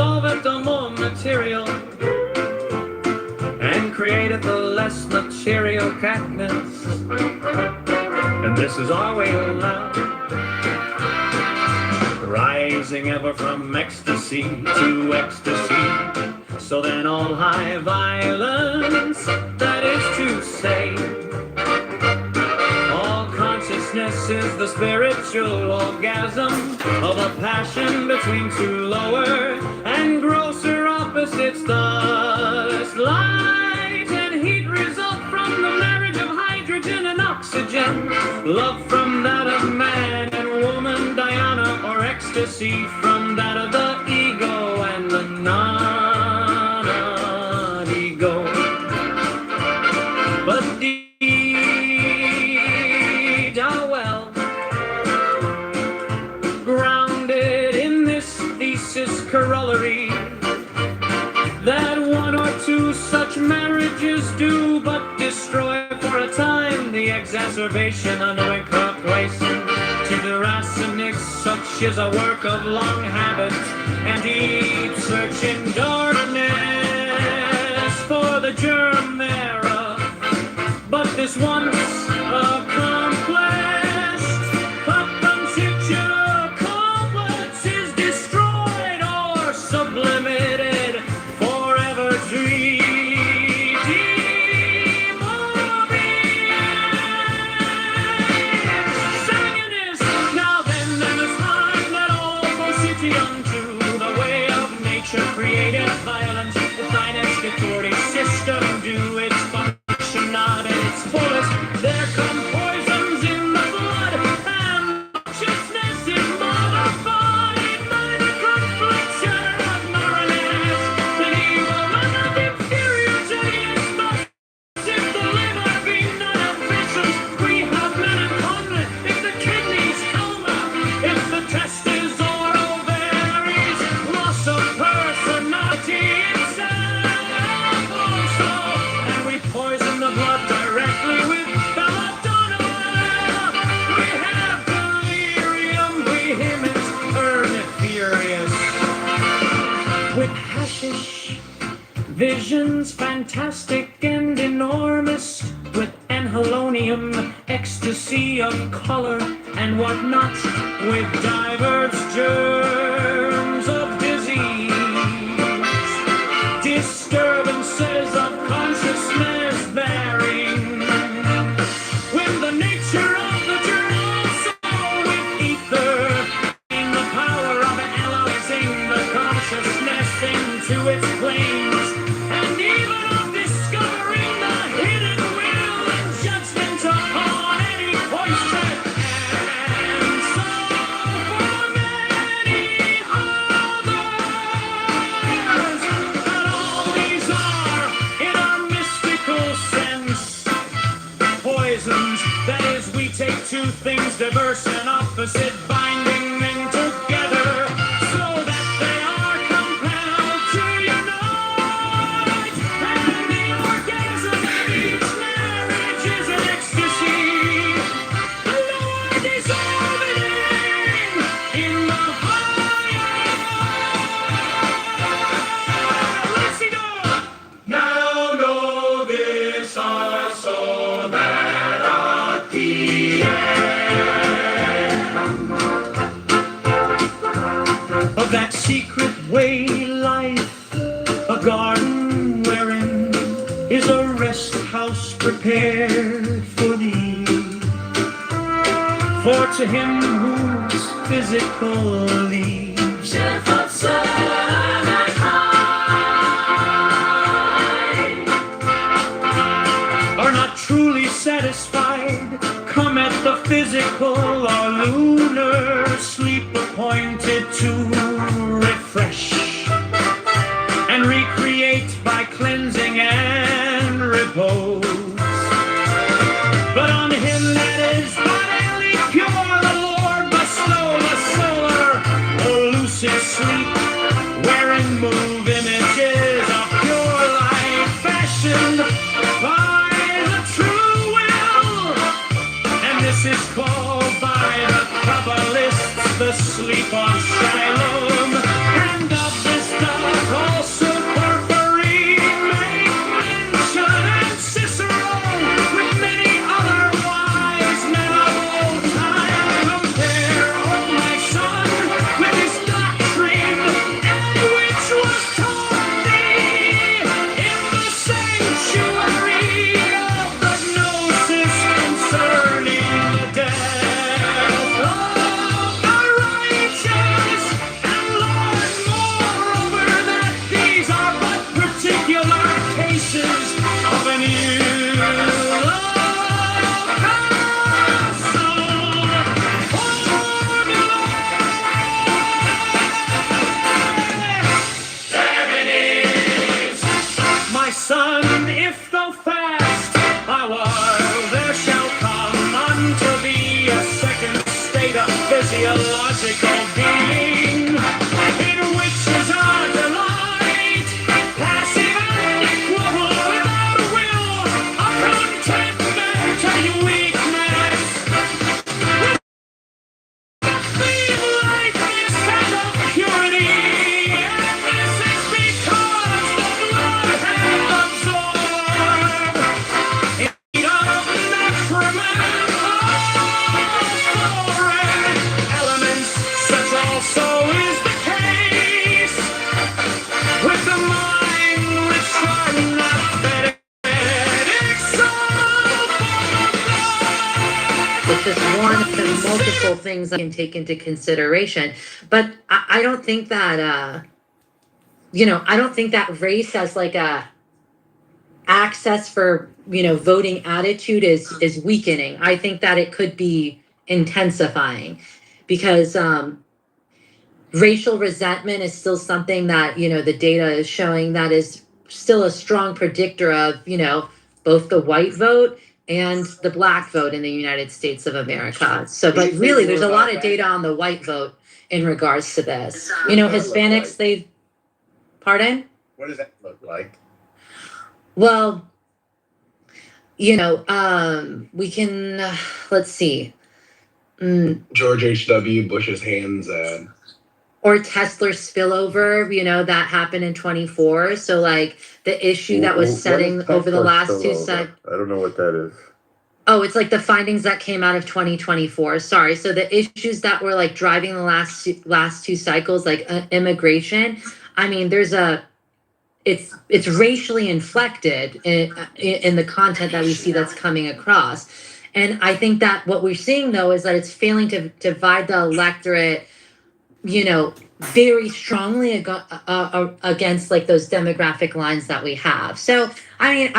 dissolveth the more material, and createth the less material catness. And this is our way of love, rising ever from ecstasy to ecstasy. So then all high violence, that is to say, all consciousness is the spiritual orgasm of a passion between two lower and grosser opposites. Thus light and heat result from the marriage of hydrogen and oxygen, love from that of man and woman, Diana, or ecstasy from that of the ego and the non-ego. But deed, ah well, grounded in this thesis corollary, that one or two such marriages do but destroy for a time the exacerbation unknowing complacent to the racemic. Such is a work of long habit and deep searching darkness for the germ thereof. But this once accomplished, a particular complex is destroyed or sublimated, forever Zionist. Now then, it's time that all proceed unto the way of nature created violence. The finest authority system do its function not at its fullest. There come poisons in the blood, and consciousness is modified by the confliction of narrowness. The evil and the inferior genius must, if the liver be not ambitious, we have melancholy, if the kidneys coma, if the testes or ovaries, loss of personality itself also, and we poison the blood directly with belladonna oil. We have delirium, vehement, furious with hashish, visions fantastic and enormous, with anhelonium, ecstasy of color and whatnot, with diverse germs of disease, disturbances of consciousness varying with the nature of the germ soul, with ether in the power of analyzing the consciousness into its planes, and even of discovering the hidden will and judgment upon any poison, and so for many others. That all these are, in our mystical sense, poisons. That is, we take two things diverse and opposite, binding them together so that they are compelled to unite. And the orgasm of each marriage is an ecstasy. The lower dissolving in the higher. Let's see go. Now know this also, that at the end of that secret way life, a garden wherein is a rest house prepared for thee. For to him whose physical leaves are not truly satisfied, come at the physical or lunar sleep appointed to refresh and recreate by cleansing and repose. But on him that is bodily pure, the Lord bestow the solar or lucid sleep, wherein move images of pure light fashioned by the true will. And this is called by the Kabbalists the sleep of Shalom, and of this things I can take into consideration. But I don't think that, I don't think that race as like a access for, voting attitude is weakening. I think that it could be intensifying because racial resentment is still something that, the data is showing that is still a strong predictor of, both the white vote and the black vote in the United States of America. So, but really, there's a lot of data on the white vote in regards to this. Hispanics, they, pardon? What does that look like? Well, we can, let's see. George H.W. Bush's hands. Or Tesla spillover, that happened in 24. So like the issue that was setting over the last two I don't know what that is. Oh, it's like the findings that came out of 2024. Sorry. So the issues that were like driving the last two cycles, like immigration. I mean, it's racially inflected in the content that we see that's coming across. And I think that what we're seeing though is that it's failing to divide the electorate, very strongly against like those demographic lines that we have. So, I mean,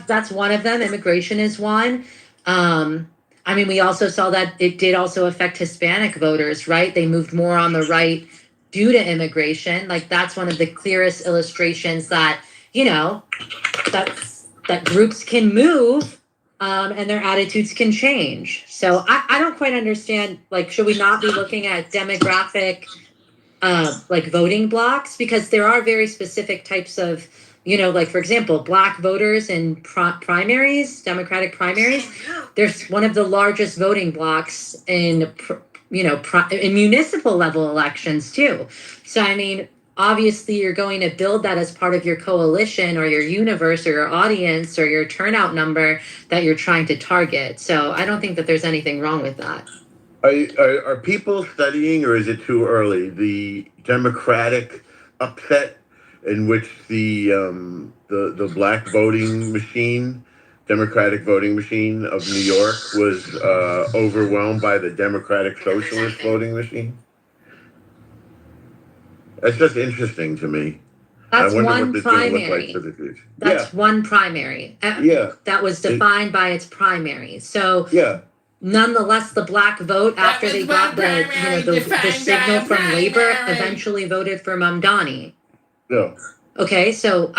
that's one of them. Immigration is one. I mean, we also saw that it did also affect Hispanic voters, right? They moved more on the right due to immigration. Like that's one of the clearest illustrations that, that groups can move and their attitudes can change. So I don't quite understand, like, should we not be looking at demographic like voting blocks? Because there are very specific types of, like for example, black voters in primaries, Democratic primaries. There's one of the largest voting blocks in, in municipal level elections too. So, I mean, obviously you're going to build that as part of your coalition or your universe or your audience or your turnout number that you're trying to target. So I don't think that there's anything wrong with that. Are people studying, or is it too early, the Democratic upset in which the black voting machine, Democratic voting machine of New York was overwhelmed by the Democratic Socialist voting machine? That's just interesting to me. That's one primary. That's one primary. Yeah. That was defined by its primary. So yeah. Nonetheless, the black vote after they got the signal from Labor eventually voted for Mamdani. Yeah. Okay, so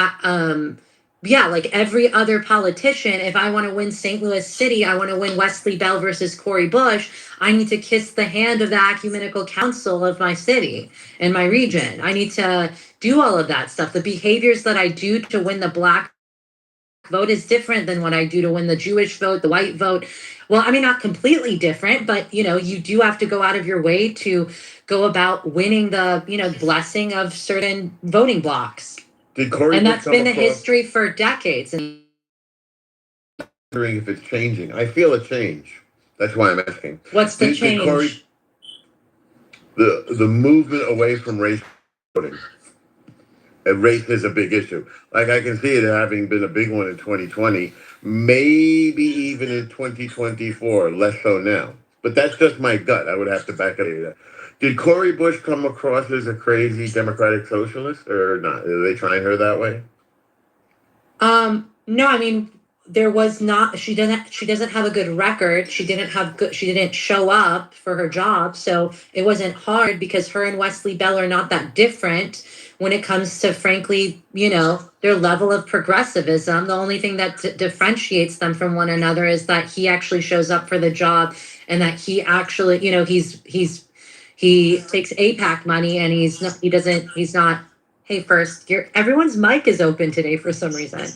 yeah, like every other politician, if I want to win St. Louis City, I want to win Wesley Bell versus Cori Bush, I need to kiss the hand of the ecumenical council of my city and my region. I need to do all of that stuff. The behaviors that I do to win the black vote is different than what I do to win the Jewish vote, the white vote. Well, I mean, not completely different, but you do have to go out of your way to go about winning the, blessing of certain voting blocks. And that's been the history for decades. And wondering if it's changing. I feel a change. That's why I'm asking. What's the change? The movement away from race voting. And race is a big issue. Like I can see it having been a big one in 2020, maybe even in 2024, less so now. But that's just my gut. I would have to back it up. Did Cori Bush come across as a crazy Democratic socialist or not? Are they trying her that way? No, I mean, there was not, she doesn't have a good record. She didn't show up for her job. So it wasn't hard because her and Wesley Bell are not that different when it comes to, frankly, their level of progressivism. The only thing that differentiates them from one another is that he actually shows up for the job and that he actually, he takes APAC money and he's not, hey, first, everyone's mic is open today for some reason.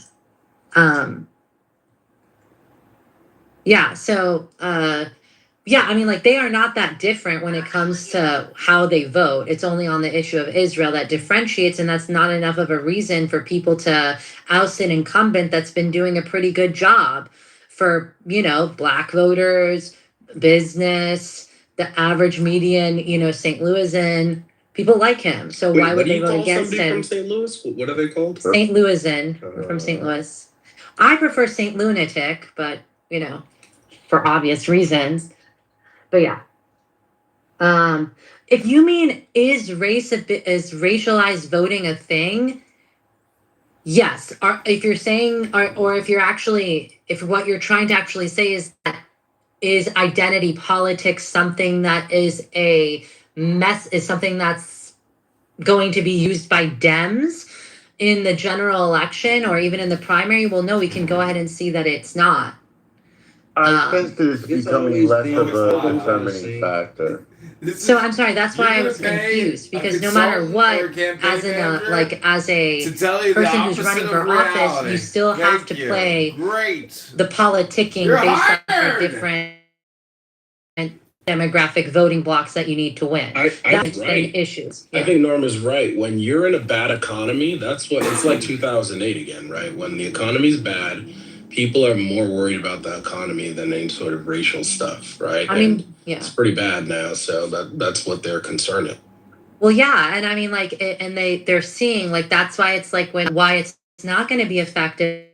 Yeah, so yeah, I mean, like they are not that different when it comes to how they vote. It's only on the issue of Israel that differentiates, and that's not enough of a reason for people to oust an incumbent that's been doing a pretty good job for, black voters, business, the average median, St. Louisan. People like him, so why would they vote against him? From St. Louis? What are they called? St. Louisan. From St. Louis. I prefer St. Lunatic, but for obvious reasons. But yeah. If you mean is is racialized voting a thing? Yes. If you're saying, or if you're actually, if what you're trying to actually say is that is identity politics something that is is something that's going to be used by Dems in the general election or even in the primary? Well, no, we can go ahead and see that it's not. I sense that it's becoming less of a determining factor. So I'm sorry, that's why I was confused, because no matter what, as in a as a person who's running for office, you still have to play the politicking based on different demographic voting blocks that you need to win. That's right. Issues. Yeah. I think Norma's right. When you're in a bad economy, that's what it's like 2008 again, right? When the economy's bad, people are more worried about the economy than any sort of racial stuff, right? I mean, yeah, it's pretty bad now, so that's what they're concerned with. Well, yeah, and I mean, like, and they're seeing, like, that's why it's like why it's not going to be effective.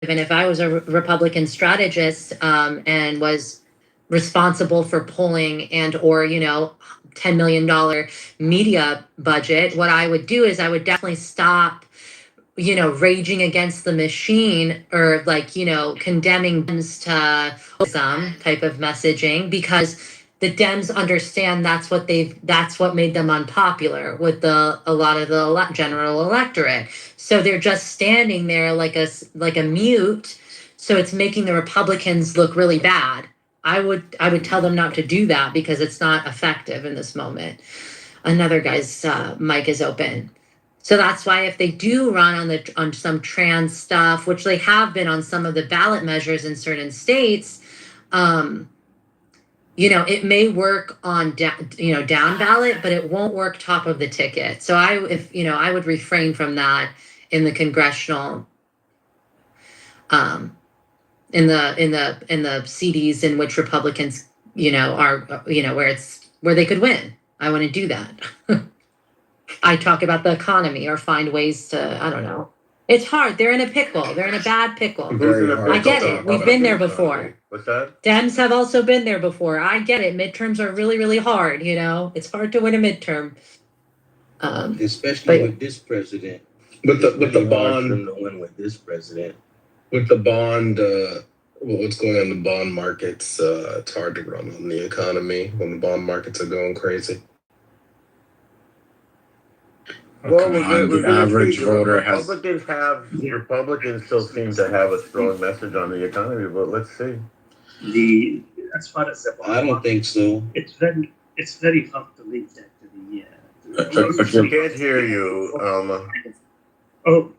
And if I was a Republican strategist and was responsible for polling and or $10 million media budget, what I would do is I would definitely stop raging against the machine or condemning Dems to some type of messaging, because the Dems understand that's what made them unpopular with a lot of the general electorate. So they're just standing there like a mute. So it's making the Republicans look really bad. I would tell them not to do that because it's not effective in this moment. Another guy's mic is open. So that's why if they do run on some trans stuff, which they have been on some of the ballot measures in certain states, it may work on down ballot, but it won't work top of the ticket. So I would refrain from that in the congressional, in the CDs in which Republicans are where they could win. I wouldn't do that. I talk about the economy or find ways to, I don't know. It's hard. They're in a pickle. They're in a bad pickle. I get it. We've been there before. What's that? Dems have also been there before. I get it. Midterms are really, really hard. It's hard to win a midterm. Especially with this president. With the bond. To win with this president. With the bond, what's going on in the bond markets? It's hard to run on the economy when the bond markets are going crazy. Well, the average voter Republicans still seem to have a strong message on the economy, but let's see. As far as the I don't think so. It's very hard to link that to the. I can't hear you, Alma. Oh,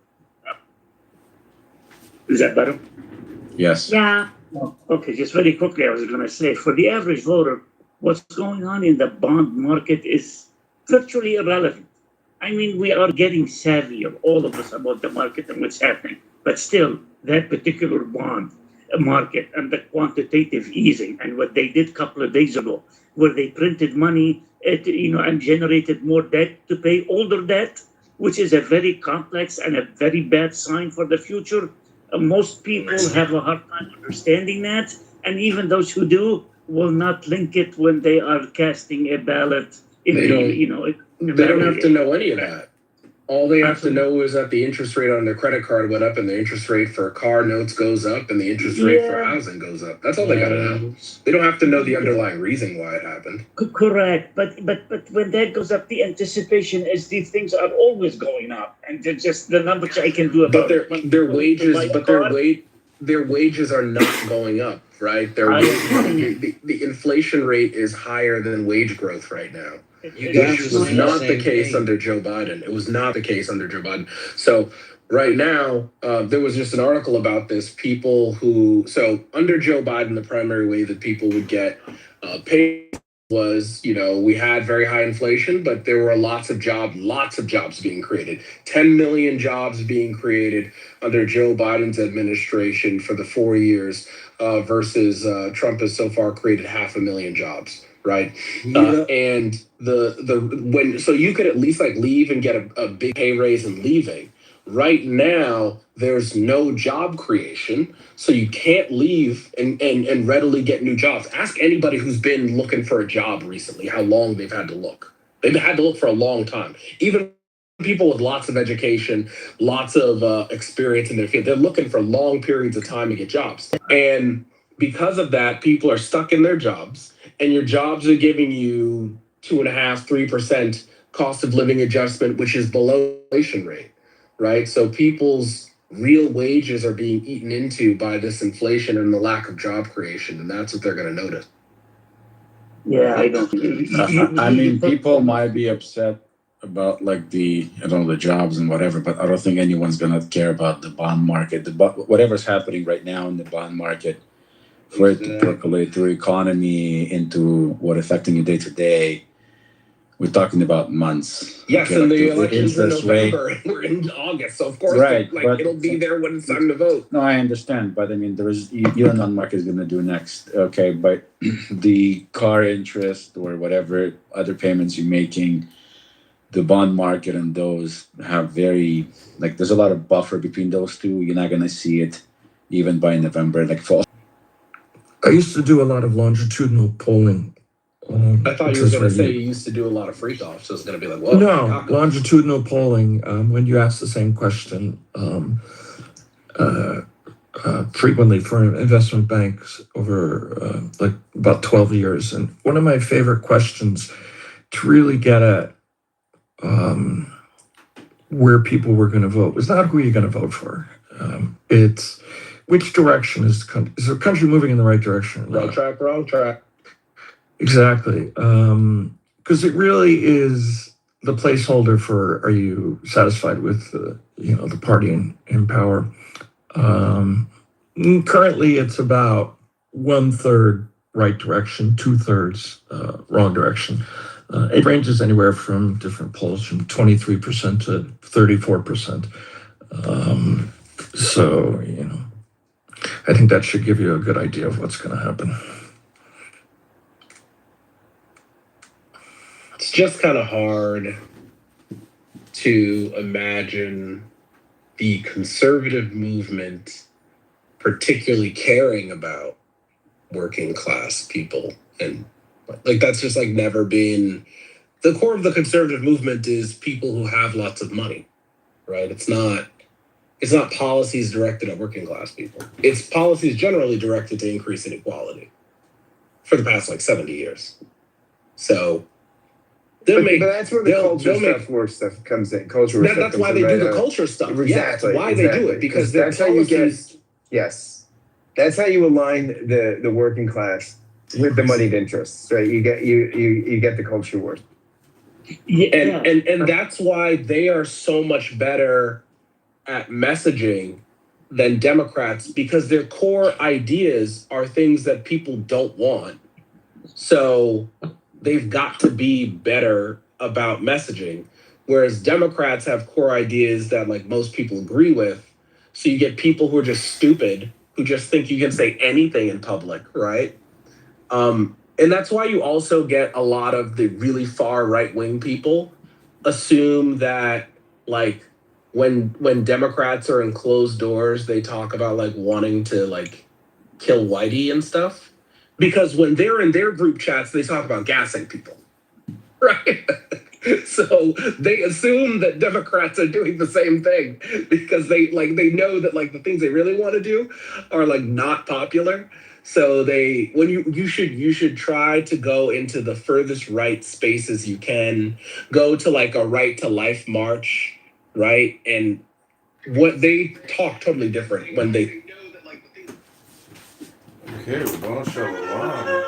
is that better? Yes. Yeah. Okay, just very quickly, I was going to say, for the average voter, what's going on in the bond market is virtually irrelevant. I mean, we are getting savvier, all of us, about the market and what's happening. But still, that particular bond market and the quantitative easing and what they did a couple of days ago, where they printed money, and generated more debt to pay older debt, which is a very complex and a very bad sign for the future. Most people have a hard time understanding that. And even those who do will not link it when they are casting a ballot. They don't have to know any of that. All they have to know is that the interest rate on their credit card went up and the interest rate for car notes goes up and the interest rate for housing goes up. That's all they got to know. They don't have to know the underlying reason why it happened. Correct. But when that goes up, the anticipation is these things are always going up. And they're just the numbers I can do about it. But their wages are not going up, right? The inflation rate is higher than wage growth right now. Which was not the case under Joe Biden. It was not the case under Joe Biden. So right now, there was just an article about this. So under Joe Biden, the primary way that people would get paid was, we had very high inflation, but there were lots of jobs being created. 10 million jobs being created under Joe Biden's administration for the 4 years versus Trump has so far created 500,000 jobs. Right. And so you could at least leave and get a big pay raise and leaving. Right now, there's no job creation, so you can't leave and readily get new jobs. Ask anybody who's been looking for a job recently how long they've had to look. They've had to look for a long time. Even people with lots of education, lots of experience in their field, they're looking for long periods of time to get jobs. And because of that, people are stuck in their jobs, and your jobs are giving you 2.5%, 3% cost of living adjustment, which is below inflation rate, right? So people's real wages are being eaten into by this inflation and the lack of job creation, and that's what they're going to notice. Yeah, I don't. I mean, people might be upset about like the the jobs and whatever, but I don't think anyone's gonna care about the bond market. Whatever's happening right now in the bond market, for it to percolate through economy into what affecting you day to day. We're talking about months. Yes, Okay, and like the election's in interest rate. November, and we're in August, so of course, Right, but- it'll be there when it's time to vote. No, I understand, but I mean, you don't know what the market is going to do next. Okay, but the car interest or whatever other payments you're making, the bond market and those have very there's a lot of buffer between those two. You're not going to see it even by November. Like for I used to do a lot of longitudinal polling. I thought you were going to say you used to do a lot of freak offs, so it's going to be like, whoa. No, Chicago. longitudinal polling. When you ask the same question frequently for investment banks over like about 12 years, and one of my favorite questions to really get at where people were going to vote was not who you're going to vote for. It's which direction is the country moving in the right direction? Wrong track, wrong track. Exactly. Because it really is the placeholder for are you satisfied with the party in power? Currently, it's about 1/3 right direction, 2/3 wrong direction. It ranges anywhere from different polls from 23% to 34%. So, I think that should give you a good idea of what's going to happen. It's just kind of hard to imagine the conservative movement particularly caring about working class people, and that's just never been the core of the conservative movement. Is people who have lots of money, right? It's not policies directed at working class people. It's policies generally directed to increase inequality for the past 70 years. So but that's where the culture stuff comes in. That's why they do the culture stuff. Exactly. Yeah, that's why they do it, because that's how you get. Yes, that's how you align the working class with the moneyed interests, right? You get the culture war. Yeah, and that's why they are so much better at messaging than Democrats, because their core ideas are things that people don't want. So they've got to be better about messaging, whereas Democrats have core ideas that most people agree with. So you get people who are just stupid, who just think you can say anything in public, right? And that's why you also get a lot of the really far right-wing people assume that when Democrats are in closed doors, they talk about wanting to kill Whitey and stuff. Because when they're in their group chats, they talk about gassing people, right? So they assume that Democrats are doing the same thing because they know that the things they really want to do are not popular. So you should try to go into the furthest right spaces you can. Go to a right to life march, right? And what they talk totally different when they. Okay, we're going to show along.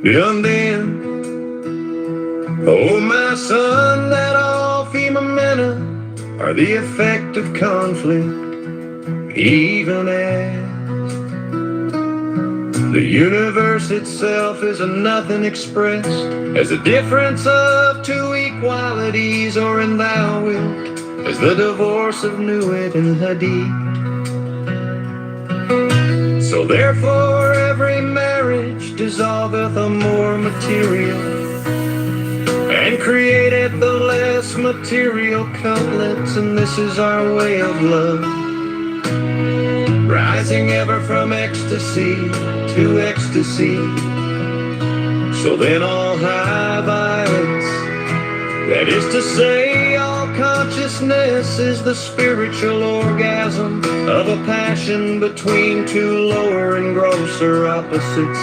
Young then, oh my son, that all phenomena are the effect of conflict, even as the universe itself is a nothing expressed as a difference of two equalities, or in thou wilt, as the divorce of Nuit and Hadid. So therefore every marriage dissolveth a more material, and createth the less material couplets, and this is our way of love, rising ever from ecstasy to ecstasy. So then all high violence, that is to say all consciousness, is the spiritual orgasm of a passion between two lower and grosser opposites.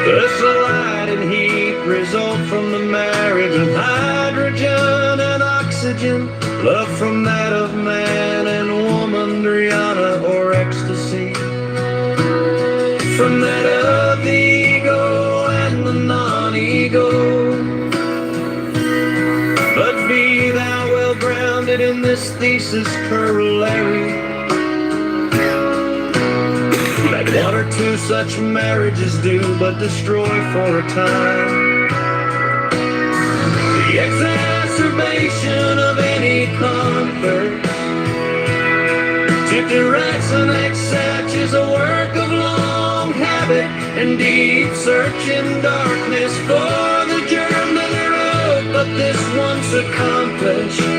Thus the light and heat result from the marriage of hydrogen and oxygen, love from that of man and woman, Driana, or ecstasy from that of the ego and the non-ego. But be thou well grounded in this thesis corollary, that one or two such marriages do but destroy for a time the exacerbation of any comfort. To rights and such is a work of long habit and deep search in darkness for the germ thereof. But this once accomplished,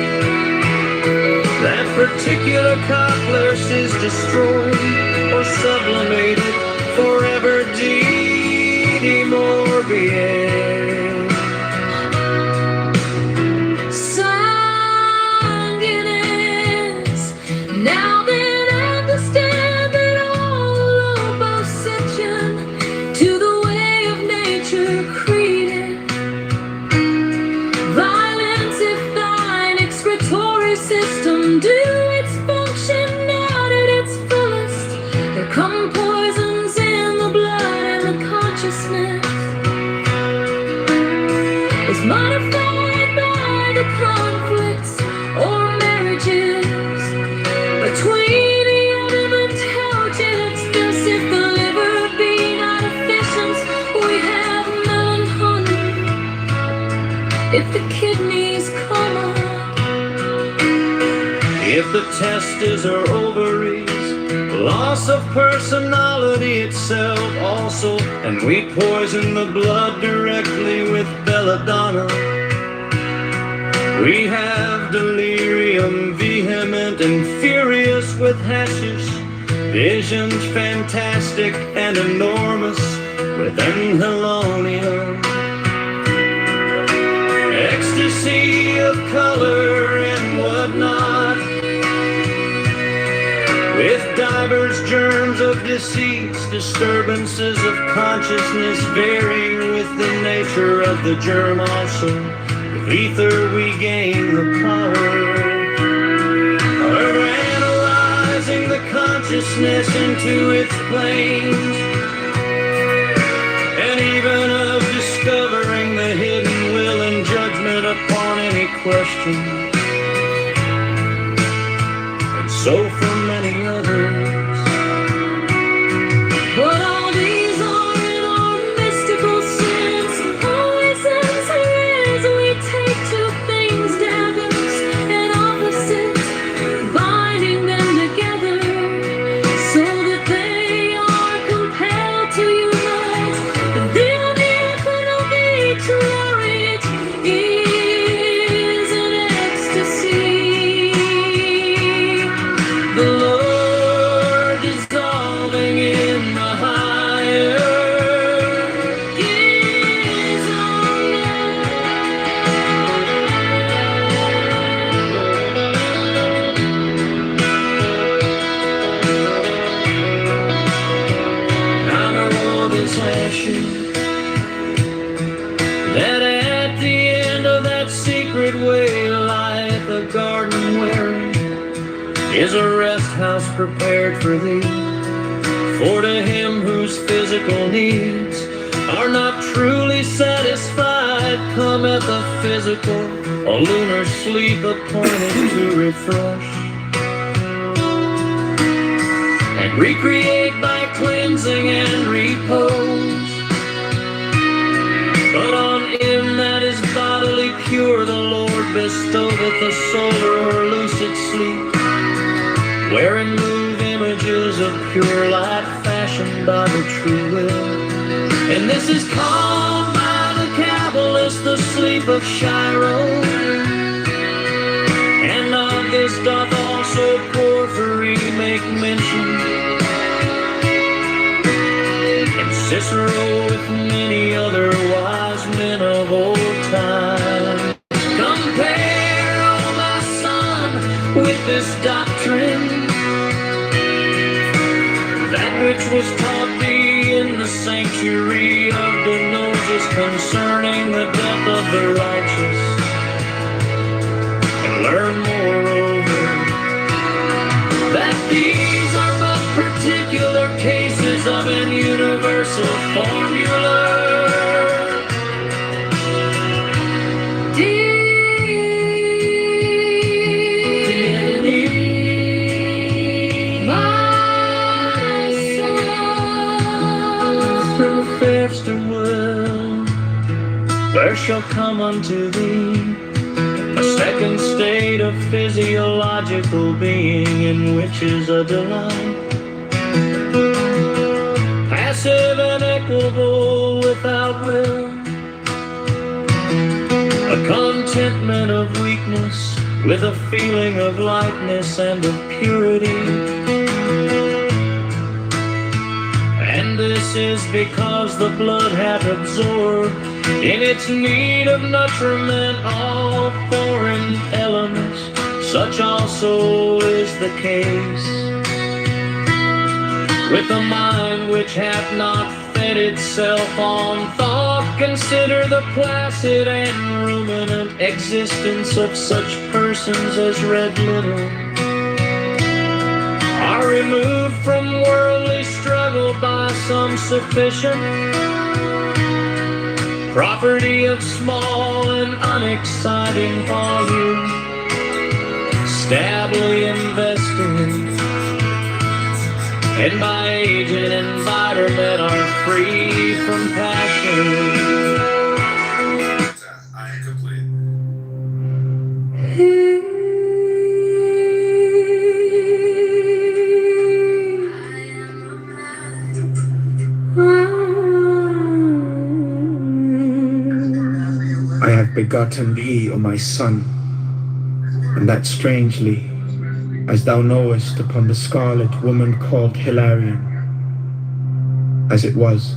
that particular complex is destroyed or sublimated forever demorbiated. Sanguinis, now then understand that all opposition to the way of nature created violence, if thine excretory system do its function not at its fullest, there come poisons in the blood, and the consciousness is modified by the conflicts or marriages between the element intelligence. Thus, if the liver be not efficient, we have melancholy. If the kidneys coma, If the testes or ovaries, loss of personality itself also, and we poison the blood directly with belladonna. We have delirium vehement and furious with hashish, visions fantastic and enormous with anhelonia, ecstasy of color and whatnot, with divers germs of disease, disturbances of consciousness varying with the nature of the germ also. With ether we gain the power of analyzing the consciousness into its planes, and even of discovering the hidden will and judgment upon any question. So for many others. but all these are in our mystical sense poisons, as we take two things, daggers and opposites, binding them together so that they are compelled to unite. And then the economy to it is an ecstasy. The Lord dissolving in the higher is on I know this passion, that at the end of that secret way lieth a garden wherein is a rest house prepared for thee, for to him whose physical needs are not truly satisfied cometh a physical or lunar sleep appointed to refresh and recreate by cleansing and repose. But on him that is bodily pure the Lord bestoweth a solar or lucid sleep, wherein move images of pure light fashioned by the true will. And this is called by the Kabbalists the sleep of Shiro. And of this doth also Porphyry make mention, and Cicero with many other wise men of old time. Compare, O my son, with this doctrine, that which was taught thee in the sanctuary of Denosis concerning the death of the righteous, and learn moreover that these are but particular cases of an universal formula. There shall come unto thee a second state of physiological being, in which is a delight, passive and equable without will, a contentment of weakness with a feeling of lightness and of purity. And this is because the blood hath absorbed in its need of nutriment all foreign elements. Such also is the case with the mind which hath not fed itself on thought. Consider the placid and ruminant existence of such persons as read little, are removed from worldly struggle by some sufficient property of small and unexciting volume, stably invested, and by age and environment are free from passion. I am complete. I have begotten thee, O my son, and that strangely, as thou knowest, upon the scarlet woman called Hilarion, as it was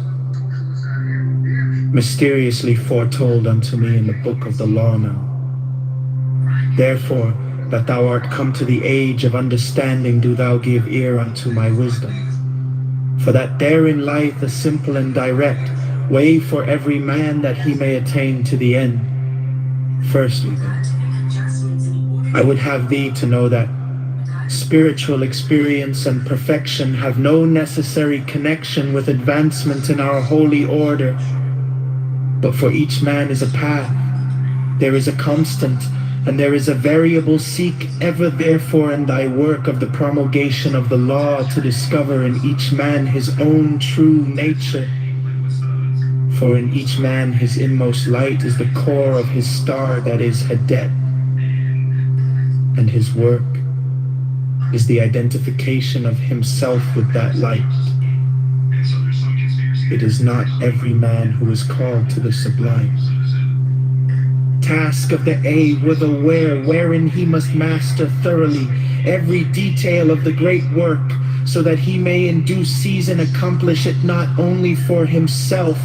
mysteriously foretold unto me in the book of the law now. Therefore, that thou art come to the age of understanding, do thou give ear unto my wisdom. For that therein lieth a simple and direct way for every man, that he may attain to the end. Firstly, I would have thee to know that spiritual experience and perfection have no necessary connection with advancement in our holy order, but for each man is a path, there is a constant, and there is a variable. Seek ever therefore in thy work of the promulgation of the law to discover in each man his own true nature. For in each man his inmost light is the core of his star, that is Hadet, and his work is the identification of himself with that light. It is not every man who is called to the sublime. Task of the A with a wherein he must master thoroughly every detail of the great work, so that he may in due season accomplish it not only for himself,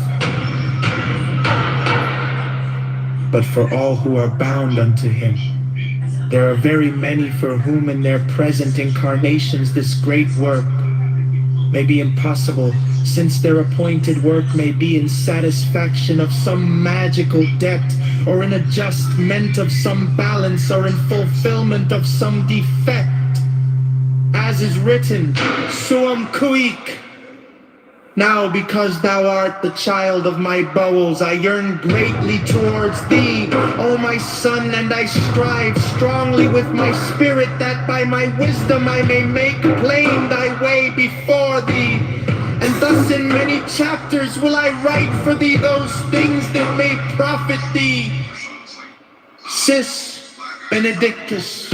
but for all who are bound unto him. There are very many for whom in their present incarnations this great work may be impossible, since their appointed work may be in satisfaction of some magical debt, or in adjustment of some balance, or in fulfillment of some defect. As is written, Suam Kuik, Now because thou art the child of my bowels, I yearn greatly towards thee, O my son, and I strive strongly with my spirit that by my wisdom I may make plain thy way before thee. And thus in many chapters will I write for thee those things that may profit thee. Sis Benedictus.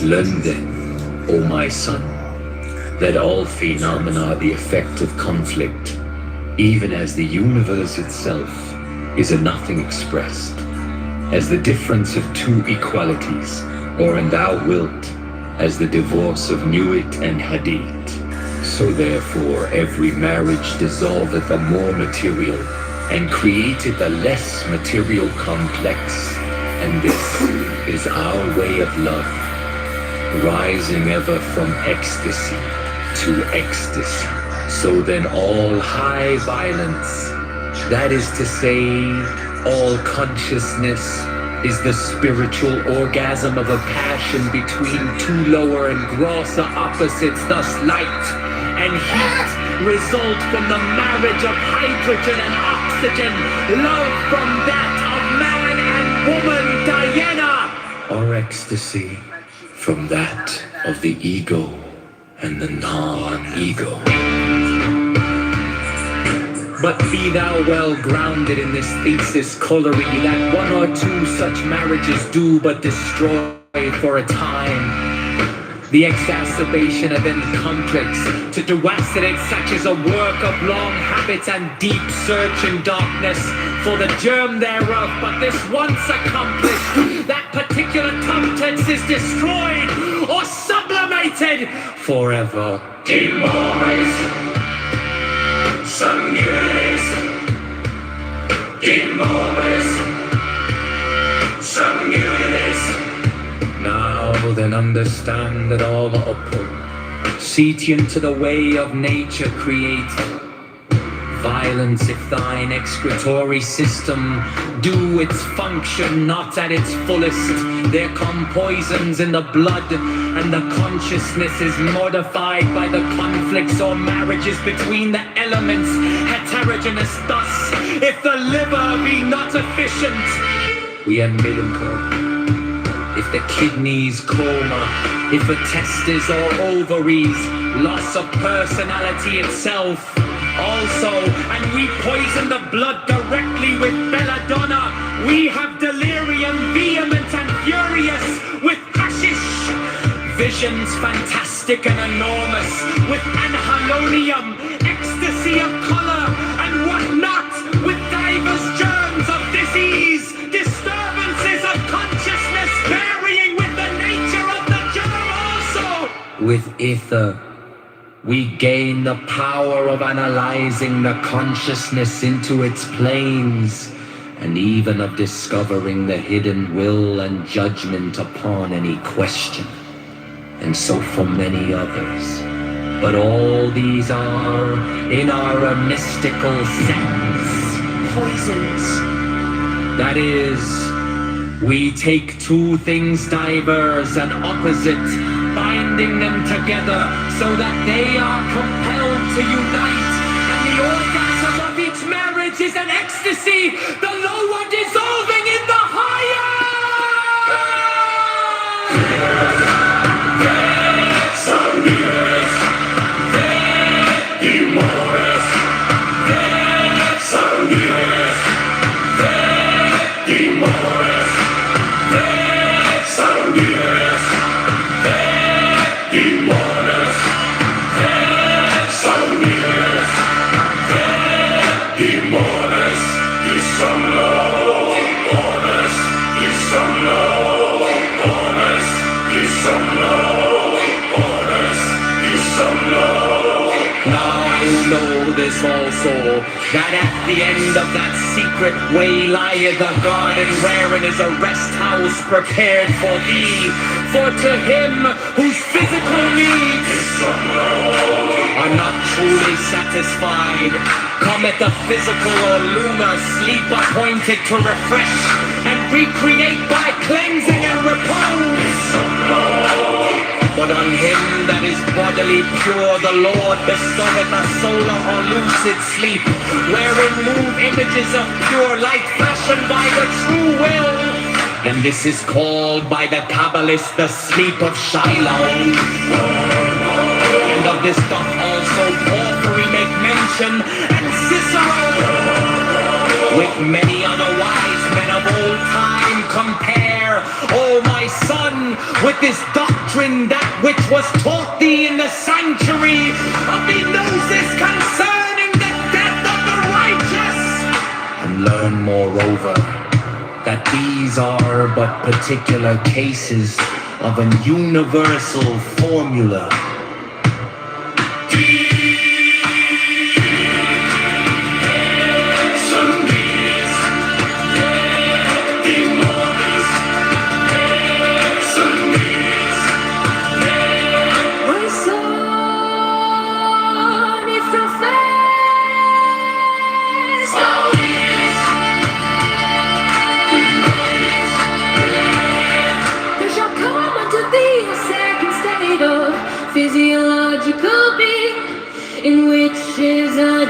Learn then, O my son, that all phenomena are the effect of conflict, even as the universe itself is a nothing expressed, as the difference of two equalities, or and thou wilt, as the divorce of Nuit and Hadith. So therefore every marriage dissolveth a more material, and createth a less material complex, and this is our way of love, rising ever from ecstasy to ecstasy. So then all high violence, that is to say, all consciousness, is the spiritual orgasm of a passion between two lower and grosser opposites, thus light and heat result from the marriage of hydrogen and oxygen, love from that of man and woman, Diana, or ecstasy from that of the ego and the non-ego. But be thou well grounded in this thesis, Colery, that one or two such marriages do but destroy for a time the exacerbation of any complex, to dewacinate such as a work of long habits and deep search in darkness for the germ thereof. But this once accomplished, that particular complex is destroyed or sublimated forever. Demores, sanguinis, demores, sanguinis. Now then understand that all upward, seeking to the way of nature creates violence if thine excretory system do its function not at its fullest. There come poisons in the blood, and the consciousness is modified by the conflicts or marriages between the elements, heterogeneous. Thus, if the liver be not efficient, we umbilical. If the kidneys coma, if the testes or ovaries, loss of personality itself also, and we poison the blood directly with belladonna, we have delirium vehement and furious with hashish, visions fantastic and enormous with anhalonium, ecstasy of color and whatnot, with divers germs of disease, disturbances of consciousness, varying with the nature of the germ also, with ether We gain the power of analyzing the consciousness into its planes, and even of discovering the hidden will and judgment upon any question, and so for many others. But all these are, in our mystical sense, poisons. That is, we take two things diverse and opposite, binding them together so that they are compelled to unite, and the orgasm of each marriage is an ecstasy, the lower dissolving in the higher! Know this also, that at the end of that secret way lieth a garden wherein is a rest house prepared for thee. For to him whose physical needs are not truly satisfied, cometh the physical or lunar sleep appointed to refresh and recreate by cleansing and repose. But on him that is bodily pure, the Lord bestoweth a solar or lucid sleep, wherein move images of pure light fashioned by the true will. And this is called by the Kabbalists the sleep of Shiloh. And of this doth also Porphyry make mention, and Cicero, with many other wise men of old time compare, O my son, with this doctrine that which was taught thee in the sanctuary of the Gnosis concerning the death of the righteous. And learn moreover that these are but particular cases of an universal formula. Physiological being in which is a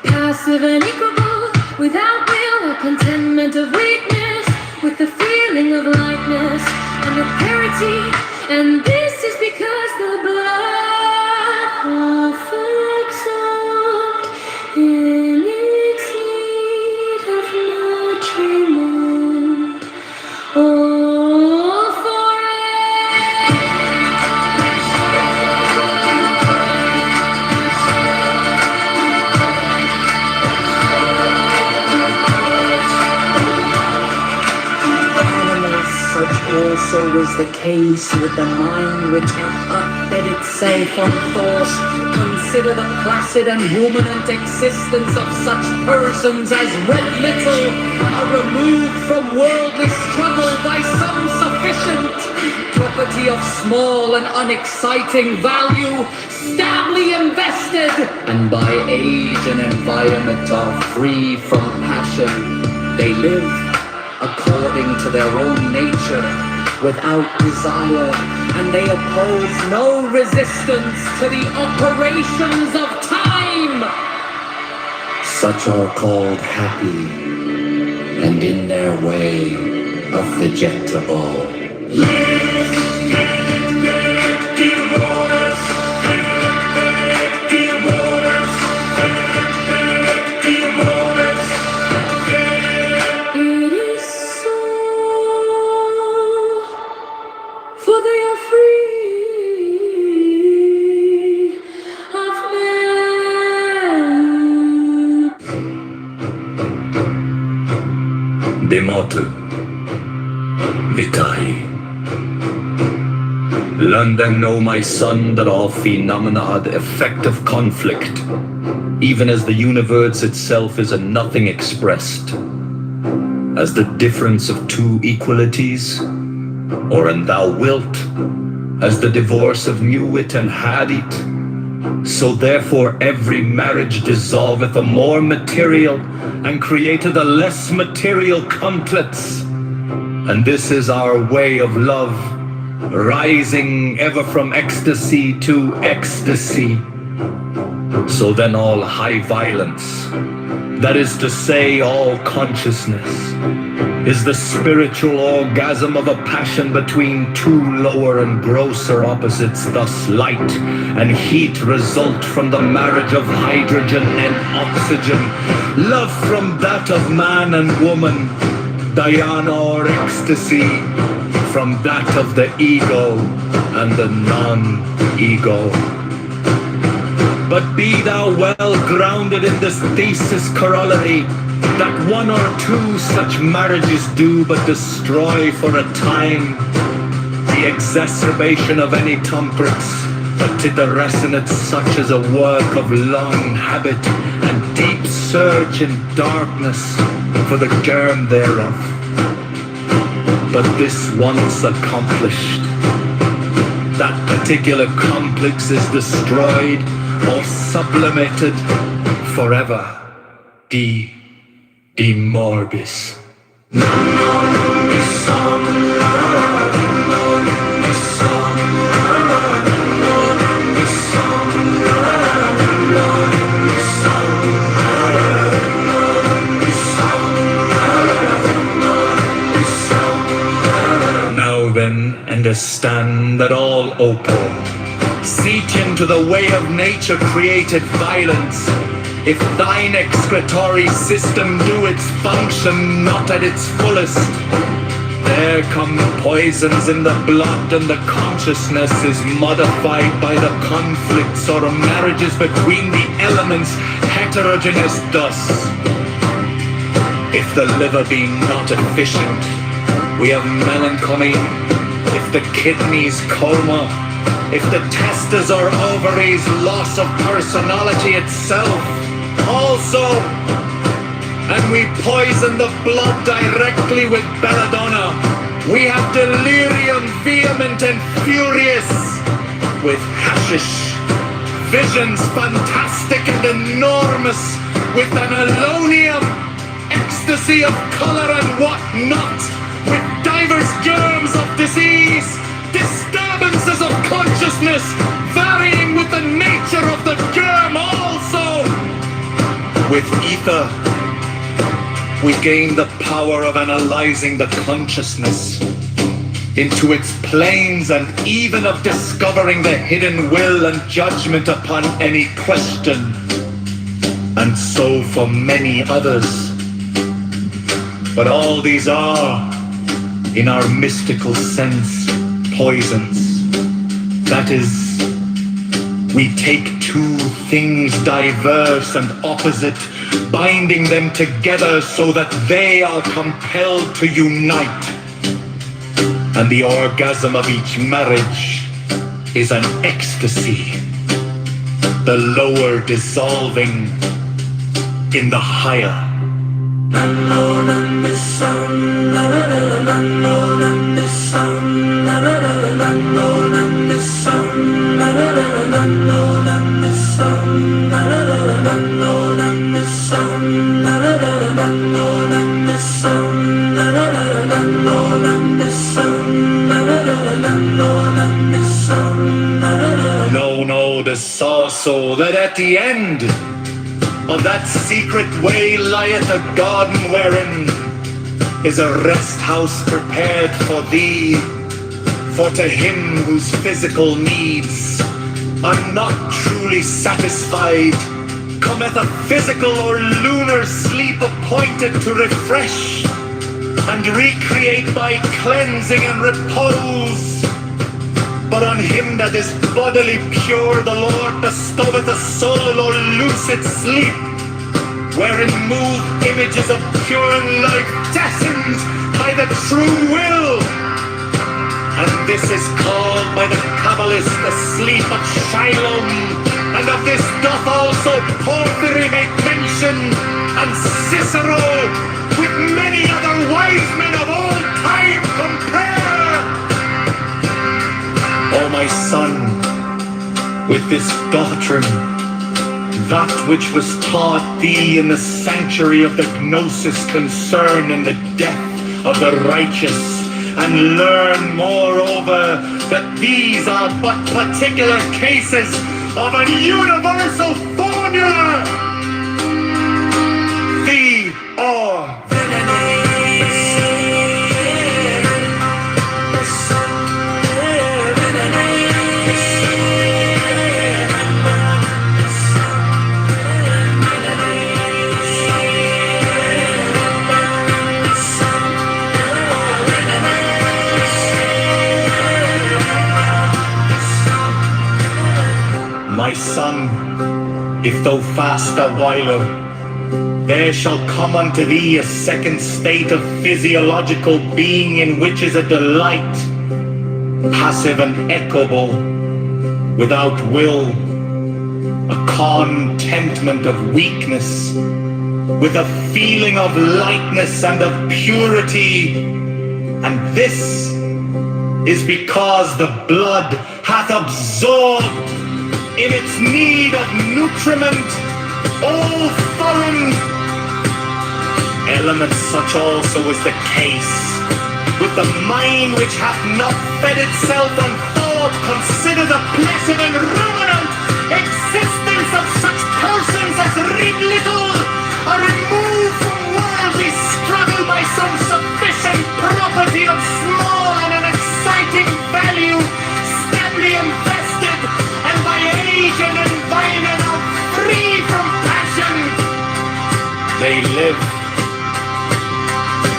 passive and equable, without will or contentment of weakness, with the feeling of lightness and of parity, and this is because the blood perfects out in its need of nutriment. All for Such also is the case with the mind which hath upfed itself on thought. Consider the placid and ruminant existence of such persons as with little are removed from worldly struggle by some sufficient property of small and unexciting value, stably invested, and by age and environment are free from passion. They live according to their own nature, without desire, and they oppose no resistance to the operations of time. Such are called happy, and in their way of vegetable. free of man. Demotu, Vitae. Learn then, O my son, that all phenomena are the effect of conflict, even as the universe itself is a nothing expressed, as the difference of two equalities, or an thou wilt, as the divorce of Newit and Hadit. So therefore every marriage dissolveth a more material, and createth a less material complex. And this is our way of love, rising ever from ecstasy to ecstasy. So then all high violence, that is to say all consciousness, is the spiritual orgasm of a passion between two lower and grosser opposites. Thus light and heat result from the marriage of hydrogen and oxygen, love from that of man and woman, dhyana or ecstasy from that of the ego and the non-ego. But be thou well grounded in this thesis corollary, that one or two such marriages do but destroy for a time the exacerbation of any temperance, but to the resonance such as a work of long habit and deep search in darkness for the germ thereof. But this once accomplished, that particular complex is destroyed or sublimated forever. De morbis. Now then, understand that all opal, seek into the way of nature created violence. If thine excretory system do its function not at its fullest, there come poisons in the blood, and the consciousness is modified by the conflicts or marriages between the elements, heterogeneous thus. If the liver be not efficient, we have melancholy. If the kidneys coma, if the testes or ovaries loss of personality itself also, and we poison the blood directly with belladonna, we have delirium vehement and furious with hashish, visions fantastic and enormous with an alonium, ecstasy of color and what not, with divers germs of disease, disturbances of consciousness, varying with the nature of the germ also. With ether, we gain the power of analyzing the consciousness into its planes, and even of discovering the hidden will and judgment upon any question, and so for many others. But all these are, in our mystical sense, poisons. That is, we take two things diverse and opposite, binding them together so that they are compelled to unite. And the orgasm of each marriage is an ecstasy, the lower dissolving in the higher. Alone and the sun, alone and the sun, alone and the sun, alone and the sun, alone and the sun, alone and the sun, alone and the sun, alone and the sun. No, the so that at the end of that secret way lieth a garden wherein is a rest house prepared for thee. For to him whose physical needs are not truly satisfied, cometh a physical or lunar sleep appointed to refresh and recreate by cleansing and repose. But on him that is bodily pure, the Lord bestoweth a soul or lucid sleep, wherein move images of pure life destined by the true will. And this is called by the Kabbalist the sleep of Shiloh, and of this doth also Porphyry make mention, and Cicero with many other wise men of all time compare. O my son, with this doctrine, that which was taught thee in the sanctuary of the Gnosis concerning the death of the righteous, and learn moreover that these are but particular cases of a universal formula. The or my son, if thou fast a while, there shall come unto thee a second state of physiological being in which is a delight, passive and echoable, without will, a contentment of weakness, with a feeling of lightness and of purity. And this is because the blood hath absorbed in its need of nutriment all foreign elements. Such also is the case with the mind which hath not fed itself on thought. Consider the blessed and ruminant existence of such persons as read little, are removed from worldly struggle by some sufficient property of small and an exciting value, stably invested, and by age and environment are free from passion. They live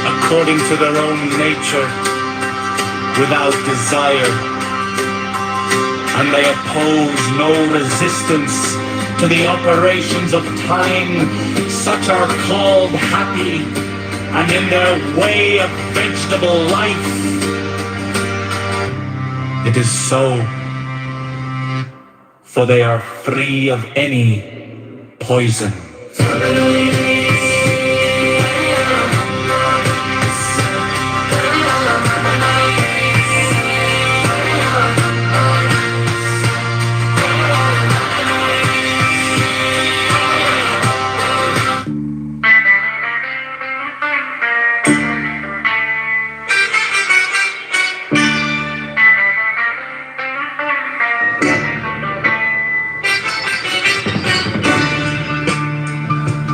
according to their own nature, without desire, and they oppose no resistance to the operations of time. Such are called happy, and in their way of vegetable life. It is so, for they are free of any poison.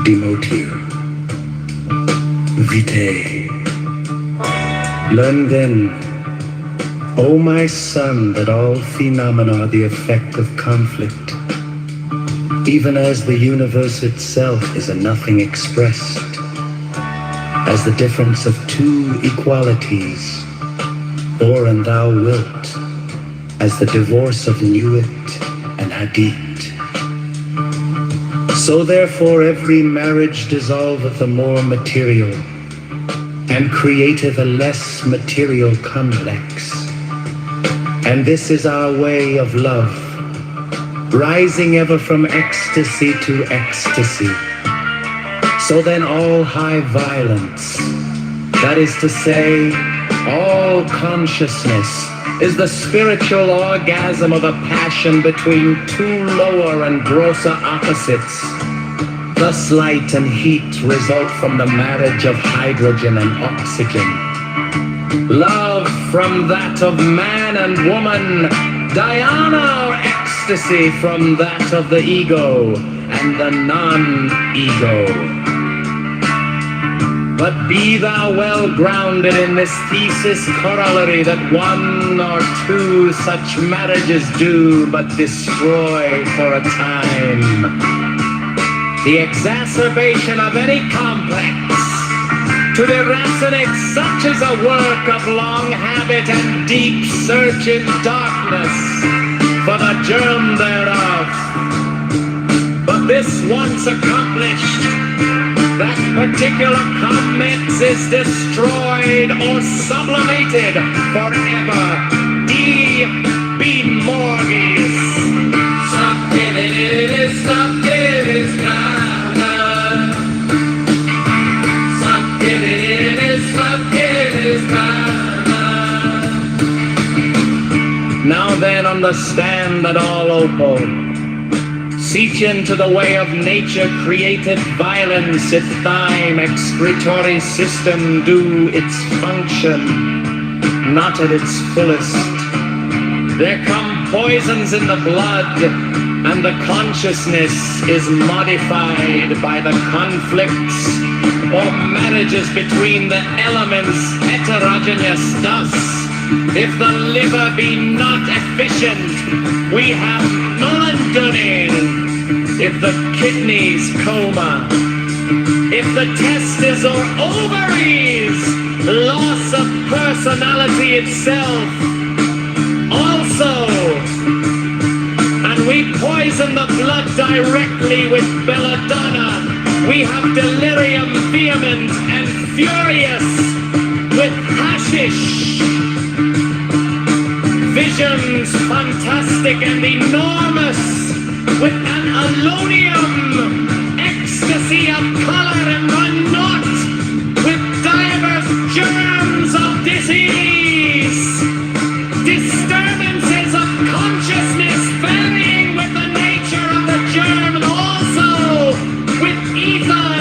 Demotir, Vitae. Learn then, O my son, that all phenomena are the effect of conflict, even as the universe itself is a nothing expressed, as the difference of two equalities, or and thou wilt, as the divorce of Nuit and Hadit. So therefore every marriage dissolveth a more material, and createth a less material complex. And this is our way of love, rising ever from ecstasy to ecstasy. So then all high violence, that is to say, all consciousness, is the spiritual orgasm of a passion between two lower and grosser opposites. Thus light and heat result from the marriage of hydrogen and oxygen. Love from that of man and woman, dhyana or ecstasy from that of the ego and the non-ego. But be thou well grounded in this thesis corollary that one or two such marriages do but destroy for a time the exacerbation of any complex. To deracinate such is a work of long habit and deep search in darkness for the germ thereof. But this once accomplished, that particular comet is destroyed or sublimated forever. E. B. Morgis. Stop giving it, stop giving it, stop giving it, stop giving it. Now then, understand that all Oppo seek into the way of nature-created violence if thine excretory system do its function, not at its fullest. There come poisons in the blood, and the consciousness is modified by the conflicts or marriages between the elements heterogeneous thus. If the liver be not efficient, we have melancholy. If the kidneys coma, if the testes or ovaries, loss of personality itself, also, and we poison the blood directly with belladonna. We have delirium vehement and furious with hashish. Visions fantastic and enormous with an alonium ecstasy of color and run not with diverse germs of disease. Disturbances of consciousness varying with the nature of the germ and also with ether.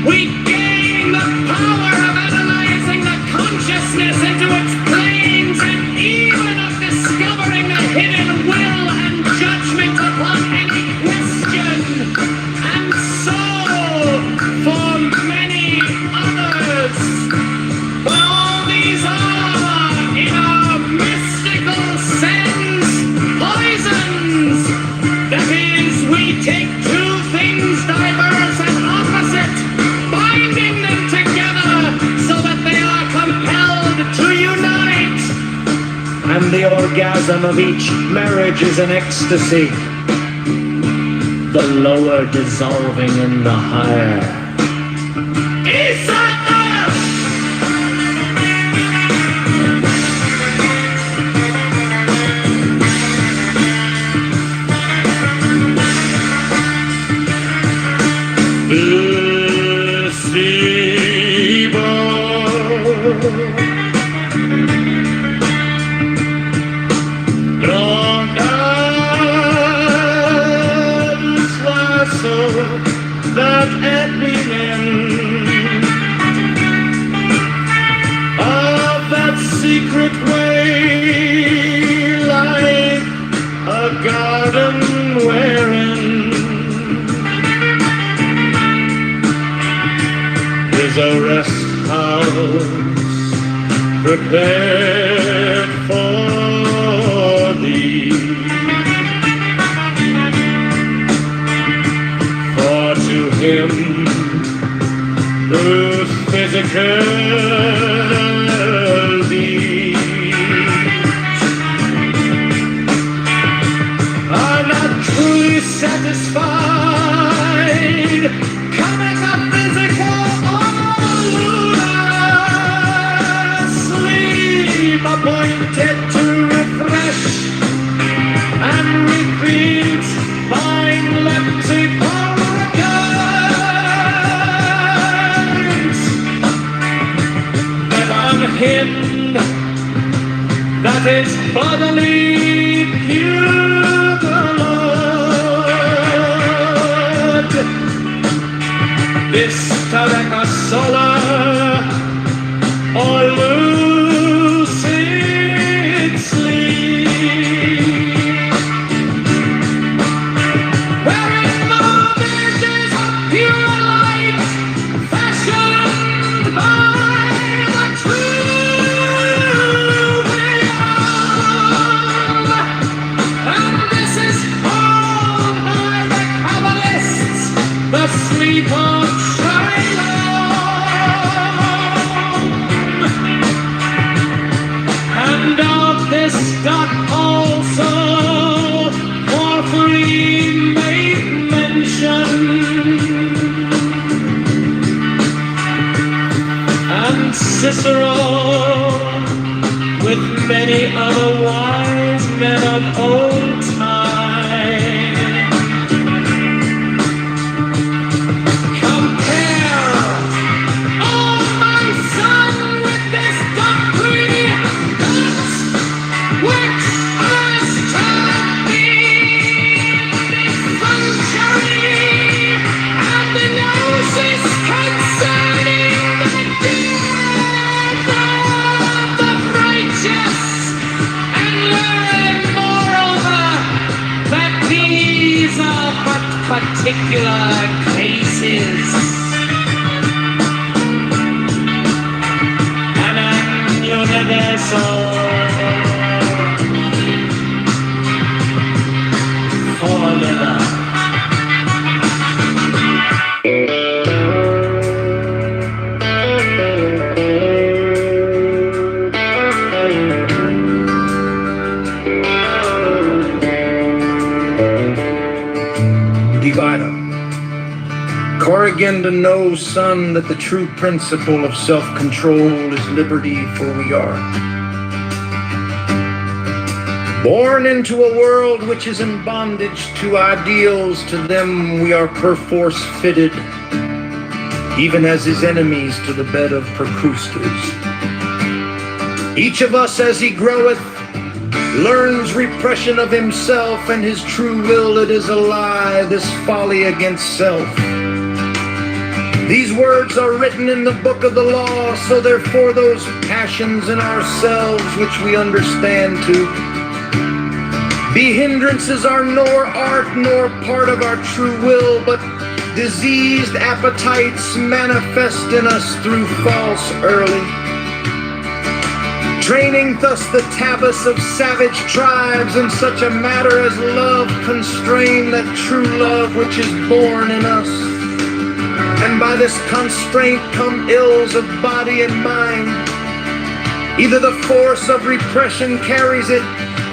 We gain the power of analyzing the consciousness into its planes and even of discovering the hidden will and judgment upon any question. And so, for many others, but all these are, in our mystical sense, poisons. That is, we take two things diverse and opposite, binding them together so that they are compelled to unite. And the orgasm of each marriage is an ecstasy, the lower dissolving in the higher. That at the end of that secret way, like a garden wherein is a rest house prepared for thee. For to him whose physical needs are not truly satisfied, cometh a physical sleep appointed to refresh and recreate thine leptic him that is bodily pure blood. This Tareka Solar or lucid sleep, wherein the visions of pure light fashioned by the true beyond. And this is all by the Kabbalists, the sleep of and of this doth also for free make old time. Compare, oh my son, with this doctrine that which has taught me the sunshine and the gnosis concerning the death of the righteous, and learn moreover that these are but particular cases, and an universal formula. Divider. Corrigan to know, son, that the true principle of self-control is liberty, for we are born into a world which is in bondage to ideals. To them we are perforce fitted, even as his enemies to the bed of Procrustes. Each of us as he groweth learns repression of himself, and his true will, it is a lie, this folly against self. These words are written in the book of the law, so therefore those passions in ourselves which we understand to be hindrances are nor art nor part of our true will, but diseased appetites manifest in us through false early training, thus the tabus of savage tribes in such a matter as love constrain that true love which is born in us. And by this constraint come ills of body and mind. Either the force of repression carries it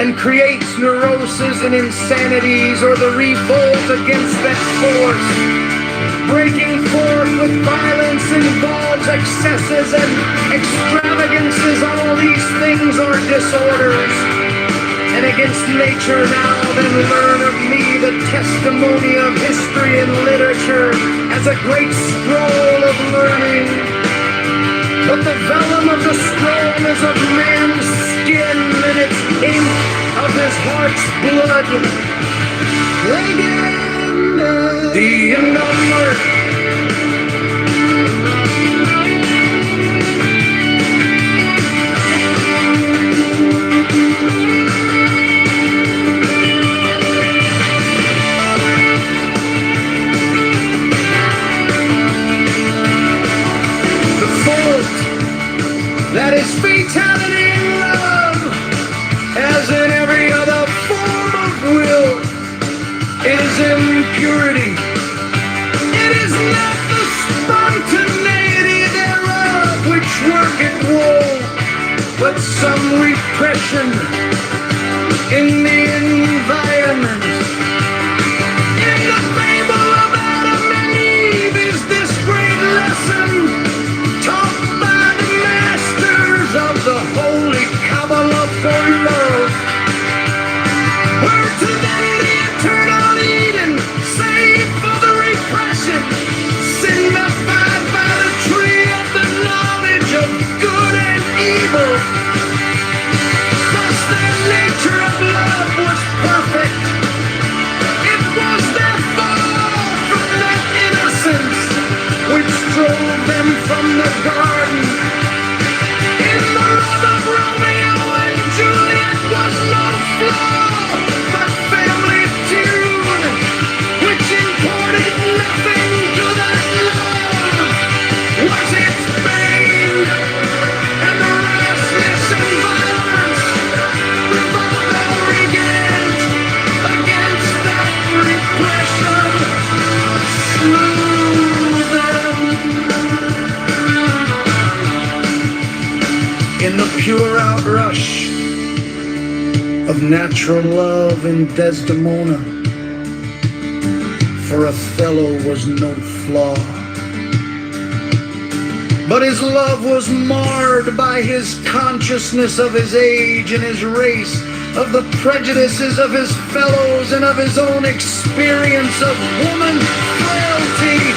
and creates neuroses and insanities, or the revolt against that force, breaking forth with violence, involves excesses and extravagances. All these things are disorders. And against nature now then learn of me the testimony of history and literature as a great scroll of learning. But the vellum of the scroll is of man's skin, and its ink of his heart's blood. Again, the number. That is fatality in love, as in every other form of will, is impurity. It is not the spontaneity thereof which worketh woe, but some repression in the environment. In the fable of Adam and Eve is this great lesson taught by the masters of the holy Kabbalah for love. Where to them the eternal Eden, save for the repression, signified by the tree of the knowledge of good and evil. Thus their nature of love was perfect. It was their fall from that innocence which drove them from the garden. In the love of Romeo and Juliet was no flaw, but family feud, which imported nothing to that love. Was its bane, and the rashness and violence revolved all regant against that repression. Slew them. In the pure outrush of natural love in Desdemona, for Othello was no flaw, but his love was marred by his consciousness of his age and his race, of the prejudices of his fellows and of his own experience of woman frailty.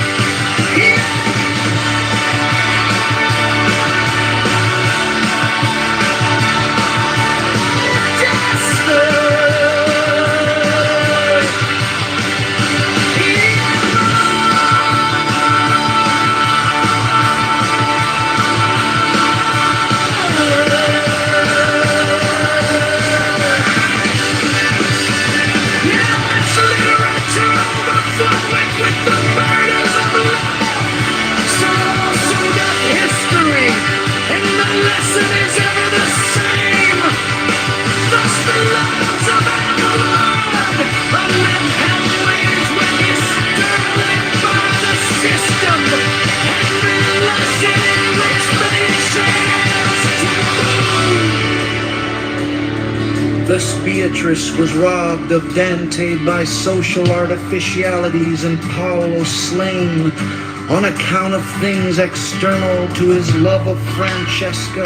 Thus Beatrice was robbed of Dante by social artificialities, and Paolo slain on account of things external to his love of Francesca.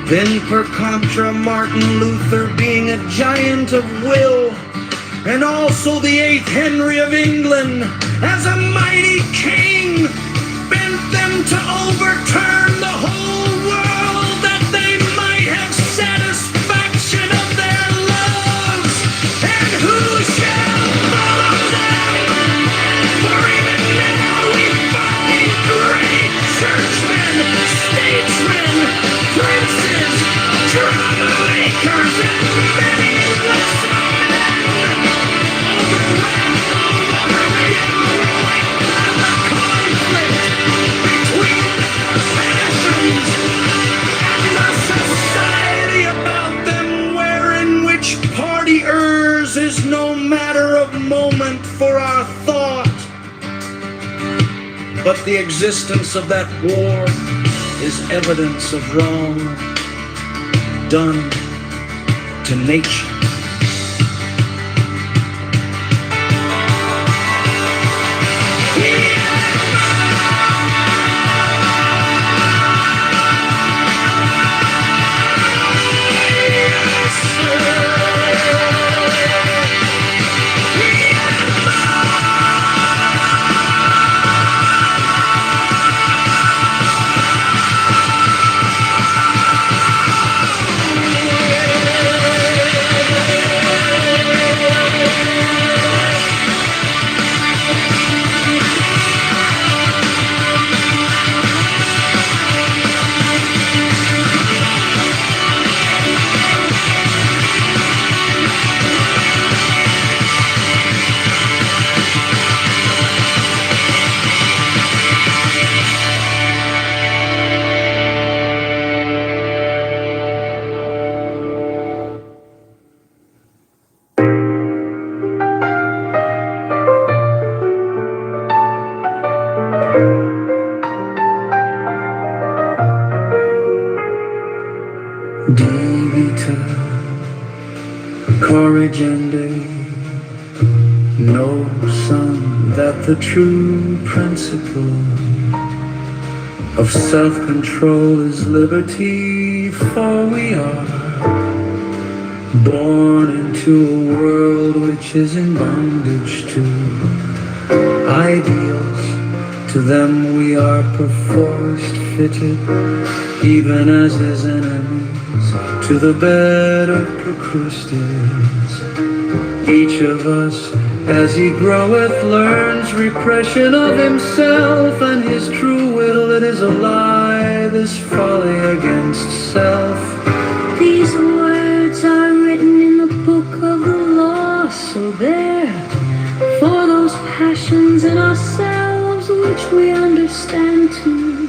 Then per contra Martin Luther, being a giant of will, and also the 8th Henry of England, as a mighty king, bent them to overturn the whole world, that they might have satisfaction of their loves. And who shall follow them? For even now we find great churchmen, statesmen, princes, drama makers, and many wisdom men. Is no matter of moment for our thought, but the existence of that war is evidence of wrong done to nature. Divita corrigende, know, son, that the true principle of self-control is liberty, for we are born into a world which is in bondage to ideals. To them we are perforce fitted, even as his enemies, to the bed of Procrustes. Each of us, as he groweth, learns repression of himself and his true will. It is a lie, this folly against self. These words are written in the book of the law, so there, for those passions in ourselves which we understand to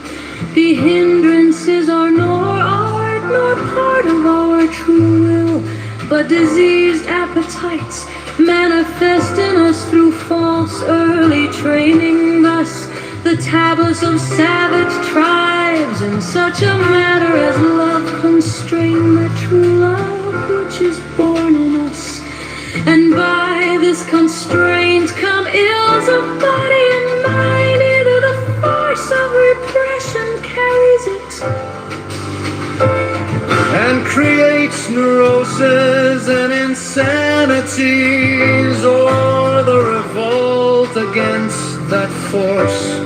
be hindrances are nor art nor part of our true will, but diseased appetites manifest in us through false early training. Thus the tablets of savage tribes in such a matter as love constrain the true love which is born in us, and by this constraint come ills of body and mind. Either the force of repression carries it and creates neuroses and insanities, or the revolt against that force.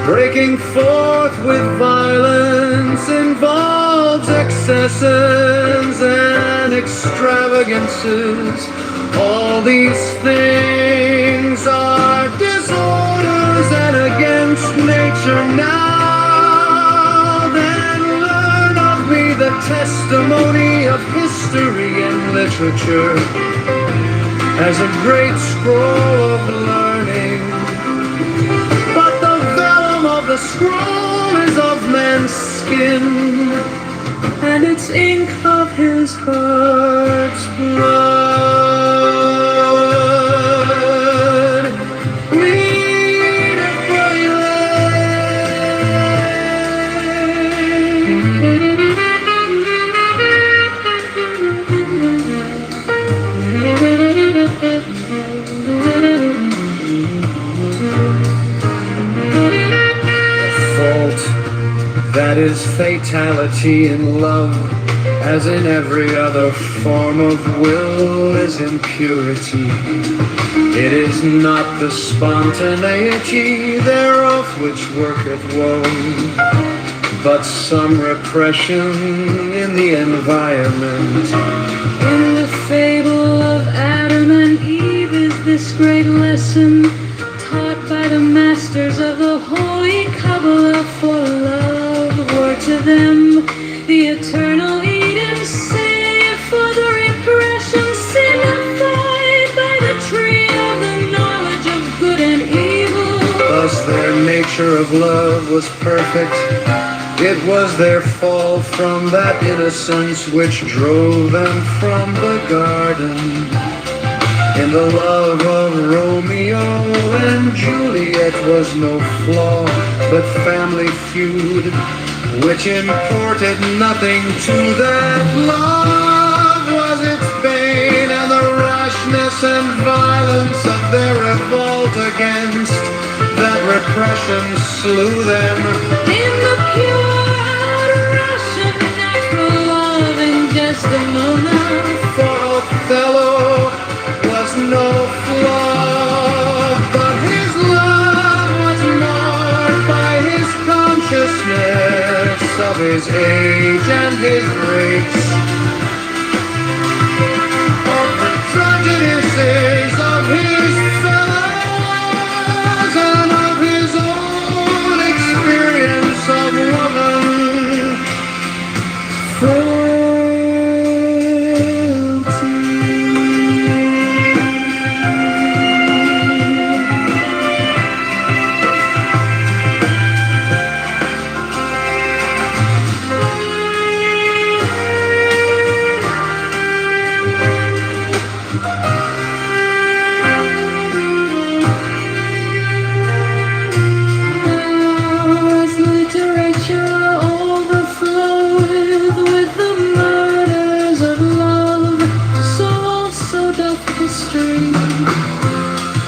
Breaking forth with violence involves excesses and extravagances. All these things are disorders and against nature now. Then learn of me the testimony of history and literature as a great scroll of learning. But the vellum of the scroll is of man's skin, and it's ink of his heart's blood. Read it for you. That is fatality in love, as in every other form of will, is impurity. It is not the spontaneity thereof which worketh woe, but some repression in the environment. In the fable of Adam and Eve is this great lesson, taught by the masters of the holy Kabbalah, for love were to them the eternal Eden, save for the repression signified by the tree of the knowledge of good and evil. Thus their nature of love was perfect. It was their fall from that innocence which drove them from the garden. In the love of Romeo and Juliet was no flaw, but family feud, which imported nothing to that love was its bane, and the rashness and violence of their revolt against that repression slew them. In the pure Russian natural love in Desdemona, for Othello was no flaw, but his love was marred by his consciousness of his age and his race, of the prejudices of his fellows, and of his own experience of woman.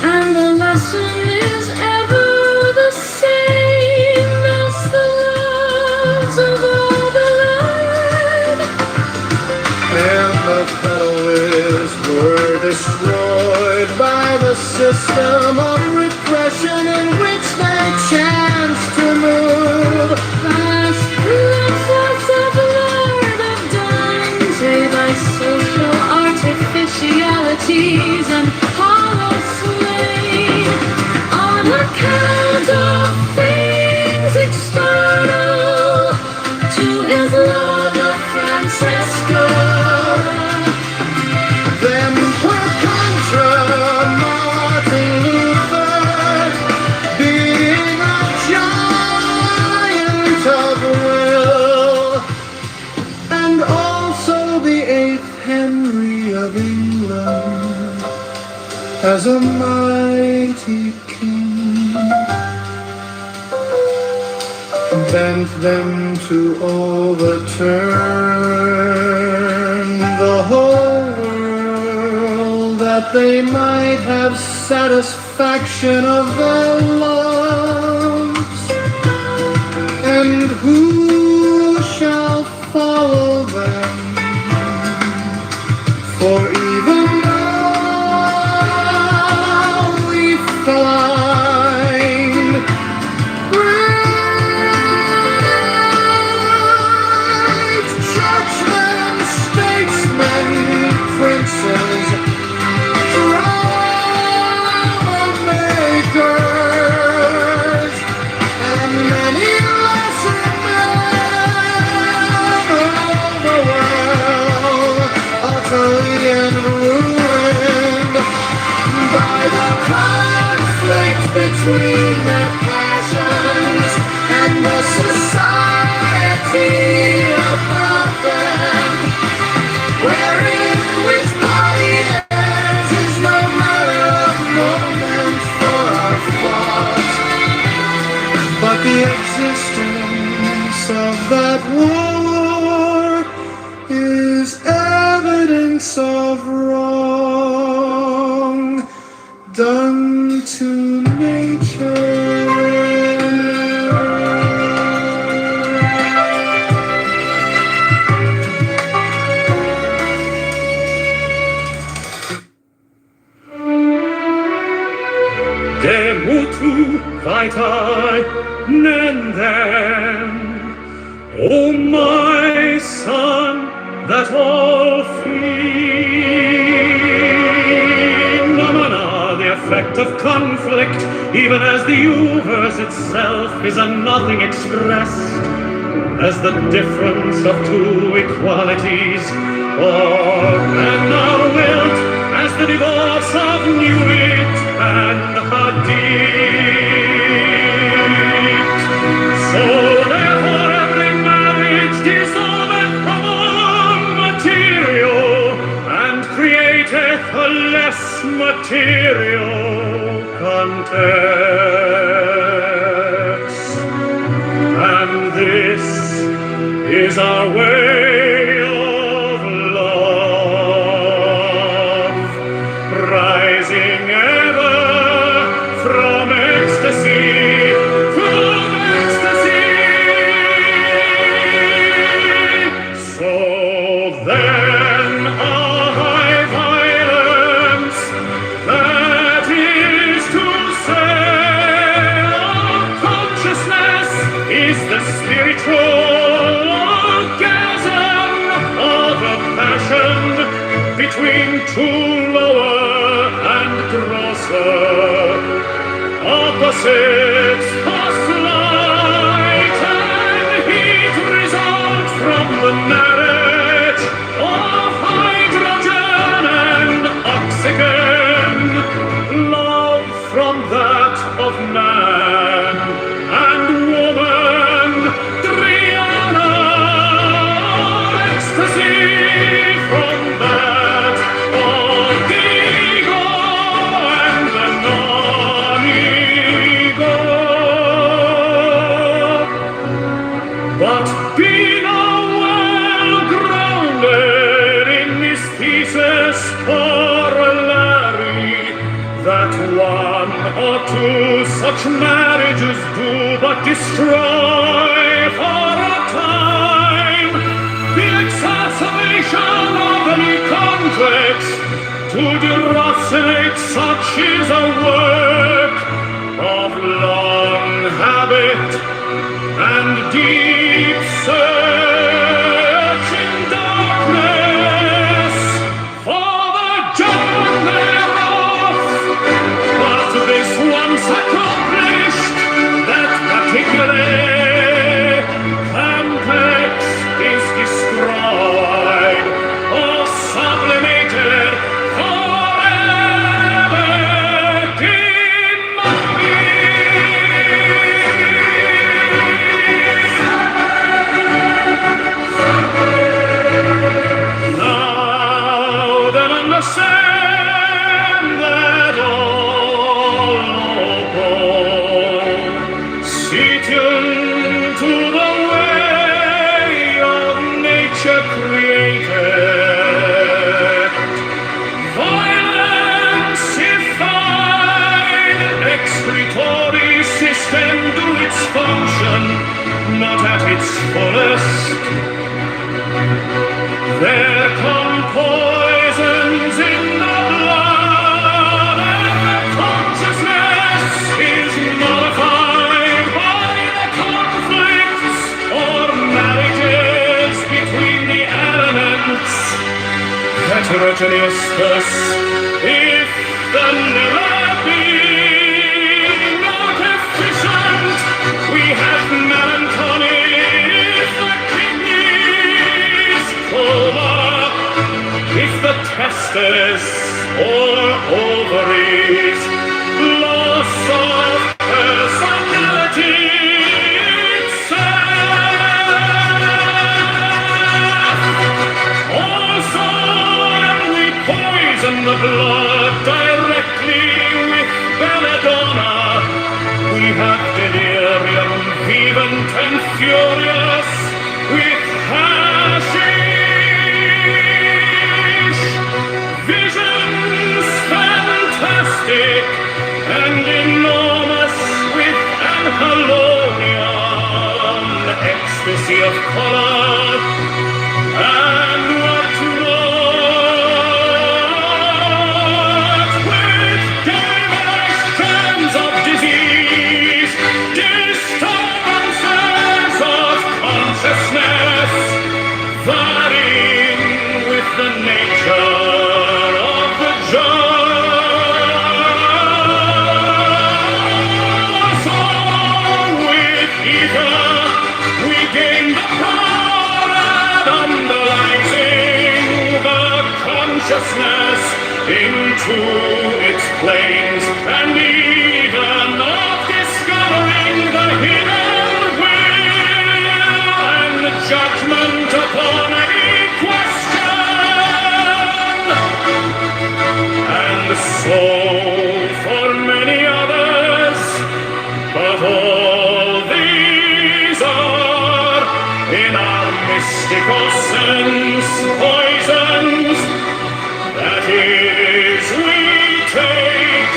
And the lesson is ever the same as the loves of all beloved. And the fellows were destroyed by the system of repression in which they chanced to move. Past glimpses of Lord of Dante by social artificialities and hollow slain on account of things external to his love of Francesco. Them per contra Martin Luther, being a giant of will, and also the 8th Henry of England as a mighty king, bent them to overturn the whole world, that they might have satisfaction of their loves. And who shall follow them between their passions and the society above them, wherein which body ends is no matter of moment for our thought, but the existence of that war is evidence of wrong done to nature. Demutu vitae nendem, O my son, that all phenomena, the effect of conflict, even as the universe itself is a nothing expressed, as the difference of two equalities, or and thou wilt, as the divorce of Newit and Hadid. So therefore every marriage dissolveth from all material, and createth a less material context. And this is our way of love, rising ever from ecstasy, from ecstasy. So then a high violence, that is to say, our consciousness is the spiritual orgasm of a passion between two lower and grosser opposites, for slight and heat result from the marriage of hydrogen and oxygen, love from that of man and woman, Triana, ecstasy from that of the ego and the non-ego. But be now well grounded in this thesis, corollary, that one or two such marriages do but destroy for a time the exacerbation of any complex. To deracinate such is a work of long habit and deep search in darkness for the germ thereof. But this once accomplished, that particularly complex is destroyed or sublimated forever in now then understand that all noble, see tuned to the way of nature created, violence-ified excretory system do its function, not at its fullest. There come poisons in the blood, and the consciousness is modified by the conflicts or marriages between the elements. Heterogeneous thus, if the liver be not efficient, we have melancholy. If the kidneys coma, if the testes or ovaries, loss of directly with belladonna. We have delirium vivant and furious with hashish. Visions fantastic and enormous with anhelonium. Ecstasy of color and what not, with diverse strands of disease, disturbances of consciousness, varying with the nature of the jaws. On with ether, we gain the power and underlining the consciousness into its planes, and even of discovering the hidden will and the judgment upon any question. And so for many others, but all these are, in our mystical sense, poisons. That is, we take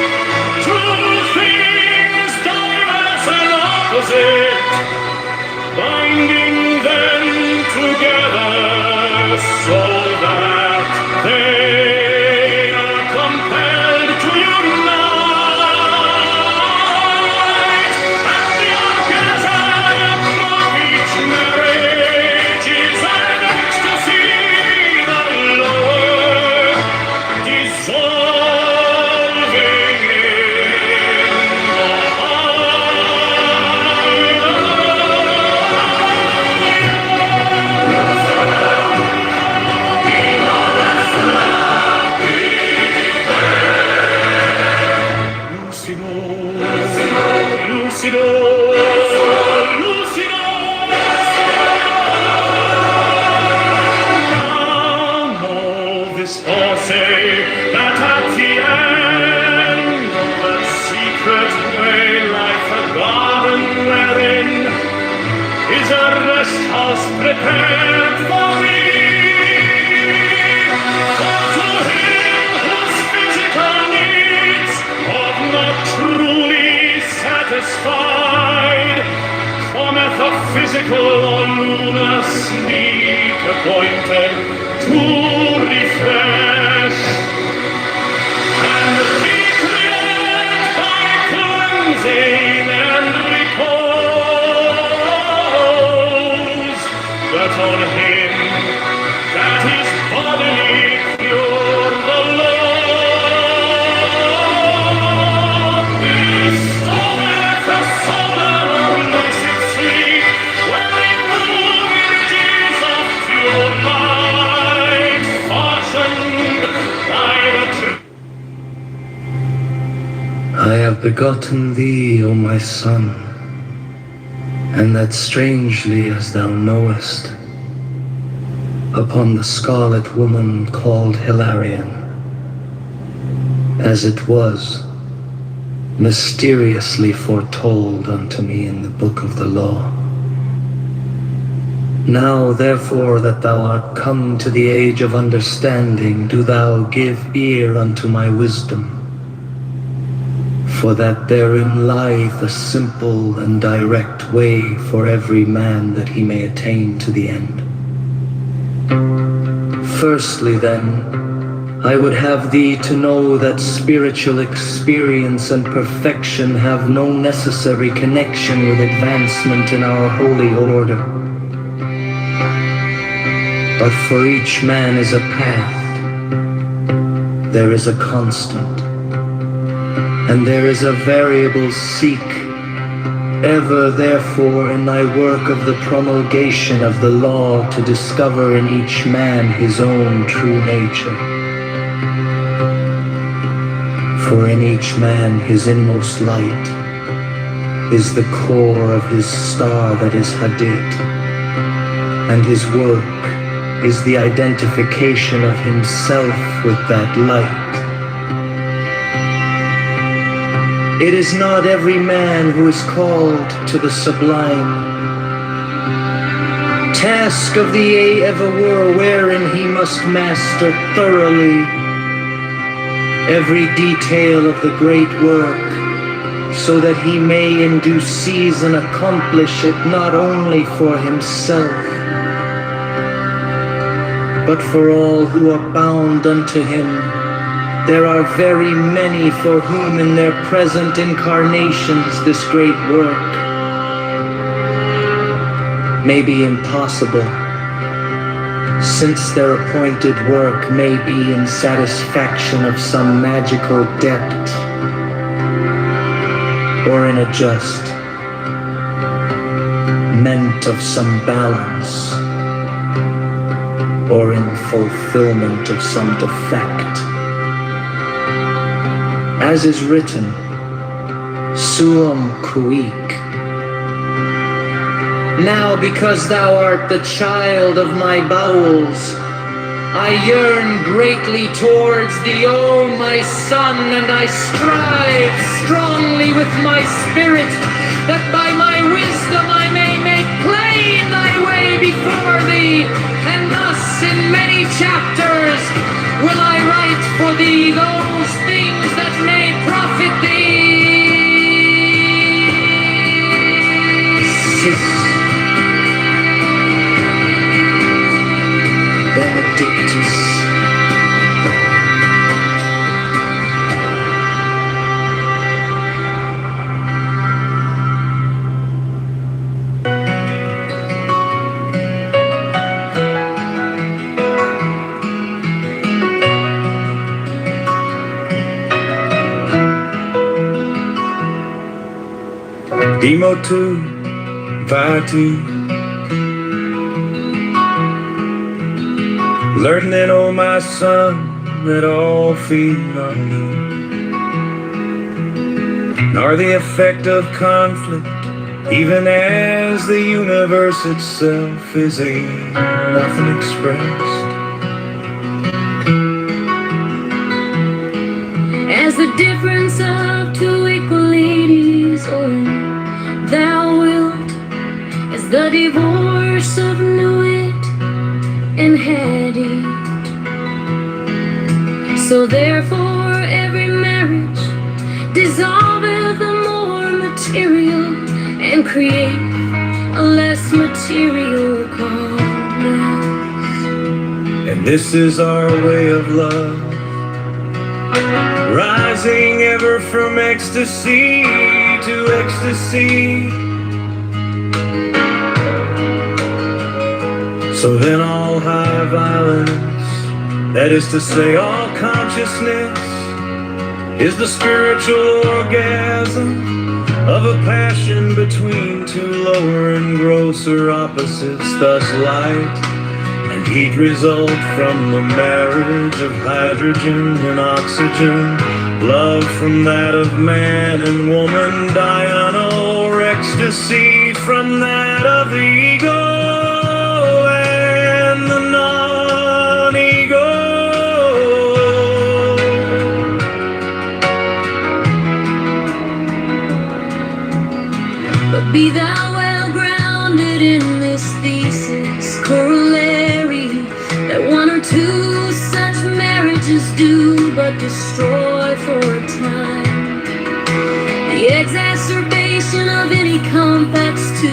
two things diverse and opposite, binding them together so that they are compelled to unite. And the orgasm of each marriage is an ecstasy that lower, dissolving in the Lucido, Lucido. Now know this foresay, that at the end of that secret way lies a garden wherein is a rest house prepared for me. For to him whose physical needs are not truly satisfied, cometh a physical or lunar sleep appointed to refresh and recreate by cleansing and repose, that on him that is bodily pure the Lord bestoweth a sober blessed sleep, wherein move images of pure light, fashioned by the truth. I have begotten thee, O my son, and that strangely as thou knowest, upon the scarlet woman called Hilarion, as it was mysteriously foretold unto me in the book of the law. Now therefore that thou art come to the age of understanding, do thou give ear unto my wisdom, for that therein lieth a simple and direct way for every man that he may attain to the end. Firstly then, I would have thee to know that spiritual experience and perfection have no necessary connection with advancement in our holy order. But for each man is a path, there is a constant, and there is a variable seek, ever therefore in thy work of the promulgation of the law to discover in each man his own true nature. For in each man his inmost light is the core of his star that is Hadit, and his work is the identification of himself with that light It is not every man who is called to the sublime task of the ever wherein he must master thoroughly every detail of the great work, so that he may in due season accomplish it not only for himself, but for all who are bound unto him. There are very many for whom in their present incarnations this great work may be impossible, since their appointed work may be in satisfaction of some magical debt, or in a just ment of some balance, or in fulfillment of some defect. As is written, suum cuique. Now because thou art the child of my bowels, I yearn greatly towards thee, O my son, and I strive strongly with my spirit, that by my wisdom I may make plain thy way before thee, and thus in many chapters will I write for thee those things that may profit thee. Benedictus. Demo tu, vati. Learn then, O my son, that all phenomena are the effect of conflict, even as the universe itself is a nothing expressed. As the difference of two equalities, or thou wilt, as the divorce of Nuit and Hattie. So therefore every marriage dissolveth the more material, and create a less material cause. And this is our way of love, rising ever from ecstasy to ecstasy. So then all high violence, that is to say all consciousness, is the spiritual orgasm of a passion between two lower and grosser opposites. Thus light and heat result from the marriage of hydrogen and oxygen, love from that of man and woman, diurnal ecstasy from that of the ego and the non-ego. But be thou well grounded in this thesis corollary, that one or two such marriages do but destroy for a time the exacerbation of any complex to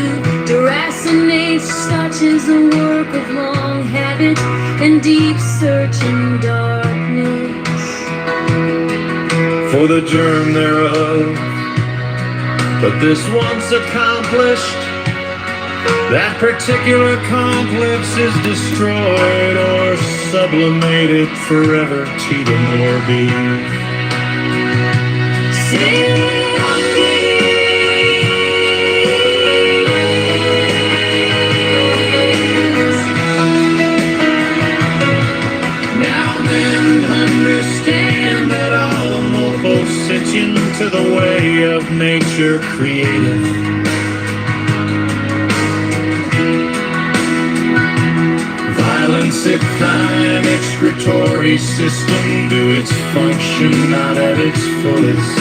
deracinate. Such is the work of long habit and deep search in darkness For the germ thereof. But this once accomplished, that particular complex is destroyed or sublimated forever to the more beef. Now then, understand that all mortals sit into the way of nature created. Violence if thine excretory system do its function not at its fullest.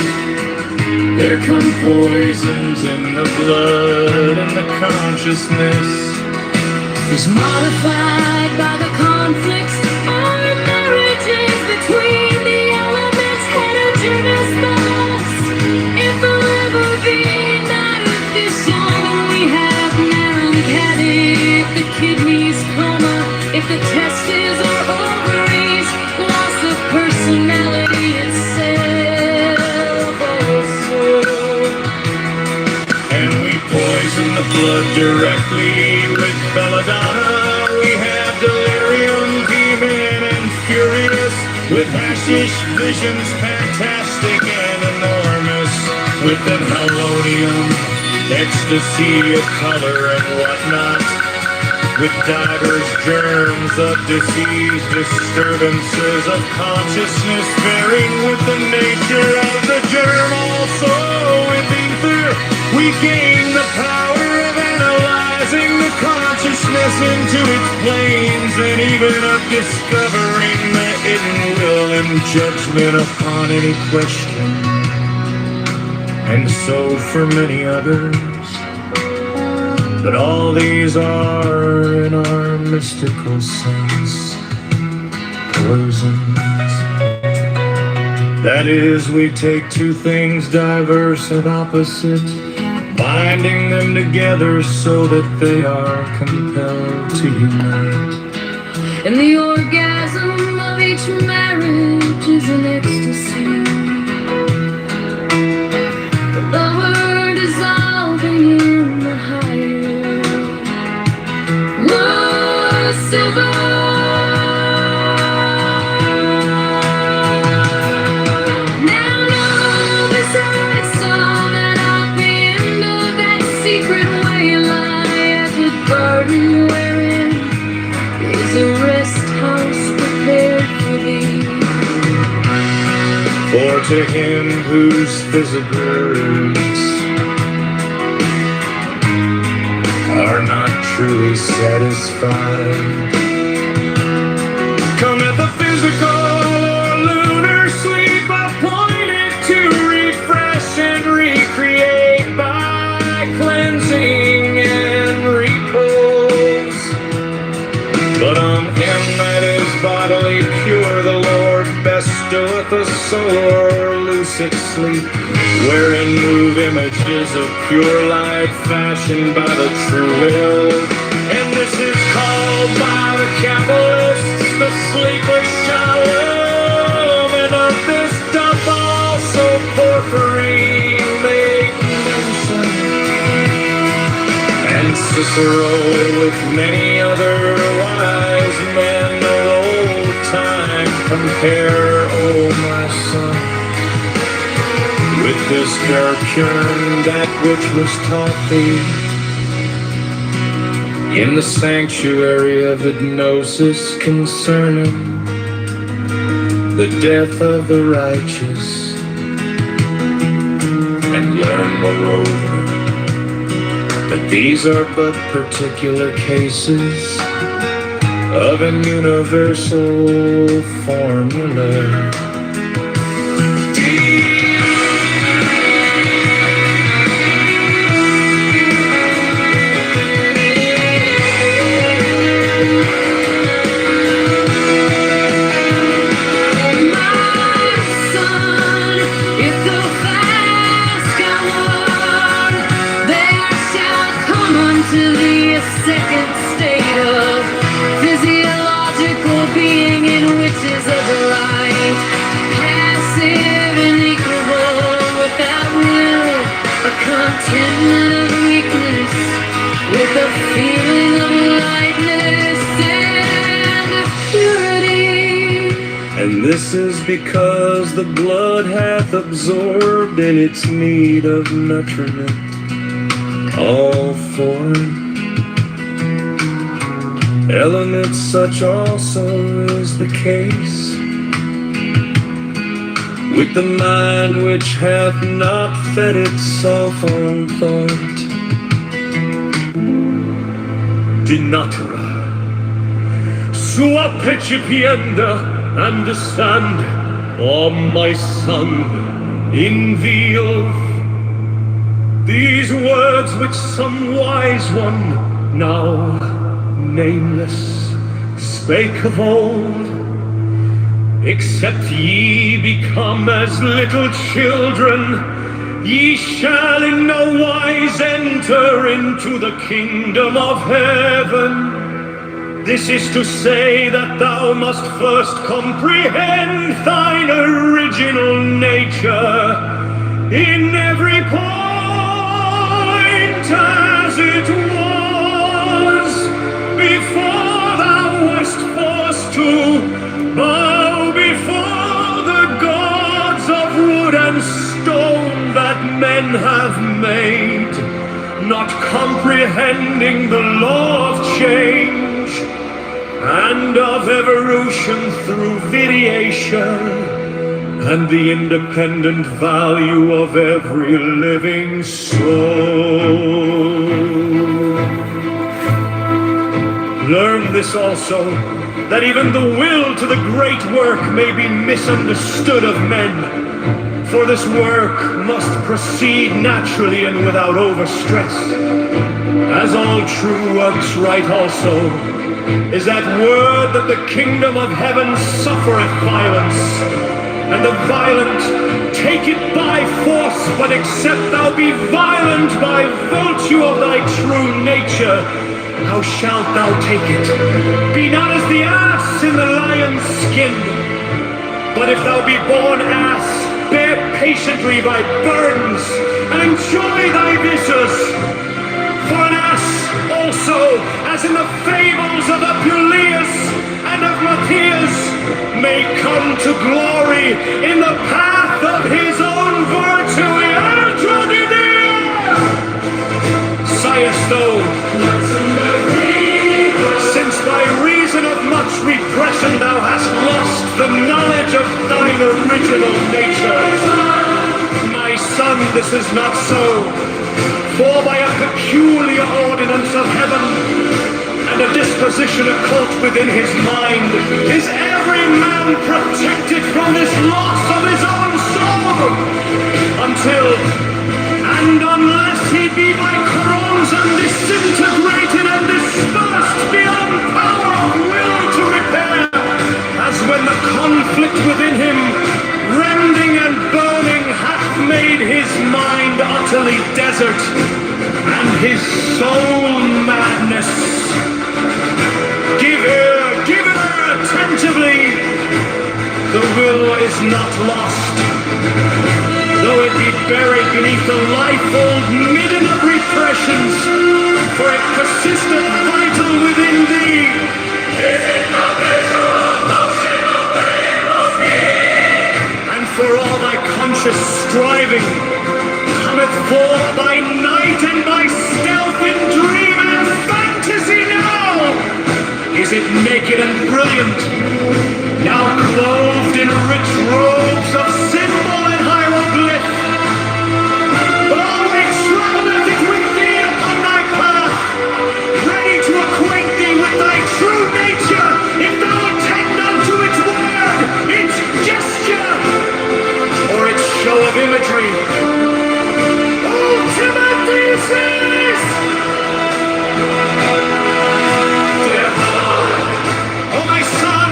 There come poisons in the blood and the consciousness is modified by the conflicts or marriages between the elements, heterogeneous thoughts. If there'll ever be night of fission, we have narrow caddy. If the kidneys coma, if the testes or ovaries, loss of personality itself also. And we poison the blood directly with belladonna. We have delirium, demon and furious, with hashish visions fantastic and enormous, with the melodium, ecstasy of color and whatnot, with divers germs of disease, disturbances of consciousness varying with the nature of the germ. Also with ether we gain the power of analyzing the consciousness into its planes, and even of discovering the hidden will and judgment upon any question. And so for many others, but all these are, in our mystical sense, poisons. That is, we take two things diverse and opposite, binding them together so that they are compelled to unite. And the orgasm of each marriage is an ecstasy. The lover dissolving in the higher. More silver. Now know besides all that at the end of that secret way lie at the garden wherein is a rest house prepared for thee. For to him whose visitors are not truly satisfied, cometh the physical or lunar sleep appointed to refresh and recreate by cleansing and repose. But on him that is bodily pure, the Lord bestoweth a solar lucid sleep, wherein move images of pure light fashioned by the true will. And this is called by the Kabbalists the sleep of Shalom. And of this doth also Porphyry make mention, and Cicero with many other wise men of old time compare, O my son, with this Mercurian that which was taught thee in the sanctuary of hypnosis concerning the death of the righteous. And learn moreover that these are but particular cases of an universal formula. Second state of physiological being in which is a delight, passive and equable without will, a contentment of weakness with a feeling of lightness and of purity. And this is because the blood hath absorbed in its need of nutriment all foreign elements. Such also is the case with the mind which hath not fed itself on thought. De natura sua principienda, understand, O my son, in view of these words which some wise one, now nameless, spake of old. Except ye become as little children, ye shall in no wise enter into the kingdom of heaven. This is to say that thou must first comprehend thine original nature in every point as it was before thou wast forced to bow before the gods of wood and stone that men have made, not comprehending the law of change and of evolution through variation, and the independent value of every living soul. Learn this also, that even the will to the great work may be misunderstood of men. For this work must proceed naturally and without overstress. As all true works right also, is that word that the kingdom of heaven suffereth violence, and the violent take it by force, but except thou be violent by virtue of thy true nature, how shalt thou take it? Be not as the ass in the lion's skin, but if thou be born ass, bear patiently thy burdens, and enjoy thy visitors. For an ass also, as in the fables of Apuleius and of Matthias, may come to glory in the path of his own virtue. Sighest thou, since by reason of much repression thou hast lost the knowledge of thine original nature. My son, this is not so. For by a peculiar ordinance of heaven, and a disposition occult within his mind, is every man protected from this loss of his own soul, until, and unless he be by corrosion disintegrated and dispersed beyond power of will to repair, as when the conflict within him, rending and burning, hath made his mind utterly desert, and his soul madness. Give ear attentively. The will is not lost, though it be buried beneath the life-old midden of repressions, for it persisteth vital within thee. Is it not visual motion of and for all thy conscious striving, cometh forth by night and by stealth in dream and fantasy now? Is it naked and brilliant, now clothed in rich robes of symbol and hieroglyph? But always traveleth it with thee upon thy path, ready to acquaint thee with thy true nature, if thou attend unto its word, its gesture, or its show of imagery. Ultimate thesis! Therefore, O my son,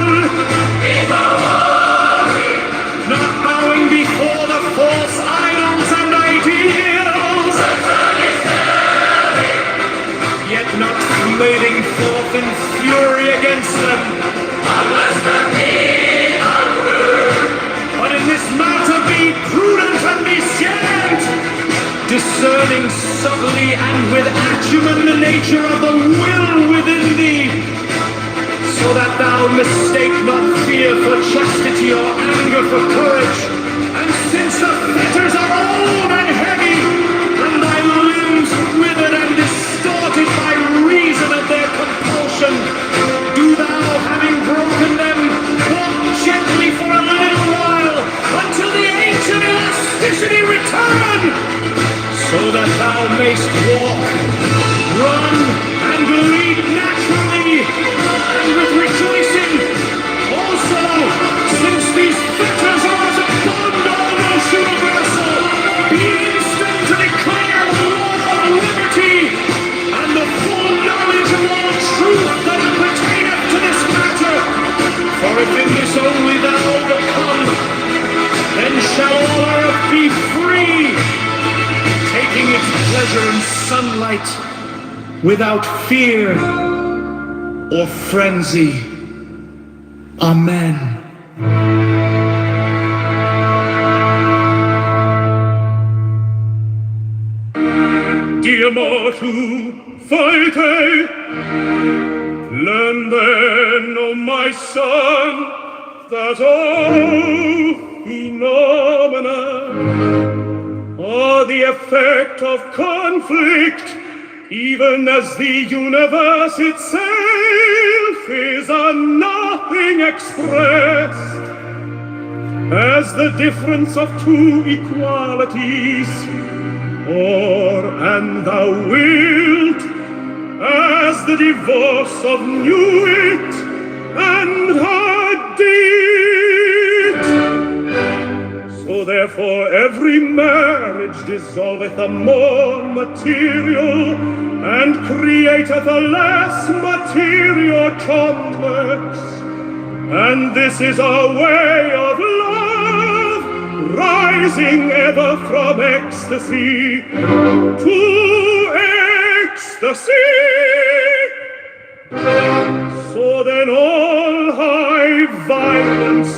not bowing before the false idols and ideals, yet not flaming forth in fury against them, unless there be a word. But in this matter be prudent and be scant, discerning subtly and with acumen the nature of the will within thee, so that thou mistake not fear for chastity or anger for courage. And since the fetters are old and heavy, and thy limbs withered and distorted by reason of their compulsion, do thou, having broken them, walk gently for a little while, until the ancient elasticity return, so that thou mayst walk, run, and lead naturally, and with rejoicing. Also, since these fetters are as a bond almost universal, fight without fear or frenzy. Amen. Diamatu Phaete, learn then, O my son, that all phenomena are the effect of conflict, even as the universe itself is a nothing expressed, as the difference of two equalities, or, and thou wilt, as the divorce of knew it and had it. So therefore every marriage dissolveth a more material and createth a less material complex. And this is a way of love, rising ever from ecstasy to ecstasy. So then all high violence,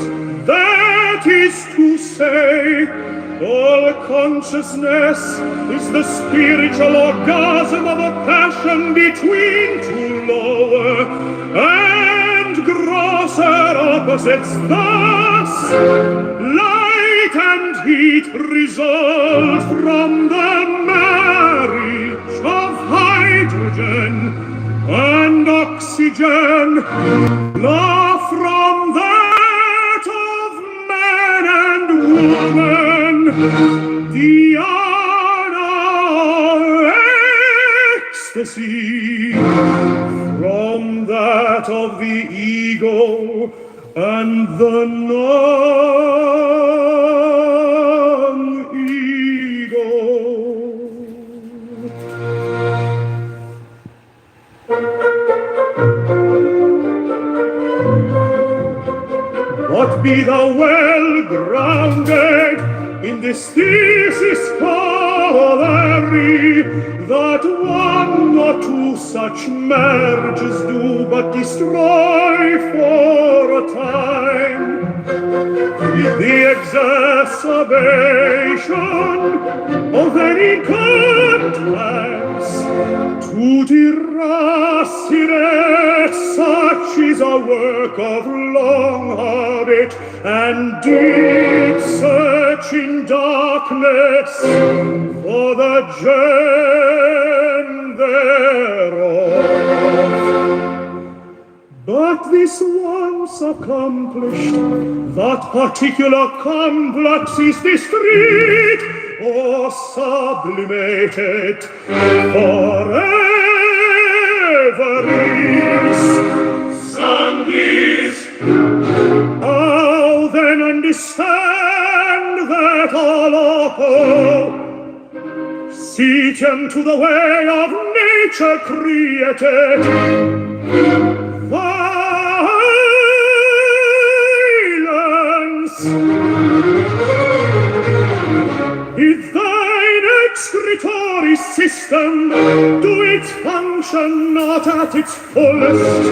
that is to say, all consciousness is the spiritual orgasm of a passion between two lower and grosser opposites. Thus, light and heat result from the marriage of hydrogen and oxygen, nor from that of man and woman, the ecstasy, from that of the ego and the non-ego. But be thou well grounded in this thesis, corollary, that one or two such marriages do but destroy for a time the exacerbation of any contacts. To deracere such is a work of long habit and deep search in darkness for the germ thereof. But this once accomplished, that particular complex is discreet or sublimated forever is. Sanguis. How then understand that alopo, sitium to the way of nature created, violence, if thine excretory system do its function not at its fullest,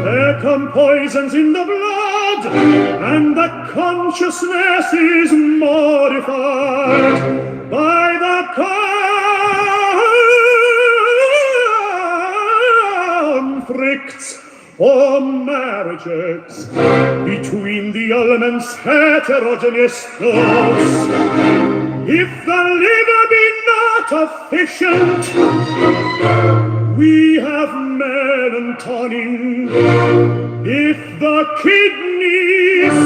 there come poisons in the blood, and the consciousness is modified by the conflicts or marriages between the elements heterogeneous those. If the liver be not efficient, we have melatonin. If the kidneys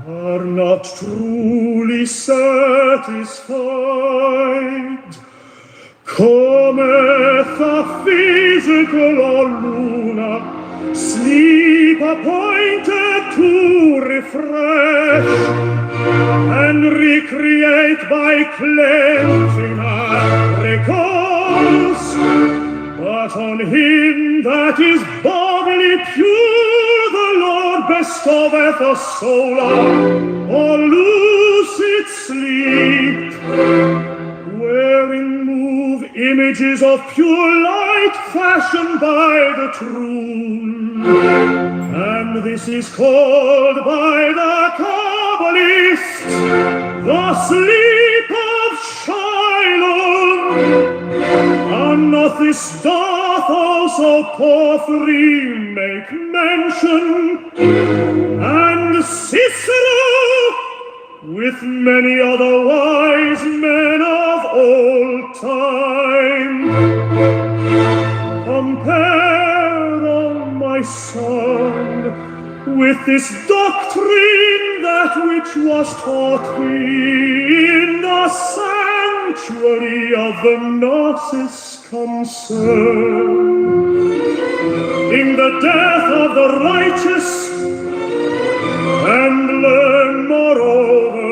are not truly satisfied, cometh a physical or lunar sleep appointed to refresh and recreate by cleansing our recourse. But on him that is bodily pure, the Lord bestoweth a soul or lucid sleep, wherein move images of pure light fashioned by the true. And this is called by the Kabbalists the sleep of Shiloh. And of this doth also Porphyry make mention, and Cicero, with many other wise men of old time. Compare, O my son, with this doctrine that which was taught thee in the sanctuary of the Gnosis concern, in the death of the righteous, and learn moreover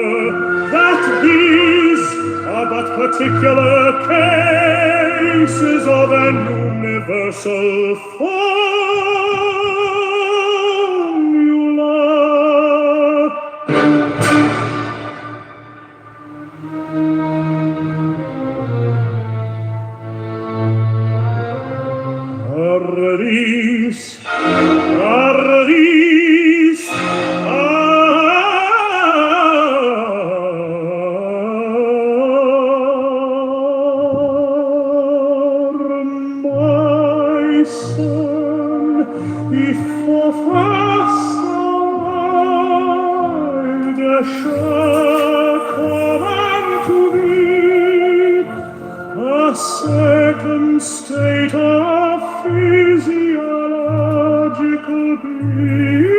that these are but particular cases of an universal formula. Ardis, ardis, my son, if for fast there shall come unto thee a second state of physiological being,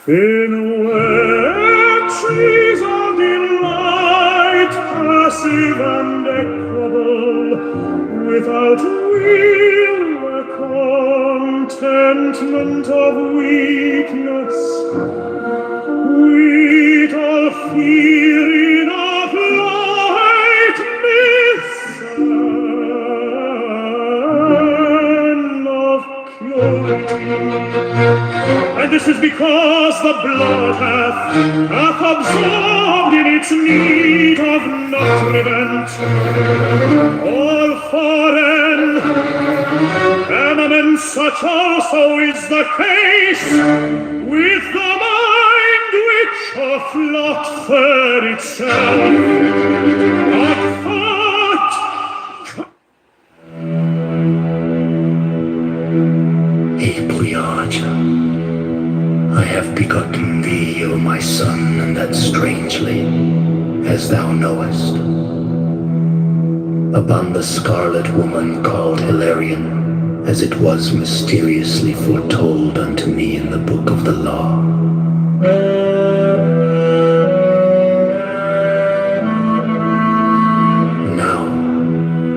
in which is a delight passive and equable, without will, a contentment of weakness, with all fearing of light miss and of purity. And this is because the blood hath absorbed in its need of nutriment all foreign elements. Such also is the case with the mind, which hath not fed itself of thought. Epoiage, I have begotten thee, O my son, and that strangely, as thou knowest. Upon the scarlet woman called Hilarion, as it was mysteriously foretold unto me in the book of the law. Now,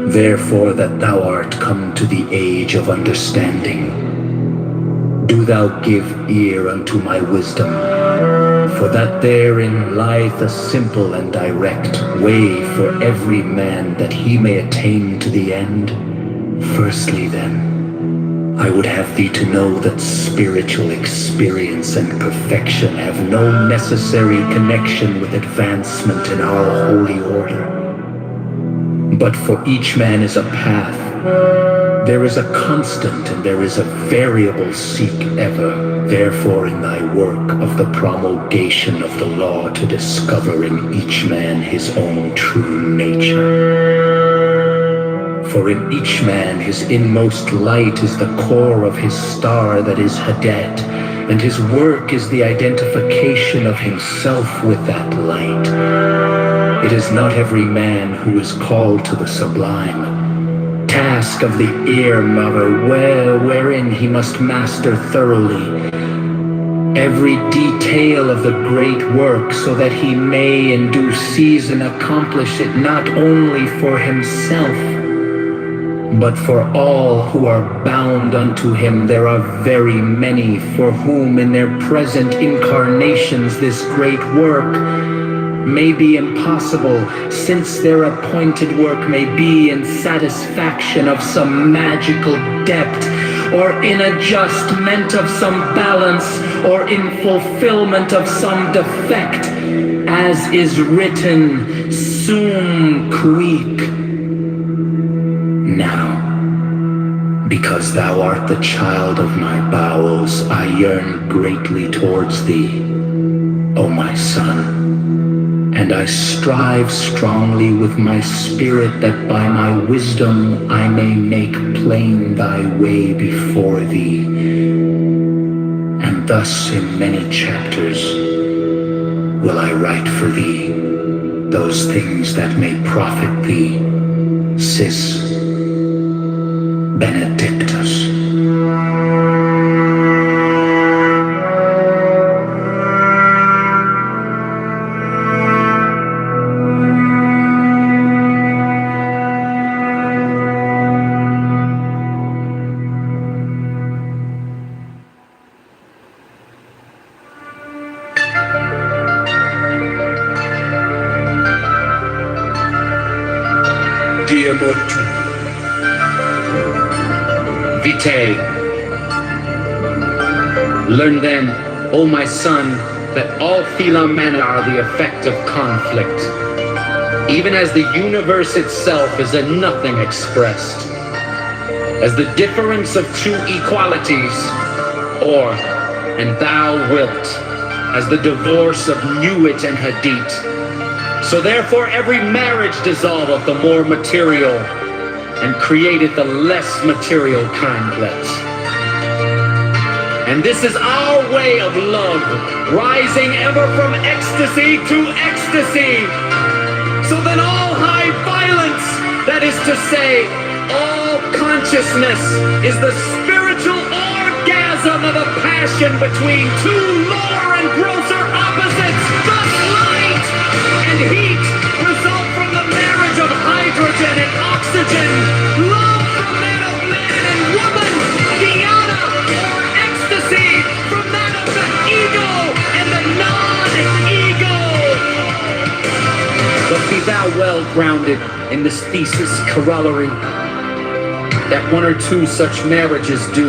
therefore that thou art come to the age of understanding, do thou give ear unto my wisdom, for that therein lieth a simple and direct way for every man that he may attain to the end. Firstly then, I would have thee to know that spiritual experience and perfection have no necessary connection with advancement in our holy order. But for each man is a path, there is a constant and there is a variable seek ever. Therefore in thy work of the promulgation of the law to discover in each man his own true nature. For in each man his inmost light is the core of his star that is Hadet, and his work is the identification of himself with that light. It is not every man who is called to the sublime task of the ear mother, wherein he must master thoroughly every detail of the great work, so that he may in due season accomplish it not only for himself, But for all who are bound unto him, there are very many for whom in their present incarnations this great work may be impossible, since their appointed work may be in satisfaction of some magical depth, or in adjustment of some balance, or in fulfillment of some defect, as is written, sum cuique. Now, because thou art the child of my bowels, I yearn greatly towards thee, O my son, and I strive strongly with my spirit that by my wisdom I may make plain thy way before thee. And thus in many chapters will I write for thee those things that may profit thee, sis Benedictus. Dear mortal, vitae. Learn then, O my son, that all phenomena are the effect of conflict, even as the universe itself is a nothing expressed, as the difference of two equalities, or, and thou wilt, as the divorce of Nuit and Hadit. So therefore every marriage dissolveth the more material, and createth the less material kindlets. And this is our way of love, rising ever from ecstasy to ecstasy. So then all high violence, that is to say, all consciousness, is the spiritual orgasm of a passion between two lower and grosser opposites. Thus light and heat result from the marriage of hydrogen and oxygen. Love from that of man and woman. Dhyana or ecstasy from that of the ego and the non-ego. But be thou well grounded in this thesis corollary, that one or two such marriages do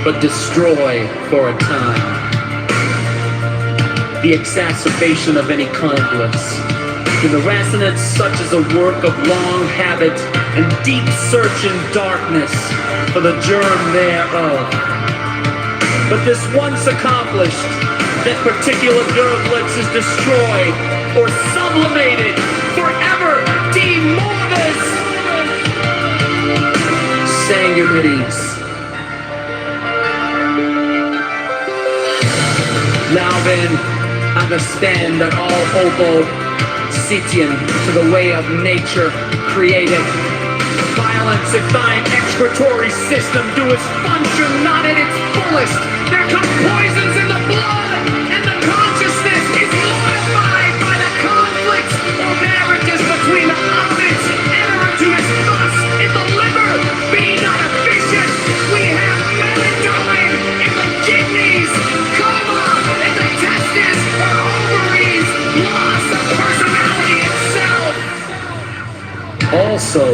but destroy for a time. The exacerbation of any conflicts, in the resonance such as a work of long habit and deep search in darkness for the germ thereof. But this once accomplished, that particular derblix is destroyed or sublimated, forever demortis. Sanguinities. Now then, understand that all hobo sitien to the way of nature created. Violence if thine excretory system do its function not at its fullest. There come poisons in the blood, and the consciousness is mortified by the conflicts or marriages between the opposites. Erittus thus in the liver, be not efficient. We have melancholy in the kidneys, coma in the testes or ovaries, loss of personality itself. Also,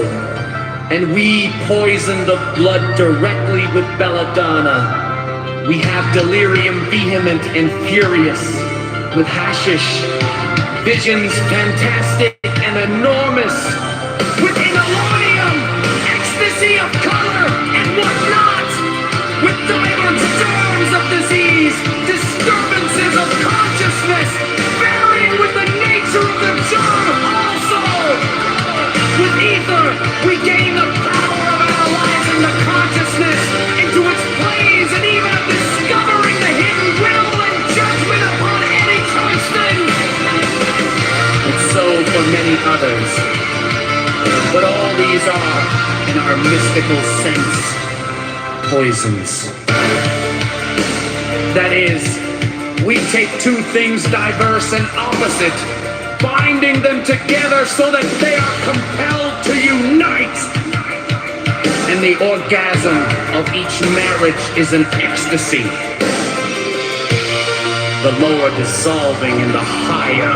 and we poison the blood directly with belladonna. We have delirium vehement and furious with hashish, visions fantastic and enormous with inelonium, ecstasy of color and whatnot, with divers germs of disease, disturbances of consciousness, varying with the nature of the germ also. With ether, we gain the power of analyzing the consciousness into its planes and even of discovering the hidden will and judgment upon any constant. And so for many others. But all these are, in our mystical sense, poisons. That is, we take two things diverse and opposite, binding them together so that they are compelled to unite. and the orgasm of each marriage is an ecstasy. The lower dissolving in the higher.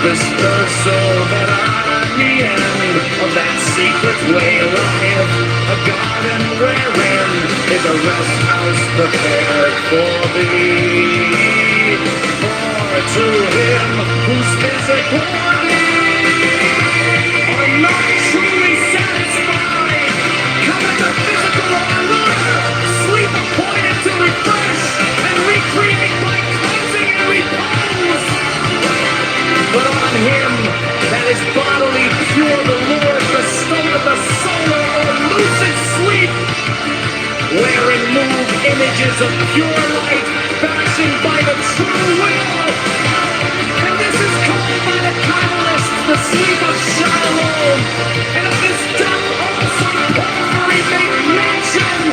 Dispersal, but I'm the end of that secret way of life. A garden wherein is a rest house prepared for thee. For to him whose physical are not truly satisfied, cometh the physical allure, sleep appointed to refresh and recreate by cleansing and repose. But on him that is bodily pure, the Lord bestoweth the solar or lucid sleep, wherein move images of pure light, fashioned by the true will. And this is called by the Kabbalists the sleep of Shalom. And of this death also Porphyry made mention.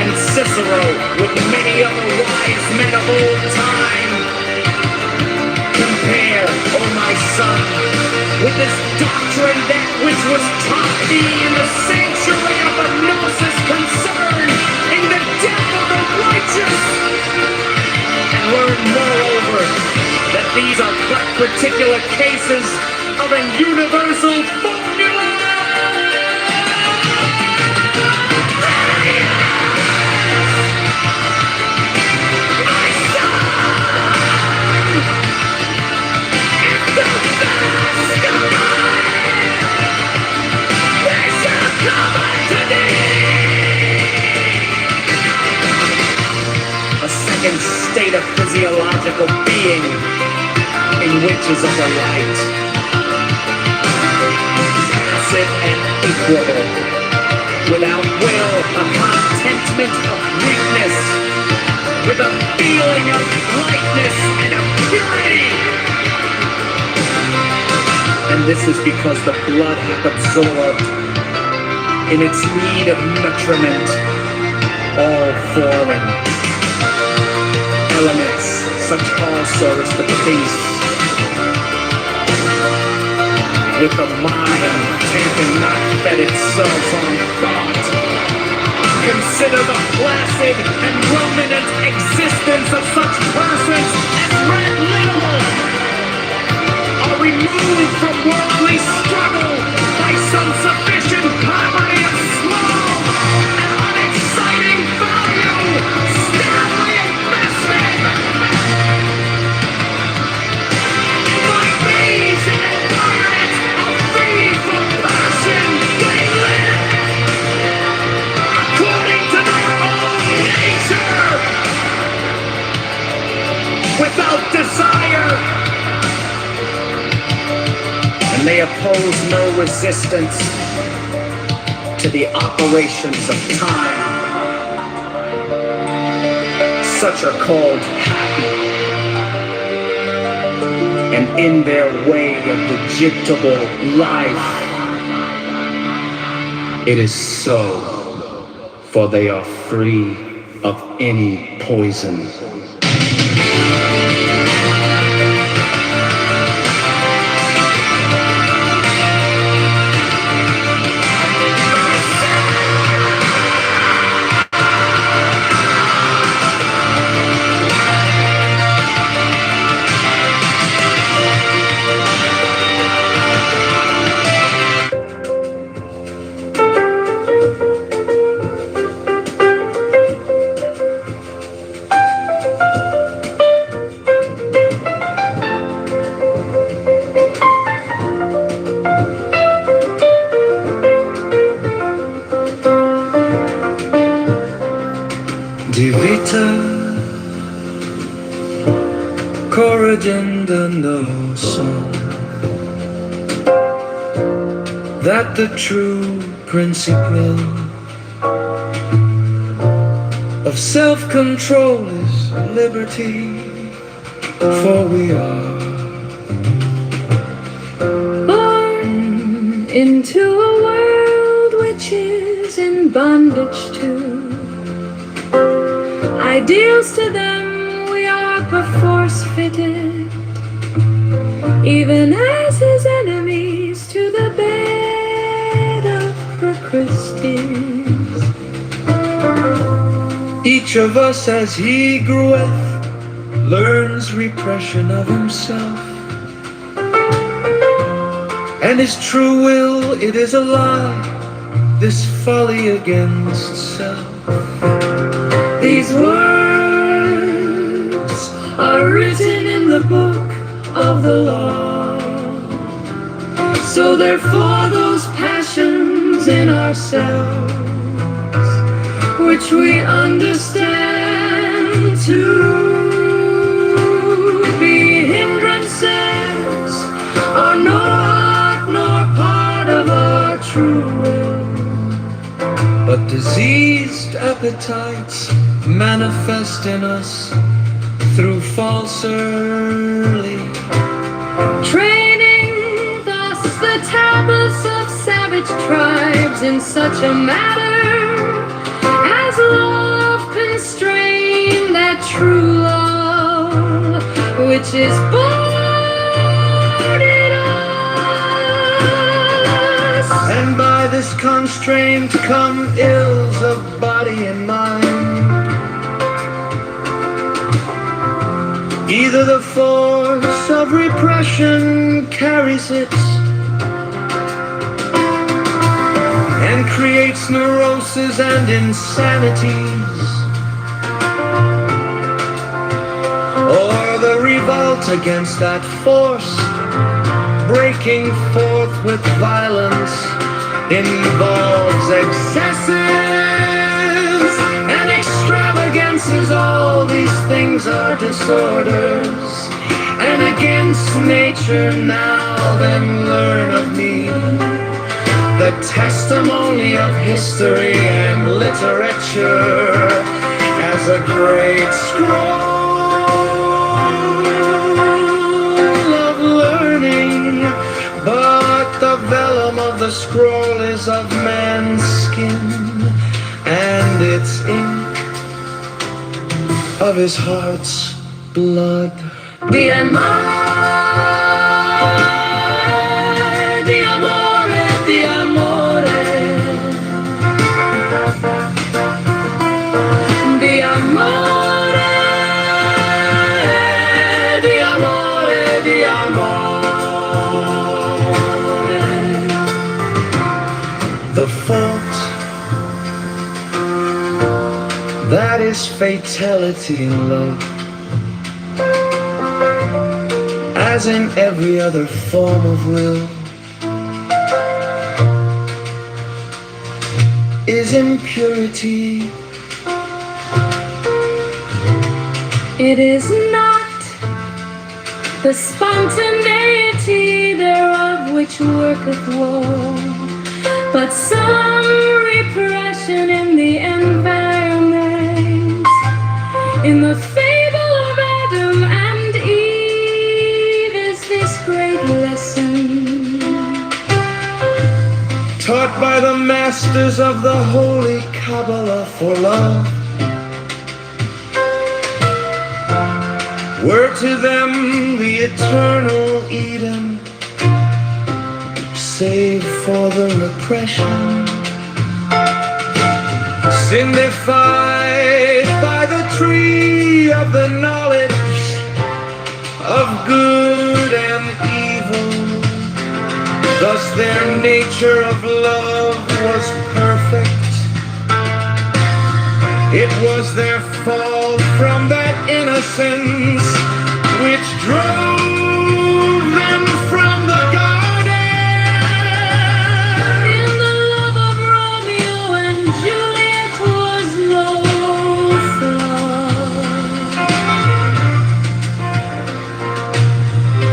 And Cicero, with many other wise men of old time, compare, O my son, with this doctrine that which was taught thee in the sanctuary of the gnosis concerned in the death of the righteous. And learn moreover that these are but particular cases of an universal formula. A second state of physiological being in which is of the light, passive and equable, without will, a contentment of weakness, with a feeling of lightness and of purity. And this is because the blood hath absorbed in its need of nutriment all foreign elements, such also as the taste. With the mind having not fed itself on thought, consider the placid and ruminant existence of such persons as Red Little are removed from worldly struggle by some sufficient poverty of small and unexciting value, steadily invested. By these in environment of free from passion, they live according to their own nature, without desire. And they oppose no resistance to the operations of time. Such are called happy, and in their way of vegetable life, it is so, for they are free of any poison. Divita corridenda no son, that the true principle of self-control is liberty. for we are born into a world which is in bondage to ideals. To them we are perforce fitted, even as his enemies to the bed of Procrustes. Each of us as he groweth learns repression of himself, and his true will, it is a lie, this folly against self. These words are written in the book of the law, so therefore those passions in ourselves which we understand to be hindrances are not nor part of our true will, but diseased appetites manifest in us through false early training. Thus the tablets of savage tribes in such a matter as love constrain that true love which is born in us. And by this constraint come ills of body and mind. Either the force of repression carries it and creates neuroses and insanities, or the revolt against that force, breaking forth with violence, involves excesses and extravagances. All these things are disorders, and against nature. Now then learn of me the testimony of history and literature as a great scroll of learning, but the vellum of the scroll is of man's skin, and its ink of his heart's blood. The fault that is fatality in love, as in every other form of will, is impurity. It is not the spontaneity thereof which worketh woe, but some repression in the environment. In the fable of Adam and Eve is this great lesson, taught by the masters of the holy Kabbalah for love. Were to them the eternal Eden, save for the repression, signified by the tree of the knowledge of good and evil. Thus their nature of love was perfect. It was their fall from that innocence which drove them from the garden. In the love of Romeo and Juliet was no flaw,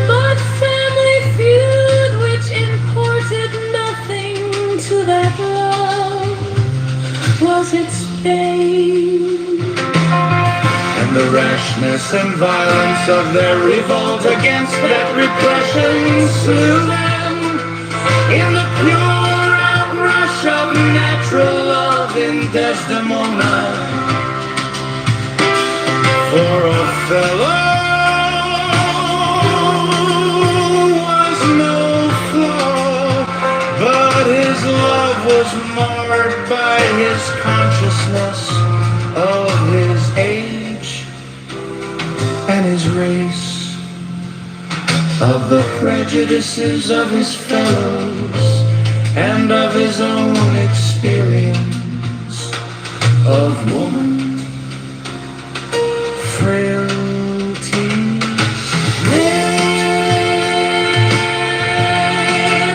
but family feud which imported nothing to that love was its pain. And the rashness and violence of their revolt against that repression slew them in the pure outrush of natural love in Desdemona. For Othello was no flaw, but his love was marred by his consciousness of his age and his race, of the prejudices of his fellows, and of his own experience of woman frailty.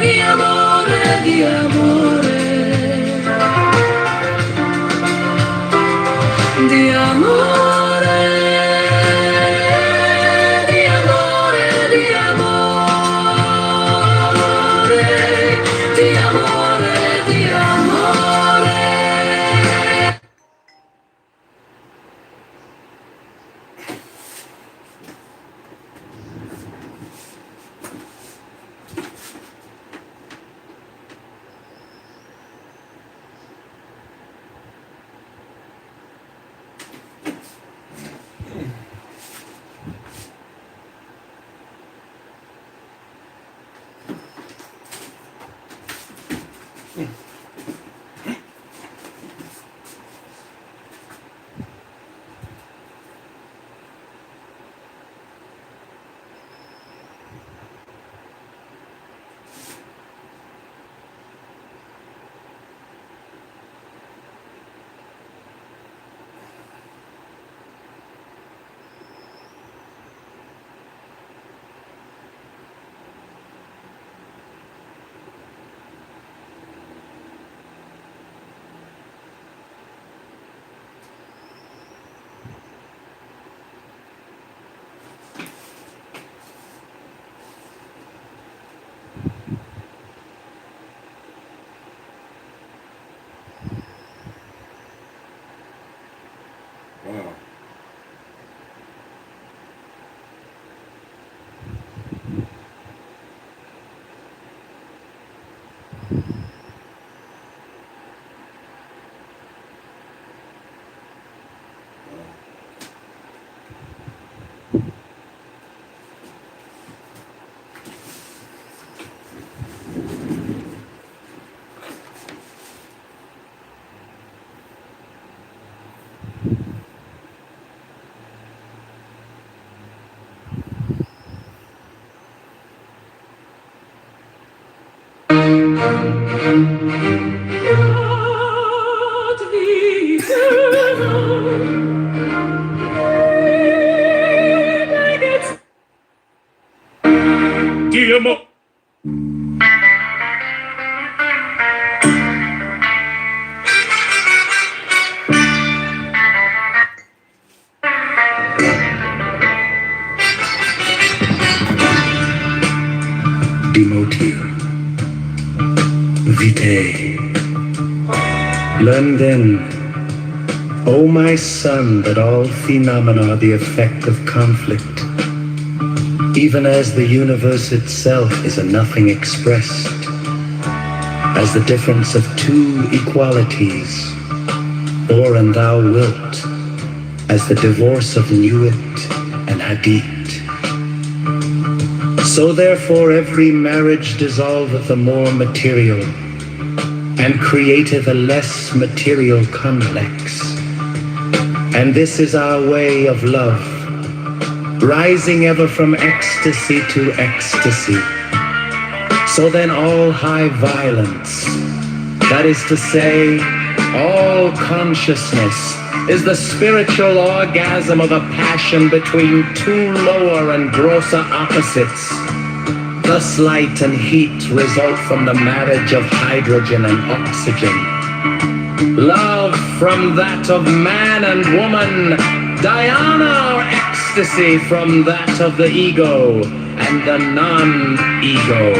Di amore, di amore, di amore, di amore, di amore, di amore, di amore. Wow. Demotir, Vitae. Learn then, O my son, that all phenomena are the effect of conflict, even as the universe itself is a nothing expressed, as the difference of two equalities, or and thou wilt, as the divorce of Nuit and Hadit. So therefore every marriage dissolveth a more material, and createth a less material complex. And this is our way of love, rising ever from ecstasy to ecstasy. So then all high violence, that is to say, all consciousness, is the spiritual orgasm of a passion between two lower and grosser opposites. Thus light and heat result from the marriage of hydrogen and oxygen. Love from that of man and woman, Diana or ecstasy from that of the ego and the non-ego.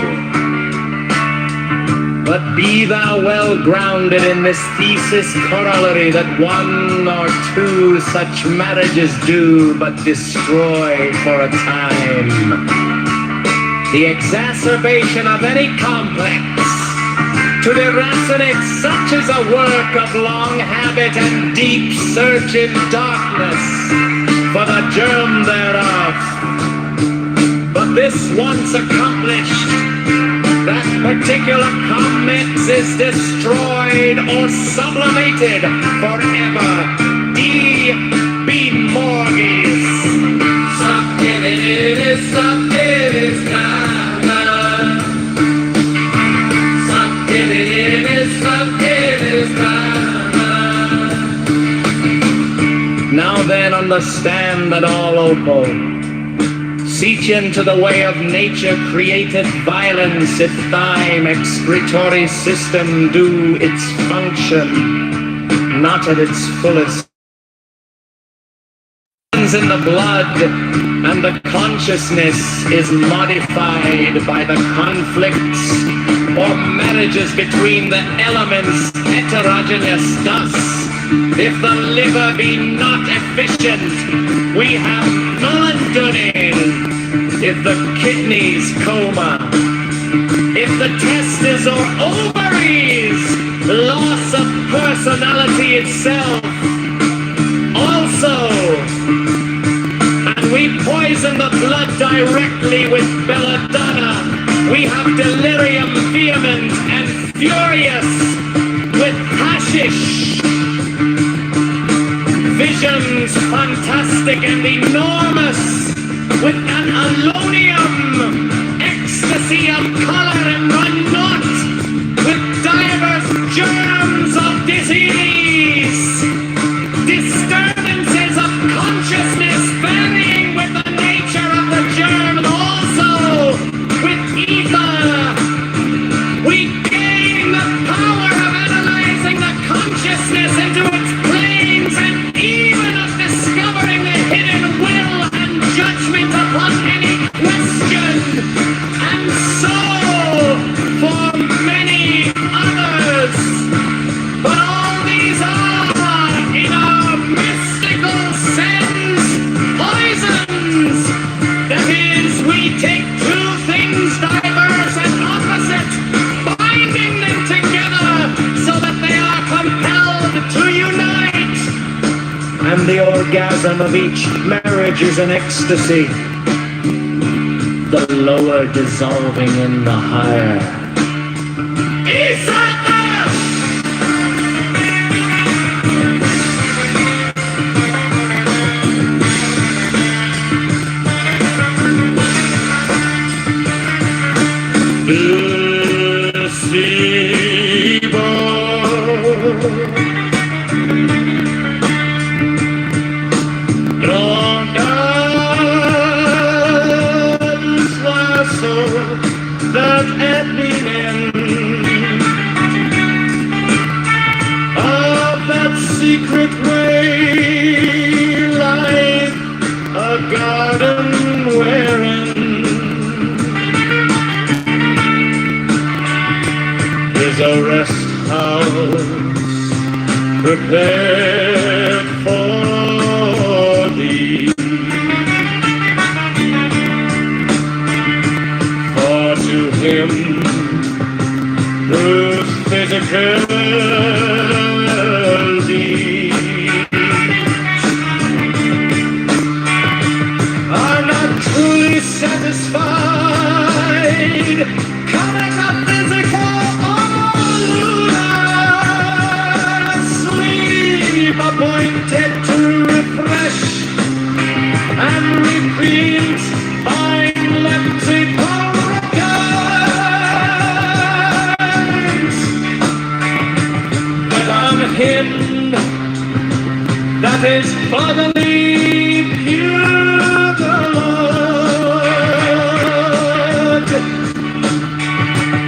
But be thou well grounded in this thesis corollary that one or two such marriages do but destroy for a time. The exacerbation of any complex to deracinate such is a work of long habit and deep search in darkness for the germ thereof. But this once accomplished, that particular comments is destroyed or sublimated forever. B. Morgis. Something it is, something is gone. Something it is, something is gone. Now then, understand that all opal seek into the way of nature created violence if thine excretory system do its function, not at its fullest. In the blood, and the consciousness is modified by the conflicts or marriages between the elements heterogeneous. Thus, if the liver be not efficient, we have melancholy. If the kidneys coma, if the testes or ovaries, loss of personality itself, also, and we poison the blood directly with belladonna, we have delirium vehement and furious with hashish, visions fantastic and enormous with an alonium ecstasy of color and run not with diverse germs of disease, disturbances of consciousness varying with the nature of the germ, and also with ether. We gain the power of analyzing the consciousness into its planes and even of discovering the hidden will and judgment upon any question, and so for many others. But all these are, in our mystical sense, poisons. That is, we take two things diverse and opposite, binding them together so that they are compelled to unite. And the orgasm of each marriage is an ecstasy, the lower dissolving in the higher. That at the end of that secret way lies a garden wherein is a rest house prepared for thee. To him whose physical deeds are not truly satisfied, coming up physical lunar sleep appointed to refresh and repeat by leptic. Him that is bodily pure blood,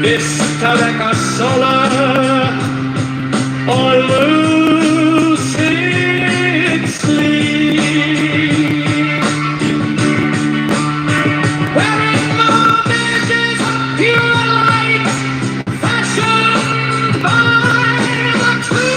this Taleka Solar or lucid sleep, wherein more images of pure light fashioned by the true.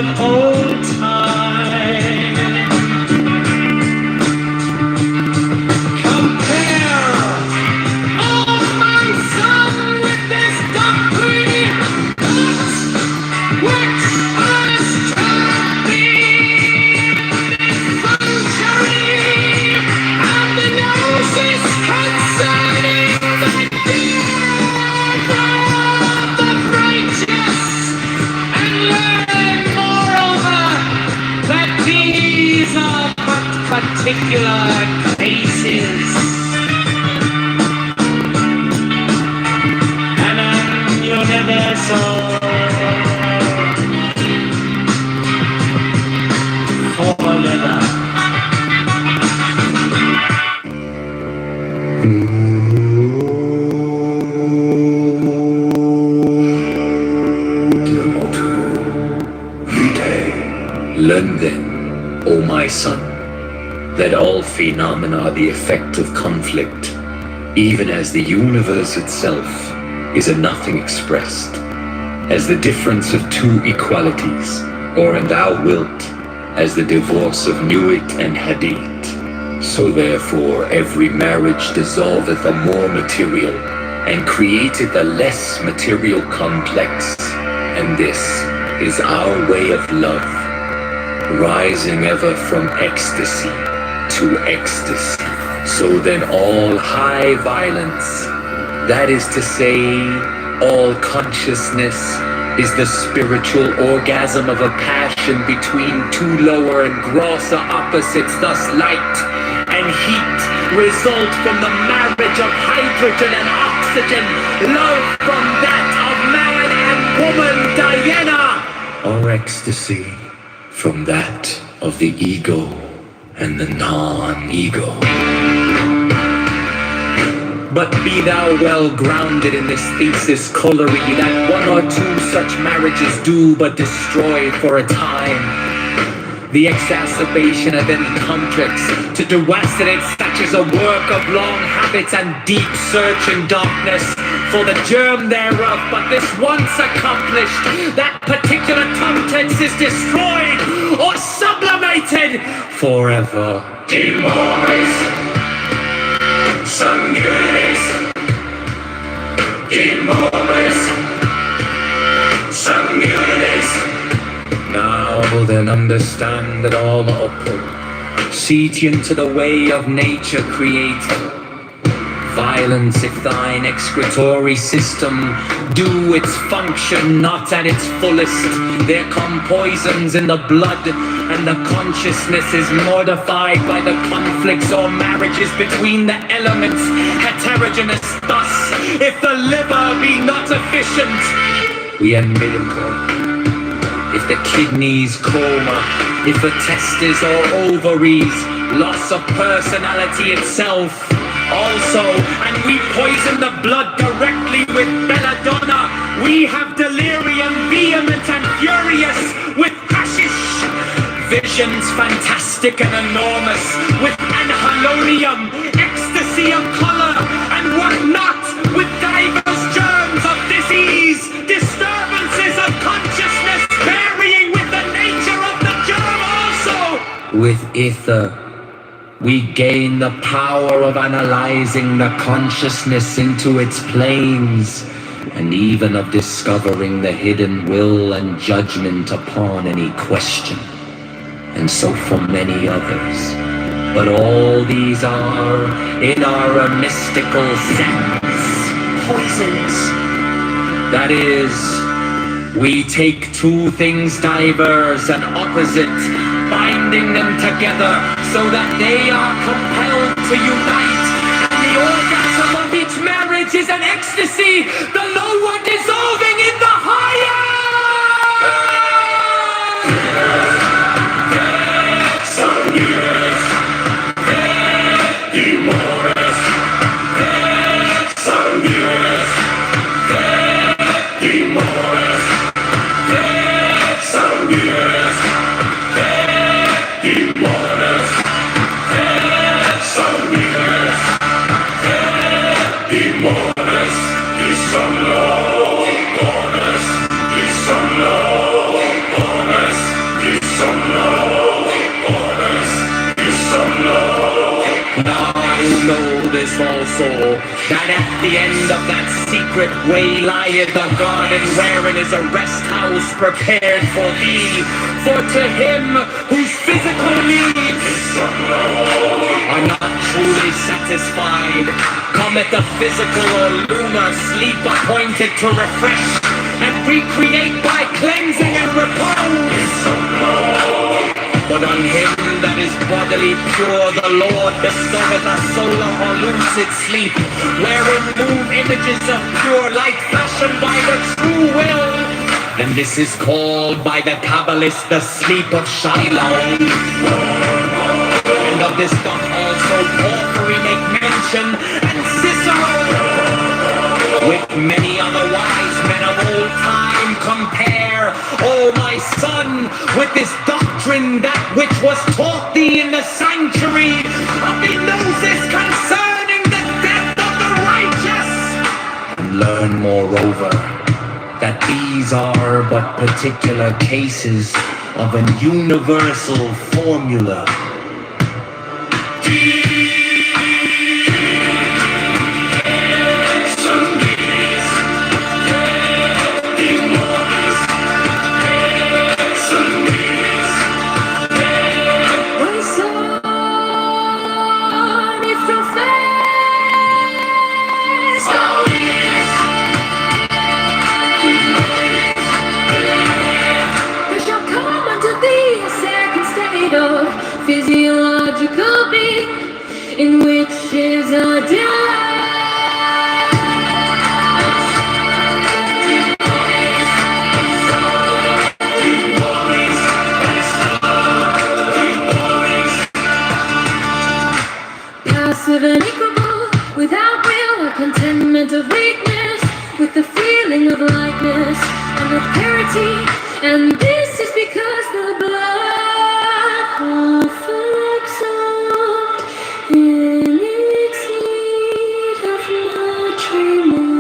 of old time. Compare, oh my son, with this doctrine, which honest taught thee contrary, and the gnosis concerning the death of the righteous, and learn moreover that these are but particular cases. And you never saw forever. Learn then, O my son, that all phenomena are the effect of conflict, even as the universe itself is a nothing expressed, as the difference of two equalities, or and thou wilt, as the divorce of Nuit and Hadith. So therefore every marriage dissolveth a more material, and createth a less material complex, and this is our way of love, rising ever from ecstasy to ecstasy. So then all high violence, that is to say, all consciousness, is the spiritual orgasm of a passion between two lower and grosser opposites, thus light and heat result from the marriage of hydrogen and oxygen, love from that of man and woman, Diana, or ecstasy from that of the ego and the non-ego. But be thou well grounded in this thesis, Colery, that one or two such marriages do but destroy for a time. The exacerbation of any complex to deracinate such as a work of long habits and deep search in darkness for the germ thereof. But this once accomplished, that particular complex is destroyed or sublimated forever. Demores, sanguinis, demores, sanguinis. Now then understand that all upward, seat ye into the way of nature created. Violence if thine excretory system do its function not at its fullest. There come poisons in the blood, and the consciousness is mortified by the conflicts or marriages between the elements, heterogeneous. Thus, if the liver be not efficient, we admit him. If the kidneys coma, if the testes or ovaries, loss of personality itself also, and we poison the blood directly with belladonna, we have delirium vehement and furious with hashish, visions fantastic and enormous with anhelonium, ecstasy of color, and what not with divers germs of disease, disturbances of consciousness, varying with the nature of the germ also. With ether, we gain the power of analyzing the consciousness into its planes, and even of discovering the hidden will and judgment upon any question, and so for many others. But all these are, in our mystical sense, poisons. That is, we take two things diverse and opposite, binding them together so that they are compelled to unite, and the orgasm of each marriage is an ecstasy, the lower dissolving in the higher. Demores, also, that at the end of that secret way lieth a garden wherein is a rest house prepared for thee. For to him whose physical needs are not truly satisfied, cometh the physical or lunar sleep appointed to refresh and recreate by cleansing and repose. But on him that is bodily pure, the Lord bestoweth a solar or lucid sleep, wherein move images of pure light fashioned by the true will. And this is called by the Kabbalists the sleep of Shiloh. And of this doth also Porphyry make mention, and Cicero, with many other wise men of old time compare, O my son, with this doctrine that which was taught thee in the sanctuary of the Gnosis concerning the death of the righteous. And learn moreover that these are but particular cases of an universal formula. Physiological being in which is a delight. Passive and equable, without will or contentment of weakness, with the feeling of lightness and of purity, and this is because the blood perfects in its need of nutriment.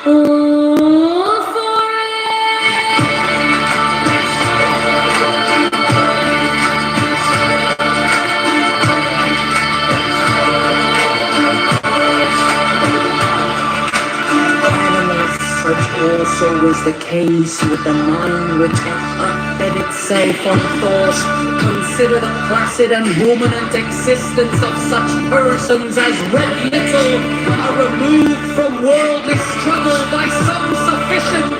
All for Such also is the case with the mind which hath fed itself on thought. Consider the placid and ruminant existence of such persons as read little are removed from worldly struggle by some sufficient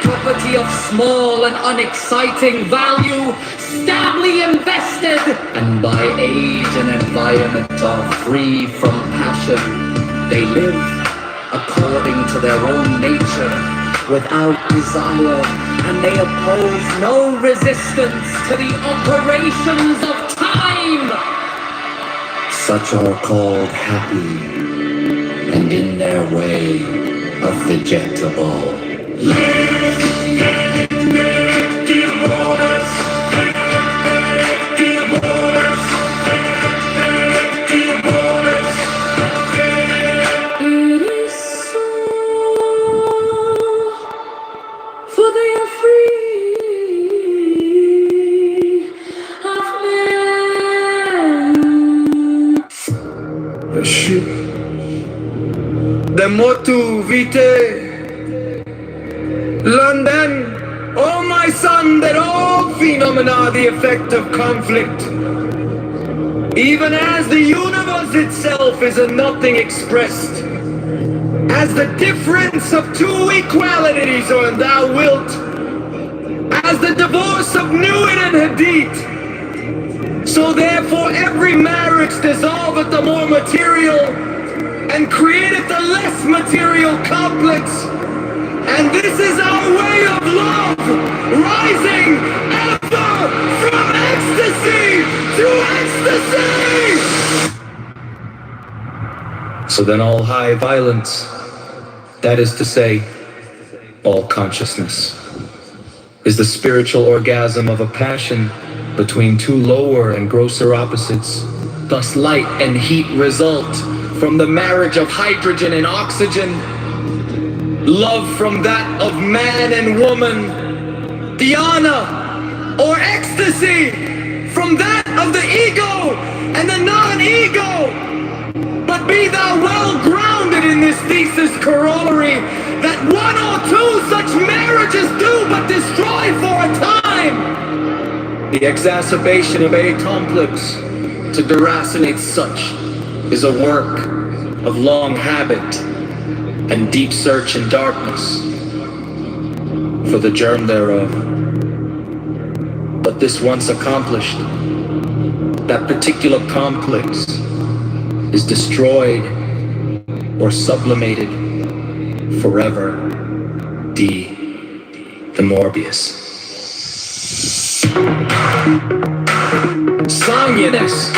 property of small and unexciting value, stably invested, and by age and environment are free from passion. They live according to their own nature, without desire, and they oppose no resistance to the operations of time. Such are called happy, and in their way a vegetable. The motu vitae. Learn then, O my son, that all phenomena are the effect of conflict. Even as the universe itself is a nothing expressed, as the difference of two equalities, or thou wilt, as the divorce of Nuit and Hadith, so therefore every marriage dissolveth the more material and createth the less material complex. And this is our way of love, rising ever from ecstasy to ecstasy. So then all high violence, that is to say, all consciousness, is the spiritual orgasm of a passion between two lower and grosser opposites. Thus light and heat result from the marriage of hydrogen and oxygen. Love from that of man and woman. Dhyana, or ecstasy, from that of the ego and the non-ego. But be thou well grounded in this thesis corollary, that one or two such marriages do but destroy for a time. The exacerbation of a complex to deracinate such is a work of long habit and deep search in darkness for the germ thereof. But this once accomplished, that particular complex is destroyed or sublimated forever. The Morbius. Sanguinus.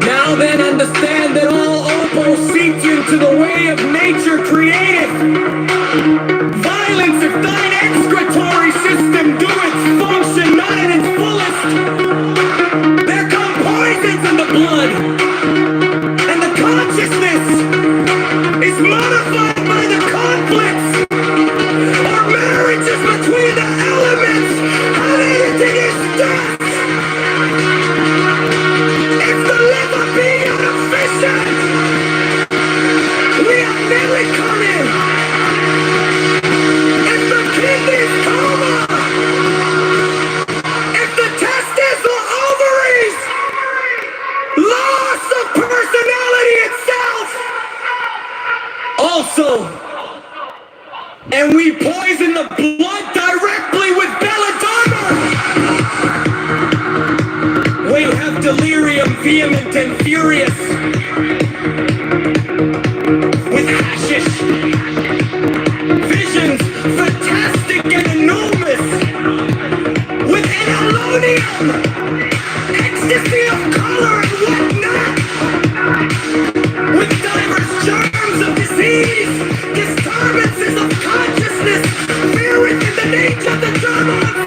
Now then understand that all opal seeps into the way of nature creative. Violence if thine excretory system do its function not at its fullest. There come poisons in the blood, and the consciousness is modified by the conflicts or marriages between the elements. It is death. If the liver be inefficient, we are nearly coming. If the kidneys coma, if the testes or ovaries, loss of personality itself. Also, and we poison the blood directly with belladonna. We have delirium vehement and furious with hashish, visions fantastic and enormous with analonium, ecstasy of color and whatnot, with diverse germs of disease, disturbances of consciousness, fearing in the nature of the germ monster.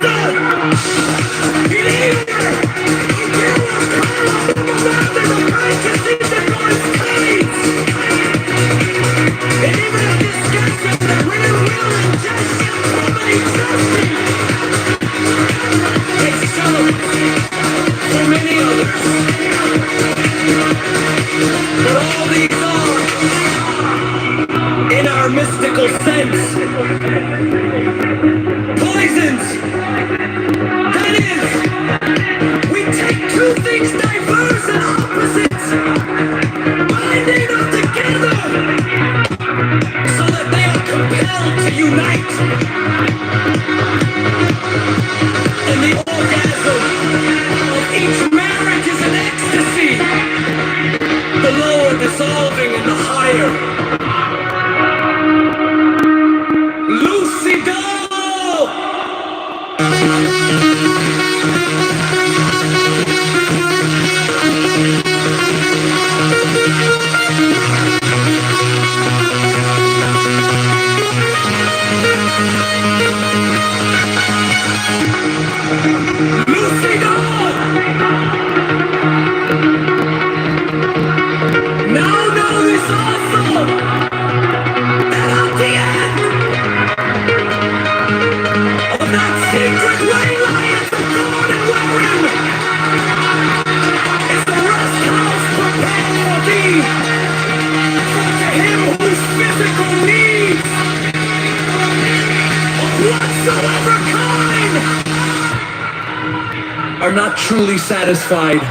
Mystical sense. Poisons. That is, we take two things diverse and opposites, binding them together so that they are compelled to unite. And the orgasm of each marriage is an ecstasy, the lower dissolving in the higher. Are not truly satisfied.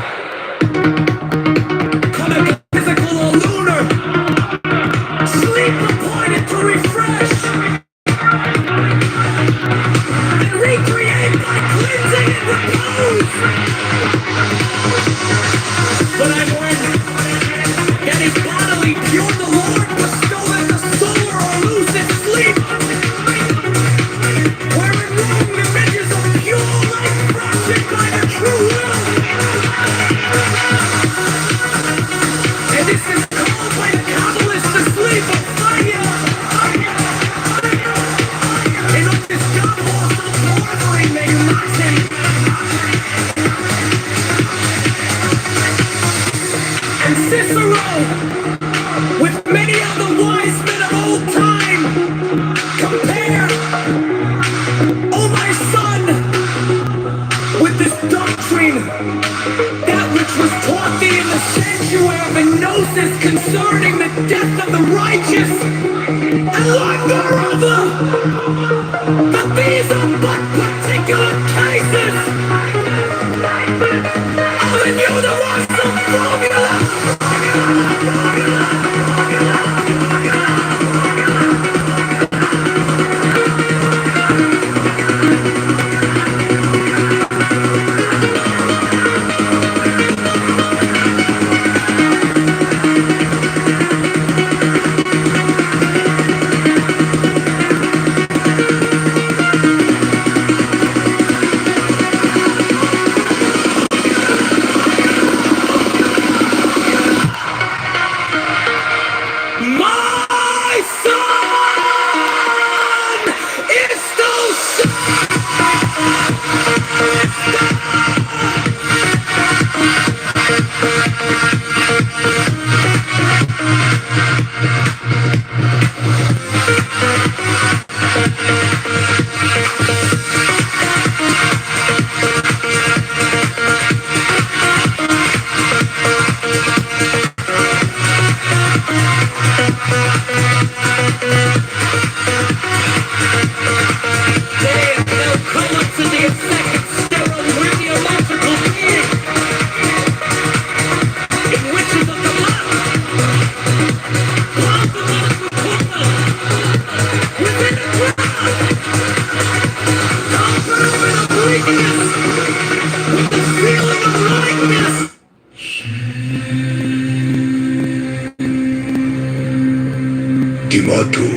Comic, physical or lunar. Sleep appointed to refresh and recreate by cleansing and repose. But I'm when that is bodily pure, the Lord bestoweth the solar or lucid sleep. Wherein roam the images of pure light frosted by the true will. And this is called by the Kabbalists the sleep of fire. And on this God also bordering they mock him. And Cicero, with many other wise men of old time, compare, O my son, with this doctrine, that which was taught thee in the same But particular cases of a universal My son is Timatu,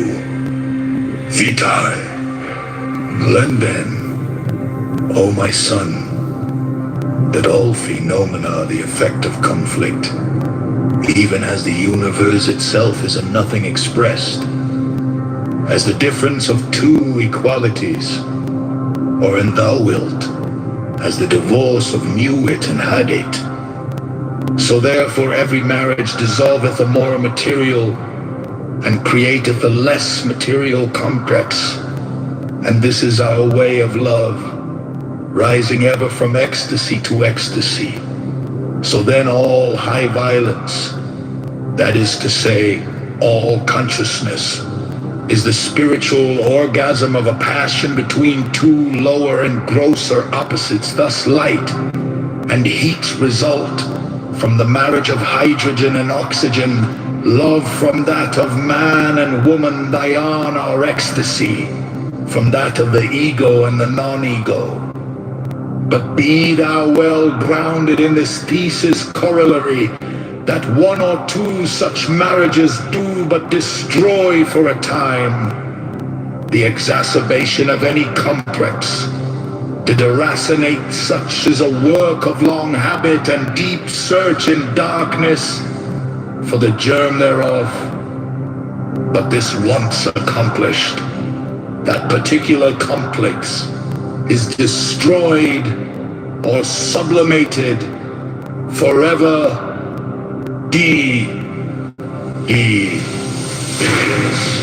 Vitae, Lenden, O my son, that all phenomena are the effect of conflict, even as the universe itself is a nothing expressed, as the difference of two equalities, or in thou wilt, as the divorce of knew it and had it. So therefore every marriage dissolveth a more material and createth a less material complex. And this is our way of love, rising ever from ecstasy to ecstasy. So then all high violence, that is to say, all consciousness, is the spiritual orgasm of a passion between two lower and grosser opposites. Thus light and heat result from the marriage of hydrogen and oxygen, love from that of man and woman, Diana or ecstasy from that of the ego and the non-ego. But be thou well grounded in this thesis corollary, that one or two such marriages do but destroy for a time the exacerbation of any complex. To deracinate such is a work of long habit and deep search in darkness for the germ thereof. But this once accomplished, that particular complex is destroyed or sublimated forever. D E is.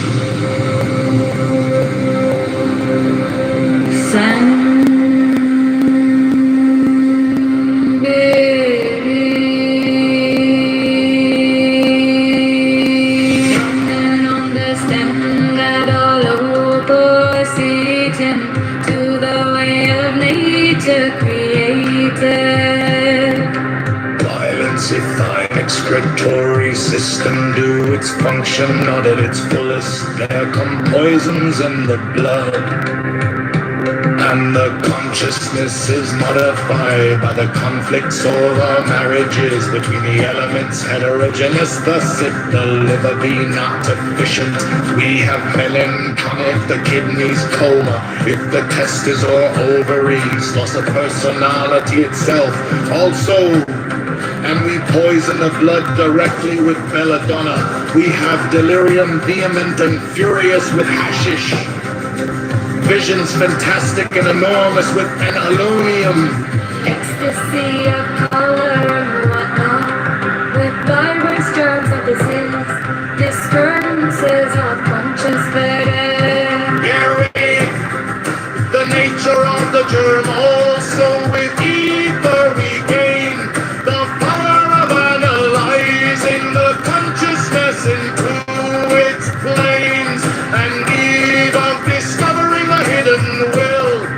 Violence if thine excretory system do its function not at its fullest, there come poisons in the blood, and the consciousness is modified by the conflicts or our marriages between the elements heterogeneous. Thus if the liver be not efficient, we have melancholy, the kidneys coma, if the testes or ovaries loss of personality itself also, and we poison the blood directly with belladonna. We have delirium vehement and furious with hashish, visions fantastic and enormous with analonium, Ecstasy of color and whatnot, with virus, germs of disease, disturbances of conscious fetish. Herein, the nature of the germ also with ether we gain the power of analyzing the consciousness into its planes, and eve of discovering a hidden will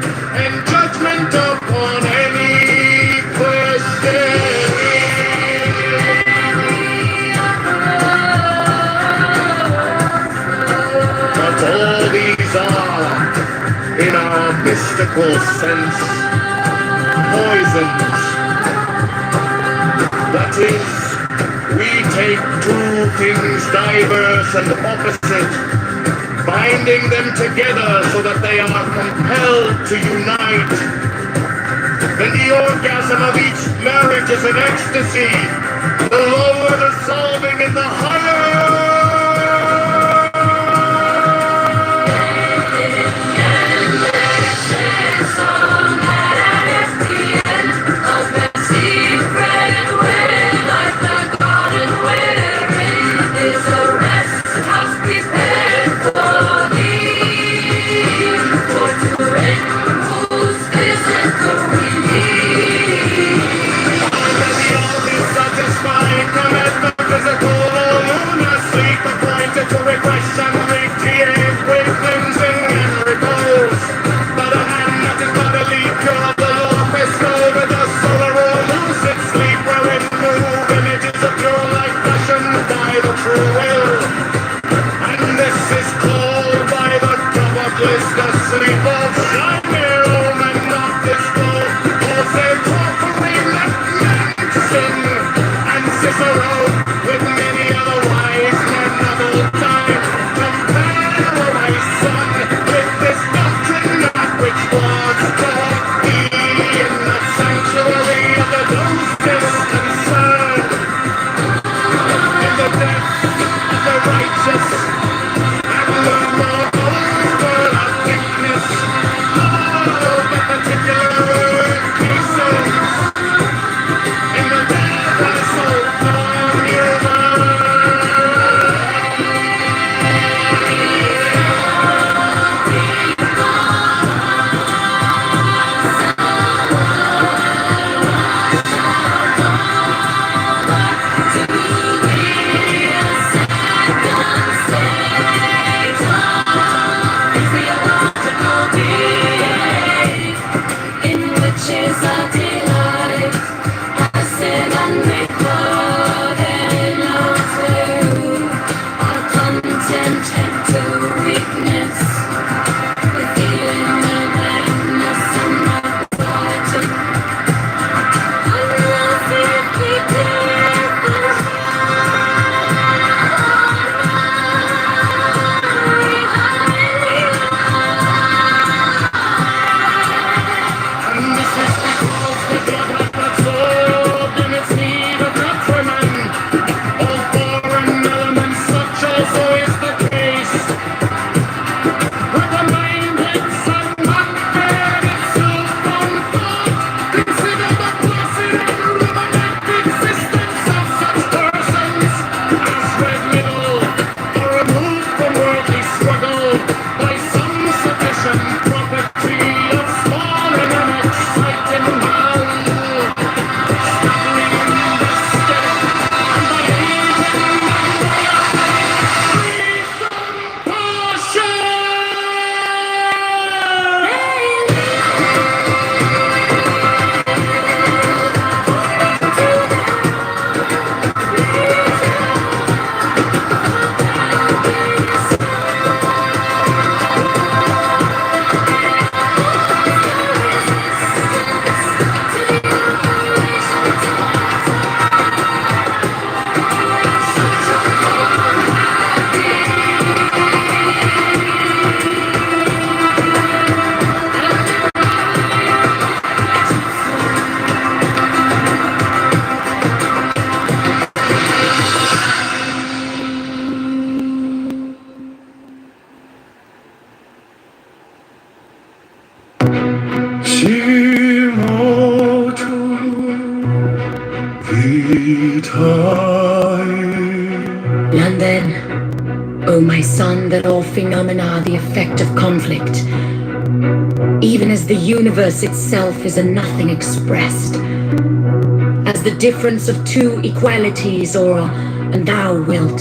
in our mystical sense, poisons. That is, we take two things diverse and opposite, binding them together so that they are compelled to unite. Then the orgasm of each marriage is an ecstasy. The lower the solving and the higher. And then, O my son, that all phenomena are the effect of conflict, even as the universe itself is a nothing expressed, as the difference of two equalities, or and thou wilt,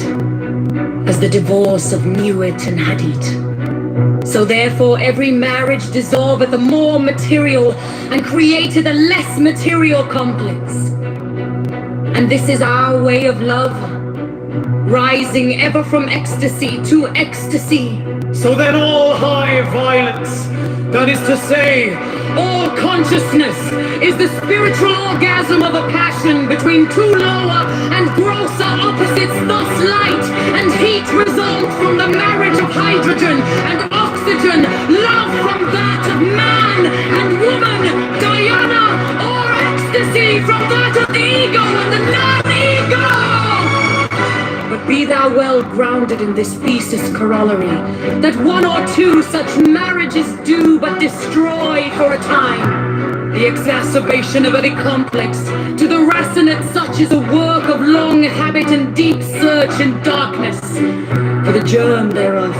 as the divorce of Newit and Hadit. So therefore every marriage dissolveth a more material and createth a less material complex. And this is our way of love, rising ever from ecstasy to ecstasy. So then all high violence, that is to say, All consciousness is the spiritual orgasm of a passion between two lower and grosser opposites. Thus light and heat result from the marriage of hydrogen and oxygen. Love from that of man and woman, Diana, or ecstasy from that of the ego and the non-ego. But be thou well grounded in this thesis corollary, that one or two such marriages do but destroy for a time. The exacerbation of any complex to the racemate such is a work of long habit and deep search in darkness for the germ thereof.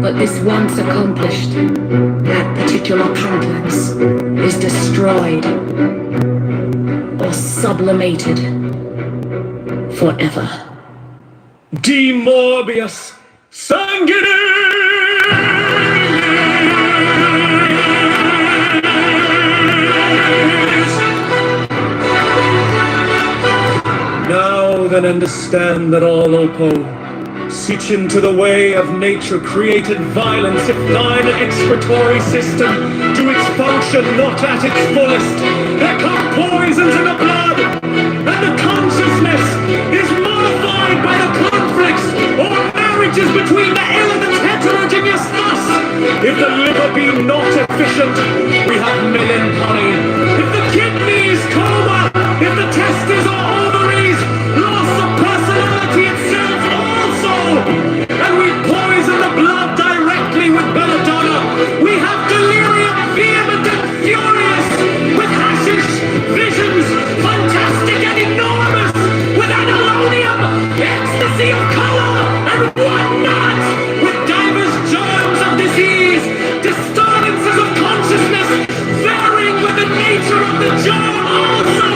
But this once accomplished, that particular complex is destroyed or sublimated forever. De Morbius Sanguinis. Now then understand that all Oppo, seach into the way of nature created violence, if thine excretory system do its function not at its fullest, there come poisons in the blood, and the consciousness is modified by the conflicts or marriages between the ill and the heterogeneous. Thus, if the liver be not efficient, we have melancholy. If the kidneys coma, if the testes or ovaries, loss of personality itself also, and we poison the blood directly with belladonna, we have delirium vehement and furious, with hashish, visions, fantastic and enormous, with analonium, ecstasy of color, and whatnot, with divers germs of disease, disturbances of consciousness, varying with the nature of the germ also.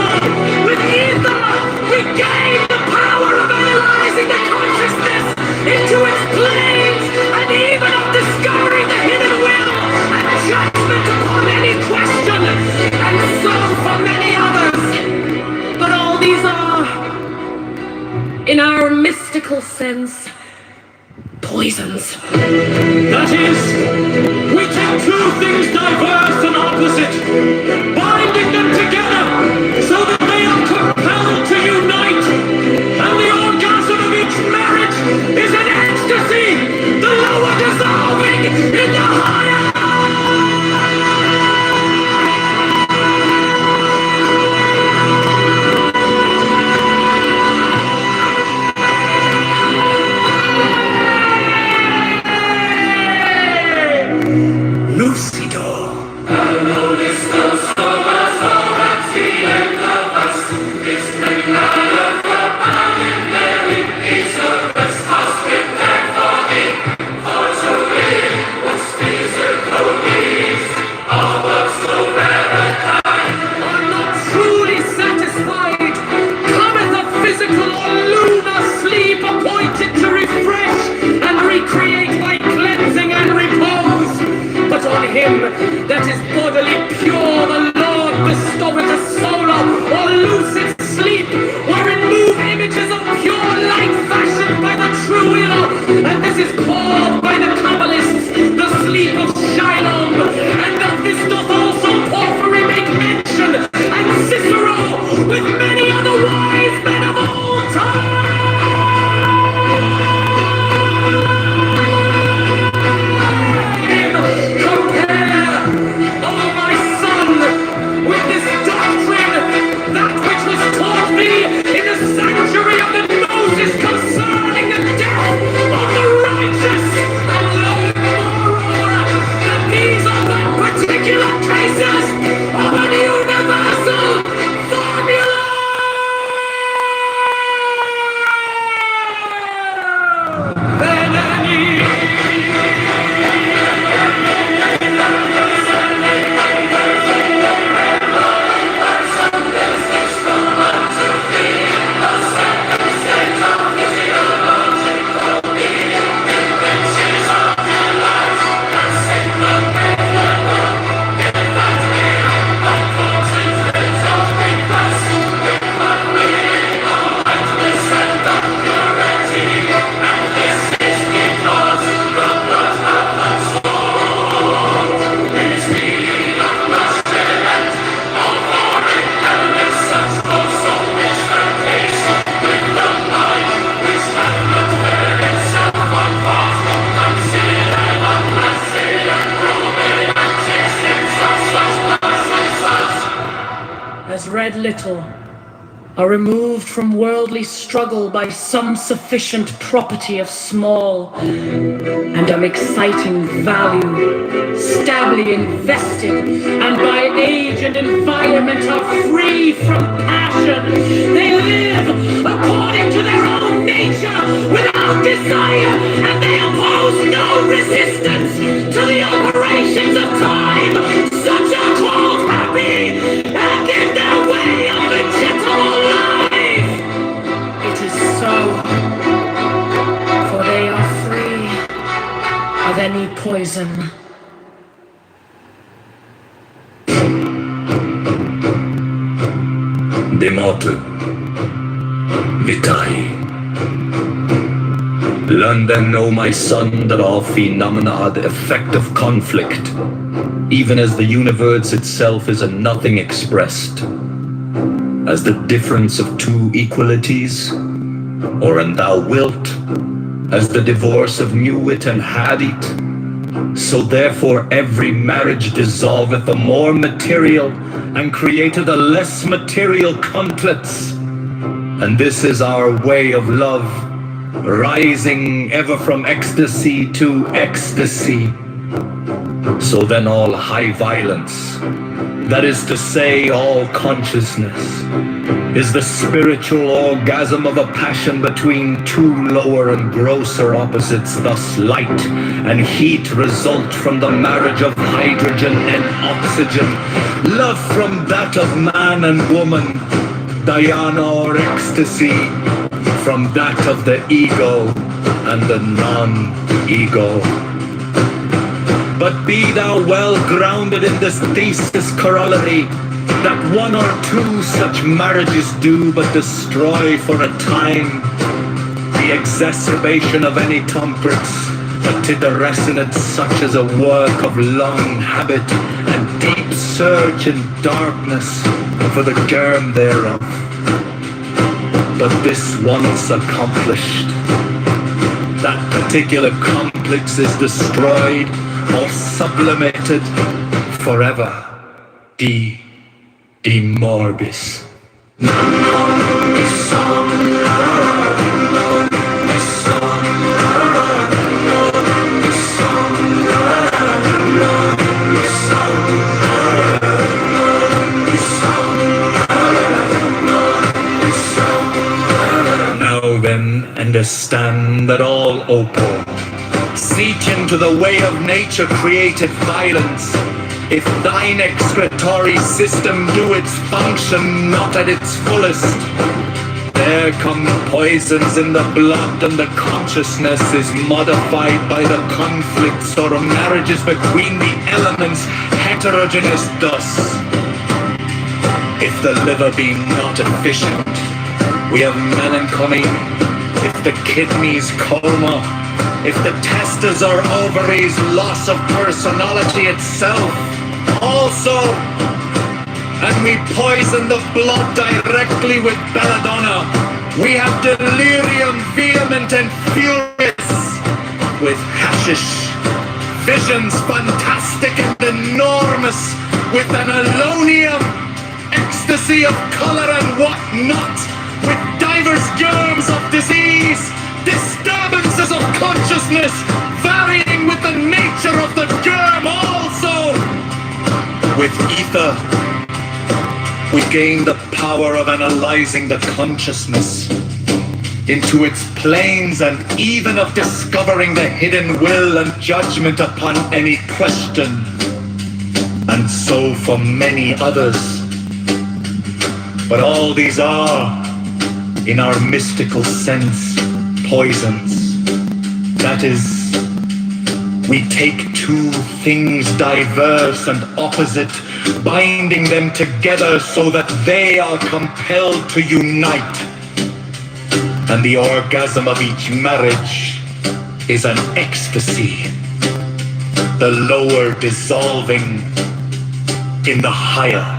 With ether, we gain the power of analyzing the consciousness into its planes, and even of discovering the hidden will and judgment upon any question, and so for many others. But all these are, in our mystical sense, poisons. That is, we take two things diverse and opposite, binding them together so that they are compelled to unite, and the orgasm of each marriage is an ecstasy, the lower dissolving in the higher. Lucido. Are not truly satisfied, cometh a physical or lunar sleep appointed to refresh and recreate by cleansing and repose. But on him that is bodily pure, the Lord bestoweth a solar or lucid sleep, wherein move images of pure light fashioned by the true will, and this is called by the Kabbalists the sleep of Shalom, and of this doth also Porphyry make mention, and Cicero, with many other wise men of old time. Compare, oh my dread little, are removed from worldly struggle by some sufficient property of small, and am exciting value, stably invested, and by age and environment are free from passion. They live according to their own nature, without desire, and they oppose no resistance to the operations of time. Such are called happy, and in their way of legitimate life. It is so, for they are free of any poison. De morte. Vitae. Learn then, O my son, that all phenomena are the effect of conflict, even as the universe itself is a nothing expressed, as the difference of two equalities, or an thou wilt, as the divorce of knew it and had it. So therefore every marriage dissolveth a more material, and createth a less material complex. And this is our way of love, rising ever from ecstasy to ecstasy. So then all high violence, that is to say all consciousness, is the spiritual orgasm of a passion between two lower and grosser opposites. Thus light and heat result from the marriage of hydrogen and oxygen, love from that of man and woman, dhyana or ecstasy from that of the ego and the non-ego. But be thou well grounded in this thesis corollary, that one or two such marriages do but destroy for a time the exacerbation of any temperance, but to the resonance such as a work of long habit and deep search in darkness for the germ thereof. But this once accomplished, that particular complex is destroyed or sublimated forever. De morbis. Now then, understand that all opal, seek into the way of nature created violence. If thine excretory system do its function not at its fullest, there come poisons in the blood, and the consciousness is modified by the conflicts or marriages between the elements, heterogeneous thus. If the liver be not efficient, we have melancholy. If the kidneys coma, if the testes or ovaries loss of personality itself, also, and we poison the blood directly with belladonna, we have delirium vehement and furious, with hashish, visions fantastic and enormous, with an alonium, ecstasy of color and what not, with divers germs of disease, disturbances of consciousness, varying with the nature of the germ also. With ether, we gain the power of analyzing the consciousness into its planes, and even of discovering the hidden will and judgment upon any question. And so for many others. But all these are, in our mystical sense, poisons. That is, we take two things diverse and opposite, binding them together so that they are compelled to unite. And the orgasm of each marriage is an ecstasy, the lower dissolving in the higher.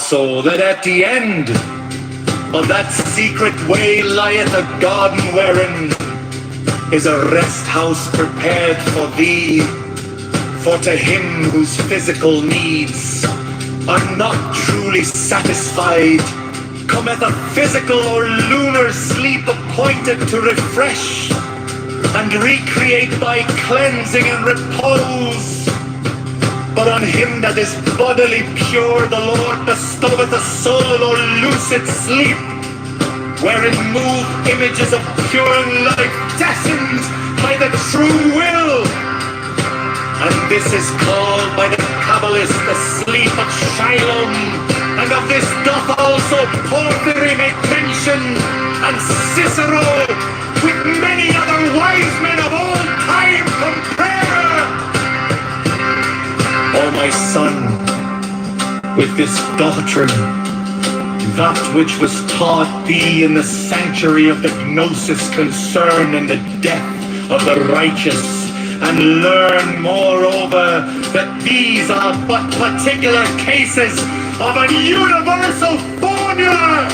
also that at the end of that secret way lieth a garden wherein is a rest house prepared for thee. For to him whose physical needs are not truly satisfied, cometh a physical or lunar sleep appointed to refresh and recreate by cleansing and repose. But on him that is bodily pure, the Lord bestoweth a soul or lucid sleep, wherein move images of pure life destined by the true will. And this is called by the Kabbalists the sleep of Shiloh. And of this doth also Porphyry make mention, and Cicero, with many other wise men of all time compare. O my son, with this doctrine, that which was taught thee in the sanctuary of the Gnosis concern in the death of the righteous, and learn moreover that these are but particular cases of a universal formula.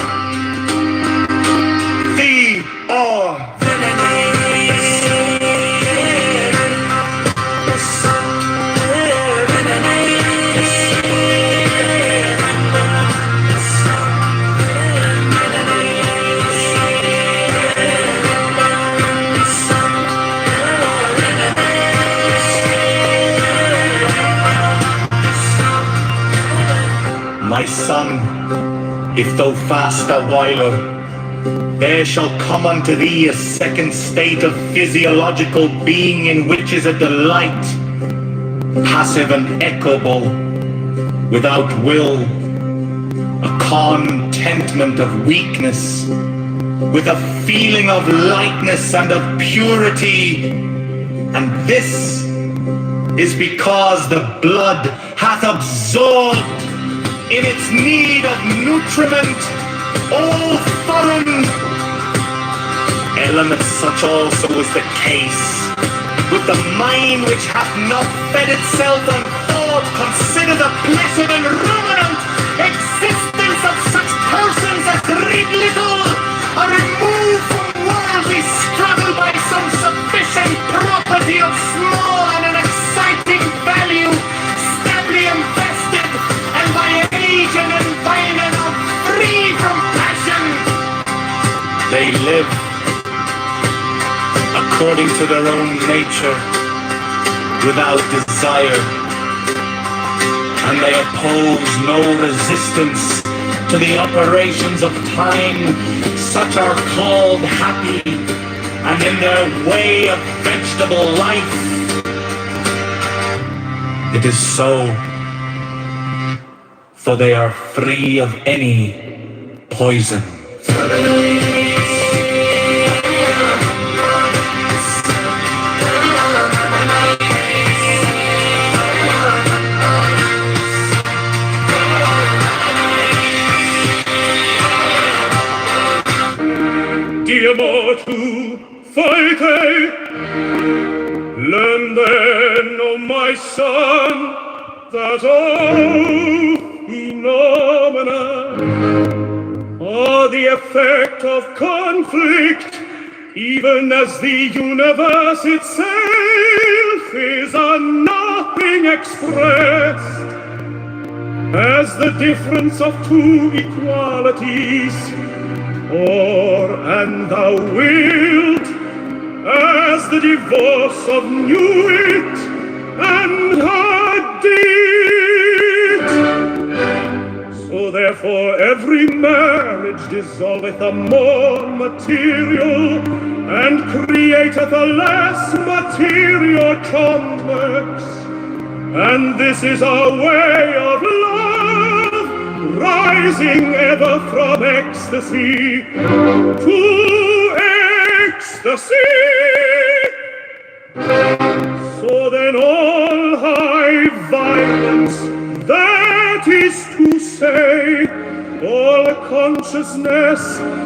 Thee are my son, if thou fast a while, there shall come unto thee a second state of physiological being in which is a delight, passive and equable, without will, a contentment of weakness, with a feeling of lightness and of purity. And this is because the blood hath absorbed in its need of nutriment all foreign elements. Such also is the case with the mind which hath not fed itself on thought. Consider the blessed and ruminant existence of such persons as read little, are removed from worldly struggle by some sufficient property of small and an exciting value, stably invested, and by age and environment are free from passion. They live according to their own nature, without desire, and they oppose no resistance to the operations of time. Such are called happy, and in their way of vegetable life, it is so, for they are free of any poison. Diamo tu Folke, learn then, O my son, that all phenomena are the effect of conflict, even as the universe itself is a nothing expressed, as the difference of two equalities, or, and thou wilt, as the divorce of Nuit and Hadith. So therefore every marriage dissolveth a more material, and createth a less material complex. And this is our way of love, rising ever from ecstasy to ecstasy. So then all high violence, that is to say, all consciousness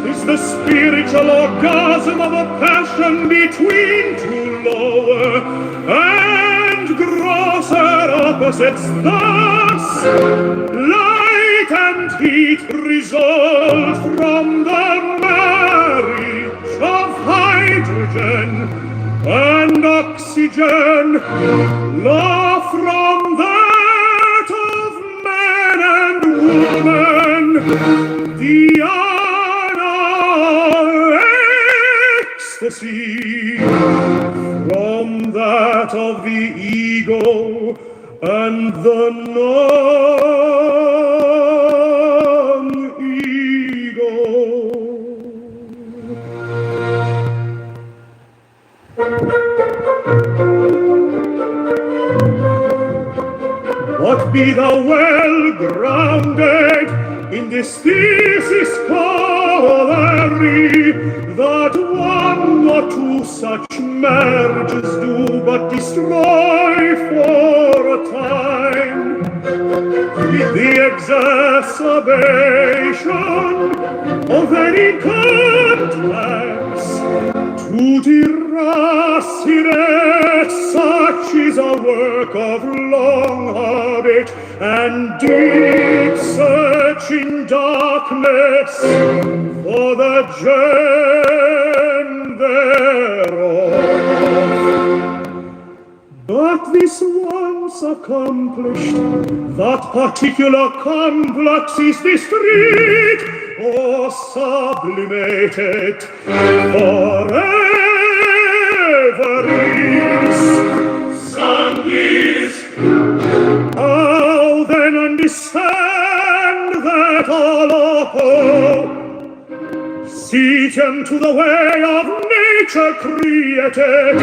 is the spiritual orgasm of a passion between two lower and grosser opposites. Thus, like light and heat result from the marriage of hydrogen and oxygen, law from that of man and woman, the ecstasy from that of the ego and the non-ego. But be thou well grounded in this thesis scholarly, that one or two such marriages do but destroy for a time the exacerbation of any contacts. Tutirasire, such is a work of long habit and deep search in darkness for the gem thereof. But this once accomplished, that particular complex is discreet or sublimated forever is. Sanguis. How then understand that Alopo, Sitium to the way of nature created,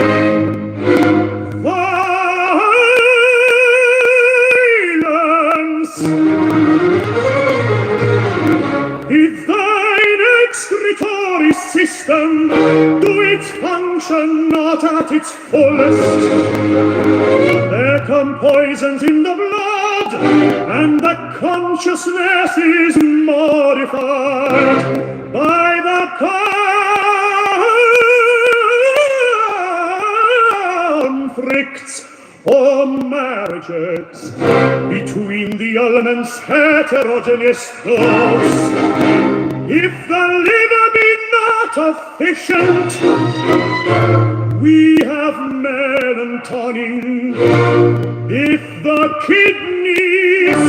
violence, if thine excretory system do its function not at its fullest, there come poisons in the blood, and the consciousness is modified by the conflicts or marriages between the elements heterogeneous those. If the liver be not efficient, we have melatonin. If the kidneys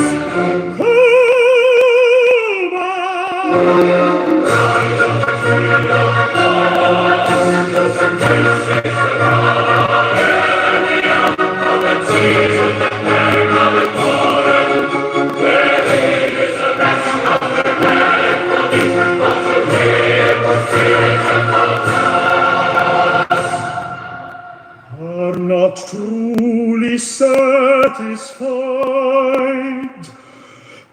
are not truly satisfied,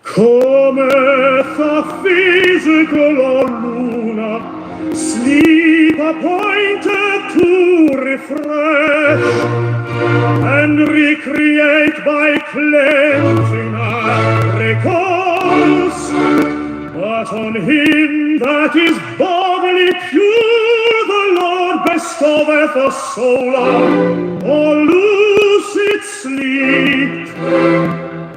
cometh a physical or lunar sleep appointed to refresh and recreate by cleansing our recourse. But on him that is bodily pure, the Lord bestoweth a solar or lucid sleep,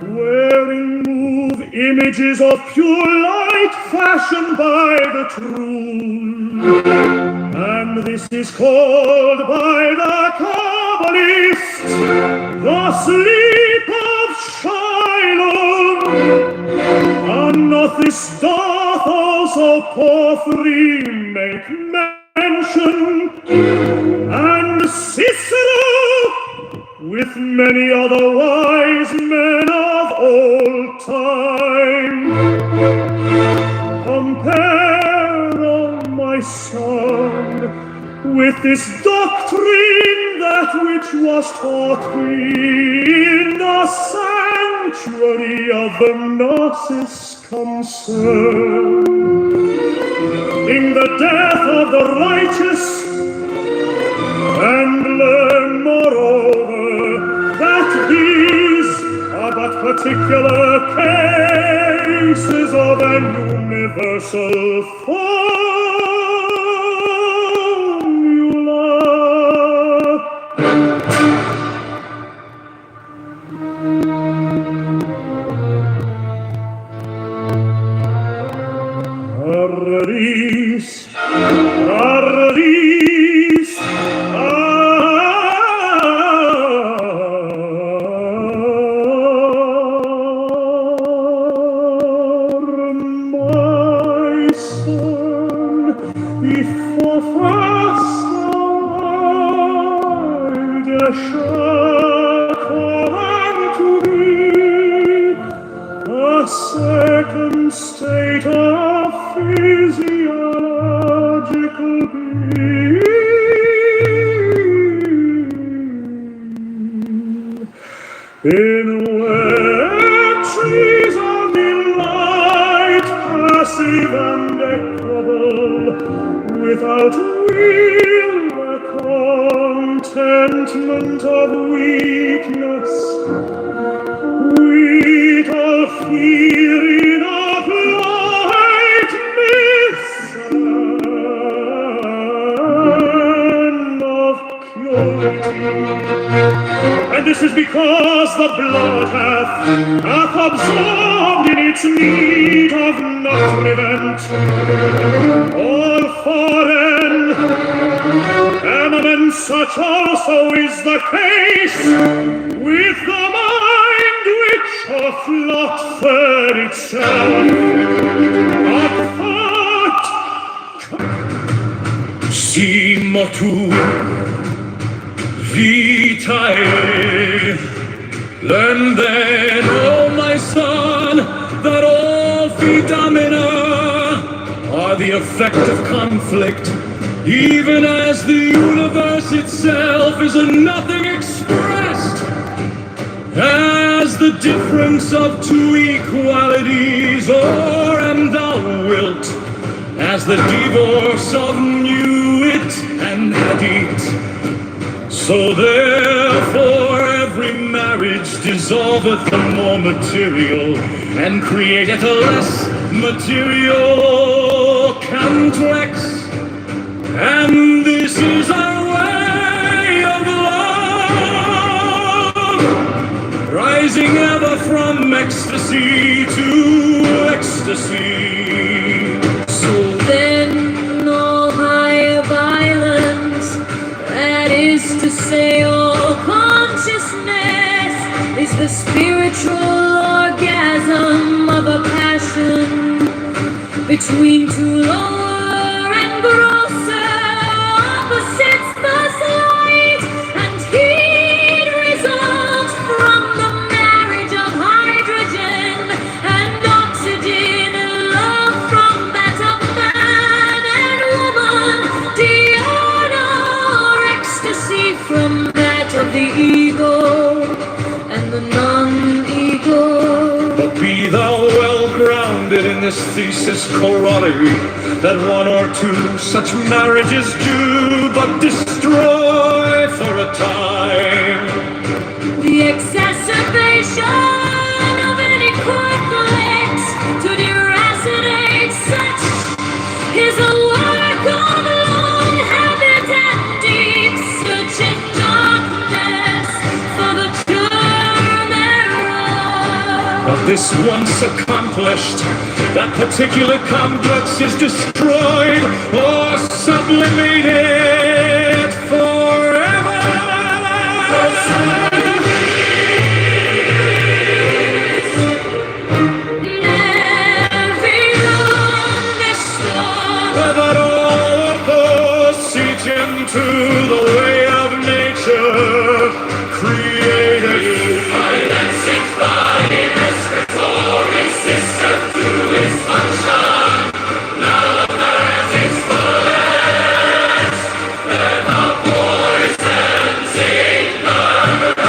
wherein move images of pure light fashioned by the truth. And this is called by the Kabbalists the sleep of Shiloh. And of this doth also Porphyry make mention, and Cicero, with many other wise men of old time. Compare, O my son, with this doctrine that which was taught thee in the sanctuary of the Gnosis concern. In the death of the righteous, and learn moreover that these are but particular cases of an universal formula. Paradis, Paradis, my son, if for first there shall come to thee a second state of physiological being, in which trees of delight, passive and equable, without will or contentment of weakness, with all fearing of lightness and of purity. And this is because the blood hath absorbed in its need of nutriment all foreign elements. Such also is the case with the mind, which hath not fed itself of thought. Si motu vitae, learn then, O my son, that all phenomena are the effect of conflict, even as the universe itself is a nothing expressed as the difference of two equalities, or and thou wilt, as the divorce of nuit and hadit. So therefore every marriage dissolveth the more material, and createth a less material complex. And this is our way of love, rising ever from ecstasy to ecstasy. So then all higher violence, that is to say all consciousness, is the spiritual orgasm of a passion between two lower and grosser opposites. Thus light and heat result from the marriage of hydrogen and oxygen, and love from that of man and woman, dhyana or ecstasy from that of the ego and the non-ego. But be thou well grounded in this thesis corollary, that one or two such marriages do but destroy for a time The exacerbation of any conflict to deracinate such is a work of long habit and deep searching darkness for the cure thereof. But this once accomplished, that particular complex is destroyed or sublimated forever. That all proceeds into the way of nature, created. Financing by respiratory system to its function. Now the magic's fullest, then the poison's ignorant.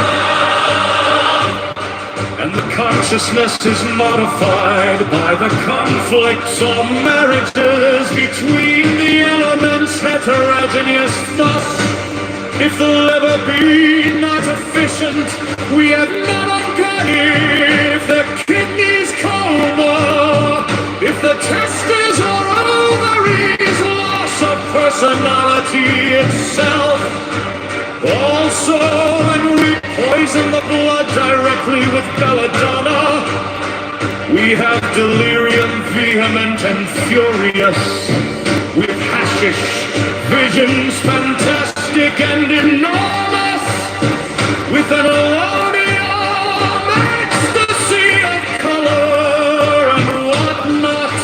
And the consciousness is modified by the conflicts or marriages between the elements heterogeneous. Thus, if the liver be not efficient, we have not organic. If the kidneys coma, if the testes or ovaries, loss of personality itself. Also, when we poison the blood directly with belladonna, We have delirium vehement and furious, with hashish visions fantastic and enormous, with an alonium ecstasy of color and whatnot,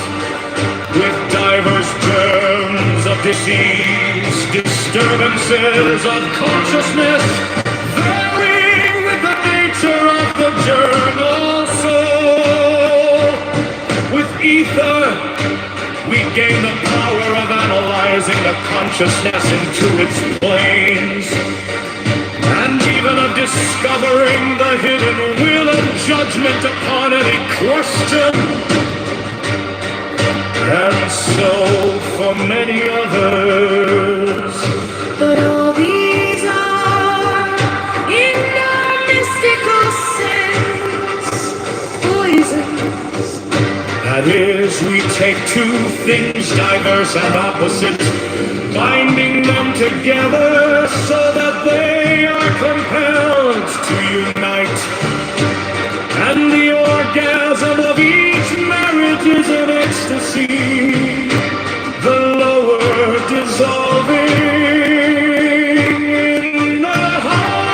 with diverse germs of disease, disturbances of consciousness, varying with the nature of the germ also. With ether, we gain the power of analyzing the consciousness into its planes, and even of discovering the hidden will and judgment upon any question. And so for many others. But all these are, in our mystical sense, poisons. That is, we take two things diverse and opposite, binding them together so that they are compelled to unite. And the orgasm of each marriage is an ecstasy, the lower dissolving in the higher.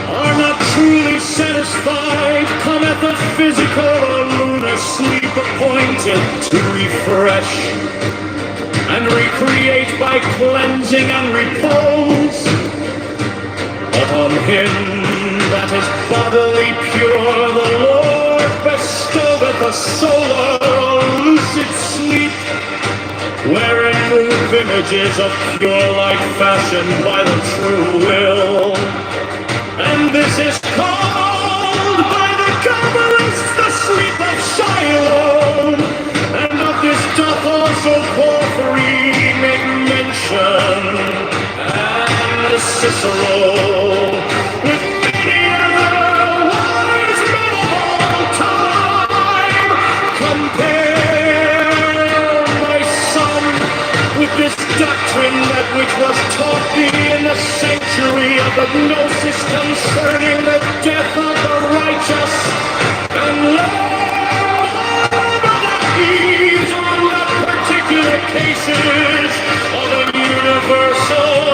Are not truly satisfied, come at the physical or lunar sleep appointed to refresh and recreate by cleansing and repose. Upon him that is bodily pure, the Lord bestoweth a solar or lucid sleep, wherein move images of pure light fashioned by the true will. And this is called by the Kabbalists the sleep of Shiloh. And of this doth also Porphyry make mention, and Cicero, with many other wise men of all time, compare, my son, with this doctrine that which was taught thee in the sanctuary of the gnosis concerning the death of the righteous, and learn that these are not particular cases of a universal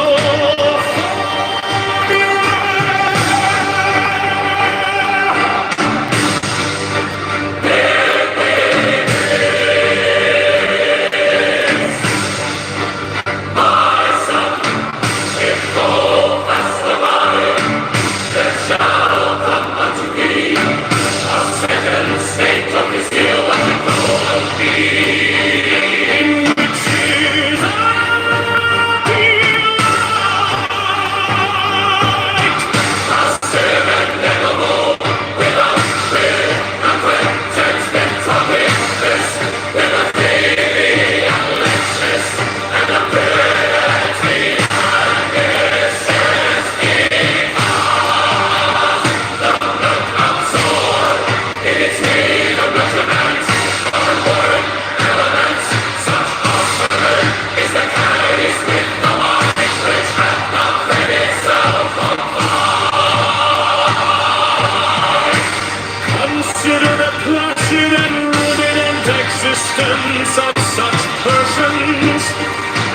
Consider the placid and ruminant existence of such persons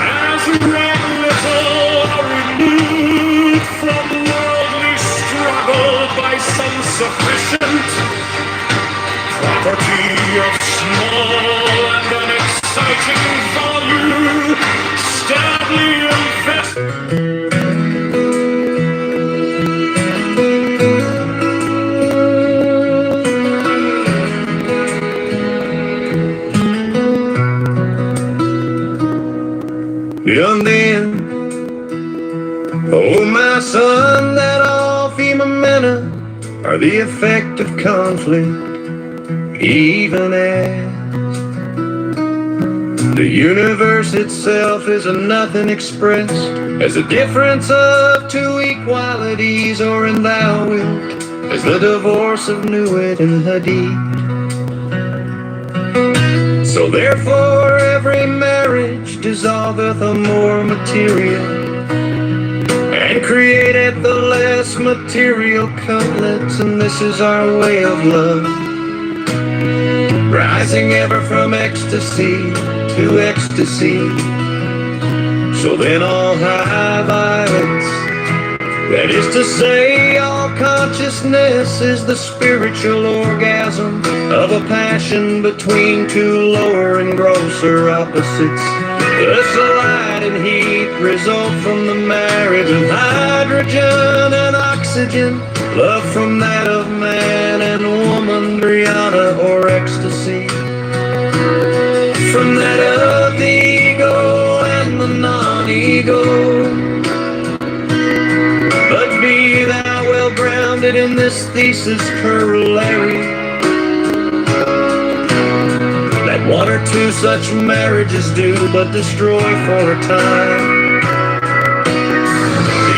as read little or removed from worldly struggle by some sufficient property of small and unexciting value, steadily invested. Young then, oh my son, that all phenomena are the effect of conflict, even as The universe itself is a nothing expressed as a difference of two equalities, or in thou wilt, as the divorce of Nuit and Hadid. So therefore every marriage dissolveth a more material, and createth the less material couplets, and this is our way of love, rising ever from ecstasy to ecstasy. So then all high violence, that is to say all consciousness, is the spiritual orgasm of a passion between two lower and grosser opposites. Thus the light and heat result from the marriage of hydrogen and oxygen, love from that of man and woman, Brianna, or ecstasy from that of the ego and the non-ego. But be thou well grounded in this thesis corollary, that one or two such marriages do but destroy for a time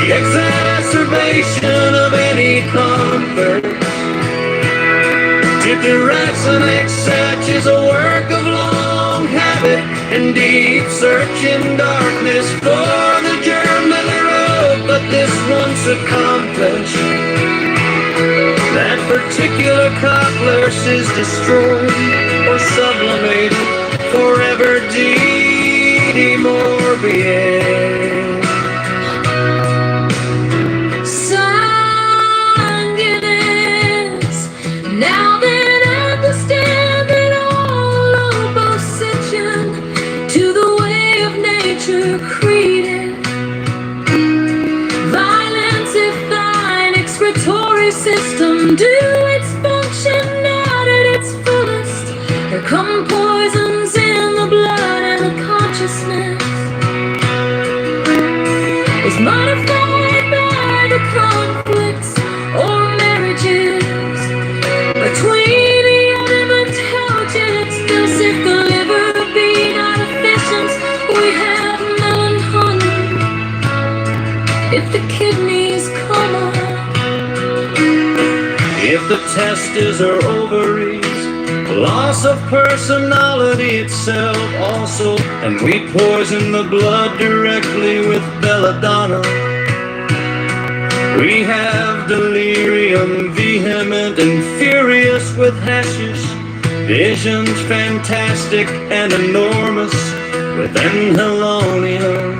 the exacerbation of any comfort. To deracinaate such is a work of long habit and deep search in darkness for the germ thereof. But this once accomplished, that particular cocklers is destroyed or sublimated, forever demorbiated. Sanguinis, now then understand that all opposition to the way of nature created violence, if thine excretory system do its function not at its fullest, there come poisons in the blood and the consciousness is modified by the conflicts or marriages between the element intelligence. Thus if the liver be not efficient, we have melancholy. If the kidneys come on, If the testes or ovaries, loss of personality itself also, and we poison the blood directly with belladonna. We have delirium vehement and furious with hashish, visions fantastic and enormous with enhelonium,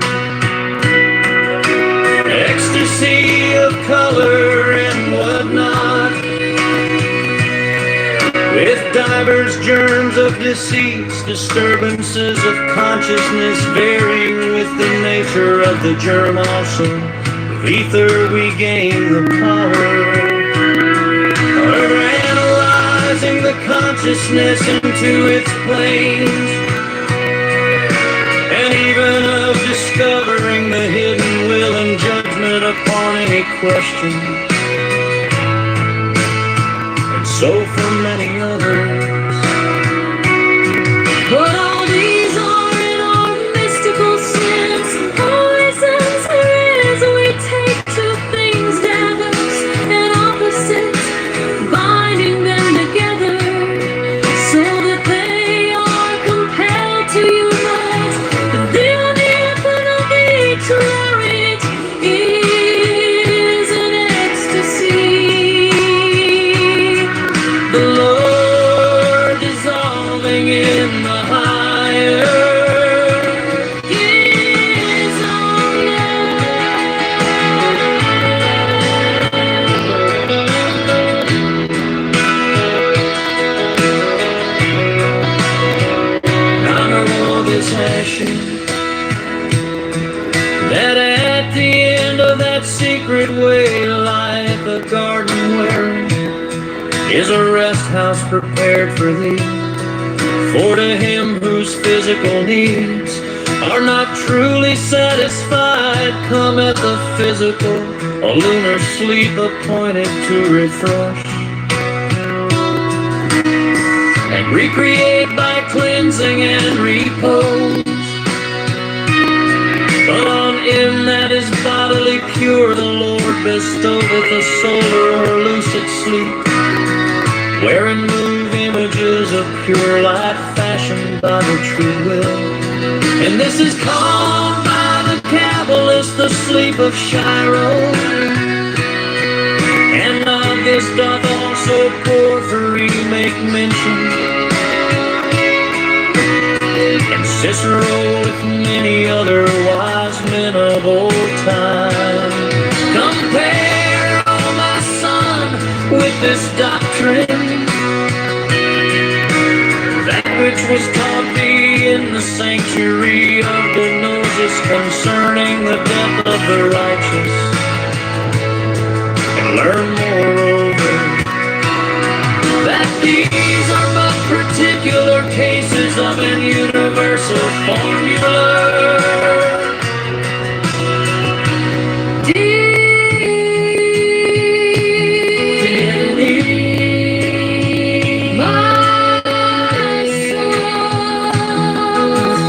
ecstasy of color and whatnot, with divers germs of disease, disturbances of consciousness varying with the nature of the germ also. With ether we gain the power of analyzing the consciousness into its planes, and even of discovering the hidden will and judgment upon any question. So for many others. but all these are in our mystical sense poisons, whereas we take two things, daggers and opposites, binding them together so that they are compelled to unite. The weapon of each marriage is an ecstasy. The Lord dissolving in the higher Is on none of all this hashing, that at the end of that secret way lieth a garden where is a rest house prepared for thee. For to him whose physical needs are not truly satisfied, cometh the physical, a lunar sleep appointed to refresh. And recreate by cleansing and repose. But on him that is bodily pure, the Lord bestoweth a solar or lucid sleep, wherein move images of pure light fashioned by the true will. And this is called by the Kabbalist the sleep of Shiloh. And of this doth also Porphyry make mention, and Cicero with many other wise men of old time. Compare, O my son, with this doctrine, that which was taught thee in the sanctuary of Gnosis concerning the death of the righteous, and learn moreover that these are but particular cases of an universal formula.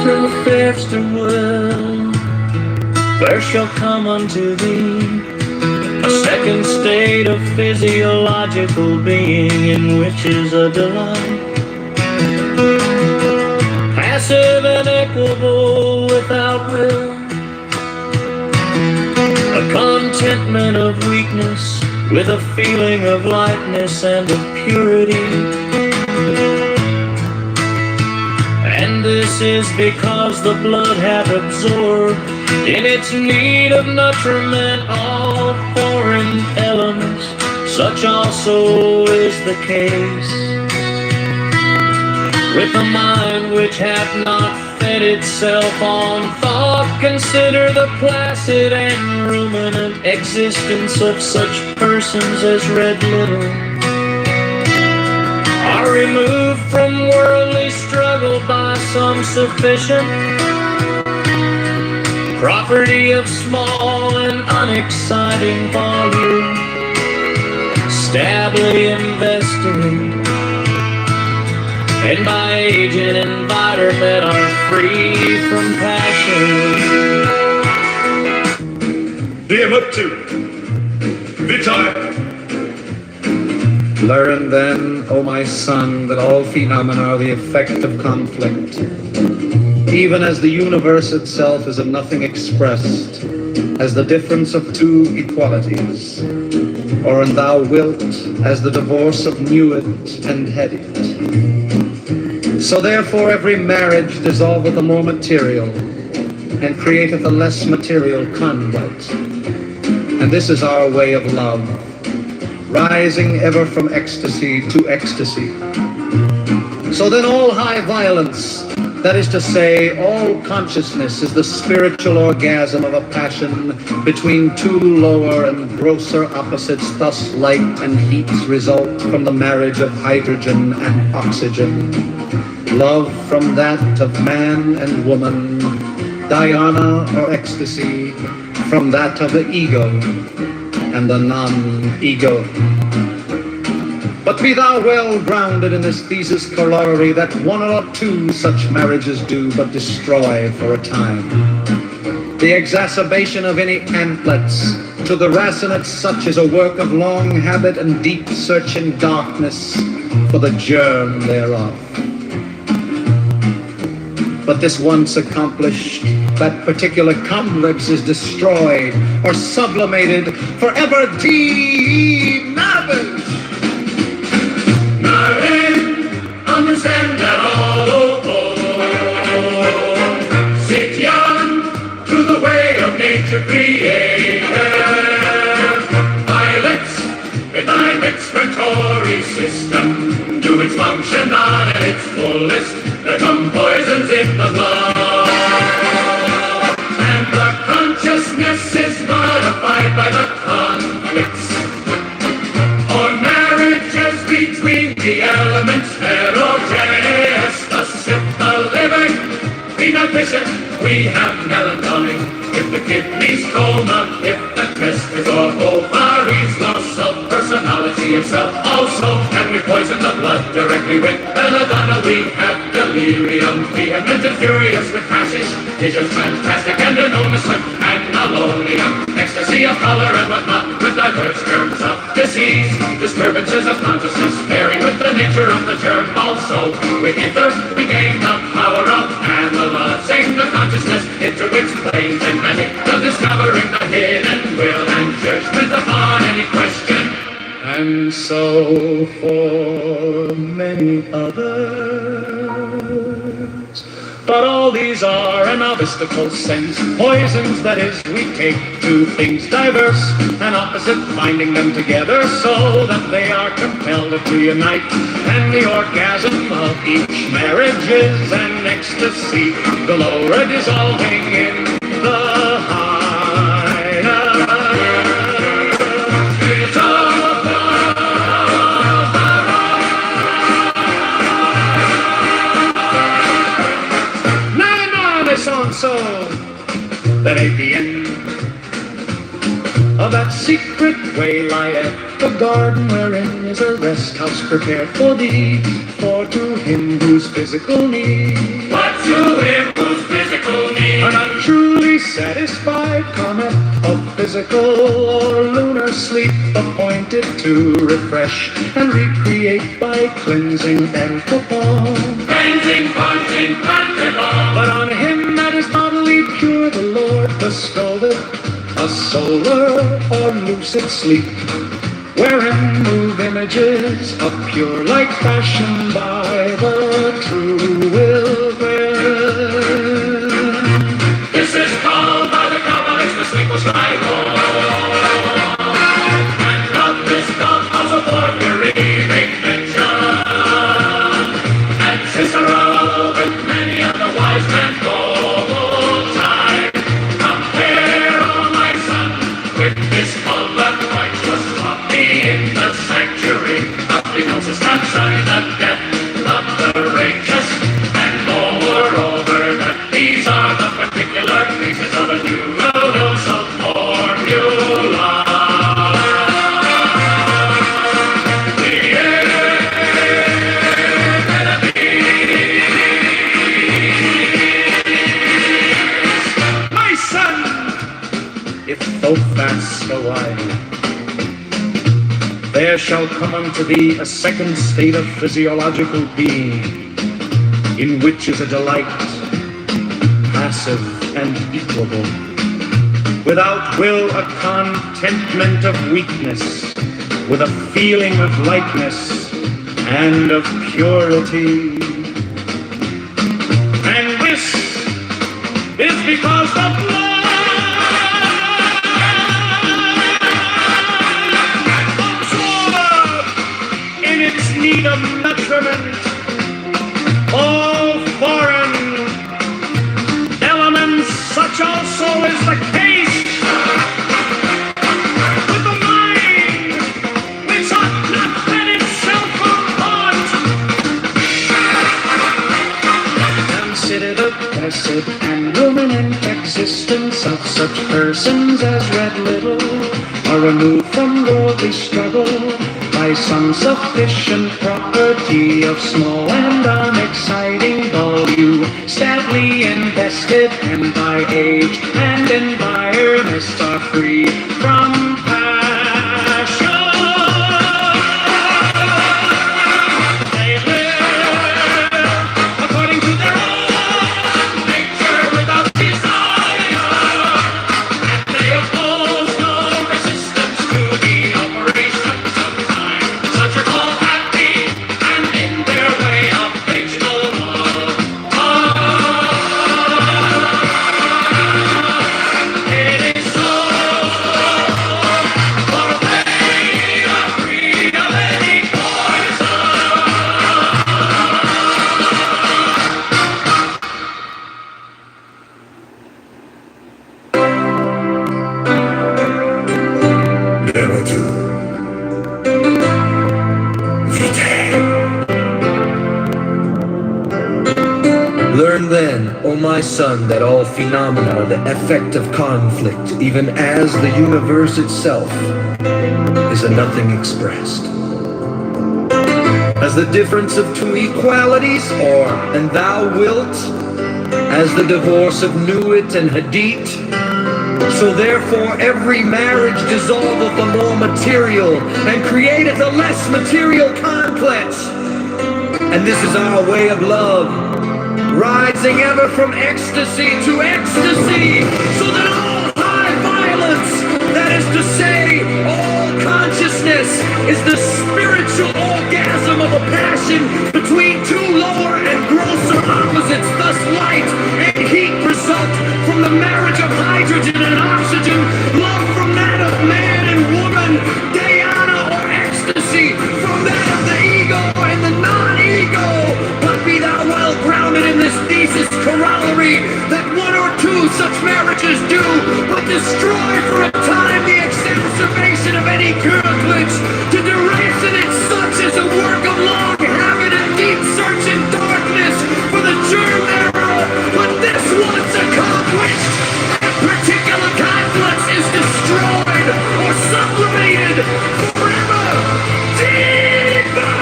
Through fifths to will, there shall come unto thee a second state of physiological being, in which is a delight, passive and equable without will, a contentment of weakness with a feeling of lightness and of purity. And this is because the blood hath absorbed in its need of nutriment all foreign elements. Such also is the case with the mind which hath not fed itself on thought. Consider the placid and ruminant existence of such persons as read little, are removed from worldly struggle by some sufficient property of small and unexciting volume, stably invested, and by age and environment are free from passion. Vitae. Learn then, O my son, that all phenomena are the effect of conflict, even as the universe itself is of nothing expressed, as the difference of two equalities, or in thou wilt, as the divorce of newit and headed. So therefore every marriage dissolveth the more material, and createth a less material conduct. And this is our way of love, rising ever from ecstasy to ecstasy. So then all high violence, that is to say, all consciousness, is the spiritual orgasm of a passion between two lower and grosser opposites. Thus light and heat result from the marriage of hydrogen and oxygen. Love from that of man and woman, dhyana or ecstasy from that of the ego and the non-ego. But be thou well grounded in this thesis corollary that one or two such marriages do but destroy for a time. The exacerbation of any antlets to the racinates such is a work of long habit and deep search in darkness for the germ thereof. But this once accomplished, that particular complex is destroyed or sublimated, forever denabbed. Understand that all sit young to the way of nature created. Violets with thy excretory system do its function on at its fullest. There come poisons in the blood, and the consciousness is modified by the conflicts or marriages between the elements. Heterogeneous, thus if the liver be not vicious, we have melancholy. If the kidneys coma, if the testes or ovaries loss of perception, personality itself. Also, can we poison the blood directly with belladonna? We have delirium, vehement and furious with passes, visions fantastic and enormous with analonium, ecstasy of color and whatnot, with diverse terms of disease, disturbances of consciousness, varying with the nature of the term. Also, with ether, we gain the power of analyzing the consciousness into its planes and many, the discovering the hidden will and judgment upon any question. And so for many others. But all these are, in a mystical sense, poisons, that is, we take two things diverse and opposite, binding them together so that they are compelled to unite. And the orgasm of each marriage is an ecstasy, the lower dissolving in the higher. So that at the end of that secret way lieth the garden wherein is a rest house prepared for thee, for to him whose physical need, But to him whose physical need are not truly satisfied, cometh of physical or lunar sleep, appointed to refresh and recreate by cleansing and perform. cleansing, purging, and all. But on him that is bodily pure, the Lord bestoweth a solar or lucid sleep, wherein move images of pure light fashioned by the true will. This is called by the Kabbalists the sleepless night. And of this God also Porphyry mention. And Cicero with many other wise men old time compare, oh my son, with this color righteous lofty in the sanctuary of the Moses concerning the death of the righteous. And moreover that these are the particular pieces of a new universal formula. My son, if thou fast a while, there shall come unto thee a second state of physiological being, in which is a delight, passive and equable, without will a contentment of weakness, with a feeling of lightness and of purity. And this is because the blood absorbed in its need of nutriment all foreign elements. Such also is the case with the mind, which ought not let itself apart. Consider the blessed and luminant existence of such persons as read little, are removed from worldly struggle by some sufficient property of small and unexciting value, sadly invested, and by age and environment are free from passion. They live according to their own nature without desire, and they oppose no resistance to the operations of time. Such are called happy, and in their way of fictional love. It is so O my son, that all phenomena, the effect of conflict, even as the universe itself, is a nothing expressed. As the difference of two equalities, or, and thou wilt, as the divorce of Nuit and Hadit, so therefore every marriage dissolveth the more material, and createth a less material complex. And this is our way of love, rising ever from ecstasy to ecstasy, so that all high violence, that is to say, all consciousness, is the spiritual orgasm of a passion between two lower and grosser opposites. Thus light and heat result from the marriage of hydrogen and oxygen, love from that of man and woman, dhyana or ecstasy from that of the ego and the non-ego. But be thou well grounded in this thesis corollary, that one or two such marriages do but destroy for a time the exacerbation of any curtilage. To duration it such as a work of long habit and deep search in darkness for the germ thereof. But this once accomplished, that particular complex is destroyed or sublimated forever. Deeper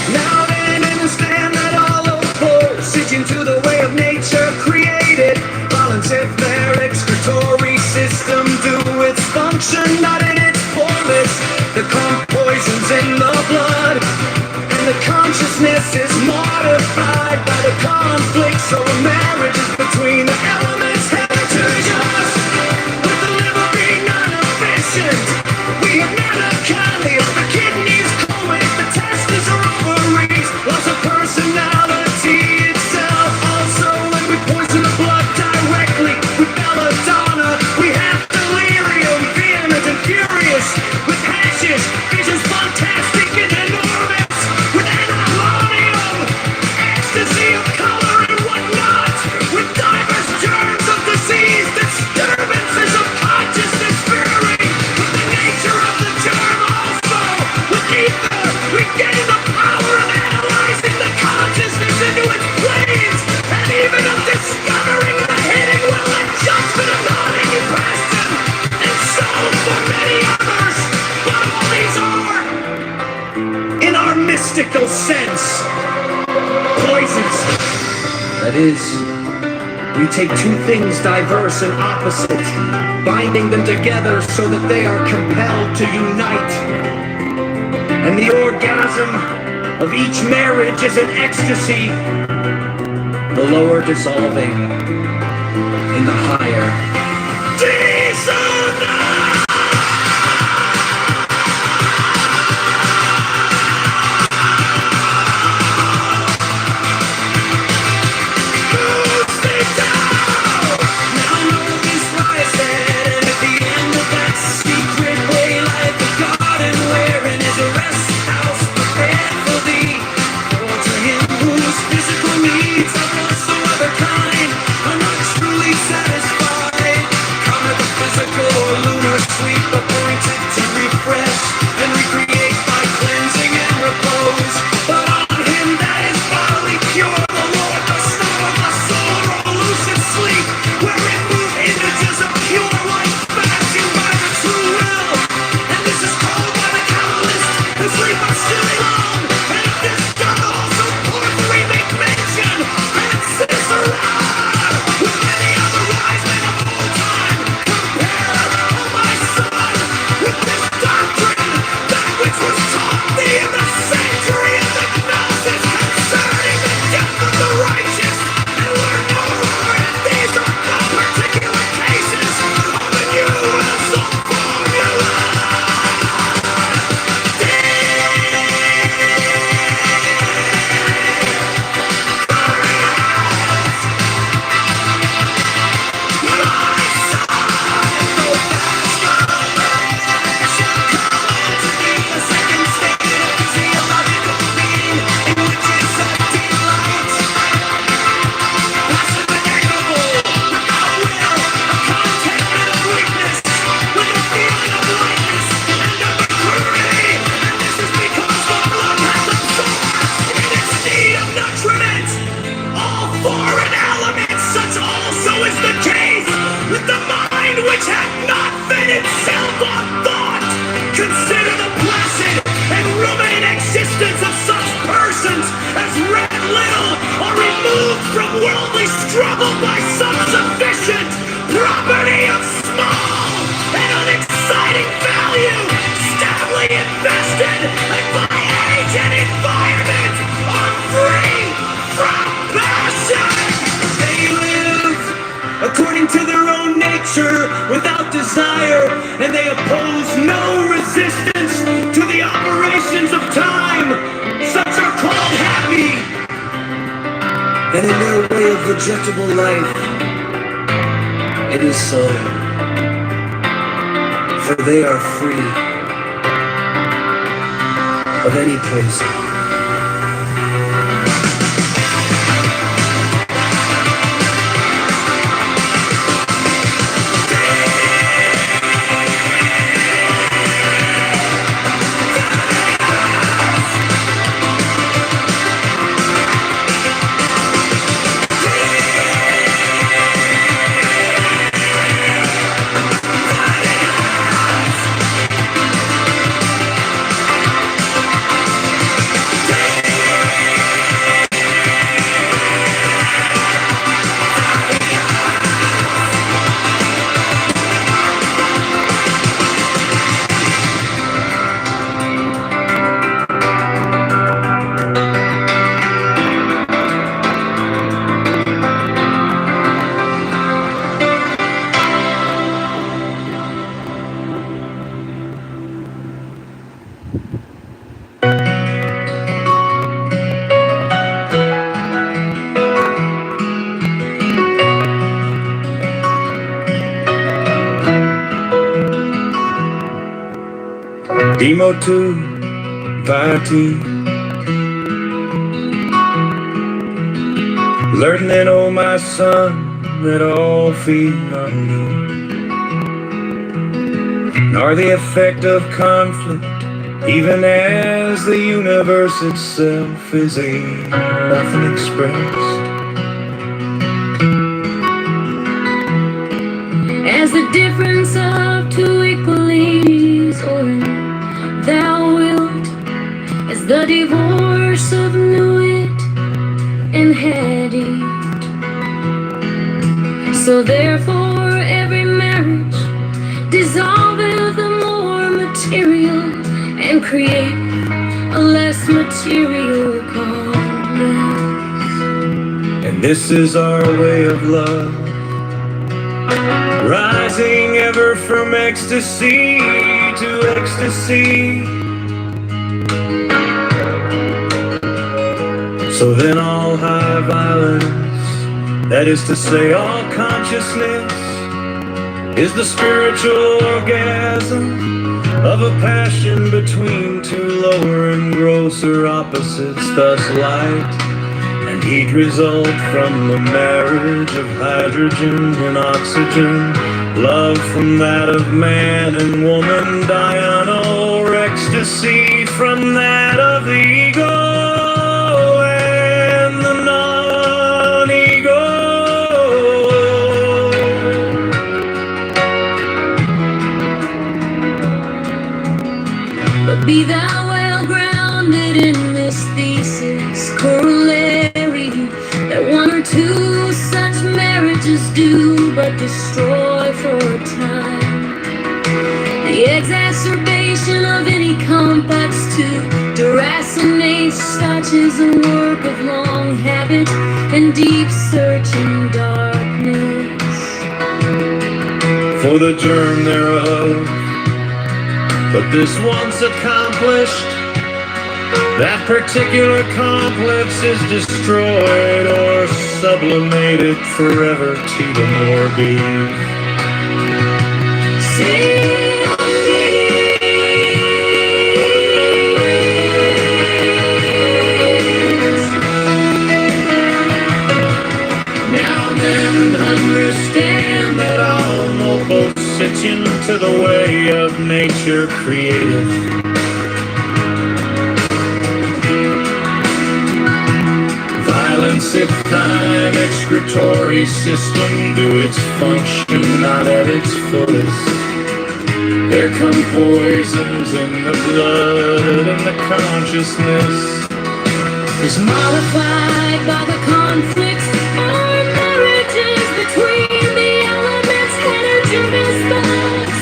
Now then, understand that all opposition to the way of nature created, volunteer their excretory system do its function, not in its fullness. The poisons in the blood, and the consciousness is modified by the conflict. So marriage is between the elements heterogeneous, with the liver being non-efficient. We have melancholy, the kidneys cold, the testes are ovaries, loss of personality itself. Also, when we poison the blood directly with belladonna, we have delirium, vehement and furious, with hashish, visions fantastic and enormous, with anhedonia, ecstasy of color and whatnot, with diverse germs of disease, disturbances of consciousness varying with the nature of the germ. Also, with ether, we gain the power of analyzing the consciousness into its planes, and even of discovering the hidden will and judgment of non-any question, and so for many others. But all these are, in our mystical sense, poisons. That is, we take two things diverse and opposite, binding them together so that they are compelled to unite. And the orgasm of each marriage is an ecstasy, the lower dissolving in the higher. Physical needs of whatsoever kind are not truly satisfied. thought. Consider the placid and ruminant existence of such persons as read little or removed from worldly struggle by some sufficient property of small and unexciting value, stably invested and by age and environment are free from passion. They live according to their own nature without desire, and they oppose no resistance to the operations of time. Such are called happy. And in their way of vegetable life, it is so. For they are free of any poison. Demo tu vati, learning, oh my son, that all phenomena are the effect of conflict, even as the universe itself is a nothing expressed. As the difference of two equalities, or thou wilt, as the divorce of knew it and had it. So therefore every marriage dissolveth the more material and create a less material complex. And this is our way of love, rising ever from ecstasy to ecstasy. So then all high violence, that is to say all consciousness, is the spiritual orgasm of a passion between two lower and grosser opposites. Thus light and heat result from the marriage of hydrogen and oxygen, love from that of man and woman, diurnal ecstasy from that of the ego and the non-ego. But be thou well grounded in this thesis, corollary, that one or two such marriages do but destroy for a time the exacerbation of any complex to deracinate. Such is a work of long habit and deep searching darkness For the germ thereof. But this once accomplished, that particular complex is destroyed or sublimated forever to the more being. Now then, understand that all noble sits into the way of nature creative. Violence if time excretory system do its function not at its fullest. There come poisons in the blood and the consciousness is modified by the conflicts or marriages between the elements, heterogeneous thoughts.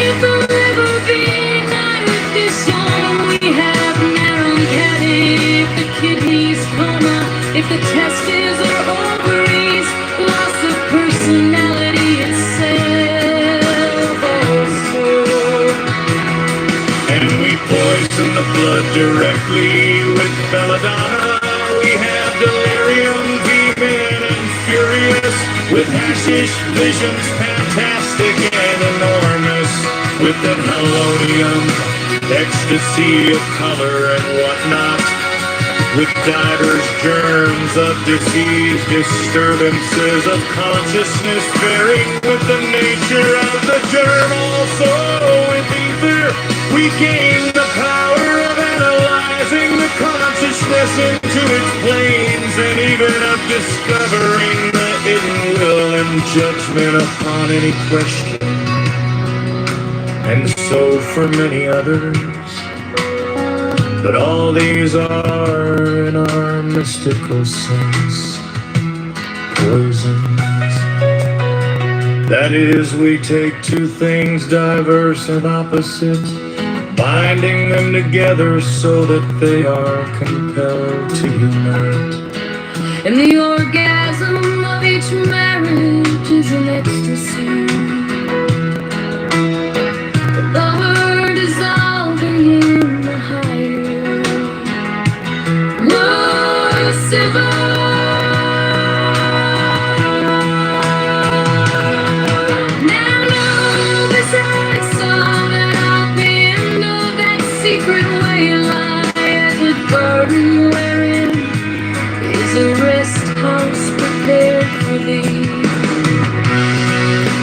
If the liver being artificial, we have narrow headed, if the kidneys coma, if the testes or ovaries, loss of personality itself also. and we poison the blood directly with belladonna. We have delirium, demon and furious, with hashish visions, fantastic and enormous, with the halonium, ecstasy of color and whatnot, with divers germs of disease, disturbances of consciousness, varying with the nature of the germ. Also with ether, we gain the power of analyzing the consciousness into its planes, and even of discovering the hidden will and judgment upon any question. And so for many others, but all these are, in our mystical sense, poisons. That is, we take two things diverse and opposite, binding them together so that they are compelled to unite. And the orgasm of each marriage is an ecstasy. The lover dissolving in the higher. Lucifer. Now know this I saw that I'll be into that secret way lieth with burden wherein is a rest house prepared for thee.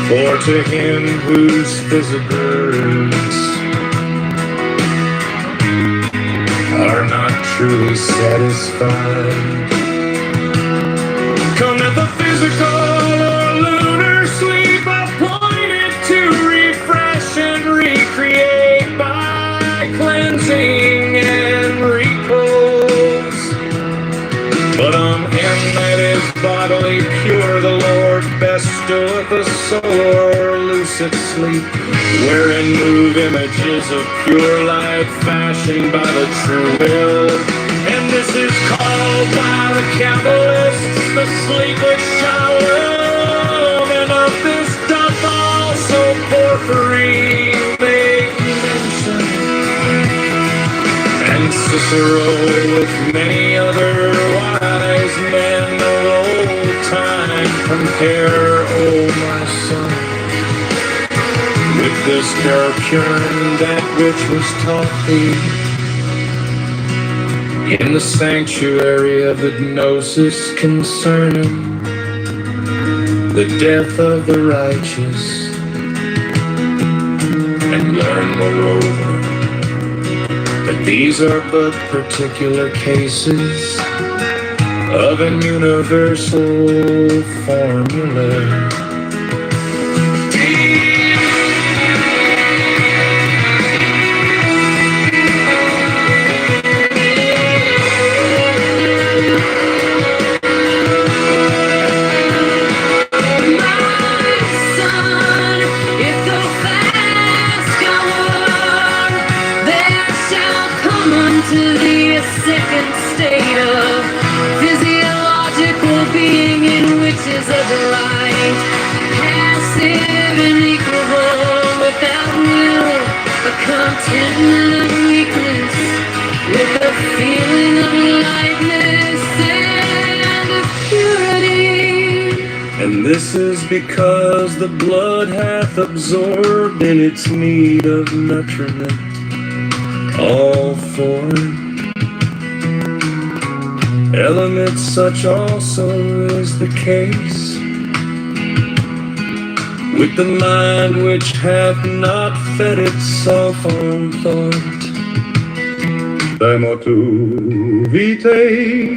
For to him whose physicals are not truly satisfied, cometh the physical or lunar sleep, appointed to refresh and recreate by cleansing and repose. But on him that is bodily pure, the Lord bestoweth a solar lucid sleep, wherein move images of pure light fashioned by the true will. And this is called by the Kabbalists the sleepless shalom, and of this doth also Porphyry make mention, and Cicero with many other wise men of old time compare, O my son, with this Mercurian that which was taught thee in the sanctuary of the gnosis concerning the death of the righteous. And learn moreover that these are but particular cases of an universal formula. To the second state of physiological being, in which is a delight, passive and equable, without will, a contentment of weakness, with a feeling of lightness and of purity. And this is because the blood hath absorbed in its need of nutriment all foreign elements. Such also is the case with the mind, which hath not fed itself on thought. Daimotu vitae,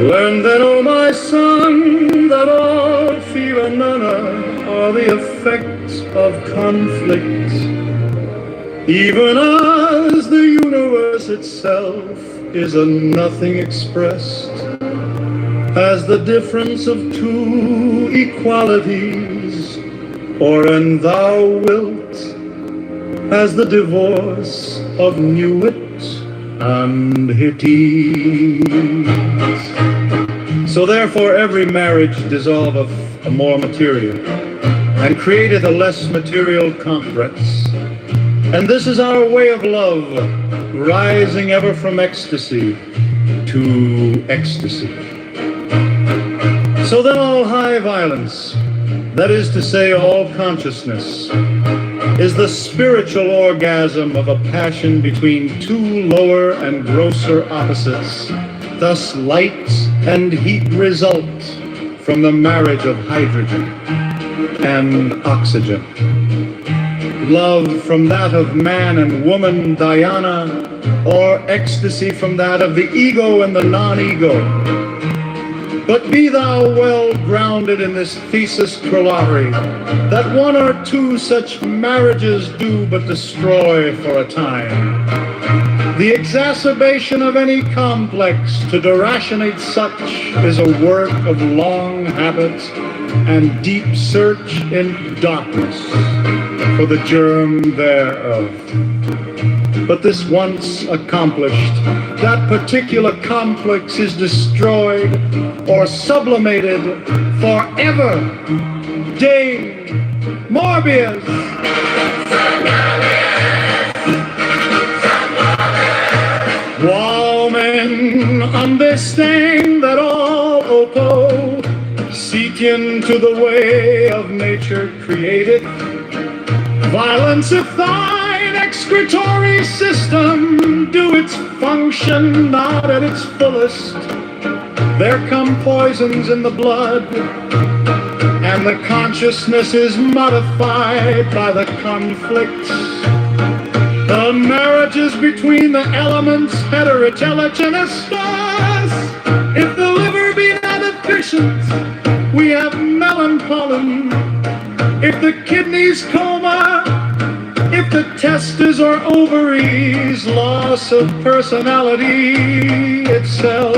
learn then, O my son, that all phenomena are the effects of conflict, even as the universe itself is a nothing expressed, as the difference of two equalities, or an thou wilt, as the divorce of Nuit and Hittite. So therefore every marriage dissolveth a more material, and createth a less material compress. And this is our way of love, rising ever from ecstasy to ecstasy. So then all high violence, that is to say all consciousness, is the spiritual orgasm of a passion between two lower and grosser opposites. Thus light and heat result from the marriage of hydrogen and oxygen. Love from that of man and woman, Diana, or ecstasy from that of the ego and the non-ego. But be thou well grounded in this thesis corollary, that one or two such marriages do but destroy for a time. The exacerbation of any complex to deracinate such is a work of long habit and deep search in darkness for the germ thereof. But this once accomplished, that particular complex is destroyed or sublimated forever. Dame Morbius. While men understand that all oppo seek into the way of nature created, violence of thine excretory system do its function not at its fullest. There come poisons in the blood, and the consciousness is modified by the conflicts. The marriages between the elements heterotelegenestas. If the liver be not efficient, we have melancholy. If the kidneys coma, if the testes or ovaries, loss of personality itself.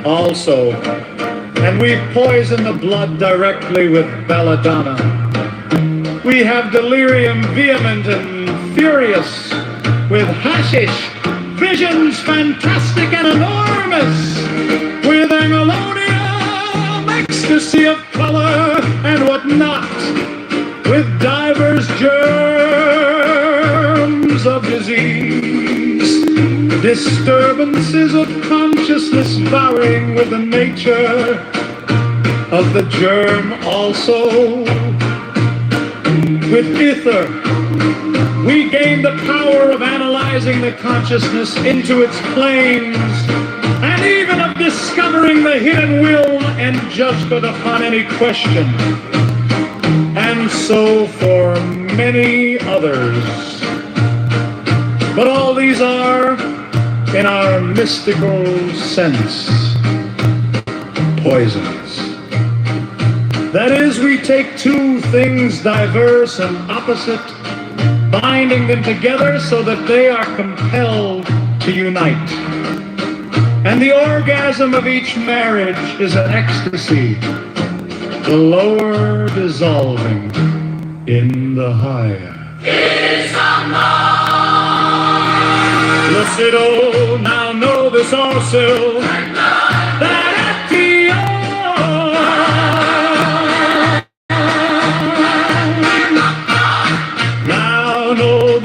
Also, and we poison the blood directly with belladonna. We have delirium vehement and furious with hashish, visions fantastic and enormous, with angelonium, ecstasy of color and whatnot, with divers germs of disease, disturbances of consciousness varying with the nature of the germ also. With ether, we gain the power of analyzing the consciousness into its planes, and even of discovering the hidden will and judgment upon any question. And so for many others. But all these are, in our mystical sense, poisons. That is, we take two things diverse and opposite, binding them together so that they are compelled to unite. And the orgasm of each marriage is an ecstasy, the lower dissolving in the higher. Lucido, now know this also, that at the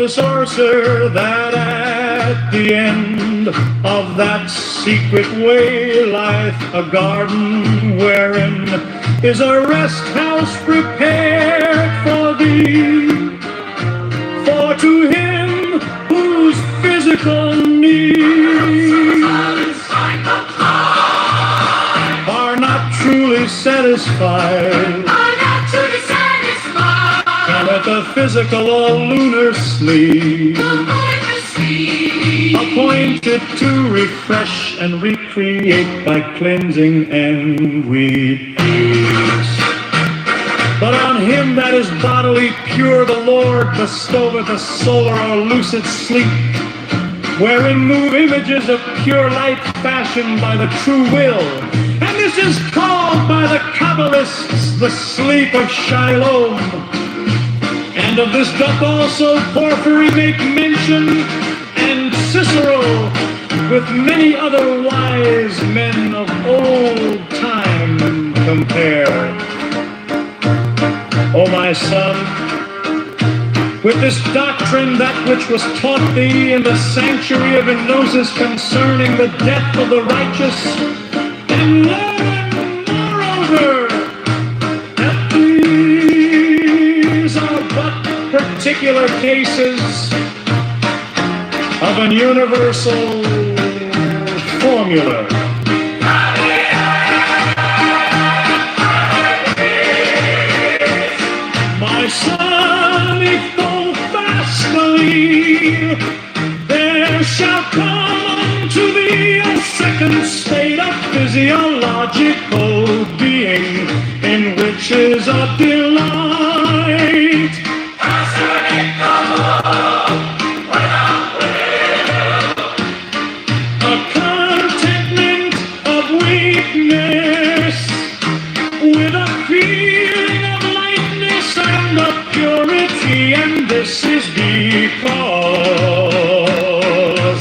the sorcerer, that at the end of that secret way lieth a garden wherein is a rest house prepared for thee. For to him whose physical needs are not truly satisfied, cometh a physical or lunar sleep, appointed to refresh and recreate by cleansing and with peace. But on him that is bodily pure, the Lord bestoweth a solar or lucid sleep, wherein move images of pure light fashioned by the true will. And this is called by the Kabbalists the sleep of Shiloh. And of this doth also Porphyry make mention, and Cicero, with many other wise men of old time compare. O my son, with this doctrine that which was taught thee in the sanctuary of Gnosis concerning the death of the righteous, and learn moreover that these are but particular cases of an universal formula. My son, if thou fast believe, there shall come unto thee a second state of physiological being, in which is a delight. A contentment of weakness with a feeling of lightness and of purity, and this is because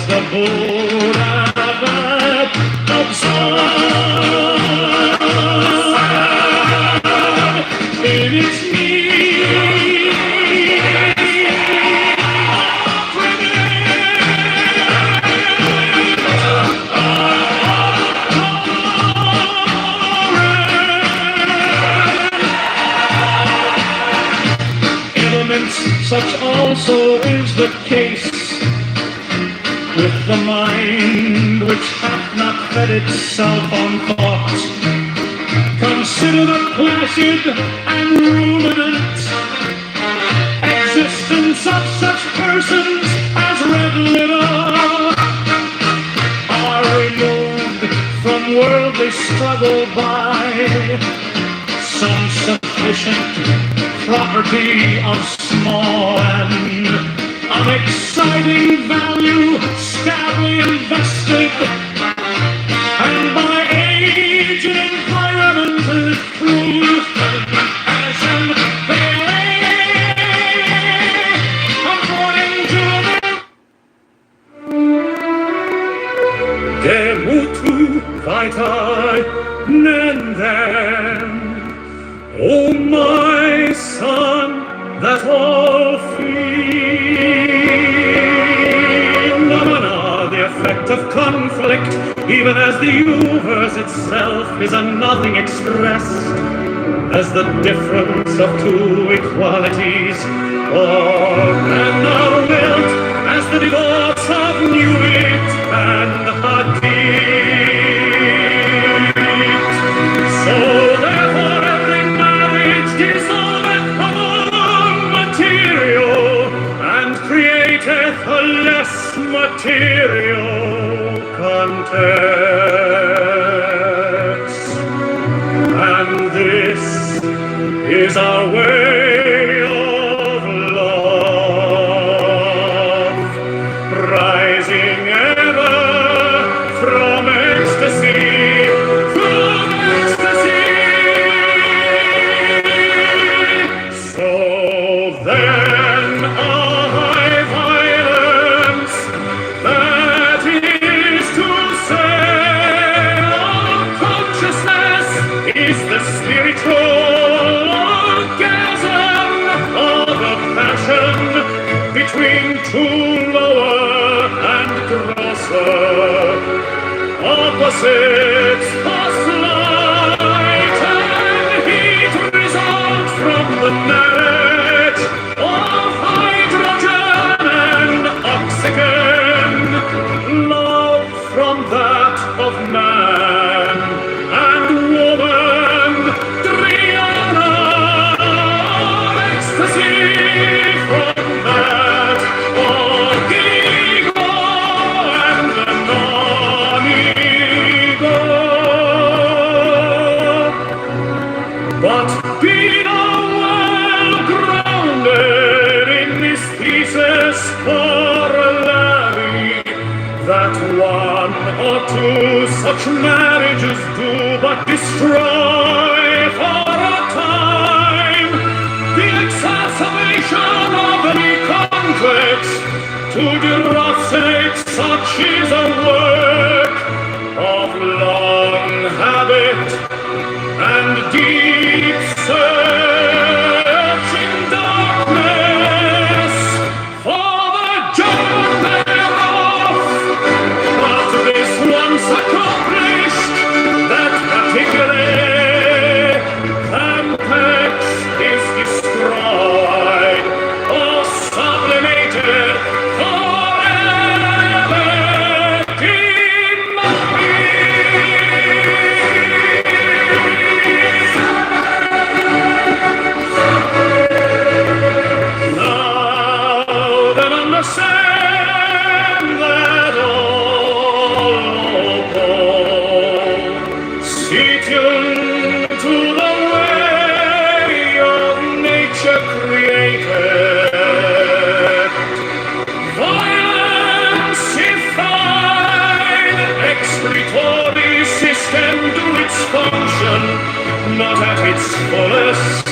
the Buddha that observed in its such also is the case with the mind which hath not fed itself on thought. Consider the placid and ruminant existence of such persons as red litter are removed from worldly struggle by some sufficient property of small and unexciting value, stably invested, and by age and environment and truth and passion, they lay according to their mutu vitae nendem. O my son, that all phenomena, the effect of conflict, even as the universe itself is a nothing expressed, as the difference of two equalities, or and thou wilt, as the divorce of Newit and Hadith. So therefore every marriage dissolveth among material, and createth a less material context. And this is our way of love, rising ever from ecstasy. So then a high violence, that is to say, all consciousness is the spiritual orgasm of a passion between two lower and grosser opposites. Light and heat result from the marriage of hydrogen and oxygen, love from that of man and woman, Triana, ecstasy from that of ego and the non-ego. such marriages do but destroy for a time the exacerbation of any conflicts. To derocinate such is a work of long habit and deep searching darkness for the germ thereof. But this once accomplished, that particularly complex is destroyed or sublimated forever in now then understand that all see tuned to the way of nature created. Violence if the excretory system do its function, not at its fullest.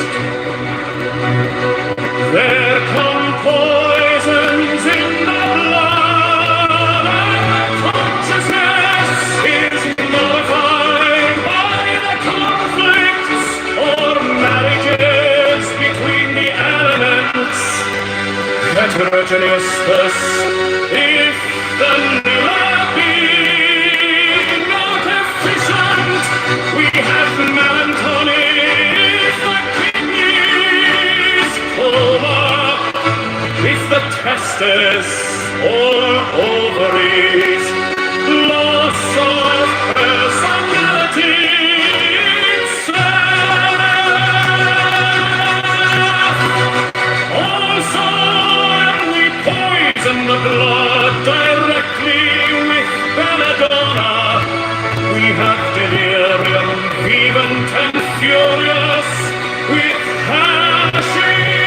There come poisons in the blood, and consciousness is nullified by the conflicts or marriages between the elements. Heterogeneous thus, if the liver be not efficient, we have melancholy. If the kidneys coma, if the testes or ovaries, loss of personality itself. Also, we poison the blood directly with belladonna. We have delirium vivant and furious with hashish.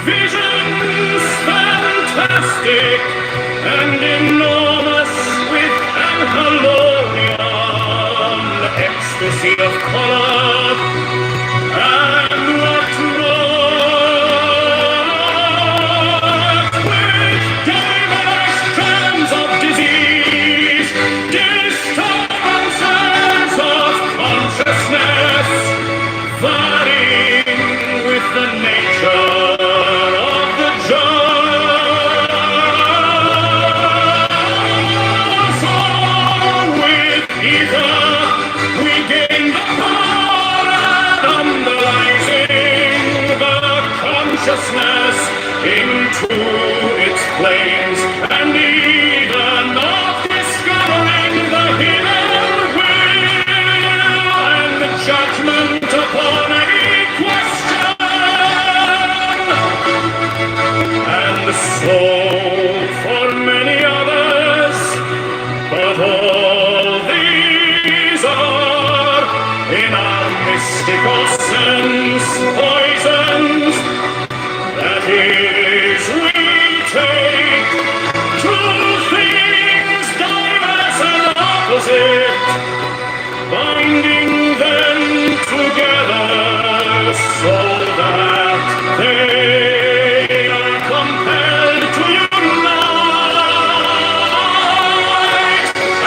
Visions fantastic and enormous with anhalonium. Ecstasy of color and what not with diverse strands of disease, disturbances of consciousness, varying with the nature of the germ. So with ether we gain the power and underlining the consciousness into its planes, and even of discovering the hidden will and the judgment upon any question. And so for many others, but all these are, in our mystical sense, poisons. That is, we take two things diverse and opposite, binding them together so that they are compelled to unite.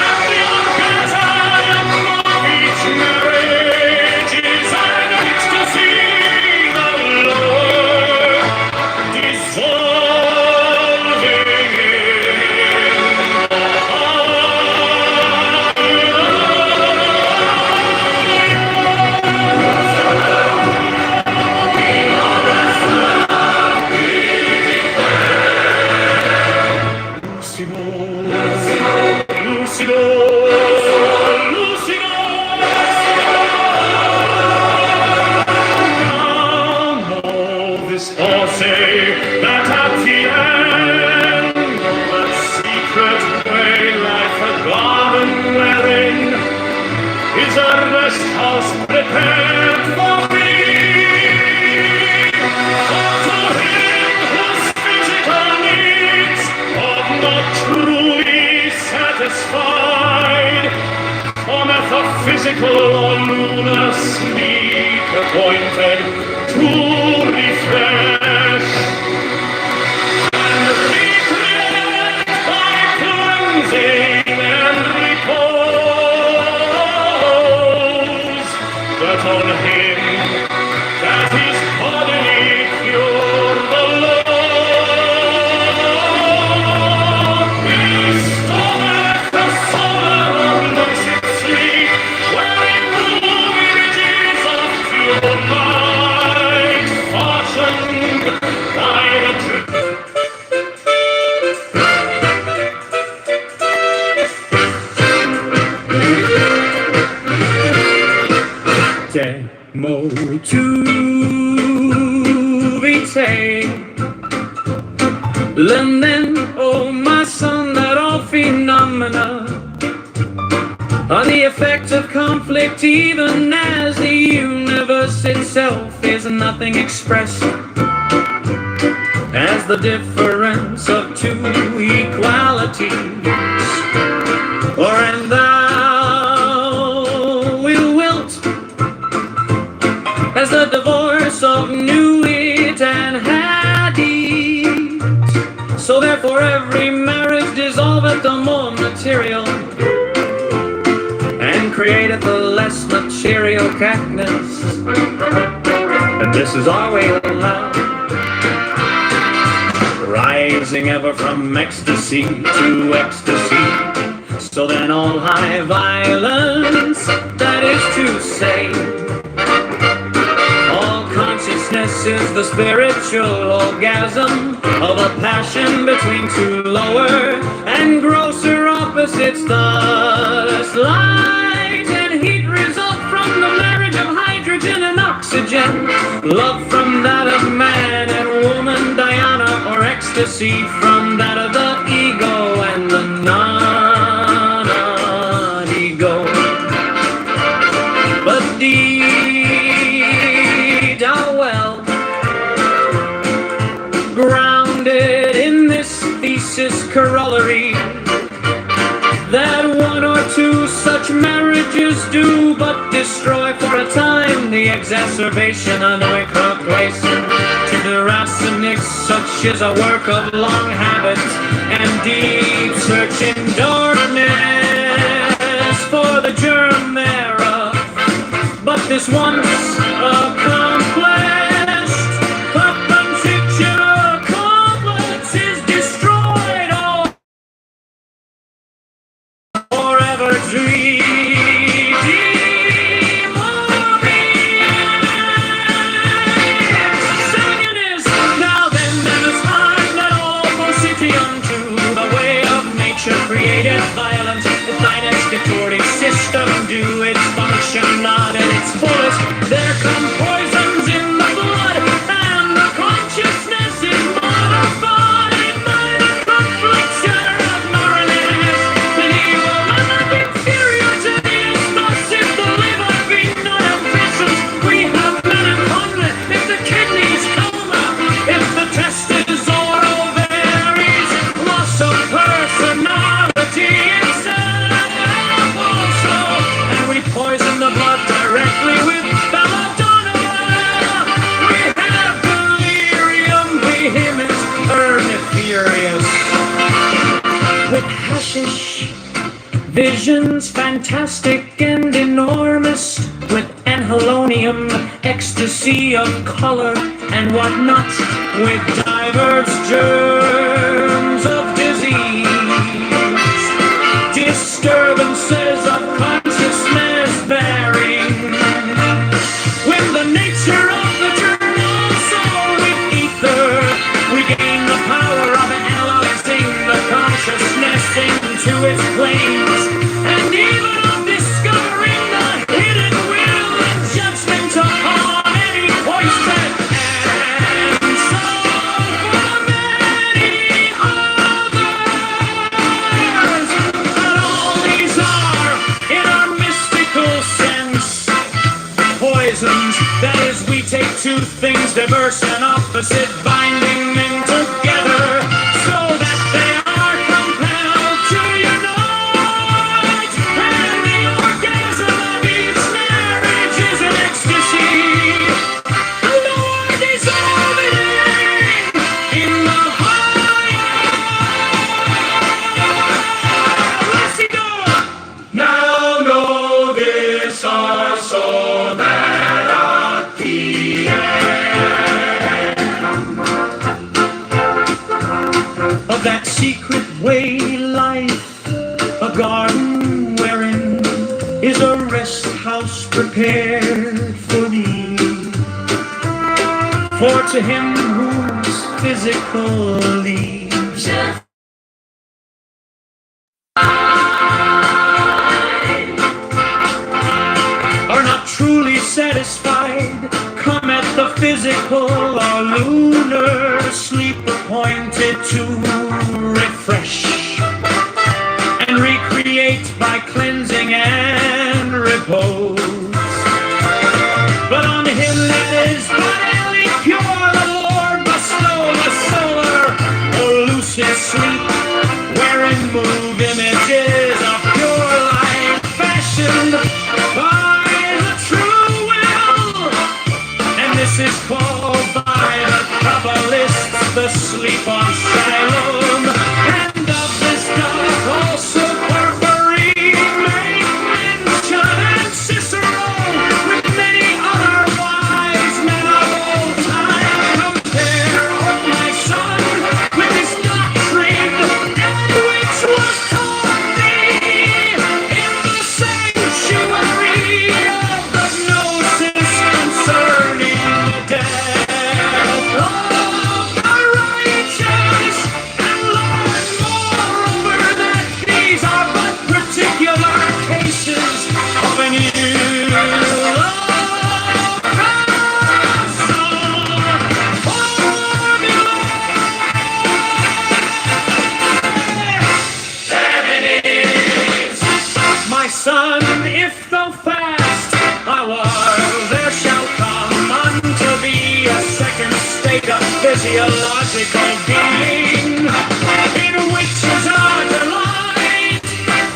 And the orgasm of each marriage is an ecstasy, the lower dissolving in the Lucido, Lucido. Now know this say that at the end of that secret way, like a garden wherein is a rest house prepared for me. For to him whose physical needs of not truly satisfied mystical or lunar speak appointed to refresh and recreate by cleansing and repose, but on him that is bodily pure alone restoreth the soul amongst its sleep, wherein blue images of pure light fashioned by the Demo to retain. Learn then, oh my son, that all phenomena are the effect of conflict, even as the universe itself is nothing expressed as the difference of two equalities. Or and thou will wilt as the divorce of knew it and had it. So therefore every marriage dissolveth the more material, and createth a less material catness. And this is our way of love, rising ever from ecstasy to ecstasy. So then all high violence, that is to say, consciousness is the spiritual orgasm of a passion between two lower and grosser opposites. Thus, light and heat result from the marriage of hydrogen and oxygen. Love from that of man and woman, Diana, or ecstasy from that of the ego and the non-ego. But grounded in this thesis corollary, that one or two such marriages do but destroy for a time the exacerbation of complacency. To the racinic, such is a work of long habit and deep searching darkness for the germ thereof. But this once accomplished, created violence, the finest Kitover system do its function not at its fullest. There come poisons in the blood, and the consciousness is modified by the confliction of narrowness. The evil and the inferior to this, thus if the liver be not ambitious, we have melancholy. If the kidneys coma, if the testes or ovaries, loss of personality itself also, and we poison the blood directly with belladonna. We have delirium vehement, furious with hashish, visions fantastic and enormous, with anhelonium, ecstasy of color and whatnot, with diverse germs of disease, disturbances of consciousness varying with the nature of the journal soul. With ether we gain the power of analyzing the consciousness into its planes, and even of discovering the hidden will and judgment upon any poison. And so for many others, but all these are, in our mystical sense, poisons. That is, we take two things diverse and opposite, binding them together so that they are compelled to unite, and the orgasm of each away life, a garden wherein is a rest house prepared for thee. For to him whose physical leaves are not truly satisfied, cometh the physical or lunar sleep appointed to refresh and recreate by cleansing and repose. But on him that is bodily pure, the Lord bestow the solar or lucid sleep, wherein move images of pure light fashioned by the true will. And this is called by the Kabbalists the sleep on Shiloh. And of this doth also Porphyry make mention, and Cicero with many other wise men of old time compare, oh my son, with this doctrine, and which was taught thee in the sanctuary of the gnosis concerning the death of the righteous. And Lord, moreover, that these are but particular cases of an ill my son, if thou fast hour, there shall come unto thee a second state of physiological being, in which is our delight,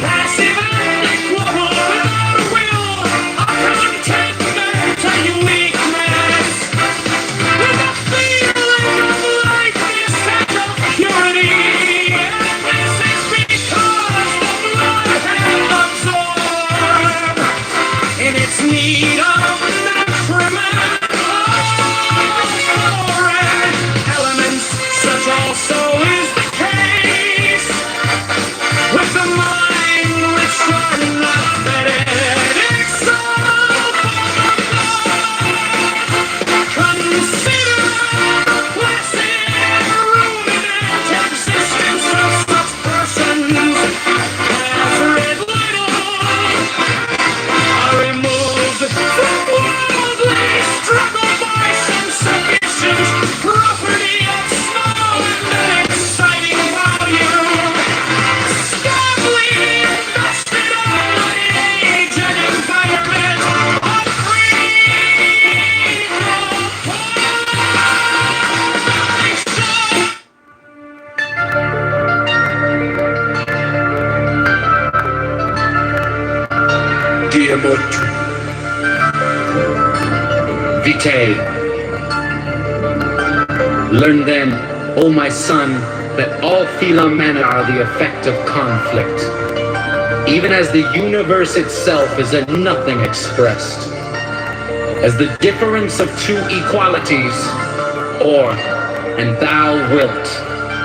passive and equable without will, a contentment and weakness, with a feeling of lightness and of purity. And this is because the blood hath absorbed in its need of nutriment foreign elements. Such also is the case with the mind which are not fettered itself. Consider the placid ruminant existence of such persons as red light are removed from worldly struggle by some sufficient property of small and exciting value, stably invested on age and environment of Diemut Vitae. Learn then, O my son, that all phenomena are the effect of conflict, even as the universe itself is a nothing expressed, as the difference of two equalities, or, and thou wilt,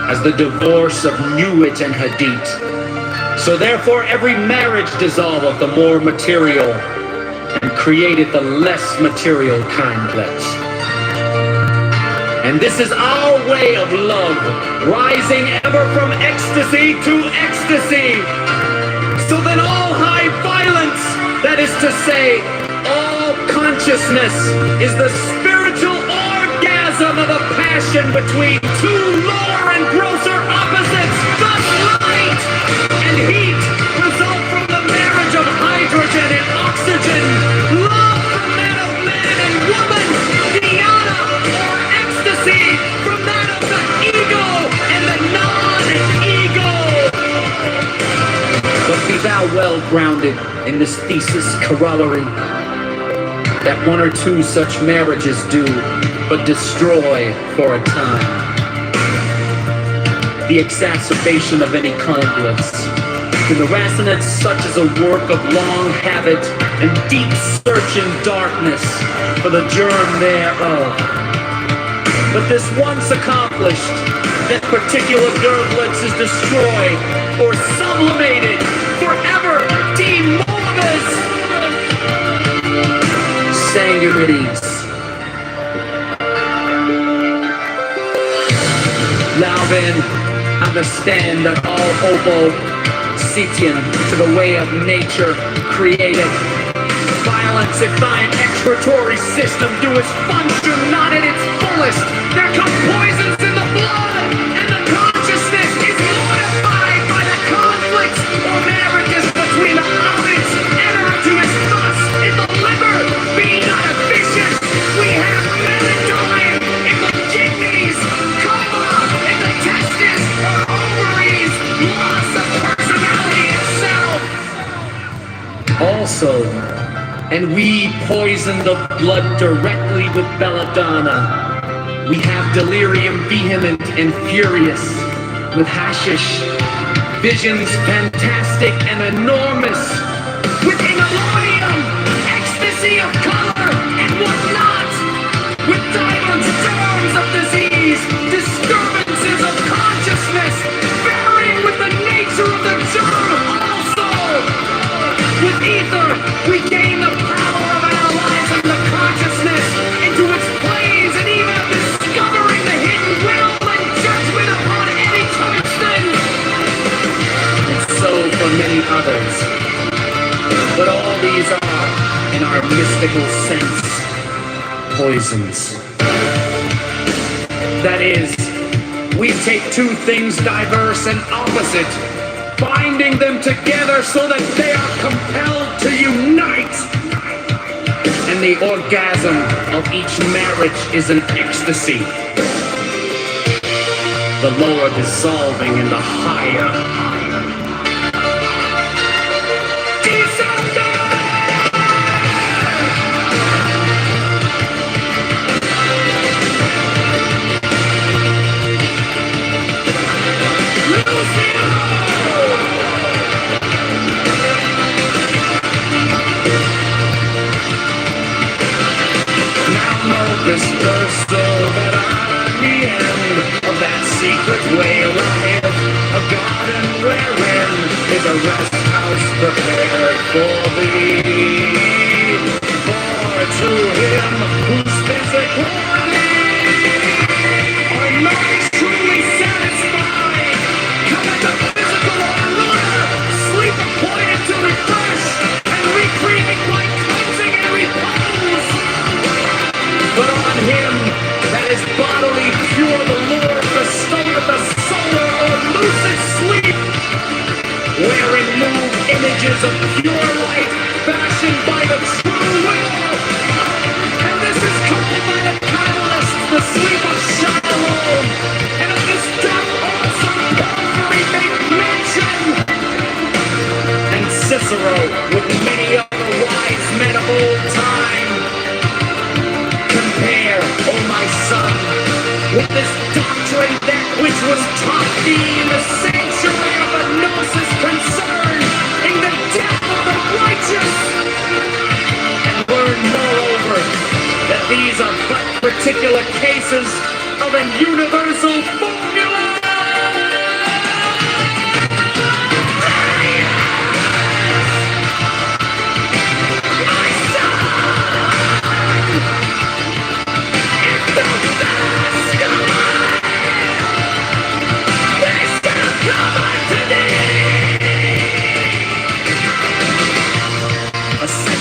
as the divorce of Nuit and Hadit. So therefore every marriage dissolveth the more material, and created the less material kindlets. And this is our way of love, rising ever from ecstasy to ecstasy. So then all high violence, that is to say, all consciousness, is the spiritual orgasm of a passion between two lower and grosser opposites. Thus light and heat result from the marriage of hydrogen and oxygen. Love from that of man and woman. Dhyana or ecstasy from that of the ego and the non-ego. But be thou well grounded in this thesis corollary, that one or two such marriages do but destroy for a time. The exacerbation of any kindlets, in the racinates such as a work of long habit and deep search in darkness for the germ thereof. But But this once accomplished, that particular Gurglitz is destroyed or sublimated, forever demorbis. Sangarides. Now then, understand that all oppositian to the way of nature created. Violence, if thine excretory system do its function not at its fullest, there come poisons in the blood, and the consciousness is mortified by the conflicts or marriages between the opposites. Enter into his thoughts in the liver, be not efficient. We have melancholy in the kidneys, coma in the testes or ovaries, loss of personality itself. Also, and we poison the blood directly with belladonna. We have delirium vehement and furious with hashish. Visions fantastic and enormous with immemorium, ecstasy of color and whatnot. With diamonds, germs of disease, disturbances of consciousness, varying with the nature of the germ also. With ether, we gain the power of analyzing the consciousness into its planes and even of discovering the hidden will and judgment upon any such thing. And so for many others. But all these are, in our mystical sense, poisons. That is, we take two things diverse and opposite, binding them together so that they are compelled to unite. And the orgasm of each marriage is an ecstasy. The lower dissolving in the higher. This thirst that I'm the end of that secret way of life, a garden wherein is a rest house prepared for thee. For to him whose physical are not truly satisfied, cometh the physical order, sleep appointed to refresh and recreate by cleansing and repose. But on him that is bodily pure, the Lord bestoweth the solar or lucid sleep, wherein move images of pure light fashioned by the true will. And this is called by the Kabbalists the sleep of Shalom. And of this doth also Porphyry make mention. And Cicero, with many other wise men of old time, compare, O my son, with this doctrine that which was taught thee in the sanctuary of the gnosis concerned in the death of the righteous, and learn moreover that these are but particular cases of an universal formula.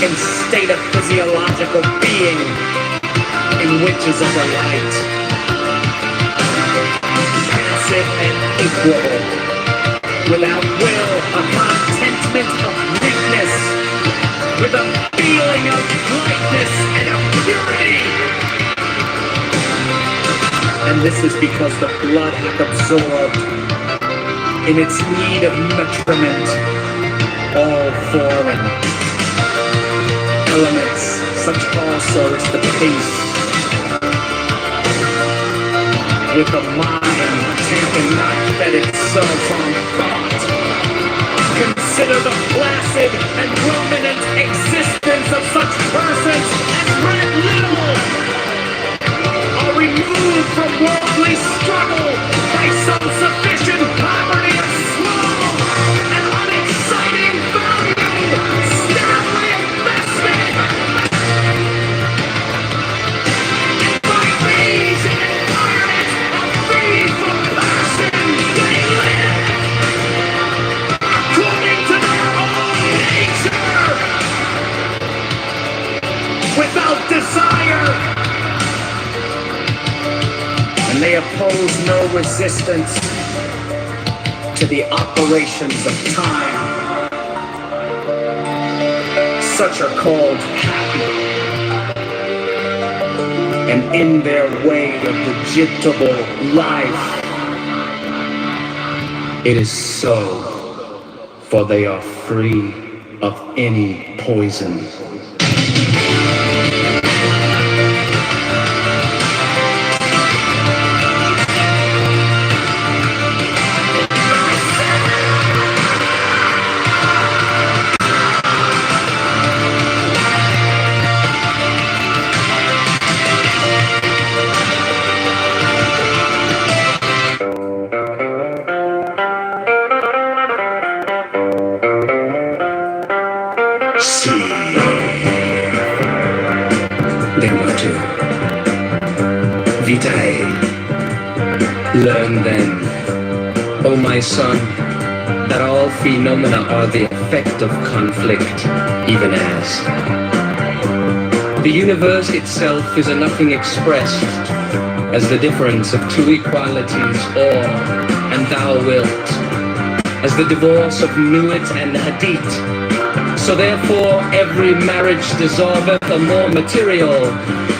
A state of physiological being in which is a delight, passive and equable, without will, a contentment of weakness, with a feeling of lightness and of purity. And this is because the blood hath absorbed in its need of nutriment all foreign elements, such also as the peace, with the mind taken not fed itself on thought. Consider the placid and ruminant existence of such persons as read little, are removed from and they oppose no resistance to the operations of time. Such are called happy, and in their way a vegetable life. It is so, for they are free of any poison. They mutter, Vitae. Learn then, O my son, that all phenomena are the effect of conflict, even as the universe itself is a nothing expressed as the difference of two equalities, or, and thou wilt, as the divorce of Nuit and Hadith. So therefore every marriage dissolveth a more material,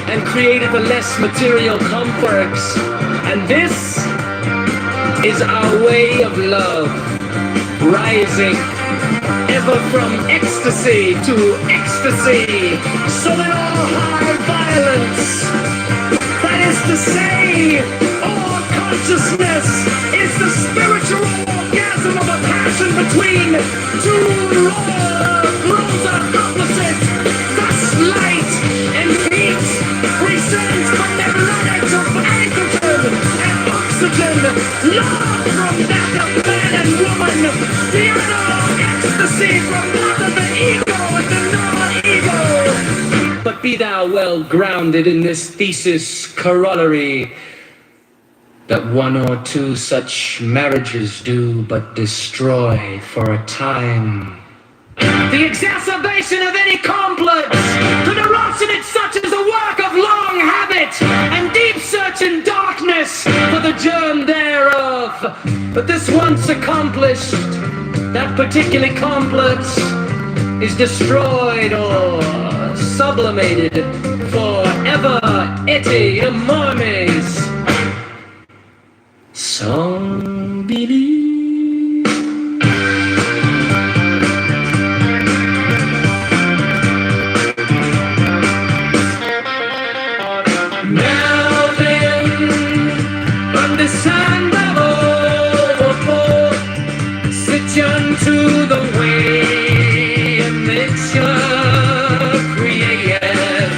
and createth a less material comforts. And this is our way of love, rising ever from ecstasy to ecstasy, so that all high violence, that is to say, all consciousness, is the spiritual orgasm of a passion between two rows of opposites. Thus light and heat presents from their light of hydrogen and oxygen, love from that of man and woman, the other ecstasy from that of the ego and the non-ego. But be thou well grounded in this thesis corollary, that one or two such marriages do but destroy for a time the exacerbation of any complex, to the ruption it such as the work of long habit and deep search in darkness for the germ thereof. But this once accomplished, that particular complex is destroyed or sublimated forever ete enormes. Some believe. Now then, understand sit unto the way in nature created.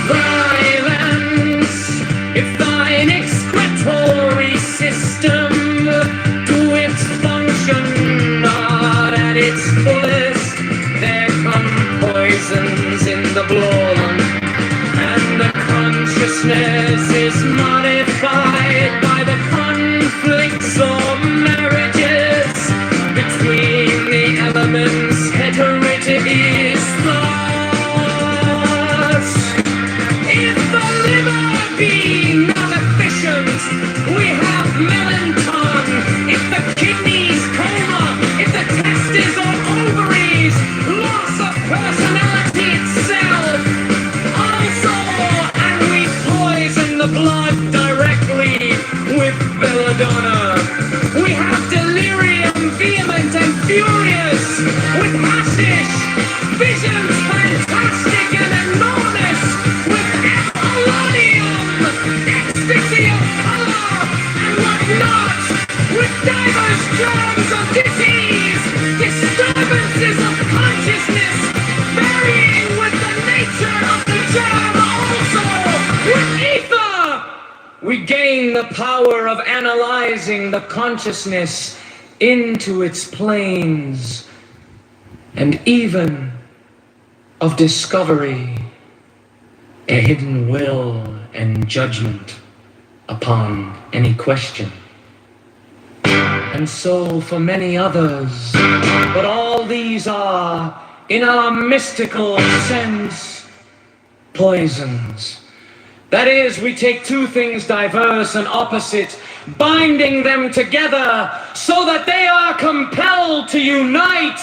Violence, if thine excretory system to its function not at its fullest, there come poisons in the blood, and the consciousness is modified by the conflicts or marriages between the elements. Heteroity is thus. If the liver be not efficient, we have melanton. If the kidneys coma, if the testes or ovaries, loss of personality itself. Also, and we poison the blood directly with belladonna. We have delirium vehement and furious with hashish, visions fantastic and enormous with apollonium, ecstasy of color and whatnot, with diverse germs of disease, disturbances of consciousness, varying with the nature of the germ. Also, with ether, we gain the power of analyzing the consciousness into its planes, and even of discovery, a hidden will and judgment upon any question. And so for many others, but all these are, in our mystical sense, poisons, That is, we take two things diverse and opposite, binding them together so that they are compelled to unite.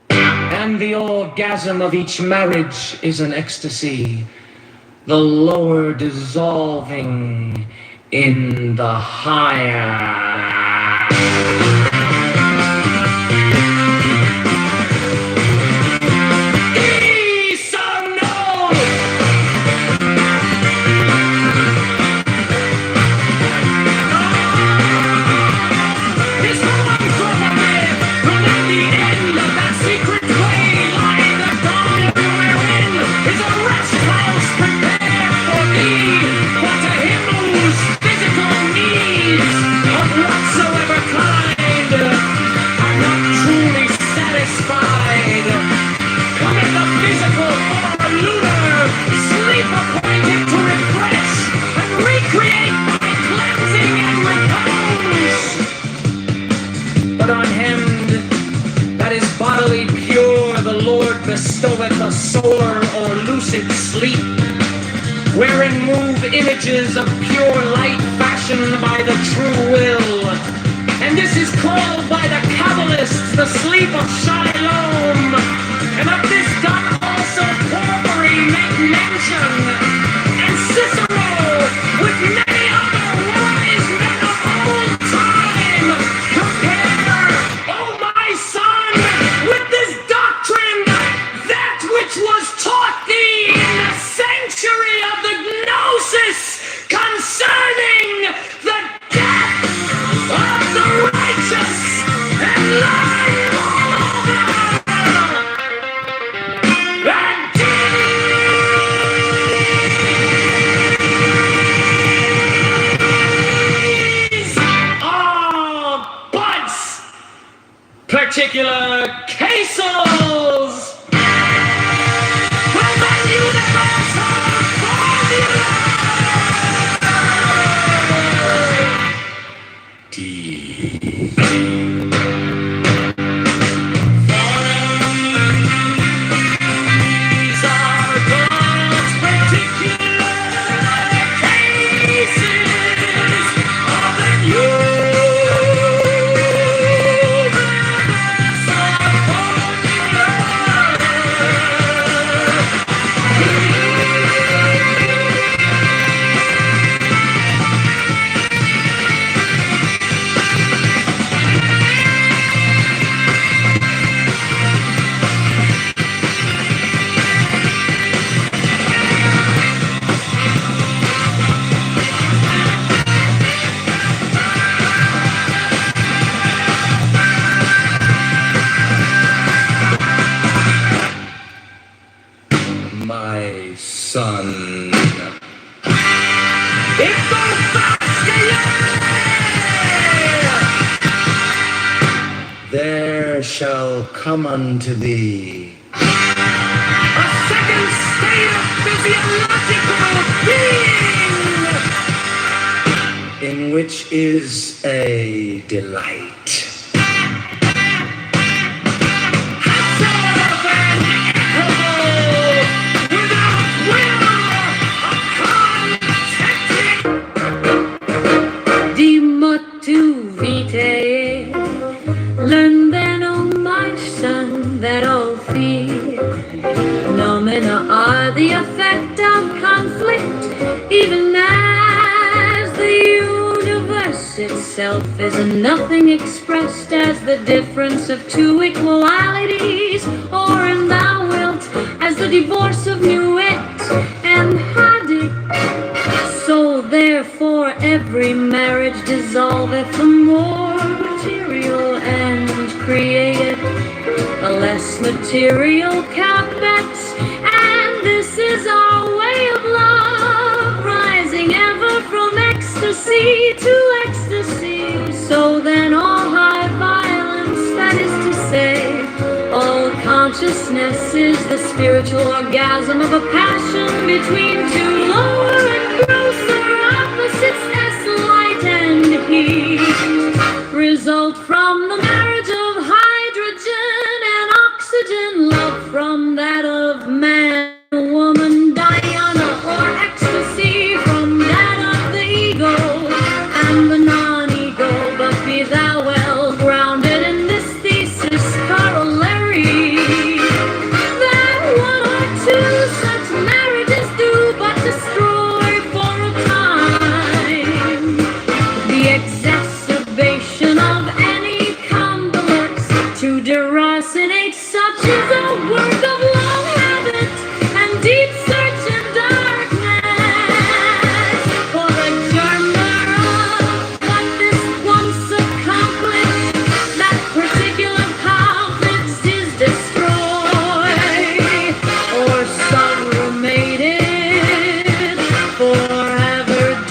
And the orgasm of each marriage is an ecstasy, the lower dissolving in the higher. But on him that is bodily pure, the Lord bestoweth a solar or lucid sleep, wherein move images of pure light fashioned by the true will. And this is called by the Kabbalists the sleep of Shalom. And of this doth also Porphyry make mention, and Cicero with many other wise men of old time compare, O my son, with this doctrine, that which was taught thee in the sanctuary of the Gnosis concerning the death of the righteous and life over. These are buds, particular cases. My son. There shall come unto thee a second state of physiological being, in which is a delight. Tu vitae, learn then, O my son, that all phenomena are the effect of conflict, even as the universe itself is nothing expressed as the difference of two equalities, or in thou wilt, as the divorce of Nuit and Haddick. So therefore every marriage dissolveth the more material and createth a less material capex. And this is our way of love, rising ever from ecstasy to ecstasy. So then all high violence, that is to say, all consciousness is the spiritual orgasm of a passion between two lower and grosser opposites as light and heat, result from the marriage of hydrogen and oxygen, love from that of man, woman, Diana, or ecstasy. forever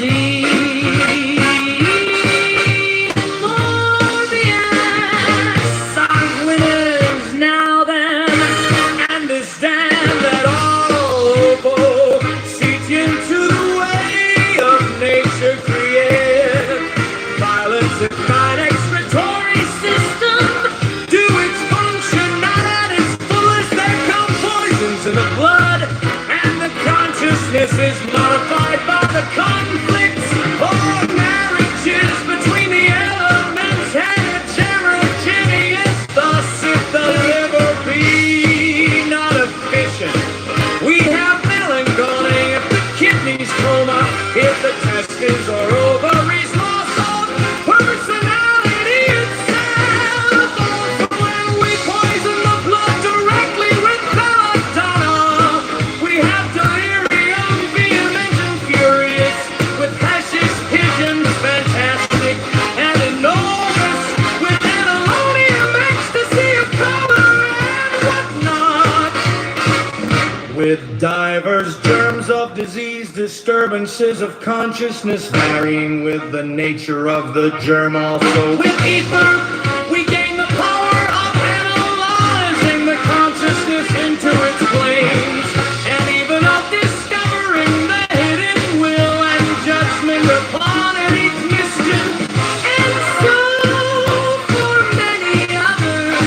Morbius. Our winners now then understand that all hope seeps into the way of nature created. Violence and kind expiratory system do its function not at its fullest. There come poisons in the blood, and the consciousness is modified by the conflicts or marriages between the elements and heterogeneous. Thus, if the liver be not efficient, we have melancholy. If the kidneys coma, if the testes or ovaries loss of personality itself, or when we poison the blood directly with belladonna, we have delirium vehement and furious with hashish pigeons, fantastic and enormous with analonium ecstasy of color and whatnot. With divers germs of disease, disturbances of consciousness, varying with the nature of the germ also. With ether, we gain the power of analyzing the consciousness into its planes, and even of discovering the hidden will and judgment upon any mischief, and so for many others.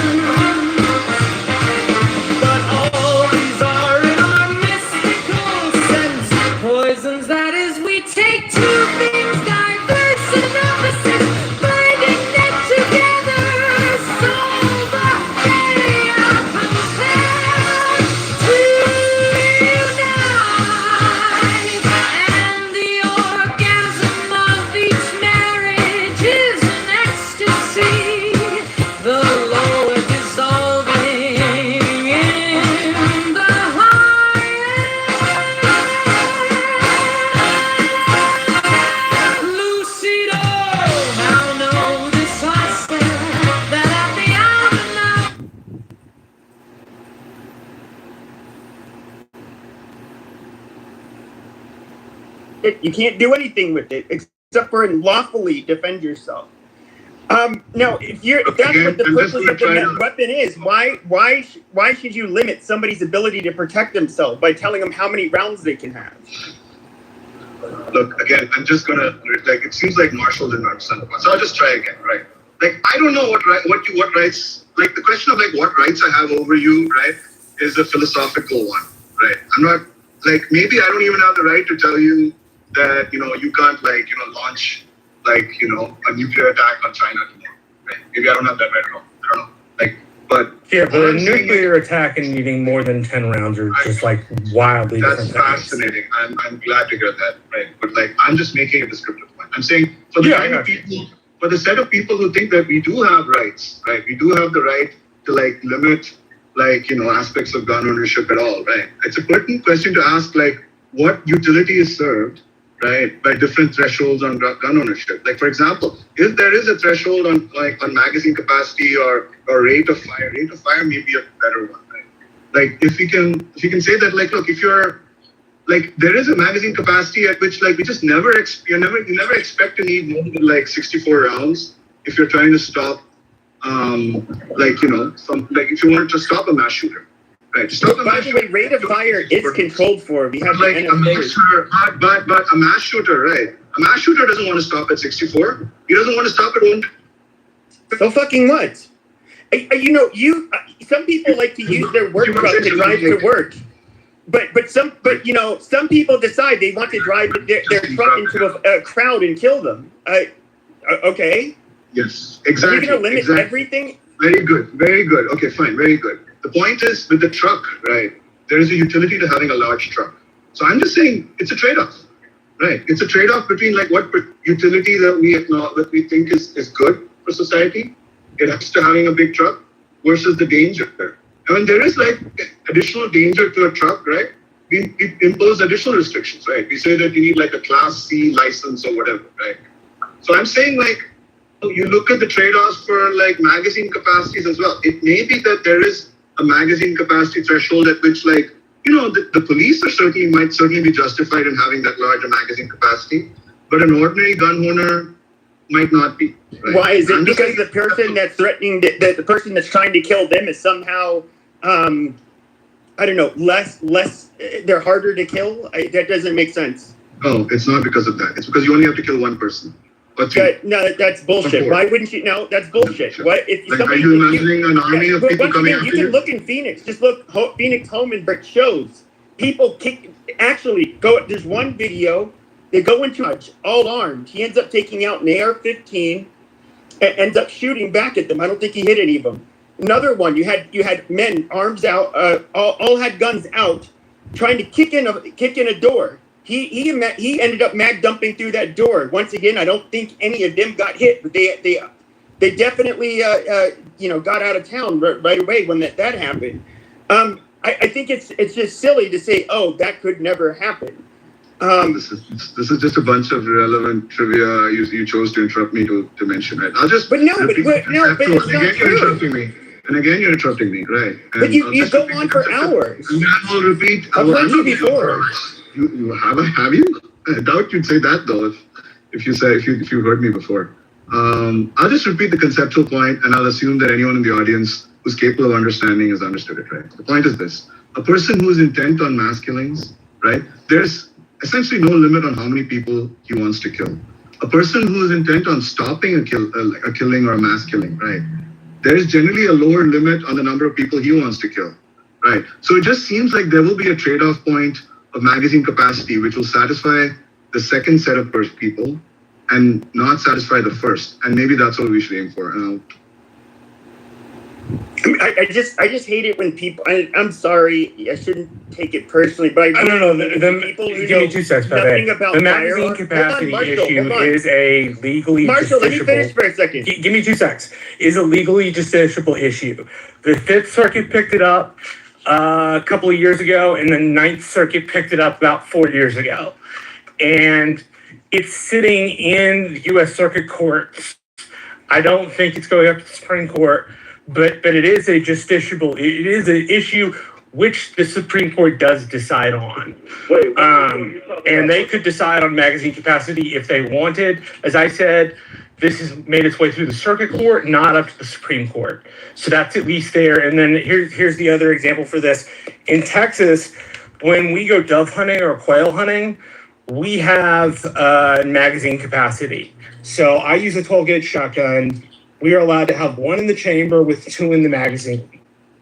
But all these are in our mystical sense poisons, that is, we take two things diverse and opposite, binding them together, solve a chaos compelled to unite. And the orgasm of each marriage is an ecstasy, the lower dissolving in the higher. Lucido, now know this I said, that at the hour now. You can't do anything with it except for lawfully defend yourself. Now, if that's what the purpose of the weapon is, why should you limit somebody's ability to protect themselves by telling them how many rounds they can have? Look, again, I'm just gonna it seems like Marshall didn't understand the point, so I'll just try again, right? Like, I don't know what rights, like the question of like what rights I have over you, right, is a philosophical one, right? I'm not maybe I don't even have the right to tell you that you can't launch a nuclear attack on China tomorrow, right? Maybe I don't have that right at all. I don't know, but yeah, but a nuclear attack and needing more than 10 rounds are just wildly different. That's fascinating. I'm glad to hear that, right? But I'm just making a descriptive point. I'm saying for the set of people who think that we do have rights, right? We do have the right to limit aspects of gun ownership at all, right? It's a pertinent question to ask what utility is served, right, by different thresholds on gun ownership. For example, if there is a threshold on magazine capacity or rate of fire may be a better one, right? If you can say that look, if you're there is a magazine capacity at which we just you never expect to need more than 64 rounds if you're trying to stop if you wanted to stop a mass shooter. Right. By the way, rate of fire is controlled for. We have but a mass shooter, right? A mass shooter doesn't want to stop at 64. He doesn't want to stop at 1. So fucking what? Some people like to use their work truck to drive to work, but some people decide they want to drive their truck into a crowd and kill them. Okay. Yes, exactly. Are we going to limit everything? Very good. Very good. Okay, fine. Very good. The point is, with the truck, right, there is a utility to having a large truck. So I'm just saying it's a trade-off, right? It's a trade-off between what utility that we think is good for society, it has to having a big truck, versus the danger. I mean, there is additional danger to a truck, right? We impose additional restrictions, right? We say that you need a Class C license or whatever, right? So I'm saying you look at the trade-offs for magazine capacities as well. It may be that there is a magazine capacity threshold at which The police might certainly be justified in having that large a magazine capacity, but an ordinary gun owner might not be. Right? Why is it? Because the person that's threatening, the person that's trying to kill them is somehow, I don't know, less. They're harder to kill. That doesn't make sense. Oh, it's not because of that. It's because you only have to kill one person. No, that's bullshit. Why wouldn't you? No, that's bullshit. What if somebody? Are you imagining an army of people coming after you? You can look in Phoenix. Just look Phoenix home and brick shows. People kick. Actually, go. There's one video. They go into all armed. He ends up taking out an AR-15 and ends up shooting back at them. I don't think he hit any of them. Another one. You had men arms out. All had guns out, trying to kick in a door. He ended up mag dumping through that door. Once again, I don't think any of them got hit, but they definitely got out of town right away when that happened. I think it's just silly to say, oh, that could never happen. This is just a bunch of relevant trivia you chose to interrupt me to mention, right? But it's not true. And again, you're interrupting me, right? And but you go on for hours. And I'll repeat. I've heard you before. You have you? I doubt you'd say that though. If you heard me before, I'll just repeat the conceptual point, and I'll assume that anyone in the audience who's capable of understanding has understood it. Right. The point is this: a person who is intent on mass killings, right? There's essentially no limit on how many people he wants to kill. A person who is intent on stopping a killing or a mass killing, right? There is generally a lower limit on the number of people he wants to kill, right? So it just seems like there will be a trade-off point of magazine capacity, which will satisfy the second set of people and not satisfy the first. And maybe that's what we should aim for. I just hate it when people. I'm sorry, I shouldn't take it personally, but I don't know. People who give me know 2 seconds, nothing about the magazine capacity issue is a legally Marshall, let me finish for a second. Give me 2 seconds. Is a legally justiciable issue. The Fifth Circuit picked it up a couple of years ago, and the Ninth Circuit picked it up about 4 years ago, and it's sitting in the U.S. Circuit Court. I don't think it's going up to the Supreme Court. But it is a justiciable. It is an issue which the Supreme Court does decide on. And they could decide on magazine capacity if they wanted. As I said, this has made its way through the Circuit Court, not up to the Supreme Court. So that's at least there. And then here's the other example for this. In Texas, when we go dove hunting or quail hunting, we have magazine capacity. So I use a 12-gauge shotgun. We are allowed to have 1 in the chamber with 2 in the magazine.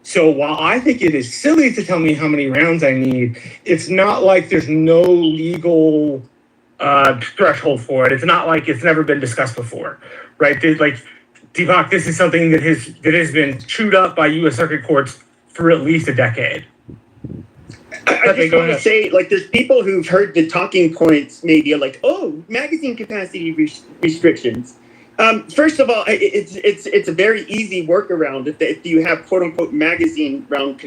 So while I think it is silly to tell me how many rounds I need, it's not like there's no legal threshold for it. It's not like it's never been discussed before, right? Like, Deepak, this is something that has been chewed up by U.S. Circuit Courts for at least a decade. I just want to say, like, there's people who've heard the talking points maybe like, oh, magazine capacity restrictions. First of all, it's a very easy workaround if you have quote unquote magazine round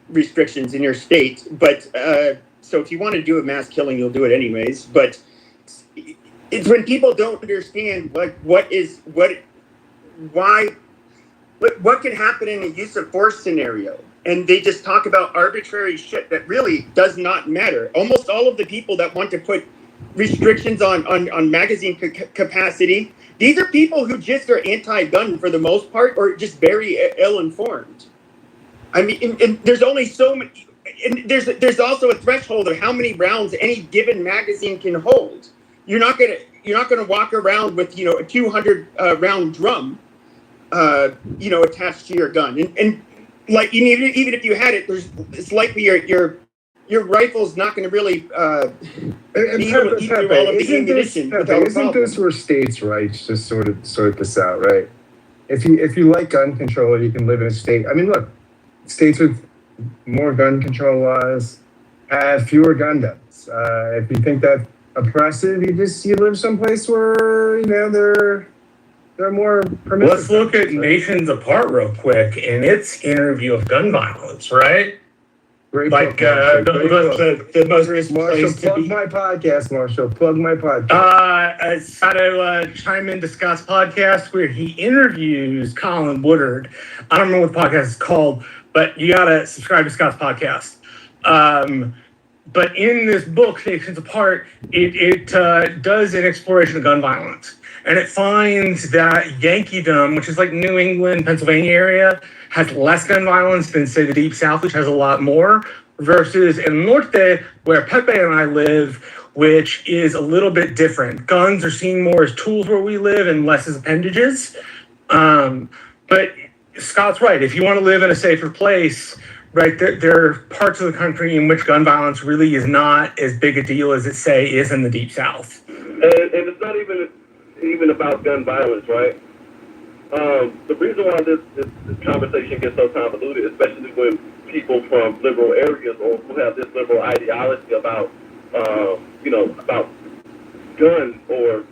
restrictions in your state. But so if you want to do a mass killing, you'll do it anyways. But it's when people don't understand what can happen in a use of force scenario, and they just talk about arbitrary shit that really does not matter. Almost all of the people that want to put restrictions on magazine capacity, these are people who just are anti-gun for the most part, or just very ill-informed. I mean, and there's only so many, and there's also a threshold of how many rounds any given magazine can hold. You're not gonna walk around with a 200 round drum, attached to your gun, and like even if you had it, it's likely your rifle's not going to really be able to eat through all of the ammunition. Isn't this where states' rights just sort this out, right? If you like gun control, you can live in a state. I mean, look, states with more gun control laws have fewer gun deaths. If you think that's oppressive, you live someplace where they're more permissive. Let's look at Nations Apart real quick and its interview of gun violence, right? Great like the most recent Marshall, plug my podcast, Marshall. Plug my podcast. How to Chime In Discuss podcast, where he interviews Colin Woodard. I don't remember what the podcast is called, but you gotta subscribe to Scott's podcast. But in this book, Nations Apart, it does an exploration of gun violence. And it finds that Yankeedom, which is like New England, Pennsylvania area, has less gun violence than, say, the Deep South, which has a lot more, versus El Norte, where Pepe and I live, which is a little bit different. Guns are seen more as tools where we live and less as appendages. But Scott's right. If you want to live in a safer place, right, there are parts of the country in which gun violence really is not as big a deal as it, say, is in the Deep South. And it's not even about gun violence, right? The reason why this conversation gets so convoluted, especially when people from liberal areas or who have this liberal ideology about, about guns or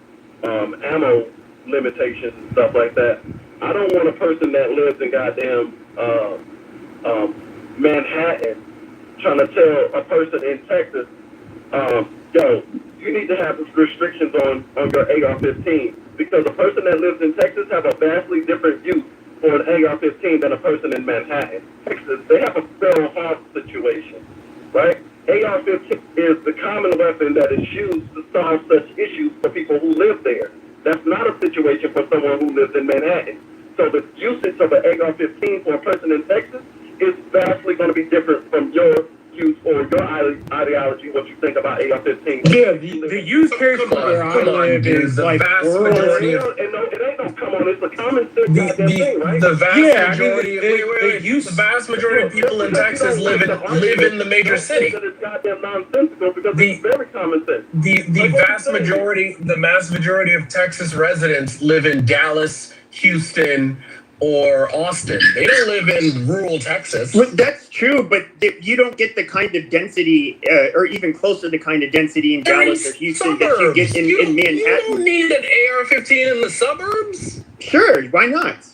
ammo limitations and stuff like that. I don't want a person that lives in goddamn Manhattan trying to tell a person in Texas, yo, you need to have restrictions on your AR-15, because a person that lives in Texas have a vastly different view for an AR-15 than a person in Manhattan. Texas, they have a feral hog situation, right? AR-15 is the common weapon that is used to solve such issues for people who live there. That's not a situation for someone who lives in Manhattan. So the usage of an AR-15 for a person in Texas is vastly going to be different from your use or your ideology, what you think about AR-15. Yeah, the use case for where I live is like majority of... And no, it ain't no come on, it's a common sense goddamn thing, right? The vast majority, the vast majority of people in Texas live in the major city. It's goddamn nonsensical because it's very common sense. The vast majority of Texas residents live in Dallas, Houston, or Austin. They don't live in rural Texas. Well, that's true, but you don't get the kind of density, or even close to the kind of density in Dallas or Houston that you get in Manhattan. You don't need an AR-15 in the suburbs? Sure, why not?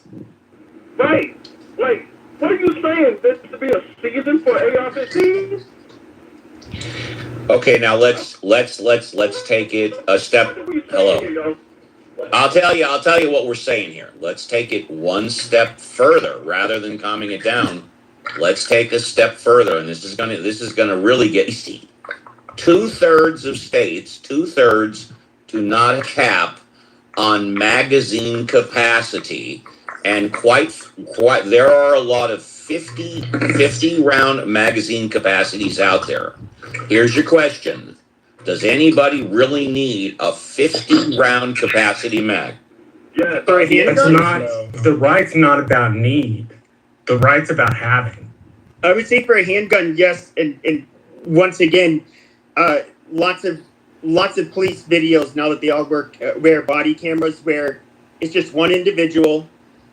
Right. Like, what are you saying? This to be a season for AR-15s? Okay, now let's take it a step. Hello. I'll tell you what we're saying here. Let's take it one step further rather than calming it down. Let's take a step further, and this is gonna really get easy. 2/3 of states, 2/3 do not cap on magazine capacity, and quite there are a lot of 50 round magazine capacities out there. Here's your question. Does anybody really need a 50 round capacity mag? Yeah, it's not. The right's not about need. The right's about having. I would say for a handgun, yes, and once again, lots of police videos now that they all wear body cameras where it's just one individual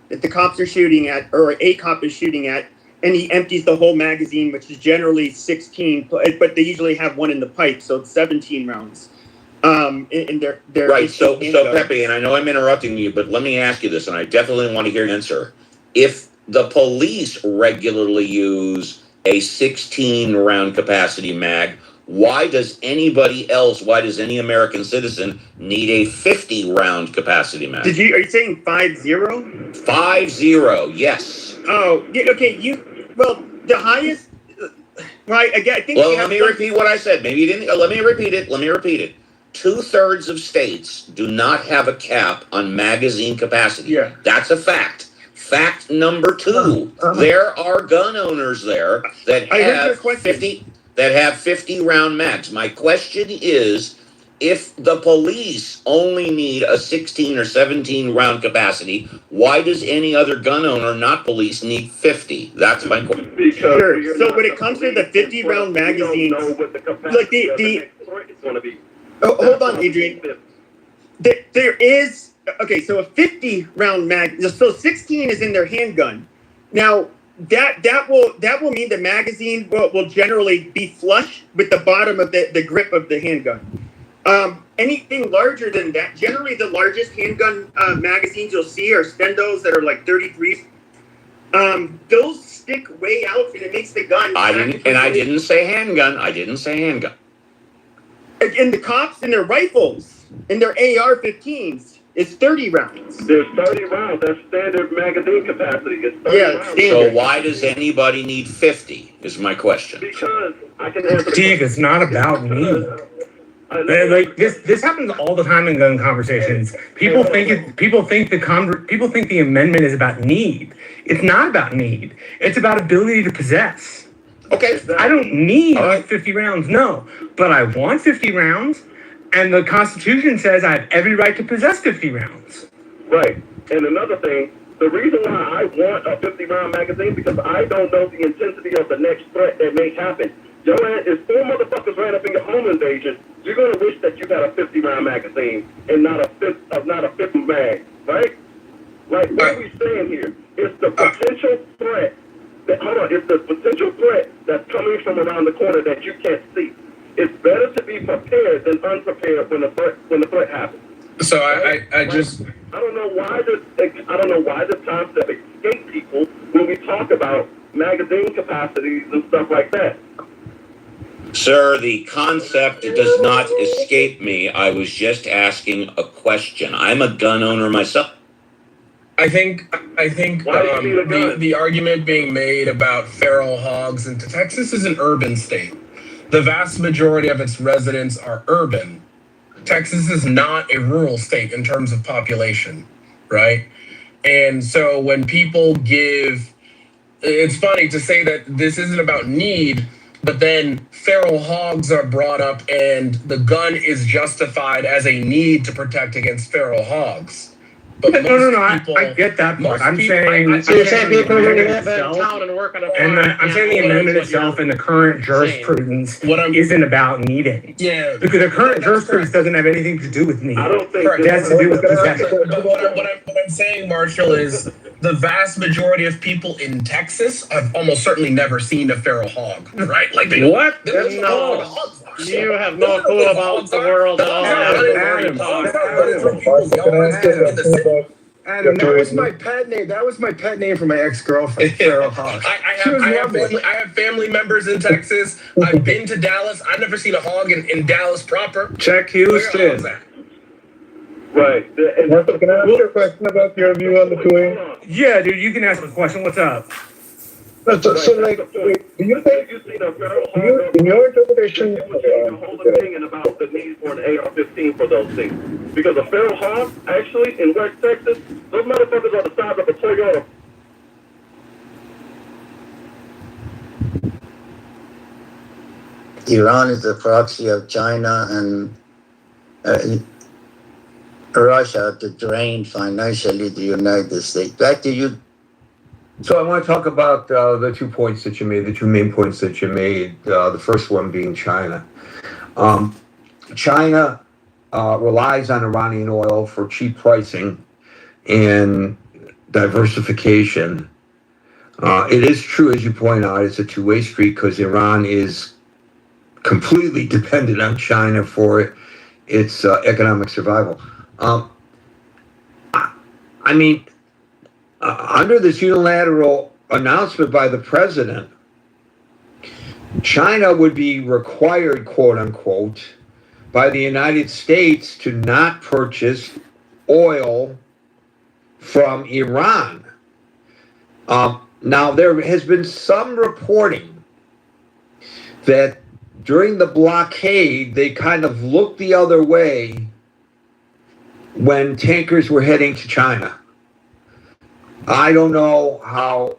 that the cops are shooting at, or a cop is shooting at, and he empties the whole magazine, which is generally 16, but they usually have one in the pipe, so it's 17 rounds. In their right. So Pepe, and I know I'm interrupting you, but let me ask you this, and I definitely want to hear an answer. If the police regularly use a 16 round capacity mag, why does any American citizen need a 50 round capacity mag? Are you saying 50? 50, yes. Oh, yeah, okay. The highest. Right, I think. Well, let me repeat what I said. Maybe you didn't. Let me repeat it. 2/3 of states do not have a cap on magazine capacity. Yeah, that's a fact. Fact number 2: there are gun owners there that have 50 round mags. My question is, if the police only need a 16 or 17 round capacity, why does any other gun owner, not police, need 50? That's my question. Sure. So when it comes to the 50 round magazines, like hold on, Adrian. There is, okay, so a 50 round mag, so 16 is in their handgun. Now, that will mean the magazine will generally be flush with the bottom of the grip of the handgun. Anything larger than that, generally the largest handgun magazines you'll see are Stendos that are like 33. Those stick way out, and it makes the gun. I didn't say handgun. And the cops and their rifles and their AR-15s, It's 30 rounds. There's 30 rounds. That's standard magazine capacity. It's 30 rounds. So why does anybody need 50 is my question. Because I can answer Steve, it's not about me. Like this happens all the time in gun conversations. People think the amendment is about need. It's not about need. It's about ability to possess. Okay. I don't need 50 rounds, no, but I want 50 rounds, and the Constitution says I have every right to possess 50 rounds. Right. And another thing, the reason why I want a 50-round magazine because I don't know the intensity of the next threat that may happen. If 4 motherfuckers ran up in your home invasion, you're gonna wish that you had a 50-round magazine and not a 50 mag, right? Like what are we saying here? It's the potential threat it's the potential threat that's coming from around the corner that you can't see. It's better to be prepared than unprepared when the threat happens. So I just I don't know why the concept escape people when we talk about magazine capacities and stuff like that. Sir, the concept does not escape me. I was just asking a question. I'm a gun owner myself. I think the argument being made about feral hogs into Texas is an urban state. The vast majority of its residents are urban. Texas is not a rural state in terms of population, right? And so when people it's funny to say that this isn't about need, but then feral hogs are brought up and the gun is justified as a need to protect against feral hogs. But No, I get that part. I'm saying people who live in town and work on a farm. And I'm saying the amendment itself and the current jurisprudence isn't about needing. Yeah. Because the current jurisprudence doesn't have anything to do with need. I don't think it has to do with possession. But what I'm saying, Marshall, is the vast majority of people in Texas have almost certainly never seen a feral hog, right? Like What? No. You have no clue about the world at all. Adam, that was my pet name. That was my pet name for my ex-girlfriend, Feral Hog. I have family members in Texas. I've been to Dallas. I've never seen a hog in Dallas proper. Check Houston. Right. Marshall, can I ask you a question about your view on the cooling? Yeah, dude, you can ask a question. What's up? So like, do you think, in your interpretation, the whole opinion about the need for an AR-15 for those things? Because a feral hog, actually, in West Texas, those motherfuckers are the size of a Toyota. Iran is the proxy of China and Russia to drain financially the United States. Back to you. So I want to talk about the 2 points that you made, the 2 main points that you made, the first one being China. China relies on Iranian oil for cheap pricing and diversification. It is true, as you point out, it's a two-way street because Iran is completely dependent on China for its economic survival. I mean, under this unilateral announcement by the president, China would be required, quote unquote, by the United States to not purchase oil from Iran. Now, there has been some reporting that during the blockade, they kind of looked the other way when tankers were heading to China. I don't know how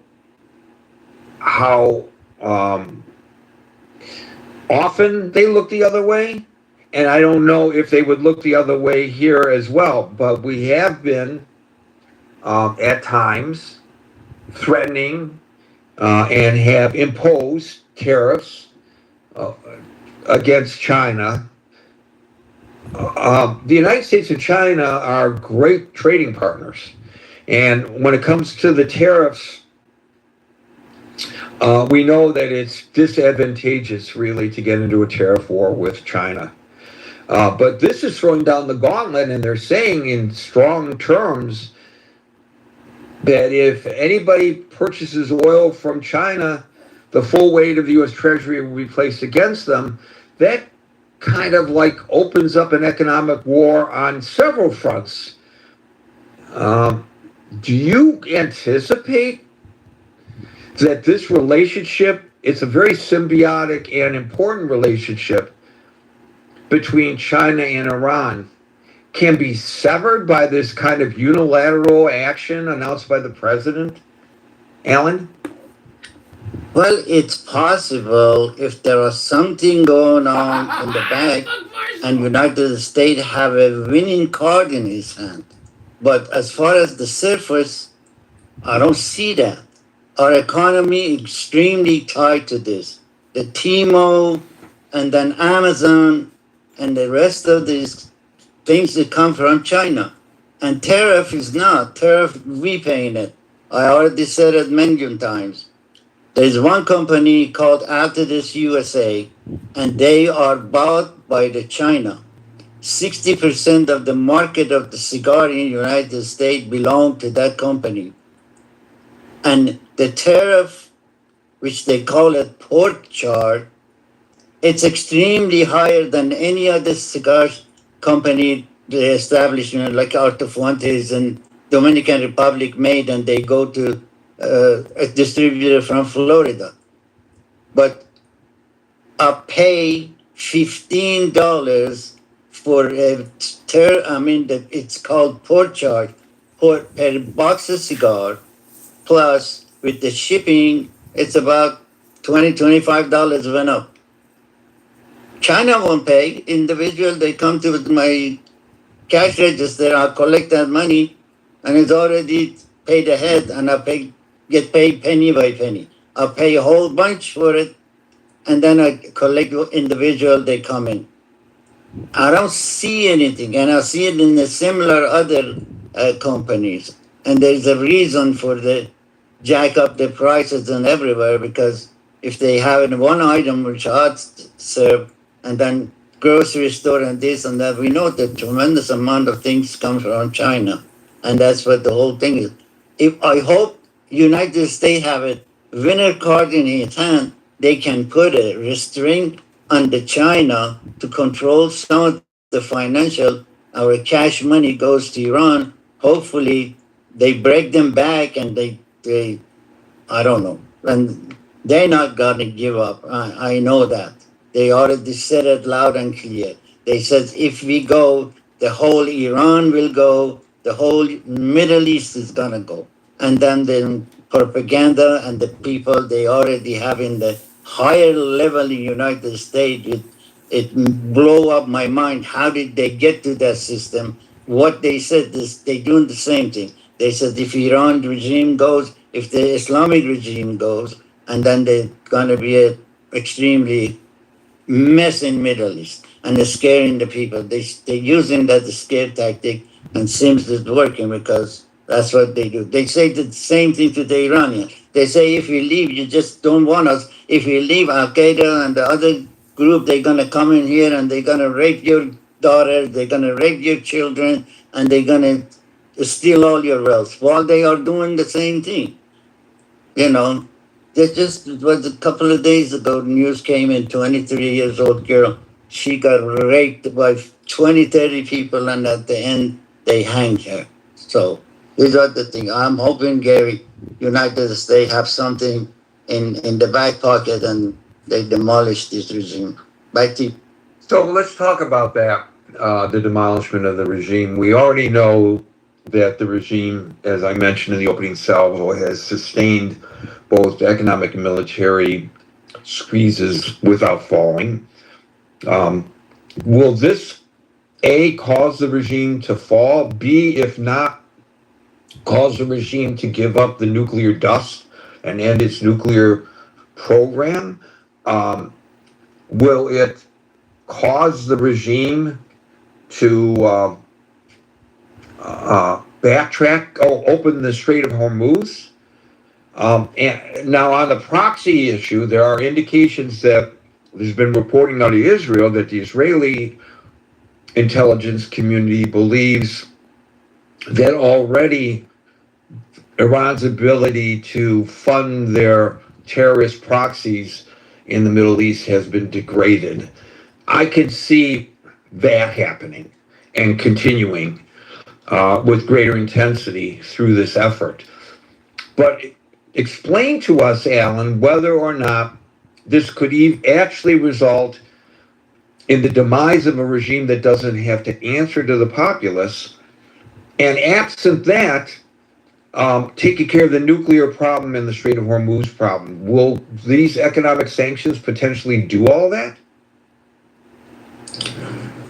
often they look the other way, and I don't know if they would look the other way here as well. But we have been at times threatening and have imposed tariffs against China. The United States and China are great trading partners. And when it comes to the tariffs, we know that it's disadvantageous, really, to get into a tariff war with China. But this is throwing down the gauntlet, and they're saying in strong terms that if anybody purchases oil from China, the full weight of the U.S. Treasury will be placed against them. That kind of like opens up an economic war on several fronts Do you anticipate that this relationship, it's a very symbiotic and important relationship between China and Iran, can be severed by this kind of unilateral action announced by the president? Alan? Well, it's possible if there was something going on in the back and United States have a winning card in his hand. But as far as the surface, I don't see that. Our economy extremely tied to this. The Timo and then Amazon and the rest of these things that come from China. And tariff is not. Tariff, we paying it. I already said it many times. There's one company called Altadis USA, and they are bought by the China. 60% of the market of the cigar in the United States belong to that company. And the tariff, which they call it port charge, it's extremely higher than any other cigar company, the establishment like Artefuentes and Dominican Republic made, and they go to a distributor from Florida. But I pay $15 for it's called port charge per box of cigar, plus with the shipping, it's about $25 went up. China won't pay. Individual, they come to my cash register, I'll collect that money, and it's already paid ahead, and get paid penny by penny. I'll pay a whole bunch for it, and then I collect individual, they come in. I don't see anything, and I see it in the similar other companies. And there's a reason for the jack up the prices and everywhere, because if they have one item which I'd serve, and then grocery store and this and that, we know that tremendous amount of things come from China, and that's what the whole thing is. If I hope United States have a winner card in its hand, they can put a restraint on the China to control some of the financial. Our cash money goes to Iran. Hopefully, they break them back, and they I don't know, and they're not gonna give up. I know that. They already said it loud and clear. They said if we go, the whole Iran will go, the whole Middle East is gonna go. And then the propaganda and the people they already have in the higher level in United States, it blow up my mind. How did they get to that system? What they said is they doing the same thing. They said if Iran regime goes, if the Islamic regime goes, and then they're gonna be a extremely mess in Middle East, and they're scaring the people. They're using that scare tactic, and seems to be working, because that's what they do. They say the same thing to the Iranians. They say if you leave, you just don't want us. If you leave, Al Qaeda and the other group, they're gonna come in here and they're gonna rape your daughters, they're gonna rape your children, and they're gonna steal all your wealth while they are doing the same thing. You know, it was a couple of days ago, the news came in, 23 years old girl. She got raped by 20, 30 people, and at the end, they hanged her. So these are the things. I'm hoping, Gary, United States have something in the back pocket, and they demolish this regime. Back to you. So let's talk about that, the demolishment of the regime. We already know that the regime, as I mentioned in the opening salvo, has sustained both economic and military squeezes without falling. Will this, A, cause the regime to fall? B, if not, cause the regime to give up the nuclear dust and end its nuclear program? Will it cause the regime to backtrack, open the Strait of Hormuz? And now on the proxy issue, there are indications that there's been reporting out of Israel that the Israeli intelligence community believes that already Iran's ability to fund their terrorist proxies in the Middle East has been degraded. I can see that happening and continuing. with greater intensity through this effort. But explain to us, Alan, whether or not this could actually result in the demise of a regime that doesn't have to answer to the populace, and absent that, taking care of the nuclear problem and the Strait of Hormuz problem. Will these economic sanctions potentially do all that?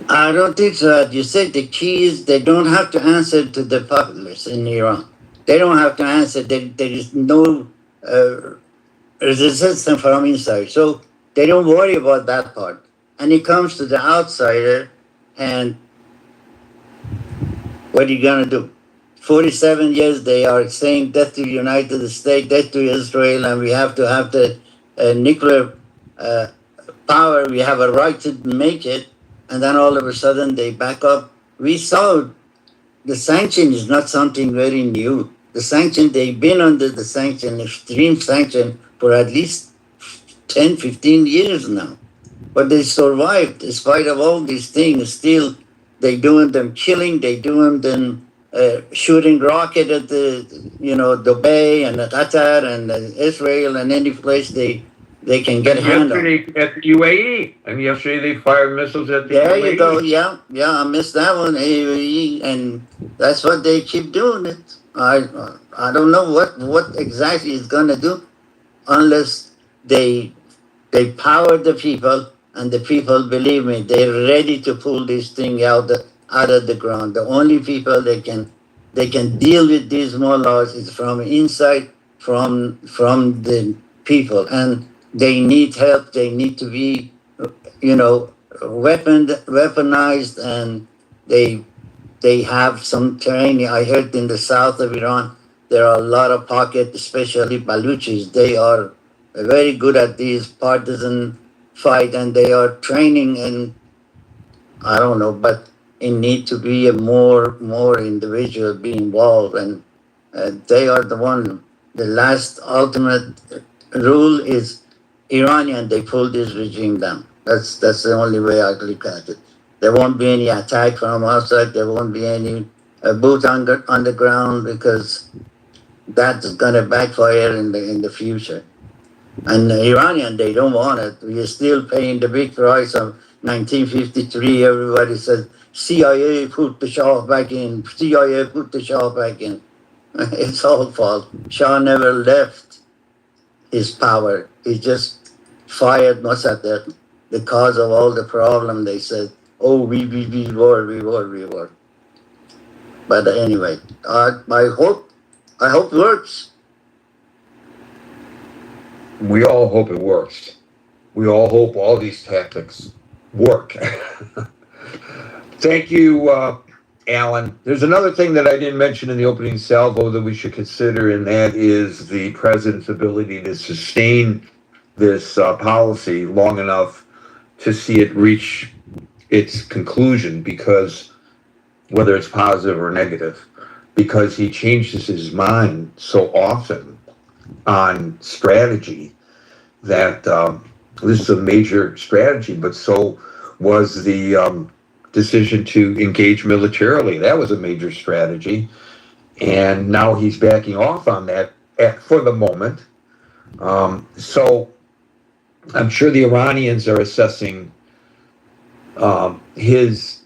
I don't think so. You said the key is they don't have to answer to the populace in Iran. They don't have to answer. There is no resistance from inside. So they don't worry about that part. And it comes to the outsider, and what are you going to do? 47 years they are saying death to the United States, death to Israel, and we have to have the nuclear power. We have a right to make it. And then all of a sudden they back up. We saw the sanction is not something very new. The sanction, they've been under the sanction, extreme sanction, for at least 10, 15 years now. But they survived in spite of all these things. Still, they doing them killing, they doing them shooting rocket at Dubai and Qatar and Israel and any place they can get a hand on. Yesterday at the UAE, and yesterday they fired missiles at the There UAE. you go. Yeah, I missed that one. AAE, and that's what they keep doing it. I don't know what exactly is gonna do unless they power the people, and the people, believe me, they're ready to pull this thing out of the ground. The only people they can deal with these mullahs is from inside, from the people, and they need help. They need to be, weaponized, and they have some training. I heard in the south of Iran there are a lot of pockets, especially Baluchis. They are very good at these partisan fight, and they are training, and I don't know, but it need to be a more individual be involved, and they are the one. The last ultimate rule is Iranian. They pull this regime down. That's the only way I look at it. There won't be any attack from outside. There won't be any boot on the ground, because that's gonna backfire in the future. And the Iranian, they don't want it. We are still paying the big price of 1953. Everybody says, CIA put the Shah back in. CIA put the Shah back in. It's all false. Shah never left his power. He just fired Mossadegh. The cause of all the problem, they said, oh, we war. But anyway, I hope it works. We all hope it works. We all hope all these tactics work. Thank you, Alan. There's another thing that I didn't mention in the opening salvo that we should consider, and that is the president's ability to sustain this policy long enough to see it reach its conclusion, because whether it's positive or negative, because he changes his mind so often on strategy that this is a major strategy, but so was the decision to engage militarily. That was a major strategy, and now he's backing off on that for the moment. So I'm sure the Iranians are assessing his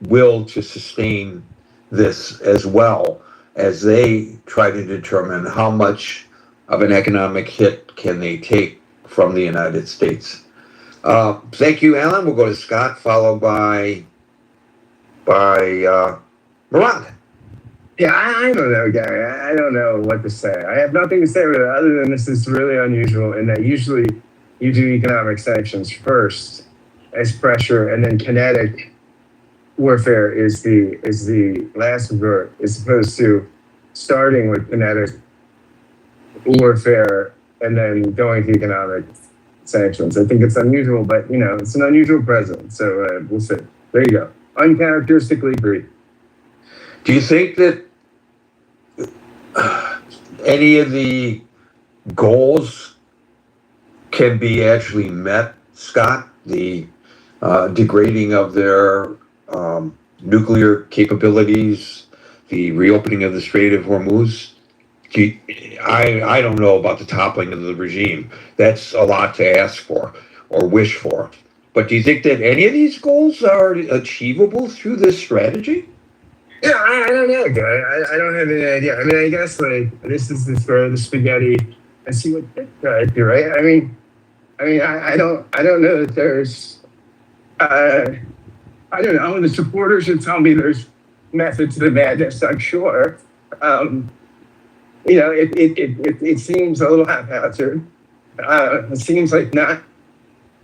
will to sustain this, as well as they try to determine how much of an economic hit can they take from the United States. Thank you, Alan. We'll go to Scott, followed by Murat. Yeah, I don't know, Gary. I don't know what to say. I have nothing to say with it other than this is really unusual in that usually you do economic sanctions first as pressure, and then kinetic warfare is the last resort, as opposed to starting with kinetic warfare and then going to economic sanctions. I think it's unusual, but it's an unusual president. So we'll see. There you go. Uncharacteristically agree. Do you think that any of the goals can be actually met, Scott? The degrading of their nuclear capabilities, the reopening of the Strait of Hormuz. I don't know about the toppling of the regime. That's a lot to ask for or wish for. But do you think that any of these goals are achievable through this strategy? Yeah, I don't know, guy. I don't have any idea. I mean, I guess like this is the throw the spaghetti and see what this guy do, right? I don't know that there's. I don't know. The supporters should tell me there's method to the madness. I'm sure. It seems a little haphazard. It seems like not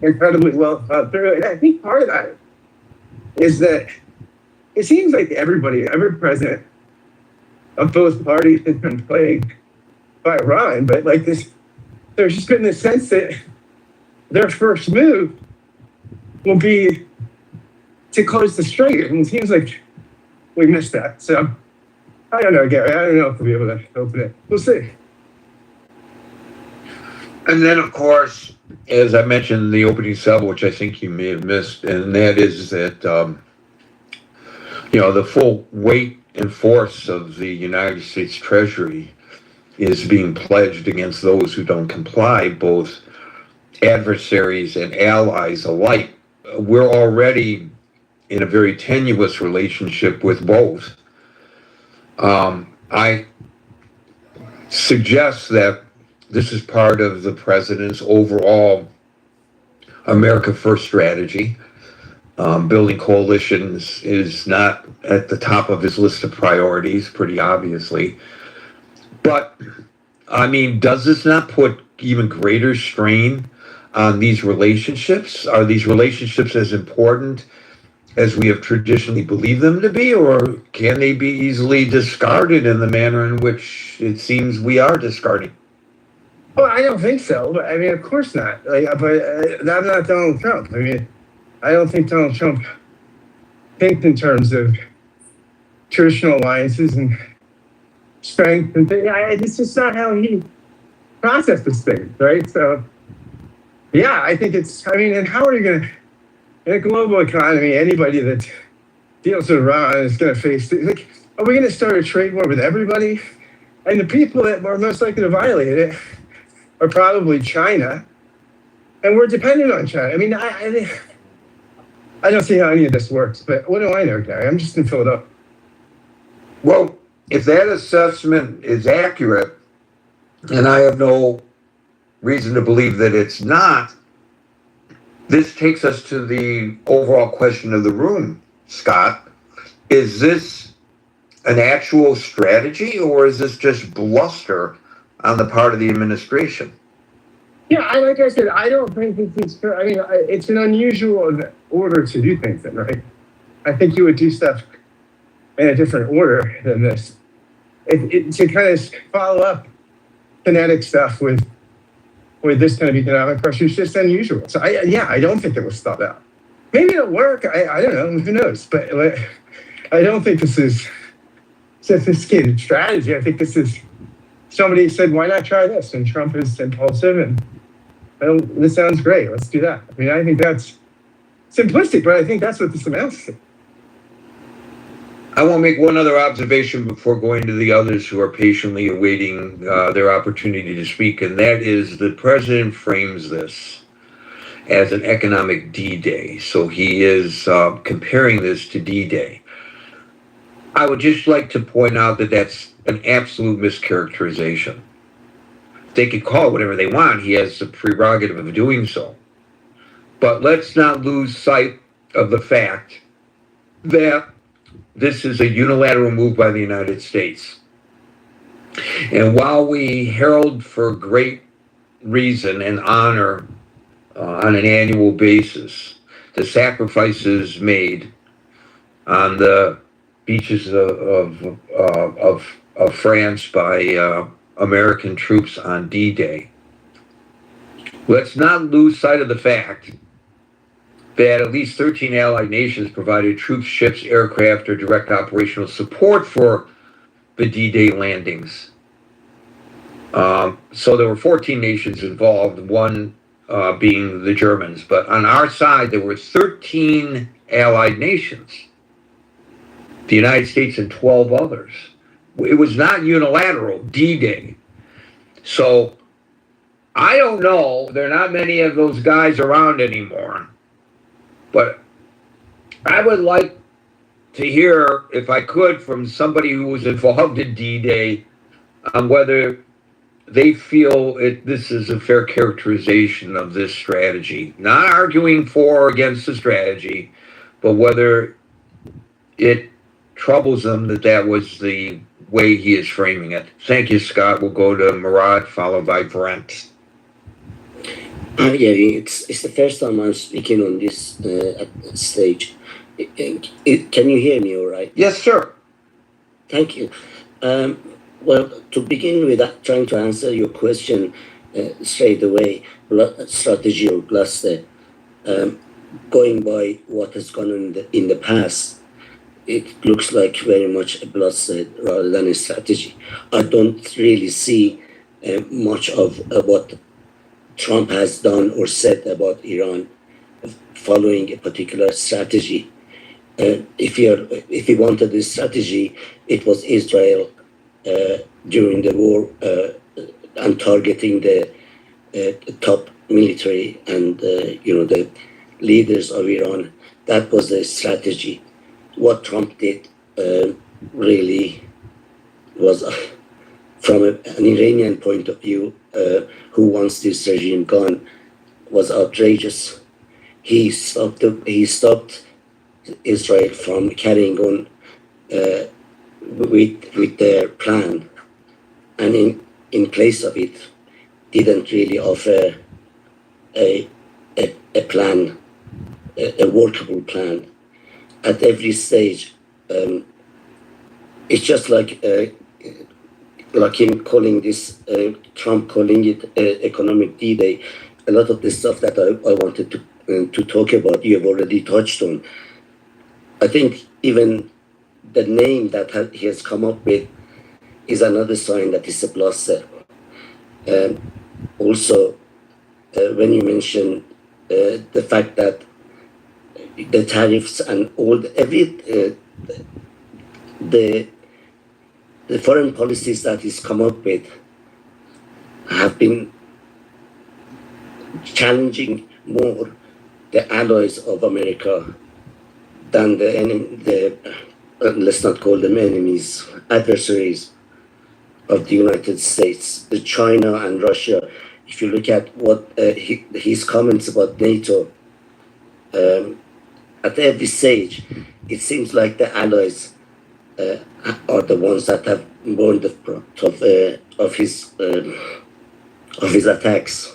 incredibly well thought through. And I think part of that is that it seems like every president of both parties has been plagued by Iran, but like this, there's just been this sense that their first move will be to close the strait, and it seems like we missed that. So I don't know, Gary. I don't know if we'll be able to open it. We'll see. And then, of course, as I mentioned in the opening salvo, which I think you may have missed, and that is that the full weight and force of the United States Treasury is being pledged against those who don't comply, both adversaries and allies alike. We're already in a very tenuous relationship with both. I suggest that this is part of the president's overall America First strategy. Building coalitions is not at the top of his list of priorities, pretty obviously. But, I mean, does this not put even greater strain on these relationships? Are these relationships as important as we have traditionally believed them to be, or can they be easily discarded in the manner in which it seems we are discarding? Well, I don't think so. But I mean, of course not. I'm not Donald Trump. I mean, I don't think Donald Trump thinks in terms of traditional alliances and strength and things. It's just not how he processes things, right? So, yeah, I think and how are you going to, in a global economy, anybody that deals with Iran is going to face, are we going to start a trade war with everybody? And the people that are most likely to violate it are probably China. And we're dependent on China. I mean, I don't see how any of this works, but what do I know, Gary? I'm just in Philadelphia. Well, if that assessment is accurate, and I have no reason to believe that it's not, this takes us to the overall question of the room, Scott. Is this an actual strategy, or is this just bluster on the part of the administration? Yeah, like I said, I don't think it's it's an unusual order to do things in, right? I think you would do stuff in a different order than this. To kind of follow up kinetic stuff with this kind of economic pressure is just unusual. So I don't think it was thought out. Maybe it'll work. I don't know. Who knows? But I don't think this is sophisticated strategy. I think this is somebody said, why not try this? And Trump is impulsive and this sounds great. Let's do that. I mean, I think that's simplistic, but I think that's what this amounts to. I want to make one other observation before going to the others who are patiently awaiting their opportunity to speak, and that is the president frames this as an economic D-Day. So he is comparing this to D-Day. I would just like to point out that that's an absolute mischaracterization. They could call it whatever they want. He has the prerogative of doing so. But let's not lose sight of the fact that this is a unilateral move by the United States. And while we herald for great reason and honor on an annual basis the sacrifices made on the beaches of France by American troops on D-Day, let's not lose sight of the fact that at least 13 allied nations provided troops, ships, aircraft, or direct operational support for the D-Day landings. So there were 14 nations involved, one being the Germans. But on our side, there were 13 allied nations. the United States and 12 others. It was not unilateral, D-Day. So I don't know. There are not many of those guys around anymore. But I would like to hear, if I could, from somebody who was involved in D-Day on whether they feel this is a fair characterization of this strategy. Not arguing for or against the strategy, but whether it troubles them that that was the way he is framing it. Thank you, Scott. We'll go to Murad, followed by Brent. Yeah, it's the first time I'm speaking on this stage. Can you hear me all right? Yes, sir. Thank you. Well, to begin with, trying to answer your question straight away, strategy or bluster, going by what has gone on in the past, it looks like very much a bluster rather than a strategy. I don't really see much of what Trump has done or said about Iran following a particular strategy. If he wanted this strategy, it was Israel during the war and targeting the top military and the leaders of Iran. That was the strategy. What Trump did really was, from an Iranian point of view, who wants this regime gone, was outrageous. He stopped Israel from carrying on with their plan, and in place of it, didn't really offer a plan, a workable plan. At every stage, it's just like him calling this, Trump calling it economic D-Day. A lot of the stuff that I wanted to talk about, you have already touched on. I think even the name that he has come up with is another sign that it's a bluster. Also, when you mention the fact that the tariffs and all the foreign policies that he's come up with have been challenging more the allies of America than the enemy, let's not call them enemies, adversaries of the United States, China and Russia. If you look at what his comments about NATO, at every stage, it seems like the allies are the ones that have borne the brunt of his attacks.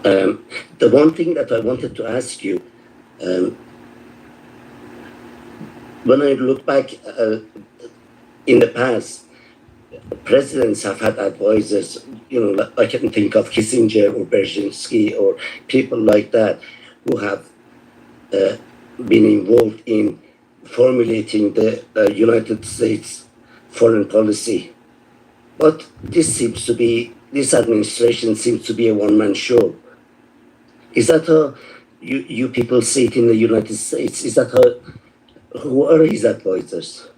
The one thing that I wanted to ask you, when I look back in the past, presidents have had advisors, I can think of Kissinger or Brzezinski or people like that who have been involved in formulating the United States foreign policy. But this administration seems to be a one-man show. Is that how you people see it in the United States? Is that who are his advisors?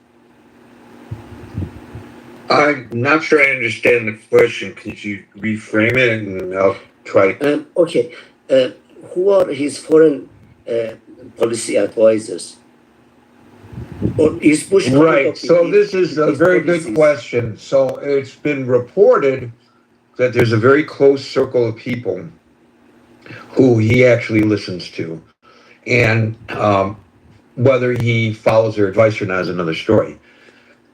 I'm not sure I understand the question. Could you reframe it and I'll try. Okay. Who are his foreign policy advisors? Or is Bush right. So this is a very good question. So it's been reported that there's a very close circle of people who he actually listens to. And whether he follows their advice or not is another story.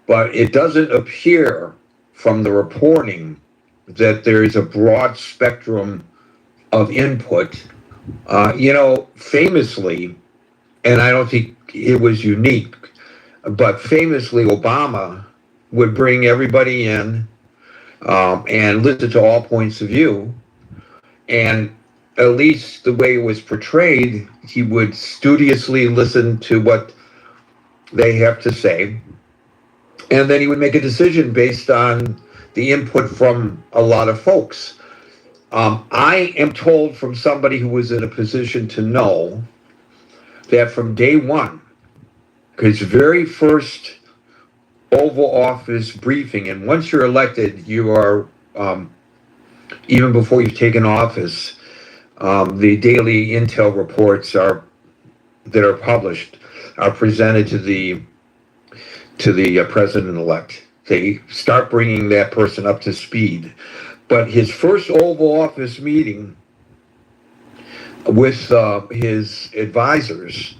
But it doesn't appear from the reporting that there is a broad spectrum of input. Famously, and I don't think it was unique, but famously Obama would bring everybody in and listen to all points of view. And at least the way it was portrayed, he would studiously listen to what they have to say. And then he would make a decision based on the input from a lot of folks. I am told from somebody who was in a position to know that from day one, his very first Oval Office briefing, and once you're elected, you are, even before you've taken office, the daily intel reports that are published are presented to the president-elect. They start bringing that person up to speed. But his first Oval Office meeting with his advisors,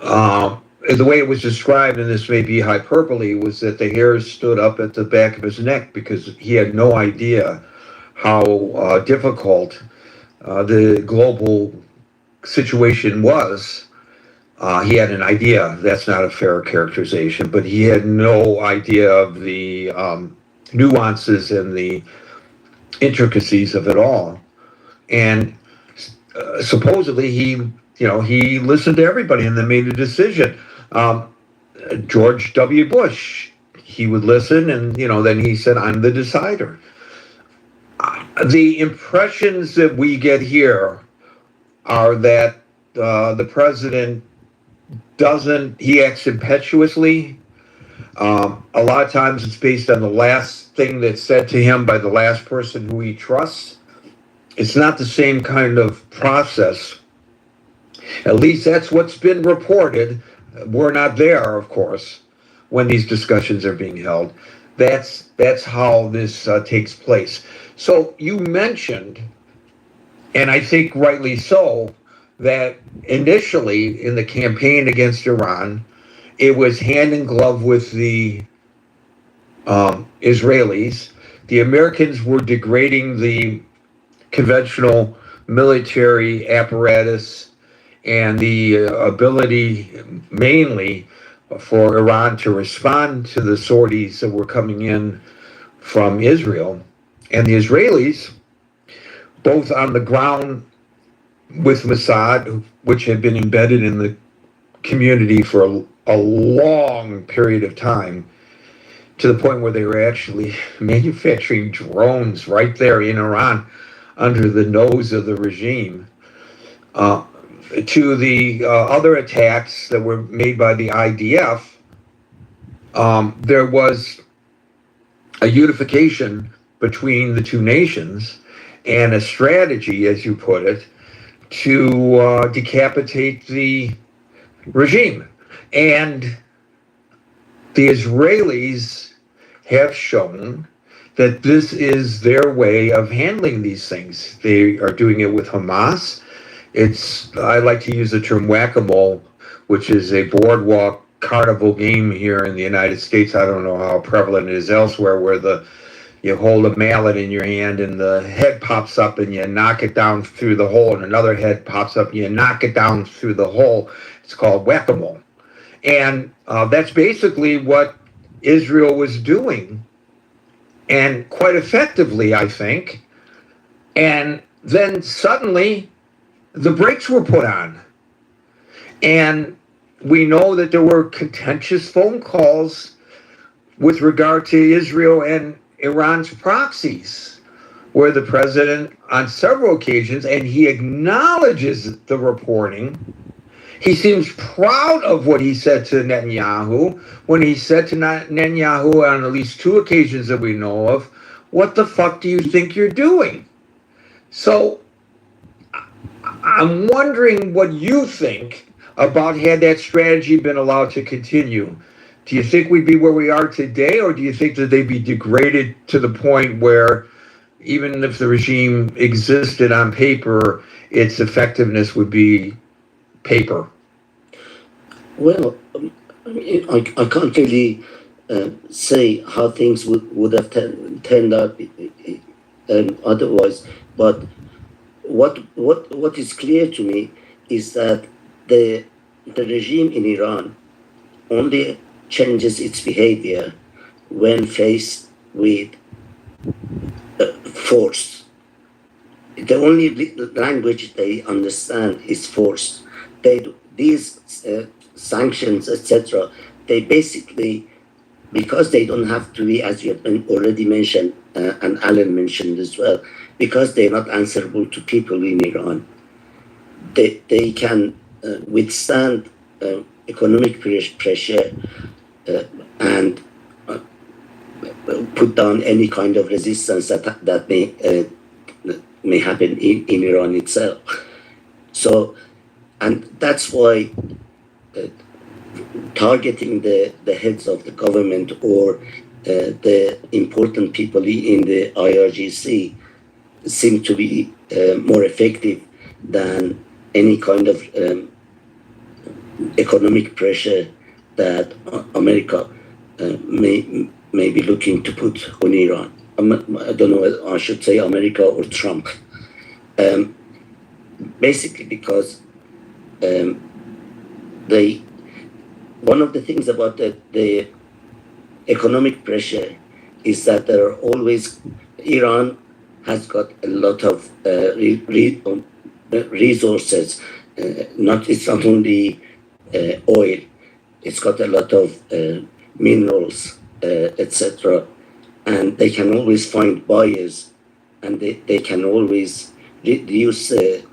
the way it was described, and this may be hyperbole, was that the hairs stood up at the back of his neck because he had no idea how difficult the global situation was. He had an idea, that's not a fair characterization, but he had no idea of the nuances and the intricacies of it all. And supposedly he listened to everybody and then made a decision. George W. Bush, he would listen, and then he said, "I'm the decider." The impressions that we get here are that the president he acts impetuously. A lot of times it's based on the last thing that's said to him by the last person who he trusts. It's not the same kind of process. At least that's what's been reported. We're not there, of course, when these discussions are being held. That's how this takes place. So you mentioned, and I think rightly so, that initially in the campaign against Iran, it was hand in glove with the Israelis. The Americans were degrading the conventional military apparatus and the ability mainly for Iran to respond to the sorties that were coming in from Israel. And the Israelis, both on the ground with Mossad, which had been embedded in the community for a long period of time, to the point where they were actually manufacturing drones right there in Iran under the nose of the regime, to the other attacks that were made by the IDF. There was a unification between the two nations and a strategy, as you put it, to decapitate the regime. And the Israelis have shown that this is their way of handling these things. They are doing it with Hamas. I like to use the term whack-a-mole, which is a boardwalk carnival game here in the United States. I don't know how prevalent it is elsewhere, where you hold a mallet in your hand and the head pops up and you knock it down through the hole, and another head pops up and you knock it down through the hole. It's called whack-a-mole. And that's basically what Israel was doing, and quite effectively, I think. And then suddenly the brakes were put on. And we know that there were contentious phone calls with regard to Israel and Iran's proxies, where the president on several occasions, and he acknowledges the reporting, he seems proud of what he said to Netanyahu, when he said to Netanyahu on at least two occasions that we know of, "What the fuck do you think you're doing?" So I'm wondering what you think about, had that strategy been allowed to continue. Do you think we'd be where we are today, or do you think that they'd be degraded to the point where even if the regime existed on paper, its effectiveness would be paper? Well, I can't really say how things would have turned out otherwise, but what is clear to me is that the regime in Iran only changes its behavior when faced with force. The only language they understand is force. These sanctions, etc., they basically, because they don't have to be, as you have already mentioned, and Alan mentioned as well, because they're not answerable to people in Iran, they can withstand economic pressure and put down any kind of resistance that may happen in Iran itself. So, and that's why targeting the heads of the government or the important people in the IRGC seem to be more effective than any kind of economic pressure that America may be looking to put on Iran. I don't know whether I should say America or Trump. Basically because one of the things about the economic pressure is that there are always, Iran has got a lot of resources. It's not only oil, it's got a lot of minerals, etc. And they can always find buyers, and they can always reduce the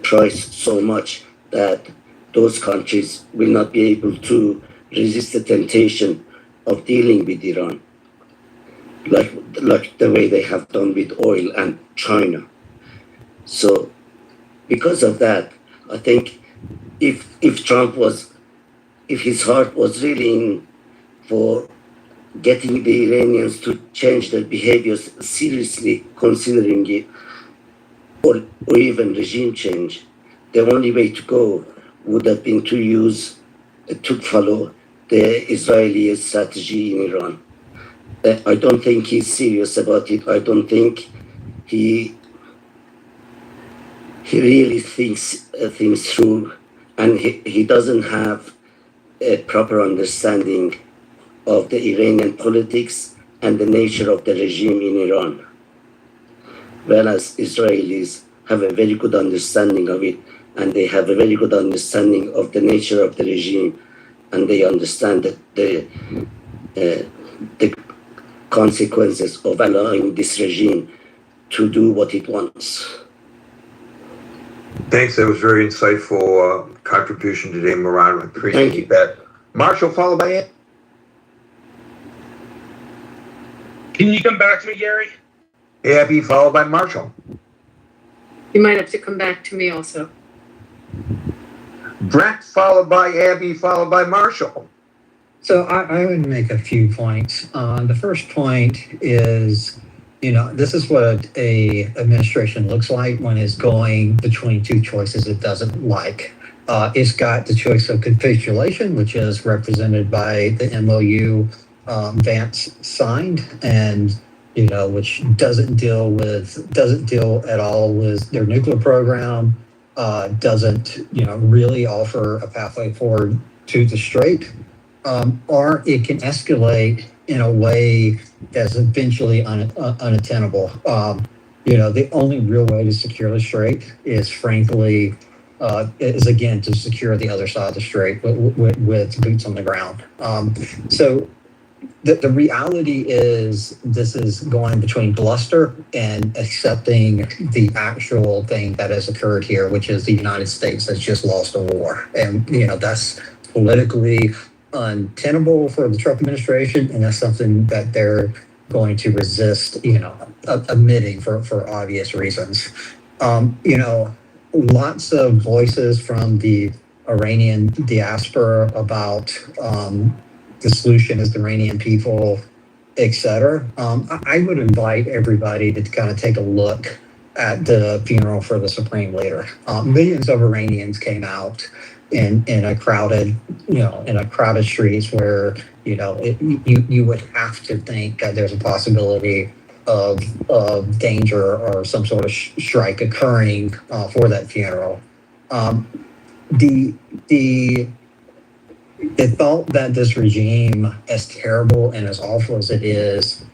price so much that those countries will not be able to resist the temptation of dealing with Iran, like the way they have done with oil and China. So because of that, I think if his heart was really in for getting the Iranians to change their behaviors seriously, considering it, or even regime change, the only way to go would have been to follow the Israeli strategy in Iran. I don't think he's serious about it. I don't think he really thinks things through, and he doesn't have a proper understanding of the Iranian politics and the nature of the regime in Iran. Whereas Israelis have a very good understanding of it, and they have a very good understanding of the nature of the regime, and they understand that the consequences of allowing this regime to do what it wants. Thanks. That was very insightful contribution today, Moran. I appreciate that. Marshall, followed by Ed. Can you come back to me, Gary? Abby, followed by Marshall. You might have to come back to me also. Brent, followed by Abby, followed by Marshall. So I would make a few points. The first point is, this is what a administration looks like when it's going between two choices it doesn't like. It's got the choice of capitulation, which is represented by the MOU Vance signed, and which doesn't deal at all with their nuclear program, doesn't really offer a pathway forward to the strait, or it can escalate in a way that's eventually unattainable. The only real way to secure the strait is, frankly, again to secure the other side of the strait with boots on the ground. So the reality is this is going between bluster and accepting the actual thing that has occurred here, which is the United States has just lost a war. And, that's politically untenable for the Trump administration, and that's something that they're going to resist, admitting for obvious reasons. Lots of voices from the Iranian diaspora about the solution is the Iranian people, etc. I would invite everybody to kind of take a look at the funeral for the supreme leader. Millions of Iranians came out in a crowded streets where you would have to think that there's a possibility of danger or some sort of strike occurring for that funeral. The thought that this regime, as terrible and as awful as it is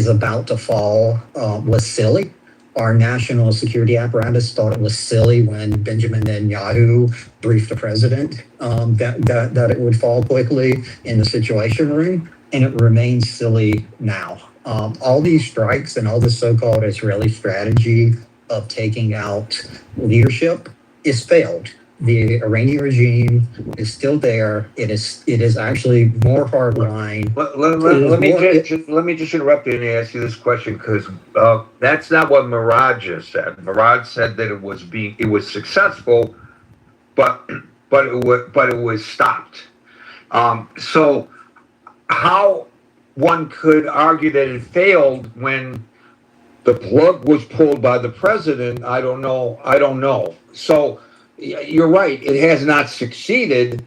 about to fall, was silly. Our national security apparatus thought it was silly when Benjamin Netanyahu briefed the president that it would fall quickly in the Situation Room, and it remains silly now. All these strikes and all this so-called Israeli strategy of taking out leadership is failed. the Iranian regime is still there. It is actually more hardline. Let me just interrupt you and ask you this question, because that's not what Murad just said. Murad said that it was successful, but it was stopped. So how one could argue that it failed when the plug was pulled by the president, I don't know. So you're right, it has not succeeded,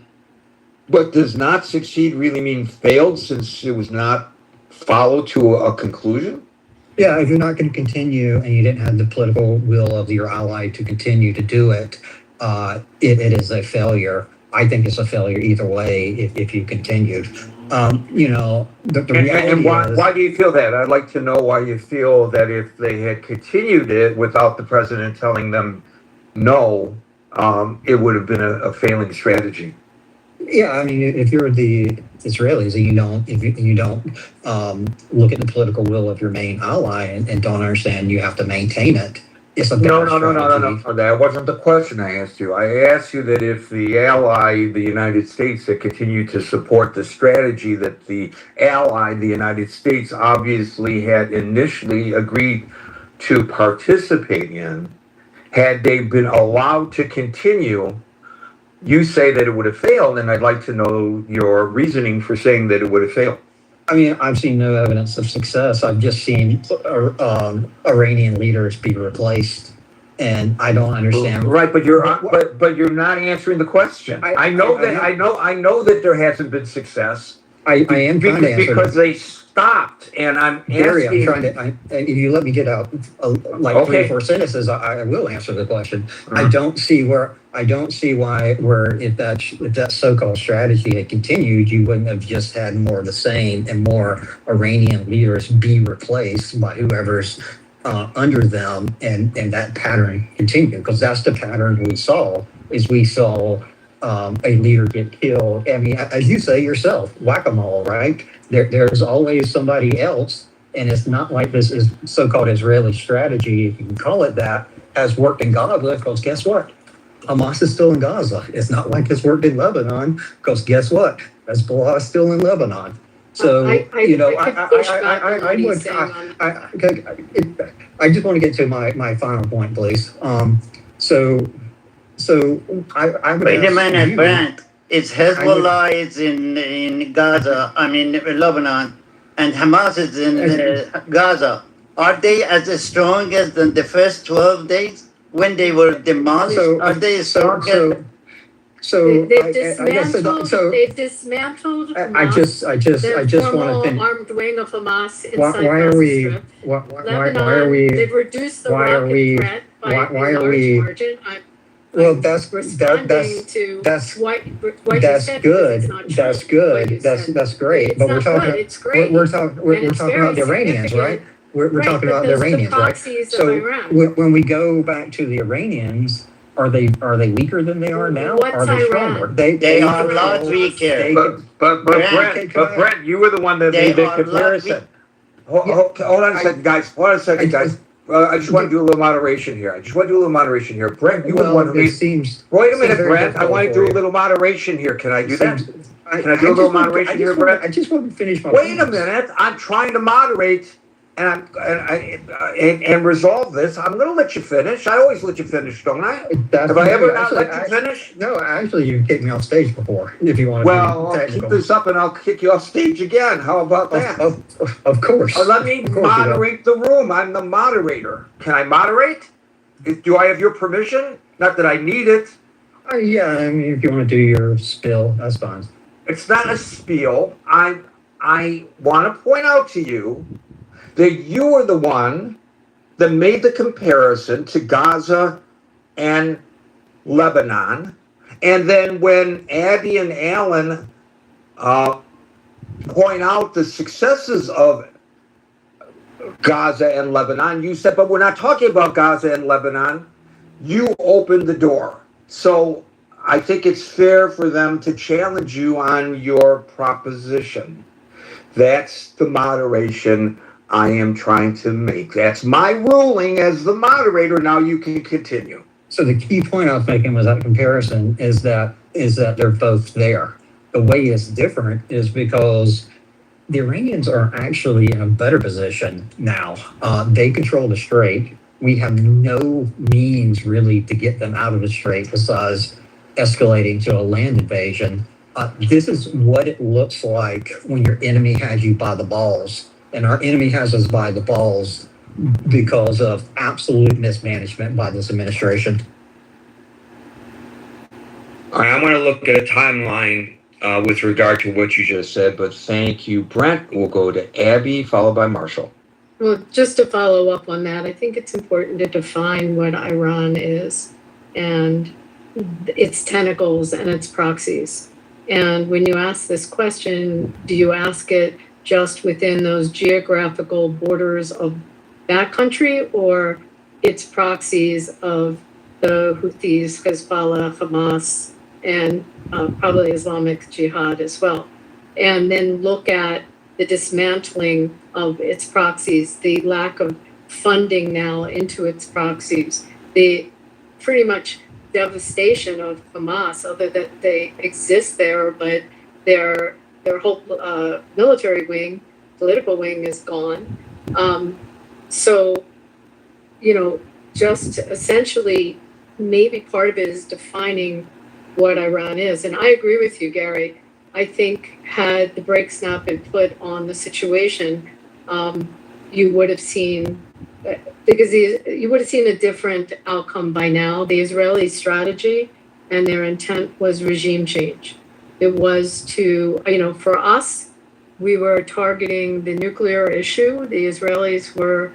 but does not succeed really mean failed, since it was not followed to a conclusion? Yeah, if you're not going to continue and you didn't have the political will of your ally to continue to do it, it is a failure. I think it's a failure either way if you continued. The reality is, Why do you feel that? I'd like to know why you feel that if they had continued it without the president telling them no, it would have been a failing strategy. yeah, I mean, if you're the Israelis and you don't look at the political will of your main ally and don't understand you have to maintain it, it's a bad strategy. No. That wasn't the question I asked you. I asked you that if the ally, the United States, had continued to support the strategy that the ally, the United States, obviously had initially agreed to participate in, had they been allowed to continue, you say that it would have failed, and I'd like to know your reasoning for saying that it would have failed. I mean, I've seen no evidence of success. I've just seen Iranian leaders be replaced, and I don't understand. Right, but you're not answering the question. I know that there hasn't been success. I am trying to answer because they stopped, and I'm Gary, asking. I'm trying to. If you let me get out like 3 or 4 sentences, I will answer the question. I don't see why if that so-called strategy had continued, you wouldn't have just had more of the same and more Iranian leaders be replaced by whoever's under them, and that pattern continue, because that's the pattern we saw. A leader get killed. I mean, as you say yourself, whack-a-mole, right? There's always somebody else, and it's not like this is so-called Israeli strategy, if you can call it that, has worked in Gaza, because guess what? Hamas is still in Gaza. It's not like it's worked in Lebanon, because guess what? Hezbollah is still in Lebanon. So, I just want to get to my final point, please. So I would Wait a ask minute, you- Brent. It's Hezbollah is in Gaza, Lebanon, and Hamas is in Gaza. Are they as strong as the first 12 days when they were demolished? Are they stronger? They've dismantled Hamas. I just want to armed wing of Hamas inside why are Gaza we? Strip. Why are we? They've reduced the why are rocket we- threat by why a are large we- margin. Well, that's Responding to that's what you that's said, good. because it's not true. That's What good. you That's said. great. It's But not we're talking. good, it's great. We're talking And it's about the very Iranians, right? significant. We're Right, talking but about the those are the Iranians, right? proxies of So Iran. when we go back to the Iranians, are they weaker than they are now? What's are they Iran? stronger? They are a lot weaker. But Brent, you were the one that They made the are comparison. Hold on a second, guys. I just want to do a little moderation here. Brent, you were the one who made. Wait a minute, Brent. I want to do a little moderation here. Can I do that? Can I do a little moderation here, Brent? I just want to finish my. Wait a minute. I'm trying to moderate and resolve this. I'm going to let you finish. I always let you finish, don't I? Have I ever not let you finish? No, actually, you kicked me off stage before. If you want to. Well, I'll keep this up and I'll kick you off stage again. How about that? Of course. Let me moderate the room. I'm the moderator. Can I moderate? Do I have your permission? Not that I need it. Yeah, I mean, if you want to do your spill, that's fine. It's not a spiel. I want to point out to you that you were the one that made the comparison to Gaza and Lebanon. And then when Abby and Alan point out the successes of Gaza and Lebanon, you said, but we're not talking about Gaza and Lebanon. You opened the door. So I think it's fair for them to challenge you on your proposition. That's the moderation I am trying to make. That's my ruling as the moderator. Now you can continue. So the key point I was making was that comparison is that they're both there. The way it's different is because the Iranians are actually in a better position now. They control the strait. We have no means really to get them out of the strait besides escalating to a land invasion. This is what it looks like when your enemy has you by the balls. And our enemy has us by the balls because of absolute mismanagement by this administration. All right, I want to look at a timeline with regard to what you just said, but thank you, Brent. We'll go to Abby, followed by Marshall. Well, just to follow up on that, I think it's important to define what Iran is and its tentacles and its proxies. And when you ask this question, do you ask it just within those geographical borders of that country or its proxies of the Houthis, Hezbollah, Hamas, and probably Islamic Jihad as well? And then look at the dismantling of its proxies, the lack of funding now into its proxies, the pretty much devastation of Hamas, other that they exist there, but their whole military wing, political wing is gone. So, you know, just essentially, maybe part of it is defining what Iran is. And I agree with you, Gary. I think had the brakes not been put on the situation, you would have seen, because you would have seen a different outcome by now. The Israeli strategy and their intent was regime change. It was to, you know, for us, we were targeting the nuclear issue. The Israelis were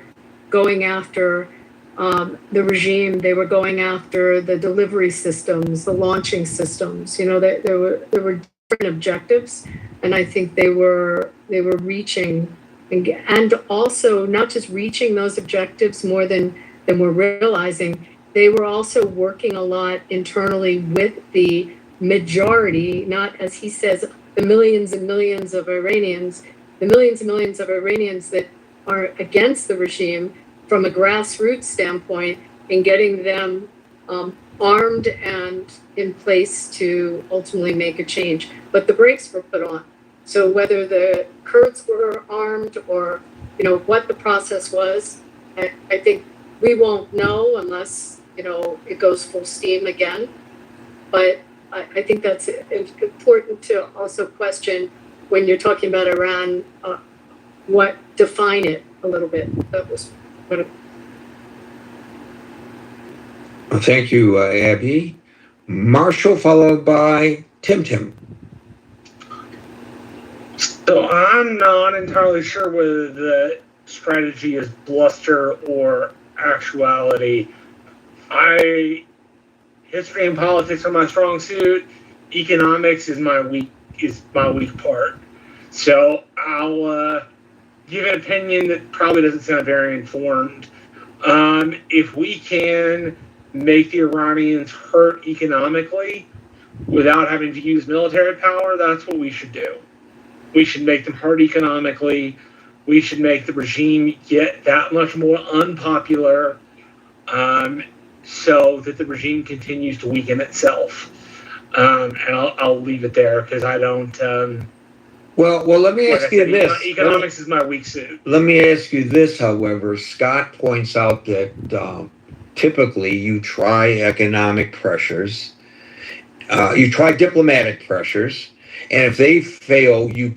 going after the regime. They were going after the delivery systems, the launching systems. You know, there were different objectives, and I think they were reaching and also not just reaching those objectives more than we're realizing. They were also working a lot internally with the majority, not, as he says, the millions and millions of Iranians, that are against the regime from a grassroots standpoint, and getting them armed and in place to ultimately make a change. But the brakes were put on. So whether the Kurds were armed or, you know, what the process was, I think we won't know unless, you know, it goes full steam again. But I think that's important to also question when you're talking about Iran, define it a little bit. That was what. Thank you, Abby. Marshall, followed by Tim. So I'm not entirely sure whether the strategy is bluster or actuality. History and politics are my strong suit. Economics is my weak part. So I'll give an opinion that probably doesn't sound very informed. If we can make the Iranians hurt economically without having to use military power, that's what we should do. We should make them hurt economically. We should make the regime get that much more unpopular, so that the regime continues to weaken itself. And I'll leave it there because I don't. Well, let me ask you this. Economics is my weak suit. Let me ask you this, however. Scott points out that typically you try economic pressures, you try diplomatic pressures, and if they fail, you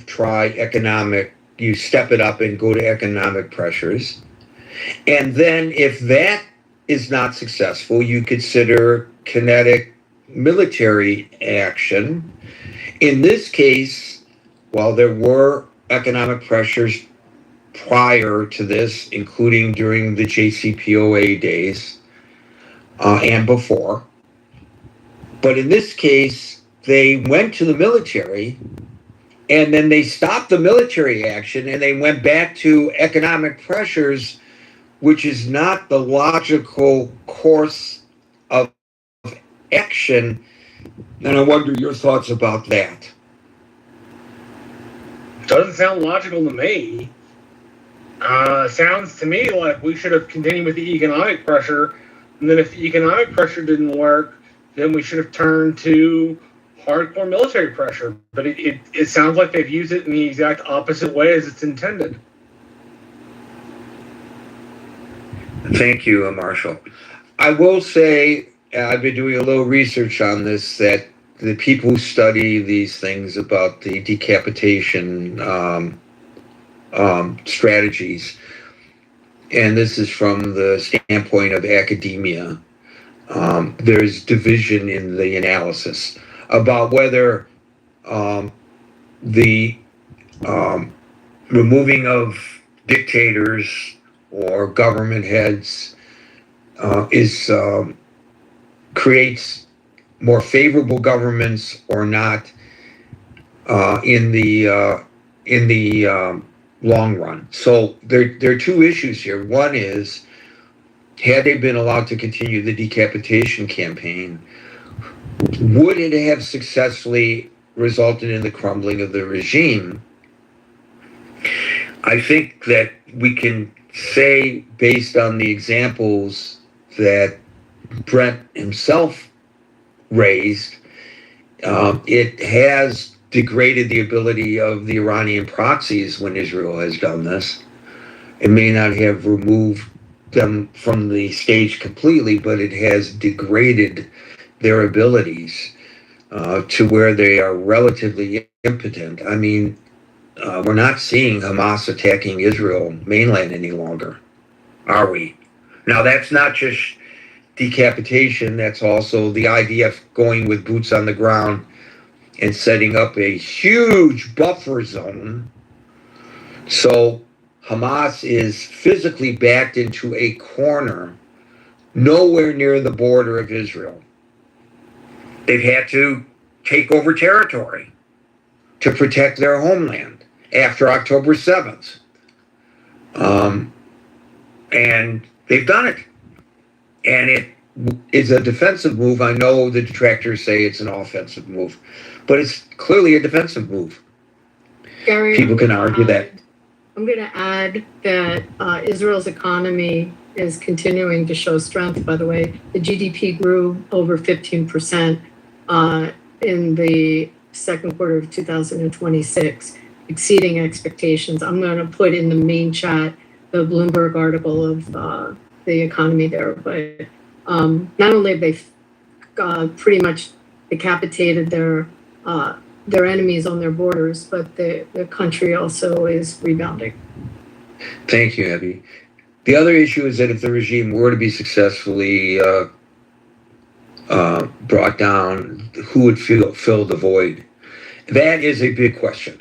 step it up and go to economic pressures. And then if that is not successful, you consider kinetic military action. In this case, while there were economic pressures prior to this, including during the JCPOA days and before, but in this case, they went to the military and then they stopped the military action and they went back to economic pressures, which is not the logical course of action. And I wonder your thoughts about that. Doesn't sound logical to me. Sounds to me like we should have continued with the economic pressure And then if the economic pressure didn't work, then we should have turned to hardcore military pressure. But it sounds like they've used it in the exact opposite way as it's intended. Thank you, Marshall. I will say, I've been doing a little research on this, that the people who study these things about the decapitation strategies, and this is from the standpoint of academia, there's division in the analysis about whether the removing of dictators or government heads is creates more favorable governments or not in the long run. So there are two issues here. One is, had they been allowed to continue the decapitation campaign, would it have successfully resulted in the crumbling of the regime? I think that we can say, based on the examples that Brent himself raised, it has degraded the ability of the Iranian proxies when Israel has done this. It may not have removed them from the stage completely, but it has degraded their abilities to where they are relatively impotent. I mean, we're not seeing Hamas attacking Israel mainland any longer, are we? Now, that's not just decapitation, that's also the IDF going with boots on the ground and setting up a huge buffer zone. So Hamas is physically backed into a corner nowhere near the border of Israel. They've had to take over territory to protect their homeland after October 7th. And they've done it. And it is a defensive move. I know the detractors say it's an offensive move, but it's clearly a defensive move. Gary, People can argue that. I'm going to add that Israel's economy is continuing to show strength, by the way. The GDP grew over 15% in the second quarter of 2026, exceeding expectations. I'm going to put in the main chat the Bloomberg article of the economy there, but not only have they pretty much decapitated their enemies on their borders, but the country also is rebounding. Thank you, Abby. The other issue is that if the regime were to be successfully brought down, who would fill the void? That is a big question.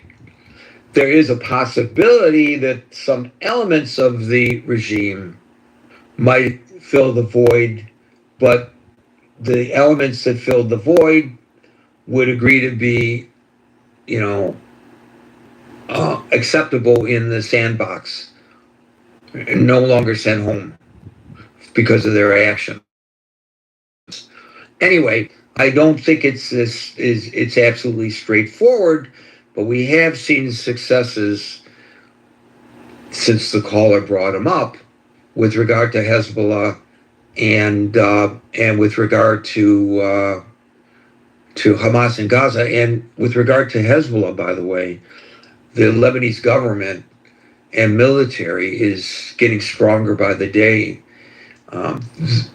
There is a possibility that some elements of the regime might fill the void, but the elements that filled the void would agree to be, acceptable in the sandbox, and no longer sent home because of their actions. Anyway, I don't think it's absolutely straightforward, but we have seen successes since the caller brought them up with regard to Hezbollah and with regard to Hamas in Gaza, and with regard to Hezbollah, by the way, the Lebanese government and military is getting stronger by the day.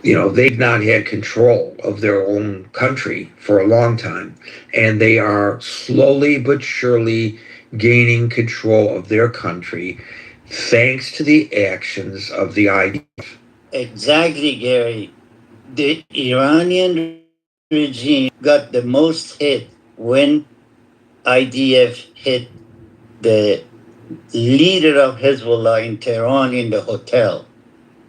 They've not had control of their own country for a long time, and they are slowly but surely gaining control of their country thanks to the actions of the IDF. Exactly, Gary. The Iranian regime got the most hit when IDF hit the leader of Hezbollah in Tehran in the hotel.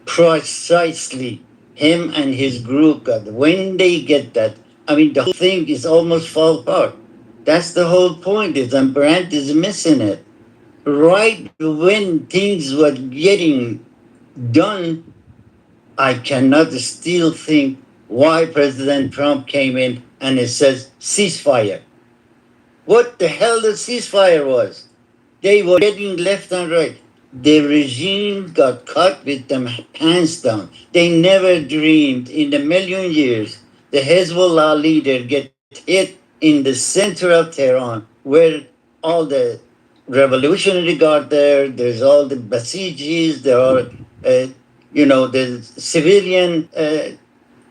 Precisely, him and his group got, when they get that, the whole thing is almost fall apart. That's the whole point, and Brandt is missing it. Right when things were getting done, I cannot still think why President Trump came in and it says ceasefire. What the hell the ceasefire was? They were getting left and right. the regime got caught with them pants down. They never dreamed in a million years the Hezbollah leader get hit in the center of Tehran, where all the revolutionary guard there's all the Basijis, there are, the civilian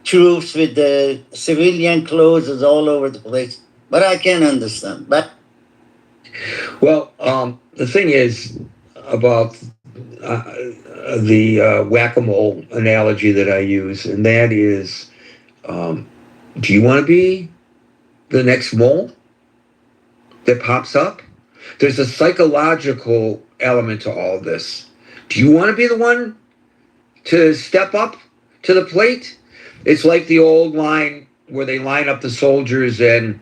troops with the civilian clothes is all over the place. But I can understand. But Well, the thing is about the whack-a-mole analogy that I use, and that is, do you want to be the next mole that pops up? There's a psychological element to all this. Do you want to be the one to step up to the plate? It's like the old line where they line up the soldiers and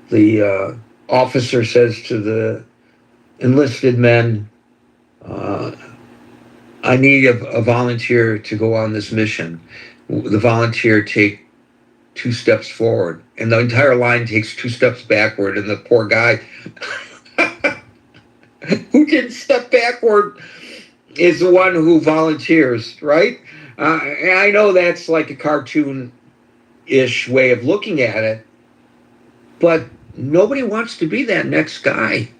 the officer says to the enlisted men, I need a volunteer to go on this mission. The volunteer take 2 steps forward, and the entire line takes 2 steps backward, and the poor guy who didn't step backward is the one who volunteers, right? And I know that's like a cartoon-ish way of looking at it, but nobody wants to be that next guy.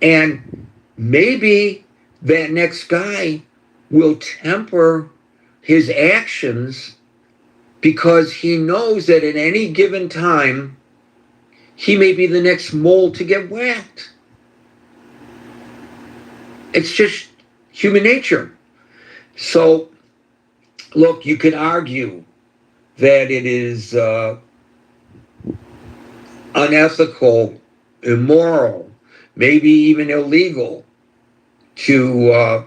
And maybe that next guy will temper his actions because he knows that at any given time, he may be the next mole to get whacked. It's just human nature. So, look, you could argue that it is unethical, immoral, maybe even illegal to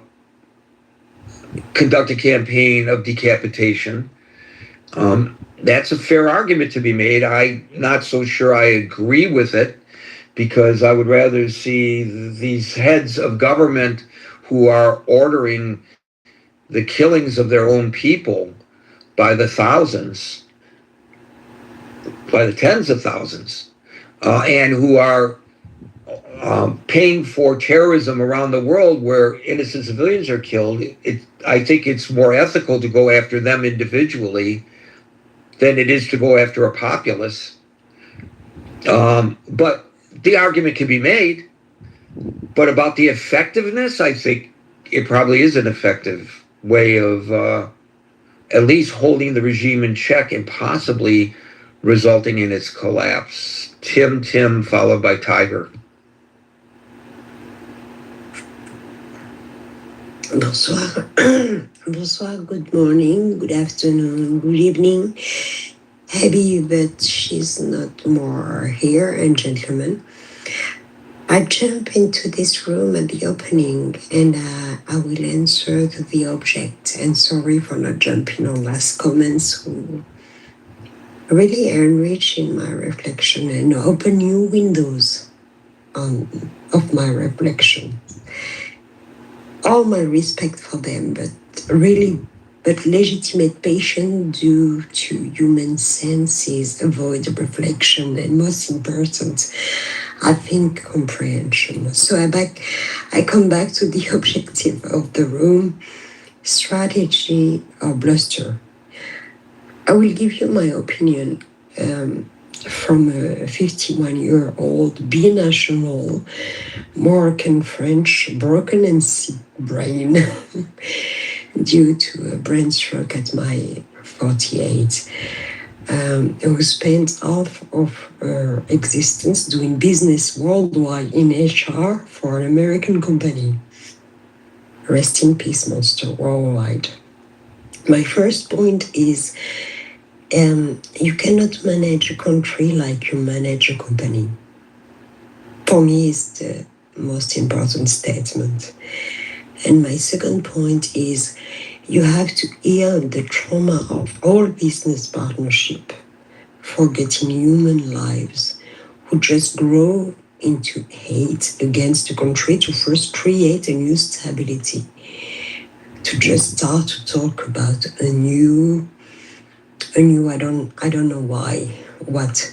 conduct a campaign of decapitation. That's a fair argument to be made. I'm not so sure I agree with it, because I would rather see these heads of government who are ordering the killings of their own people by the thousands, by the tens of thousands, and who are paying for terrorism around the world where innocent civilians are killed. I think it's more ethical to go after them individually than it is to go after a populace. But the argument can be made. But about the effectiveness, I think it probably is an effective way of at least holding the regime in check and possibly resulting in its collapse. Tim, followed by Tiger. Bonsoir. Bonsoir, good morning, good afternoon, good evening. Happy that she's not more here, and gentlemen. I jump into this room at the opening and I will answer to the object. And sorry for not jumping on last comments who really enrich in my reflection and open new windows of my reflection. All my respect for them, but legitimate patience due to human senses avoid reflection, and most important, I think comprehension. So I come back to the objective of the room, strategy or bluster. I will give you my opinion from a 51-year-old binational Moroccan-French broken and sick brain due to a brain stroke at my 48. Who spent half of her existence doing business worldwide in HR for an American company. Rest in peace, Monster Worldwide. My first point is you cannot manage a country like you manage a company. For me, it's the most important statement. And my second point is you have to heal the trauma of all business partnership, forgetting human lives who just grow into hate against the country to first create a new stability, to just start to talk about a new I don't know why, what,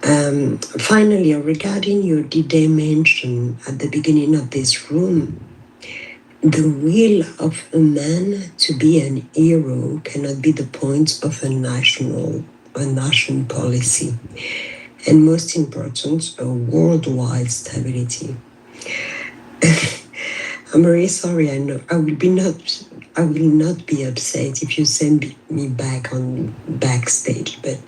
Finally, regarding your dimension at the beginning of this room, the will of a man to be an hero cannot be the point of a nation policy, and most important, a worldwide stability. I'm very sorry. I know I will not be upset if you send me back on backstage, but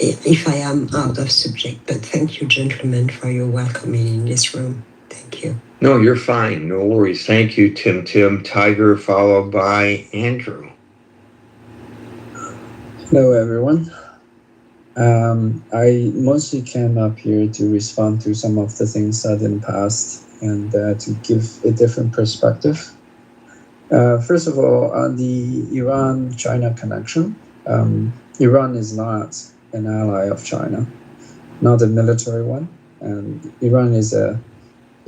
if I am out of subject. But thank you, gentlemen, for your welcoming in this room. Thank you. No, you're fine. No worries. Thank you, Tim. Tiger, followed by Andrew. Hello, everyone. I mostly came up here to respond to some of the things said in the past and to give a different perspective. First of all, on the Iran-China connection, Iran is not an ally of China, not a military one, and Iran is an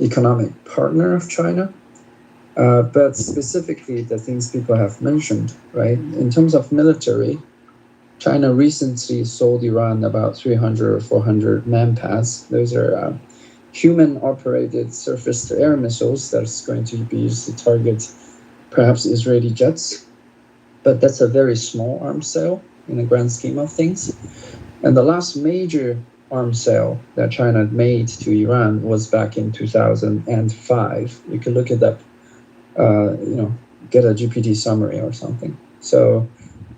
economic partner of China. But specifically, the things people have mentioned, right? In terms of military, China recently sold Iran about 300 or 400 manpads. Those are human-operated surface-to-air missiles that's going to be used to target perhaps Israeli jets. But that's a very small arms sale in the grand scheme of things. And the last major arms sale that China made to Iran was back in 2005. You can look it up, get a GPT summary or something. So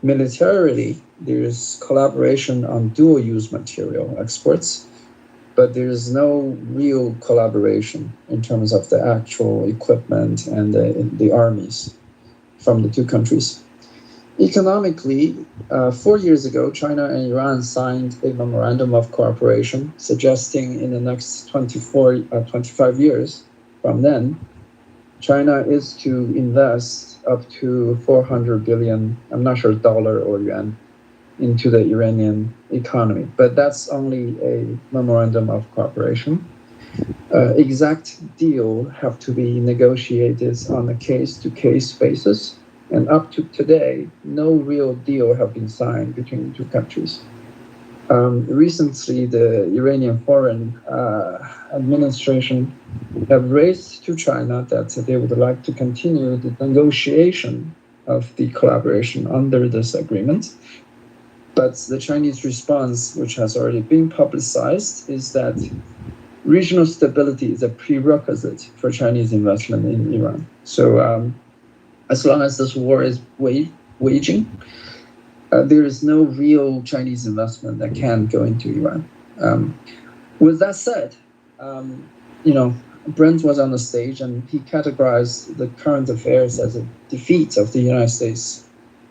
militarily, there's collaboration on dual-use material exports, but there's no real collaboration in terms of the actual equipment and the armies from the two countries. Economically, 4 years ago, China and Iran signed a memorandum of cooperation suggesting in the next 25 years from then, China is to invest up to 400 billion, I'm not sure dollar or yuan, into the Iranian economy. But that's only a memorandum of cooperation. Exact deal have to be negotiated on a case-to-case basis. And up to today, no real deal have been signed between the two countries. Recently, the Iranian Foreign Administration have raised to China that they would like to continue the negotiation of the collaboration under this agreement. But the Chinese response, which has already been publicized, is that regional stability is a prerequisite for Chinese investment in Iran. So as long as this war is waging, there is no real Chinese investment that can go into Iran. With that said, Brent was on the stage and he categorized the current affairs as a defeat of the United States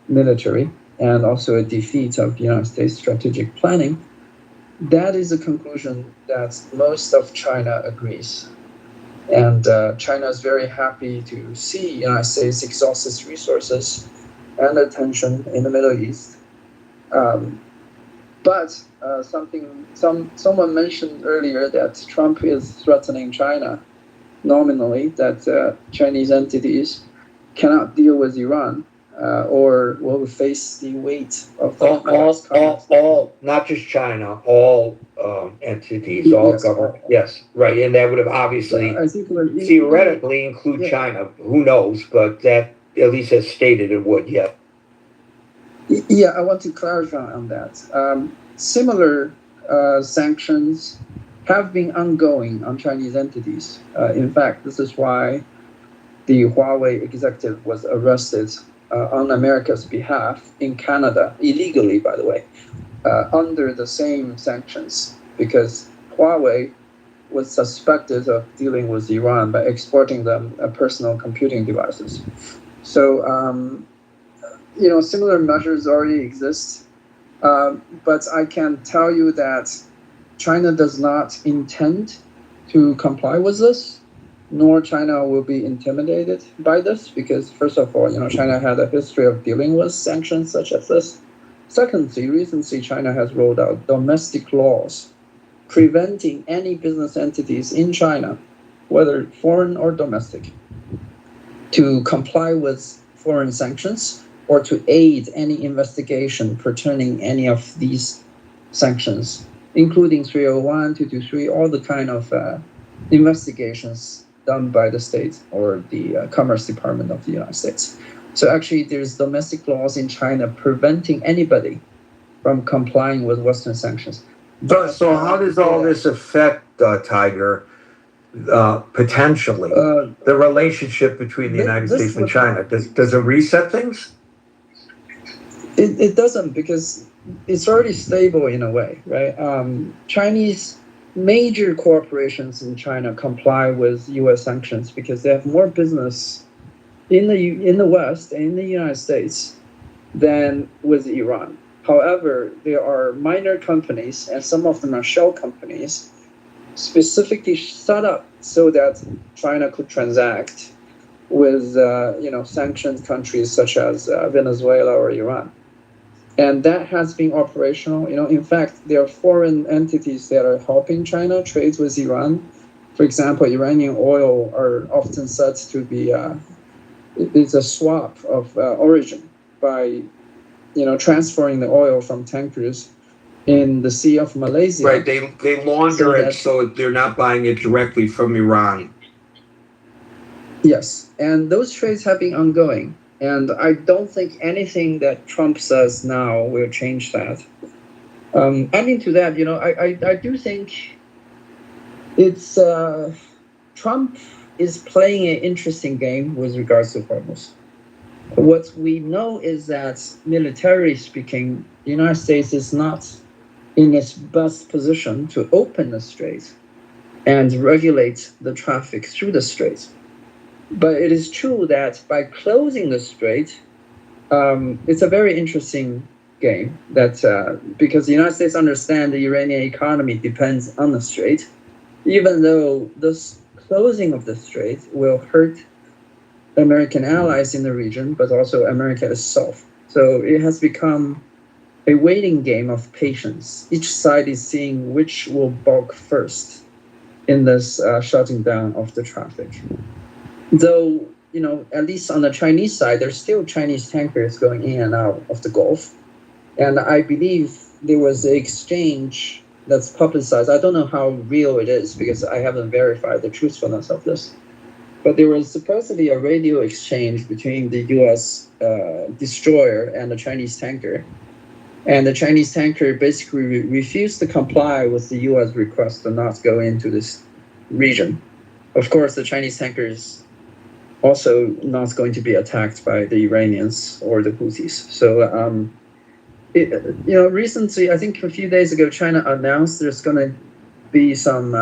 military and also a defeat of the United States strategic planning. That is a conclusion that most of China agrees. And China is very happy to see the United States exhaust its resources and attention in the Middle East. But someone mentioned earlier that Trump is threatening China nominally, that Chinese entities cannot deal with Iran or will face the weight of all, not just China, all entities, all Yes. government. Yes, right, and that would have obviously I think theoretically include Yeah. China. Who knows? But that at least has stated it would. Yeah. Yeah, I want to clarify on that. Similar sanctions have been ongoing on Chinese entities. In fact, this is why the Huawei executive was arrested on America's behalf in Canada, illegally, by the way, under the same sanctions, because Huawei was suspected of dealing with Iran by exporting them personal computing devices. So, similar measures already exist. But I can tell you that China does not intend to comply with this, nor China will be intimidated by this, because first of all, China had a history of dealing with sanctions such as this. Secondly, recently China has rolled out domestic laws preventing any business entities in China, whether foreign or domestic, to comply with foreign sanctions or to aid any investigation pertaining any of these sanctions including 301, 223, all the kind of investigations done by the state or the Commerce Department of the United States. So actually, there's domestic laws in China preventing anybody from complying with Western sanctions. So how does all this affect, Tiger, potentially, the relationship between the United States and China? Does it reset things? It doesn't, because it's already stable in a way, right? Chinese major corporations in China comply with U.S. sanctions because they have more business in the West and in the United States than with Iran. However, there are minor companies, and some of them are shell companies, specifically set up so that China could transact with sanctioned countries such as Venezuela or Iran. And that has been operational. In fact, there are foreign entities that are helping China trade with Iran. For example, Iranian oil are often said to be it's a swap of origin by transferring the oil from tankers in the Sea of Malaysia. Right, they launder it so they're not buying it directly from Iran. Yes, and those trades have been ongoing. And I don't think anything that Trump says now will change that. Adding to that, I do think it's Trump is playing an interesting game with regards to Hormuz. What we know is that, militarily speaking, the United States is not in its best position to open the strait and regulate the traffic through the strait. But it is true that by closing the strait, it's a very interesting game that because the United States understand the Iranian economy depends on the strait, even though this closing of the strait will hurt American allies in the region, but also America itself. So it has become a waiting game of patience. Each side is seeing which will balk first in this shutting down of the traffic. Though, at least on the Chinese side, there's still Chinese tankers going in and out of the Gulf. And I believe there was an exchange that's publicized. I don't know how real it is because I haven't verified the truthfulness of this. But there was supposedly a radio exchange between the U.S. Destroyer and the Chinese tanker. And the Chinese tanker basically refused to comply with the U.S. request to not go into this region. Of course, the Chinese tanker is also not going to be attacked by the Iranians or the Houthis. So, recently, I think a few days ago, China announced there's going to be some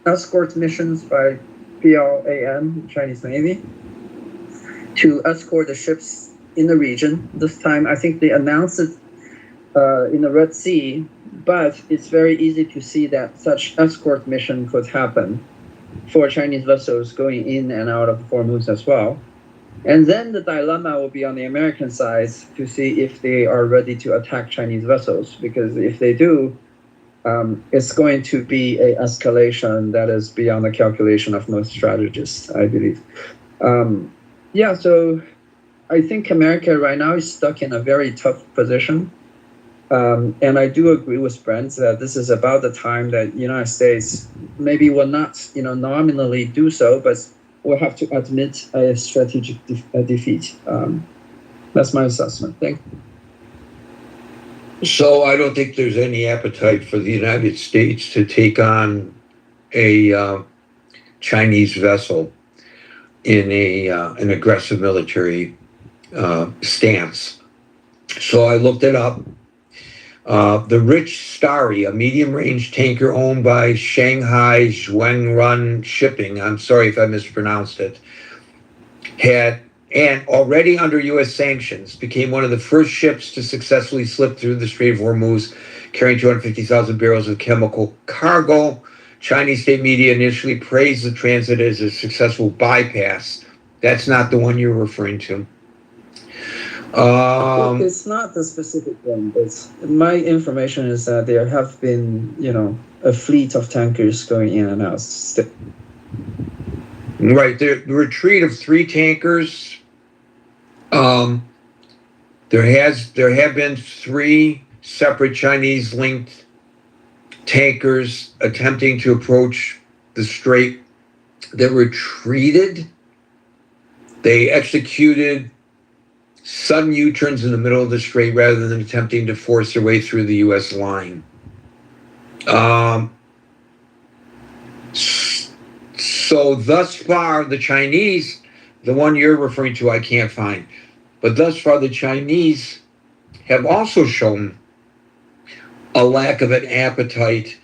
escort missions by PLAN, Chinese Navy, to escort the ships in the region. This time, I think they announced it in the Red Sea, but it's very easy to see that such escort mission could happen for Chinese vessels going in and out of Hormuz as well. And then the dilemma will be on the American side to see if they are ready to attack Chinese vessels, because if they do, it's going to be an escalation that is beyond the calculation of most strategists, I believe. So I think America right now is stuck in a very tough position. And I do agree with Brent that this is about the time that United States maybe will not, nominally do so, but will have to admit a strategic defeat. That's my assessment. Thank you. So I don't think there's any appetite for the United States to take on a Chinese vessel in an aggressive military stance. So I looked it up. The Rich Starry, a medium-range tanker owned by Shanghai Zhuangrun Shipping, I'm sorry if I mispronounced it, and already under U.S. sanctions, became one of the first ships to successfully slip through the Strait of Hormuz, carrying 250,000 barrels of chemical cargo. Chinese state media initially praised the transit as a successful bypass. That's not the one you're referring to. It's not the specific one, but my information is that there have been, a fleet of tankers going in and out. Right, the retreat of 3 tankers. There have been 3 separate Chinese-linked tankers attempting to approach the strait that retreated. They executed sudden U-turns in the middle of the strait rather than attempting to force their way through the U.S. line. So thus far, the Chinese, the one you're referring to, I can't find, but thus far the Chinese have also shown a lack of an appetite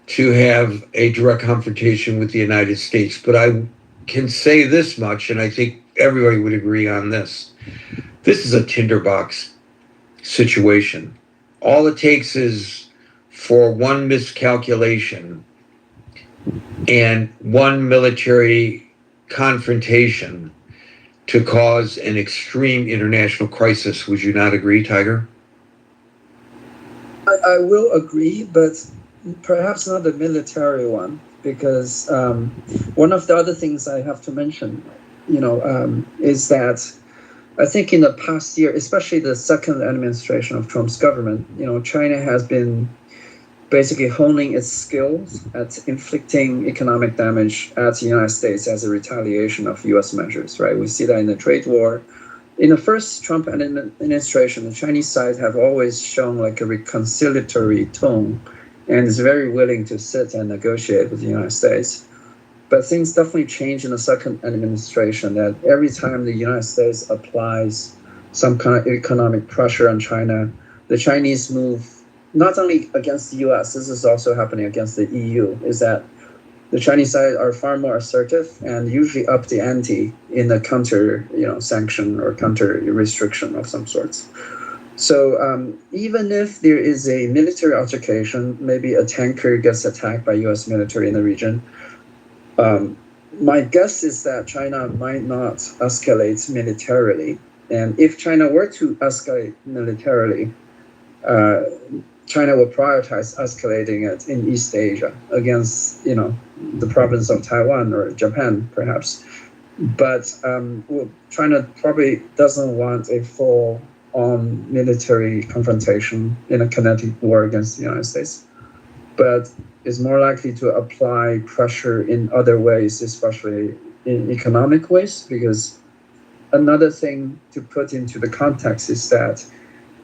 to have a direct confrontation with the United States. But I can say this much, and I think everybody would agree on this. This is a tinderbox situation. All it takes is for one miscalculation and one military confrontation to cause an extreme international crisis. Would you not agree, Tiger? I will agree, but perhaps not the military one, because one of the other things I have to mention, is that I think in the past year, especially the second administration of Trump's government, China has been basically honing its skills at inflicting economic damage at the United States as a retaliation of U.S. measures, right? We see that in the trade war. In the first Trump administration, the Chinese side have always shown like a reconciliatory tone and is very willing to sit and negotiate with the United States. But things definitely changed in the second administration, that every time the United States applies some kind of economic pressure on China, the Chinese move not only against the US, this is also happening against the EU, is that the Chinese side are far more assertive and usually up the ante in a counter, sanction or counter restriction of some sorts. So even if there is a military altercation, maybe a tanker gets attacked by US military in the region, my guess is that China might not escalate militarily. And if China were to escalate militarily, China will prioritize escalating it in East Asia against, the province of Taiwan or Japan, perhaps. But China probably doesn't want a full-on military confrontation in a kinetic war against the United States, but is more likely to apply pressure in other ways, especially in economic ways, because another thing to put into the context is that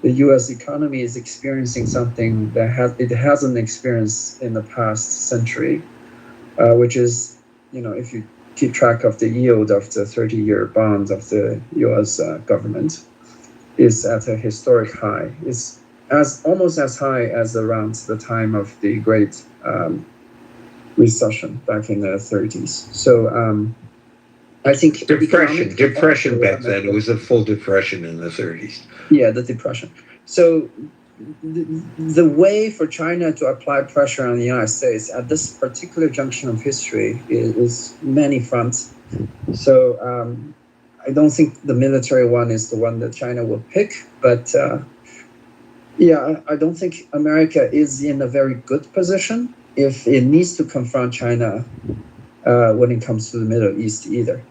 the U.S. economy is experiencing something that it hasn't experienced in the past century, which is, if you keep track of the yield of the 30-year bonds of the U.S. Government, is at a historic high. It's almost as high as around the time of the Great Recession back in the 30s. So I think depression back then. It was a full depression in the 30s. Yeah, the depression. So the way for China to apply pressure on the United States at this particular junction of history is many fronts. So I don't think the military one is the one that China will pick, but I don't think America is in a very good position if it needs to confront China when it comes to the Middle East either.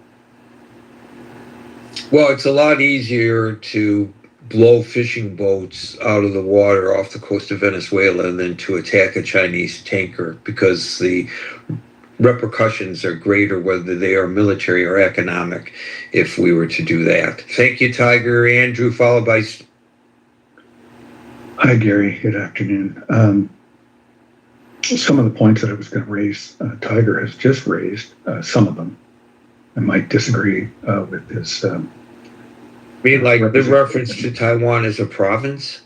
Well, it's a lot easier to blow fishing boats out of the water off the coast of Venezuela than to attack a Chinese tanker, because the repercussions are greater, whether they are military or economic, if we were to do that. Thank you, Tiger. Andrew, followed by... Hi, Gary. Good afternoon. Some of the points that I was going to raise, Tiger has just raised, some of them. I might disagree with his... like the reference to Taiwan as a province?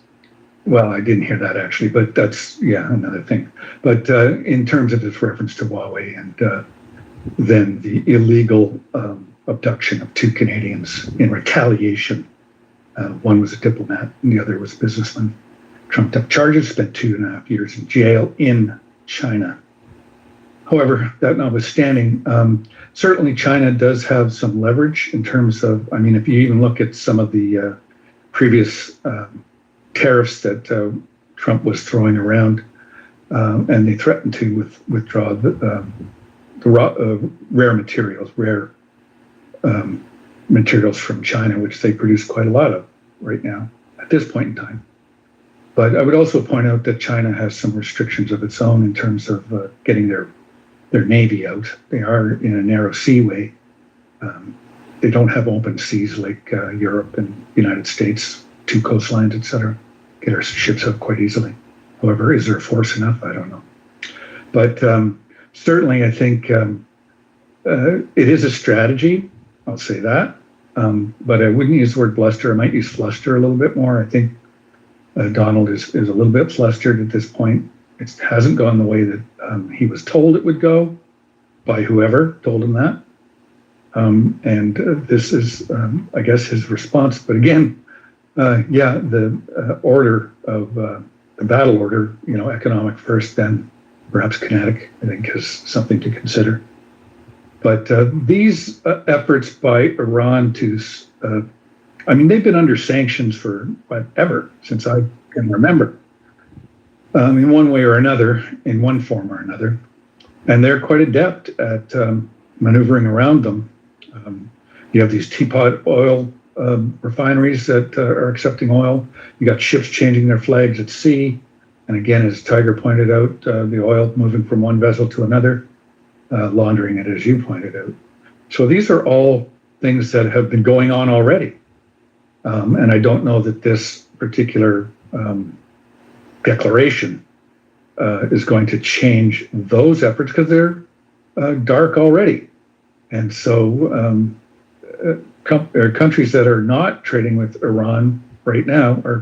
Well, I didn't hear that actually, but that's, another thing. But in terms of his reference to Huawei and then the illegal abduction of 2 Canadians in retaliation, one was a diplomat and the other was a businessman, trumped up charges, spent 2.5 years in jail in China. However, that notwithstanding, certainly China does have some leverage in terms of, if you even look at some of the previous tariffs that Trump was throwing around, and they threatened to withdraw the rare materials from China, which they produce quite a lot of right now at this point in time. But I would also point out that China has some restrictions of its own in terms of getting their navy out. They are in a narrow seaway. They don't have open seas like Europe and the United States, 2 coastlines, etc. Get our ships out quite easily. However, is there force enough? I don't know. But certainly, I think it is a strategy. I'll say that. But I wouldn't use the word bluster. I might use fluster a little bit more. I think Donald is a little bit flustered at this point. It hasn't gone the way that he was told it would go by whoever told him that. And this is, I guess, his response. But again, the order of the battle order, economic first, then perhaps kinetic, I think is something to consider. But these efforts by Iran to, they've been under sanctions for ever, since I can remember, in one way or another, in one form or another. And they're quite adept at maneuvering around them. You have these teapot oil refineries that are accepting oil. You got ships changing their flags at sea. And again, as Tiger pointed out, the oil moving from one vessel to another, laundering it, as you pointed out. So these are all things that have been going on already. And I don't know that this particular declaration is going to change those efforts, because they're dark already. And so countries that are not trading with Iran right now are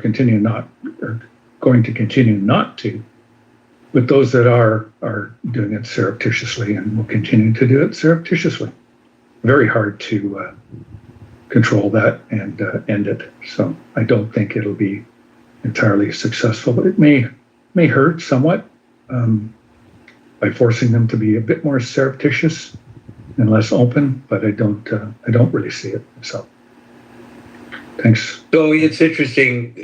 going to continue not to. But those that are doing it surreptitiously and will continue to do it surreptitiously. Very hard to control that and end it. So I don't think it'll be entirely successful, but it may hurt somewhat by forcing them to be a bit more surreptitious and less open. But I don't really see it. So thanks. So it's interesting.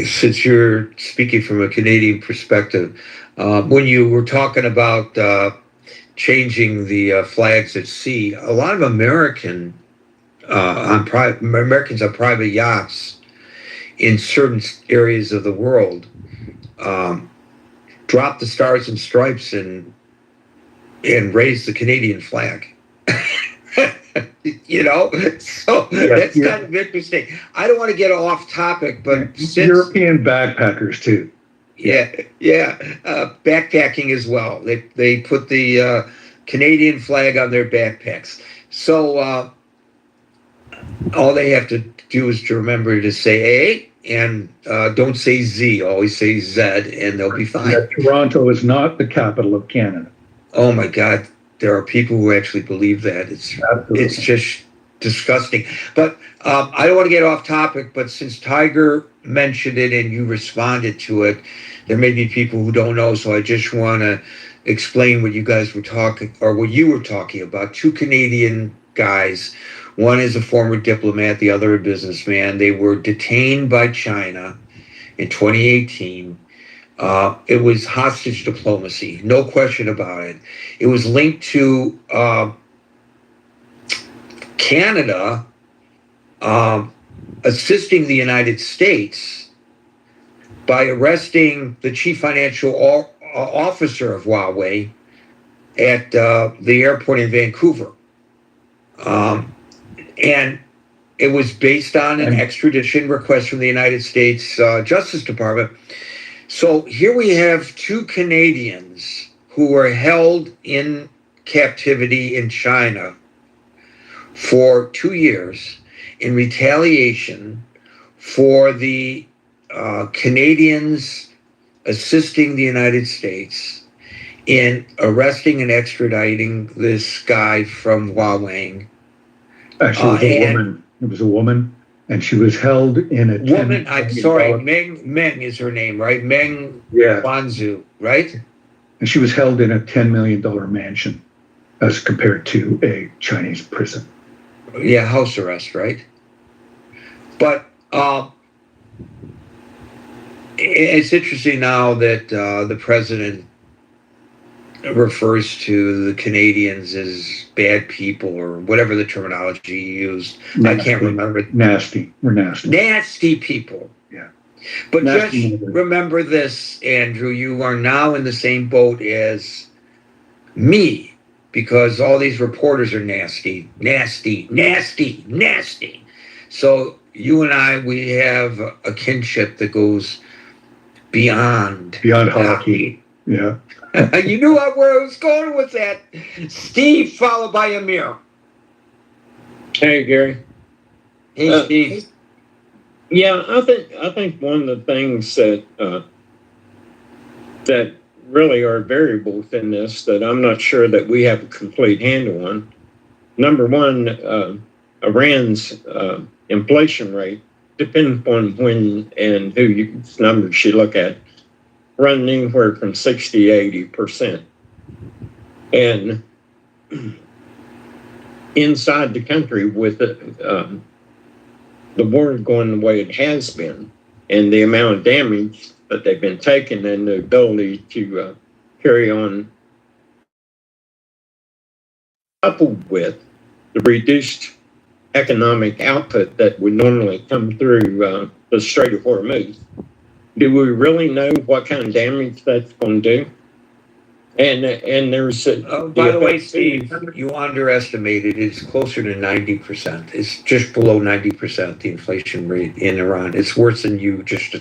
Since you're speaking from a Canadian perspective, when you were talking about changing the flags at sea, a lot of Americans on private yachts in certain areas of the world dropped the stars and stripes and raised the Canadian flag. So that's kind of interesting. I don't want to get off topic, but European backpackers too. Backpacking as well. They put the Canadian flag on their backpacks. So all they have to do is to remember to say A and don't say Z. Always say Z, and they'll be fine. Yeah, Toronto is not the capital of Canada. Oh my God. There are people who actually believe that. It's just disgusting. But I don't want to get off topic, but since Tiger mentioned it and you responded to it, there may be people who don't know. So I just want to explain what you guys were talking, or what you were talking about. 2 Canadian guys. One is a former diplomat, the other a businessman. They were detained by China in 2018. It was hostage diplomacy, no question about it. It was linked to Canada assisting the United States by arresting the chief financial officer of Huawei at the airport in Vancouver. And it was based on an extradition request from the United States Justice Department. So here we have 2 Canadians who were held in captivity in China for 2 years in retaliation for the Canadians assisting the United States in arresting and extraditing this guy from Huawei. Actually, it was a woman. And she was held in a woman. I'm sorry, Meng is her name, right? Meng Wanzhou, right? And she was held in a $10 million mansion, as compared to a Chinese prison. Yeah, house arrest, right? But it's interesting now that the president refers to the Canadians as bad people, or whatever the terminology he used. I can't remember. Nasty. We're nasty. Nasty people. Yeah. But Nasty just neighbors. remember this, Andrew, you are now in the same boat as me, because all these reporters are nasty, nasty, nasty, nasty. So you and I, we have a kinship that goes beyond hockey. Yeah. You knew where I was going with that. Steve, followed by Amir. Hey, Gary. Hey, Steve. Yeah, I think one of the things that that really are variables in this that I'm not sure that we have a complete handle on. Number one, Iran's inflation rate, depending upon when and whose numbers you look at, run anywhere from 60 to 80%. And inside the country, with the war going the way it has been, and the amount of damage that they've been taking, and the ability to carry on, coupled with the reduced economic output that would normally come through the Strait of Hormuz, do we really know what kind of damage that's going to do? And there's by the way, Steve, you underestimated. It's closer to 90%. It's just below 90%, the inflation rate in Iran. It's worse than you just.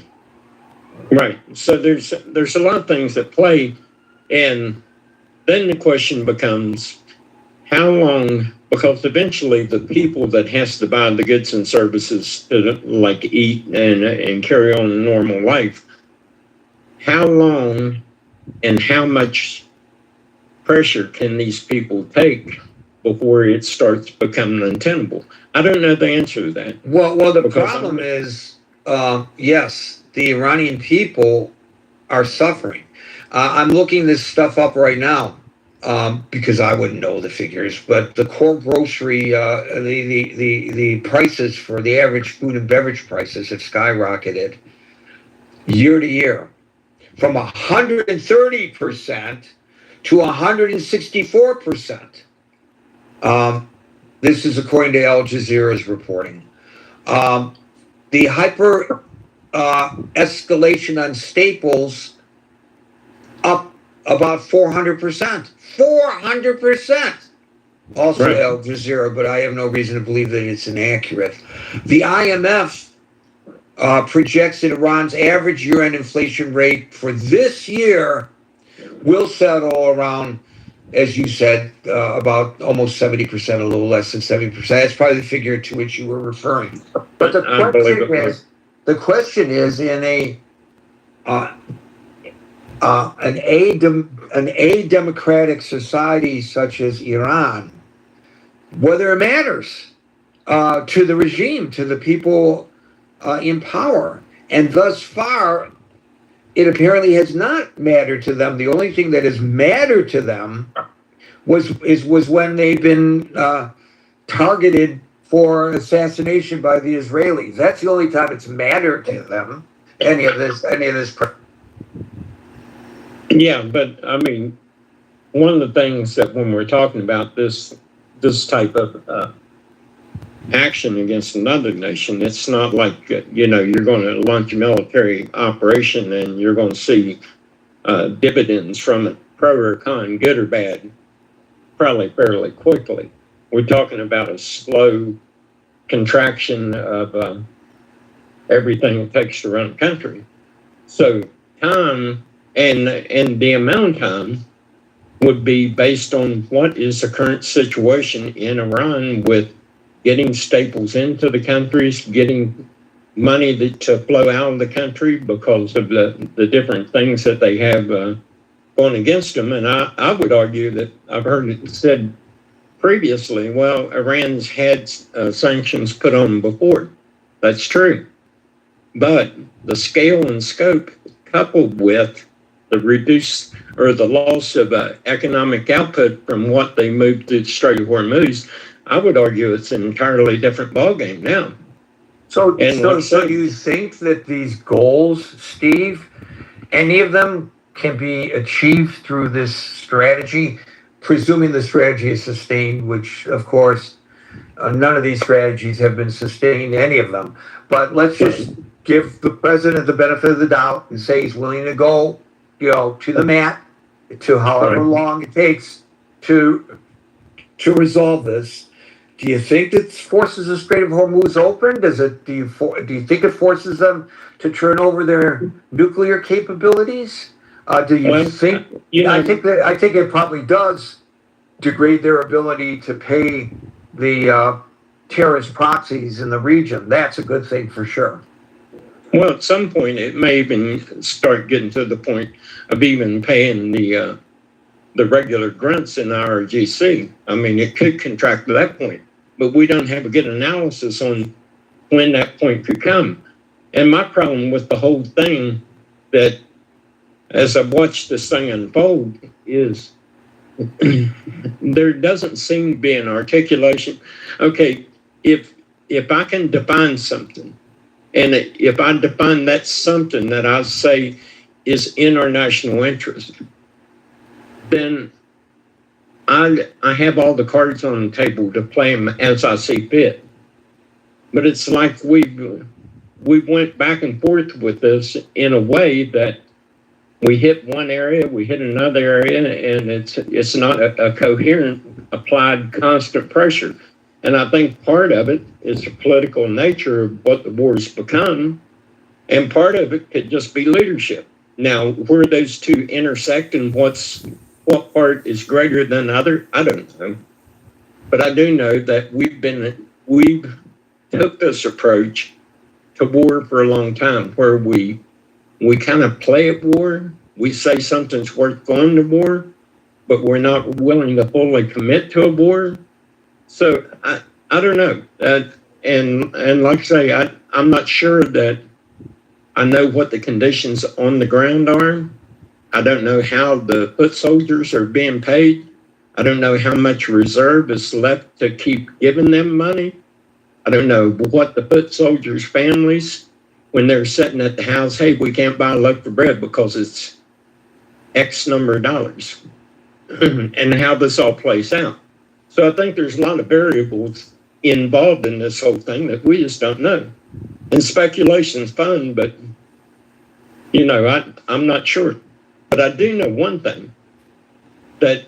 Right. So there's a lot of things that play, and then the question becomes, how long? Because eventually the people that has to buy the goods and services to like eat and carry on a normal life, how long and how much pressure can these people take before it starts becoming untenable? I don't know the answer to that. Well, the problem is, yes, the Iranian people are suffering. I'm looking this stuff up right now because I wouldn't know the figures, but the core grocery, the prices for the average food and beverage prices have skyrocketed year to year from 130% to 164%. This is according to Al Jazeera's reporting. The hyper escalation on staples up about 400%. 400%. Also right. Al Jazeera, but I have no reason to believe that it's inaccurate. The IMF projects that Iran's average year-end inflation rate for this year will settle around, as you said, about almost 70%, a little less than 70%. That's probably the figure to which you were referring. But the question is in an a-democratic society such as Iran, whether it matters to the regime, to the people in power. And thus far, it apparently has not mattered to them. The only thing that has mattered to them was when they've been targeted for assassination by the Israelis. That's the only time it's mattered to them. Any of this. Yeah, but I mean, one of the things that when we're talking about this type of action against another nation, it's not like you're going to launch a military operation and you're going to see dividends from it, pro or con, good or bad, probably fairly quickly. We're talking about a slow contraction of everything it takes to run a country. So time and the amount of time would be based on what is the current situation in Iran with getting staples into the countries, getting money to flow out of the country because of the different things that they have going against them. And I would argue that I've heard it said previously, well, Iran's had sanctions put on before. That's true. But the scale and scope coupled with the reduced or the loss of economic output from what they moved to the Strait of Hormuz, I would argue it's an entirely different ballgame now. So do you think that these goals, Steve, any of them can be achieved through this strategy, presuming the strategy is sustained, which, of course, none of these strategies have been sustained, any of them. But let's just give the president the benefit of the doubt and say he's willing to go, to the mat, to however long it takes to resolve this. Do you think that forces the Strait of Hormuz open? Do you think it forces them to turn over their nuclear capabilities? Do you think? I think it probably does degrade their ability to pay the terrorist proxies in the region. That's a good thing for sure. Well, at some point, it may even start getting to the point of even paying the regular grunts in the IRGC. I mean, it could contract to that point, but we don't have a good analysis on when that point could come. And my problem with the whole thing, that as I watched this thing unfold, is there doesn't seem to be an articulation. Okay, if I can define something, and if I define that something that I say is in our national interest, then I have all the cards on the table to play them as I see fit. But it's like we went back and forth with this in a way that we hit one area, we hit another area, and it's not a coherent, applied, constant pressure. And I think part of it is the political nature of what the war's become, and part of it could just be leadership. Now, where those two intersect and what part is greater than the other, I don't know. But I do know that we've took this approach to war for a long time, where we kind of play at war. We say something's worth going to war, but we're not willing to fully commit to a war. So I don't know. And like I say, I'm not sure that I know what the conditions on the ground are. I don't know how the foot soldiers are being paid. I don't know how much reserve is left to keep giving them money. I don't know what the foot soldiers' families, when they're sitting at the house, hey, we can't buy a loaf of bread because it's X number of dollars, and how this all plays out. So I think there's a lot of variables involved in this whole thing that we just don't know. And speculation's fun, but, I'm not sure. But I do know one thing, that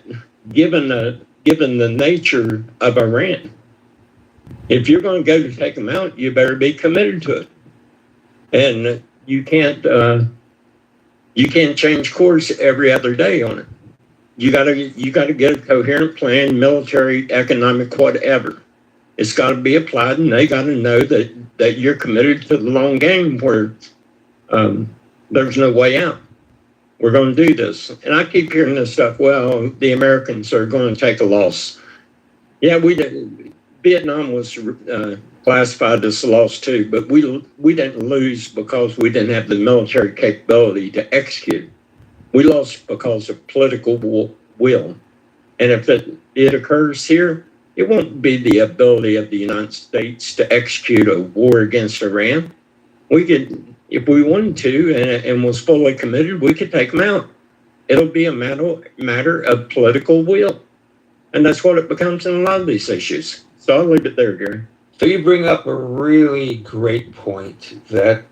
given the nature of Iran, if you're going to go to take them out, you better be committed to it. And you can't change course every other day on it. You gotta get a coherent plan, military, economic, whatever. It's got to be applied, and they got to know that you're committed to the long game, where there's no way out. We're going to do this. And I keep hearing this stuff, well, the Americans are going to take a loss. Yeah, we did. Vietnam was classified as a loss too, but we didn't lose because we didn't have the military capability to execute. We lost because of political will. And if it occurs here, it won't be the ability of the United States to execute a war against Iran. We could, if we wanted to and was fully committed, we could take them out. It'll be a matter of political will. And that's what it becomes in a lot of these issues. So I'll leave it there, Gary. So you bring up a really great point that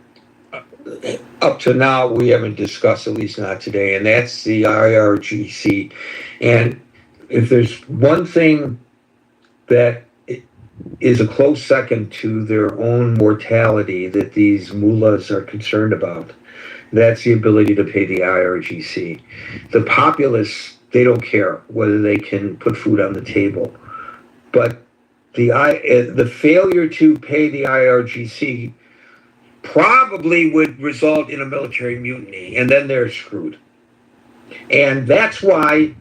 up to now we haven't discussed, at least not today, and that's the IRGC. And if there's one thing that is a close second to their own mortality that these mullahs are concerned about, that's the ability to pay the IRGC. The populace, they don't care whether they can put food on the table. But the failure to pay the IRGC probably would result in a military mutiny, and then they're screwed. And that's why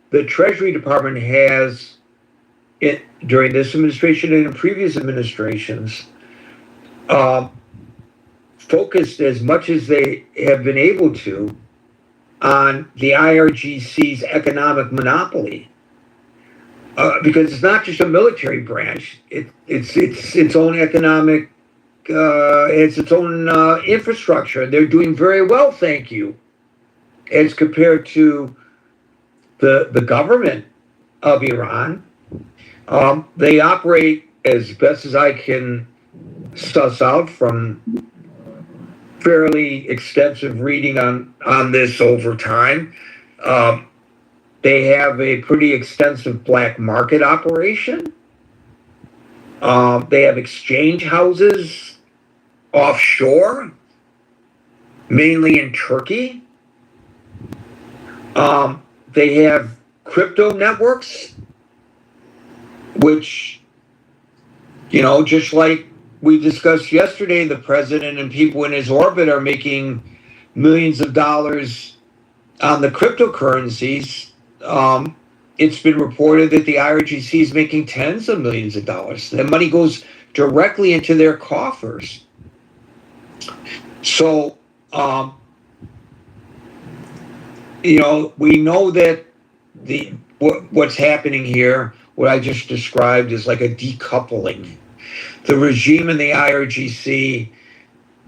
the Treasury Department has, during this administration and in previous administrations, focused as much as they have been able to on the IRGC's economic monopoly. Because it's not just a military branch; it's its own economic, it's its own infrastructure. They're doing very well, thank you, as compared to the government of Iran. They operate, as best as I can suss out from fairly extensive reading on this over time. They have a pretty extensive black market operation. They have exchange houses offshore, mainly in Turkey. They have crypto networks, which, just like we discussed yesterday, the president and people in his orbit are making millions of dollars on the cryptocurrencies. It's been reported that the IRGC is making tens of millions of dollars. That money goes directly into their coffers. So, we know that what's happening here, what I just described, is like a decoupling. The regime in the IRGC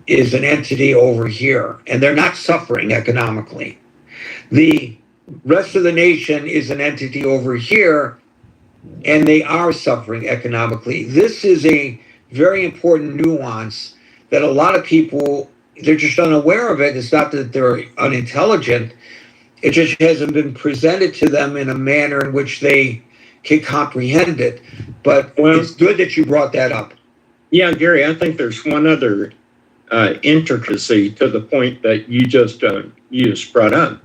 is an entity over here, and they're not suffering economically. The rest of the nation is an entity over here, and they are suffering economically. This is a very important nuance that a lot of people, they're just unaware of it. It's not that they're unintelligent. It just hasn't been presented to them in a manner in which they can comprehend it. But it's good that you brought that up. Yeah, Gary, I think there's one other intricacy to the point that you just brought up.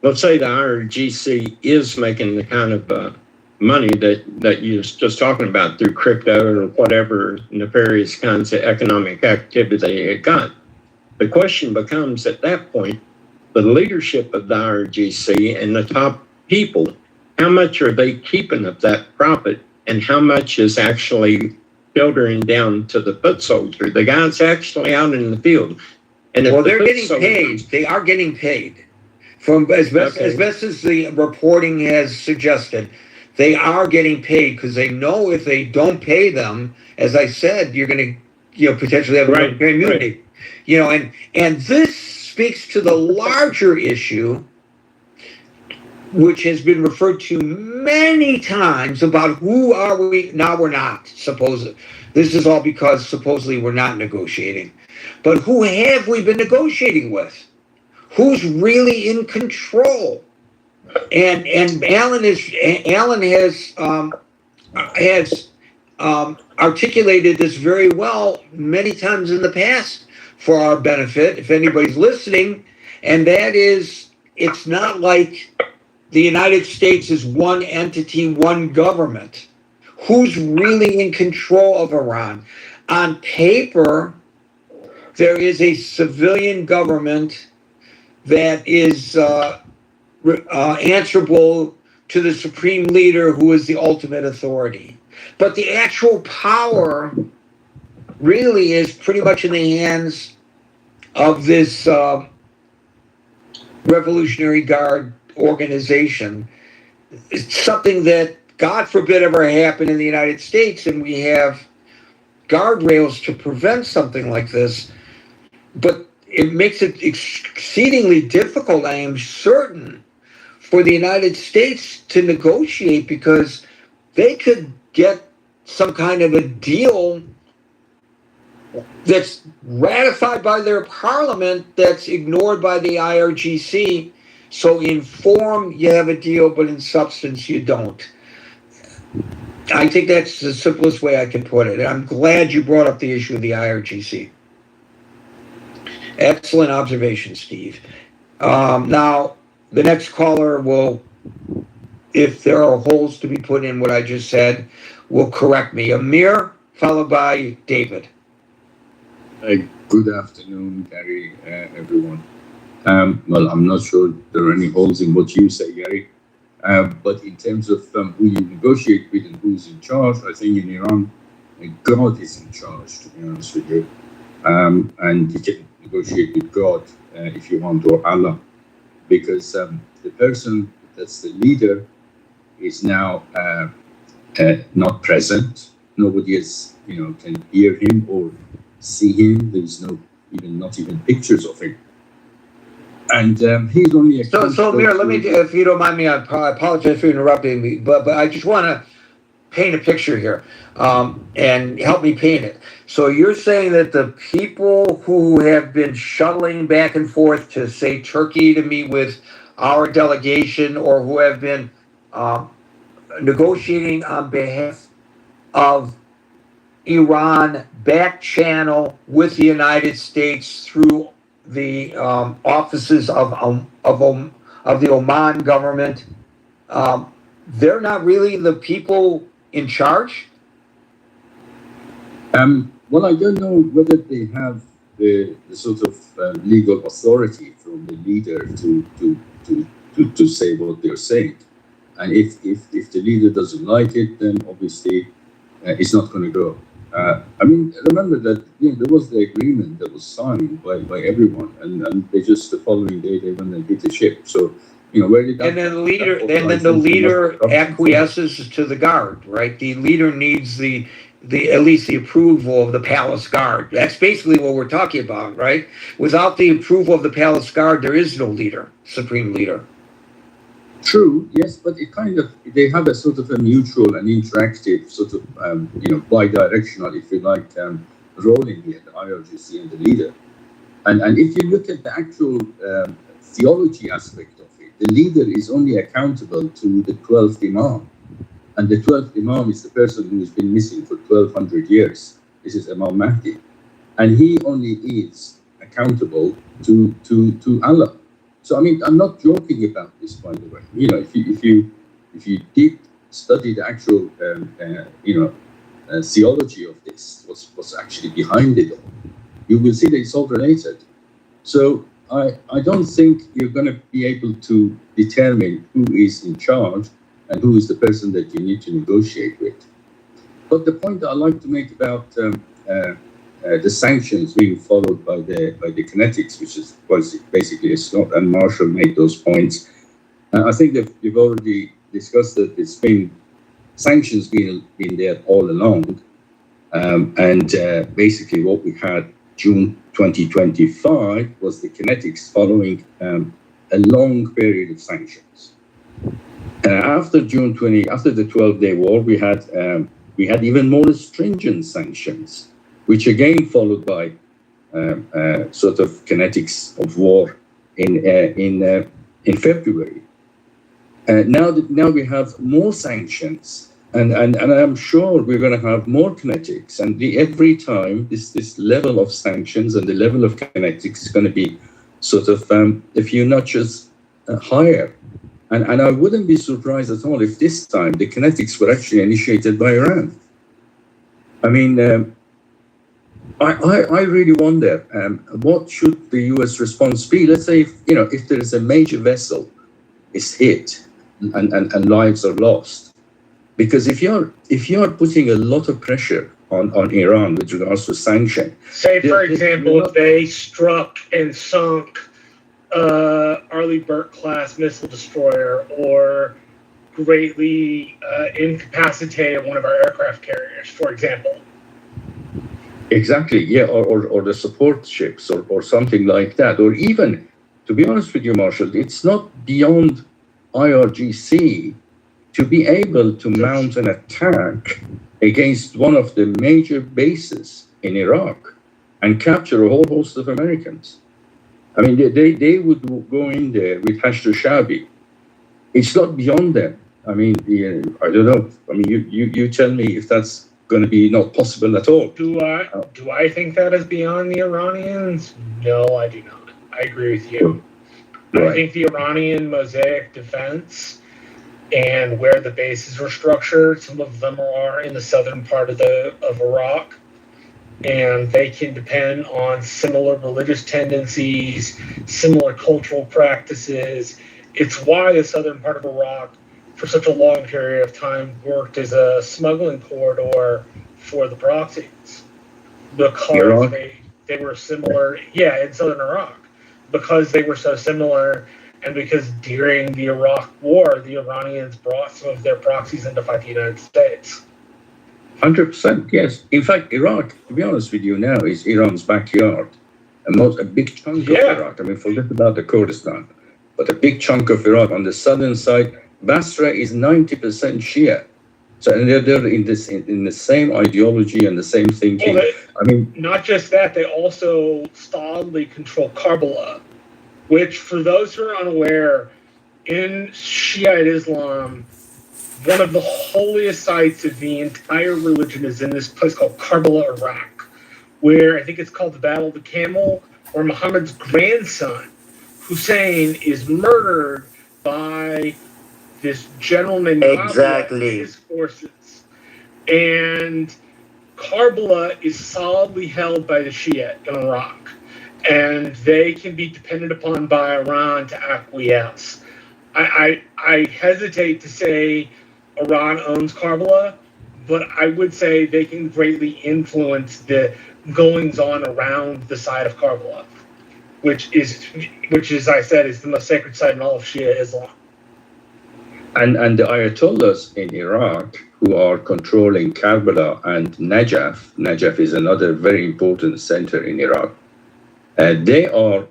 Let's say the IRGC is making the kind of money that you was just talking about through crypto or whatever nefarious kinds of economic activity it got. The question becomes at that point, the leadership of the IRGC and the top people, how much are they keeping of that profit and how much is actually filtering down to the foot soldier, the guys actually out in the field? And well, they're getting paid. They are getting paid. From as best as the reporting has suggested, they are getting paid because they know if they don't pay them, as I said, you're going to, potentially have a immunity. And this speaks to the larger issue, which has been referred to many times about who are we now. We're not supposedly. This is all because supposedly we're not negotiating, but who have we been negotiating with? Who's really in control? And Alan has articulated this very well many times in the past for our benefit, if anybody's listening, and that is, it's not like the United States is one entity, one government. Who's really in control of Iran? On paper, there is a civilian government that is answerable to the supreme leader, who is the ultimate authority. But the actual power really is pretty much in the hands of this Revolutionary Guard organization. It's something that, God forbid, ever happen in the United States, and we have guardrails to prevent something like this. But it makes it exceedingly difficult, I am certain, for the United States to negotiate, because they could get some kind of a deal that's ratified by their parliament that's ignored by the IRGC. So in form, you have a deal, but in substance, you don't. I think that's the simplest way I can put it. And I'm glad you brought up the issue of the IRGC. Excellent observation, Steve. Now, the next caller will, if there are holes to be put in what I just said, will correct me. Amir, followed by David. Good afternoon, Gary, everyone. Well, I'm not sure there are any holes in what you say, Gary. But in terms of who you negotiate with and who's in charge, I think in Iran, God is in charge, to be honest with you. And you can negotiate with God if you want, or Allah, because the person that's the leader is now not present. Nobody is, can hear him or see him. There's not even pictures of him. And he's only a So Amir, let me, if you don't mind me, I apologize for interrupting me, but I just want to paint a picture here, and help me paint it. So you're saying that the people who have been shuttling back and forth to, say, Turkey to meet with our delegation, or who have been negotiating on behalf of Iran back channel with the United States through the offices of the Oman government, they're not really the people in charge? Well, I don't know whether they have the sort of legal authority from the leader to say what they're saying. And if the leader doesn't like it, then obviously it's not going to go. I mean, remember that there was the agreement that was signed by everyone, and they just the following day they went and hit the ship. So, where did that? And then the leader acquiesces to the guard, right? The leader needs the at least the approval of the palace guard. That's basically what we're talking about, right? Without the approval of the palace guard, there is no leader, supreme leader. True, yes, but they have a sort of a mutual and interactive sort of, bi-directional, if you like, role in here, the IRGC and the leader. And if you look at the actual theology aspect of it, the leader is only accountable to the 12th Imam. And the 12th Imam is the person who has been missing for 1,200 years. This is Imam Mahdi. And he only is accountable to Allah. So, I mean, I'm not joking about this, by the way. If you did study the actual, theology of this, what's actually behind it all, you will see that it's all related. So I don't think you're going to be able to determine who is in charge and who is the person that you need to negotiate with. But the point that I like to make about the sanctions being followed by the kinetics, which was basically a slot, and Marshall made those points. I think that you've already discussed that it's been sanctions been there all along, and basically what we had June 2025 was the kinetics following a long period of sanctions. After the 12-day war, we had even more stringent sanctions, which again followed by sort of kinetics of war in February. Now we have more sanctions, and I'm sure we're going to have more kinetics. And every time this level of sanctions and the level of kinetics is going to be sort of a few notches higher. And I wouldn't be surprised at all if this time the kinetics were actually initiated by Iran. I mean, I really wonder what should the U.S. response be? Let's say if there is a major vessel is hit and lives are lost, because if you're putting a lot of pressure on Iran with regards to sanction, say for example, if they struck and sunk Arleigh Burke-class missile destroyer or greatly incapacitated one of our aircraft carriers, for example. Exactly, yeah, or the support ships or something like that. Or even, to be honest with you, Marshall, it's not beyond IRGC to be able to mount an attack against one of the major bases in Iraq and capture a whole host of Americans. I mean, they would go in there with Hashd al-Shabi. It's not beyond them. I mean, I don't know. I mean, you tell me if that's going to be not possible at all. Do I think that is beyond the Iranians? No, I do not. I agree with you. Right. I think the Iranian mosaic defense and where the bases are structured, some of them are in the southern part of Iraq, and they can depend on similar religious tendencies, similar cultural practices. It's why the southern part of Iraq, for such a long period of time, worked as a smuggling corridor for the proxies, because they were similar, in southern Iraq, because they were so similar, and because during the Iraq War, the Iranians brought some of their proxies in to fight the United States. 100%, yes. In fact, Iraq, to be honest with you now, is Iran's backyard. A big chunk of Iraq. I mean, forget about the Kurdistan, but a big chunk of Iraq on the southern side. Basra is 90% Shia. So and they're in this in the same ideology and the same thinking. Well, I mean, not just that, they also solidly control Karbala, which, for those who are unaware, in Shiite Islam, one of the holiest sites of the entire religion is in this place called Karbala, Iraq, where I think it's called the Battle of the Camel, where Muhammad's grandson, Hussein, is murdered by this general named Exactly. and his forces. And Karbala is solidly held by the Shia in Iraq, and they can be depended upon by Iran to acquiesce. I hesitate to say Iran owns Karbala, but I would say they can greatly influence the goings on around the site of Karbala, which as I said, is the most sacred site in all of Shia Islam. and the Ayatollahs in Iraq who are controlling Karbala and Najaf. Najaf is another very important center in Iraq. They are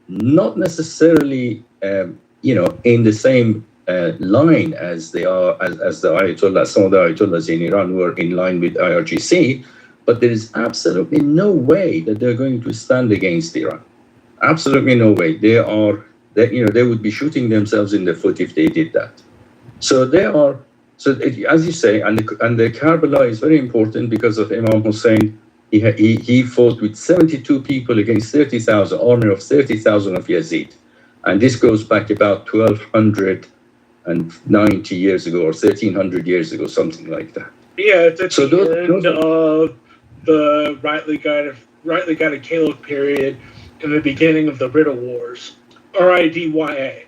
not necessarily, in the same line as they are as the Ayatollah. Some of the Ayatollahs in Iran were in line with IRGC, but there is absolutely no way that they're going to stand against Iran. Absolutely no way. They would be shooting themselves in the foot if they did that. So they are. So as you say, and the Karbala is very important because of Imam Hussein. He fought with 72 people against 30,000, army of 30,000 of Yazid. And this goes back about 1,290 years ago or 1,300 years ago, something like that. Yeah, it's at the end of the rightly guided Caliph period and the beginning of the Ridda Wars. RIDYA.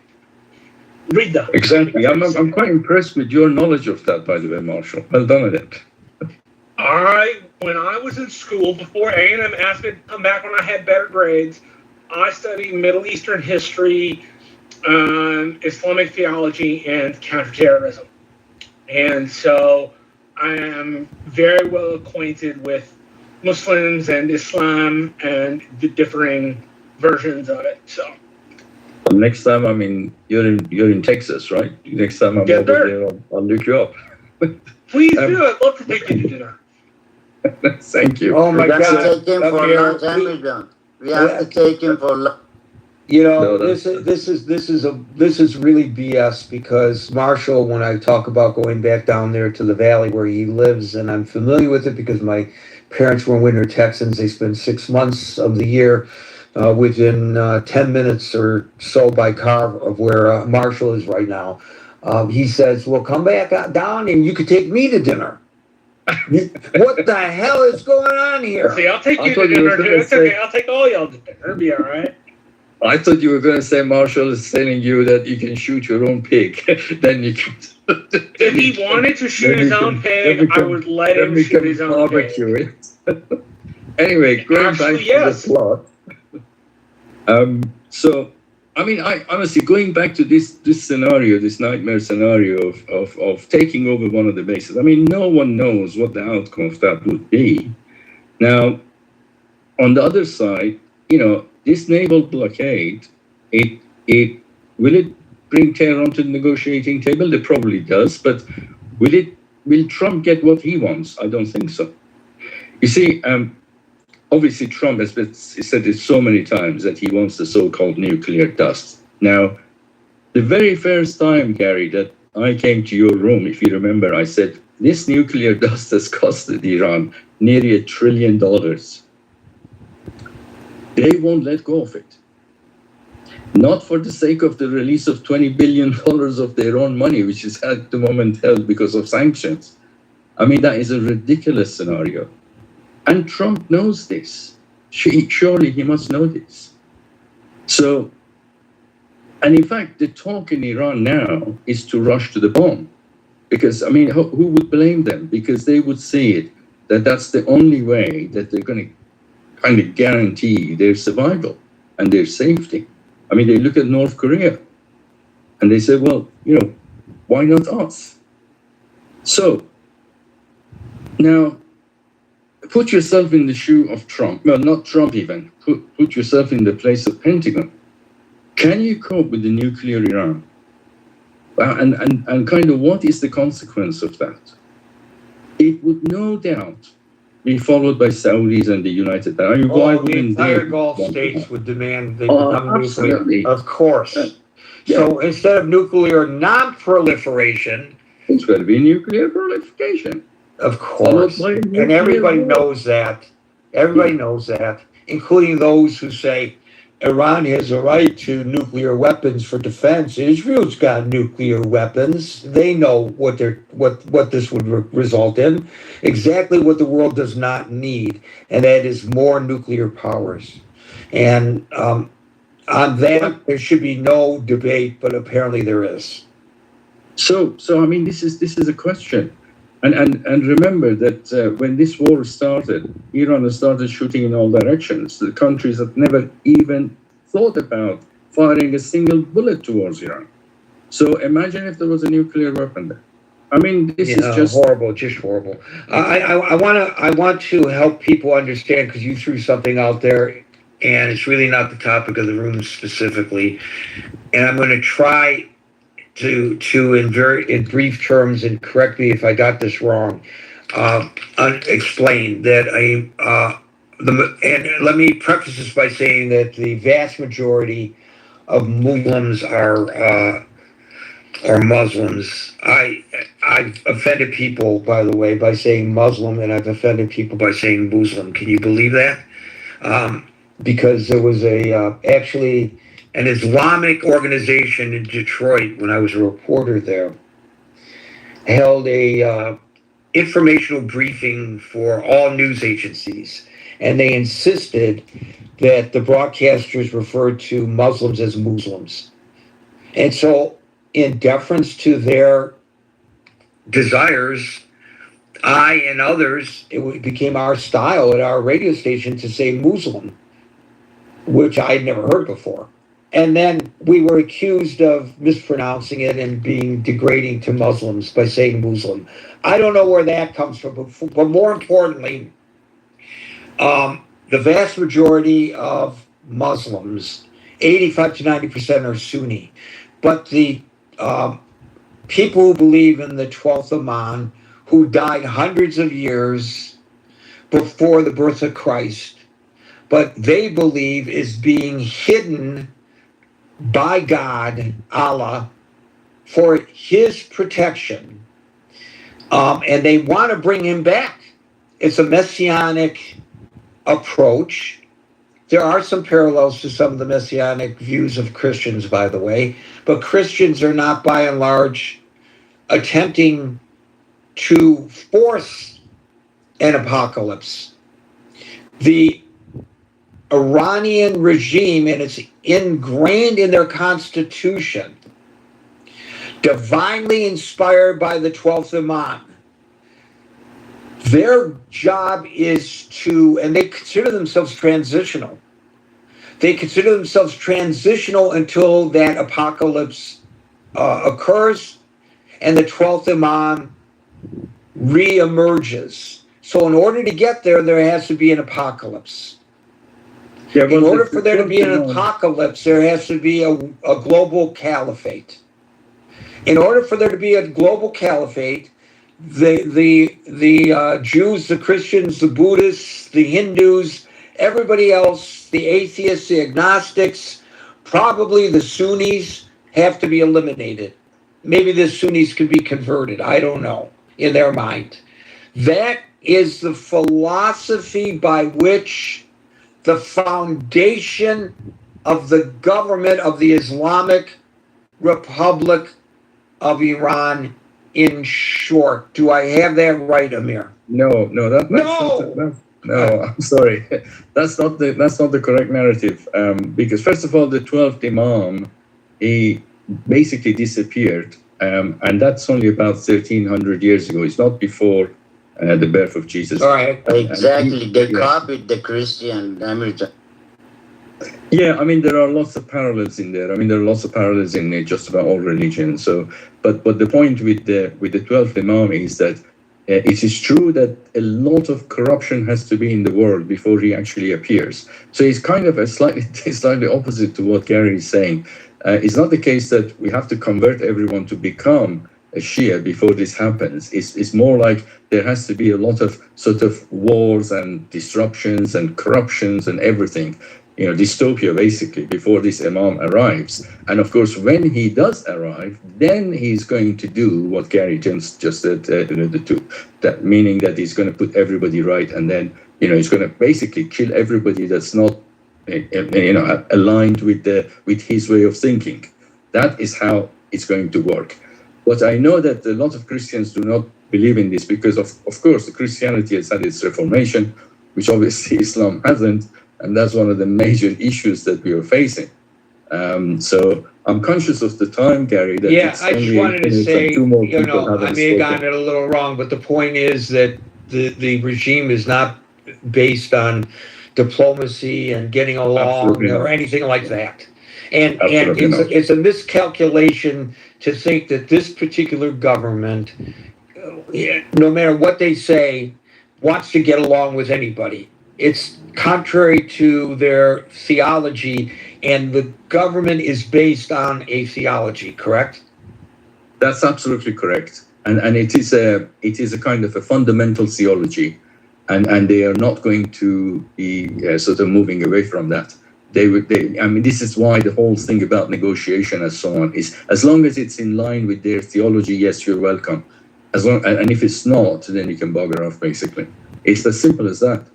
Read that. Exactly. I'm quite impressed with your knowledge of that, by the way, Marshall. Well done at it. When I was in school, before A&M asked me to come back when I had better grades, I studied Middle Eastern history, Islamic theology, and counterterrorism. And so I am very well acquainted with Muslims and Islam and the differing versions of it. So next time you're in Texas, right? Next time I'm over there, I'll look you up. Please do. I'd love to take you to dinner. Thank you. Oh my God! Take him for lunch, and we don't. We have to take him for lunch. This is really BS because Marshall, when I talk about going back down there to the valley where he lives, and I'm familiar with it because my parents were Winter Texans. They spent 6 months of the year within 10 minutes or so by car of where Marshall is right now. He says, "Well, come back down and you could take me to dinner." What the hell is going on here? See, I'll take you to dinner too. It's okay. I'll take all y'all to dinner. It'll be all right. I thought you were going to say Marshall is telling you that you can shoot your own pig. Then you can. If he wanted to shoot his own pig, I would let him shoot his own pig. Anyway, going back to the plot. So, I honestly, going back to this scenario, this nightmare scenario of taking over one of the bases. No one knows what the outcome of that would be. Now, on the other side, this naval blockade, will it bring Tehran to the negotiating table? It probably does, but will Trump get what he wants? I don't think so. You see, obviously Trump has said it so many times that he wants the so-called nuclear dust. Now, the very first time, Gary, that I came to your room, if you remember, I said, this nuclear dust has costed Iran nearly $1 trillion. They won't let go of it. Not for the sake of the release of $20 billion of their own money, which is at the moment held because of sanctions. That is a ridiculous scenario. And Trump knows this. Surely he must know this. So, and in fact, the talk in Iran now is to rush to the bomb. Because, who would blame them? Because they would see it, that that's the only way that they're going to kind of guarantee their survival and their safety. They look at North Korea and they say, well, why not us? So now put yourself in the shoe of Trump. Well, not Trump even. Put yourself in the place of Pentagon. Can you cope with the nuclear Iran? And kind of what is the consequence of that? it would no doubt be followed by Saudis and the United Arab. I mean, why The wouldn't entire they Gulf want states to? would demand they Oh, become nuclear. absolutely. Of course. So instead of nuclear non-proliferation, it's going to be nuclear proliferation. of course, and everybody knows that. Everybody knows that, including those who say Iran has a right to nuclear weapons for defense. Israel's got nuclear weapons. They know what this would result in. Exactly what the world does not need, and that is more nuclear powers. And on that, there should be no debate, but apparently there is. So I mean, this is a question, and remember that when this war started, Iran started shooting in all directions. The countries that never even thought about firing a single bullet towards Iran. So imagine if there was a nuclear weapon there. I mean, this is just horrible, just horrible. I want to help people understand, because you threw something out there, and it's really not the topic of the room specifically. And I'm going to try to in brief terms, and correct me if I got this wrong, explain that and let me preface this by saying that the vast majority of Muslims are Muslims. I've offended people, by the way, by saying Muslim, and I've offended people by saying Muslim. Can you believe that? Because there was actually an Islamic organization in Detroit, when I was a reporter there, held a informational briefing for all news agencies, and they insisted that the broadcasters referred to Muslims as Muslims. And so, in deference to their desires, I and others, it became our style at our radio station to say Muslim, which I had never heard before. And then we were accused of mispronouncing it and being degrading to Muslims by saying Muslim. I don't know where that comes from, but more importantly, the vast majority of Muslims, 85 to 90%, are Sunni. But the people who believe in the 12th Imam, who died hundreds of years before the birth of Christ, but they believe is being hidden by God, Allah, for his protection. And they want to bring him back. It's a messianic approach. There are some parallels to some of the messianic views of Christians, by the way, but Christians are not, by and large, attempting to force an apocalypse. The Iranian regime, and it's ingrained in their constitution, divinely inspired by the 12th Imam. Their job is to, and they consider themselves transitional. They consider themselves transitional until that apocalypse occurs and the 12th Imam reemerges. So in order to get there, there has to be an apocalypse. Yeah, in order for there to be an apocalypse, there has to be a global caliphate. In order for there to be a global caliphate, the Jews, the Christians, the Buddhists, the Hindus, everybody else, the atheists, the agnostics, probably the Sunnis, have to be eliminated. Maybe the Sunnis could be converted. I don't know, in their mind. That is the philosophy by which the foundation of the government of the Islamic Republic of Iran, in short. Do I have that right, Amir? No, I'm sorry. That's not the correct narrative. Because first of all, the 12th Imam, he basically disappeared, and that's only about 1,300 years ago. It's not before the birth of Jesus. All right. Exactly. They copied the Christian American. Yeah, I mean, there are lots of parallels in there. I mean, there are lots of parallels in just about all religions. So, but the point with the 12th Imam is that it is true that a lot of corruption has to be in the world before he actually appears. So it's kind of a slightly opposite to what Gary is saying. It's not the case that we have to convert everyone to become Shia before this happens. It's more like there has to be a lot of sort of wars and disruptions and corruptions and everything, dystopia basically before this Imam arrives. And of course, when he does arrive, then he's going to do what Gary just said, that meaning that he's going to put everybody right, and then he's going to basically kill everybody that's not aligned with his way of thinking. That is how it's going to work. But I know that a lot of Christians do not believe in this because, of course, the Christianity has had its reformation, which obviously Islam hasn't, and that's one of the major issues that we are facing. So I'm conscious of the time, Gary. That I just wanted to say, two more I may have gotten it a little wrong, but the point is that the regime is not based on diplomacy and getting along or anything like that. And it's a miscalculation to think that this particular government, no matter what they say, wants to get along with anybody. It's contrary to their theology, and the government is based on a theology, correct? That's absolutely correct. And it is a kind of a fundamental theology, and they are not going to be sort of moving away from that. This is why the whole thing about negotiation and so on is, as long as it's in line with their theology, yes, you're welcome. And if it's not, then you can bugger off, basically. It's as simple as that.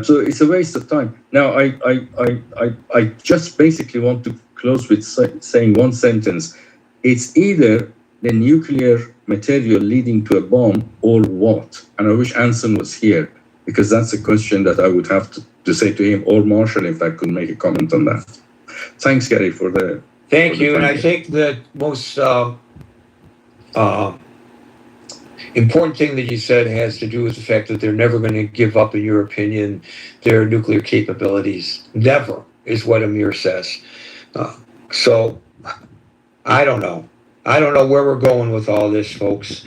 So it's a waste of time. Now, I just basically want to close with saying one sentence. It's either the nuclear material leading to a bomb or what? And I wish Anson was here, because that's a question that I would have to say to him, or Marshall, if I could make a comment on that. Thanks, Gary, for the... Thank you. And I think the most important thing that you said has to do with the fact that they're never going to give up, in your opinion, their nuclear capabilities. Never, is what Amir says. So I don't know. I don't know where we're going with all this, folks.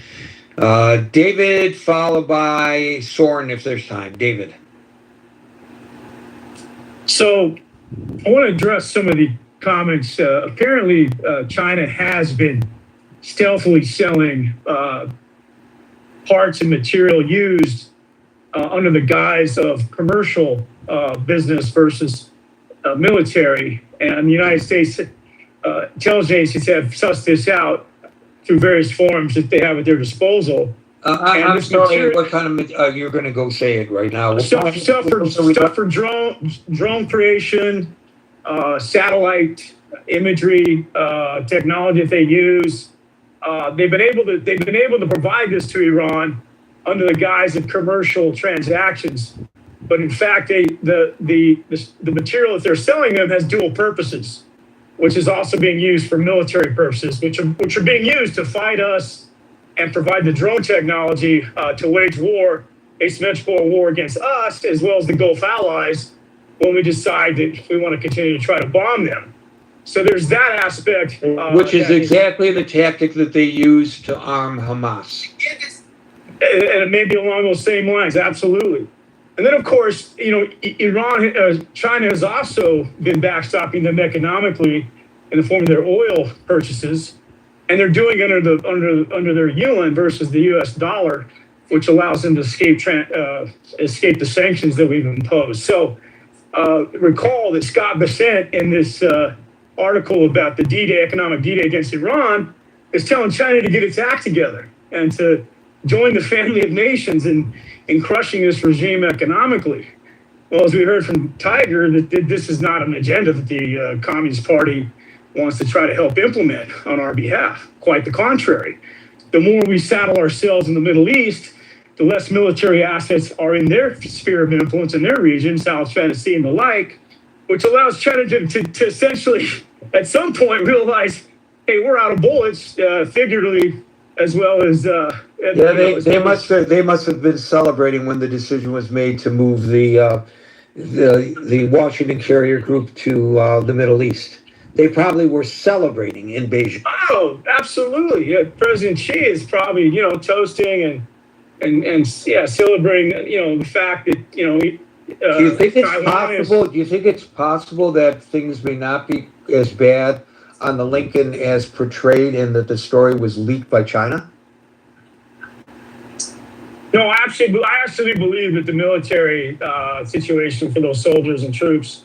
David, followed by Soren, if there's time. David. So I want to address some of the comments. Apparently, China has been stealthily selling parts and material used under the guise of commercial business versus military. And the United States intelligence agencies have sussed this out through various forms that they have at their disposal. I'm sorry, what kind of, you're going to go say it right now. Stuff for drone creation, satellite imagery, technology that they use. They've been able to provide this to Iran under the guise of commercial transactions. But in fact, the material that they're selling them has dual purposes, which is also being used for military purposes, which are being used to fight us and provide the drone technology to wage war, asymmetrical war against us, as well as the Gulf allies, when we decide that we want to continue to try to bomb them. So there's that aspect. Which is exactly the tactic that they use to arm Hamas. And it may be along those same lines, absolutely. And then, of course, China has also been backstopping them economically in the form of their oil purchases. And they're doing it under their yuan versus the U.S. dollar, which allows them to escape the sanctions that we've imposed. So recall that Scott Bessent in this article about the D-Day, economic D-Day against Iran, is telling China to get its act together and to join the family of nations in crushing this regime economically. Well, as we heard from Tiger, that this is not an agenda that the Communist Party wants to try to help implement on our behalf. Quite the contrary. The more we saddle ourselves in the Middle East, the less military assets are in their sphere of influence in their region, South China Sea and the like, which allows China to essentially, at some point, realize, hey, we're out of bullets, figuratively, as well as... they must have been celebrating when the decision was made to move the Washington Carrier Group to the Middle East. They probably were celebrating in Beijing. Oh, absolutely. Yeah, President Xi is probably, toasting and celebrating, the fact that, do you think it's possible? Do you think it's possible that things may not be as bad on the Lincoln as portrayed and that the story was leaked by China? No, I actually believe that the military situation for those soldiers and troops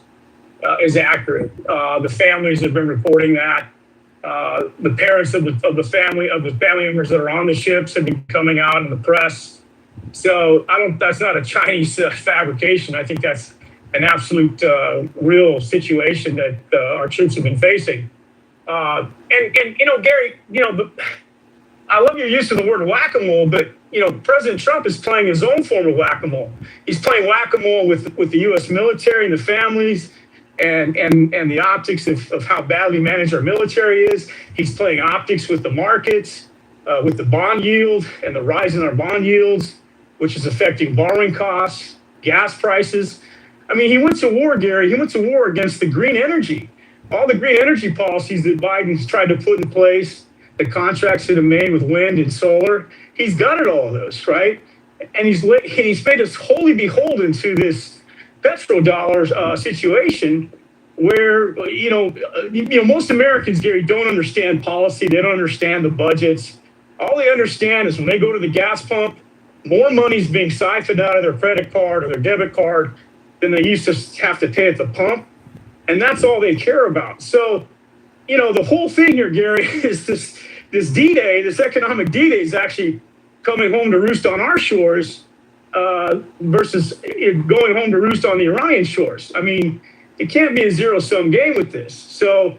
is accurate. The families have been reporting that. The parents of the family members that are on the ships have been coming out in the press. So that's not a Chinese fabrication. I think that's an absolute real situation that our troops have been facing. And Gary, I love your use of the word whack-a-mole, but President Trump is playing his own form of whack-a-mole. He's playing whack-a-mole with the U.S. military and the families, and the optics of how badly managed our military is. He's playing optics with the markets, with the bond yield and the rise in our bond yields, which is affecting borrowing costs, gas prices. I mean, he went to war, Gary. He went to war against the green energy. All the green energy policies that Biden's tried to put in place, the contracts that are made with wind and solar, he's gutted all of those, right? And he's made us wholly beholden to this petrodollar situation where, most Americans, Gary, don't understand policy. They don't understand the budgets. All they understand is when they go to the gas pump, more money's being siphoned out of their credit card or their debit card than they used to have to pay at the pump. And that's all they care about. So, the whole thing here, Gary, is this D-Day, this economic D-Day is actually coming home to roost on our shores versus going home to roost on the Iranian shores. I mean, it can't be a zero-sum game with this. So,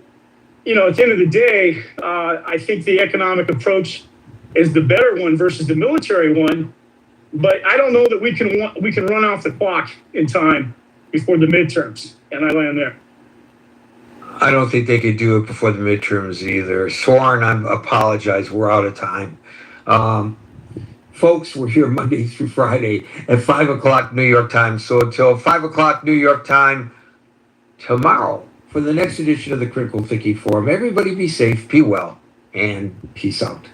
at the end of the day, I think the economic approach is the better one versus the military one. But I don't know that we can run off the clock in time before the midterms. And I land there. I don't think they could do it before the midterms either. Sworn, I apologize. We're out of time. Folks, we're here Monday through Friday at 5 o'clock New York time. So until 5 o'clock New York time tomorrow for the next edition of the Critical Thinking Forum, everybody be safe, be well, and peace out.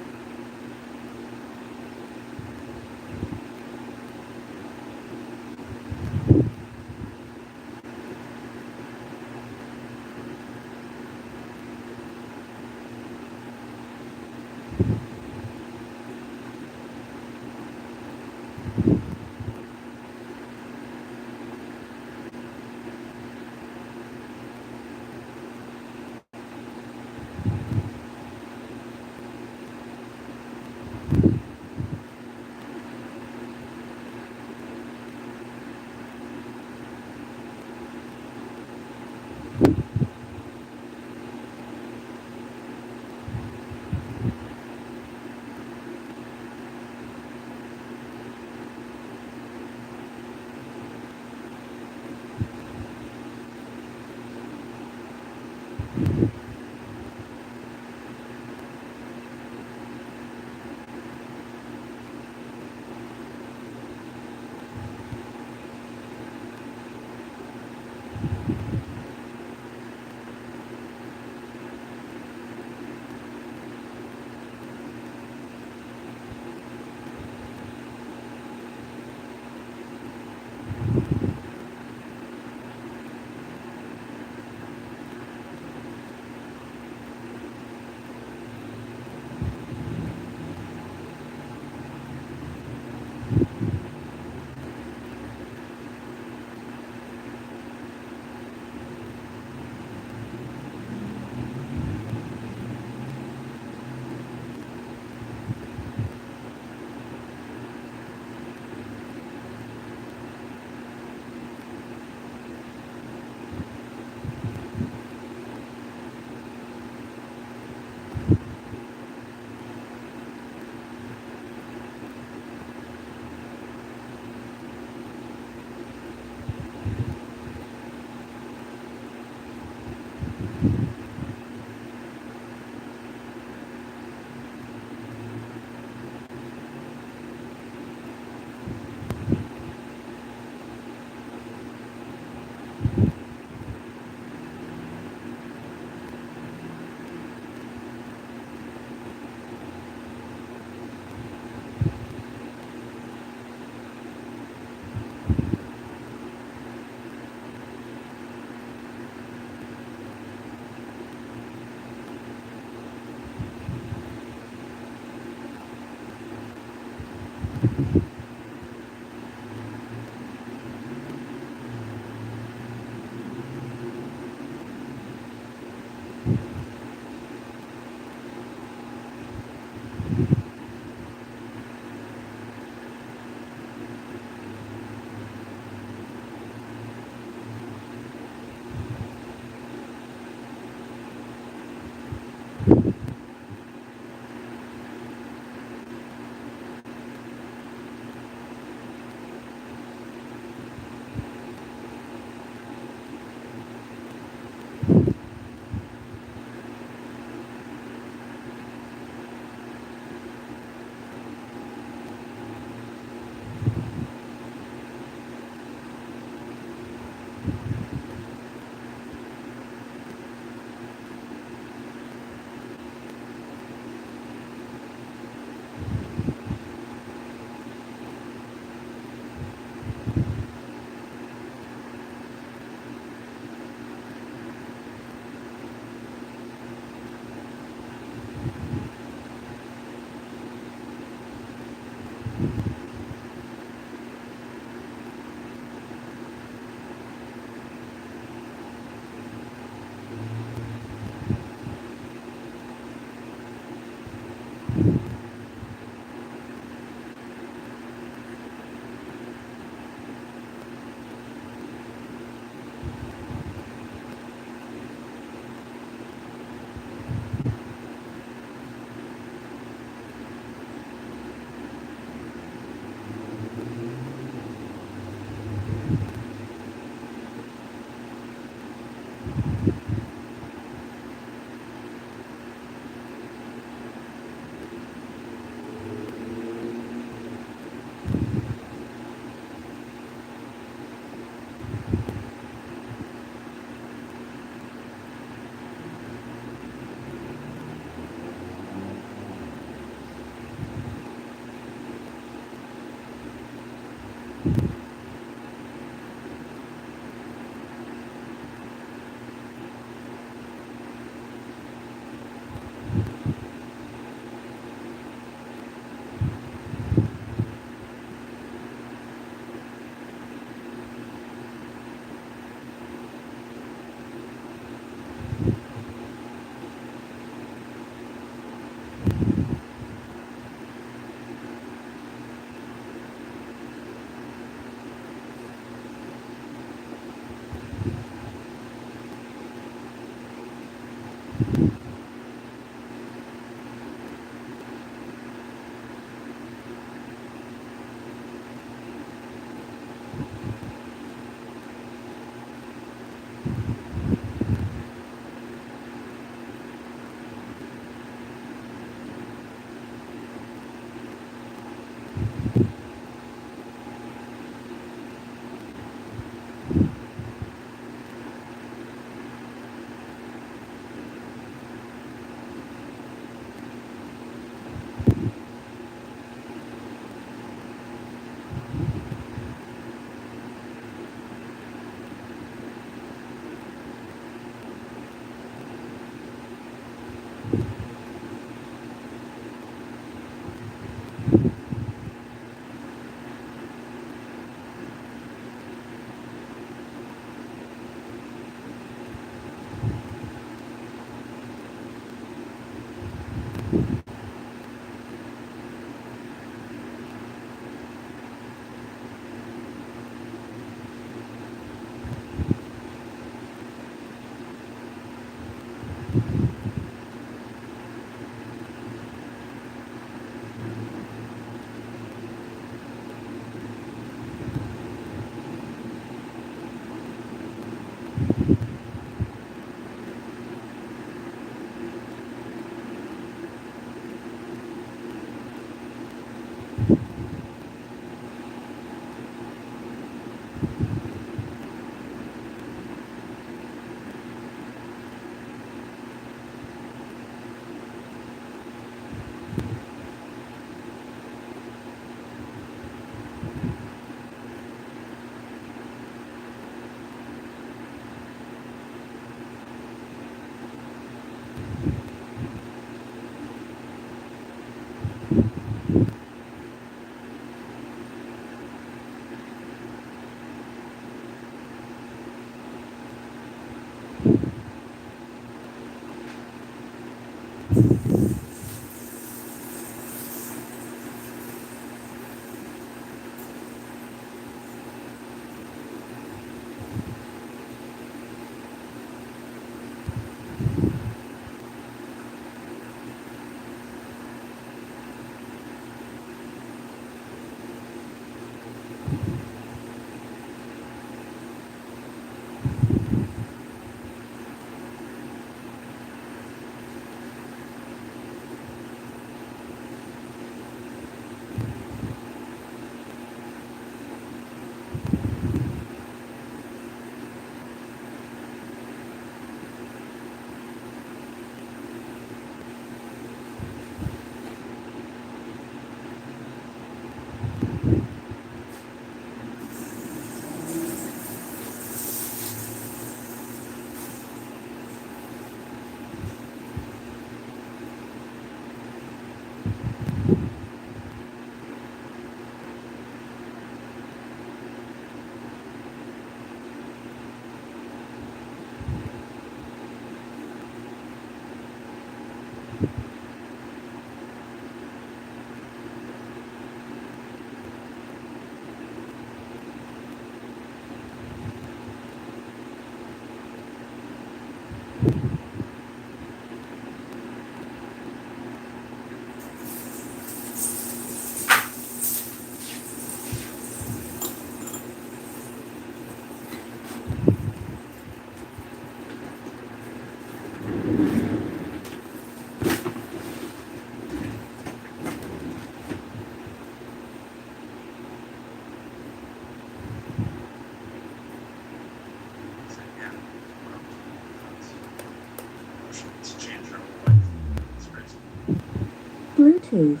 Bluetooth.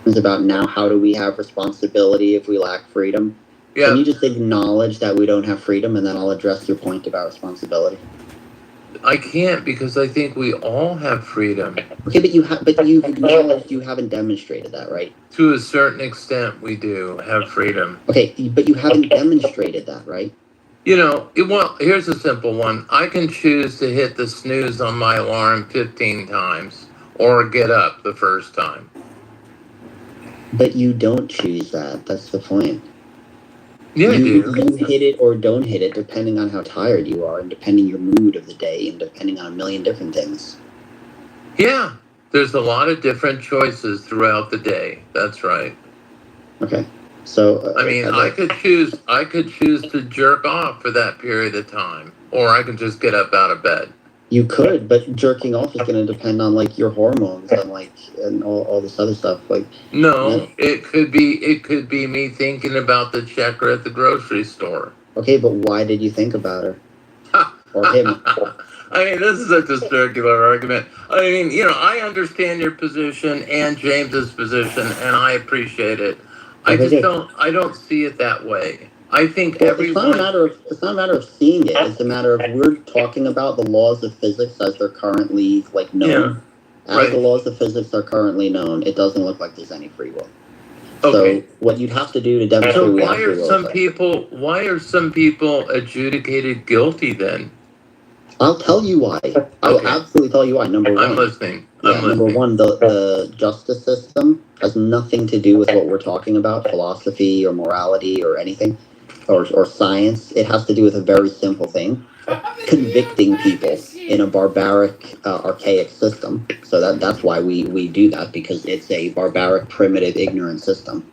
It's about now, how do we have responsibility if we lack freedom? Yeah. Can you just acknowledge that we don't have freedom, and then I'll address your point about responsibility? I can't, because I think we all have freedom. Okay, but you've acknowledged you haven't demonstrated that, right? To a certain extent, we do have freedom. Okay, but you haven't demonstrated that, right? You know, well, here's a simple one. I can choose to hit the snooze on my alarm 15 times or get up the first time. But you don't choose that. That's the point. Yeah, I do. You hit it or don't hit it depending on how tired you are and depending your mood of the day and depending on a million different things. Yeah, there's a lot of different choices throughout the day. That's right. Okay. So I mean, I could choose to jerk off for that period of time, or I can just get up out of bed. You could, but jerking off is going to depend on like your hormones and all this other stuff. Like no, it could be me thinking about the checker at the grocery store. Okay, but why did you think about her or him? I mean, this is such a circular argument. I mean, you know, I understand your position and James's position, and I appreciate it. I don't see it that way. I think It's not a matter of seeing it. It's a matter of we're talking about the laws of physics as they're currently known. Yeah, as the laws of physics are currently known, it doesn't look like there's any free will. Okay. So what you'd have to do to demonstrate So we have free will. why are some people adjudicated guilty then? I'll tell you why. I'll absolutely tell you why. Number one. I'm listening. Number one, the justice system has nothing to do with what we're talking about, philosophy or morality or anything, or science. It has to do with a very simple thing: convicting people in a barbaric, archaic system. So that's why we do that, because it's a barbaric, primitive, ignorant system.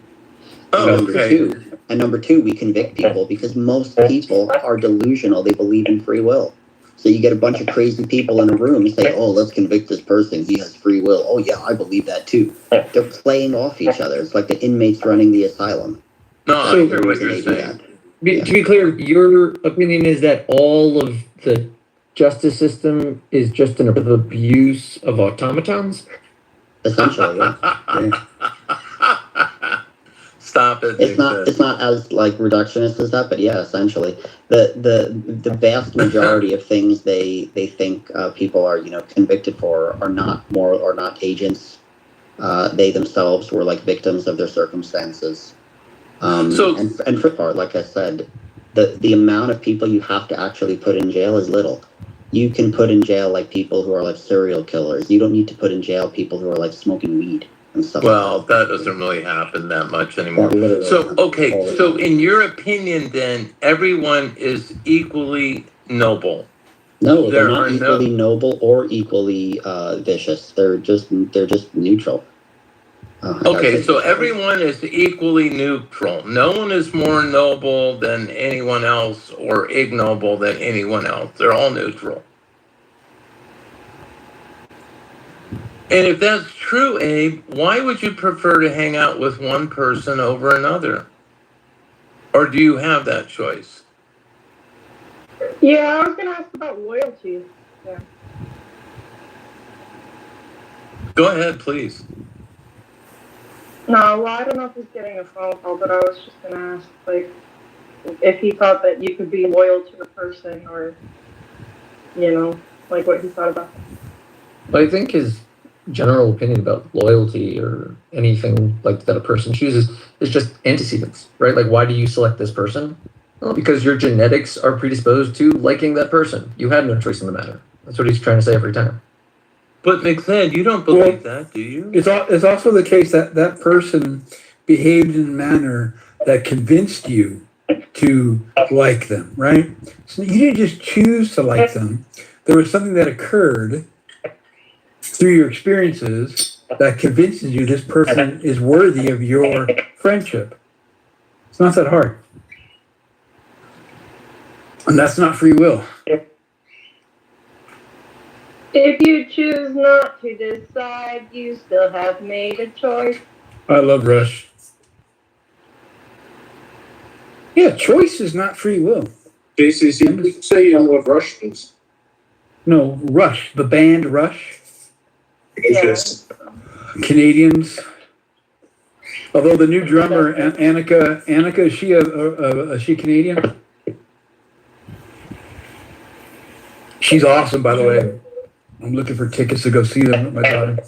And number two, we convict people because most people are delusional. They believe in free will. So you get a bunch of crazy people in a room and say, oh, let's convict this person. He has free will. Oh, yeah, I believe that too. They're playing off each other. It's like the inmates running the asylum. No, I hear what you're saying. To be clear, your opinion is that all of the justice system is just an abuse of automatons? Essentially, yeah. Stop it. It's not as like reductionist as that, but yeah, essentially, the vast majority of things they think people are convicted for are not moral or not agents. They themselves were like victims of their circumstances. And for the part, like I said, the amount of people you have to actually put in jail is little. You can put in jail like people who are like serial killers. You don't need to put in jail people who are like smoking weed. Well, that doesn't really happen that much anymore. So in your opinion, then everyone is equally noble. No, they're not equally noble or equally vicious. They're just neutral. Okay, so everyone is equally neutral. No one is more noble than anyone else or ignoble than anyone else. They're all neutral. And if that's true, Abe, why would you prefer to hang out with one person over another? Or do you have that choice? Yeah, I was going to ask about loyalty. Yeah. Go ahead, please. No, well, I don't know if he's getting a phone call, but I was just going to ask, like, if he thought that you could be loyal to a person or, like what he thought about that. I think his general opinion about loyalty or anything like that a person chooses is just antecedents, right? Like, why do you select this person? Well, because your genetics are predisposed to liking that person. You had no choice in the matter. That's what he's trying to say every time. But McLeod, you don't believe that, do you? It's also the case that that person behaved in a manner that convinced you to like them, right? So you didn't just choose to like them. There was something that occurred through your experiences that convinces you this person is worthy of your friendship. It's not that hard. And that's not free will. If you choose not to decide, you still have made a choice. I love Rush. Yeah, choice is not free will. JCC, please say you love Rush, please. No, Rush, the band Rush. Yeah. Canadians. Although the new drummer, Annika, is she Canadian? She's awesome, by the way. I'm looking for tickets to go see them with my daughter.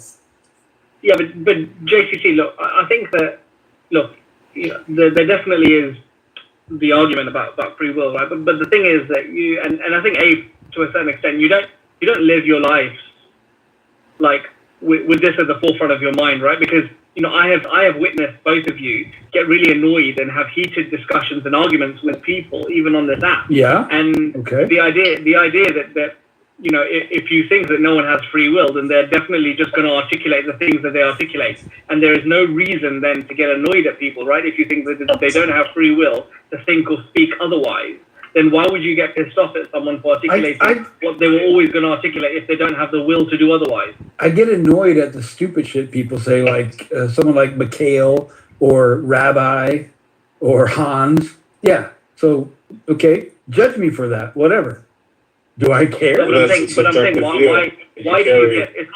Yeah, but JCC, look, I think that, look, you know, there definitely is the argument about free will, right? But the thing is that you, and I think Abe, to a certain extent, you don't live your life like with this at the forefront of your mind, right? Because, you know, I have witnessed both of you get really annoyed and have heated discussions and arguments with people, even on this app. Yeah. And okay. the idea that you know, if you think that no one has free will, then they're definitely just going to articulate the things that they articulate. And there is no reason then to get annoyed at people, right? If you think that they don't have free will to think or speak otherwise, then why would you get pissed off at someone for articulating what they were always going to articulate if they don't have the will to do otherwise? I get annoyed at the stupid shit people say, like someone like Mikhail or Rabbi or Hans. Yeah. So, okay, judge me for that, whatever. Do I care? But I'm saying why do you get it?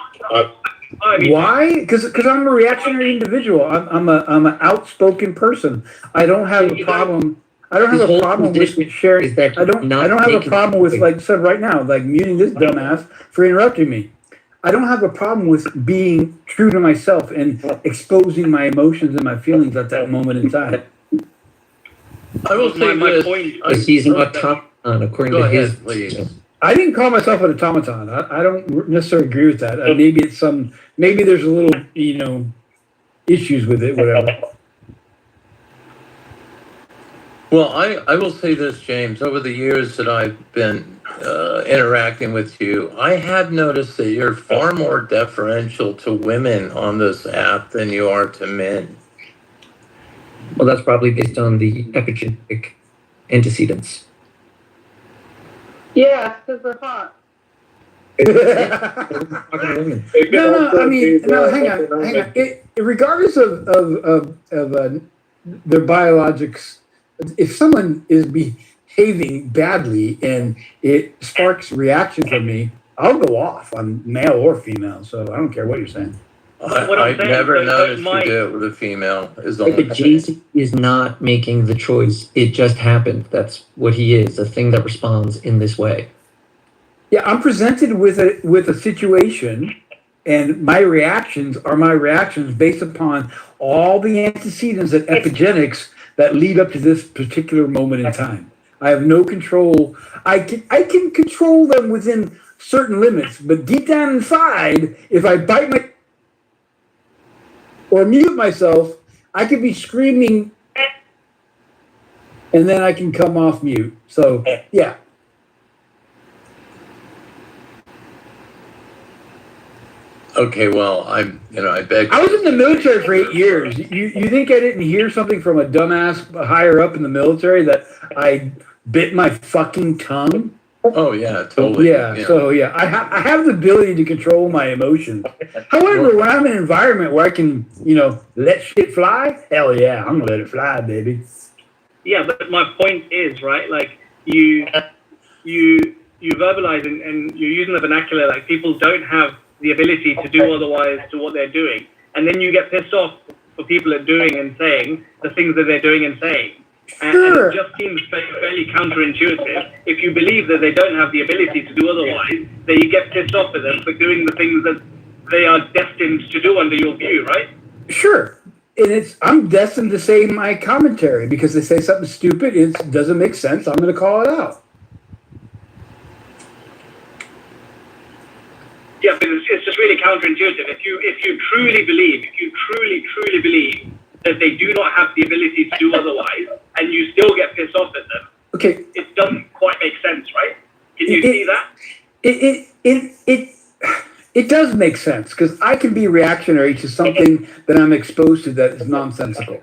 Why? Because I'm a reactionary individual. I'm an outspoken person. I don't have a problem. I don't have a problem with sharing. I don't have a problem with, like I said right now, like muting this dumbass for interrupting me. I don't have a problem with being true to myself and exposing my emotions and my feelings at that moment in time. I will say this. He's an automaton, according to his. Please. I didn't call myself an automaton. I don't necessarily agree with that. Maybe there's a little, you know, issues with it, whatever. Well, I will say this, James. Over the years that I've been interacting with you, I have noticed that you're far more deferential to women on this app than you are to men. Well, that's probably based on the epigenetic antecedents. Yeah, because they're hot. No, hang on. Regardless of their biologics, if someone is behaving badly and it sparks reaction from me, I'll go off on male or female. So I don't care what you're saying. I've never noticed you do it with a female. But Jason is not making the choice. It just happened. That's what he is, a thing that responds in this way. Yeah, I'm presented with a situation, and my reactions are my reactions based upon all the antecedents and epigenetics that lead up to this particular moment in time. I have no control. I can control them within certain limits, but deep down inside, if I bite my or mute myself, I could be screaming and then I can come off mute. So, yeah. Okay, well, I beg. I was in the military for 8 years. You think I didn't hear something from a dumbass higher up in the military that I bit my fucking tongue? Oh yeah, totally. Yeah. So yeah, I have the ability to control my emotions. However, when I'm in an environment where I can, let shit fly, hell yeah, I'm gonna let it fly, baby. Yeah, but my point is, right, like you verbalize and you're using the vernacular like people don't have the ability to do otherwise to what they're doing, and then you get pissed off for people are doing and saying the things that they're doing and saying. And it just seems fairly counterintuitive. If you believe that they don't have the ability to do otherwise, then you get pissed off at them for doing the things that they are destined to do under your view, right? Sure. And I'm destined to say my commentary because they say something stupid, it doesn't make sense, I'm going to call it out. Yeah, but it's just really counterintuitive. If you truly believe that they do not have the ability to do otherwise, and you still get pissed off at them, okay, it doesn't quite make sense, right? Can you see that? It does make sense because I can be reactionary to something that I'm exposed to that is nonsensical.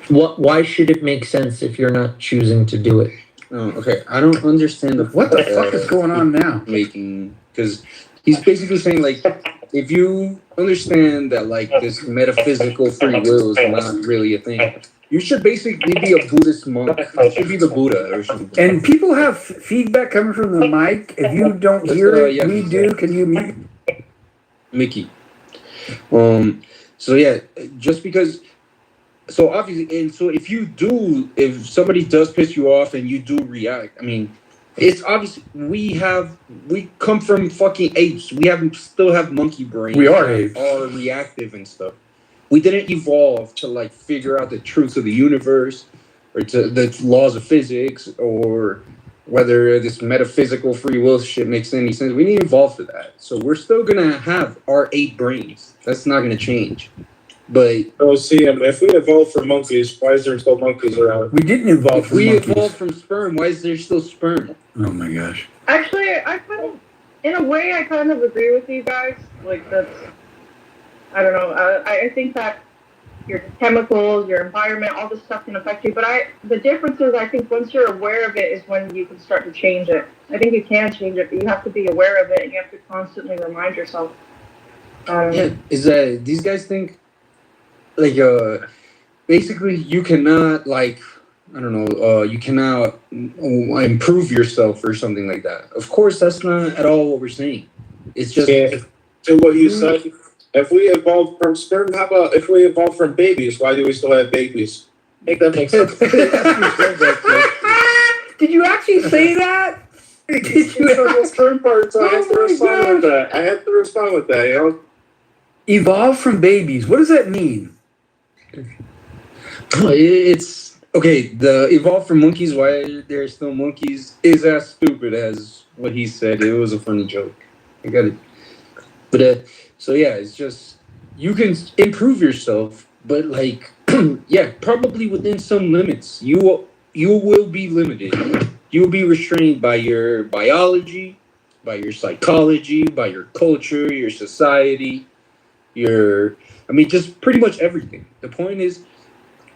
Why should it make sense if you're not choosing to do it? Oh, okay. I don't understand what the fuck is going on now. Making because he's basically saying like if you understand that like this metaphysical free will is not really a thing, you should basically be a Buddhist monk. You should be the Buddha or something. And people have feedback coming from the mic. If you don't hear it, we do. Can you mute? Mickey. So yeah, just because. So obviously, and so if somebody does piss you off and you do react, I mean, it's obvious we come from fucking apes. Still have monkey brains. We are that apes. Are reactive and stuff. We didn't evolve to like figure out the truths of the universe or to the laws of physics or whether this metaphysical free will shit makes any sense. We didn't evolve for that. So we're still gonna have our ape brains. That's not gonna change. But Oh, see, if we evolved from monkeys, why is there still monkeys around? We didn't evolve if from we monkeys. evolved from sperm, why is there still sperm? Oh my gosh. Actually, I kind of, in a way, I kind of agree with you guys. Like, that's, I don't know. I think that your chemicals, your environment, all this stuff can affect you. But the difference is, I think once you're aware of it is when you can start to change it. I think you can change it, but you have to be aware of it and you have to constantly remind yourself. Yeah, is that these guys think like basically you cannot like I don't know you cannot improve yourself or something like that. Of course, that's not at all what we're saying. It's just To what you said, if we evolved from sperm, how about if we evolved from babies? Why do we still have babies? Make that make sense. Did you actually say that? Did you? The sperm part, so I had to respond with that. I had to respond with that, you know? Evolve from babies. What does that mean? it's okay. The evolve from monkeys. Why they're still monkeys is as stupid as what he said. It was a funny joke. I got it. But so yeah, it's just you can improve yourself, but like yeah, probably within some limits. You will be limited. You will be restrained by your biology, by your psychology, by your culture, your society, just pretty much everything. The point is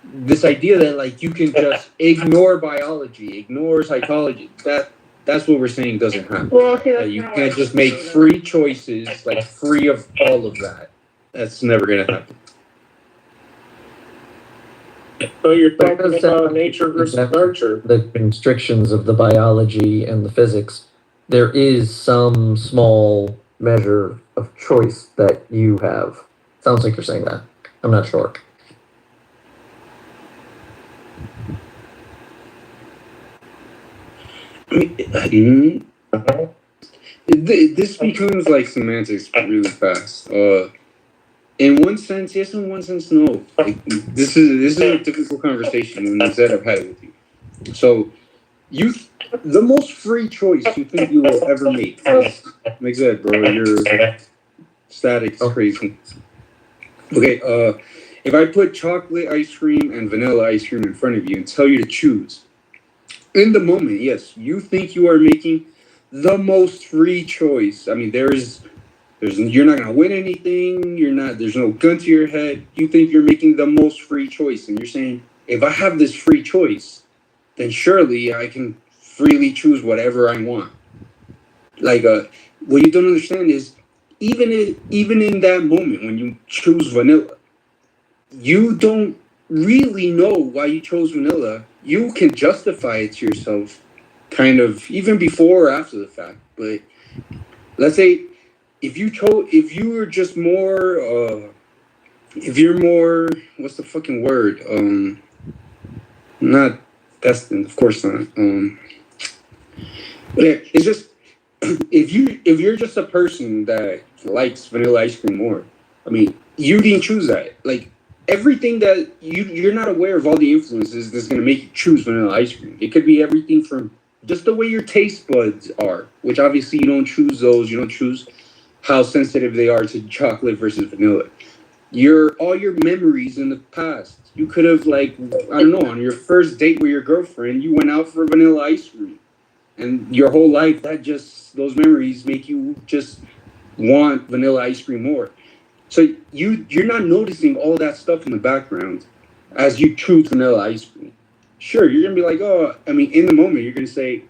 this idea that like you can just ignore biology, ignore psychology. That's what we're saying doesn't happen. Well, see, that's You kinda can't what just make free choices, like free of all of that. That's never gonna happen. So you're But it talking does sound about like nature versus exactly nurture. the constrictions of the biology and the physics. There is some small measure of choice that you have. Sounds like you're saying that. I'm not sure. This becomes like semantics really fast. In one sense, yes. In one sense, no. Like, this is a difficult conversation when instead I've had it with you. So, the most free choice you think you will ever make. Make that, bro. Your static's crazy. Okay. If I put chocolate ice cream and vanilla ice cream in front of you and tell you to choose, in the moment, yes, you think you are making the most free choice. I mean, you're not gonna win anything. There's no gun to your head. You think you're making the most free choice, and you're saying, if I have this free choice, then surely I can freely choose whatever I want. Like, what you don't understand is, even in that moment when you choose vanilla, you don't really know why you chose vanilla. You can justify it to yourself, kind of, even before or after the fact. But let's say if you're just more, if you're more, what's the fucking word? Not destined, of course not. But yeah, it's just if you're just a person that likes vanilla ice cream more, I mean, you didn't choose that. Like everything that you're not aware of all the influences that's gonna make you choose vanilla ice cream. It could be everything from just the way your taste buds are, which obviously you don't choose those. You don't choose how sensitive they are to chocolate versus vanilla. All your memories in the past. You could have like I don't know on your first date with your girlfriend, you went out for vanilla ice cream, and your whole life those memories make you just want vanilla ice cream more. So you're not noticing all that stuff in the background as you choose vanilla ice cream. Sure, you're gonna be like, oh, I mean, in the moment, you're gonna say,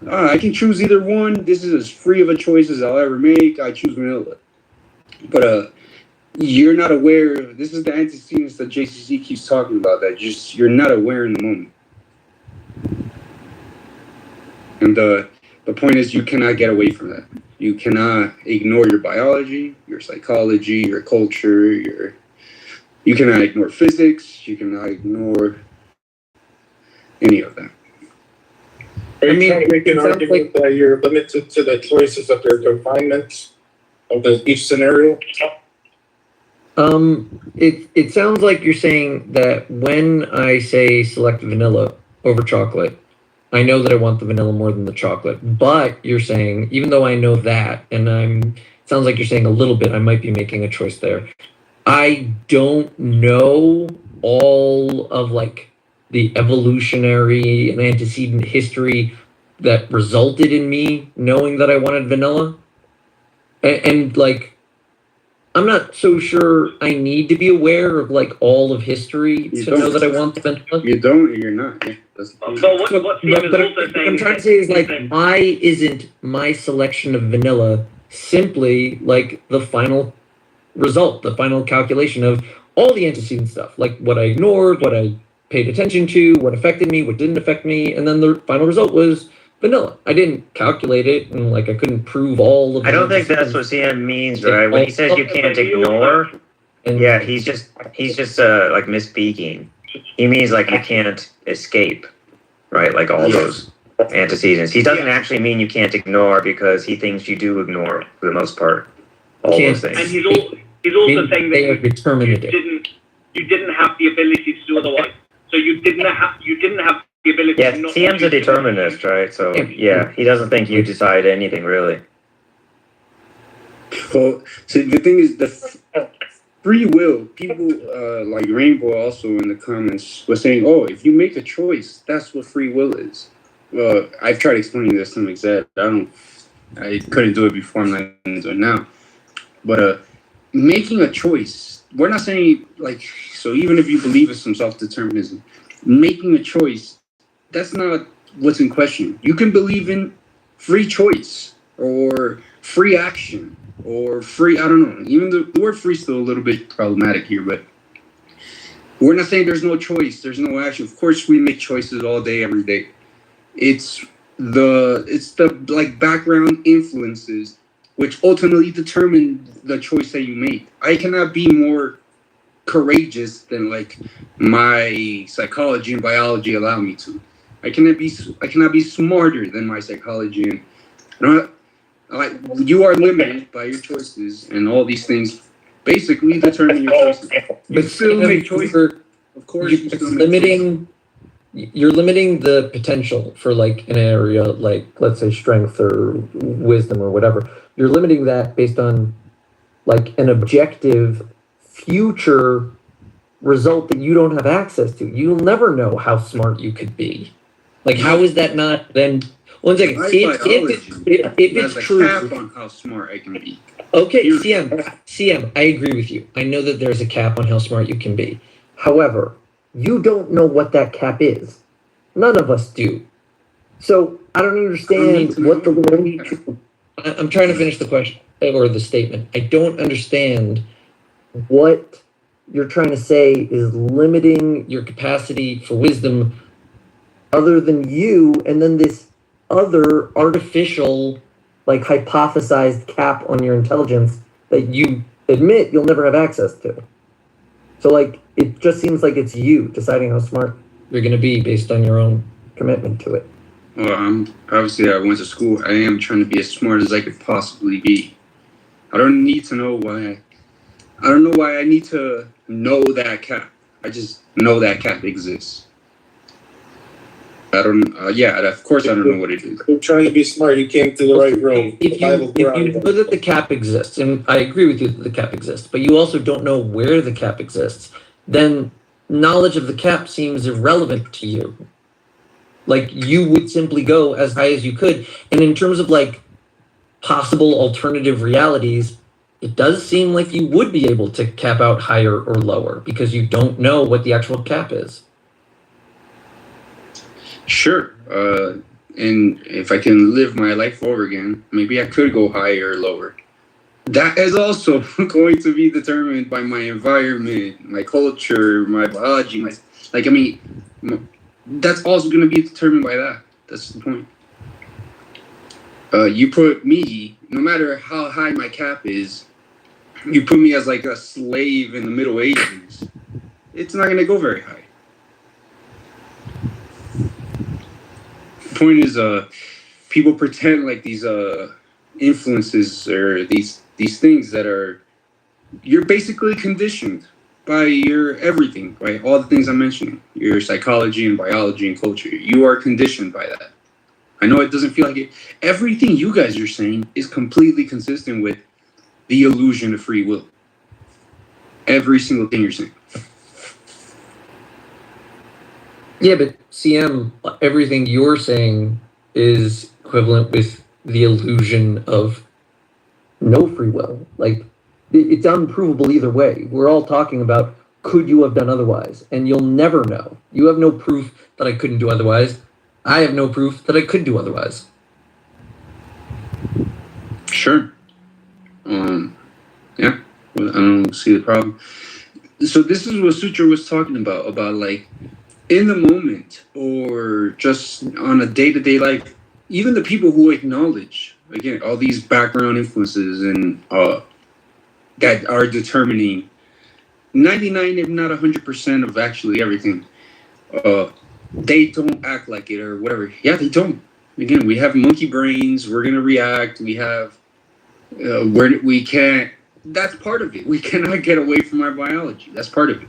I can choose either one. This is as free of a choice as I'll ever make. I choose vanilla. But you're not aware. This is the antecedents that JCC keeps talking about. That you're not aware in the moment. And the point is, you cannot get away from that. You cannot ignore your biology, your psychology, your culture, you cannot ignore physics, you cannot ignore any of that. Are you trying to make an argument that you're limited to the choices of your confinements of each scenario? It sounds like you're saying that when I say select vanilla over chocolate, I know that I want the vanilla more than the chocolate. But you're saying, even though I know that, and it sounds like you're saying a little bit, I might be making a choice there. I don't know all of like the evolutionary and antecedent history that resulted in me knowing that I wanted vanilla. And like, I'm not so sure I need to be aware of like all of history to know that I want the vanilla. You don't, or you're not. Yeah, What I'm trying to say is like, why isn't my selection of vanilla simply like the final result, the final calculation of all the antecedent stuff, like what I ignored, what I paid attention to, what affected me, what didn't affect me, and then the final result was vanilla. I didn't calculate it, and like I couldn't prove all of. I don't think that's what CM means, right? When he says you can't ignore, yeah, he's just like misspeaking. He means like you can't escape, right? Like all those antecedents. He doesn't actually mean you can't ignore because he thinks you do ignore for the most part all those things. And he's also saying that you didn't have the ability to do otherwise. So you didn't have the ability. Yeah, to not TM's a determinist, right? So yeah, he doesn't think you decide anything really. Well, so the thing is, the free will, people like Rainbow also in the comments was saying, oh, if you make a choice, that's what free will is. Well, I've tried explaining this to some extent. I couldn't do it before, I'm not going to do it now. But making a choice, we're not saying like, so even if you believe in some self-determinism, making a choice, that's not what's in question. You can believe in free choice or free action or free, I don't know. Even the word free is still a little bit problematic here, but we're not saying there's no choice, there's no action. Of course, we make choices all day, every day. It's the like background influences which ultimately determine the choice that you make. I cannot be more courageous than like my psychology and biology allow me to. I cannot be smarter than my psychology and you are limited by your choices, and all these things basically determine your choices. You still make choices. Of course, you still make choices. You're limiting the potential for like an area like, let's say, strength or wisdom or whatever. You're limiting that based on like an objective future result that you don't have access to. You'll never know how smart you could be. Like, how is that not then? One second. If it's true, cap on how smart I can be. Okay, CM, I agree with you. I know that there's a cap on how smart you can be. However, you don't know what that cap is. None of us do. So I don't understand what the. I'm trying to finish the question or the statement. I don't understand what you're trying to say is limiting your capacity for wisdom other than you, and then this other artificial, like hypothesized cap on your intelligence that you admit you'll never have access to. So like, it just seems like it's you deciding how smart you're going to be based on your own commitment to it. Well, obviously I went to school. I am trying to be as smart as I could possibly be. I don't need to know why. I don't know why I need to know that cap. I just know that cap exists. I don't. Of course I don't know what it is. You're trying to be smart. You came to the right room. If you know that the cap exists, and I agree with you that the cap exists, but you also don't know where the cap exists, then knowledge of the cap seems irrelevant to you. Like, you would simply go as high as you could. And in terms of like possible alternative realities, it does seem like you would be able to cap out higher or lower because you don't know what the actual cap is. Sure. And if I can live my life over again, maybe I could go higher or lower. That is also going to be determined by my environment, my culture, my biology, that's also going to be determined by that. That's the point. you put me, no matter how high my cap is, you put me as like a slave in the Middle Ages, it's not going to go very high. The point is, people pretend like these influences or these things that are, you're basically conditioned by your everything, right? All the things I'm mentioning, your psychology and biology and culture. You are conditioned by that. I know it doesn't feel like it. Everything you guys are saying is completely consistent with the illusion of free will. Every single thing you're saying. Yeah, but CM, everything you're saying is equivalent with the illusion of no free will. Like, it's unprovable either way. We're all talking about, could you have done otherwise? And you'll never know. You have no proof that I couldn't do otherwise. I have no proof that I could do otherwise. Sure. Yeah, I don't see the problem. So this is what Sutra was talking about like in the moment or just on a day-to-day life, even the people who acknowledge, again, all these background influences and that are determining 99, if not 100% of actually everything, they don't act like it or whatever. Yeah, they don't. Again, we have monkey brains. We're going to react. We have where we can't. That's part of it. We cannot get away from our biology. That's part of it.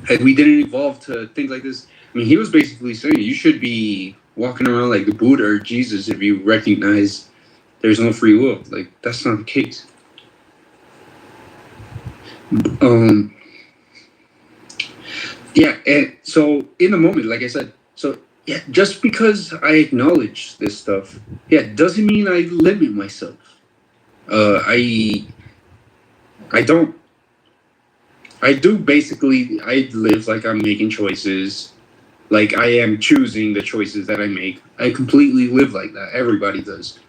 Like, we didn't evolve to think like this. I mean, he was basically saying you should be walking around like the Buddha or Jesus if you recognize there's no free will. Like, that's not the case. Yeah, and so in the moment, like I said, so yeah, just because I acknowledge this stuff, yeah, doesn't mean I limit myself. I don't. I do basically. I live like I'm making choices, like I am choosing the choices that I make. I completely live like that. Everybody does.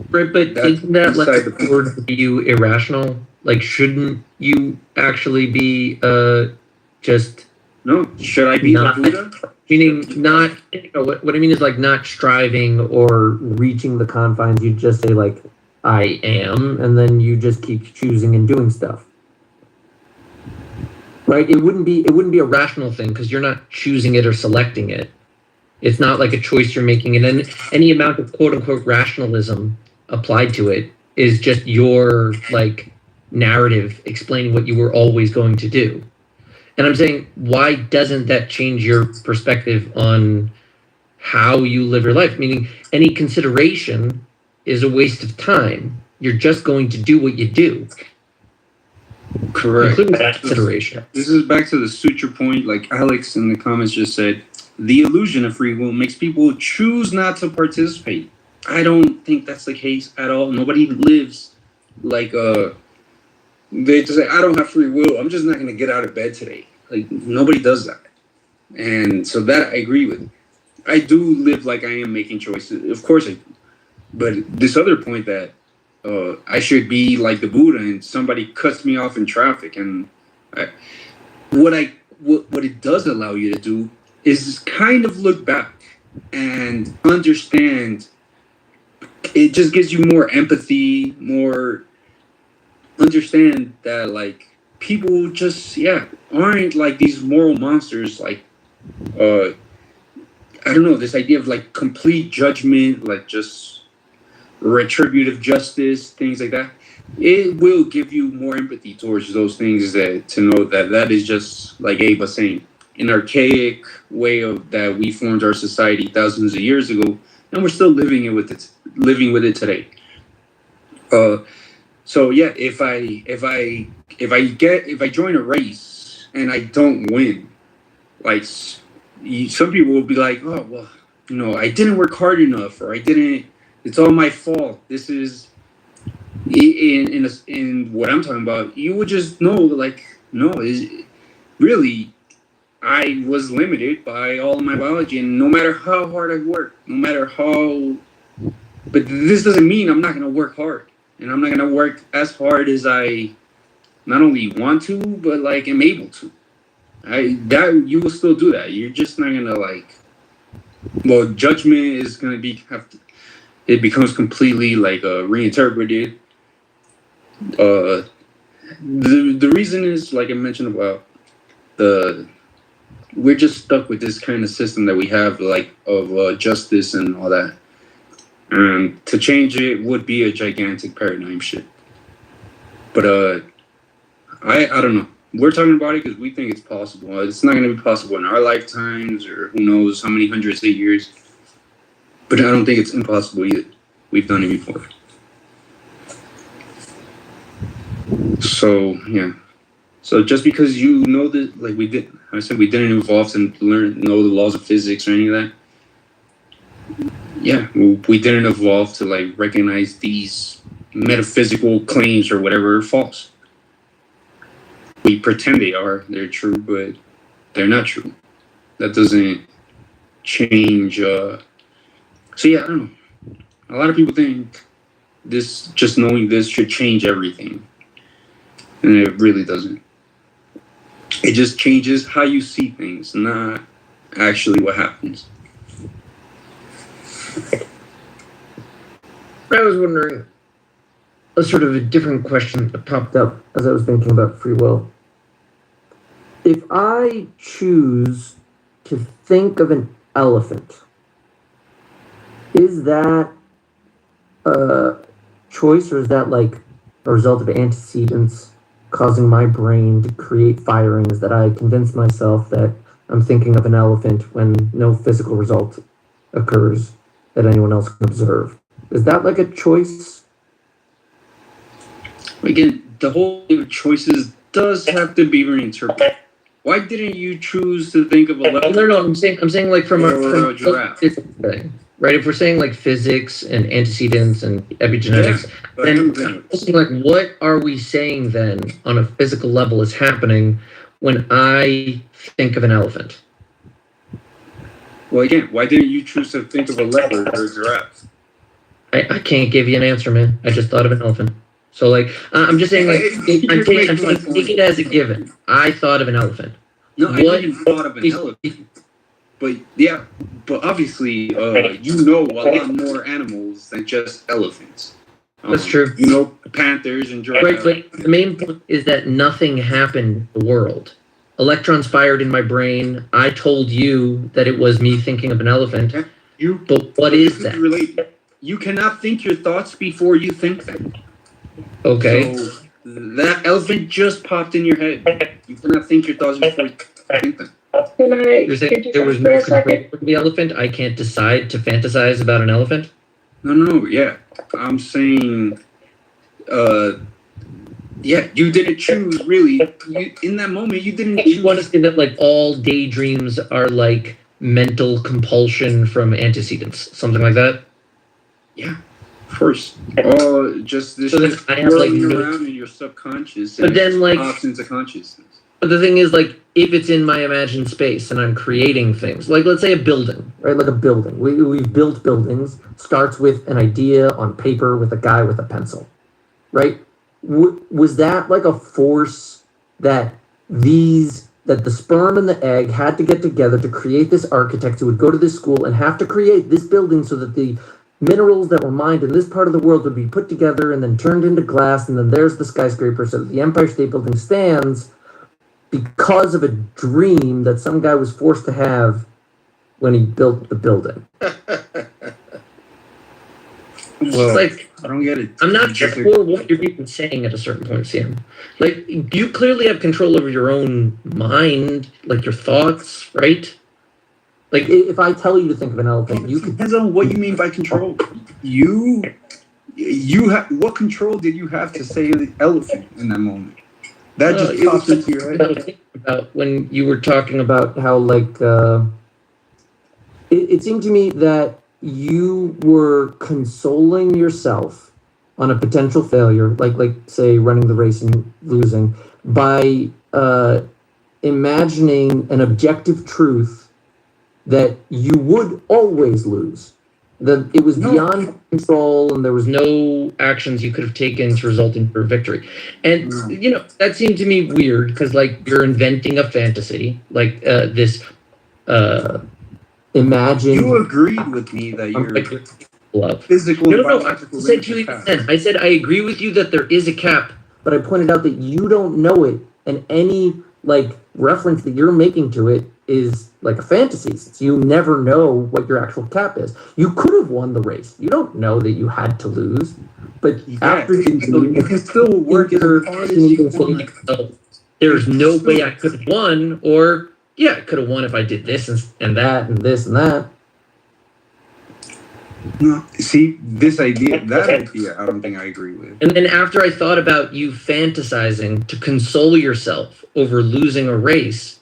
Right, but isn't that like the word you irrational? Like, shouldn't you actually be just no? Should I be not, the Buddha? Meaning not. You know, what I mean is like not striving or reaching the confines. You just say like I am, and then you just keep choosing and doing stuff. Right? It wouldn't be a rational thing because you're not choosing it or selecting it. It's not like a choice you're making, and then any amount of quote unquote rationalism applied to it is just your like narrative explaining what you were always going to do. And I'm saying, why doesn't that change your perspective on how you live your life? Meaning, any consideration is a waste of time. You're just going to do what you do. Correct. Including that consideration. This is back to the suture point, like Alex in the comments just said. The illusion of free will makes people choose not to participate. I don't think that's the case at all. Nobody lives like they just say, I don't have free will. I'm just not going to get out of bed today. Like, nobody does that. And so that I agree with. I do live like I am making choices. Of course I do. But this other point that I should be like the Buddha and somebody cuts me off in traffic. And what it does allow you to do is kind of look back and understand. It just gives you more empathy, more understand that like people just aren't like these moral monsters. Like I don't know, this idea of like complete judgment, like just retributive justice, things like that. It will give you more empathy towards those things, that to know that is just like Abe was saying, an archaic way of that we formed our society thousands of years ago, and we're still living with it today. So yeah, if I join a race and I don't win, like some people will be like, oh well, you know, I didn't work hard enough, or it's all my fault. This is in what I'm talking about. You would just know, like, no, is really. I was limited by all of my biology, and no matter how hard I work, but this doesn't mean I'm not going to work hard, and I'm not going to work as hard as I not only want to, but like am able to. That you will still do that. You're just not going to like. Well, judgment is going to be it becomes completely like reinterpreted. The reason is, like I mentioned about we're just stuck with this kind of system that we have, like of justice and all that. And to change it would be a gigantic paradigm shift. But I don't know. We're talking about it because we think it's possible. It's not going to be possible in our lifetimes, or who knows how many hundreds of years. But I don't think it's impossible either. We've done it before. So yeah. So just because you know that, like we did, I said we didn't evolve to know the laws of physics or any of that. Yeah, we didn't evolve to like recognize these metaphysical claims or whatever are false. We pretend they're true, but they're not true. That doesn't change. So yeah, I don't know. A lot of people think just knowing this should change everything, and it really doesn't. It just changes how you see things, not actually what happens. I was wondering, a sort of a different question that popped up as I was thinking about free will. If I choose to think of an elephant, is that a choice, or is that like a result of antecedents causing my brain to create firings that I convince myself that I'm thinking of an elephant when no physical result occurs that anyone else can observe? Is that like a choice? Again, the whole thing of choices does have to be reinterpreted. Why didn't you choose to think of a leopard? No, I'm saying like from a giraffe thing, right? If we're saying like physics and antecedents and epigenetics, then like what are we saying then on a physical level is happening when I think of an elephant? Well, again, why didn't you choose to think of a leopard or a giraffe? I can't give you an answer, man. I just thought of an elephant. So like, I'm just saying, like, I'm take it as a given. I thought of an elephant. No, I know you thought of an elephant. But yeah, but obviously, you know a lot more animals than just elephants. That's true. You know panthers and giraffes. Right, but the main point is that nothing happened in the world. Electrons fired in my brain. I told you that it was me thinking of an elephant. Yeah, but what is that? You cannot think your thoughts before you think them. Okay. So that elephant just popped in your head. You cannot think your thoughts before you think them. You're saying there was no control over the elephant? I can't decide to fantasize about an elephant? No, yeah. I'm saying, yeah, you didn't choose, really. In that moment, you didn't choose. You want to say that, like, all daydreams are, like, mental compulsion from antecedents, something like that? Yeah, of course. Oh, just this shit whirling around in your subconscious, but then, like, pops into consciousness. But the thing is, like, if it's in my imagined space and I'm creating things, like, let's say a building, right? Like a building. We've built buildings, starts with an idea on paper with a guy with a pencil, right? Was that like a force that that the sperm and the egg had to get together to create this architect who would go to this school and have to create this building so that the minerals that were mined in this part of the world would be put together and then turned into glass, and then there's the skyscraper so that the Empire State Building stands because of a dream that some guy was forced to have when he built the building? Well, like, I don't get it. I'm not sure what you're even saying at a certain point, Sam. Like, you clearly have control over your own mind, like your thoughts, right? Like, if I tell you to think of an elephant, you can... Depends on what you mean by control. You have what control did you have to say the elephant in that moment? That just popped into your head. I was thinking about when you were talking about how, like, it seemed to me that you were consoling yourself on a potential failure, like say running the race and losing, by imagining an objective truth that you would always lose, that it was beyond control and there was no actions you could have taken to result in your victory. And you know, that seemed to me weird because, like, you're inventing a fantasy, like this imagine. You agreed with me that love. Physical No, and no, I biological said limits to of you cap. then, I said I agree with you that there is a cap, but I pointed out that you don't know it, and any like reference that you're making to it is like a fantasy, since you never know what your actual cap is. You could have won the race. You don't know that you had to lose, but after you can still work as hard as you want. There's no way I could have won, or yeah, I could have won if I did this and that and this and that. No, see, that idea, I don't think I agree with. And then after I thought about you fantasizing to console yourself over losing a race,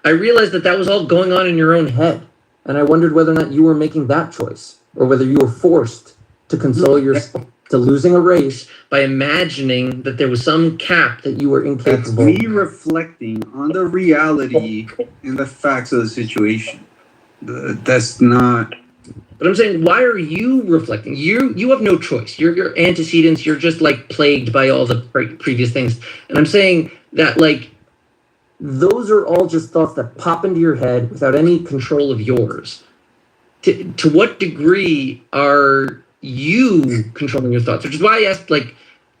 I realized that was all going on in your own head. And I wondered whether or not you were making that choice, or whether you were forced to console yourself to losing a race by imagining that there was some cap that you were incapable. That's me reflecting on the reality and the facts of the situation. That's not. But I'm saying, why are you reflecting? You have no choice. You're antecedents. You're just like plagued by all the previous things. And I'm saying that like those are all just thoughts that pop into your head without any control of yours. To what degree are you controlling your thoughts? Which is why I asked, like,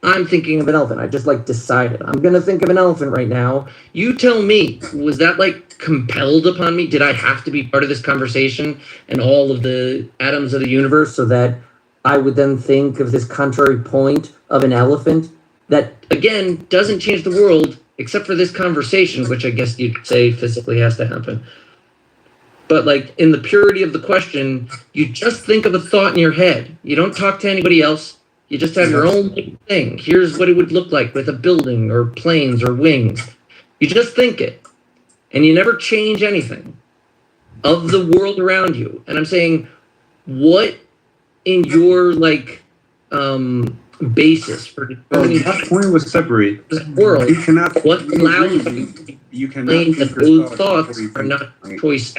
I'm thinking of an elephant. I just like decided I'm going to think of an elephant right now. You tell me, was that like compelled upon me? Did I have to be part of this conversation and all of the atoms of the universe so that I would then think of this contrary point of an elephant that, again, doesn't change the world except for this conversation, which I guess you'd say physically has to happen. But like in the purity of the question, you just think of a thought in your head. You don't talk to anybody else. You just have your own thing. Here's what it would look like with a building or planes or wings. You just think it. And you never change anything of the world around you. And I'm saying, what in your like basis for determining that point was separate. The world, you cannot. What allows you cannot that those thoughts are not choice.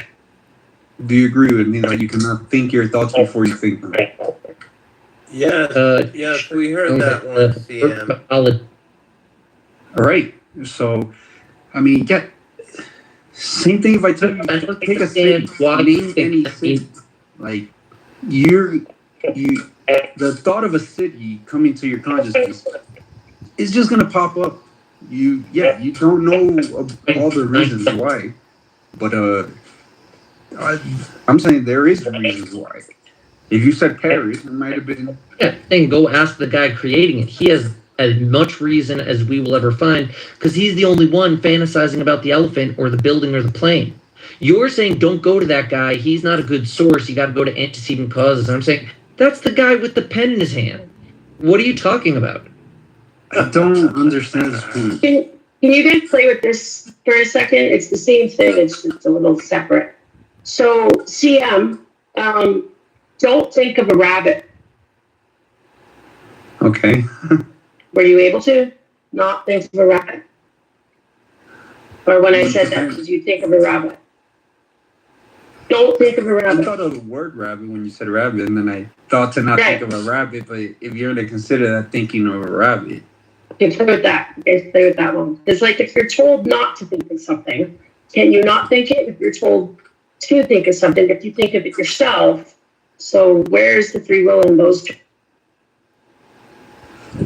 Do you agree with me that you cannot think your thoughts before you think them? Yes, yes, we heard that one, CM. All right. So, I mean, yeah. Same thing if I tell you take a city, name any city. Like the thought of a city coming to your consciousness is just gonna pop up. You don't know all the reasons why, but I'm saying there is reasons why. If you said Paris, it might have been. Yeah, then go ask the guy creating it. He has as much reason as we will ever find because he's the only one fantasizing about the elephant or the building or the plane. You're saying don't go to that guy. He's not a good source. You got to go to antecedent causes. I'm saying that's the guy with the pen in his hand. What are you talking about? I don't understand this point. Can you guys play with this for a second? It's the same thing. It's just a little separate. So, CM, don't think of a rabbit. Okay. Were you able to not think of a rabbit? Or when I said that, did you think of a rabbit? Don't think of a rabbit. I thought of the word rabbit when you said rabbit, and then I thought to not think of a rabbit, but if you're to consider that thinking of a rabbit. Okay, play with that. Okay, play with that one. It's like if you're told not to think of something, can you not think it? If you're told to think of something, if you think of it yourself, so where's the free will in those two?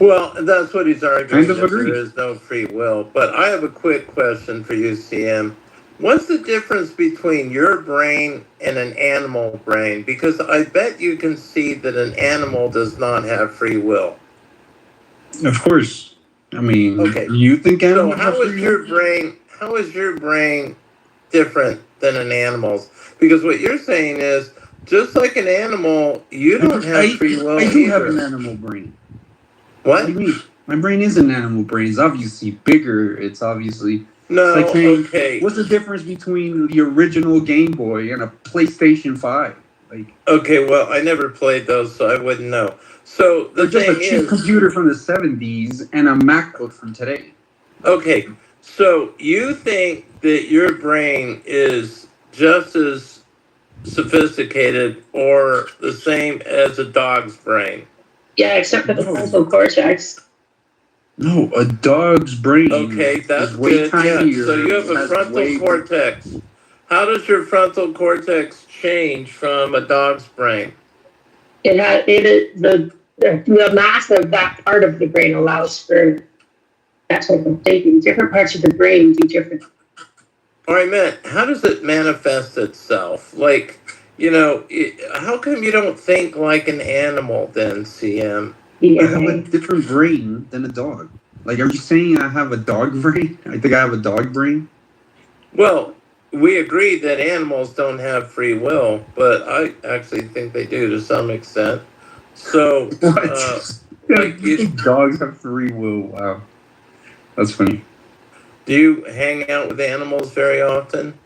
Well, that's what he's arguing, Kind of that agree. there is no free will. But I have a quick question for you, CM. What's the difference between your brain and an animal brain? Because I bet you can see that an animal does not have free will. Of course. I mean, you think animals So how is your brain different than an animal's? Because what you're saying is, just like an animal, you don't have free will I do have either. an animal brain. What? do you mean? My brain is an animal brain. It's obviously bigger. It's obviously... No, it's like saying, okay. What's the difference between the original Game Boy and a PlayStation 5? Like, okay, well, I never played those, so I wouldn't know. So the just thing a cheap is, computer from the 70s and a MacBook from today. okay, so you think that your brain is just as sophisticated or the same as a dog's brain? Yeah, except for the frontal cortex. No, a dog's brain. Okay, that's is way good. tinier. Yeah, so you have a has frontal way- cortex. How does your frontal cortex change from a dog's brain? The mass of that part of the brain allows for that type of thinking. Different parts of the brain do different. All right, Matt, how does it manifest itself? Like, how come you don't think like an animal then, CM? I have a different brain than a dog. Like, are you saying I have a dog brain? I think I have a dog brain. Well, we agreed that animals don't have free will, but I actually think they do to some extent. So, dogs have free will. Wow, that's funny. Do you hang out with animals very often?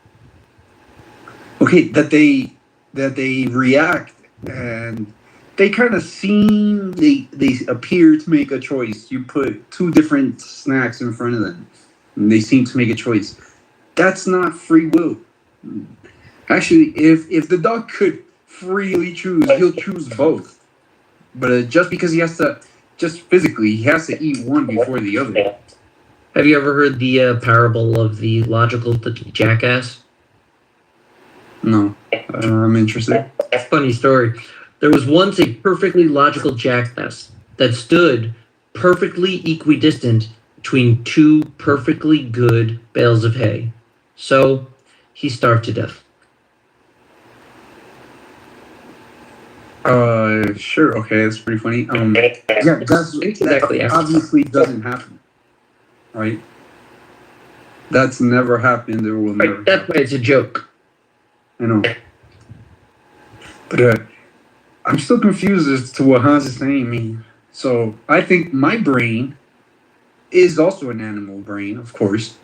Okay, that they react and they kind of seem they appear to make a choice. You put two different snacks in front of them, and they seem to make a choice. That's not free will. Actually, if the dog could freely choose, he'll choose both. But just because he has to, just physically, he has to eat one before the other. Have you ever heard the parable of the logical jackass? No, I'm interested. Funny story. There was once a perfectly logical jackass that stood perfectly equidistant between two perfectly good bales of hay. So he starved to death. Sure. Okay, that's pretty funny. Yeah, that obviously doesn't happen, right? That's never happened. There will never. That's why it's a joke. I know, but I'm still confused as to what Hans is saying. So I think my brain is also an animal brain, of course.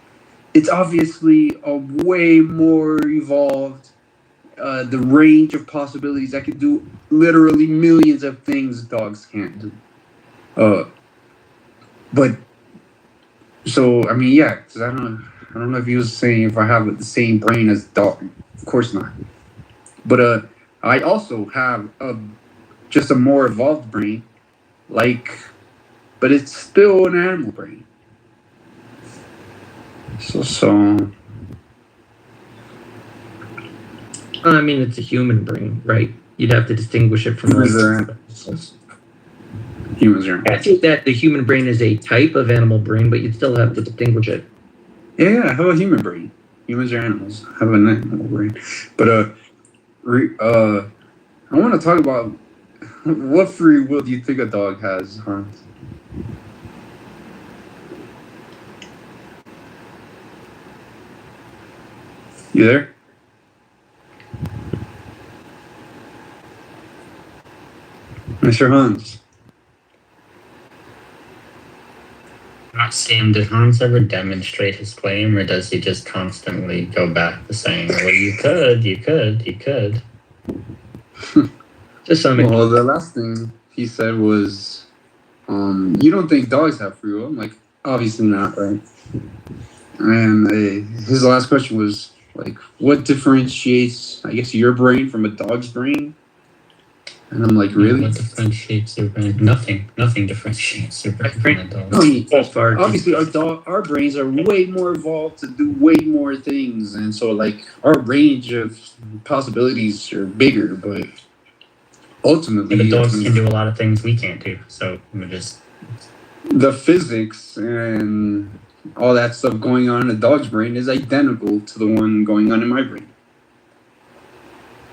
It's obviously a way more evolved. The range of possibilities. I could do literally millions of things dogs can't do. But so I mean, yeah, 'cause I don't know if he was saying if I have the same brain as dog. Of course not. But I also have just a more evolved brain, but it's still an animal brain. So. I mean, it's a human brain, right? You'd have to distinguish it from humans are. I think that the human brain is a type of animal brain, but you'd still have to distinguish it. Yeah, I have a human brain. Humans are animals. I have an animal brain. But I want to talk about what free will do you think a dog has, Hans? You there? Mr. Hans. Sam, did Hans ever demonstrate his claim, or does he just constantly go back to saying, well, you could? Just well, the last thing he said was, you don't think dogs have free will? I'm like, obviously not, right? And his last question was, like, what differentiates, I guess, your brain from a dog's brain? And I'm like, really? What differentiates your brain? Nothing differentiates your brain from a dog. I mean, obviously, our brains are way more evolved to do way more things, and so like our range of possibilities are bigger. But ultimately, the dogs can do a lot of things we can't do. So we're just the physics and all that stuff going on in a dog's brain is identical to the one going on in my brain.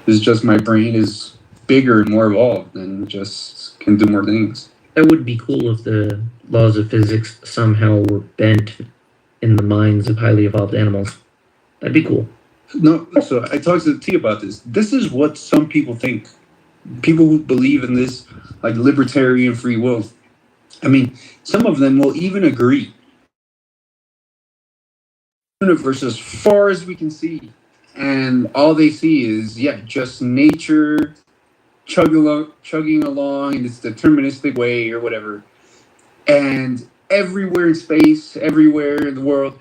It's just my brain is bigger and more evolved and just can do more things. It would be cool if the laws of physics somehow were bent in the minds of highly evolved animals. That'd be cool. No, so I talked to T about this. This is what some people think. People who believe in this, like libertarian free will. I mean, some of them will even agree. The universe as far as we can see. And all they see is, just nature chugging along in this deterministic way or whatever. And everywhere in space, everywhere in the world,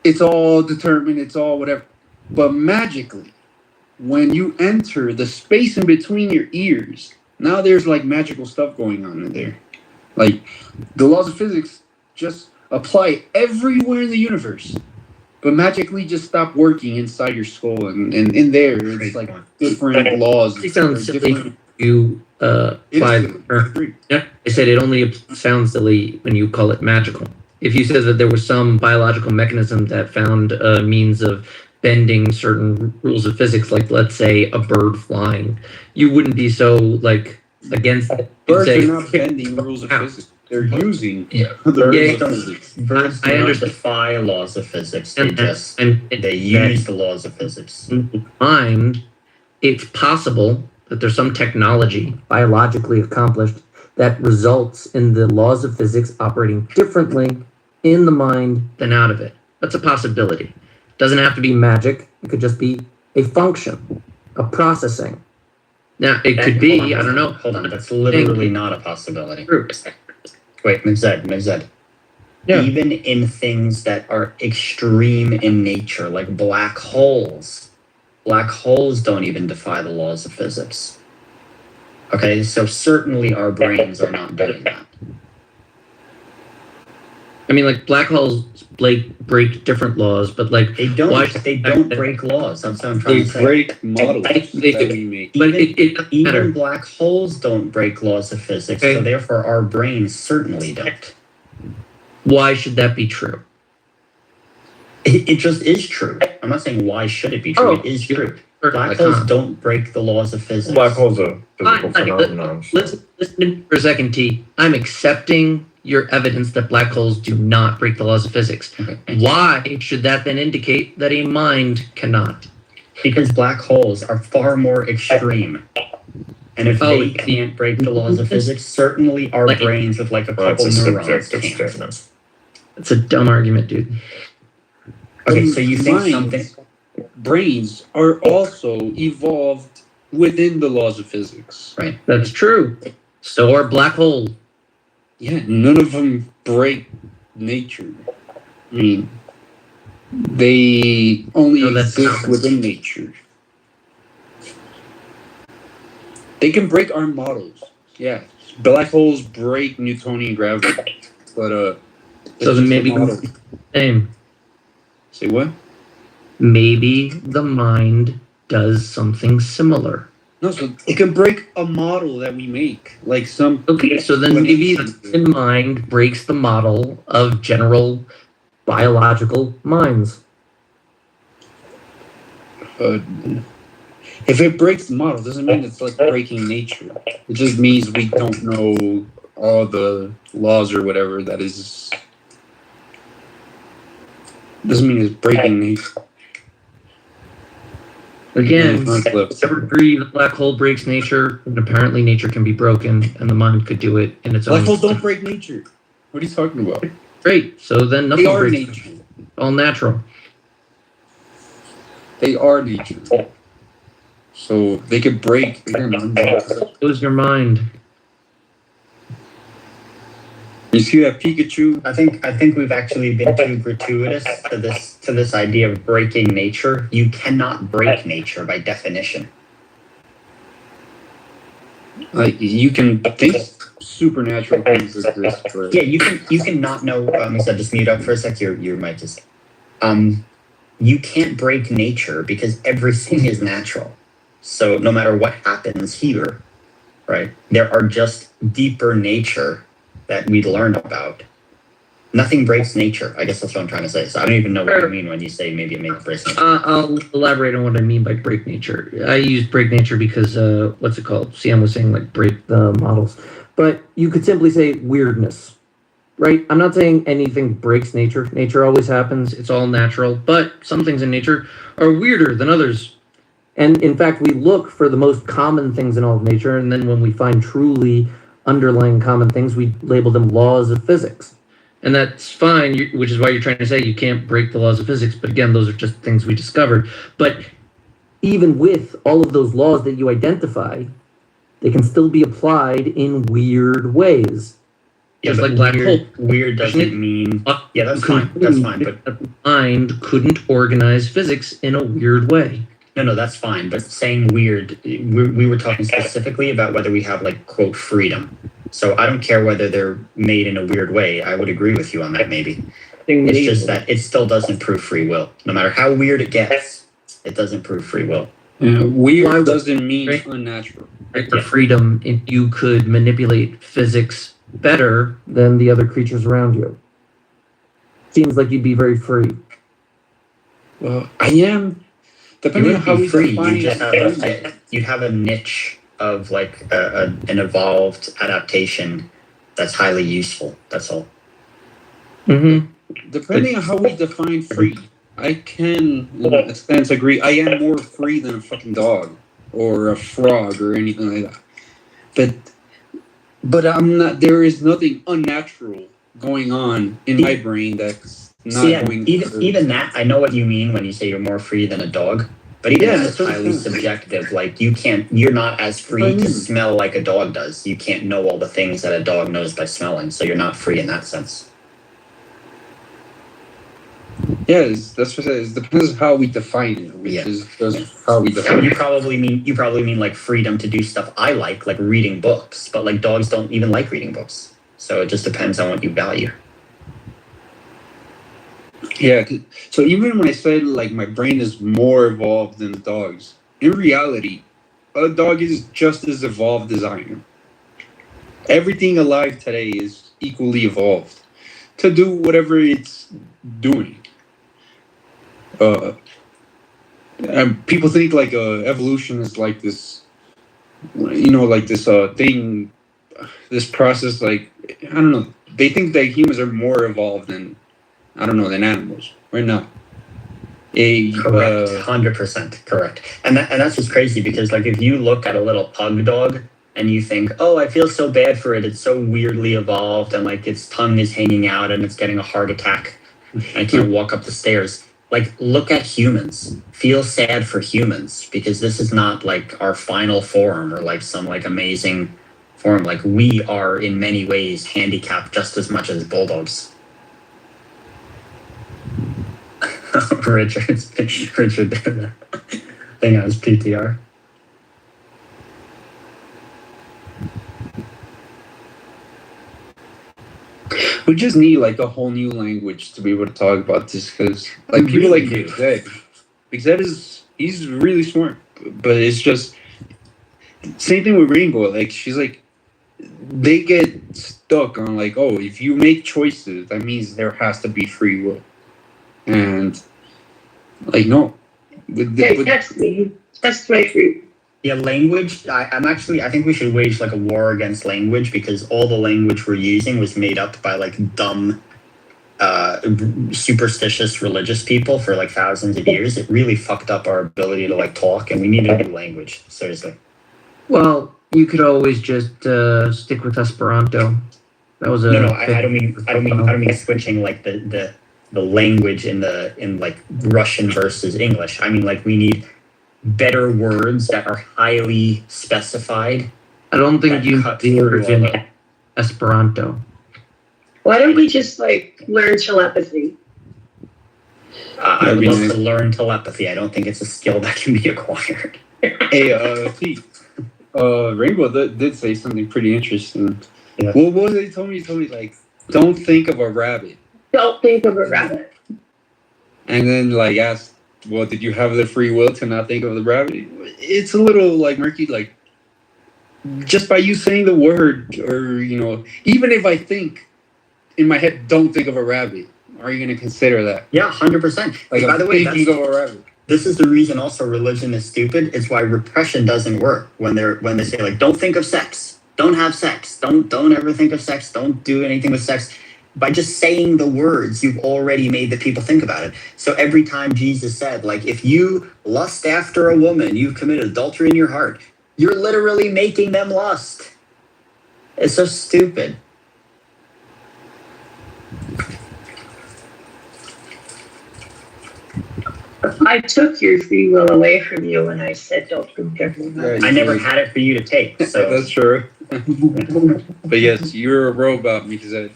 it's all determined, it's all whatever. But magically, when you enter the space in between your ears, now there's like magical stuff going on in there. Like the laws of physics just apply everywhere in the universe, but magically just stop working inside your skull, and in there it's like different laws. It sounds silly. you apply. Yeah, I said it only sounds silly when you call it magical. If you said that there was some biological mechanism that found a means of bending certain rules of physics, like let's say a bird flying, you wouldn't be so like against it. Birds are not bending rules of physics. They're using the Birds rules of physics. Birds I do not understand. defy laws of physics. They And- just and- they use the laws of physics. Mind, it's possible that there's some technology biologically accomplished that results in the laws of physics operating differently in the mind than out of it. That's a possibility. Doesn't have to be magic. It could just be a function, a processing. Now, it could be, I don't know. Hold on, that's literally not a possibility. True. Wait, Mized. Yeah. Even in things that are extreme in nature, like black holes don't even defy the laws of physics. Okay, so certainly our brains are not doing that. I mean, like black holes break different laws, but like They don't. why- They don't break laws. That's what I'm trying They to say. break models They- that we make. But it doesn't matter. Even black holes don't break laws of physics, Okay. so therefore our brains certainly don't. Why should that be true? It just is true. I'm not saying why should it be true. Oh, it is true. I Black holes can't. don't break the laws of physics. Black holes are physical Fine, phenomenon. Let's listen for a second, T. I'm accepting your evidence that black holes do not break the laws of physics. Okay. Why should that then indicate that a mind cannot? Because black holes are far more extreme. And if they can't break the laws of physics, certainly our Like- brains with like a Well, couple that's a neurons subjective can't. statement. That's a dumb argument, dude. Okay, so you think Minds, something... brains are also evolved within the laws of physics. Right. That's true. So are black holes. Yeah, none of them break nature. I mean, they only No, that's exist not- within nature. They can break our models. Yeah, black holes break Newtonian gravity, but So it's then just a maybe model. same. Say what? Maybe the mind does something similar. No, so it can break a model that we make, like some. Okay, so then maybe the mind breaks the model of general biological minds. If it breaks the model, doesn't mean it's like breaking nature. It just means we don't know all the laws or whatever that is. Doesn't mean it's breaking nature. Again, Yeah, it's not I agree the black hole breaks nature, and apparently nature can be broken, and the mind could do it in its Black own. holes don't break nature. What are you talking about? Great. So then nothing They are breaks nature. all natural. They are nature. So they could break. Lose your mind. You see that Pikachu? I think we've actually been too gratuitous to this idea of breaking nature. You cannot break nature by definition. Like you can think supernatural things exist, but Yeah, you can not know. So just mute up for a sec. Your mic just. You can't break nature because everything is natural. So no matter what happens here, right? There are just deeper nature that we learn about. Nothing breaks nature. I guess that's what I'm trying to say. So I don't even know what you mean when you say maybe it breaks nature. I'll elaborate on what I mean by break nature. I use break nature because, what's it called? Siam was saying, like, break the models. But you could simply say weirdness, right? I'm not saying anything breaks nature. Nature always happens. It's all natural. But some things in nature are weirder than others. And in fact, we look for the most common things in all of nature. And then when we find truly underlying common things, we label them laws of physics. And that's fine, which is why you're trying to say you can't break the laws of physics. But again, those are just things we discovered. But even with all of those laws that you identify, they can still be applied in weird ways. Yeah, Just but like black hole. weird doesn't mean. Yeah, that's fine. That's fine. But the mind couldn't organize physics in a weird way. no, that's fine. But saying weird, we were talking specifically about whether we have like quote freedom. So I don't care whether they're made in a weird way. I would agree with you on that. Maybe it's just that it still doesn't prove free will. No matter how weird it gets, it doesn't prove free will. Weird doesn't mean unnatural. Right, for freedom, if you could manipulate physics better than the other creatures around you. Seems like you'd be very free. Well, I am. Depending on how we free, define you just have you'd have a niche of like an evolved adaptation that's highly useful. That's all. Mm-hmm. Depending on how we define free, I can, in a sense, agree. I am more free than a fucking dog or a frog or anything like that. But I'm not. There is nothing unnatural going on in my brain that's not going. Even that, I know what you mean when you say you're more free than a dog. But even that's highly subjective. Like you're not as free to smell like a dog does. You can't know all the things that a dog knows by smelling. So you're not free in that sense. Yeah, that's what I said. It depends on how we define it, which is how we define it. You probably mean like freedom to do stuff I like reading books. But like dogs don't even like reading books. So it just depends on what you value. Yeah, so even when I said like my brain is more evolved than dogs, in reality, a dog is just as evolved as I am. Everything alive today is equally evolved to do whatever it's doing. And people think like evolution is like this, like this thing, this process. Like I don't know. They think that humans are more evolved than than animals. We're not. Correct, 100% correct. And that's what's crazy because like if you look at a little pug dog and you think, oh, I feel so bad for it. It's so weirdly evolved and like its tongue is hanging out and it's getting a heart attack. And I can't walk up the stairs. Like look at humans. Feel sad for humans because this is not like our final form or like some like amazing form. Like we are in many ways handicapped just as much as bulldogs. Richard did that thing on his PTR. We just need like a whole new language to be able to talk about this because like people like Zed. Like Zed he's really smart, but it's just same thing with Rainbow. Like she's like they get stuck on like, oh, if you make choices, that means there has to be free will. And like no, that's right for you. Yeah, language. I think we should wage like a war against language because all the language we're using was made up by like dumb, superstitious religious people for like thousands of years. It really fucked up our ability to like talk, and we need a new language. Seriously. Well, you could always just stick with Esperanto. That was no. I don't mean switching like the language in like Russian versus English. I mean like we need better words that are highly specified. I don't think you deserve in Esperanto. Why don't we just like learn telepathy? I would love to learn telepathy. I don't think it's a skill that can be acquired. Hey, Pete. Rainbow did say something pretty interesting. Yeah. Well, what did he told me? He told me like, don't think of a rabbit. Don't think of a rabbit. And then like asked, well, did you have the free will to not think of the rabbit? It's a little like murky. Like just by you saying the word, or even if I think in my head, don't think of a rabbit. Are you going to consider that? Yeah, 100%. Like by the way, thinking of a rabbit. This is the reason also religion is stupid. It's why repression doesn't work when they say like, don't think of sex, don't have sex, don't ever think of sex, don't do anything with sex. By just saying the words, you've already made the people think about it. So every time Jesus said, like, if you lust after a woman, you've committed adultery in your heart. You're literally making them lust. It's so stupid. I took your free will away from you when I said don't think of it. I never had it for you to take. So that's true. But yes, you're a robot because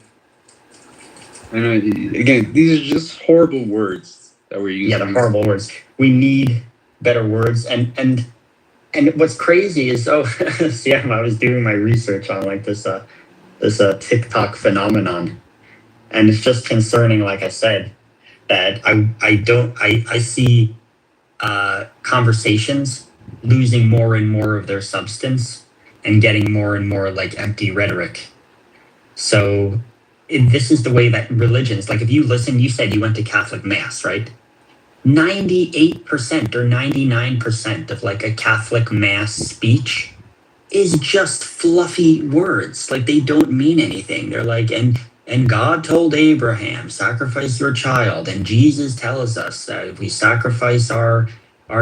I know, again, these are just horrible words that we're using. Yeah, the horrible words. We need better words. And what's crazy is, I was doing my research on like this TikTok phenomenon. And it's just concerning, like I said, that I see conversations losing more and more of their substance and getting more and more like empty rhetoric. So this is the way that religions, like if you listen, you said you went to Catholic Mass, right? 98% or 99% of like a Catholic Mass speech is just fluffy words. Like they don't mean anything. They're like, and God told Abraham, sacrifice your child. And Jesus tells us that if we sacrifice our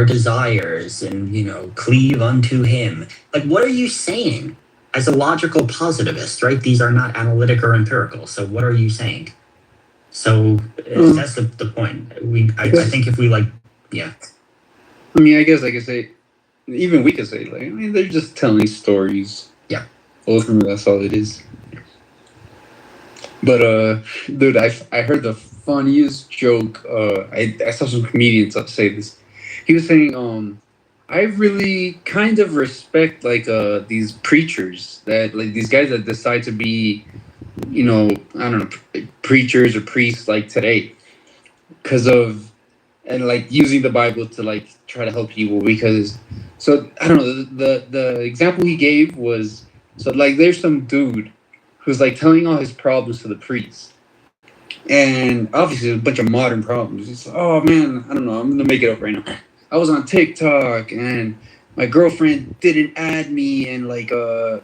desires and, cleave unto him. Like, what are you saying? As a logical positivist, right? These are not analytic or empirical. So what are you saying? So that's the point. I think if we yeah. I mean, I guess I could say, even we could say, they're just telling stories. Yeah. Ultimately, that's all it is. But, dude, I heard the funniest joke. I saw some comedians say this. He was saying, I really kind of respect, these preachers that, these guys that decide to be, I don't know, preachers or priests like today. Because of, and using the Bible to try to help people because, so I don't know, the example he gave was, so there's some dude who's telling all his problems to the priest. And obviously a bunch of modern problems. He's like, oh man, I don't know, I'm gonna make it up right now. I was on TikTok and my girlfriend didn't add me and I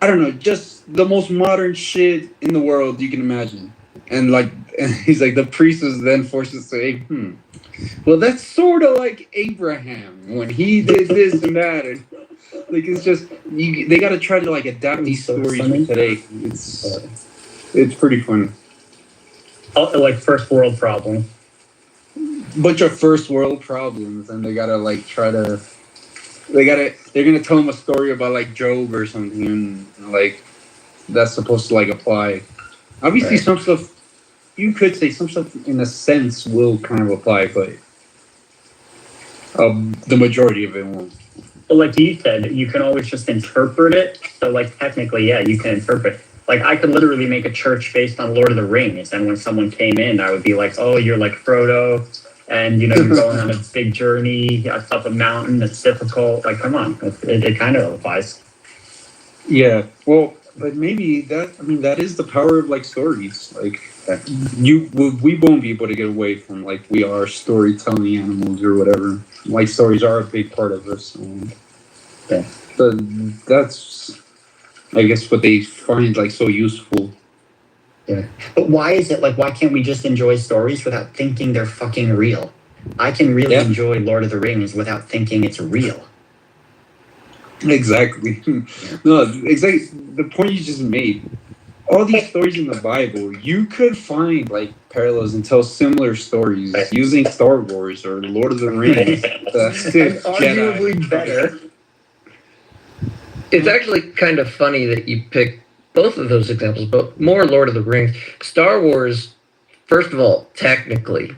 don't know, just the most modern shit in the world you can imagine. And he's like, the priest was then forced to say, well, that's sort of like Abraham when he did this and that. And it's just, they got to try to adapt these stories for today. It's pretty funny. Like first world problem. Bunch of first world problems. And they got to they're going to tell them a story about Job or something. And that's supposed to apply. Obviously, right. Some stuff, you could say some stuff in a sense will kind of apply, but the majority of it won't. But like you said, you can always just interpret it. So technically, yeah, you can interpret. I could literally make a church based on Lord of the Rings. And when someone came in, I would be like, oh, you're like Frodo. And, you're going on a big journey up a mountain that's difficult. Come on. It kind of applies. Yeah. Well, but maybe that is the power of stories. We won't be able to get away from we are storytelling animals or whatever. Stories are a big part of us. Yeah. But that's, I guess, what they find so useful. Yeah. But why is it why can't we just enjoy stories without thinking they're fucking real? I can really enjoy Lord of the Rings without thinking it's real. Exactly. No, exactly. The point you just made. All these stories in the Bible, you could find parallels and tell similar stories using Star Wars or Lord of the Rings. Arguably better. It's actually kind of funny that you picked both of those examples, but more Lord of the Rings. Star Wars, first of all, technically,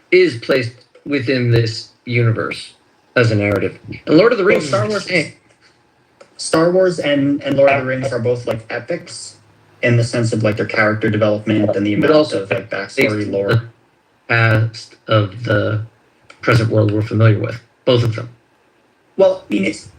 is placed within this universe as a narrative. And Lord of the Rings, Star Wars and Lord of the Rings are both epics in the sense of their character development and the amount of backstory lore. Past of the present world we're familiar with. Both of them. Well, I mean, it's...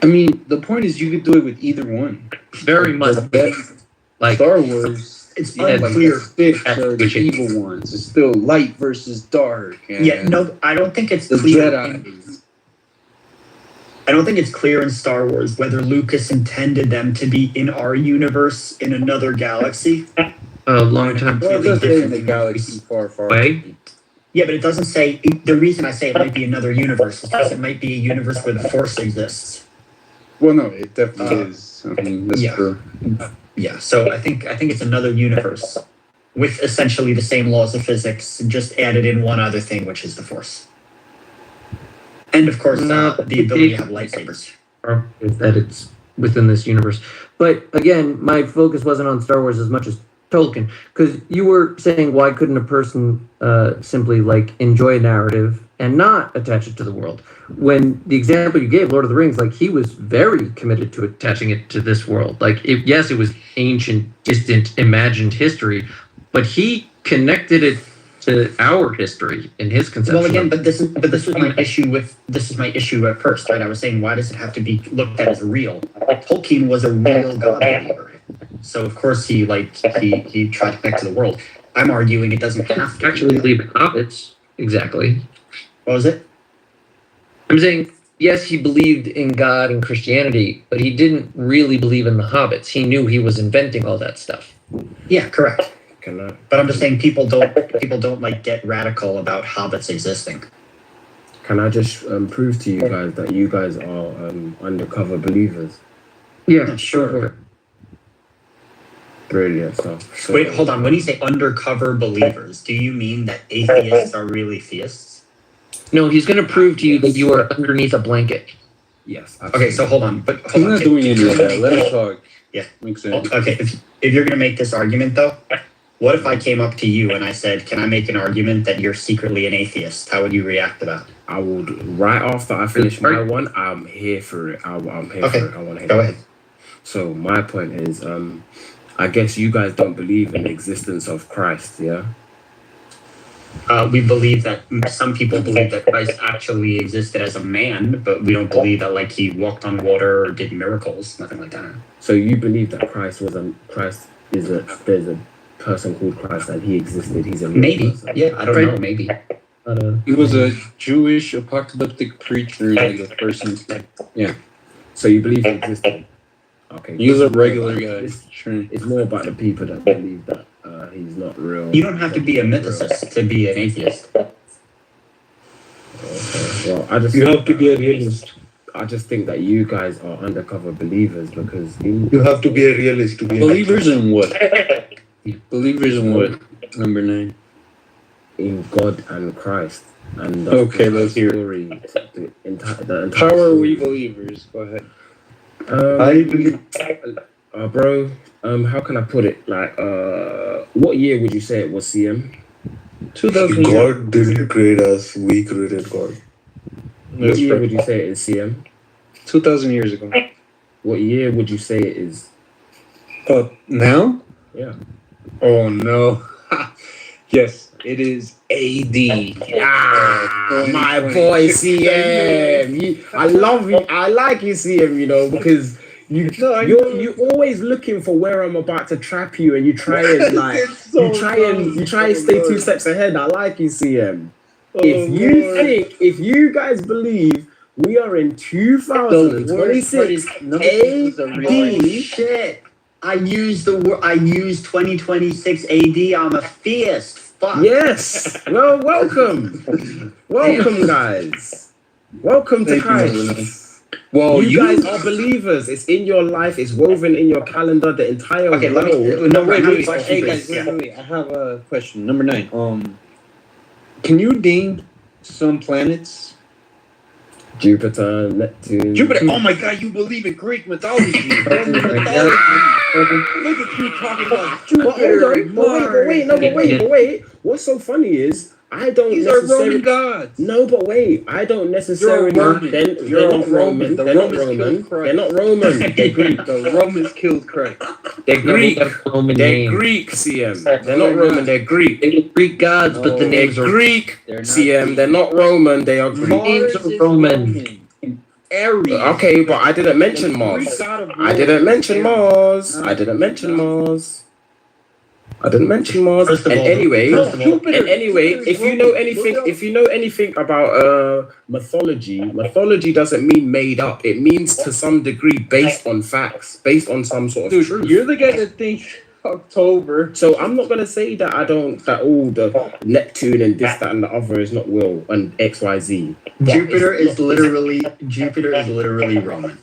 I mean, the point is you could do it with either one. Very much. Star Wars, it's unclear. Fish are the evil ones. It's still light versus dark. Yeah, no, I don't think it's the clear. Jedi. I don't think it's clear in Star Wars whether Lucas intended them to be in our universe in another galaxy. A long time. Well, it does say in the galaxy far, far away. Yeah, but it doesn't say. The reason I say it might be another universe is because it might be a universe where the Force exists. Well, no, it definitely is. I mean, that's true. Yeah, so I think it's another universe with essentially the same laws of physics, just added in one other thing, which is the Force. And of course, the ability to have lightsabers. That it's within this universe. But again, my focus wasn't on Star Wars as much as Tolkien, because you were saying why couldn't a person simply enjoy a narrative and not attach it to the world? When the example you gave, Lord of the Rings, he was very committed to attaching it to this world. Yes, it was ancient, distant, imagined history, but he connected it to our history in his conception. Well, again, but this is my issue at first, right? I was saying, why does it have to be looked at as real? Tolkien was a real God believer, so of course he tried to connect to the world. I'm arguing it doesn't have to actually believe in hobbits. Exactly. What was it? I'm saying, yes, he believed in God and Christianity, but he didn't really believe in the hobbits. He knew he was inventing all that stuff. Yeah, correct. But I'm just saying people don't like get radical about hobbits existing. Can I just prove to you guys that you guys are undercover believers? Yeah, sure. Brilliant stuff. So, wait, hold on. When you say undercover believers, do you mean that atheists are really theists? No, he's going to prove to you that you are underneath a blanket. Yes. Absolutely. Okay, so hold on. But He's not doing any of that. Let us talk. Yeah. Makes sense. Okay, if you're going to make this argument, though, what if I came up to you and I said, can I make an argument that you're secretly an atheist? How would you react to that? I would, right after I finish my one, I'm here for it. I'm here for it. I want to hear Go ahead. So my point is, I guess you guys don't believe in the existence of Christ, yeah? We believe that some people believe that Christ actually existed as a man, but we don't believe that like he walked on water or did miracles, nothing like that. So you believe that there's a person called Christ and he existed? He's a maybe person. Yeah, I don't know, maybe. He was a Jewish apocalyptic preacher, like a person. Yeah. So you believe he existed? Okay. He was a regular guy. It's more about the people that believe that he's not real. You don't have to be a mythicist to be an atheist. Okay. Well, you have to be a realist. I just think that you guys are undercover believers because you have to be a realist to be believers in what? Believers in what? Number 9. In God and Christ. And okay, let's hear the entire How are we believers? Go ahead. I believe, bro. How can I put it? Like, what year would you say it was, CM? 2000. God didn't create us; we created God. What year would you say it is, CM? 2,000 years ago. What year would you say it is? Now? Yeah. Oh no. Yes, it is AD. My boy CM. I love you. I like you, CM. You know, because you're always looking for where I'm about to trap you, and you try and like you try and stay 2 steps ahead. I like you, CM. If you guys believe we are in 2026 AD, shit. I used 2026 AD. I'm a theist. Fuck. Yes. Well, welcome. Welcome, guys. Welcome to Christ. Well, you guys are believers. It's in your life. It's woven in your calendar. The entire world. Wait. Hey, guys, wait. I have a question. Number 9. Can you name some planets? Jupiter, Neptune. Oh my God! You believe in Greek mythology? Roman mythology. Look at you talking about Jupiter. Wait. What's so funny is I don't. These are Roman gods. No, but wait. I don't necessarily. They're not Roman. They're not Roman. They're Greek. The Romans killed Christ. They're Greek. They're Greek, CM. They're not Roman. They're Greek. They're Greek gods, but the names are Greek. CM. They're not Roman. They are Greek. Names are Roman. Aries. Okay, but I didn't mention Mars. I didn't mention Mars. And anyway, if you know anything about mythology doesn't mean made up. It means to some degree based on facts, based on some sort of truth. You're the guy that thinks October. So I'm not gonna say that all the Neptune and this, that, and the other is not real and XYZ. Jupiter is literally Roman.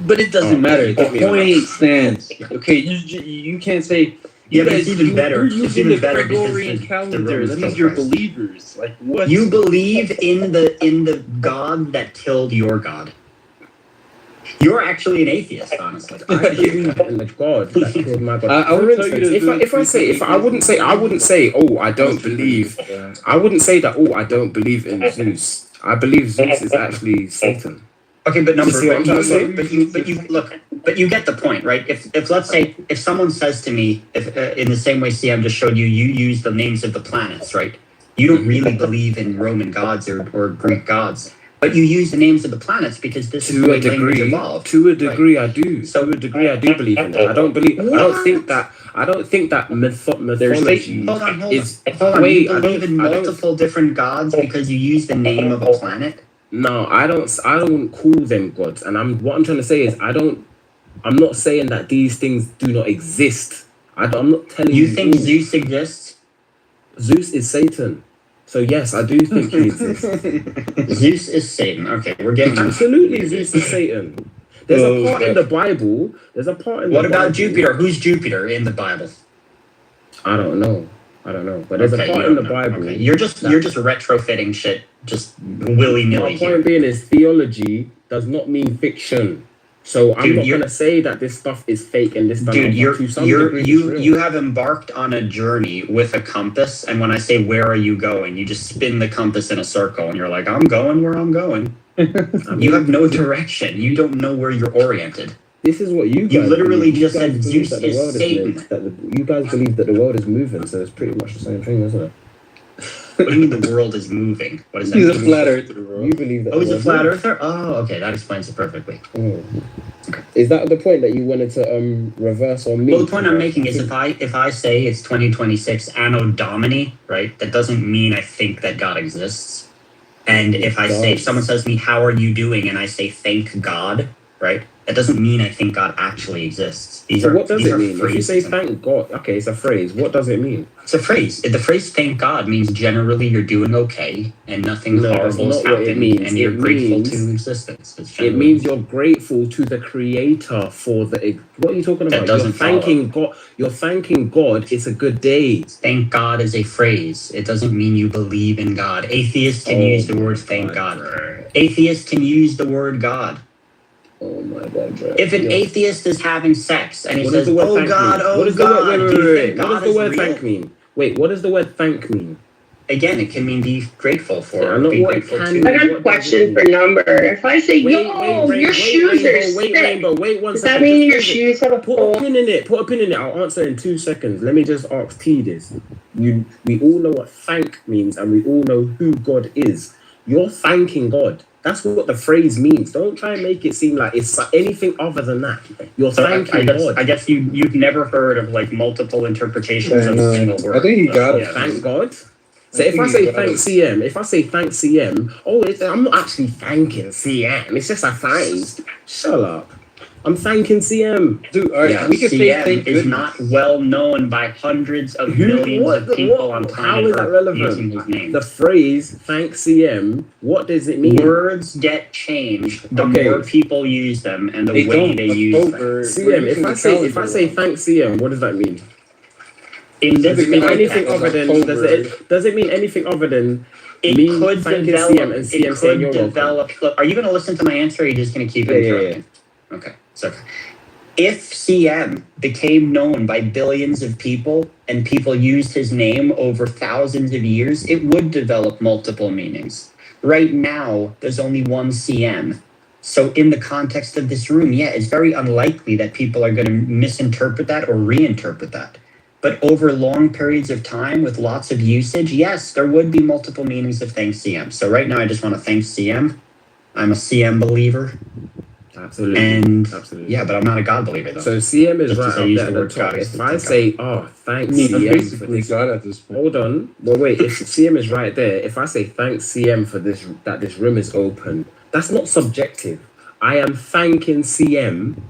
But it doesn't matter. The point stands. Okay, you can't say. Yeah, but it's even better. You're using the Gregorian calendar. That means you're believers. Like what? You believe in the God that killed your God. You're actually an atheist, honestly. I believe in the God that killed my God. For instance, I wouldn't say, oh, I don't believe. I wouldn't say that. Oh, I don't believe in Zeus. I believe Zeus is actually Satan. Okay, but You see what I'm trying to say? but you get the point, right? If let's say if someone says to me, if in the same way CM just showed you, you use the names of the planets, right? You don't really believe in Roman gods or Greek gods, but you use the names of the planets because this is the way language evolved. To a degree, I do. To a degree, I do believe in that. I don't believe. I don't think that. I don't think that mythology Hold on. is. Hold on. Wait, You believe in multiple different gods because you use the name of a planet? No, I don't. I don't call them gods, and what I'm trying to say is I don't. I'm not saying that these things do not exist. I'm not telling you. You think Zeus exists? Zeus is Satan. So yes, I do think he exists. Zeus is Satan. Okay, we're getting absolutely Zeus is Satan. There's a part in the Bible. There's a part in the What about Bible. Jupiter? Who's Jupiter in the Bible? I don't know. But there's a part in the Bible. Okay. You're just retrofitting shit just willy nilly. My point being is theology does not mean fiction. So I'm not gonna say that this stuff is fake and this stuff. Dude, you have embarked on a journey with a compass, and when I say where are you going, you just spin the compass in a circle, and you're like, I'm going where I'm going. You have no direction. You don't know where you're oriented. This is what you guys. You literally believe. just You guys said believe Zeus that the is world Satan. You guys believe that the world is moving, so it's pretty much the same thing, isn't it? What do you mean the world is moving? What does that He's mean? a flat earther, bro. You believe that? Oh, he's the a world flat moves. earther? Oh, okay, that explains it perfectly. Is that the point that you wanted to reverse on me? Well, the point I'm making is if I say it's 2026 Anno Domini, right, that doesn't mean I think that God exists. And if someone says to me, how are you doing? And I say, thank God, right? That doesn't mean I think God actually exists. What does it mean? If you say thank God, okay, it's a phrase. What does it mean? It's a phrase. The phrase thank God means generally you're doing okay and nothing horrible has happened and you're grateful to existence. It means you're grateful to the creator for the. What are you talking about? You're thanking God. You're thanking God. It's a good day. Thank God is a phrase. It doesn't mean you believe in God. Atheists can use the word thank God. Atheists can use the word God. Oh my God, bro. If an atheist is having sex and he says, oh God, God, oh God, wait. What does the word thank mean? Wait, what does the word thank mean? Again, it can mean be grateful for. Be grateful to. I got a question for Number. If I say, your shoes are sick. Wait 1 second. Does that mean your shoes have a Put a pin in it. Put a pin in it. I'll answer in 2 seconds. Let me just ask T this. We all know what thank means and we all know who God is. You're thanking God. That's what the phrase means. Don't try and make it seem like it's anything other than that. You're thanking God. I guess you've never heard of like multiple interpretations of a single word. I think you got it. Thank God. So if I say thank CM, I'm not actually thanking CM. It's just a phrase. Shut up. I'm thanking CM. Dude, all right, we can say thank is not well known by hundreds of millions of people on planet How is that Earth using his relevant? name. The phrase thank CM, what does it mean? Words get changed the more people use them and the way they use them. CM, if I say thank CM, what does that mean? Does it mean anything other than does it mean anything other than it could thanking develop, CM and CM saying you're welcome? Look, are you going to listen to my answer or are you just going to keep interrupting? Okay, so if CM became known by billions of people and people used his name over thousands of years, it would develop multiple meanings. Right now, there's only one CM. So in the context of this room, yeah, it's very unlikely that people are going to misinterpret that or reinterpret that. But over long periods of time with lots of usage, yes, there would be multiple meanings of thank CM. So right now, I just want to thank CM. I'm a CM believer. Absolutely. And yeah, but I'm not a God believer though. So CM is Just right to say up use there the at word the top. God is If I say, oh, thanks I'm CM basically for this, God at this point. hold on. Well, wait. If CM is right there, if I say thanks CM for this, that this room is open, that's not subjective. I am thanking CM.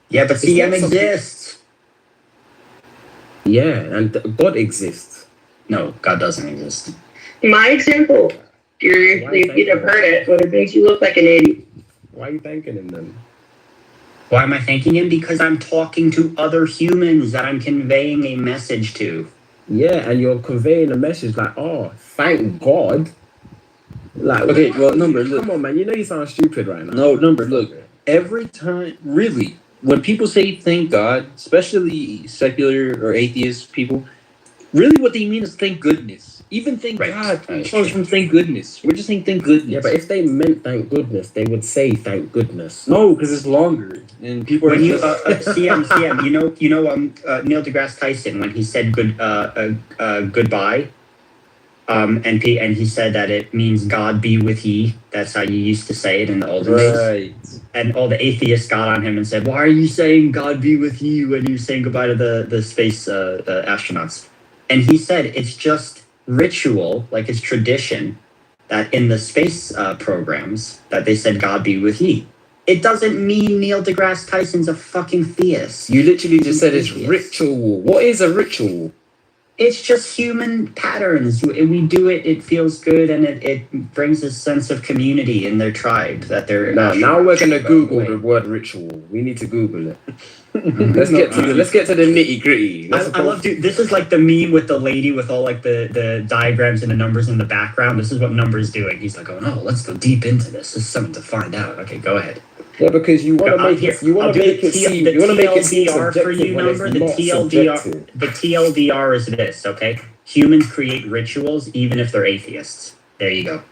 Yeah, but CM exists. Yeah, and God exists. No, God doesn't exist. My example, if you'd have heard it, would have made you look like an idiot. Why are you thanking him then? Why am I thanking him? Because I'm talking to other humans that I'm conveying a message to. Yeah, and you're conveying a message like, oh, thank God. Like, okay, well, Number, look. Come on, man. You know you sound stupid right now. No, Number, look. Every time, really, when people say thank God, especially secular or atheist people, really what they mean is thank goodness. Even thank Right. God comes from thank goodness. We're just saying thank goodness. Yeah, but if they meant thank goodness, they would say thank goodness. No, because it's longer, and people are When you just CM, Neil deGrasse Tyson when he said goodbye, and he said that it means God be with ye. That's how you used to say it in the olden days. right. And all the atheists got on him and said, "Why are you saying God be with you when you're saying goodbye to the space astronauts?" And he said it's just ritual, like it's tradition, that in the space programs that they said God be with ye. It doesn't mean Neil deGrasse Tyson's a fucking theist. You literally just said it's Atheist. ritual. What is a ritual? It's just human patterns. We do it, it feels good, and it brings a sense of community in their tribe that they're... Now we're going to Google the word ritual. We need to Google it. let's get to the nitty gritty. I love, dude, this is like the meme with the lady with all like the diagrams and the numbers in the background. This is what Number's doing. He's like, oh no, let's go deep into this. This is something to find out. Okay, go ahead. Yeah, because you want to make it. You want to make it seem. You want to make it seem subjective for you, when it's Number. The not subjective. TLDR is this. Okay, humans create rituals even if they're atheists. There you go.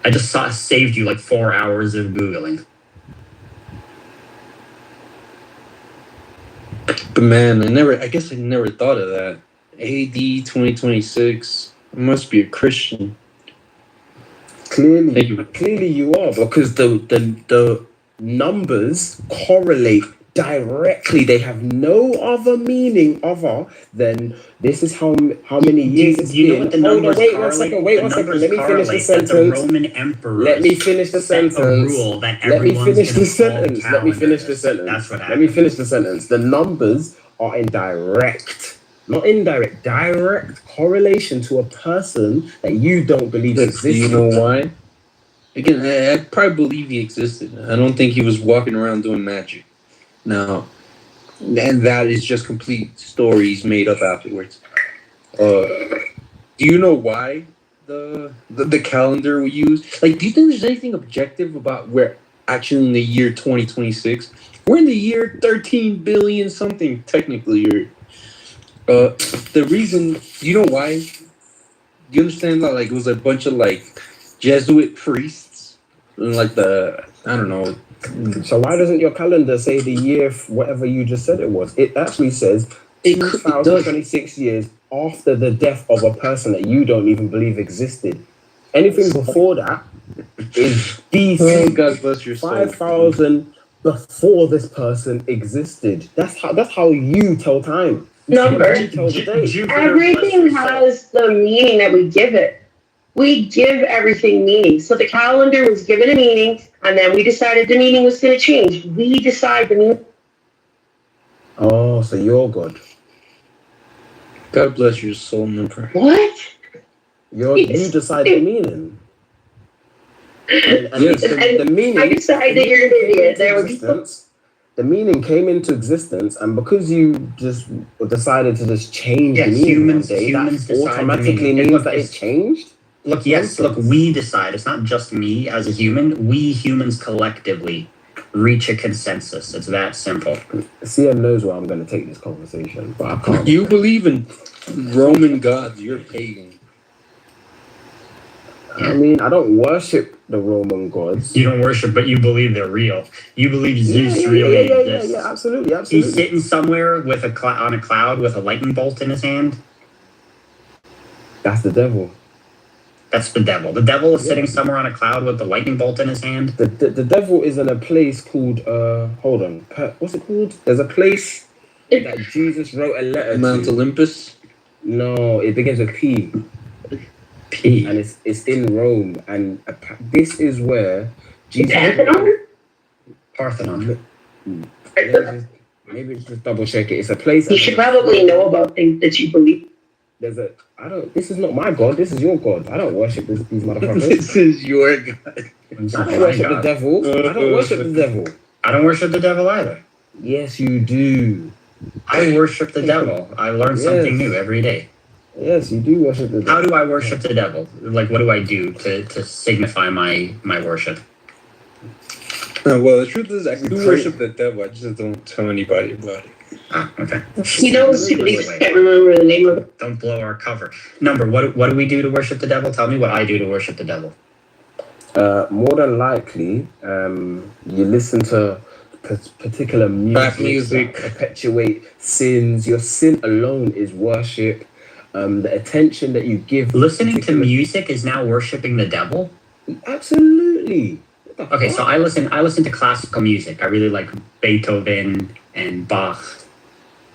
I just saved you like 4 hours of Googling. But man, I guess I never thought of that. AD 2026. I must be a Christian. Clearly you are, because the numbers correlate directly. They have no other meaning other than this is how many years it's been. You know what the numbers wait one second. Let me finish the sentence. The Roman emperors Let me finish the sentence. Let me finish the sentence. Let me finish the sentence. That's what happened. Let me finish the sentence. The numbers are in direct, not indirect, direct correlation to a person that you don't believe exists. Do you know why? Again, I probably believe he existed. I don't think he was walking around doing magic. No. And that is just complete stories made up afterwards. Do you know why the calendar we use? Like, do you think there's anything objective about where actually in the year 2026? We're in the year 13 billion something, technically. The reason, do you know why? Do you understand that, like, it was a bunch of, like, Jesuit priests? And, like, I don't know. So why doesn't your calendar say the year, whatever you just said it was? It actually says 2026 years after the death of a person that you don't even believe existed. Anything before that is BC. God bless your soul. 5,000 before this person existed. That's how you tell time. Number. Everything has the meaning that we give it. We give everything meaning. So the calendar was given a meaning, and then we decided the meaning was going to change. We decide the meaning. Oh, so you're God. God bless your soul, Number. What? You decide the meaning. And yes. The meaning. I decide that you're an idiot. There we go. The meaning came into existence, and because you just decided to just change the meaning one day, that automatically means that it changed? Look, we decide. It's not just me as a human. We humans collectively reach a consensus. It's that simple. CM knows where I'm going to take this conversation, but I can't. You believe in Roman gods. You're pagan. I mean, I don't worship the Roman gods. You don't worship, but you believe they're real. You believe Zeus really exists. Yeah, absolutely. He's sitting somewhere with on a cloud with a lightning bolt in his hand. That's the devil. That's the devil. The devil is sitting somewhere on a cloud with the lightning bolt in his hand. The devil is in a place called, hold on, what's it called? There's a place that Jesus wrote a letter Mount Olympus? No, it begins with P. P. And it's in Rome. And this is where Jesus... Parthenon. Maybe just double check it. It's a place... You should probably know about things that you believe. This is not my God. This is your God. I don't worship these motherfuckers. This is your God. I don't worship the devil. I don't worship the devil. I don't worship the devil either. Yes, you do. I worship the devil. I learn something new every day. Yes, you do worship the devil. How do I worship the devil? Like, what do I do to signify my worship? Well, the truth is, I do worship the devil. I just don't tell anybody about it. Okay. He knows too, but he just can't remember the name of it. Don't blow our cover. Number, what do we do to worship the devil? Tell me what I do to worship the devil. More than likely, you listen to particular music that perpetuate sins. Your sin alone is worship. The attention that you give. Listening to music is now worshiping the devil? Absolutely. Okay, so I listen to classical music. I really like Beethoven and Bach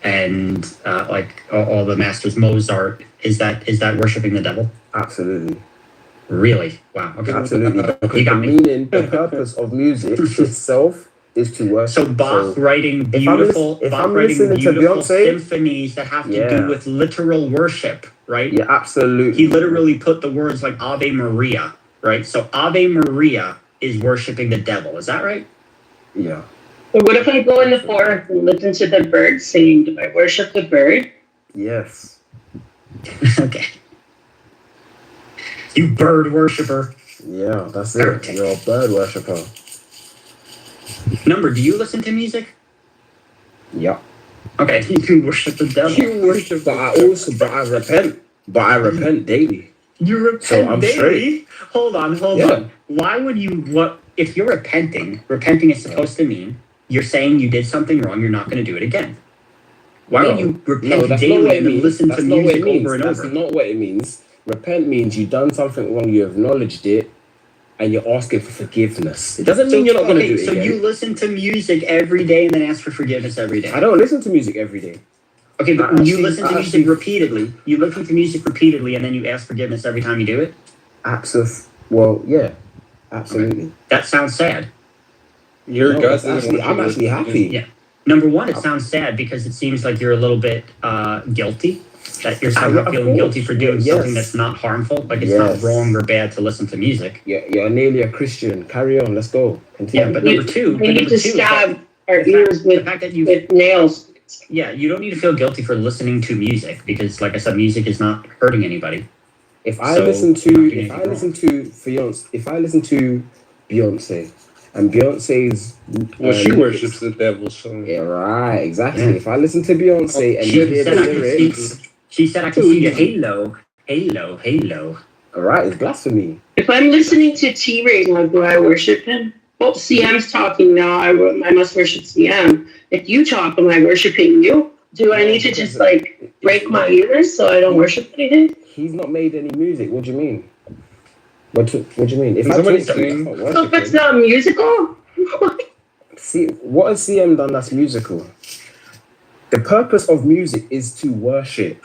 and like all the masters, Mozart. Is that worshiping the devil? Absolutely. Really? Wow. Okay. Absolutely. You got me. The purpose of music itself is to worship. So Bach writing beautiful symphonies that have to do with literal worship, right? Yeah, absolutely. He literally put the words like Ave Maria, right? So Ave Maria is worshiping the devil. Is that right? Yeah. But what if I go in the forest and listen to the bird singing? Do I worship the bird? Yes. Okay. You bird worshiper. Yeah, that's it. You're a bird worshiper. Number, do you listen to music? Yeah. Okay, you can worship the devil. You worship, but I repent. But I repent daily. You repent so I'm daily? straight. Hold on. Why would you, if you're repenting is supposed to mean you're saying you did something wrong, you're not going to do it again. Why would you repent daily and listen to music over and over? That's not what it means. Repent means you've done something wrong, you acknowledged it, and you're asking for forgiveness. It doesn't mean you're not going to do it again. So you listen to music every day and then ask for forgiveness every day? I don't listen to music every day. Okay, but you listen to music repeatedly. You listen to music repeatedly and then you ask forgiveness every time you do it? Well, yeah. Absolutely. Okay. That sounds sad. I'm actually happy. Yeah. Number one, it sounds sad because it seems like you're a little bit guilty. That you're somehow feeling guilty for doing something that's not harmful. Like it's not wrong or bad to listen to music. Yeah, you're nearly a Christian. Carry on. Let's go. Continue. Yeah, but number two, we need to stab our ears with nails. Yeah, you don't need to feel guilty for listening to music because, like I said, music is not hurting anybody. If I listen to Beyonce, and Beyonce's she worships the devil, so yeah, right, exactly. Yeah. If I listen to Beyonce and you hear the lyrics, she said I can see your halo. All right, it's blasphemy. If I'm listening to T-Ray, now do I worship him? Well, CM's talking now. I must worship CM. If you talk, am I worshiping you? Do I need to just like break my ears so I don't worship anything? He's not made any music. What do you mean? What do you mean? If if it's not musical, see what has CM done that's musical? The purpose of music is to worship.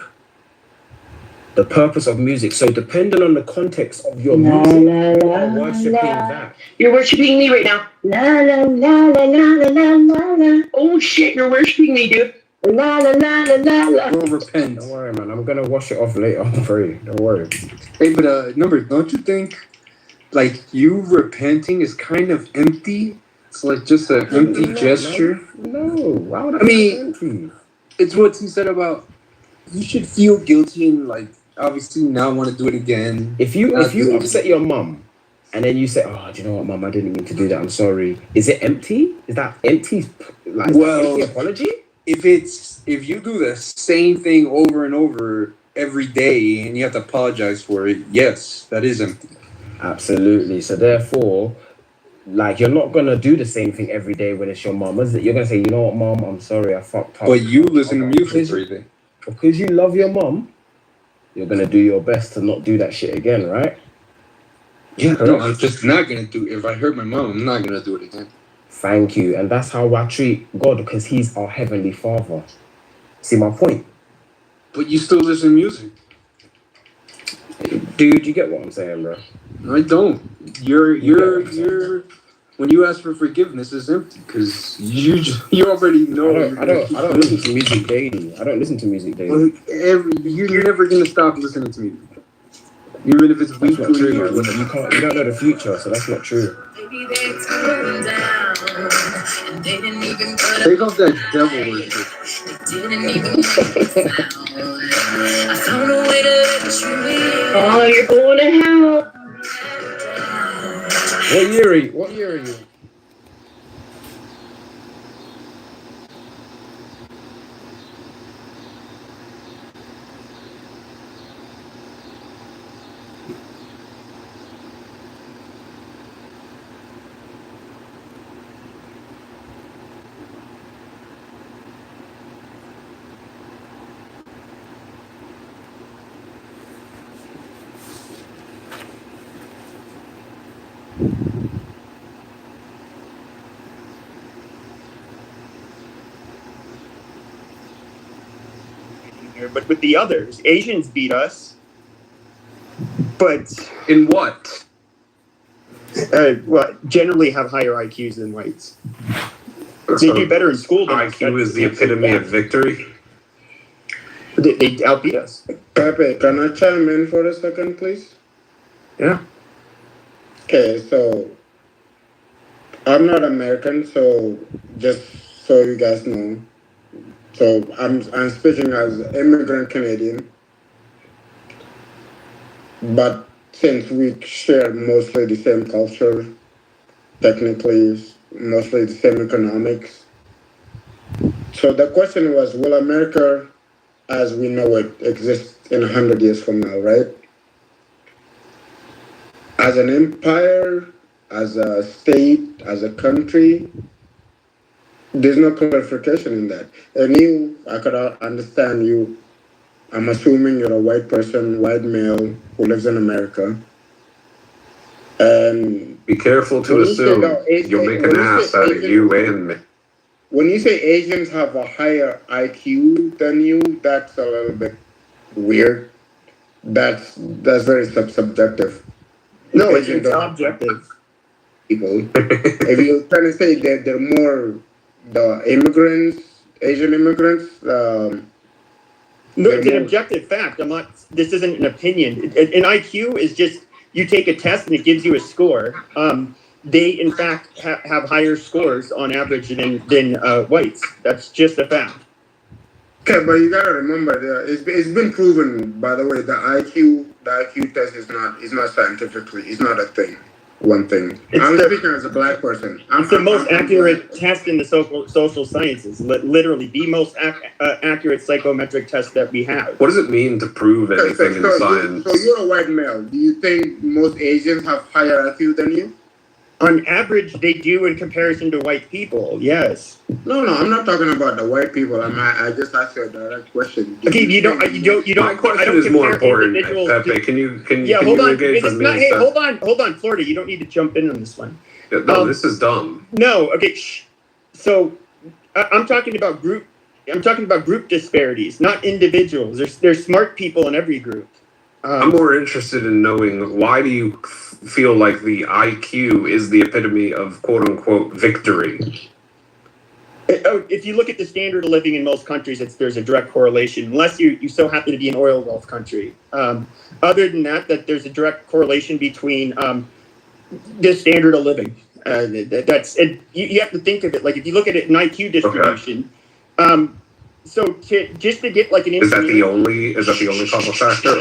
The purpose of music. So depending on the context of your music, you're worshiping that. You're worshiping me right now. La la la la la la la la. Oh shit, you're worshiping me, dude. La la la la la la. We'll repent. Don't worry, man. I'm gonna wash it off later for you. Don't worry. Hey, but number, don't you think like you repenting is kind of empty? It's like just an empty gesture. No, why would I mean, it's what he said about you should feel guilty and like obviously now want to do it again. If you upset your mum and then you say, "Oh, do you know what, mum? I didn't mean to do that. I'm sorry." Is it empty? Is that empty? Like empty apology? If you do the same thing over and over every day and you have to apologize for it, yes, that is empty. Absolutely. So therefore, like you're not gonna do the same thing every day when it's your mum, is it? You're gonna say, "You know what, mum? I'm sorry, I fucked up." But you listen to music every day. Because you love your mum, you're gonna do your best to not do that shit again, right? Yeah, no, I'm just not gonna do it. If I hurt my mom, I'm not gonna do it again. Thank you. And that's how I treat God, because he's our heavenly Father. See my point? But you still listen to music. Dude, you get what I'm saying, bro? No, I don't. You're when you ask for forgiveness, it's empty because you already know. I don't listen to music daily. Well, you're never gonna stop listening to music, even if it's weekly. You don't know the future, so that's not true. Take off that devil worship. Oh, you're going to hell. What year are you? But with the others, Asians beat us. But in what? Well, generally have higher IQs than whites. They do better in school than us. IQ is the epitome of victory. They outbeat us. Pepe, can I chime in for a second, please? Yeah. Okay, so I'm not American, so just so you guys know. So I'm speaking as immigrant Canadian. But since we share mostly the same culture, technically mostly the same economics. So the question was, will America, as we know it, exist in 100 years from now, right? As an empire, as a state, as a country, there's no clarification in that. And you, I could understand you. I'm assuming you're a white person, white male who lives in America. And be careful to assume you'll make an ass out of you and me. When you say Asians have a higher IQ than you, that's a little bit weird. That's very subjective. No, it's objective. People, if you're trying to say that they're more the immigrants, Asian immigrants. No, it's an objective fact. I'm not. This isn't an opinion. An IQ is just you take a test and it gives you a score. They in fact have higher scores on average than whites. That's just a fact. Okay, but you gotta remember, it's been proven. By the way, the IQ test is not scientifically. It's not a thing. One thing. I'm speaking as a black person. It's the most accurate test in the social sciences. Literally, the most accurate psychometric test that we have. What does it mean to prove anything in science? So you're a white male. Do you think most Asians have higher IQ than you? On average, they do in comparison to white people. Yes. No, I'm not talking about the white people. I just asked you a direct question. Okay, you don't. My question is more important, Pepe. Can you hold on. engage with me? Hey, hold on, Florida. You don't need to jump in on this one. No, this is dumb. No, okay. So, I'm talking about group. I'm talking about group disparities, not individuals. There's smart people in every group. I'm more interested in knowing, why do you feel like the IQ is the epitome of quote unquote victory? If you look at the standard of living in most countries, there's a direct correlation, unless you so happen to be an oil wealth country. Other than that, there's a direct correlation between the standard of living. You have to think of it like, if you look at it in IQ distribution. Okay. So just to get like an is that the only causal factor?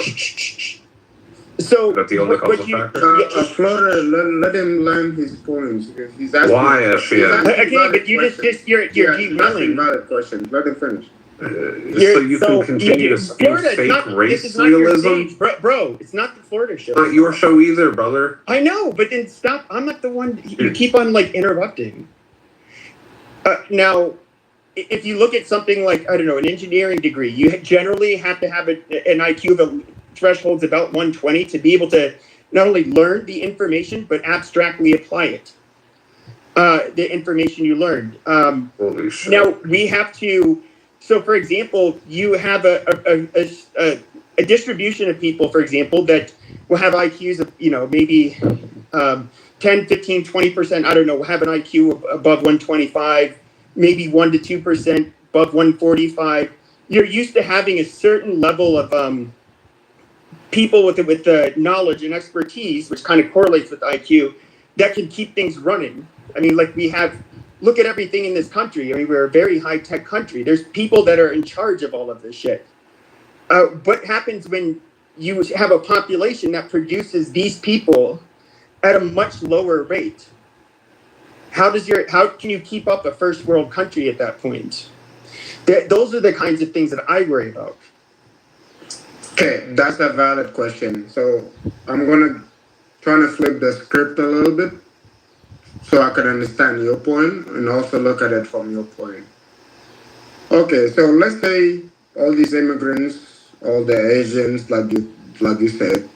So is that the only causal factor? Florida, let him land his points. He's asking. Why, okay, but you're derailing. Valid question. Let him finish. So you can continue to spew fake race realism? Bro, it's not the Florida show. Not your show either, brother. I know, but then stop. I'm not the one. You keep on like interrupting. Now, if you look at something like, I don't know, an engineering degree, you generally have to have an IQ of thresholds about 120 to be able to not only learn the information, but abstractly apply it. The information you learned. Holy shit. Now, we have to, so for example, you have a distribution of people, for example, that will have IQs of, maybe 10, 15, 20%, I don't know, will have an IQ above 125, maybe 1 to 2% above 145. You're used to having a certain level of people with the knowledge and expertise, which kind of correlates with IQ, that can keep things running. I mean, like look at everything in this country. I mean, we're a very high-tech country. There's people that are in charge of all of this shit. What happens when you have a population that produces these people at a much lower rate? How can you keep up a first world country at that point? Those are the kinds of things that I worry about. Okay, that's a valid question. So I'm gonna try to flip the script a little bit so I can understand your point and also look at it from your point. Okay, so let's say all these immigrants, all the Asians, like you said,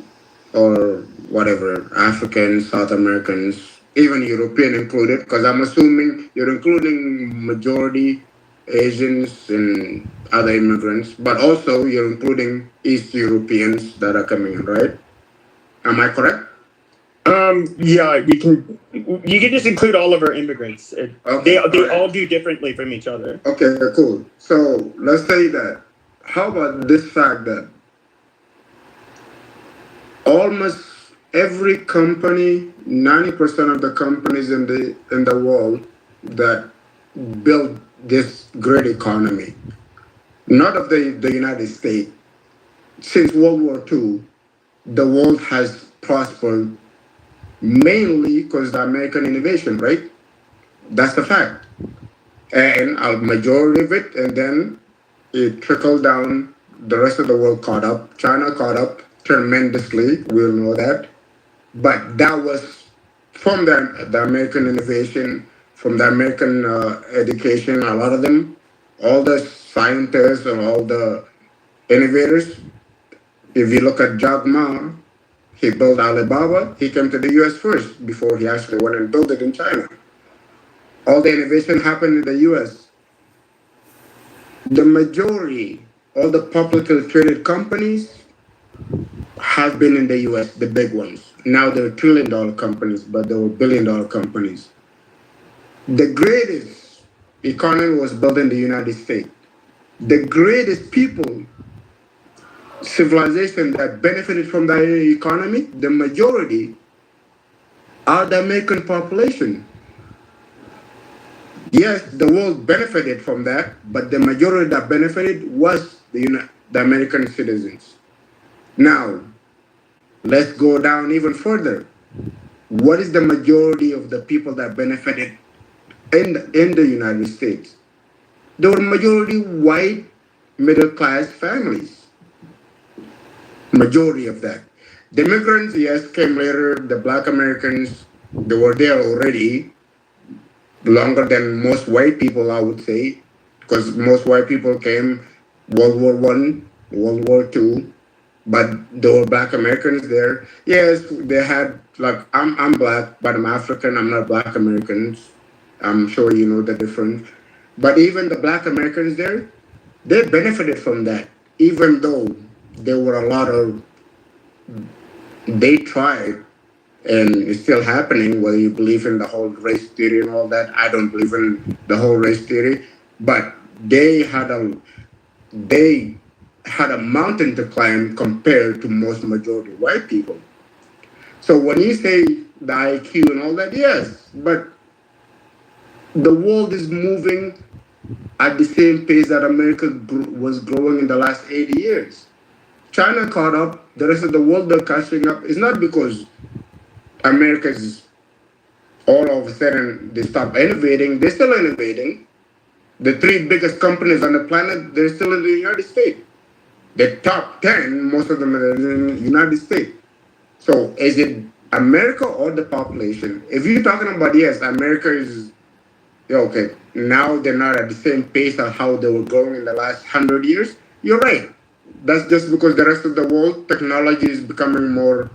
or whatever, Africans, South Americans, even European included, because I'm assuming you're including majority Asians and other immigrants, but also you're including East Europeans that are coming in, right? Am I correct? Yeah, you can just include all of our immigrants. They all do differently from each other. Okay, cool. So let's say that. How about this fact that almost every company, 90% of the companies in the world that build this great economy, not of the United States, since World War II, the world has prospered mainly because the American innovation, right? That's the fact. And a majority of it, and then it trickled down. The rest of the world caught up. China caught up tremendously. We'll know that. But that was from the American innovation, from the American education. A lot of them, all the scientists and all the innovators. If you look at Jack Ma, he built Alibaba. He came to the U.S. first before he actually went and built it in China. All the innovation happened in the U.S. The majority, all the publicly traded companies have been in the U.S., the big ones. Now they're trillion-dollar companies, but they were billion-dollar companies. The greatest economy was built in the United States. The greatest people, civilization that benefited from that economy, the majority are the American population. Yes, the world benefited from that, but the majority that benefited was the American citizens. Now, let's go down even further. What is the majority of the people that benefited in the United States? There were majority white middle class families. Majority of that. The immigrants, yes, came later. The black Americans, they were there already, longer than most white people, I would say, because most white people came World War One, World War Two, but there were black Americans there. Yes, they had like I'm black, but I'm African. I'm not black Americans. I'm sure you know the difference. But even the black Americans there, they benefited from that, even though there were a lot of they tried and it's still happening, whether you believe in the whole race theory and all that. I don't believe in the whole race theory, but they had a mountain to climb compared to most majority white people. So when you say the IQ and all that, yes, but the world is moving at the same pace that America was growing in the last 80 years. China caught up, the rest of the world are catching up. It's not because America's all of a sudden they stop innovating. They're still innovating. The three biggest companies on the planet, they're still in the United States. The top 10, most of them are in the United States. So is it America or the population? If you're talking about, yes, America is, yeah, okay, now they're not at the same pace of how they were going in the last 100 years, you're right. That's just because the rest of the world, technology is becoming more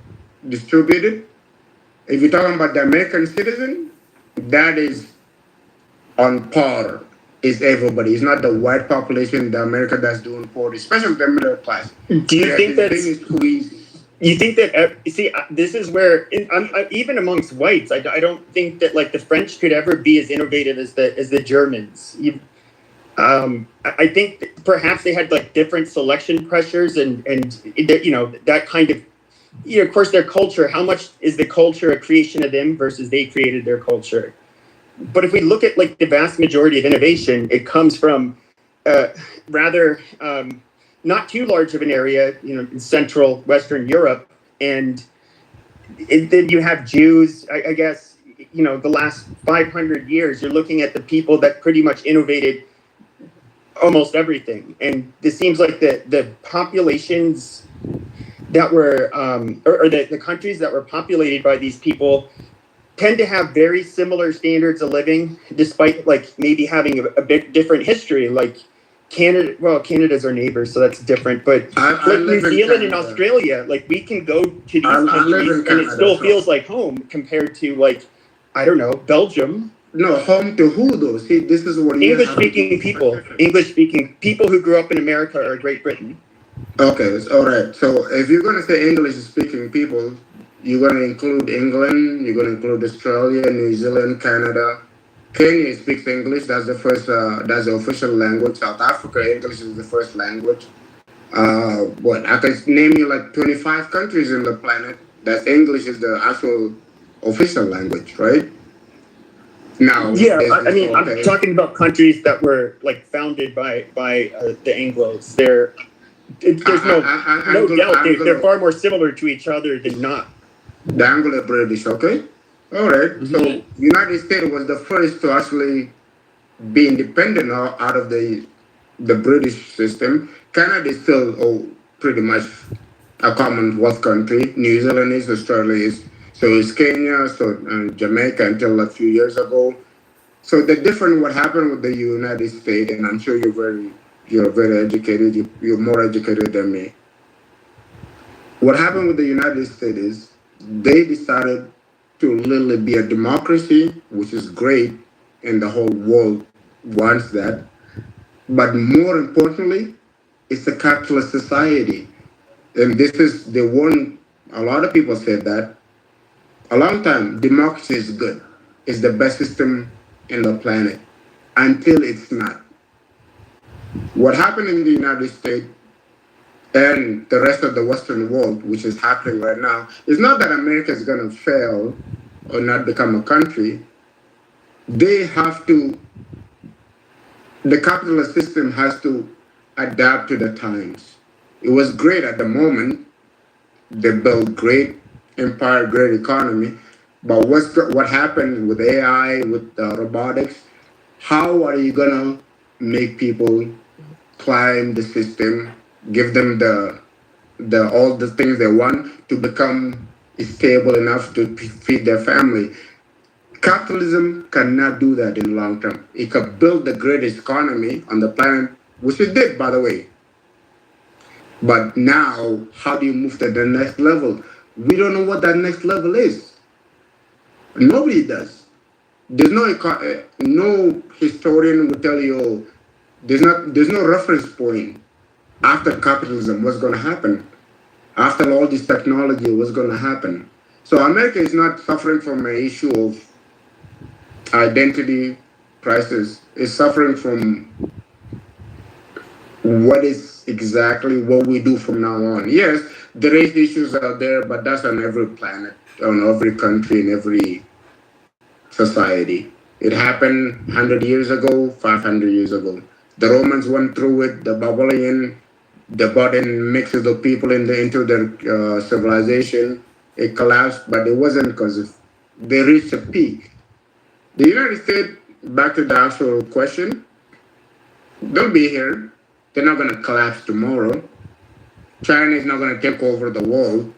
distributed. If you're talking about the American citizen, that is on par. Is everybody? It's not the white population, the America that's doing poor, especially the middle class. Do you think that's you think that see this is where even amongst whites, I don't think that like the French could ever be as innovative as the Germans. I think that perhaps they had like different selection pressures and you know that kind of of course their culture. How much is the culture a creation of them versus they created their culture? But if we look at like the vast majority of innovation, it comes from rather not too large of an area, in Central Western Europe, and then you have Jews. I guess the last 500 years, you're looking at the people that pretty much innovated almost everything, and this seems like the populations that were or the countries that were populated by these people tend to have very similar standards of living, despite like maybe having a bit different history. Like Canada's our neighbor, so that's different. But I like live New in Zealand and Canada. Australia, like we can go to these I live countries in and it Canada, still so- feels like home compared to like, I don't know, Belgium. No, home to who though? See, this is what you English have to speaking be people. specific. English speaking people who grew up in America or Great Britain. Okay, all right. So if you're gonna say English speaking people, you're gonna include England, you're gonna include Australia, New Zealand, Canada. Kenya speaks English. That's the first. That's the official language. South Africa, English is the first language. What I can name you like 25 countries in the planet that English is the actual official language, right? Now, Yeah, there's I this mean, I'm okay. talking about countries that were like founded by the Anglos. There's no doubt they're far more similar to each other than not. The Anglo British, okay? All right. So United States was the first to actually be independent out of the British system. Canada is still pretty much a Commonwealth country. New Zealand is, Australia is, so is Kenya, so Jamaica until a few years ago. So the different what happened with the United States, and I'm sure you're very educated. You're more educated than me. What happened with the United States is they decided to literally be a democracy, which is great, and the whole world wants that. But more importantly, it's a capitalist society. And this is the one, a lot of people said that a long time, democracy is good. It's the best system in the planet until it's not. What happened in the United States and the rest of the Western world, which is happening right now, is not that America is going to fail or not become a country. They have to, the capitalist system has to adapt to the times. It was great at the moment. They built great empire, great economy. But what happened with AI, with robotics? How are you going to make people climb the system, give them the all the things they want to become stable enough to feed their family? Capitalism cannot do that in long term. It could build the greatest economy on the planet, which it did, by the way. But now, how do you move to the next level? We don't know what that next level is. Nobody does. There's no historian will tell you. There's no reference point after capitalism. What's going to happen? After all this technology, what's going to happen? So America is not suffering from an issue of identity crisis. It's suffering from what is exactly what we do from now on. Yes, there is issues out there, but that's on every planet, on every country, in every society. It happened 100 years ago, 500 years ago. The Romans went through it, the Babylonian, they brought in mixes of people into their civilization. It collapsed, but it wasn't because they reached a peak. The United States, back to the actual question, they'll be here. They're not going to collapse tomorrow. China is not going to take over the world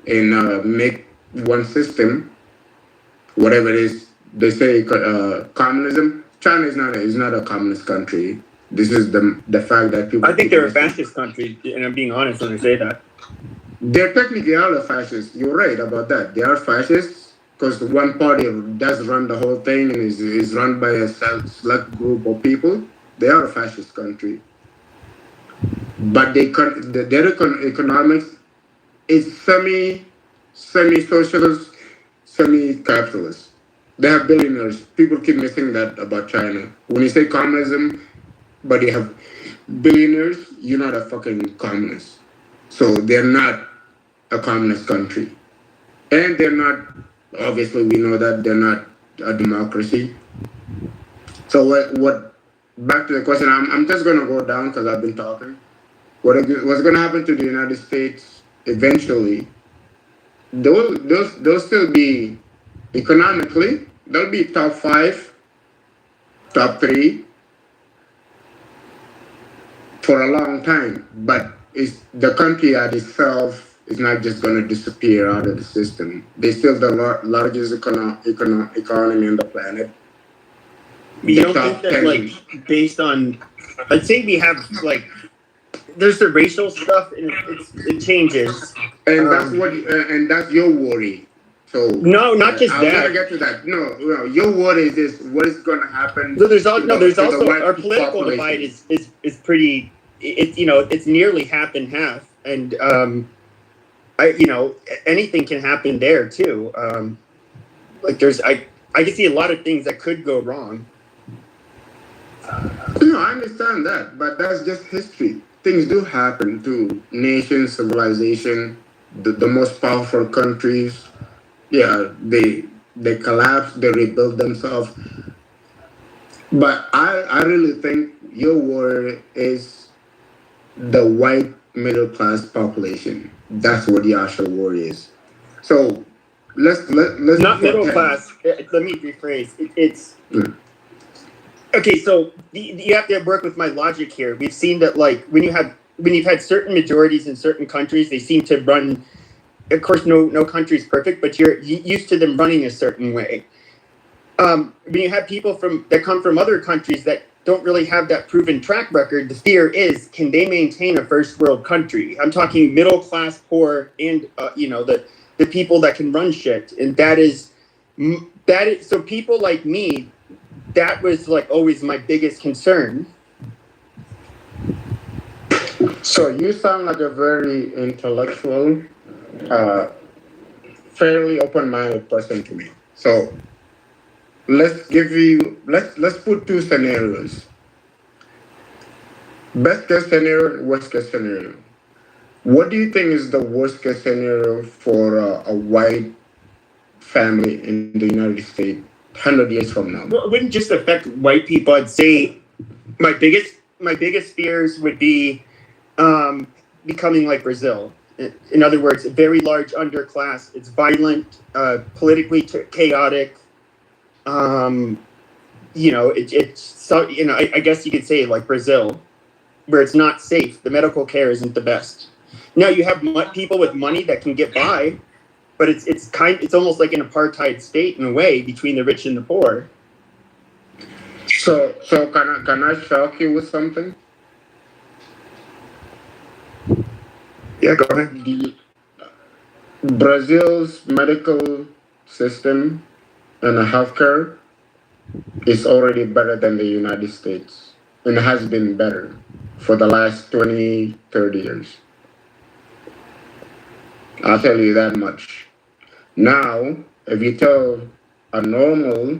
and make one system, whatever it is. They say communism. China is not a communist country. This is the fact that people. I think they're a fascist country, and I'm being honest when I say that. They're technically are a fascist. You're right about that. They are fascists because the one party does run the whole thing and is run by a select group of people. They are a fascist country. But their economics is semi-socialist, semi-capitalist. They have billionaires. People keep missing that about China. When you say communism, but you have billionaires, you're not a fucking communist. So they're not a communist country. And they're not, obviously we know that they're not a democracy. So what back to the question, I'm just going to go down because I've been talking. What's going to happen to the United States eventually, they'll still be economically, they'll be top 5, top 3 for a long time. But the country at itself is not just going to disappear out of the system. They're still the largest economy on the planet. You don't think that, like, based on I'd say we have like there's the racial stuff and it changes. And that's your worry. So no, not just I was that. gonna get to that. No, your worry is this: what is going to happen? There's also white our political divide is pretty. It's it's nearly half and half, and anything can happen there too. Like I can see a lot of things that could go wrong. No, I understand that, but that's just history. Things do happen to nations, civilization, the most powerful countries. Yeah, they collapse, they rebuild themselves. But I really think your worry is the white middle class population. That's what the actual worry is. So let's not middle class. Let me rephrase. It's okay. So you have to work with my logic here. We've seen that like when you've had certain majorities in certain countries, they seem to run. Of course, no country is perfect, but you're used to them running a certain way. When you have people that come from other countries that don't really have that proven track record, the fear is, can they maintain a first world country? I'm talking middle class, poor, and the people that can run shit, and that is so people like me. That was like always my biggest concern. So you sound like a very intellectual, fairly open-minded person to me. So let's put two scenarios. Best case scenario, worst case scenario. What do you think is the worst case scenario for a white family in the United States 100 years from now? Well, it wouldn't just affect white people. I'd say my biggest fears would be becoming like Brazil. In other words, a very large underclass. It's violent, politically chaotic. It's so I guess you could say like Brazil, where it's not safe. The medical care isn't the best. Now you have people with money that can get by, but it's almost like an apartheid state in a way between the rich and the poor. So can I shock you with something? Yeah, go ahead. Brazil's medical system and healthcare is already better than the United States and has been better for the last 20, 30 years. I'll tell you that much. Now, if you tell a normal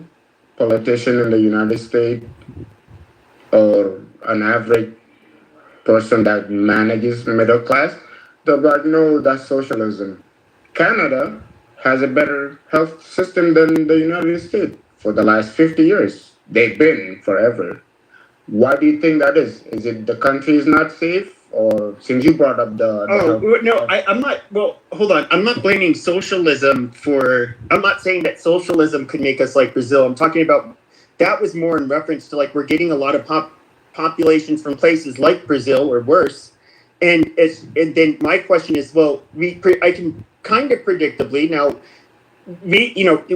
politician in the United States or an average person that manages middle class, they'll be like, no, that's socialism. Canada has a better health system than the United States for the last 50 years. They've been forever. Why do you think that is? Is it the country is not safe? Or since you brought up I'm not. Well, hold on. I'm not blaming socialism I'm not saying that socialism could make us like Brazil. I'm talking about that was more in reference to like we're getting a lot of populations from places like Brazil or worse, and then my question is, well, I can kind of predictably now.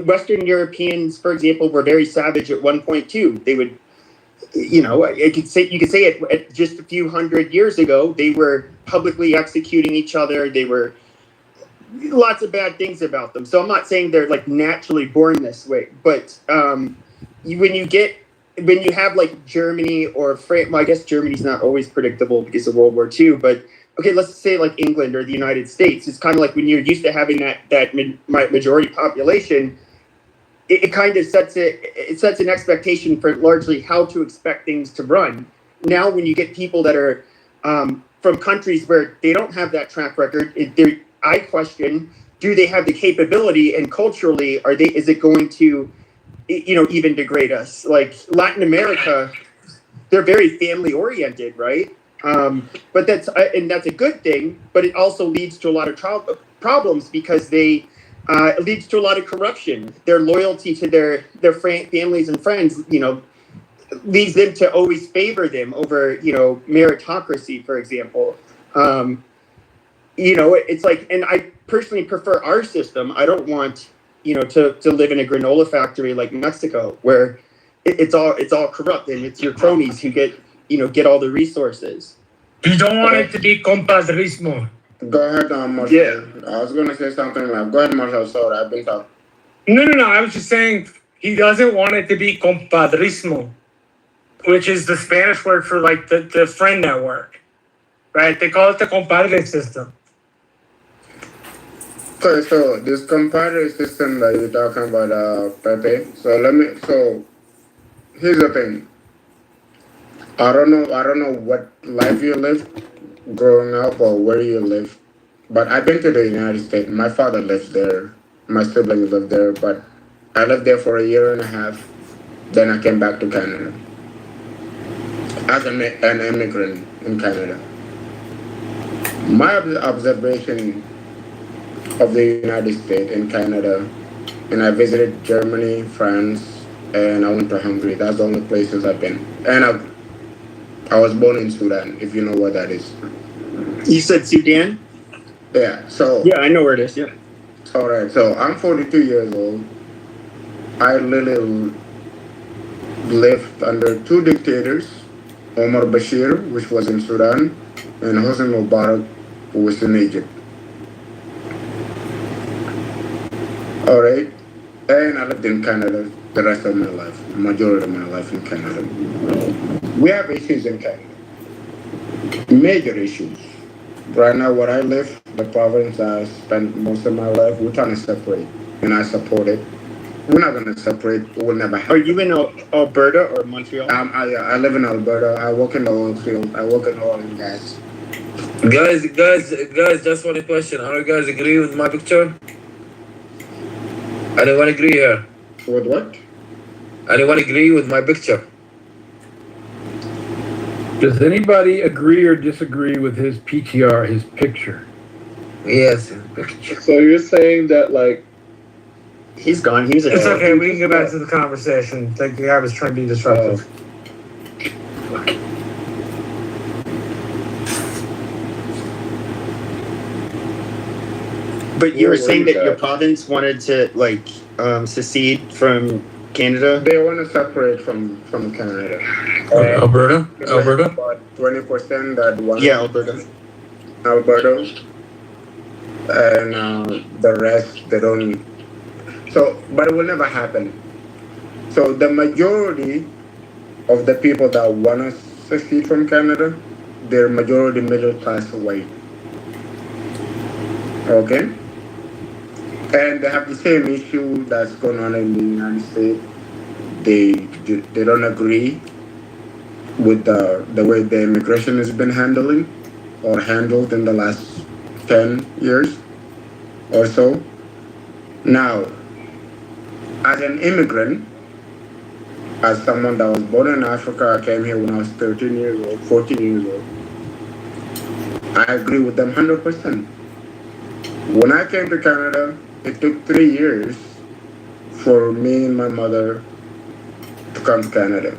Western Europeans, for example, were very savage at one point too. They would. You could say it just a few hundred years ago, they were publicly executing each other. They were lots of bad things about them. So I'm not saying they're like naturally born this way, but when you have like Germany or France, well, I guess Germany's not always predictable because of World War II, but okay, let's say like England or the United States. It's kind of like when you're used to having that majority population. It kind of sets an expectation for largely how to expect things to run. Now, when you get people that are from countries where they don't have that track record, I question: do they have the capability, and culturally, is it going to, even degrade us? Like Latin America, they're very family oriented, right? But that's a good thing. But it also leads to a lot of problems because it leads to a lot of corruption. Their loyalty to their families and friends, leads them to always favor them over, meritocracy, for example. It's like, and I personally prefer our system. I don't want, to live in a granola factory like Mexico, where it's all corrupt and it's your cronies who get get all the resources. You don't want it to be compadrismo. Go ahead, Marshall. Yeah. I was gonna say something like, go ahead, Marshall. Sorry, I've been talking. No. I was just saying he doesn't want it to be compadrismo, which is the Spanish word for like the friend network, right? They call it the compadre system. Okay, so this comparative system that you're talking about, Pepe. So here's the thing. I don't know what life you lived growing up or where you live, but I've been to the United States. My father lives there. My siblings live there, but I lived there for a year and a half. Then I came back to Canada as an immigrant in Canada. My observation of the United States and Canada, and I visited Germany, France, and I went to Hungary. That's the only places I've been. And I was born in Sudan, if you know what that is. You said Sudan? Yeah, so... Yeah, I know where it is, yeah. All right, so I'm 42 years old. I literally lived under two dictators, Omar Bashir, which was in Sudan, and Hosni Mubarak, who was in Egypt. All right, and I lived in Canada the rest of my life, majority of my life in Canada. We have issues in Canada, major issues. Right now, where I live, the province I spent most of my life, we're trying to separate, and I support it. We're not going to separate. It will never happen. Are you in Alberta or Montreal? I live in Alberta. I work in the oil field. I work in oil and gas. Guys, just one question. Are you guys agree with my picture? Anyone agree here? With what? Anyone agree with my picture? Does anybody agree or disagree with his PTR, his picture? Yes. So you're saying that, like, he's gone. It's okay. We can get back to the conversation. The guy was trying to be disruptive. But you were saying that your province wanted to secede from Canada? They want to separate from Canada. Alberta? 20% that want. Yeah, Alberta. Alberta. And the rest, they don't. So, but it will never happen. So the majority of the people that want to secede from Canada, they're majority middle class white. Okay? And they have the same issue that's going on in the United States. They don't agree with the way the immigration has been handled in the last 10 years or so. Now, as an immigrant, as someone that was born in Africa, I came here when I was 13 years old, 14 years old. I agree with them 100%. When I came to Canada, it took 3 years for me and my mother to come to Canada.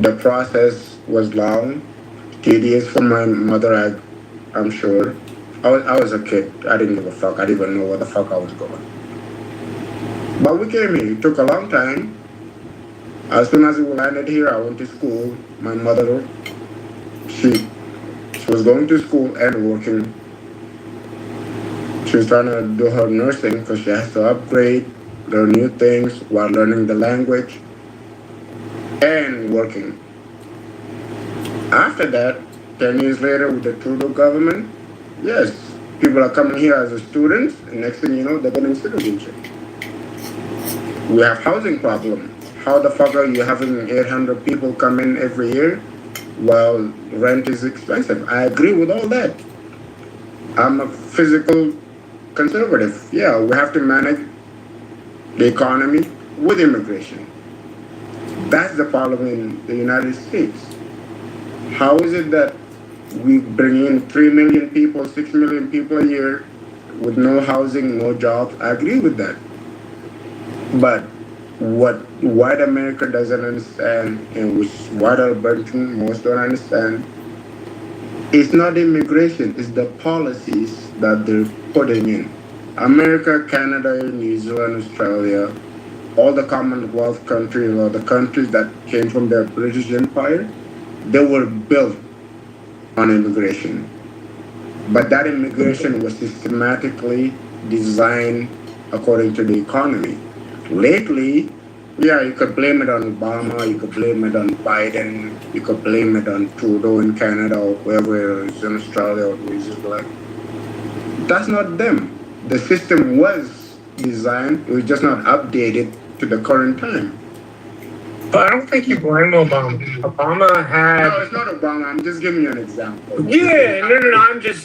The process was long, tedious for my mother, I'm sure. I was a kid. I didn't give a fuck. I didn't even know where the fuck I was going. But we came here. It took a long time. As soon as we landed here, I went to school. My mother, she was going to school and working. She was trying to do her nursing because she has to upgrade, learn new things while learning the language and working. After that, 10 years later with the Trudeau government, yes, people are coming here as a students, and next thing you know, they're getting citizenship. We have housing problem. How the fuck are you having 800 people come in every year while rent is expensive? I agree with all that. I'm a physical conservative. Yeah, we have to manage the economy with immigration. That's the problem in the United States. How is it that we bring in 3 million people, 6 million people a year with no housing, no jobs? I agree with that. But what white America doesn't understand, and which white Albertans most don't understand, it's not immigration, it's the policies that they're putting in. America, Canada, New Zealand, Australia, all the Commonwealth countries or the countries that came from the British Empire, they were built on immigration. But that immigration was systematically designed according to the economy. Lately, yeah, you could blame it on Obama, you could blame it on Biden, you could blame it on Trudeau in Canada or whoever is in Australia or New Zealand. That's not them. The system was designed, it was just not updated to the current time. But I don't think you blame Obama. Obama had. No, it's not Obama. I'm just giving you an example. Yeah, no. This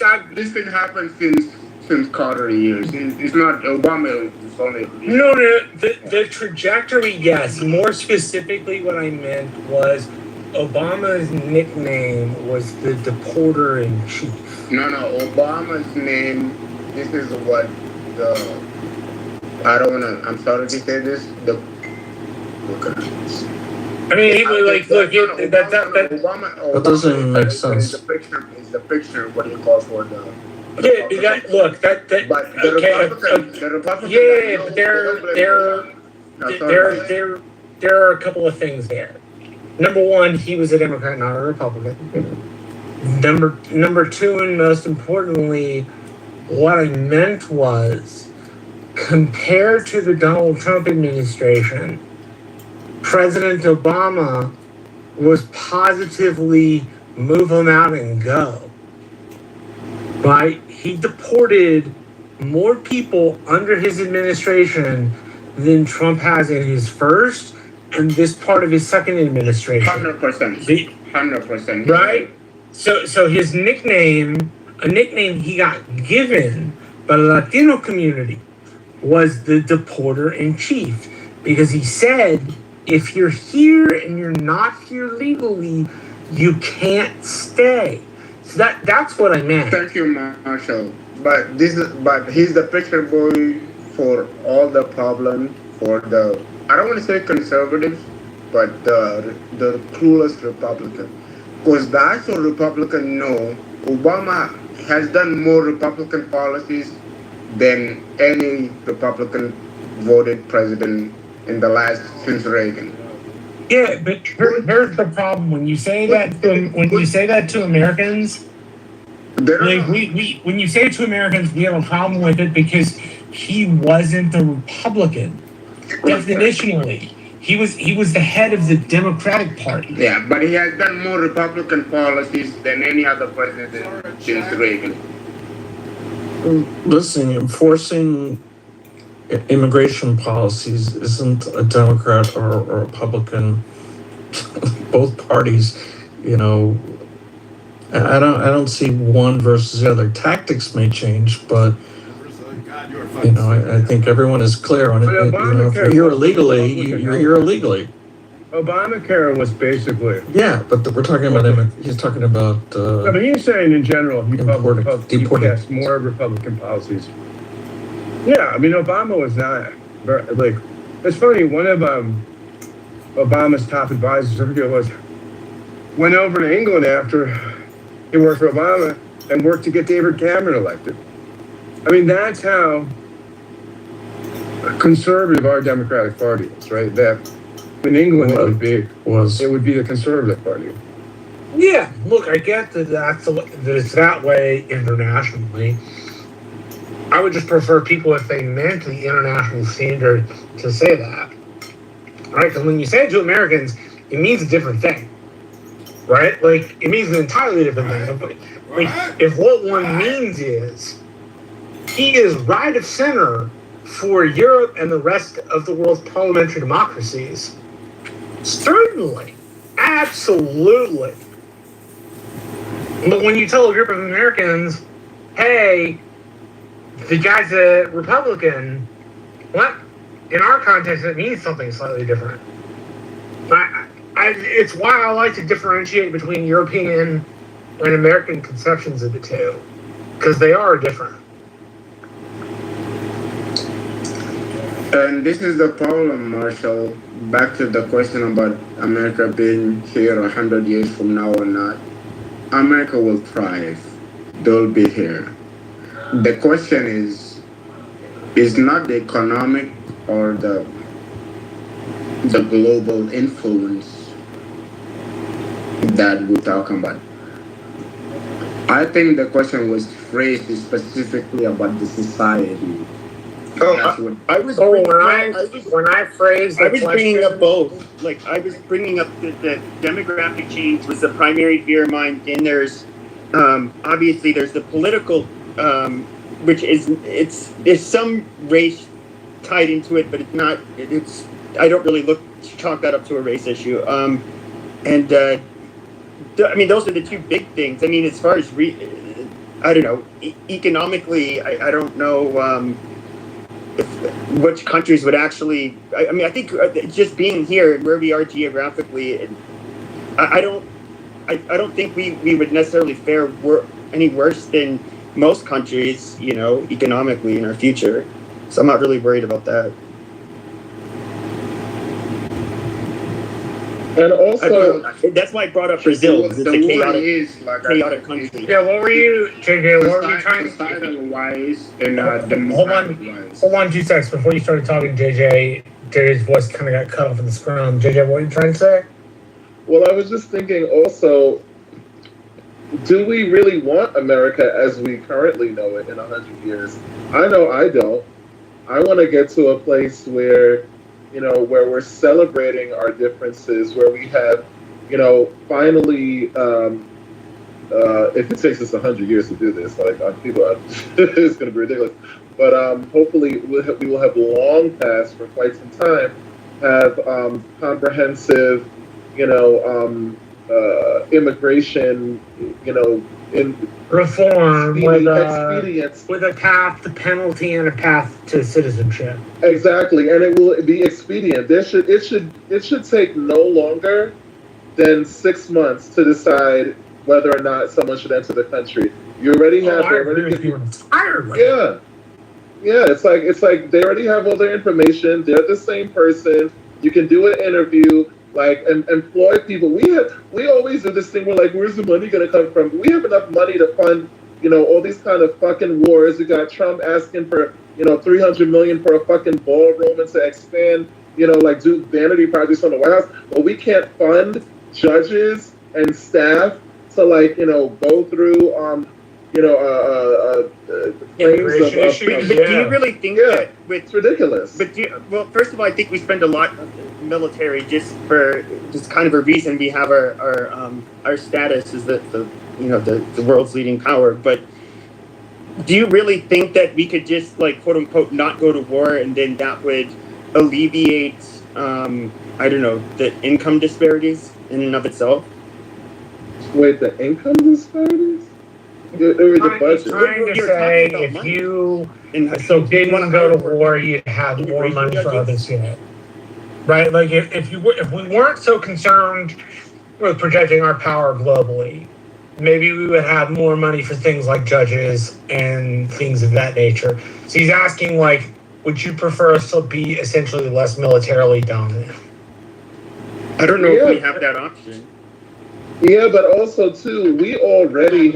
thing happened since Carter years. It's not Obama. It's only. No. The trajectory, yes. More specifically, what I meant was Obama's nickname was the deporter in chief. No. Obama's name. This is what the. I don't wanna. I'm sorry to say this. I mean, he was like, look, Obama That doesn't make sense. Is the picture what do you call for the? Yeah, but the Republican, yeah, but there are a couple of things there. Number one, he was a Democrat, not a Republican. Number two, and most importantly, what I meant was, compared to the Donald Trump administration, President Obama was positively move them out and go. Right? He deported more people under his administration than Trump has in his first and this part of his second administration. 100%. 100%. Right? So his nickname, a nickname he got given by the Latino community, was the deporter in chief, because he said, if you're here and you're not here legally, you can't stay. So that's what I meant. Thank you, Marshall. But he's the picture boy for all the problem for the, I don't want to say conservatives, but the clueless Republican. Because the actual Republican know Obama has done more Republican policies than any Republican voted president in the last since Reagan. Yeah, but here's the problem. When you say that to Americans, like when you say it to Americans, we have a problem with it because he wasn't a Republican. Definitionally, he was the head of the Democratic Party. Yeah, but he has done more Republican policies than any other president since Reagan. Listen, enforcing immigration policies isn't a Democrat or a Republican. Both parties, I don't see one versus the other. Tactics may change, but I think everyone is clear on it. If you're here illegally, you're here illegally. Obamacare was basically. Yeah, but we're talking about he's talking about. No, but he's saying in general, he passed more Republican policies. Yeah, I mean, Obama was not like. It's funny. One of Obama's top advisors, I forget what it was, went over to England after he worked for Obama and worked to get David Cameron elected. I mean, that's how conservative our Democratic Party is, right? That in England it would be the Conservative Party. Yeah, look, I get that it's that way internationally. I would just prefer people, if they meant the international standard, to say that. Right? Because when you say it to Americans, it means a different thing. Right? Like, it means an entirely different thing. Like, if what one means is he is right of center for Europe and the rest of the world's parliamentary democracies, certainly, absolutely. But when you tell a group of Americans, hey, the guy's a Republican, what? In our context, it means something slightly different. It's why I like to differentiate between European and American conceptions of the two, because they are different. And this is the problem, Marshall. Back to the question about America being here 100 years from now or not. America will thrive. They'll be here. The question is not the economic or the global influence. that we're talking about. I think the question was phrased specifically about the society. I was bringing up both. Like I was bringing up the demographic change was the primary fear of mine. Then there's obviously there's the political, which is there's some race tied into it, but it's not. It's I don't really chalk that up to a race issue. I mean, those are the two big things. I mean, as far as I don't know, economically, I don't know which countries would actually. I mean, I think just being here and where we are geographically, I don't think we would necessarily fare any worse than most countries, you know, economically in our future. So I'm not really worried about that. And also, that's why I brought up Brazil, because it's a chaotic country. Yeah, what were you, JJ? What were you trying to say? Societal-wise and Hold on 2 seconds before you started talking, JJ. JJ's voice kind of got cut off in the scrum. JJ, what were you trying to say? well, I was just thinking also, do we really want America as we currently know it in 100 years? I know I don't. I want to get to a place where, you know, where we're celebrating our differences, where we have, you know, finally, if it takes us 100 years to do this, like people, it's going to be ridiculous. But hopefully we will have long past for quite some time, have comprehensive, you know, immigration, you know, in reform with a path to penalty and a path to citizenship. Exactly, and it will be expedient. It should take no longer than 6 months to decide whether or not someone should enter the country. You already have. Yeah, yeah. It's like they already have all their information. They're the same person. You can do an interview. Like, and employ people. We always do this thing where, like, where's the money going to come from? We have enough money to fund, you know, all these kind of fucking wars. We got Trump asking for, you know, $300 million for a fucking ballroom and to expand, you know, like do vanity projects on the White House. But we can't fund judges and staff to, like, you know, go through, you know, claims of do you really think that it's ridiculous? But well, first of all, I think we spend a lot of military just kind of a reason we have our status as the you know the world's leading power. But do you really think that we could just, like, quote unquote not go to war and then that would alleviate I don't know, the income disparities in and of itself? Wait, the income disparities? The budget. Trying to say if you didn't go to war, you'd have more money for other shit, right? Like if we weren't so concerned with projecting our power globally, maybe we would have more money for things like judges and things of that nature. So he's asking, like, would you prefer us to be essentially less militarily dominant? I don't know if we have that option. Yeah, but also too, we already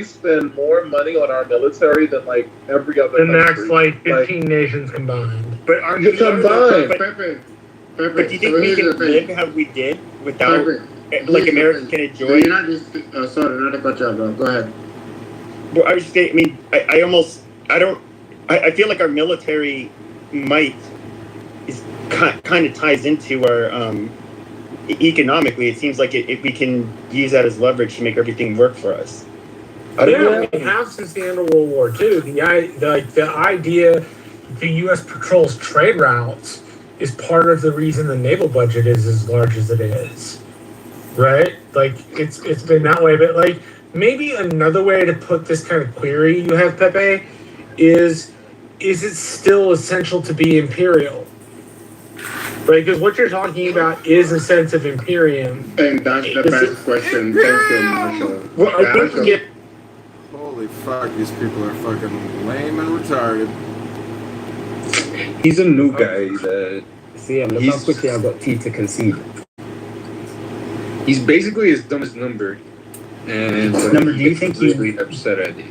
spend more money on our military than, like, every other country. That's like 15 nations combined. But are you combined? But do you think we can live how we did without, like, America can enjoy? So you're not just sorry, not to cut you off, bro. Go ahead. Well, I was just saying, I mean, I feel like our military might is kind of ties into our economically. It seems like if we can use that as leverage to make everything work for us. We have since the end of World War II. The idea the U.S. patrols trade routes is part of the reason the naval budget is as large as it is, right? Like, it's been that way. But, like, maybe another way to put this kind of query you have, Pepe, is it still essential to be imperial? Right, because what you're talking about is a sense of imperium. And that's the best question. Thank you, Marshall. Well, I think we get. Holy fuck, these people are fucking lame and retarded. He's a new guy. See, look how quickly I got T to concede. He's basically as dumb as Number. And Number, do you think really upset at it?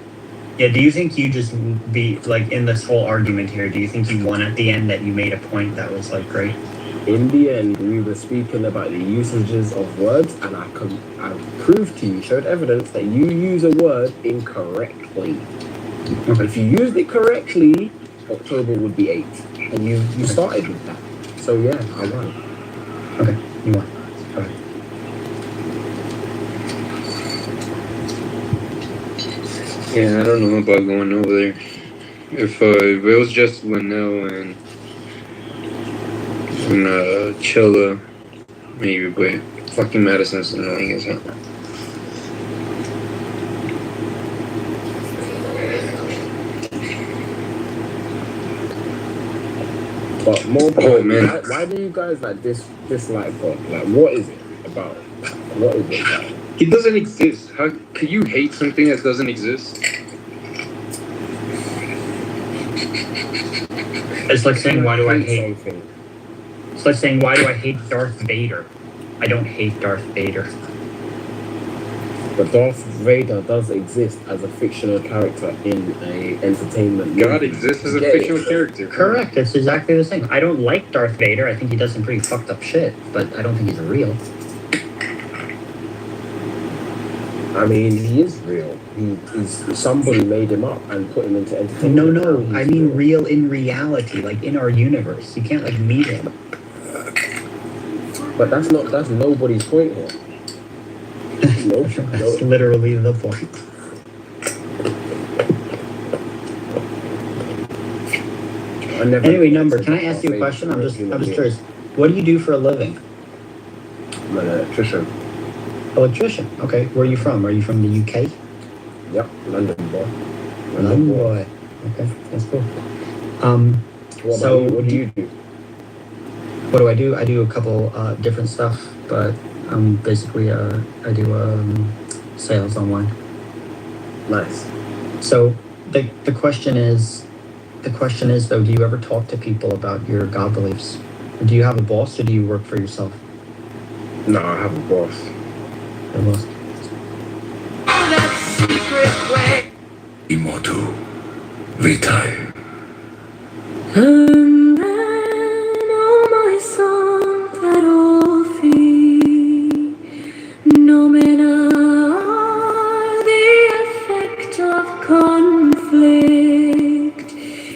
Yeah, do you think you just be, like, in this whole argument here, do you think you won at the end, that you made a point that was, like, great? India and we were speaking about the usages of words, and I proved to you, showed evidence that you use a word incorrectly. But if you used it correctly, October would be 8. And you started with that. So yeah, I won. Okay, you won. All right. Yeah, I don't know about going over there. If it was just Linnell and Chilla, maybe, but fucking Madison's annoying as hell. But more man, why do you guys like dislike God? Like, what is it about? What is it about? He doesn't exist. How could you hate something that doesn't exist? It's like saying, why do I hate something? It's like saying, why do I hate Darth Vader? I don't hate Darth Vader. But Darth Vader does exist as a fictional character in a entertainment movie. God exists as a fictional character. Correct. It's exactly the same. I don't like Darth Vader. I think he does some pretty fucked up shit, but I don't think he's real. I mean, he is real. Somebody made him up and put him into entertainment. No. I mean real in reality, like in our universe. You can't like meet him. But that's nobody's point here. That's literally the point. Anyway, Number, can I ask you a question? I'm just curious. What do you do for a living? I'm an electrician. Electrician. Okay. Where are you from? Are you from the UK? Yep, London boy. London boy. Okay, that's cool. What do you do? What do? I do a couple different stuff, but basically I do sales online. Nice. So the question is though, do you ever talk to people about your God beliefs? Do you have a boss or do you work for yourself? No, I have a boss. Immortal Vitae. And then all my songs that all fee, nomina are the effect of conflict,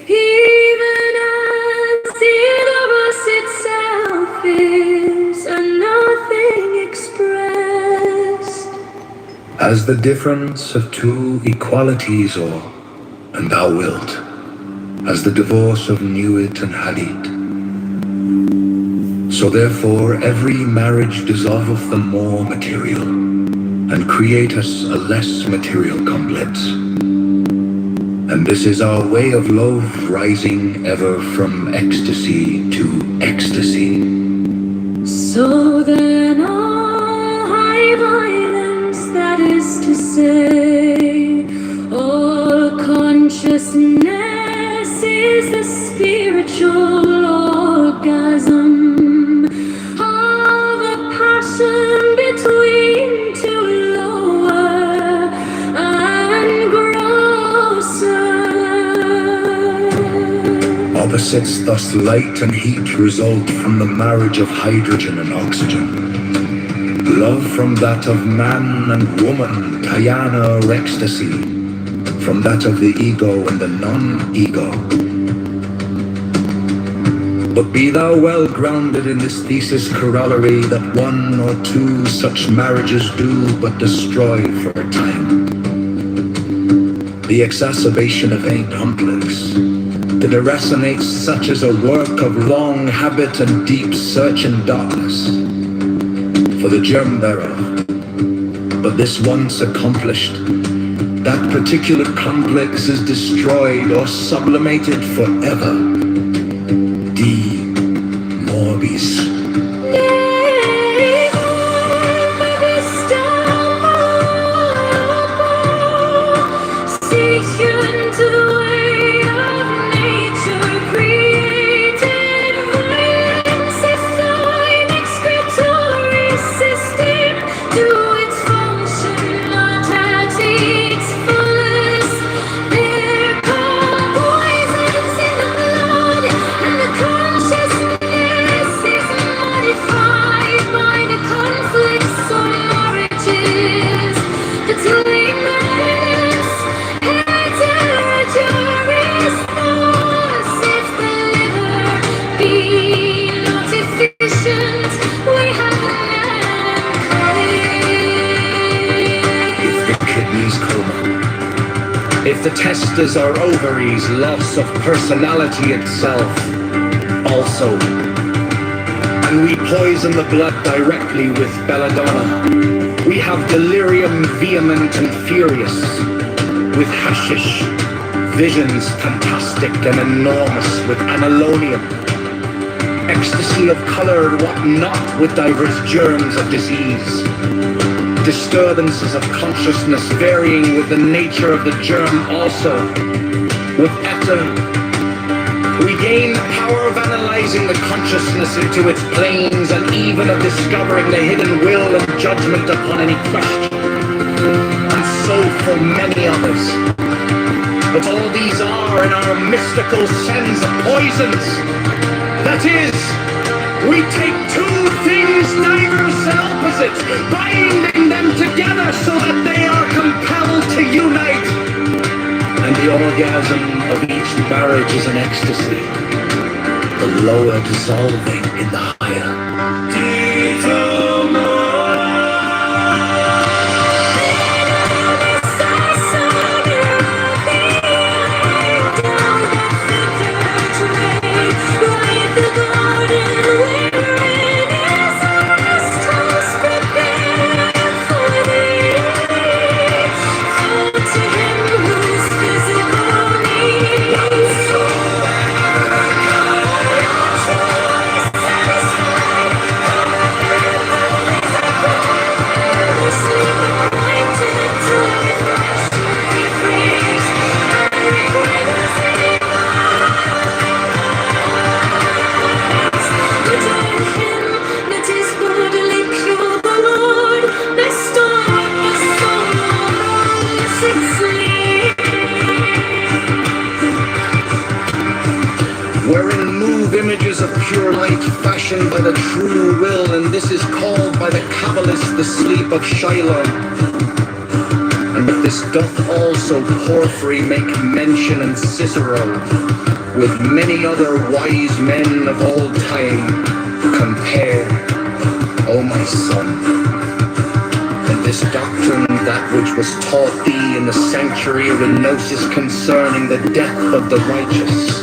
even as the universe itself is a nothing expressed. As the difference of two equalities, or, and thou wilt, as the divorce of Nuit and Hadith. So therefore every marriage dissolveth the more material, and createth a less material complex. And this is our way of love rising ever from ecstasy to ecstasy. So then all high violence, that is to say, all consciousness is the spiritual orgasm of a passion between two lower and grosser. Opposites, thus light and heat, result from the marriage of hydrogen and oxygen. Love from that of man and woman, Diana or ecstasy, from that of the ego and the non-ego. But be thou well grounded in this thesis corollary that one or two such marriages do but destroy for a time. The exacerbation of ain't complex. The deracinate such as a work of long habit and deep search in darkness for the germ thereof. But this once accomplished, that particular complex is destroyed or sublimated forever. De morbis. Consciousness is be not efficient. We have If the kidneys coma, if the testes are ovaries, loss of personality itself, also. And we poison the blood directly with belladonna. We have delirium vehement and furious, with hashish, visions fantastic and enormous with anhelonium, ecstasy of color and what not with diverse germs of disease, disturbances of consciousness varying with the nature of the germ also, with ether. We gain the power of analyzing the consciousness into its planes and even of discovering the hidden will and judgment upon any question. And so for many others. But all these are, in our mystical sense, poisons. That is, we take two things diverse and opposite, binding them together so that they are compelled to unite. And the orgasm of each marriage is an ecstasy, the lower dissolving in the higher. Wherein move images of pure light fashioned by the true will, and this is called by the Kabbalists the sleep of Shiloh. And of this doth also Porphyry make mention, and Cicero, with many other wise men of old time, compare, O my son. And this doctrine, that which was taught thee in the sanctuary of Gnosis concerning the death of the righteous,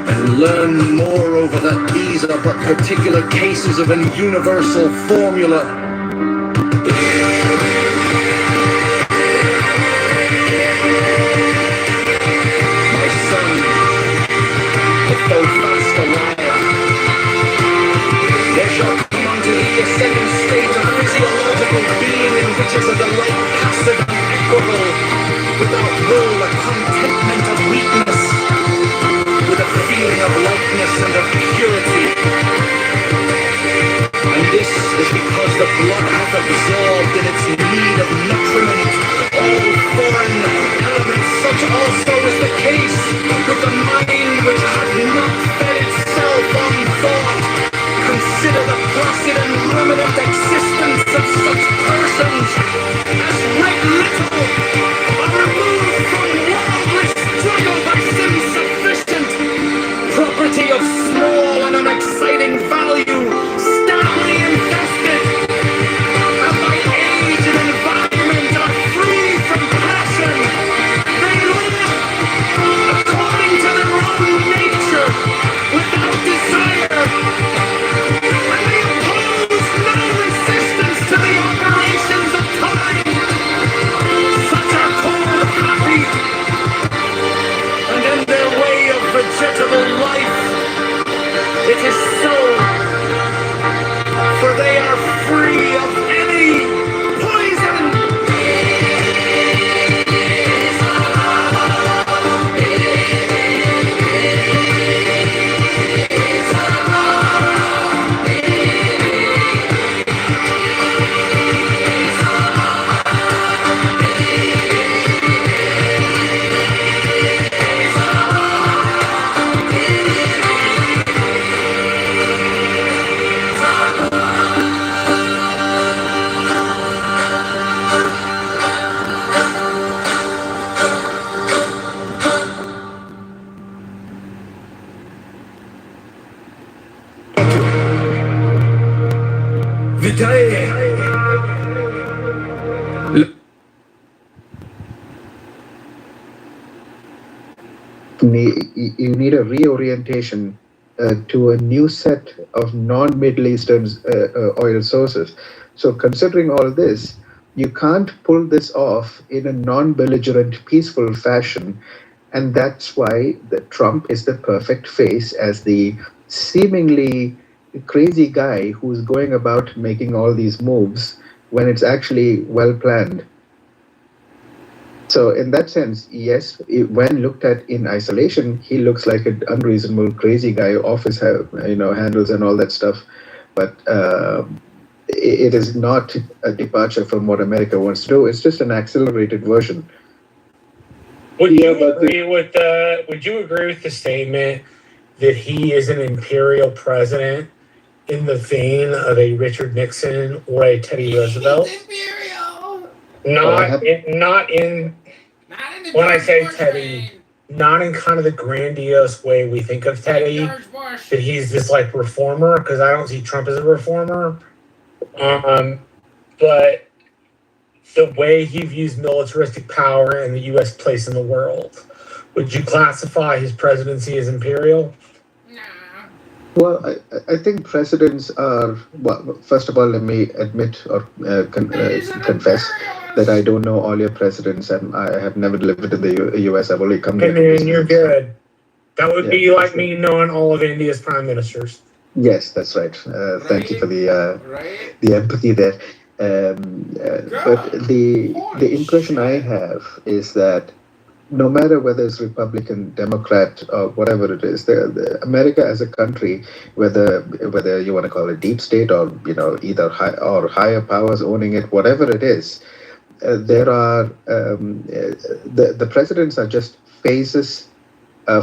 and learn moreover that these are but particular cases of an universal formula. My son, if thou fast a liar, there shall come unto thee a second state of physiological being in which is a delight passive and equable, without will, a contentment of weakness, with a feeling of lightness and of purity. And this is because the blood hath absorbed in its need of nutriment all foreign elements. Such also is the case with the mind which hath not fed itself on thought. Consider the placid and ruminant existence of such persons as read little, are removed from worldly struggle by insufficient property of small and unexciting value, stoutly invested, and by age and environment are free from passion. They live according to their own nature, without desire, and they oppose no You need a reorientation to a new set of non-Middle Eastern oil sources. So considering all this, you can't pull this off in a non-belligerent, peaceful fashion. And that's why Trump is the perfect face as the seemingly crazy guy who's going about making all these moves when it's actually well planned. So in that sense, yes, when looked at in isolation, he looks like an unreasonable, crazy guy, office handles and all that stuff. But it is not a departure from what America wants to do. It's just an accelerated version. Would you agree with the statement that he is an imperial president in the vein of a Richard Nixon or a Teddy Roosevelt? Not in when I say Teddy, not in kind of the grandiose way we think of Teddy, that he's this like reformer, because I don't see Trump as a reformer. But the way he views militaristic power and the U.S. place in the world, would you classify his presidency as imperial? Well, I think presidents are, well, first of all, let me admit or confess that I don't know all your presidents, and I have never lived in the U.S. I've only come here. And you're good. That would be like me knowing all of India's prime ministers. Yes, that's right. Thank you for the empathy there. But the impression I have is that no matter whether it's Republican, Democrat, or whatever it is, the America as a country, whether you want to call it deep state or either higher powers owning it, whatever it is, there are the presidents are just phases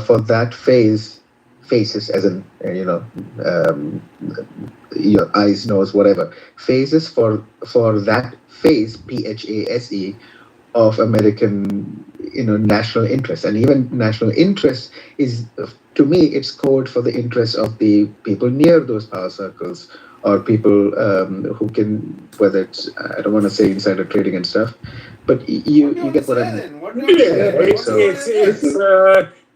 for that phase. Faces, as in your eyes, nose, whatever. Phases for that phase, PHASE, of American national interest. And even national interest is, to me, it's code for the interests of the people near those power circles, or people who can, whether it's, I don't want to say insider trading and stuff, but you get what I mean.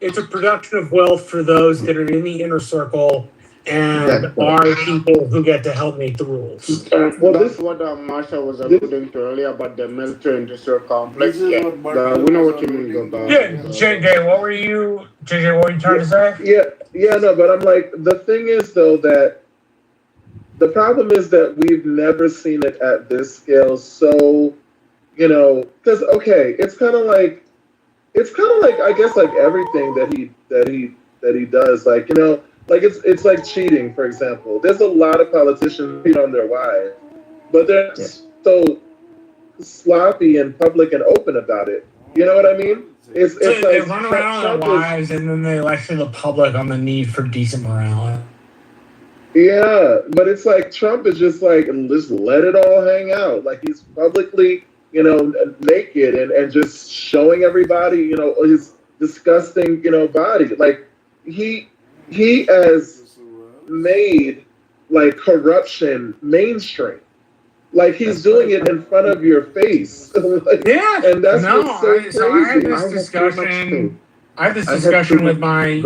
It's a production of wealth for those that are in the inner circle and are people who get to help make the rules. Well, that's what Marsha was alluding to earlier about the military-industrial complex. We know what you mean about. Yeah, JJ, what were you trying to say? No, but I'm like, the thing is though that the problem is that we've never seen it at this scale. So, because it's kind of like I guess like everything that he does, like like it's like cheating, for example. There's a lot of politicians cheat on their wives, but they're so sloppy and public and open about it. You know what I mean? It's like they run around on their wives and then they lecture the public on the need for decent morale. Yeah, but it's like Trump is just like, just let it all hang out. Like he's publicly, naked and just showing everybody, his disgusting, body. Like he has made like corruption mainstream. Like he's doing it in front of your face. Like, yeah, and that's what's so crazy. So I had this discussion with my.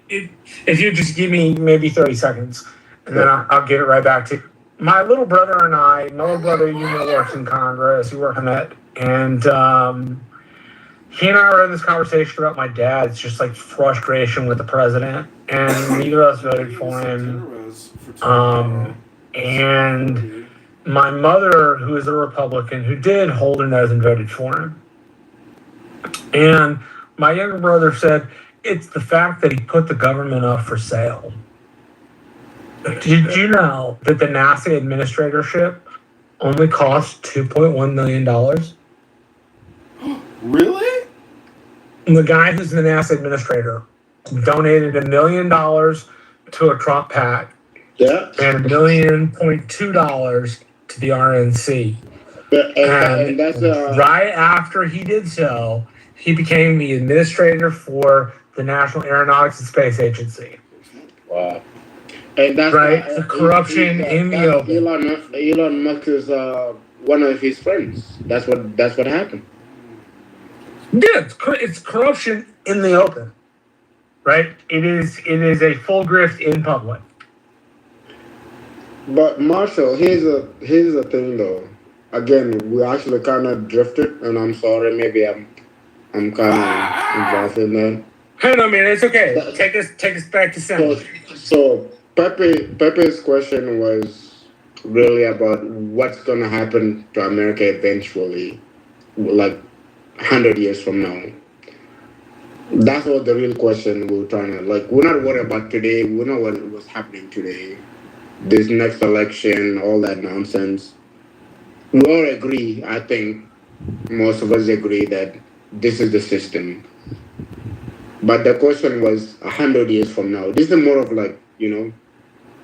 If you just give me maybe 30 seconds, and then I'll get it right back to you. My little brother and I, my little brother, works in Congress. We work on that, and he and I were in this conversation about my dad's just like frustration with the president, and neither of us voted for him. And my mother, who is a Republican, who did hold her nose and voted for him. And my younger brother said, it's the fact that he put the government up for sale. Did you know that the NASA administratorship only cost $2.1 million? Really? And the guy who's the NASA administrator donated $1 million to a Trump PAC. Yeah. And $1.2 million to the RNC. And that's right after he did so, he became the administrator for the National Aeronautics and Space Agency. Wow. And that's right? The corruption in the open. Elon Musk is one of his friends. That's what happened. Yeah, it's corruption in the open, right? It is a full grift in public. But Marshall, here's the thing though. Again, we actually kind of drifted, and I'm sorry. Maybe I'm kind of involved in that. Hey, no, man, it's okay. Take us back to center. So Pepe's question was really about what's gonna happen to America eventually, like 100 years from now. That's what the real question we're trying to like. We're not worried about today. We know what's happening today. This next election, all that nonsense. We all agree. I think most of us agree that this is the system. But the question was 100 years from now. This is more of like,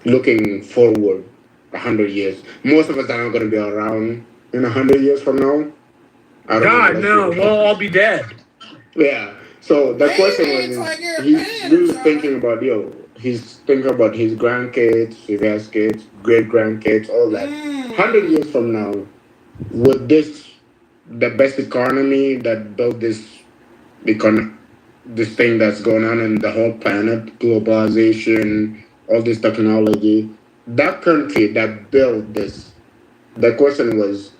looking forward 100 years. Most of us are not going to be around in 100 years from now. I don't God, know. no, we'll all be dead. Yeah. So the question was, he's really thinking about, he's thinking about his grandkids, if he has kids, great grandkids, all that. 100 years from now, would the best economy that built this thing that's going on in the whole planet, globalization, all this technology, that country that built this, the question was,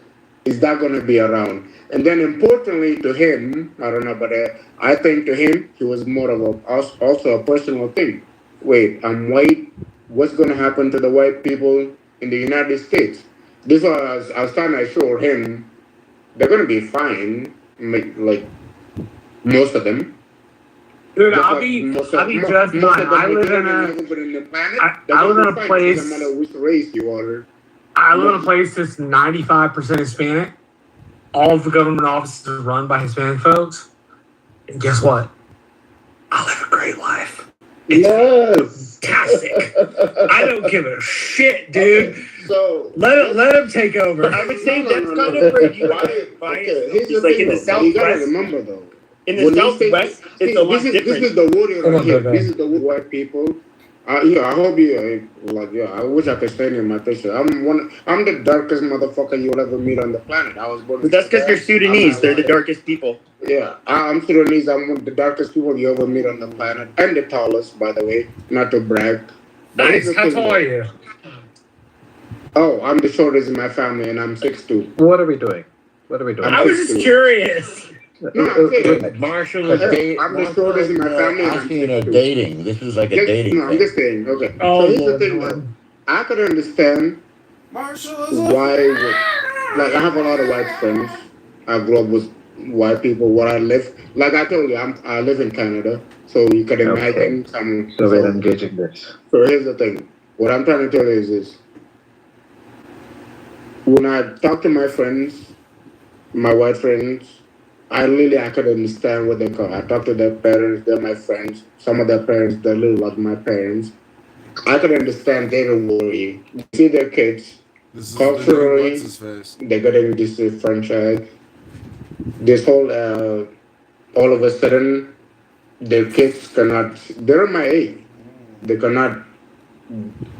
is that going to be around? And then importantly to him, I don't know, but I think to him, it was more of also a personal thing. Wait, I'm white. What's going to happen to the white people in the United States? This was, I was trying to assure him, they're going to be fine, like most of them. Dude, I'll be just fine. I live in a place. No matter which race you are. I live in a place that's 95% Hispanic. All of the government offices are run by Hispanic folks. And guess what? I live a great life. Yes. Fantastic. I don't give a shit, dude. So let him take over. I would say that's kind of where you are. It's like in the Southwest. You gotta remember though. In the Southwest, it's a lot different. This is the warrior right here. This is the white people. I hope you I wish I could stand in my picture. I'm the darkest motherfucker you'll ever meet on the planet. I was born. But that's because you're Sudanese. They're the darkest people. Yeah, I'm Sudanese. I'm one of the darkest people you ever meet on the planet, and the tallest, by the way. Not to brag. Nice. How tall are you? Oh, I'm the shortest in my family, and I'm 6'2". What are we doing? I was just curious. Marshall is dating. I'm the shortest in my family. Asking a dating. This is like a dating. No, I'm just saying. Okay. Oh, so here's the thing, though. I could understand why. Like I have a lot of white friends. I grew up with white people where I live. Like I told you, I live in Canada, so you can imagine some. So we're engaging this. So here's the thing. What I'm trying to tell you is this. When I talk to my friends, my white friends, I could understand what they call. I talk to their parents, they're my friends. Some of their parents, they're little like my parents. I could understand their worry. You see their kids, culturally, they're getting disenfranchised. This whole, all of a sudden, their kids they're my age. They cannot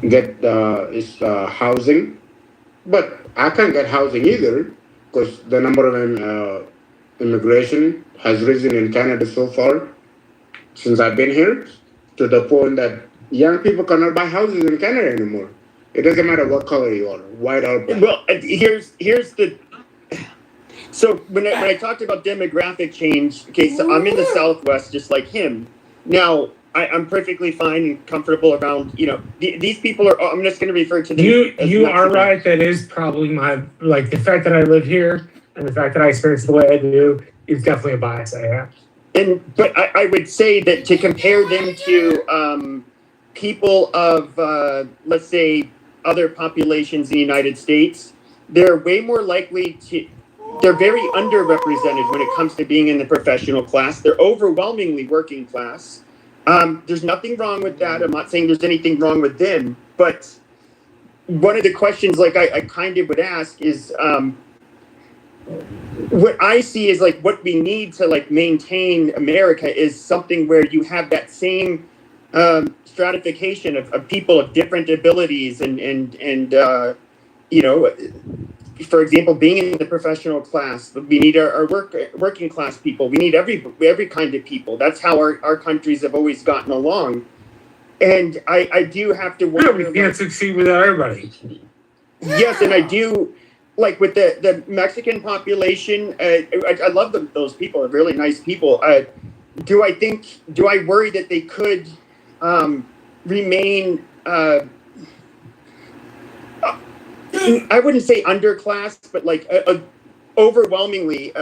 get housing. But I can't get housing either because the number of immigration has risen in Canada so far since I've been here to the point that young people cannot buy houses in Canada anymore. It doesn't matter what color you are, white or black. Well, here's the. So when I talked about demographic change, okay, so I'm in the Southwest just like him. Now, I'm perfectly fine and comfortable around, these people are, I'm just going to refer to them. You are right. That is probably the fact that I live here and the fact that I experience the way I do is definitely a bias I have. But I would say that to compare them to people of, let's say, other populations in the United States, they're way more likely they're very underrepresented when it comes to being in the professional class. They're overwhelmingly working class. There's nothing wrong with that. I'm not saying there's anything wrong with them, but one of the questions I kind of would ask is what I see is what we need to maintain America is something where you have that same stratification of people of different abilities and you know, for example, being in the professional class, we need our working class people. We need every kind of people. That's how our countries have always gotten along. And I do have to wonder. We can't succeed without everybody. Yes, and I do, like with the Mexican population, I love those people. They're really nice people. Do I worry that they could remain, I wouldn't say underclass, but like overwhelmingly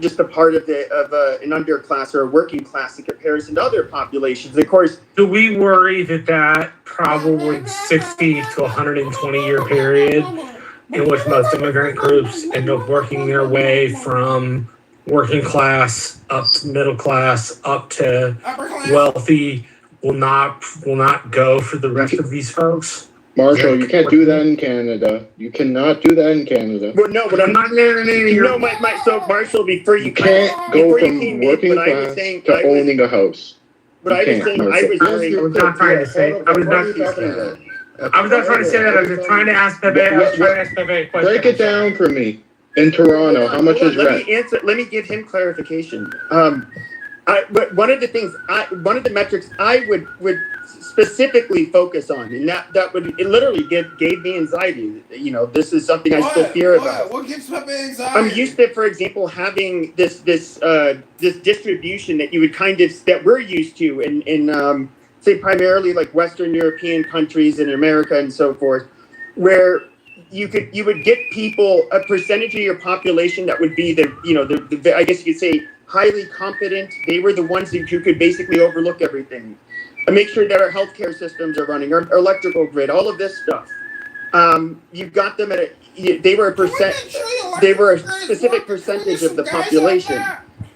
just a part of an underclass or a working class in comparison to other populations. Of course, do we worry that probably 60 to 120 year period in which most immigrant groups end up working their way from working class up to middle class up to wealthy will not go for the rest of these folks? Marshall, you can't do that in Canada. You cannot do that in Canada. Well, no, but I'm not. No, so Marshall, before you can't go from working class to owning a house. But I was saying, I was not trying to say. I was not trying to say that. I was just trying to ask Pepe. I was trying to ask Pepe a question. Break it down for me. In Toronto, how much is rent? Let me give him clarification. But one of the metrics I would specifically focus on, and that would it literally gave me anxiety. You know, this is something I still fear about. What gives Pepe anxiety? I'm used to, for example, having this distribution that you would that we're used to in say primarily like Western European countries in America and so forth, where you would get people, a percentage of your population that would be the I guess you could say highly competent. They were the ones who could basically overlook everything and make sure that our healthcare systems are running, our electrical grid, all of this stuff. You've got them at they were a specific percentage of the population.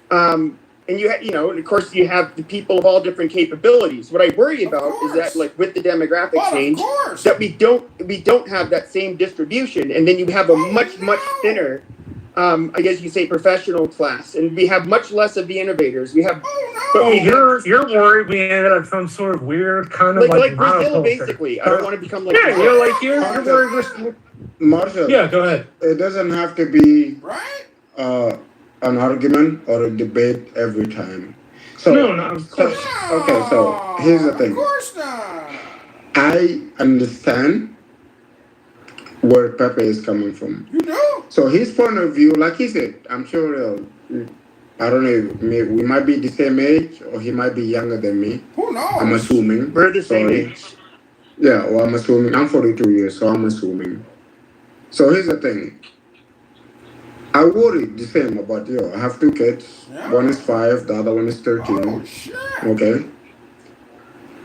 And and of course you have the people of all different capabilities. What I worry about is that, like with the demographic change, that we don't have that same distribution, and then you have a much thinner, I guess you say professional class, and we have much less of the innovators. We have. You're worried we ended up some sort of weird kind of like Brazil, basically. I don't want to become like. Yeah, you're worried. Marshall. Yeah, go ahead. It doesn't have to be an argument or a debate every time. So, no, of course. Okay, so here's the thing. Of course not. I understand where Pepe is coming from. You know? So his point of view, like he said, I'm sure, I don't know, we might be the same age or he might be younger than me. Who knows? I'm assuming. We're the same age. Yeah, well, I'm assuming. I'm 42 years, so I'm assuming. So here's the thing. I worry the same about you. I have two kids. Yeah. One is 5, the other one is 13. Oh, shit. Okay?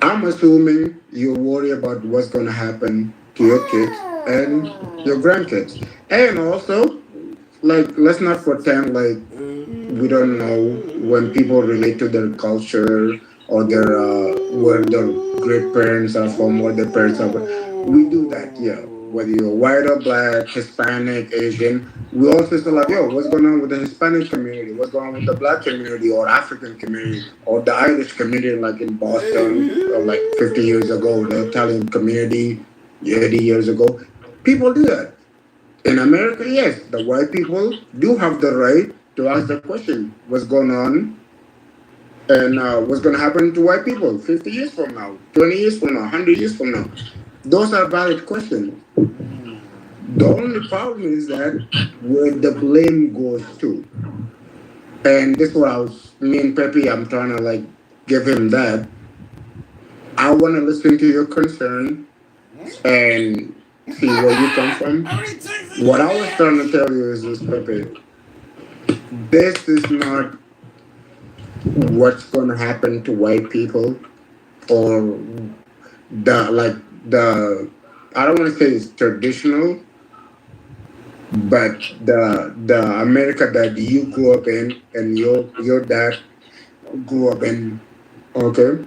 I'm assuming you worry about what's going to happen to your kids and your grandkids. And also, like, let's not pretend like we don't know when people relate to their culture or their where their great parents are from, where their parents are from. We do that, yeah. Whether you're white or black, Hispanic, Asian, we also say like, yo, what's going on with the Hispanic community? What's going on with the black community or African community or the Irish community, like in Boston, or like 50 years ago, the Italian community 80 years ago? People do that. In America, yes, the white people do have the right to ask the question, what's going on and what's going to happen to white people 50 years from now, 20 years from now, 100 years from now. Those are valid questions. The only problem is that where the blame goes to. And this is what me and Pepe, I'm trying to like give him that. I want to listen to your concern and see where you come from. What I was trying to tell you is this, Pepe. This is not what's going to happen to white people or I don't want to say it's traditional, but the America that you grew up in and your dad grew up in, okay?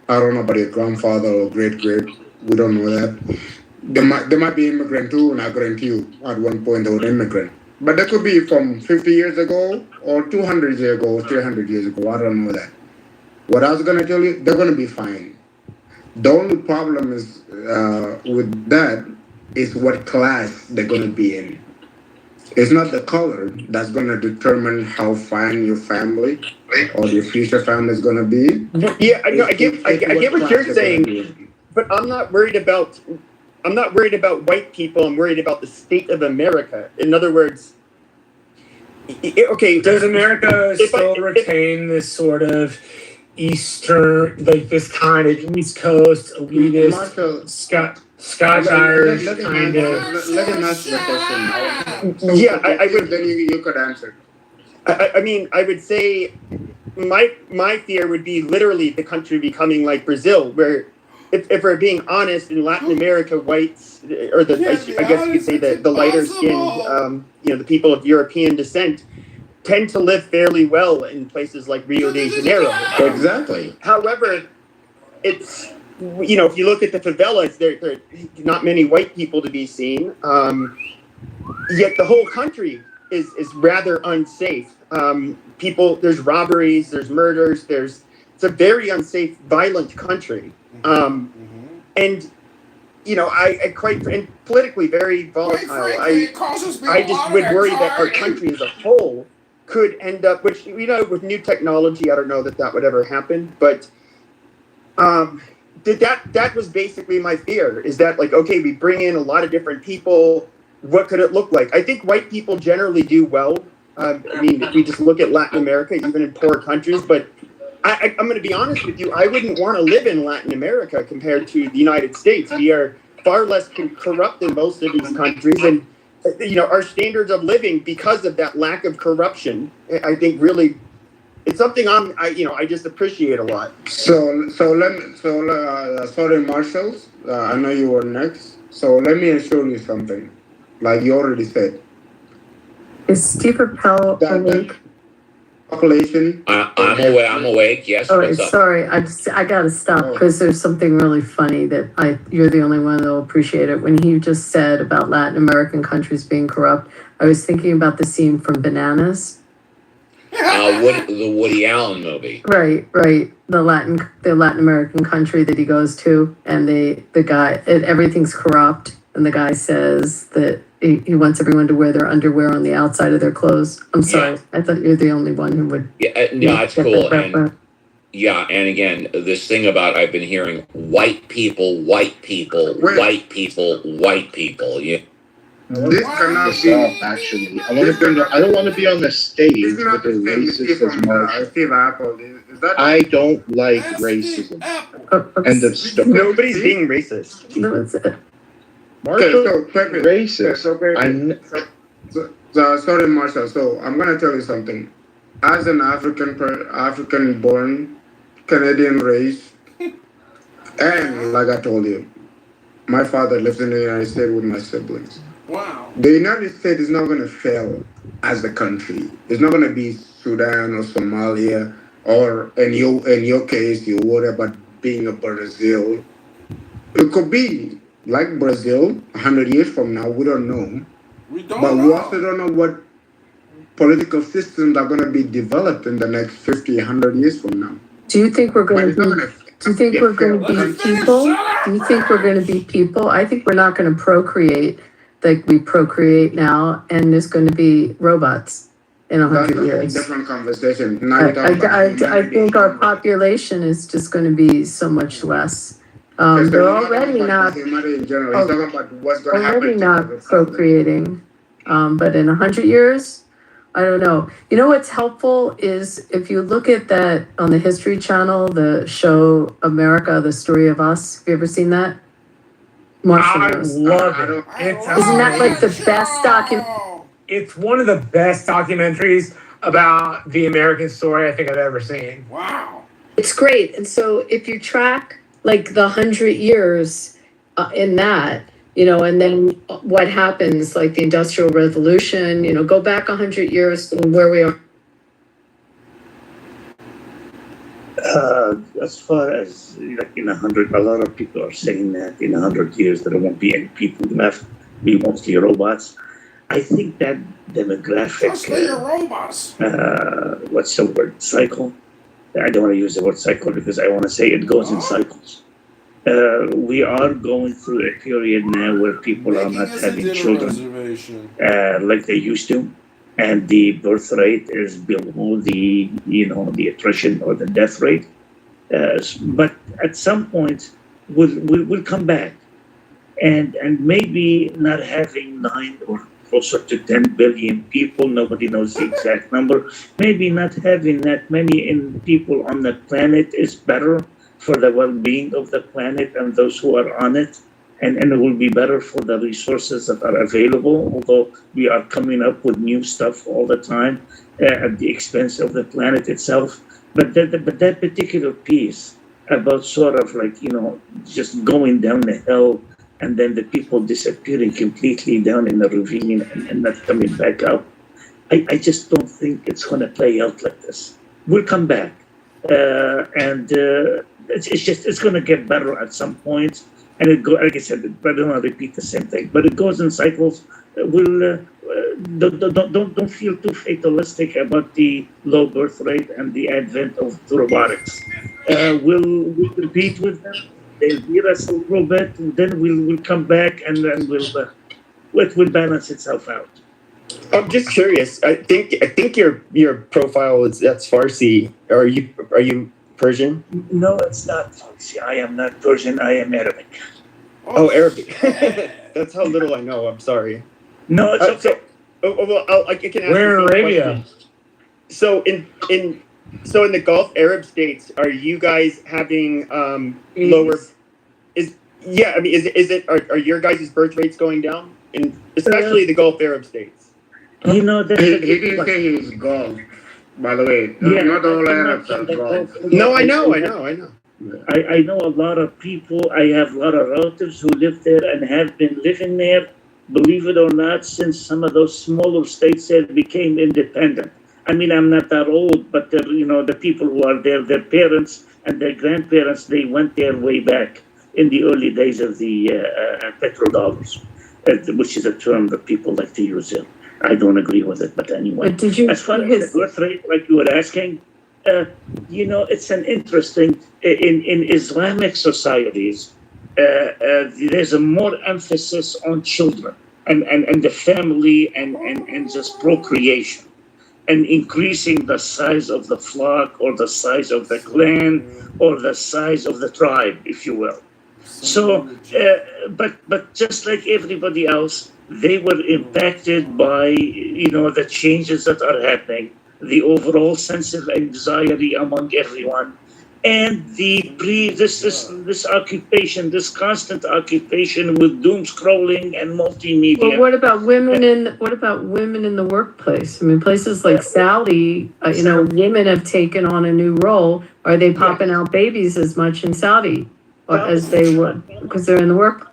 I don't know about your grandfather or great, we don't know that. They might be immigrant too, and I guarantee you at one point they were immigrant. But that could be from 50 years ago or 200 years ago or 300 years ago. I don't know that. What I was going to tell you, they're going to be fine. The only problem is with that is what class they're gonna be in. It's not the color that's gonna determine how fine your family or your future family is gonna be. Yeah, I know. I get what class you're they're gonna saying, be in. but I'm not worried about. I'm not worried about white people. I'm worried about the state of America. In other words, okay. Does America still retain this sort of Eastern, like this kind of East Coast elitist, Scotch Irish kind of? Let him answer the question. So Yeah, I would. Then you could answer. I mean, I would say my fear would be literally the country becoming like Brazil, where if we're being honest, in Latin America, whites or I guess you could say the lighter skinned, the people of European descent tend to live fairly well in places like Rio de Janeiro. Exactly. However, it's if you look at the favelas, there are not many white people to be seen. Yet the whole country is rather unsafe. There's robberies, there's murders, it's a very unsafe, violent country. And I quite, and politically very volatile. I just would worry that our country as a whole could end up, which with new technology, I don't know that would ever happen, but that was basically my fear. Is that like, okay, we bring in a lot of different people. What could it look like? I think white people generally do well. I mean, if we just look at Latin America, even in poor countries, but I'm going to be honest with you, I wouldn't want to live in Latin America compared to the United States. We are far less corrupt than most of these countries, and our standards of living, because of that lack of corruption, I think really it's something I just appreciate a lot. Sorry, Marshall. I know you were next. So let me assure you something. Like you already said. Is Steve Appel awake? Population. I'm awake. Yes. Oh, What's up? sorry. I gotta stop because there's something really funny that you're the only one that'll appreciate it. When he just said about Latin American countries being corrupt, I was thinking about the scene from Bananas. The Woody Allen movie. Right. The Latin American country that he goes to, and the guy, everything's corrupt, and the guy says that he wants everyone to wear their underwear on the outside of their clothes. I'm sorry. Yeah. I thought you're the only one who would. Yeah, no, it's cool. And again, this thing about I've been hearing white people. Yeah. This cannot be actually. I don't want to be on the stage with the racist as much. I don't like racism. End of story. Nobody's being racist. No, it's it. Racist. Sorry, Marshall. So I'm gonna tell you something. As an African-born Canadian race, and like I told you, my father lives in the United States with my siblings. Wow. The United States is not going to fail as a country. It's not going to be Sudan or Somalia, or in your case, you worry about being a Brazil. It could be like Brazil 100 years from now. We don't know. We also don't know what political systems are going to be developed in the next 50, 100 years from now. Do you think we're going to be? Do you think we're going to be people? Do you think we're going to be people? I think we're not going to procreate like we procreate now, and there's going to be robots in 100 years. That's a different conversation. I think our population is just going to be so much less. They're already not procreating, but in 100 years, I don't know. You know what's helpful is if you look at that on the History Channel, the show America, the Story of Us. Have you ever seen that? I love it. Isn't that like the best document? It's one of the best documentaries about the American story I think I've ever seen. Wow. It's great. And so if you track like the 100 years in that, and then what happens, like the Industrial Revolution, go back 100 years to where we are. As far as like in 100, a lot of people are saying that in 100 years there won't be any people left, be mostly robots. I think that demographic. Robots. What's the word? Cycle. I don't want to use the word cycle because I want to say it goes in cycles. We are going through a period now where people are not having children like they used to, and the birth rate is below the the attrition or the death rate. But at some point, we'll come back, and maybe not having 9 or closer to 10 billion people, nobody knows the exact number. Maybe not having that many people on the planet is better for the well-being of the planet and those who are on it. And it will be better for the resources that are available, although we are coming up with new stuff all the time at the expense of the planet itself. But that particular piece about sort of like, just going down the hill and then the people disappearing completely down in the ravine and not coming back up, I just don't think it's going to play out like this. We'll come back. And it's going to get better at some point. And like I said, I don't want to repeat the same thing, but it goes in cycles. Don't feel too fatalistic about the low birth rate and the advent of robotics. We'll compete with them. They'll beat us a little bit, and then we'll come back, and then it will balance itself out. I'm just curious. I think your profile that's Farsi. Are you Persian? No, it's not Farsi. I am not Persian. I am Arabic. Oh, Arabic. That's how little I know. I'm sorry. No, it's okay. I can ask We're in the same Arabia. question. So in the Gulf Arab states, are you guys having lower? Is it are your guys' birth rates going down, especially the Gulf Arab states? He didn't say he's Gulf, by the way. Not all Arabs are Gulf. No, I know. I know a lot of people. I have a lot of relatives who live there and have been living there, believe it or not, since some of those smaller states there became independent. I mean, I'm not that old, but the people who are there, their parents and their grandparents, they went there way back in the early days of the petrodollars, which is a term that people like to use here. I don't agree with it, but anyway. But did you? As far as the birth rate, like you were asking, it's an interesting. In Islamic societies, there's a more emphasis on children and the family and just procreation, and increasing the size of the flock or the size of the clan or the size of the tribe, if you will. So, but just like everybody else, they were impacted by the changes that are happening, the overall sense of anxiety among everyone, and this occupation, this constant occupation with doom scrolling and multimedia. Well, what about women in the workplace? I mean, places like Saudi, women have taken on a new role. Are they popping out babies as much in Saudi as they would because they're in the work?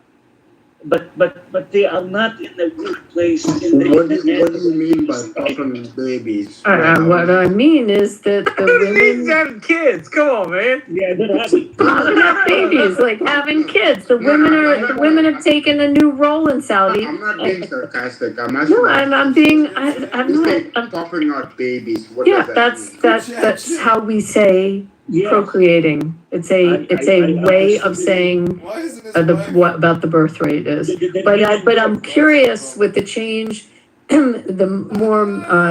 But they are not in the workplace. What do you mean by popping babies? What I mean is that the women having kids. Come on, man. Yeah, they're having popping out babies, like having kids. The women have taken a new role in Saudi. I'm not being sarcastic. I'm asking. No, I'm not. Popping out babies. What Yeah, does that mean? that's how we say procreating. It's a way of saying what about the birth rate is. But I'm curious with the change, the more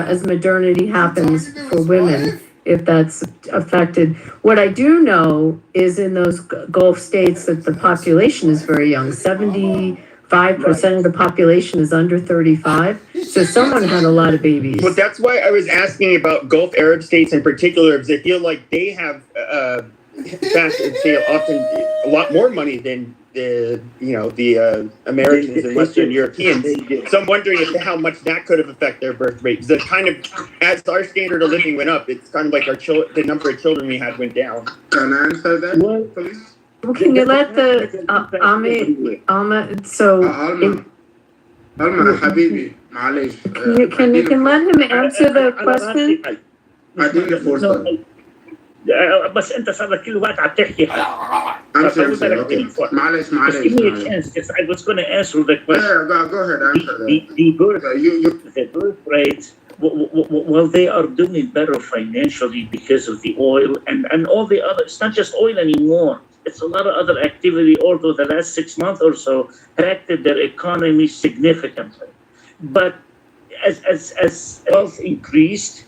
as modernity happens for women, if that's affected. What I do know is in those Gulf states that the population is very young. 75% of the population is under 35. So someone had a lot of babies. Well, that's why I was asking about Gulf Arab states in particular, because I feel like they have, often a lot more money than the Americans and Western Europeans. So I'm wondering how much that could have affected their birth rate. Because kind of, as our standard of living went up, it's kind of like the number of children we had went down. Can I answer that, please? Can you let the Ahmed? So Alma, Habibi, معلش. can you let him answer the question? اديني فرصة. بس انت صار لك كل وقت عم تحكي. معلش. Give me a chance, because I was going to answer the question. Yeah, go ahead, answer that. The birth rate, well, they are doing better financially because of the oil and all the other. It's not just oil anymore. It's a lot of other activity, although the last 6 months or so impacted their economy significantly. But as wealth increased,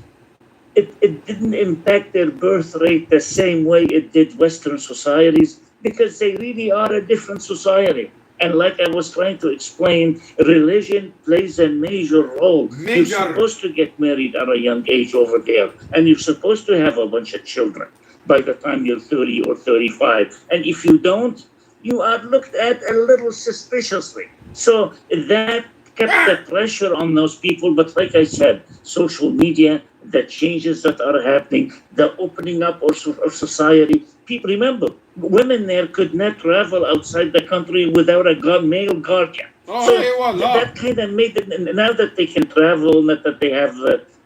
it didn't impact their birth rate the same way it did Western societies because they really are a different society. And like I was trying to explain, religion plays a major role. You're supposed to get married at a young age over there, and you're supposed to have a bunch of children by the time you're 30 or 35. And if you don't, you are looked at a little suspiciously. So that kept the pressure on those people. But like I said, social media, the changes that are happening, the opening up of society. People, remember, women there could not travel outside the country without a male guardian. That kind of made it, now that they can travel, now that they have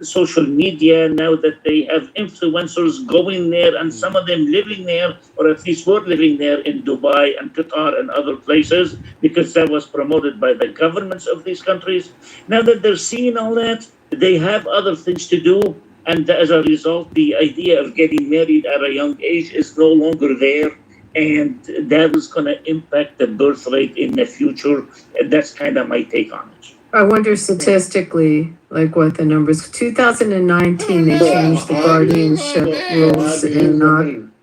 social media, now that they have influencers going there, and some of them living there, or at least were living there in Dubai and Qatar and other places, because that was promoted by the governments of these countries. Now that they're seeing all that, they have other things to do. And as a result, the idea of getting married at a young age is no longer there. And that is going to impact the birth rate in the future. And that's kind of my take on it. I wonder statistically, like what the numbers. 2019, they changed the guardianship rules in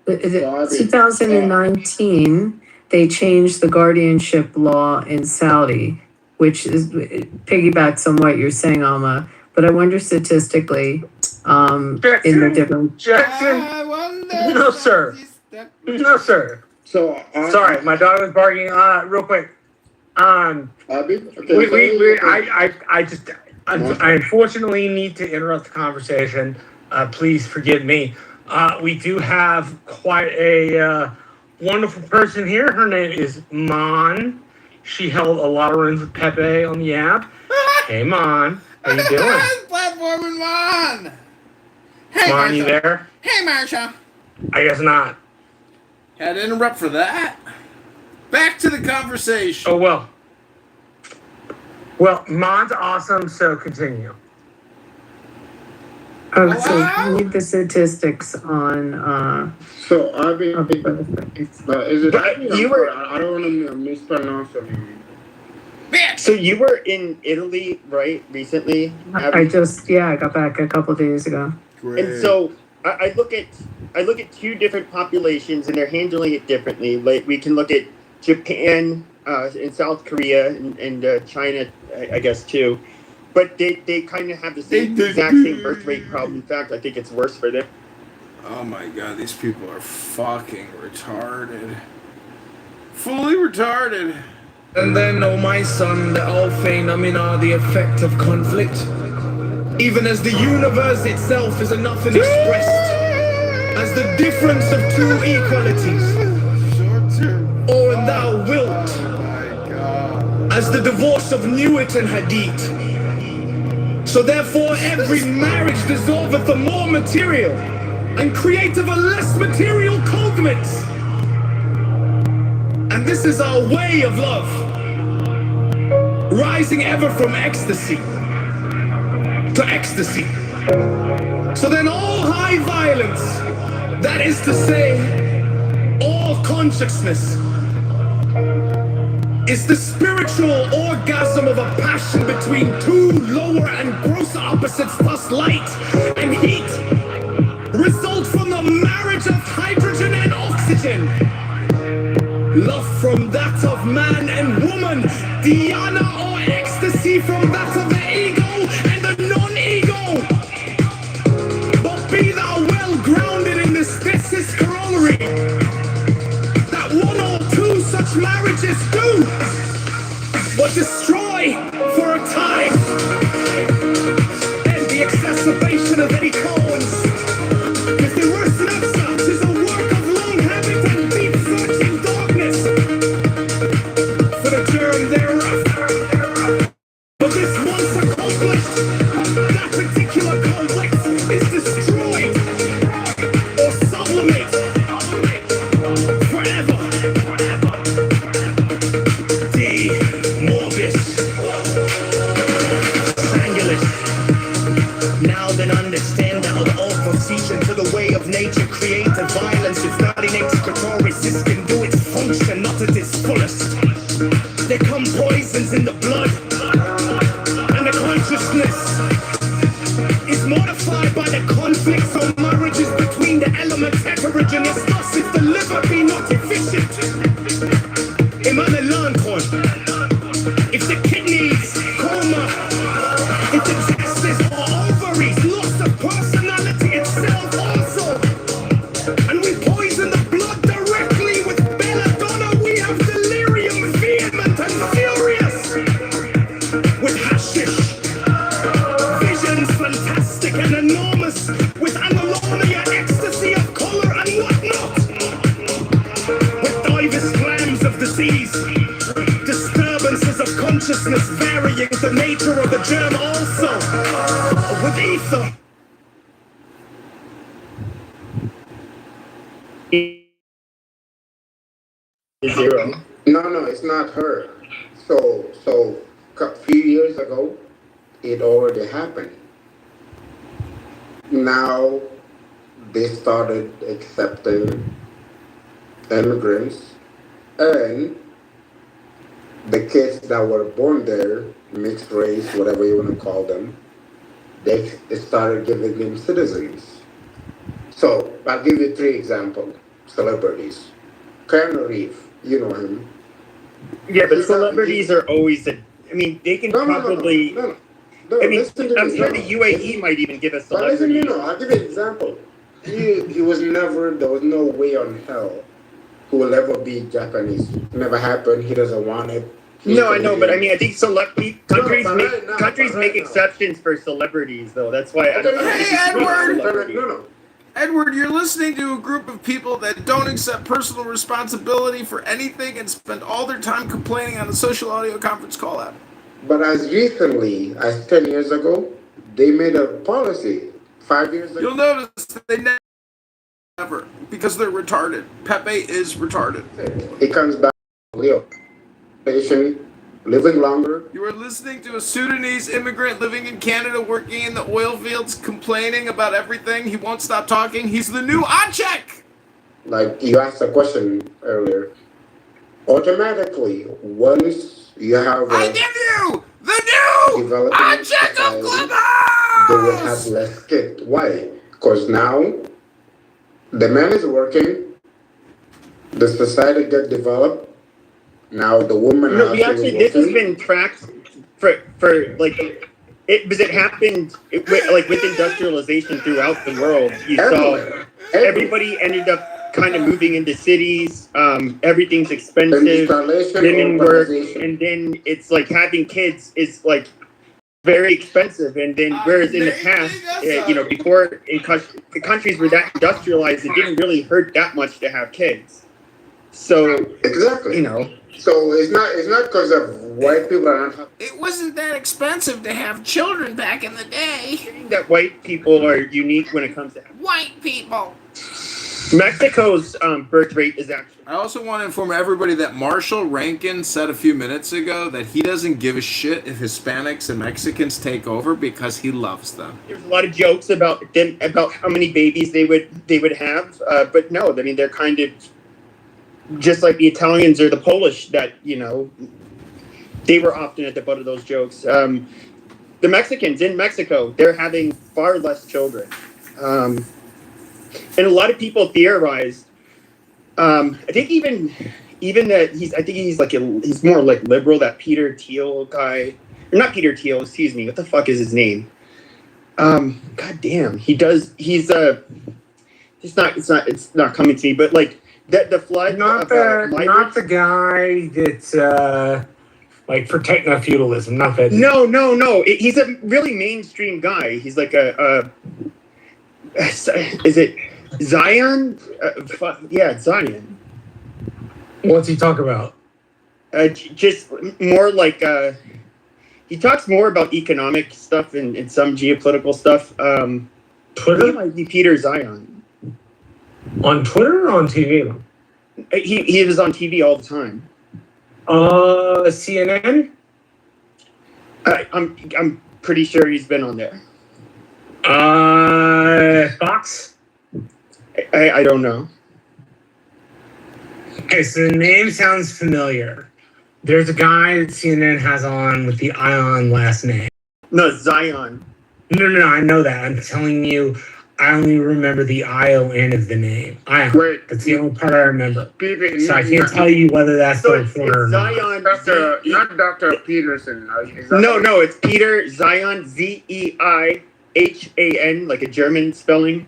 2019. They changed the guardianship law in Saudi, which is piggybacks on what you're saying, Alma. But I wonder statistically, in the different. Jackson. No, sir. No, sir. So sorry, my dog was barking. Real quick. I unfortunately need to interrupt the conversation. Please forgive me. We do have quite a wonderful person here. Her name is Mon. She held a lot of runs with Pepe on the app. Hey, Mon. How you doing? Platforming Mon. Hey, Mon, you there? Hey, Marsha. I guess not. Had to interrupt for that. Back to the conversation. Oh, well. Well, Mon's awesome, so continue. So I need the statistics on. So I've been. Is it? You were. I don't want to mispronounce your name. So you were in Italy, right? Recently. I got back a couple of days ago. Great. And so I look at two different populations, and they're handling it differently. Like we can look at Japan and South Korea and China, I guess too, but they kind of have the exact same birth rate problem. In fact, I think it's worse for them. Oh my god, these people are fucking retarded. Fully retarded. And then, oh my son, the all phenomena, the effect of conflict. Even as the universe itself is enough and expressed as the difference of two equalities. Or thou wilt, as the divorce of Newit and Hadith. So therefore every marriage dissolveth the more material, and createth a less material cogments. And this is our way of love, rising ever from ecstasy to ecstasy. So then all high violence, that is to say, all consciousness, is the spiritual orgasm of a passion between two lower and grosser opposites, thus light and heat, result from the marriage of hydrogen and oxygen. Love from that of man and woman, dhyana or ecstasy from that of the ego and the non-ego. But be thou well grounded in this thesis corollary, that one or two such marriages do but destroy for a time, and the exacerbation of any cause. If the worst of such is a work of long habit and deep searching darkness for the germ thereof. But this once accomplished, that particular complex is destroyed or sublimate forever. Now then understand how the all proceed to the way of nature create the violence. It's not innate, Kitover, can do it. poisons in the blood, and the consciousness is modified by the conflicts or marriages between the elements heterogeneous. Thus, if the liver be not efficient, if the kidneys coma, if the testes or ovaries, loss of personality itself also, and we poison the blood directly with belladonna, we have delirium vehement and furious with hashish, visions fantastic and enormous with anhedonia, ecstasy of color and whatnot, with diverse clams of disease, disturbances of consciousness varying the nature of the germ also, with ether. Zero. No, it's not her. So a few years ago, it already happened. Now they started accepting immigrants, and the kids that were born there, mixed race, whatever you want to call them, they started giving them citizens. So I'll give you 3 examples. Celebrities. Keanu Reeves, you know him. Yeah, but celebrities are always I mean, they can probably. No, I mean, listen to I'm me. sure the UAE might even give a But listen, celebrity. I'll give you an example. He was never, there was no way on hell who will ever be Japanese. Never happened. He doesn't want it. No, I know, but I mean, I think countries make exceptions for celebrities, though. That's why I don't think Hey, it's Edward! celebrity. Edward, you're listening to a group of people that don't accept personal responsibility for anything and spend all their time complaining on a social audio conference call app. But as recently as 10 years ago, they made a policy. 5 years ago. You'll notice that they never, because they're retarded. Pepe is retarded. It comes back to Leo. Patient, living longer. You are listening to a Sudanese immigrant living in Canada, working in the oil fields, complaining about everything. He won't stop talking. He's the new Acek! Like you asked a question earlier. Automatically, once you have I give you the new Acek of Clubhouse! they will have less kids. Why? Because now the man is working, the society get developed. Now the woman. No, this has been tracked for like because it happened with industrialization throughout the world. You saw everybody ended up kind of moving into cities. Everything's expensive. Women work, and then it's like having kids is like very expensive. And then whereas in the past, before in the countries were that industrialized, it didn't really hurt that much to have kids. So exactly, So it's not because of white people are not. It wasn't that expensive to have children back in the day. That white people are unique when it comes to white people. Mexico's birth rate is actually. I also want to inform everybody that Marshall Rankin said a few minutes ago that he doesn't give a shit if Hispanics and Mexicans take over because he loves them. There's a lot of jokes about how many babies they would have, but no, I mean they're kind of just like the Italians or the Polish that they were often at the butt of those jokes. The Mexicans in Mexico, they're having far less children. And a lot of people theorized. I think even that he's more like liberal. That Peter Thiel guy, or not Peter Thiel. Excuse me. What the fuck is his name? God damn. He's It's not coming to me. But like the flood. Not the guy that's like for techno-feudalism. Not that. No. He's a really mainstream guy. He's like is it Zion? Yeah, Zion. What's he talk about? Just more like he talks more about economic stuff and some geopolitical stuff. Twitter? He might be Peter Zion. On Twitter or on TV? He was on TV all the time. CNN? I'm pretty sure he's been on there. Fox? I don't know. Okay, so the name sounds familiar, There's a guy that CNN has on with the Ion last name. No, Zion. No, I know that. I'm telling you, I only remember the I-O-N of the name. Ion. Wait. That's the only part I remember. Peter, So I can't tell you whether that's the reporter or not. Zion, not Dr. Peterson. No, it's Peter Zion, Zeihan, like a German spelling.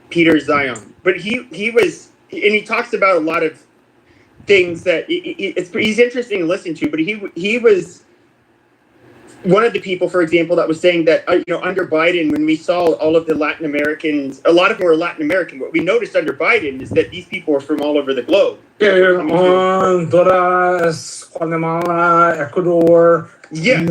Peter Zion. But he was, and he talks about a lot of things that he's interesting to listen to, but he was one of the people, for example, that was saying that, under Biden, when we saw all of the Latin Americans, a lot of them were Latin American. What we noticed under Biden is that these people are from all over the globe. Honduras, Guatemala, Ecuador. Yes,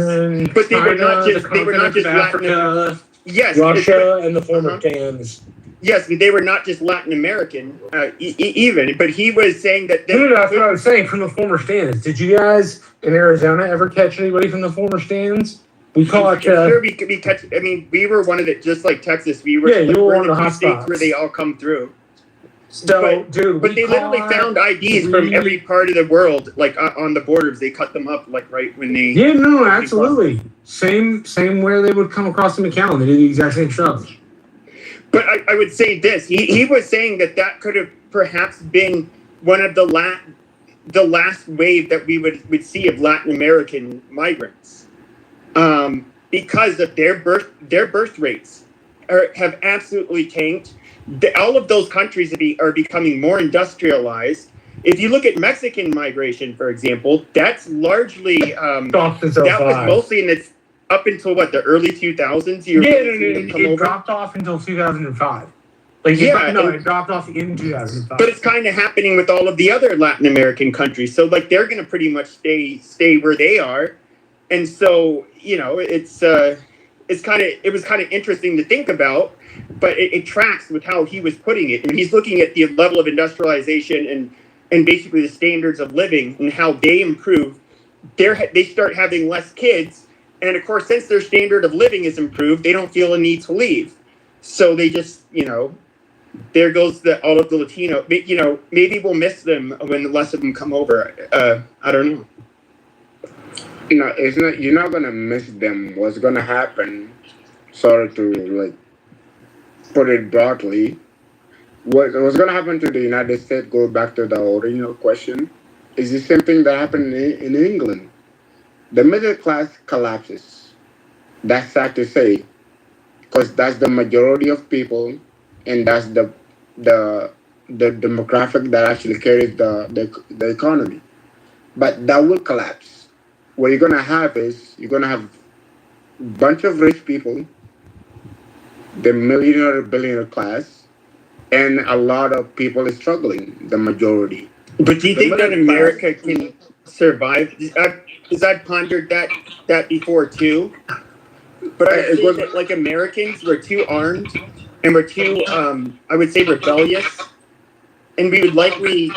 but they were not just Latin Africa. Yes, Russia and the former Tans. Yes, but they were not just Latin American, even. But he was saying that. That's what I was saying from the former stands. Did you guys in Arizona ever catch anybody from the former stands? We caught. Sure, we catch. I mean, we were one of the, just like Texas. We were. Yeah, you were one of the two hot states spots where they all come through. So, but they literally found IDs from every part of the world, like on the borders. They cut them up, like right when they. Yeah, no, absolutely. Same where they would come across the McAllen. They did the exact same stuff. But I would say this. He was saying that could have perhaps been one of the last wave that we would see of Latin American migrants, because of their birth rates have absolutely tanked. All of those countries are becoming more industrialized. If you look at Mexican migration, for example, that's largely that was mostly in its up until the early 2000s. It dropped off until 2005. It dropped off in 2005. But it's kind of happening with all of the other Latin American countries. So they're going to pretty much stay where they are, and so it was kind of interesting to think about. But it tracks with how he was putting it, and he's looking at the level of industrialization and basically the standards of living and how they improve. They start having less kids. And of course, since their standard of living is improved, they don't feel a need to leave. So they just, there goes all of the Latino. Maybe we'll miss them when less of them come over. I don't know. No, it's not. You're not gonna miss them. What's gonna happen? Sorry to put it broadly. What's gonna happen to the United States? Go back to the original question. Is the same thing that happened in England? The middle class collapses. That's sad to say, because that's the majority of people, and that's the demographic that actually carries the economy. But that will collapse. What you're gonna have is a bunch of rich people, the millionaire billionaire class, and a lot of people is struggling. The majority. But do you think that America can survive? Because I've pondered that before too. But I think that Americans were too armed and we're too, I would say, rebellious, and we would likely,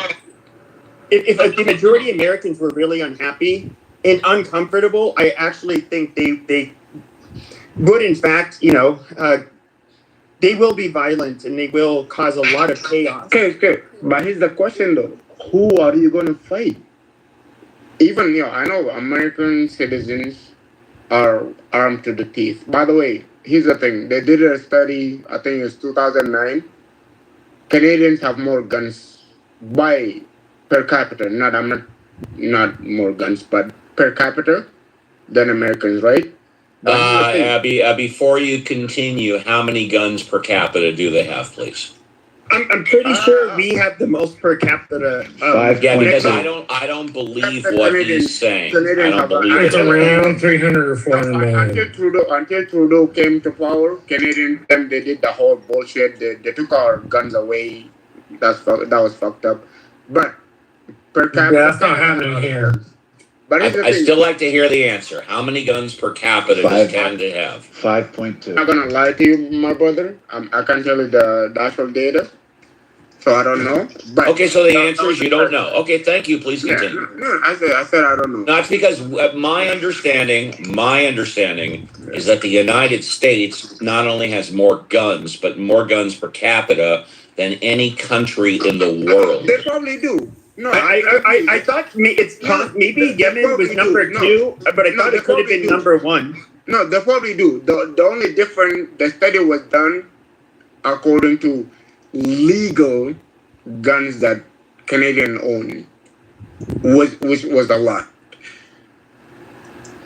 if the majority of Americans were really unhappy and uncomfortable, I actually think they would, in fact, they will be violent and they will cause a lot of chaos. Okay. But here's the question though: who are you going to fight? Even I know American citizens are armed to the teeth. By the way, here's the thing: they did a study. I think it's 2009. Canadians have more guns per capita. Not more guns, but per capita than Americans, right? Abby, before you continue, how many guns per capita do they have, please? I'm pretty sure we have the most per capita. Because I don't believe what he's saying. I don't believe it's around 300 or 400 million. Until Trudeau came to power, Canadians, they did the whole bullshit. They took our guns away. That was fucked up. But per capita, that's not happening here. But I still like to hear the answer. How many guns per capita does Canada have? 5.2. I'm not gonna lie to you, my brother. I can't tell you the actual data, so I don't know. But okay, so the answer is you don't know. Okay, thank you. Please continue. No, I said I don't know. No, it's because my understanding is that the United States not only has more guns, but more guns per capita than any country in the world. They probably do. No, I thought maybe Yemen was number two, but I thought it could have been number one. No, they probably do. The only difference, the study was done according to legal guns that Canadian own, which was a lot.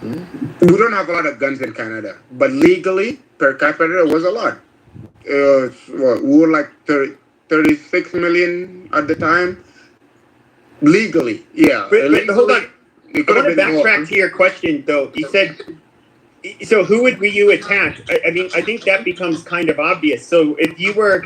We don't have a lot of guns in Canada, but legally per capita it was a lot. We were like 36 million at the time. Legally, yeah. But hold on. It I could want have to been more. backtrack to your question, though. You said, so who would you attack? I mean, I think that becomes kind of obvious. So if you were,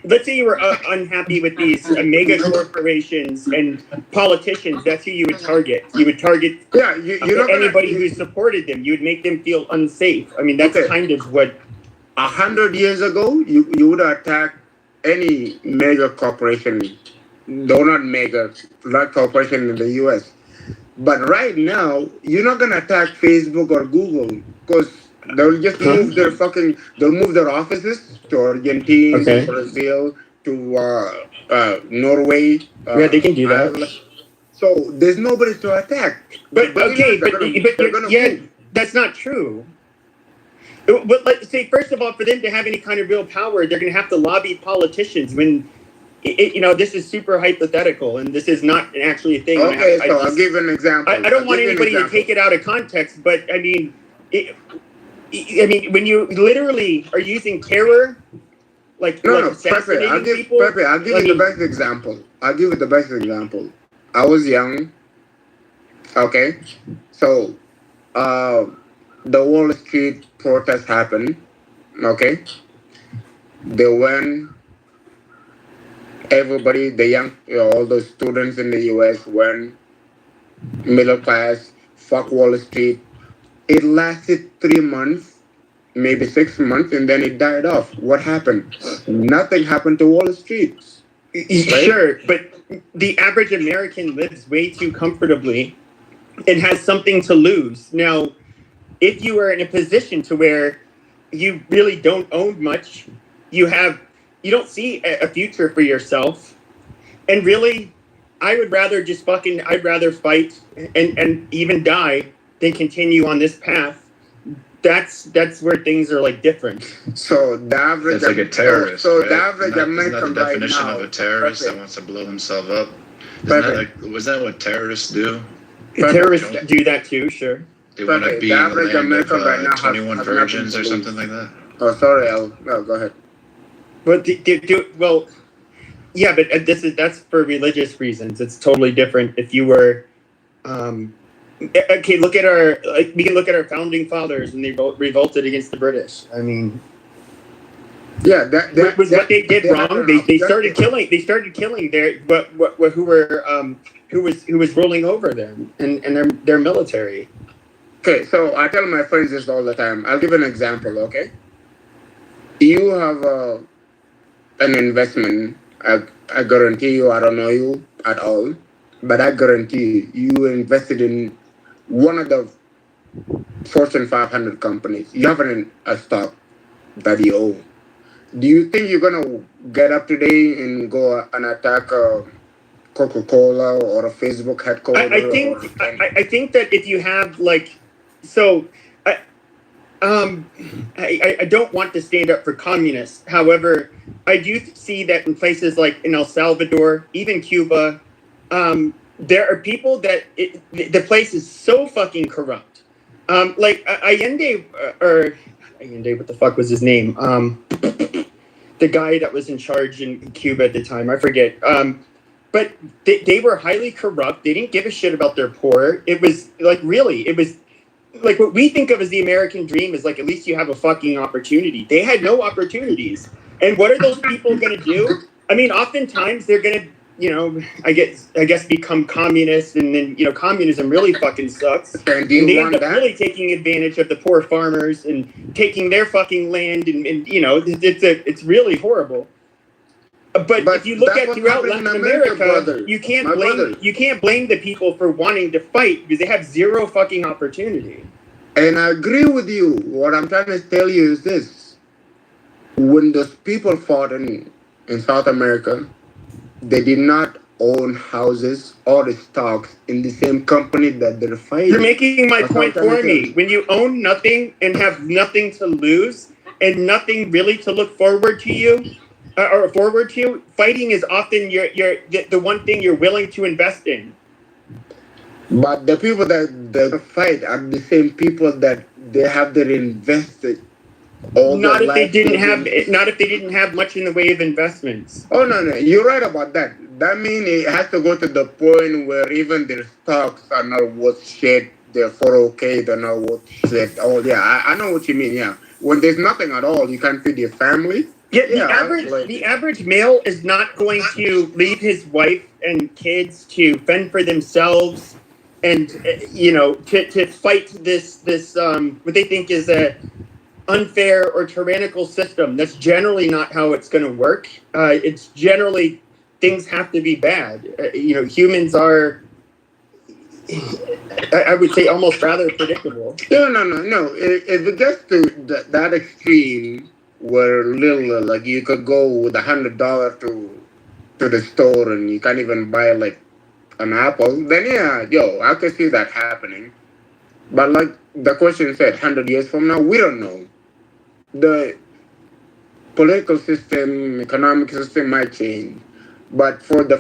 let's say you were unhappy with these mega corporations and politicians, that's who you would target. You would target anybody who supported them. You would make them feel unsafe. I mean, that's kind of what. 100 years ago, you would attack any mega corporation. Though not mega, large corporation in the US. But right now, you're not gonna attack Facebook or Google because they'll just move they'll move their offices to Argentina, to Brazil, to Norway. Yeah, they can do that. Ireland. So there's nobody to attack. But that's not true. But let's say, first of all, for them to have any kind of real power, they're going to have to lobby politicians when. This is super hypothetical, and this is not actually a thing. Okay, I'll give an example. I don't want anybody to take it out of context, but I mean, when you literally are using terror, Pepe, assassinating I'll give people. you the best example. I'll give you the best example. I was young. Okay, so the Wall Street protest happened. Okay, they went. Everybody, all the students in the US went middle class, fuck Wall Street. It lasted 3 months, maybe 6 months, and then it died off. What happened? Nothing happened to Wall Street. Right? Sure, but the average American lives way too comfortably and has something to lose. Now, if you are in a position to where you really don't own much, you don't see a future for yourself. And really, I'd rather fight and even die than continue on this path. That's where things are different. So the average, it's like a terrorist. So right? the average Isn't American that the definition right now, of a terrorist that wants to blow himself up? Was that what terrorists do? Terrorists do that too, sure. They want to be the in the average land American of right now 21 has virgins nothing or to something lose. like that. Oh, sorry, no, go ahead. But that's for religious reasons. It's totally different. If you were, okay, we can look at our founding fathers when they revolted against the British. I mean, yeah, what they did wrong. They started killing. They started killing who was ruling over them and their military. Okay, so I tell my friends this all the time. I'll give an example. Okay, you have an investment. I guarantee you, I don't know you at all, but I guarantee you invested in one of the Fortune 500 companies. You have a stock that you own. Do you think you're gonna get up today and go and attack Coca-Cola or a Facebook headquarters? I think that if you have I don't want to stand up for communists. However, I do see that in places like in El Salvador, even Cuba, there are people that the place is so fucking corrupt. Allende, what the fuck was his name? The guy that was in charge in Cuba at the time, I forget. But they were highly corrupt. They didn't give a shit about their poor. It was what we think of as the American dream is at least you have a fucking opportunity. They had no opportunities. And what are those people going to do? I mean, oftentimes they're going to, I guess become communists, and then, communism really fucking sucks. And they end up really taking advantage of the poor farmers and taking their fucking land, and it's really horrible. But if you look at throughout Latin America, you can't blame the people for wanting to fight because they have zero fucking opportunity. And I agree with you. What I'm trying to tell you is this: when those people fought in South America, they did not own houses or stocks in the same company that they're fighting. You're making my That's point what I'm for trying to me. say. When you own nothing and have nothing to lose and nothing really to look forward to fighting is often the one thing you're willing to invest in. But the people that fight are the same people that they have their invested all their Not if they life didn't savings. have much in the way of investments. Oh no, you're right about that. That means it has to go to the point where even their stocks are not worth shit. Their 401k they're not worth shit. Oh yeah, I know what you mean. Yeah, when there's nothing at all, you can't feed your family. Yeah, Like, the average male is not going to leave his wife and kids to fend for themselves, and to fight this what they think is a unfair or tyrannical system. That's generally not how it's going to work. It's generally things have to be bad. Humans are, I would say, almost rather predictable. No. If it gets to that extreme, where little like you could go with $100 to the store and you can't even buy like an apple, then yeah, I could see that happening. But like the question said, 100 years from now, we don't know. The political system, economic system might change, but for the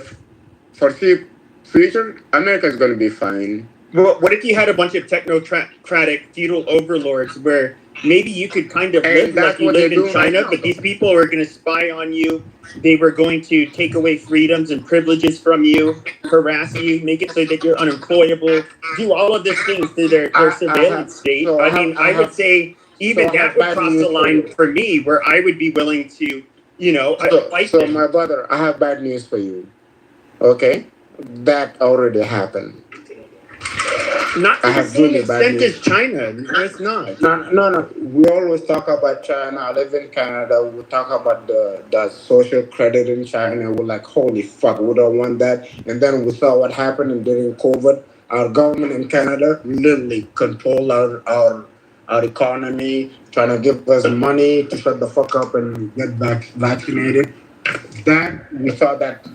foreseeable future, America is going to be fine. Well, what if you had a bunch of technocratic feudal overlords where maybe you could kind of live like you live in China, but these people are going to spy on you. They were going to take away freedoms and privileges from you, harass you, make it so that you're unemployable, do all of these things through their surveillance state. I would say even that would cross the line for me, where I would be willing to, fight So them. my brother, I have bad news for you. Okay, that already happened. Not to I the have same really bad extent news. as China. No, it's not. No. We always talk about China. I live in Canada. We talk about the social credit in China. We're like, holy fuck, we don't want that. And then we saw what happened during COVID. Our government in Canada literally control our economy, trying to give us money to shut the fuck up and get vaccinated. That we saw that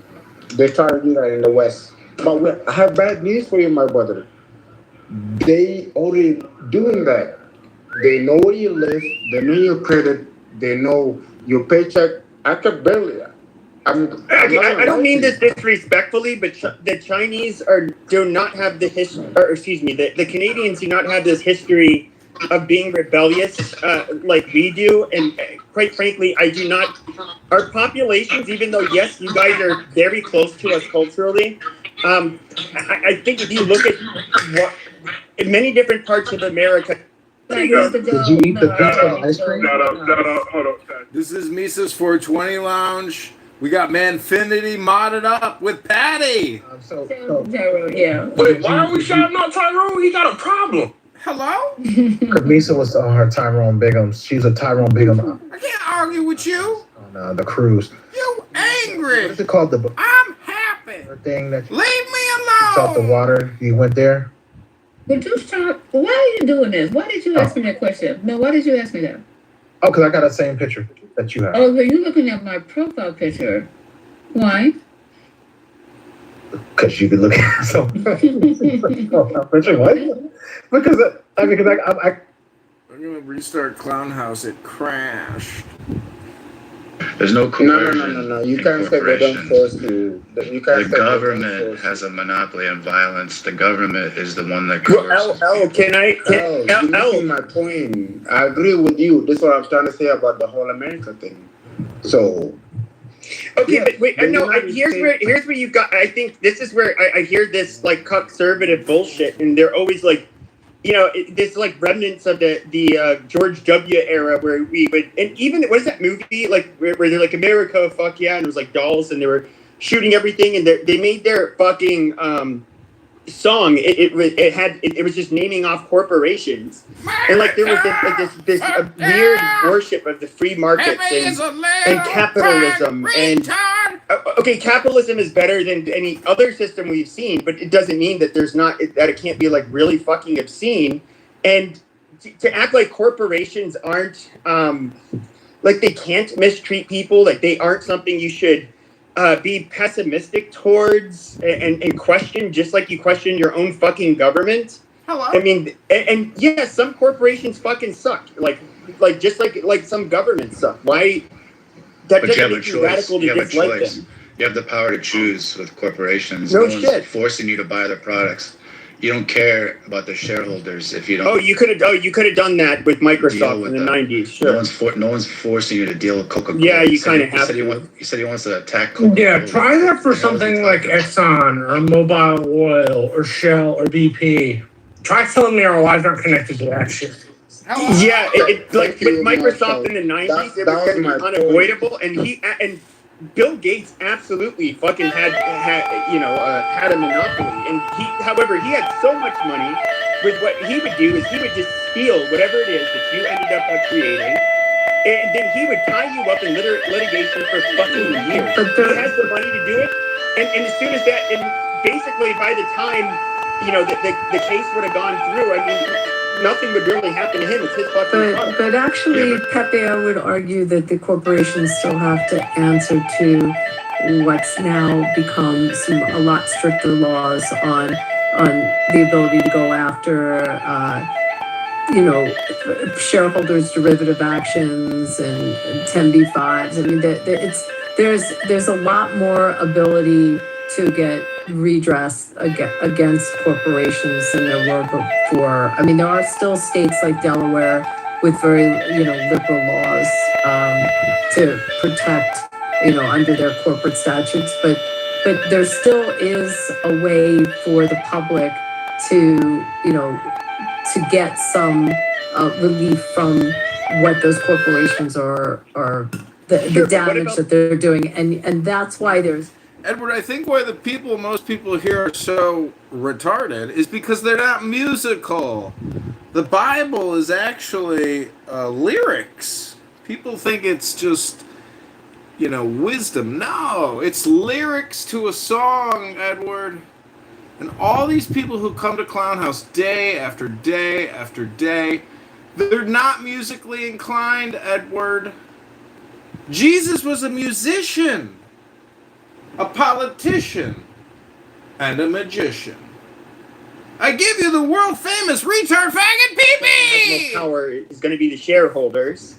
they try to do that in the West. But I have bad news for you, my brother. They already doing that. They know where you live. They know your credit. They know your paycheck. I could barely. I don't mean this disrespectfully, but the Chinese do not have the history, or excuse me, the Canadians do not have this history of being rebellious like we do, and quite frankly, I do not. Our populations, even though yes, you guys are very close to us culturally, I think if you look at in many different parts of America. Did you eat the pizza and ice cream? No, hold on. This is Misa's 420 Lounge. We got Manfinity modded up with Patty. Yeah. Wait, why are we shouting out Tyrone? He got a problem. Hello? Misa was on her Tyrone Bigham. She's a Tyrone Bigham I can't argue with you. on the cruise. You angry? What is it called? The I'm happy. thing that Leave me shoots off the alone. water. You went there. But you start. Why are you doing this? Why did you ask me that question? No, why did you ask me that? Oh, because I got that same picture that you have. Oh, but you looking at my profile picture. Why? Because you be looking at some picture. What? Because I I'm gonna restart Clown House. It crashed. There's no No. coercion. You can't say they don't force you. You can't The say government has a monopoly on violence. The government is the one that Well, coerces. You're missing my point. I agree with you. This is what I'm trying to say about the whole America thing. So. Okay, but wait, here's where you've got. I think this is where I hear this like conservative bullshit, and they're always like, this like remnants of the George W. era where we would, and even what is that movie like where they're like America, fuck yeah, and it was like dolls, and they were shooting everything, and they made their fucking song. It was just naming off corporations, and like there was this weird worship of the free markets and capitalism and okay, capitalism is better than any other system we've seen, but it doesn't mean that that it can't be like really fucking obscene, and to act like corporations aren't like they can't mistreat people, like they aren't something you should be pessimistic towards and question, just like you question your own fucking government. Hello? I mean, and yeah, some corporations fucking suck. Like just like some governments suck. Why? That But you doesn't have a make you choice. radical to You have a dislike choice. them. You have the power to choose with corporations. No one's shit. forcing you to buy their products. You don't care about the shareholders if you don't. Oh, you could have done that with deal Microsoft with in the them. '90s. Sure. No one's forcing you to deal with Coca-Cola. Yeah, you He said- kinda he have said he to. want- He said he wants to attack Coca-Cola. Yeah, try that for What the hell is he something like talking about? Exxon or Mobile Oil or Shell or BP. Try telling me our lives aren't connected to that shit. Yeah, like Thank with you, Microsoft Marshall. in the '90s, That it was was going to my be point. unavoidable, and Bill Gates absolutely fucking had had a monopoly, and however, he had so much money. With what he would do is he would just steal whatever it is that you ended up creating, and then he would tie you up in litigation for fucking years. But He has the money to do it, and as soon as that, and basically by the time the case would have gone through, I mean, nothing would really happen to him. It's his fucking product. But actually, Pepe, I would argue that the corporations still have to answer to what's now become a lot stricter laws on the ability to go after shareholders' derivative actions and 10b5s. I mean, there's a lot more ability to get redress against corporations than there were before. I mean, there are still states like Delaware with very liberal laws to protect under their corporate statutes, but there still is a way for the public to get some relief from what those corporations are the damage that they're doing, and that's why there's. Edward, I think why most people here are so retarded is because they're not musical. The Bible is actually lyrics. People think it's just, wisdom. No, it's lyrics to a song, Edward. And all these people who come to Clown House day after day after day, they're not musically inclined, Edward. Jesus was a musician, a politician, and a magician. I give you the world famous retard faggot pee-pee! Power is going to be the shareholders.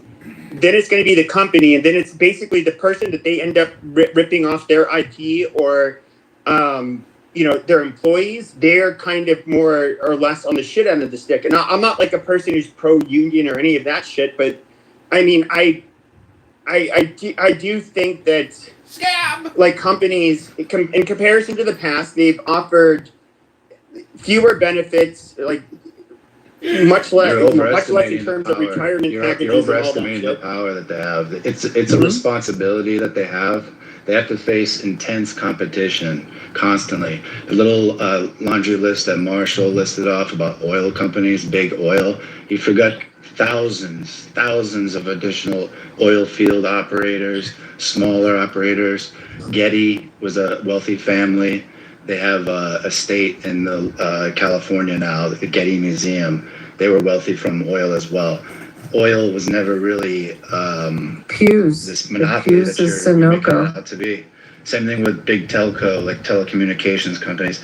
Then it's going to be the company, and then it's basically the person that they end up ripping off their IP or, their employees. They're kind of more or less on the shit end of the stick. And I'm not like a person who's pro-union or any of that shit, but I mean, I do think that like companies, in comparison to the past, they've offered fewer benefits, like much less in terms of retirement packages. You're overestimating the power that they have. It's a responsibility that they have. They have to face intense competition constantly. A little laundry list that Marshall listed off about oil companies, big oil. You forgot thousands of additional oil field operators, smaller operators. Getty was a wealthy family. They have a state in California now, the Getty Museum. They were wealthy from oil as well. Oil was never really this monopoly that you're making it out to be. Same thing with big telco, like telecommunications companies.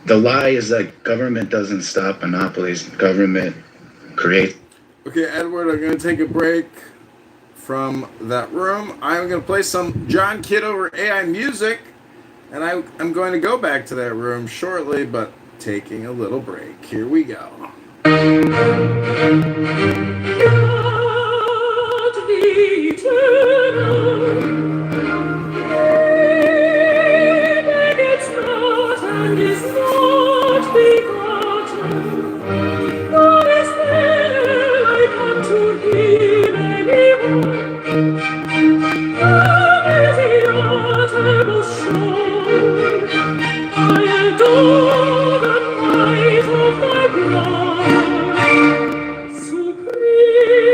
The lie is that government doesn't stop monopolies. Government creates. Okay, Edward, I'm going to take a break from that room. I'm going to play some John Kitover AI music, and I'm going to go back to that room shortly, but taking a little break. Here we go. Supreme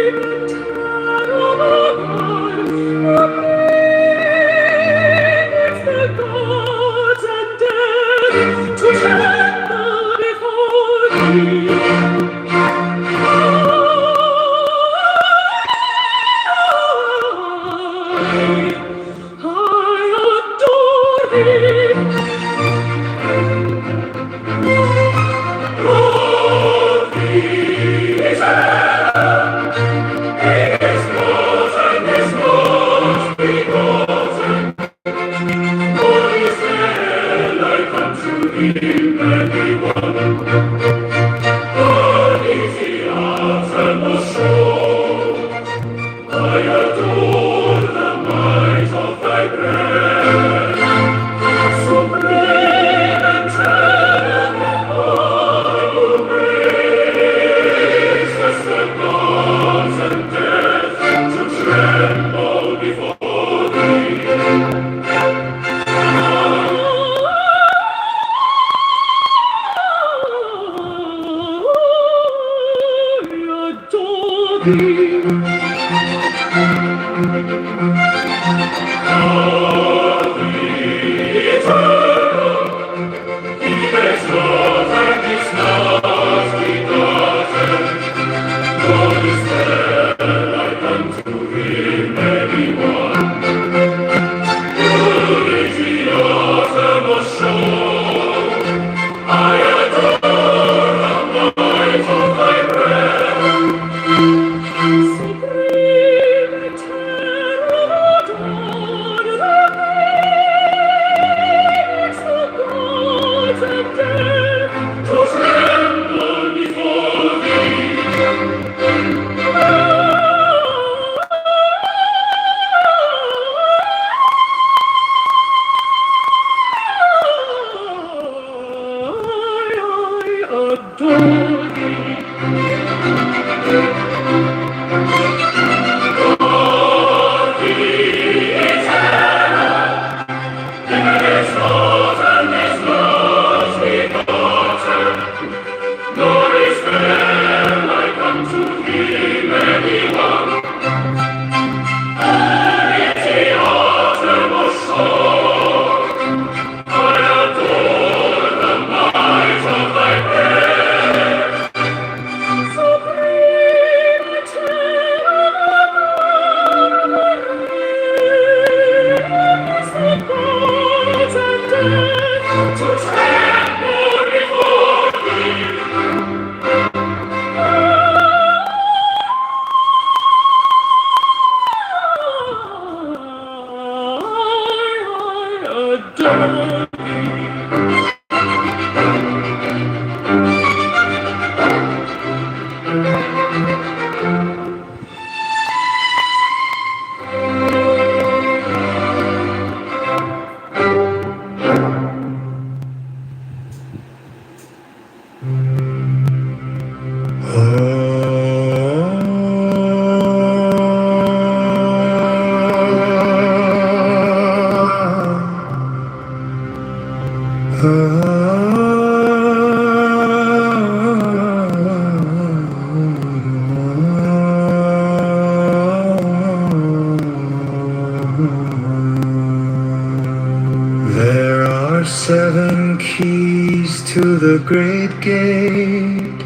There are 7 keys to the great gate,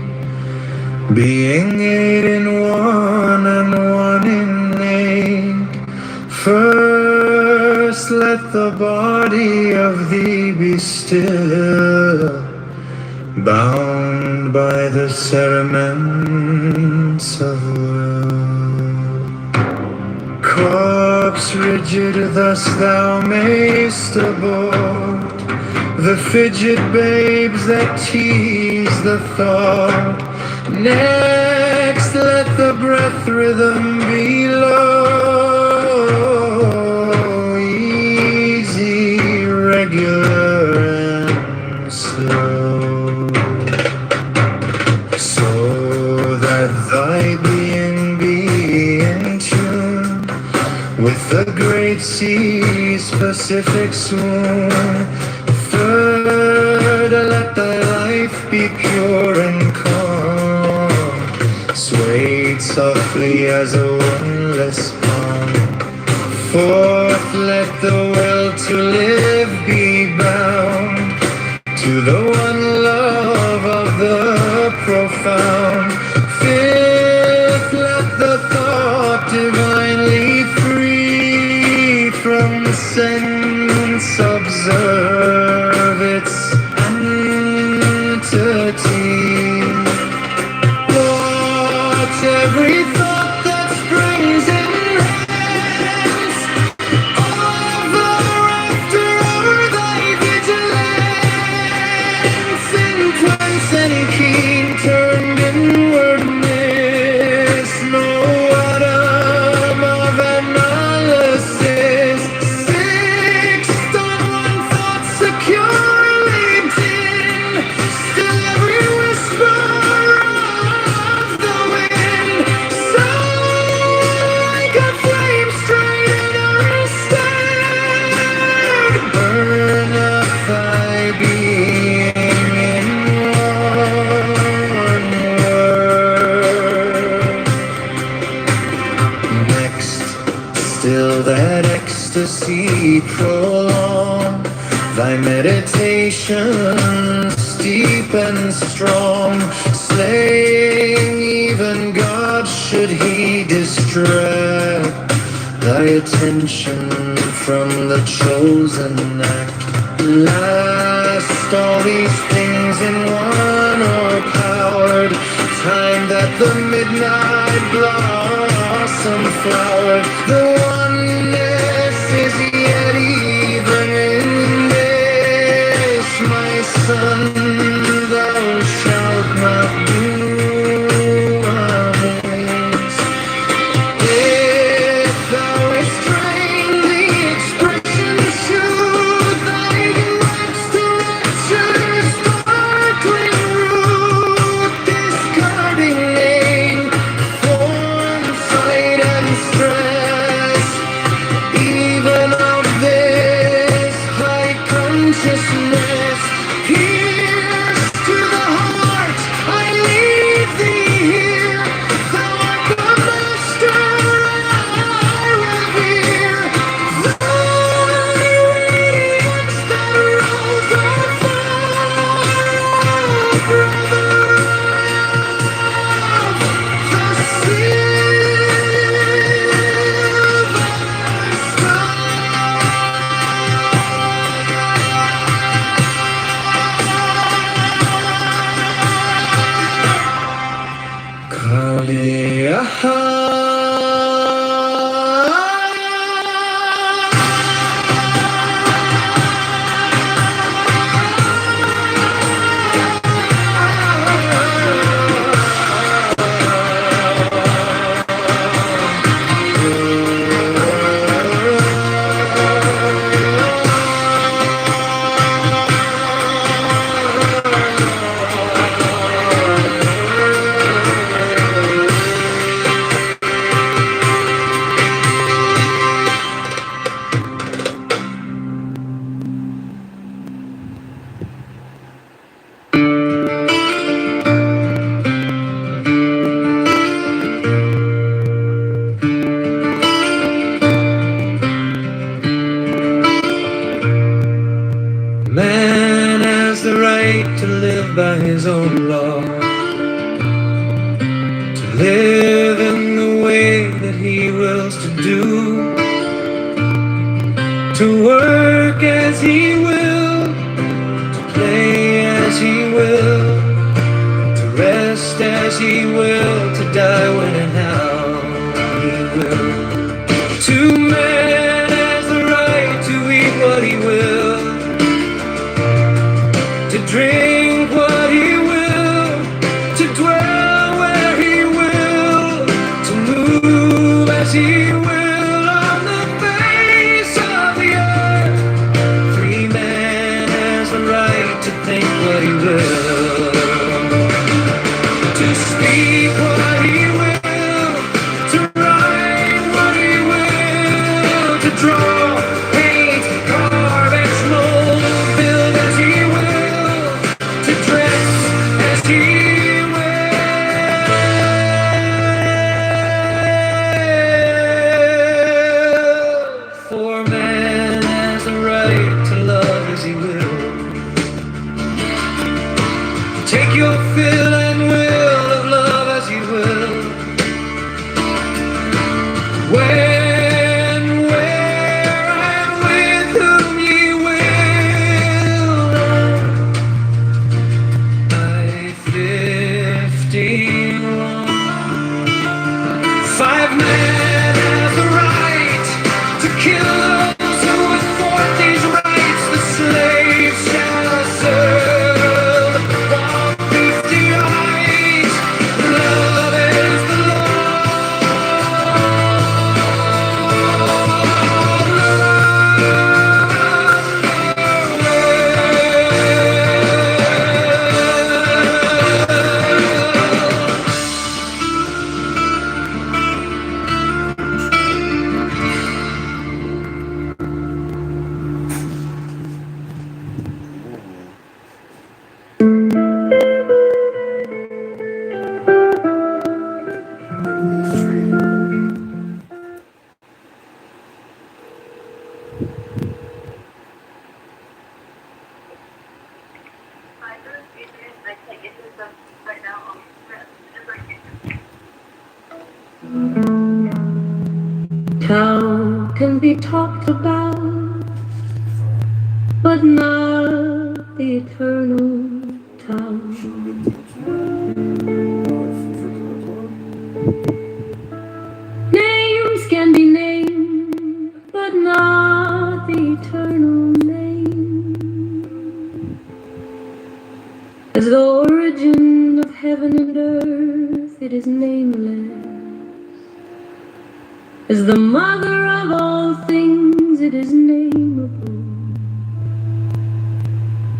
being 8 in one and 1 in 8. First let the body of thee be still, bound by the cerements of will. Corpse rigid, thus thou mayst abort the fidget babes that tease the thought. Next, let the breath rhythm be low, easy, regular, and slow, so that thy being be in tune with the great sea's Pacific swoon. Third, let thy life be pure and calm, swayed softly as a windless palm. Fourth, let the will to live be bound to the one love of the profound. Fifth, let the thought divinely free from sense observe its entity. Watch every thought that springs in hence, over after over thy vigilance, intense and keen, turned inwardness, no atom of analysis. Fixed on one thought securely dim, still every whisper of the wind. So ecstasy prolong. Thy meditations deep and strong, slaying even God should he distract thy attention from the chosen act. Last, all these things in one o'erpowered, time that the midnight blossom flowered. The oneness is yet even in this, my son, thou shalt not do amiss. If thou restrain the expressions to thy wax direction, sparkling root, discarding name, form, sight, and stress, even of this high consciousness, pierce to the heart, I leave thee here. Thou art the master I revere. Thy radiance that rose afar, brother of the Man has the right to live by his own law, to live in the way that he wills to do, to work as he will, to play as he will, to rest as he will, to die when and how he will. To man has the right to eat what he will, to drink what he will, to dwell where he will, to move as he will on the face of the earth. Free man has the right to think what he will, to speak what he will, to write what he will, to draw, paint, carve, and mold, build as he will, to dress as he will. For man has the right to love as he will. Take your fill and will of love as you will. When, where, and with whom ye will. I-51. Five men have the right to kill those who would thwart these rights. The slave shall serve while 50 eyes. Love is the Tao can be talked about, but not the eternal Tao. Names can be named, but not the eternal name. As the origin of heaven and earth, it is nameless. As the mother of all things, it is nameable.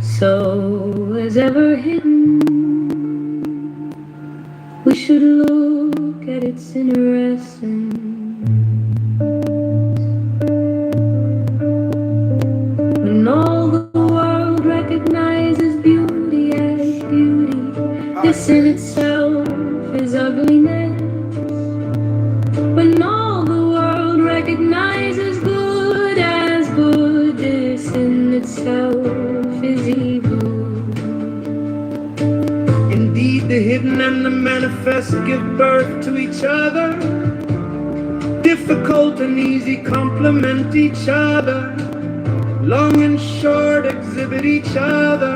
So, as ever hidden, we should look at its inner essence. When all the world recognizes beauty as beauty, this in itself is ugliness. When all the world recognizes good as good, this in itself is evil. Indeed, the hidden and the manifest give birth to each other. Difficult and easy complement each other. Long and short exhibit each other.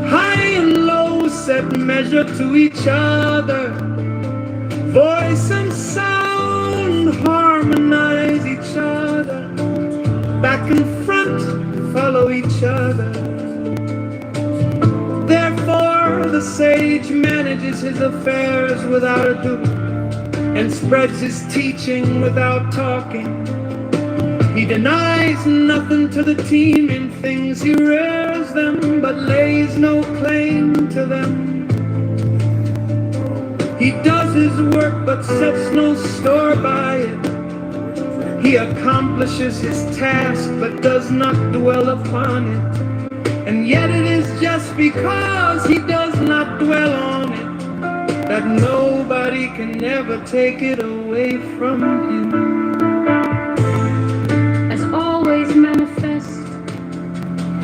High and low set measure to each other. Voice and sound harmonize each other. Back and front follow each other. Therefore the sage manages his affairs without ado, and spreads his teaching without talking. He denies nothing to the team in things, he rears them, but lays no claim to them. He does his work, but sets no store by it. He accomplishes his task, but does not dwell upon it. And yet it is just because he does not dwell on it that nobody can ever take it away from him. As always manifest,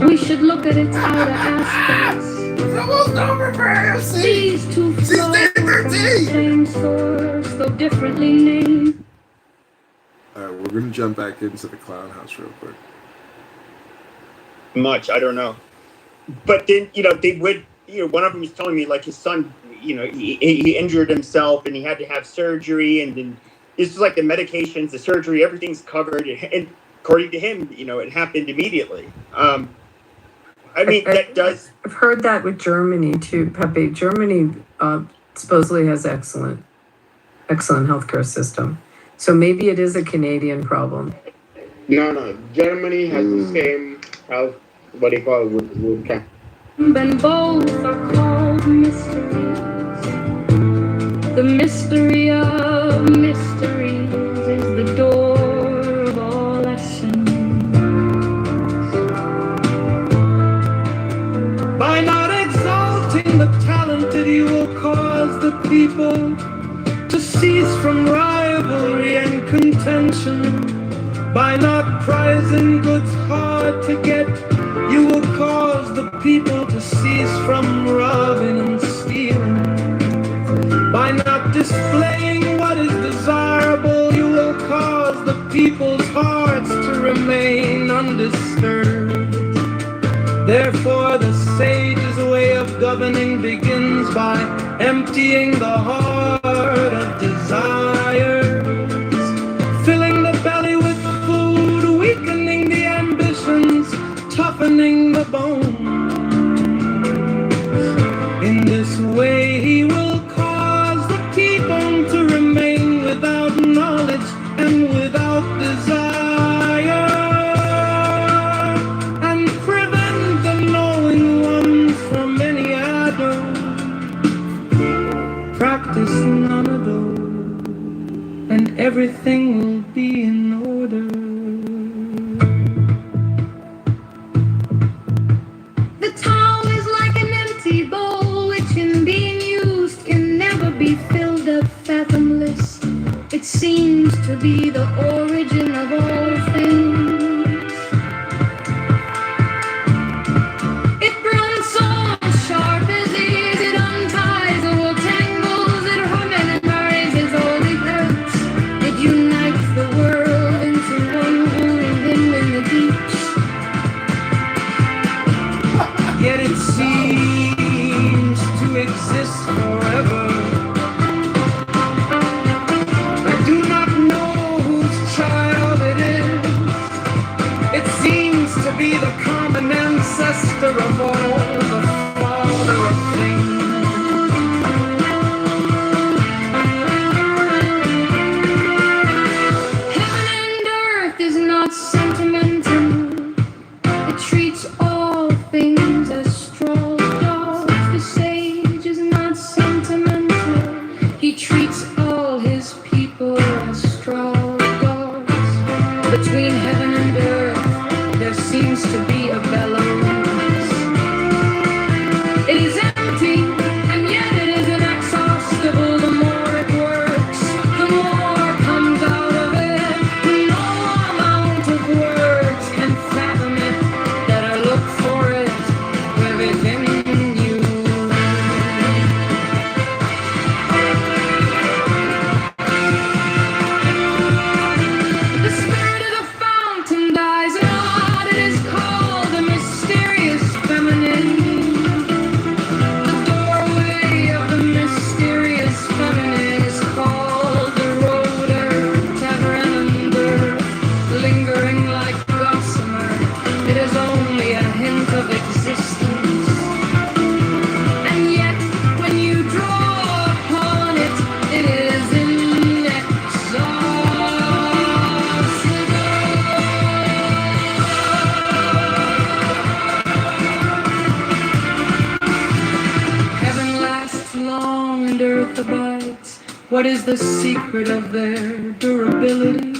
we should look at its outer aspects. It's almost over for AFC. These two flow from the same source, though differently named. Alright, we're gonna jump back into the clown house real quick. Much, I don't know. But then, they would, one of them was telling me, like, his son, he injured himself and he had to have surgery, and then it's just like the medications, the surgery, everything's covered. And according to him, it happened immediately. I mean, that does. I've heard that with Germany too, Pepe. Germany supposedly has excellent healthcare system. So maybe it is a Canadian problem. No. Germany has the same health, what do you call it, with Then both are called mysteries. The mystery of mysteries is the door of all essence. By not exalting the talented, you will cause the people to cease from rivalry and contention. By not prizing goods hard to get, you will cause the people to cease from robbing and stealing. By not displaying what is desirable, you will cause the people's hearts to remain undisturbed. Therefore, the sage's way of governing begins by emptying the heart of desires, filling the belly with food, weakening the ambitions, toughening the bones. In this way, he will cause the people to remain without knowledge and without desire, and prevent the knowing ones from any idol. Practice none of those, and everything will be in order. The Tao is like an empty bowl, which in being used can never be filled up fathomless. It seems to be the origin of all things. It runs so sharp as ease, it unties or tangles, it marries its holy treats all his people as straw gods. Between heaven and earth, there seems to be a balance. It is empty, and yet it is inexhaustible. The more it works, the more comes out of it. No amount of words can fathom it, that I look for it within you. The spirit of the fountain dies not. It is called the mysterious feminine. The doorway of the mysterious feminine is called the rotor tavernumber. Lingering like gossamer, it is only a hint of existence. And yet, when you draw upon it, it is Heaven lasts long and earth abides. What is the secret of their durability?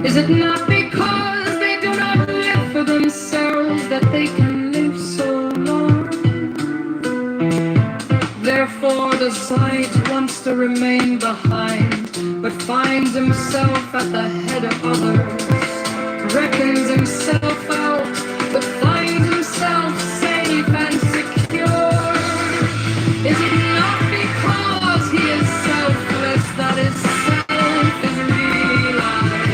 Is it not because they do not live for themselves that they can live so long? Therefore the sight wants to remain behind, but finds himself at the head of others, reckons himself out, but finds himself safe and secure. Is it not because he is selfless that his self is realized?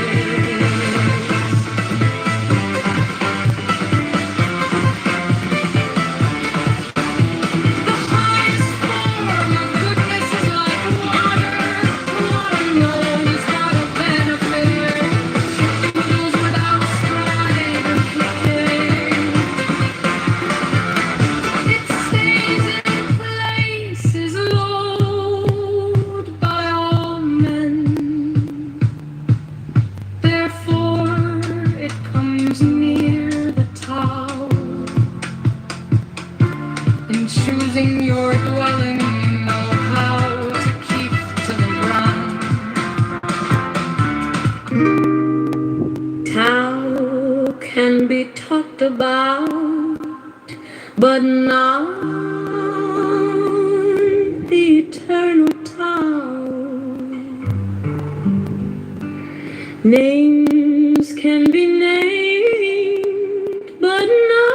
The highest form of goodness is like water. Water knows how to benefit. It moves without strife and flicking. It stays in place, is loved by all men. Therefore, it comes near the tower. In choosing your dwelling, you know how to keep to the ground. Tao can be talked about, but not the eternal Tao. Names can be named, but not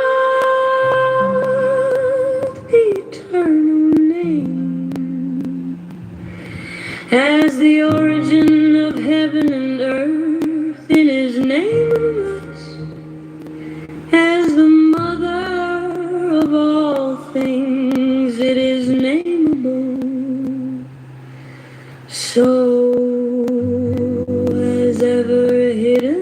the eternal name. As the origin of heaven and earth, it is nameless. As the mother of all things, it is nameable. So as ever hidden,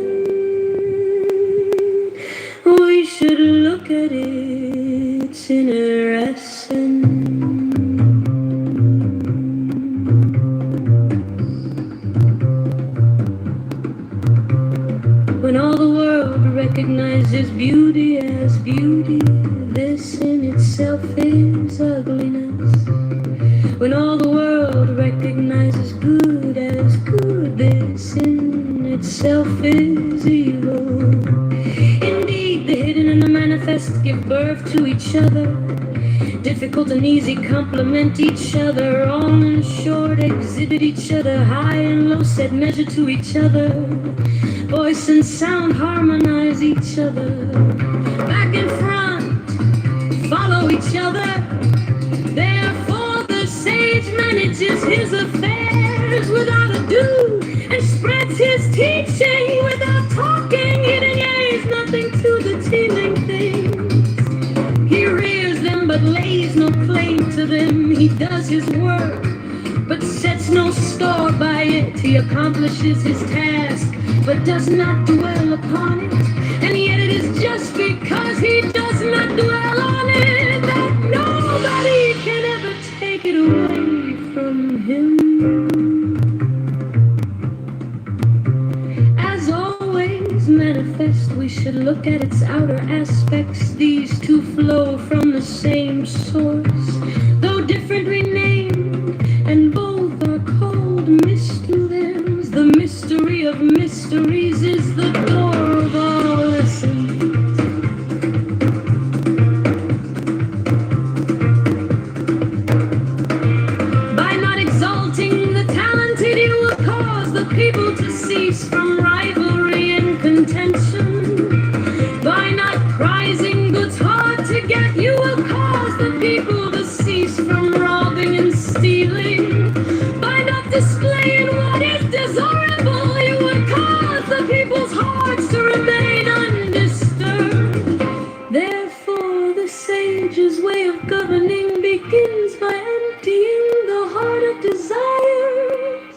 we should look at its inner essence. When all the world recognizes beauty as beauty, this in itself is ugliness. When all the world recognizes good as good, this in itself is evil. Indeed, the hidden and the manifest give birth to each other. Difficult and easy complement each other. All and short exhibit each other. High and low set measure to each other. Voice and sound harmonize each other. Back and front follow each other. Therefore the sage manages his affairs without ado, and spreads his teaching without talking. He denies nothing to the teeming things. He rears them but lays no claim to them. He does his work but sets no store by it. He accomplishes his task but does not dwell upon it. And yet it is just because he does not dwell on it that nobody can ever take it away from him. As always manifest, we should look at its outer aspects. These two flow from the same source, though differently named, and both are people to cease from rivalry and contention. By not prizing goods hard to get, you will cause the people to cease from robbing and stealing. By not displaying what is desirable, you would cause the people's hearts to remain undisturbed. Therefore, the sage's way of governing begins by emptying the heart of desires,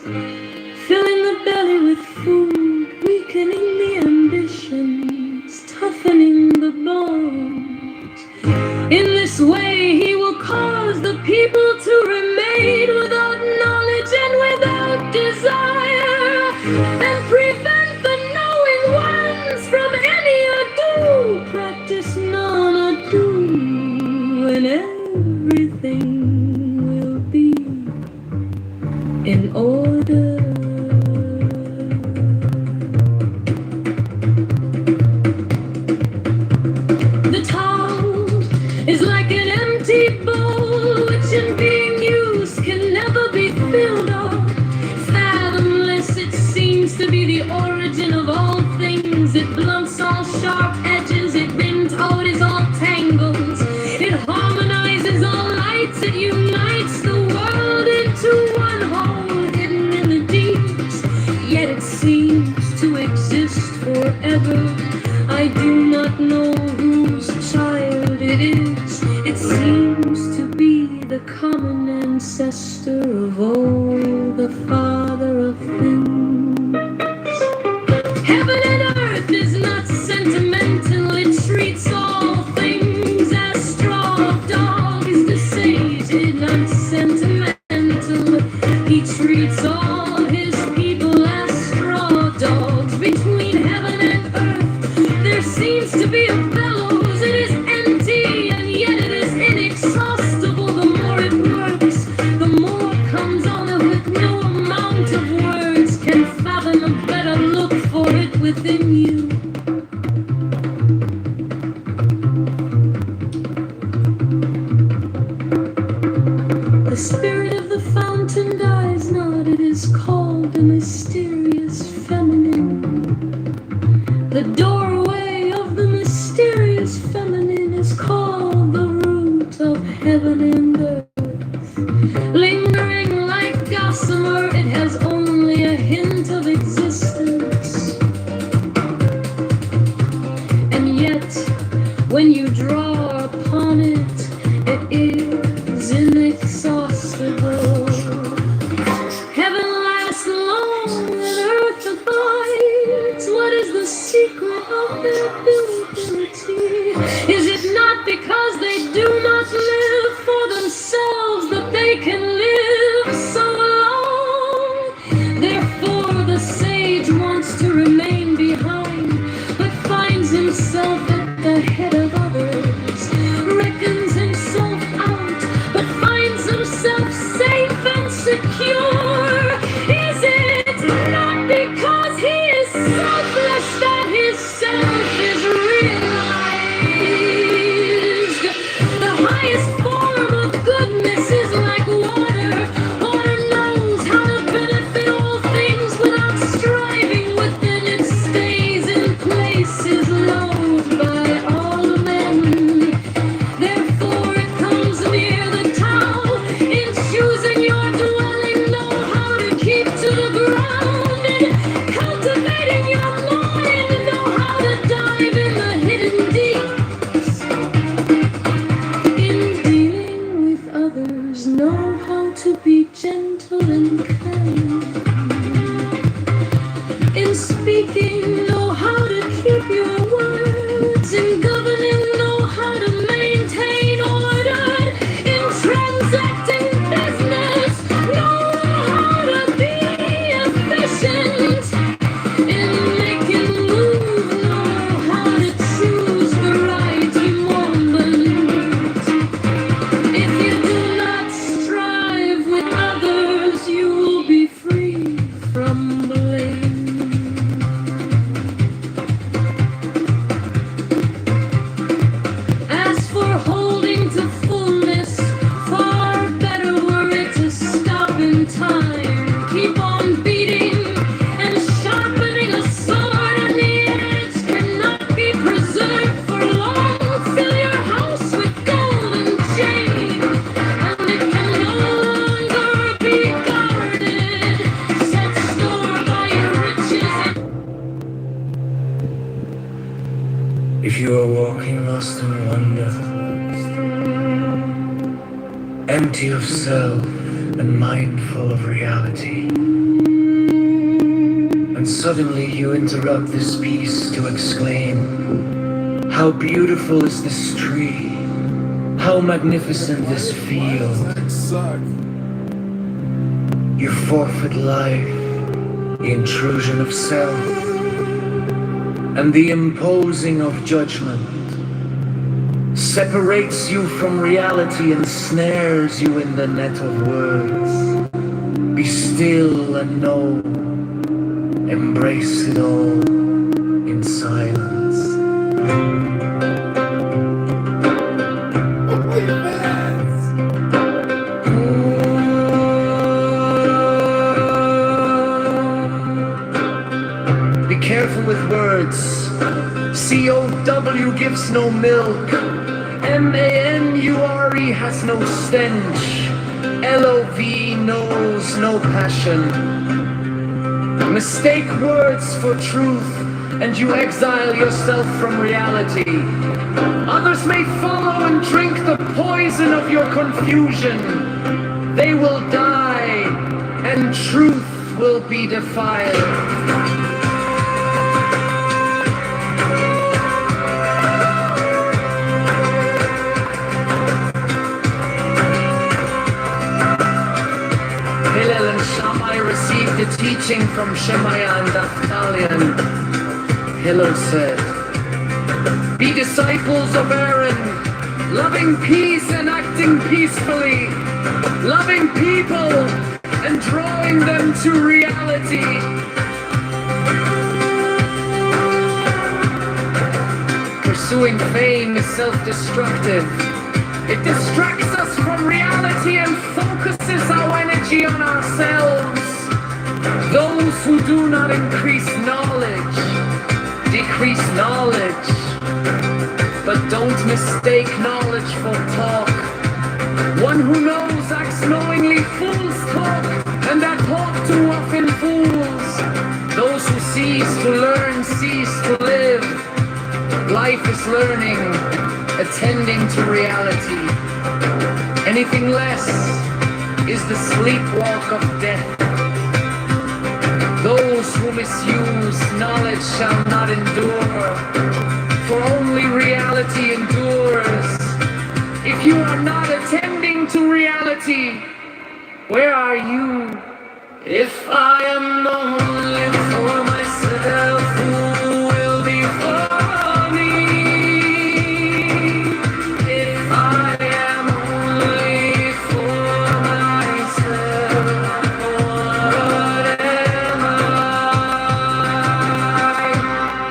filling the belly with food, weakening the ambitions, toughening the bones. In this way, he will cause the people to remain without knowledge and without desire, and prevent the knowing ones from any ado. Practice none ado, and everything will be in order. The town is like an empty bowl, which in being used can never be filled up. Fathomless, it seems to be the origin of all things. It blunts all sharp edges, it ring-toed all tangles. It harmonizes all lights, it unites the world into one whole, hidden in the deeps. Yet it seems to exist forever. I do not know whose child it is. It seems to be the common ancestor of all, the father of things. Heaven and earth is not sentimental. It treats all things as straw of dogs. The sage is not sentimental. He treats all his people as straw dogs. Between heaven and earth there seems to be a bellows. It is empty and yet it is inexhaustible. The more it works, the more comes out of it. No amount of words can fathom a better look for it within you. The spirit of the fountain dies not. It is called the mysterious feminine. The doorway of the mysterious feminine is called the root of heaven and earth. Lingering like gossamer, it has only a hint of existence. And yet, when you draw upon it, it is inexhaustible. Heaven lasts long and earth abides. What is the secret of their durability? Is it not because they do not live for themselves that they can live so long? Therefore the sage wants to remain behind, but finds himself at the head of others, reckons himself out, but finds himself safe and secure. Is it not because he is selfless that his self is realized? The highest form of goodness is like water. Water knows how to benefit all things without striving within. It stays in place, is loved by all men. Therefore it comes near the town. In choosing your dwelling, know how to keep to the ground. In cultivating your mind, know how to dive in the hidden deeps. In dealing with others, know how to be gentle and kind. In speaking, know how to keep your words. In governing, know how to maintain order. In transacting business, know how to be efficient. In making moves, know how to choose the right moment. If you do not strive with others, you will If you are walking lost in wonder, empty of self and mindful of reality, and suddenly you interrupt this piece to exclaim, how beautiful is this tree, how magnificent this field. You forfeit life, the intrusion of self, and the imposing of judgment separates you from reality and snares you in the net of words. Be still and know, embrace it all in silence. Be careful with words. COW gives no milk. MANURE has no stench. LOV knows no passion. Mistake words for truth, and you exile yourself from reality. Others may follow and drink the poison of your confusion. They will die, and truth will be defiled. Hillel and Shammai received a teaching from Shemaiah and Naphtalian. Hillel said, be disciples of Aaron, loving peace and acting peacefully, loving people and drawing them to reality. Pursuing fame is self-destructive. It distracts us from reality and focuses our energy on ourselves. Those who do not increase knowledge, decrease knowledge. But don't mistake knowledge for talk. One who knows acts knowingly, fools talk, and that talk too often fools. Those who cease to learn cease to live. Life is learning, attending to reality. Anything less is the sleepwalk of death. Those who misuse knowledge shall not endure, for only reality endures. If you are not attending to reality, where are you? If I am only for myself, who will be for me? If I am only for myself, what am I?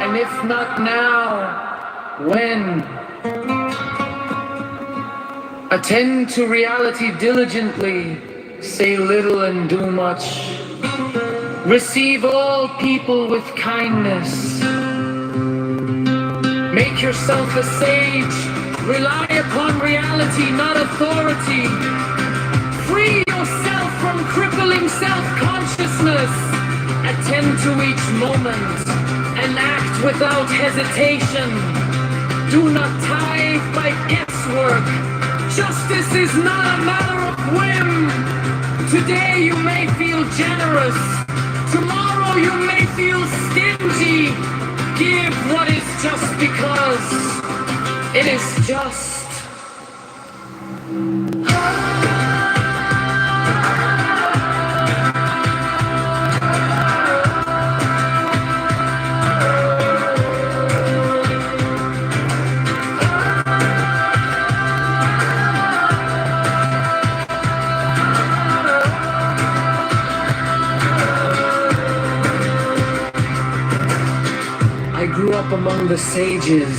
And if not now, when? Attend to reality diligently, say little and do much. Receive all people with kindness. Make yourself a sage. Rely upon reality, not authority. Free yourself from crippling self-consciousness. Attend to each moment and act without hesitation. Do not tithe by guesswork. Justice is not a matter of whim. Today you may feel generous. Tomorrow you may feel stingy. Give what is just because it is just. I grew up among the sages.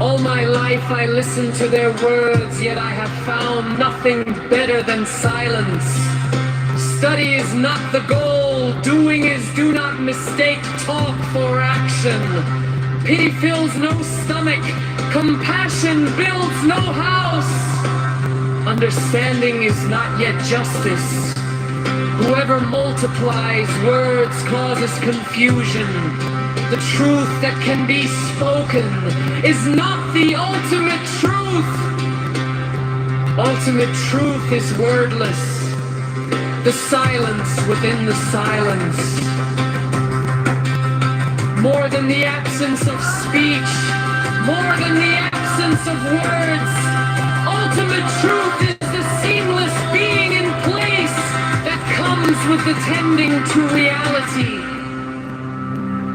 All my life I listened to their words, yet I have found nothing better than silence. Study is not the goal, doing is do not mistake talk for action. Pity fills no stomach, compassion builds no house. Understanding is not yet justice. Whoever multiplies words causes confusion. The truth that can be spoken is not the ultimate truth. Ultimate truth is wordless. The silence within the silence. More than the absence of speech, more than the absence of words. Ultimate truth is the seamless being in place that comes with attending to reality.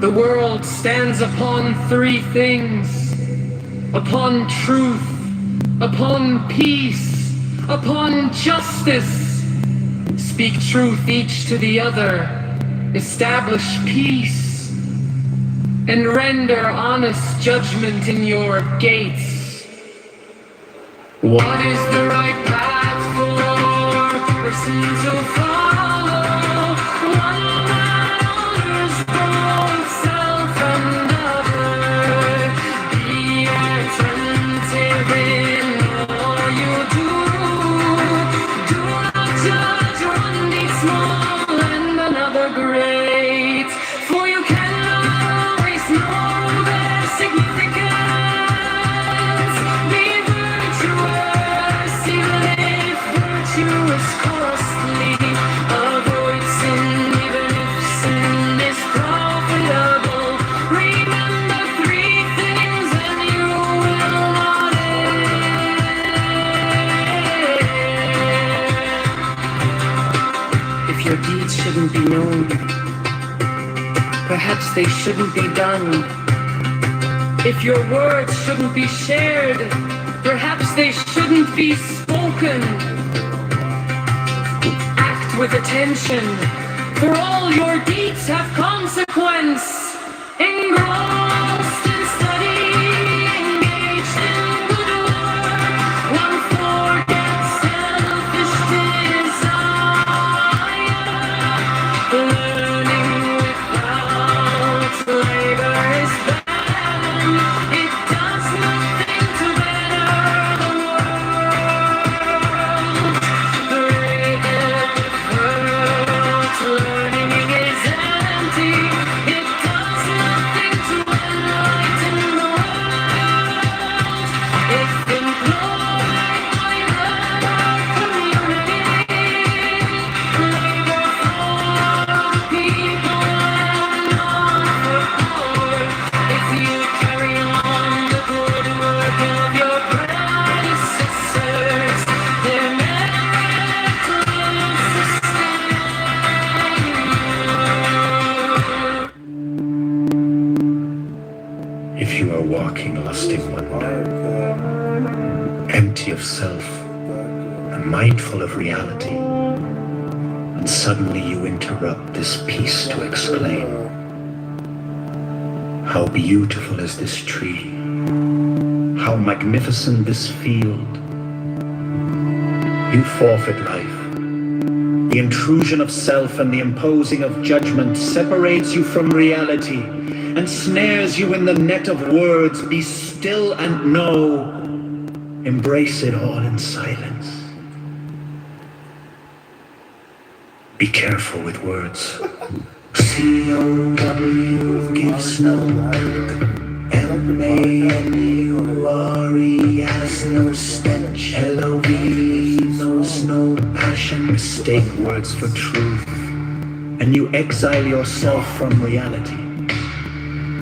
The world stands upon three things: upon truth, upon peace, upon justice. Speak truth each to the other, establish peace, and render honest judgment in your gates. What is the right path for a person to follow? One that honors both self and other. Be attentive in all you do. Do not judge one day small and another great, for you cannot always know their significance. Be virtuous even if virtue is costly. Avoid sin even if sin is profitable. Remember three things and you will not err. If your deeds shouldn't be known, perhaps they shouldn't be done. If your words shouldn't be shared, perhaps they shouldn't be spoken. Act with attention, for all your deeds have consequence. Engrossed in study, engaged in good work, one forgets selfish desire. Learning without labor is barren. It does nothing to better the world. Without learning is empty. It does nothing to enlighten the world. If employed by the community, labor for the people and not for poor. If you carry on the good work of your predecessors, their merit will sustain you. If you are walking lost in wonder, empty of self, and mindful of reality, and suddenly you interrupt this piece to exclaim, how beautiful is this tree, how magnificent this field. You forfeit life. The intrusion of self and the imposing of judgment separates you from reality and snares you in the net of words. Be still and know. Embrace it all in silence. Be careful with words. C-O-W gives no M-A-N-U-R-E has no stench. L-O-V knows no passion. Mistake words for truth, and you exile yourself from reality.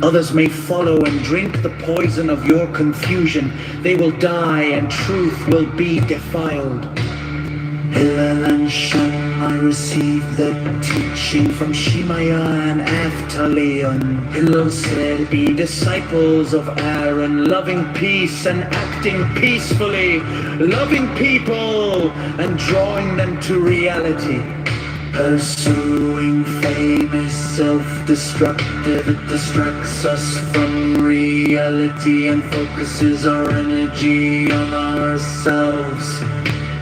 Others may follow and drink the poison of your confusion. They will die and truth will be defiled. Hillel and Shem, I received the teaching from Shemaiah and Avtalion. Hillel said, be disciples of Aaron, loving peace and acting peacefully, loving people and drawing them to reality. Pursuing fame is self-destructive. It distracts us from reality and focuses our energy on ourselves.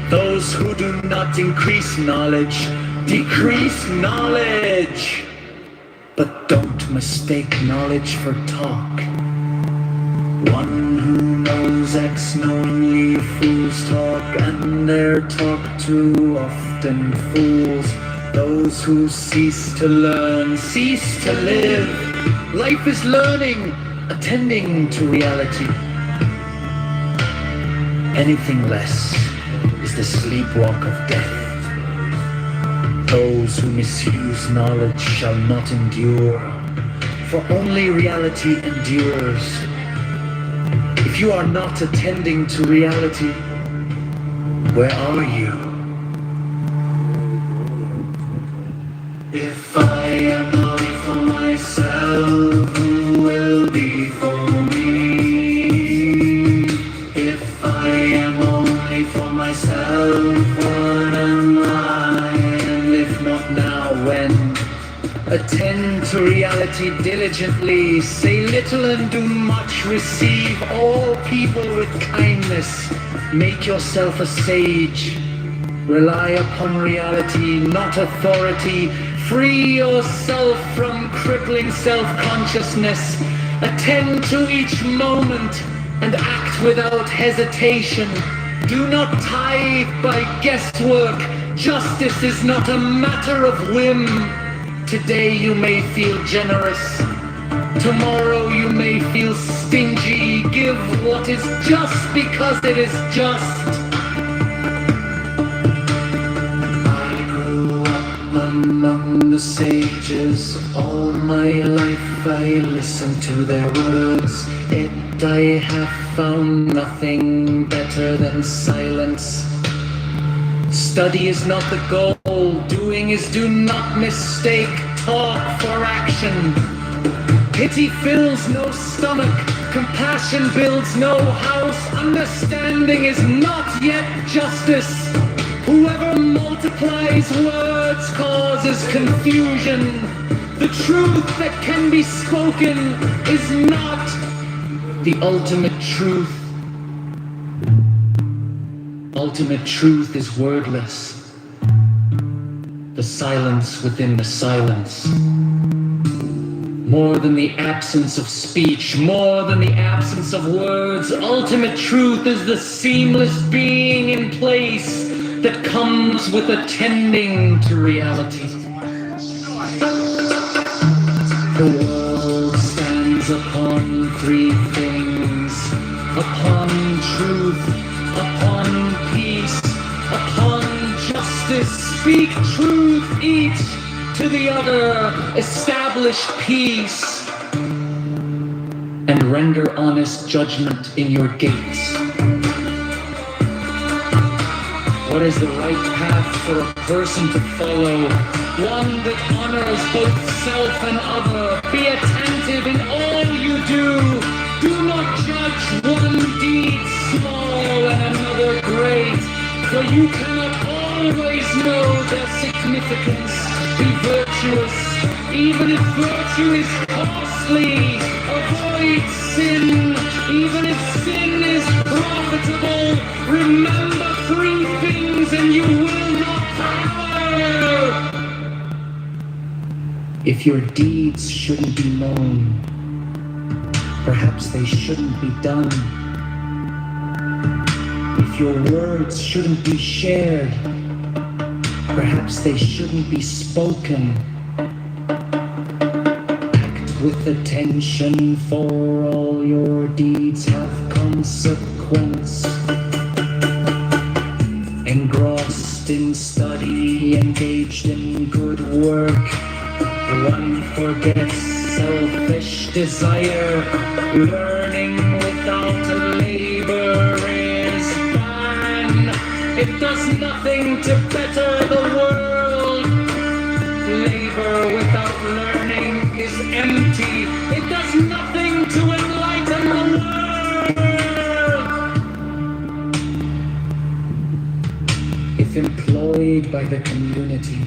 Those who do not increase knowledge, decrease knowledge. But don't mistake knowledge for talk. One who knows acts knowingly, fools talk, and their talk too often fools. Those who cease to learn, cease to live. Life is learning, attending to reality. Anything less is the sleepwalk of death. Those who misuse knowledge shall not endure, for only reality endures. If you are not attending to reality, where are you? If I am only for myself, who will be for me? If I am only for myself, what am I? And if not now, when? Attend to reality diligently, say little and do much, receive all people with kindness, make yourself a sage, rely upon reality, not authority, free yourself from crippling self-consciousness, attend to each moment and act without hesitation. Do not tithe by guesswork, justice is not a matter of whim. Today you may feel generous, tomorrow you may feel stingy. Give what is just because it is just. I grew up among the sages, all my life I listened to their words, yet I have found nothing better than silence. Study is not the goal, doing is do not mistake talk for action. Pity fills no stomach, compassion builds no house, understanding is not yet justice. Whoever multiplies words causes confusion. The truth that can be spoken is not the ultimate truth. Ultimate truth is wordless. The silence within the silence. More than the absence of speech, more than the absence of words, ultimate truth is the seamless being in place that comes with attending to reality. The world stands upon three things: upon truth, upon peace, upon justice. Speak truth each to the other, establish peace, and render honest judgment in your gates. What is the right path for a person to follow? One that honors both self and other. Be attentive in all you do. Do not judge one deed small and another great, for you cannot always know their significance. Be virtuous, even if virtue is costly. Avoid sin, even if sin is profitable. Remember three things and you will not power. If your deeds shouldn't be known, perhaps they shouldn't be done. If your words shouldn't be shared, perhaps they shouldn't be spoken. Act with attention, for all your deeds have consequence. Engrossed in study, engaged in good work, one forgets selfish desire. Learning without labor is barren. It does nothing to better the world. Labor without learning is empty. It does nothing to enlighten the world. If employed by the community,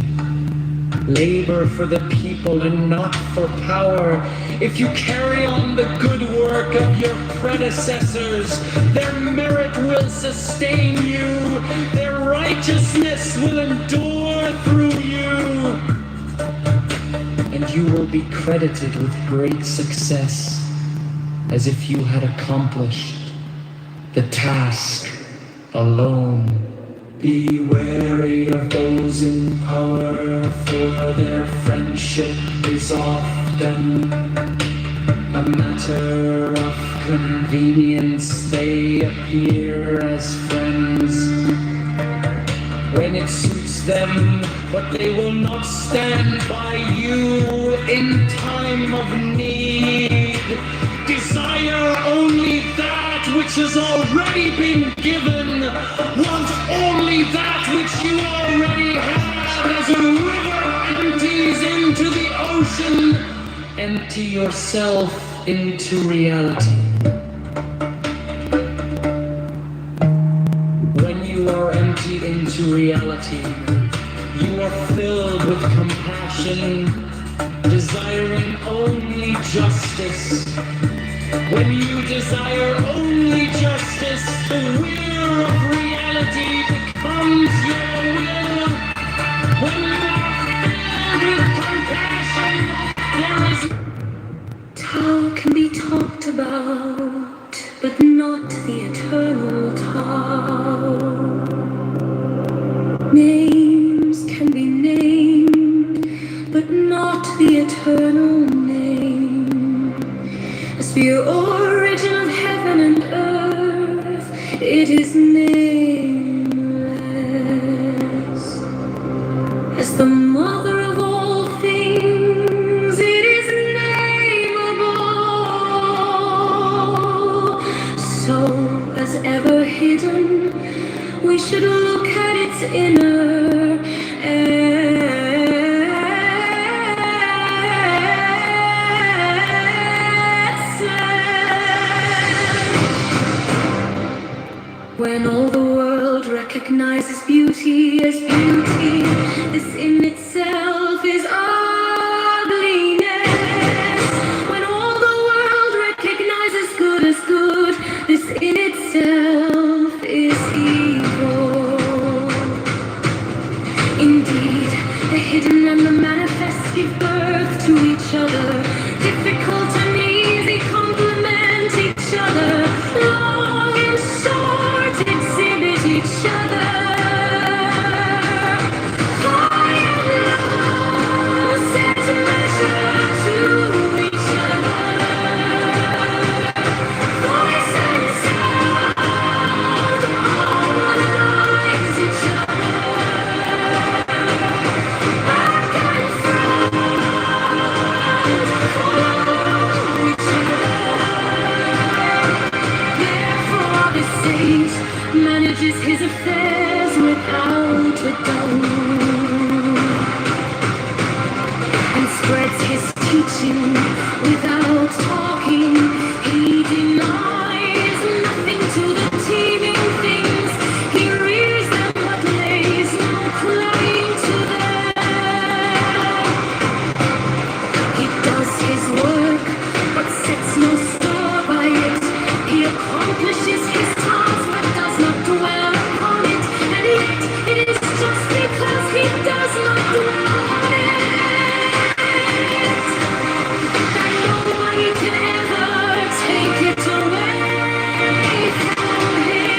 labor for the people and not for power. If you carry on the good work of your predecessors, their merit will sustain you, their righteousness will endure through you, and you will be credited with great success, as if you had accomplished the task alone. Be wary of those in power, for their friendship is often a matter of convenience. They appear as friends when it suits them, but they will not stand by you in time of need. Desire only that which has already been given. Want only that which you already have. As a river empties into the ocean, empty yourself into reality. When you are emptied into reality, you are filled with compassion, desiring only justice. When you desire only justice, the will of reality becomes your will. When you are filled with compassion, there is Tao can be talked about, but not the eternal Tao. Names can be named, but not the eternal name. As the origin of heaven and earth, it is nameless. As the mother of all things, it is nameable. So, as ever hidden, we should look at its inner essence. When all the world recognizes beauty as beauty, this in itself is ugliness. When all the world recognizes good as good, this in itself is evil. Indeed, the hidden and the manifest give birth to each other. Difficult and easy complement each other. Long and short exhibit each other. High and low set measure to each other. Voice and sound harmonize each other. Back and front follow each other. Therefore the sage manages his affairs without a doubt, and spreads his teaching without talking. He denies nothing to the teeming things. He rears them but lays no claim to them. He does his work but sets no store by it. He accomplishes his task but does not dwell upon it. And yet it is just because he does not dwell on it that nobody can ever take it away from him.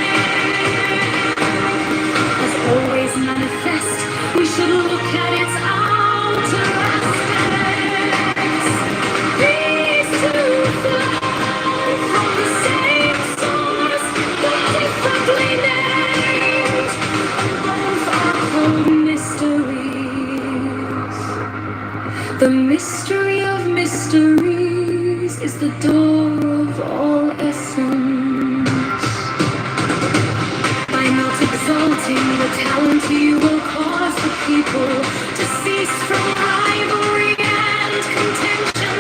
As always manifest, we should look at its outer aspects. These two flow from the same source, but differently named. Both are called mysteries. The mystery of mysteries is the door of all essence. By not exalting the talent, you will cause the people to cease from rivalry and contention.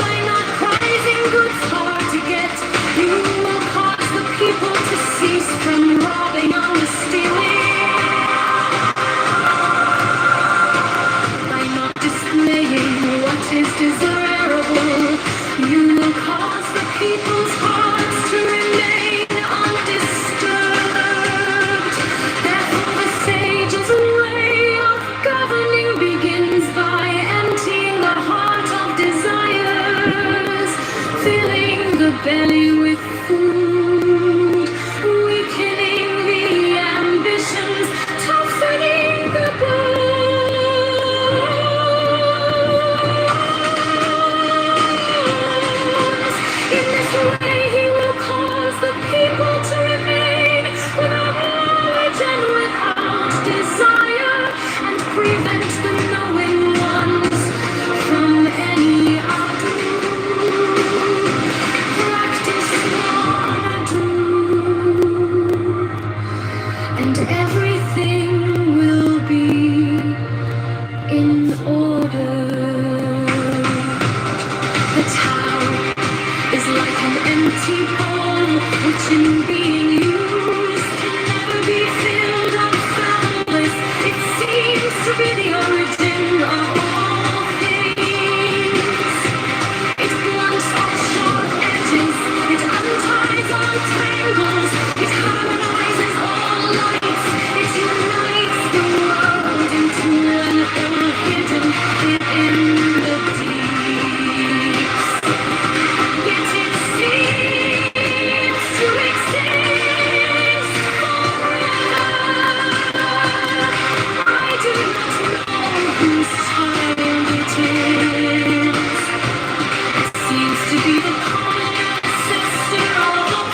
By not prizing goods hard to get, you will cause the people to cease from robbing on the stealing. By not displaying what is desirable, you will cause the people's hearts to remain undisturbed. Therefore the sage's way of governing order. The town is like an empty bowl, which in being used can never be filled up fathomless. It seems to be the origin of all things. It blunts on sharp edges, it unties all tangles, it harmonizes all lights, it unites the world into an ever hidden in the deeps. Yet it seems to exist forever. I do not know whose child it is. It seems to be the common ancestor of all,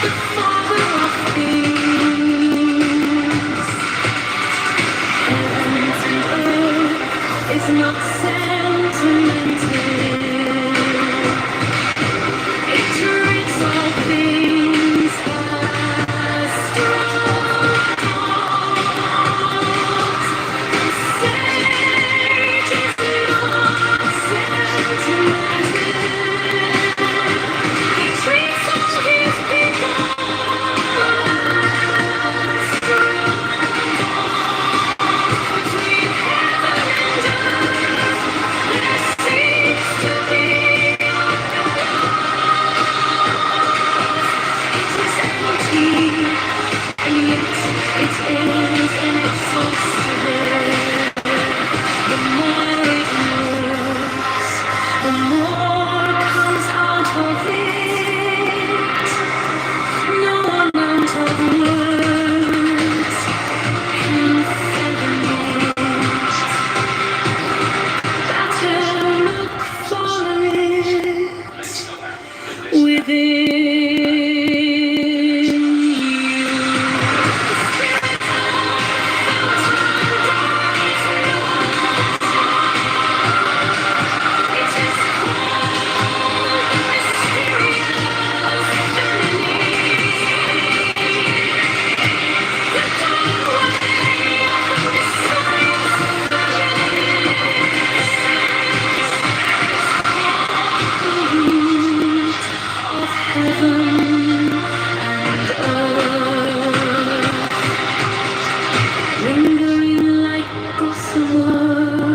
the father of things. Heavens and earth is not sentimental. It treats all things as straws. Sage is not sentimental. He treats all his people as straws. Between heaven and earth, there seems to be it is empty, and yet it is inexhaustible. The more it moves, the more comes out of it. No amount of words can fathom it. Better look for it within you. It is called the mysterious the doorway of the science the root of heaven and earth. Lingering like gossamer,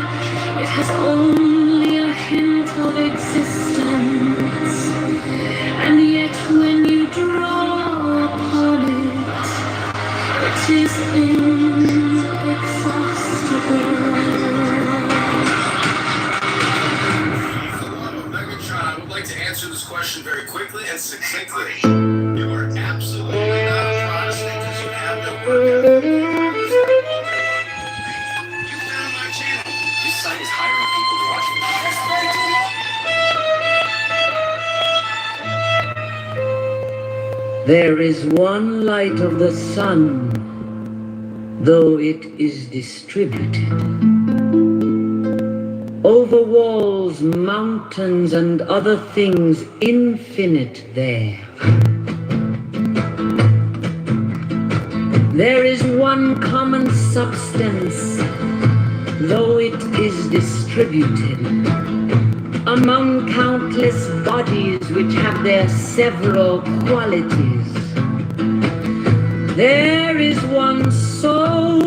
it has only a hint of existence, and yet when you draw upon it, it is inexhaustible. Megatron, I would like to answer this question very quickly and succinctly. You are absolutely not a Protestant because you have no work ethic. You found my channel. This site is hiring people to watch videos. There is one light of the sun, though it is distributed. Over walls, mountains, and other things infinite there. There is one common substance, though it is distributed among countless bodies which have their several qualities. There is one soul,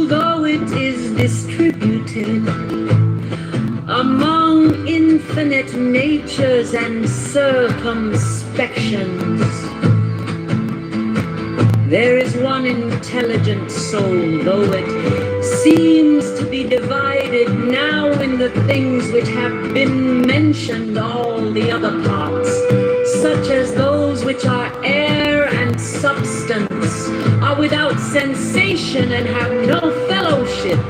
though it is distributed among infinite natures and circumspections. There is one intelligent soul, though it seems to be divided now in the things which have been mentioned, all the other parts, such as those which are air and substance, are without sensation and have no fellowship.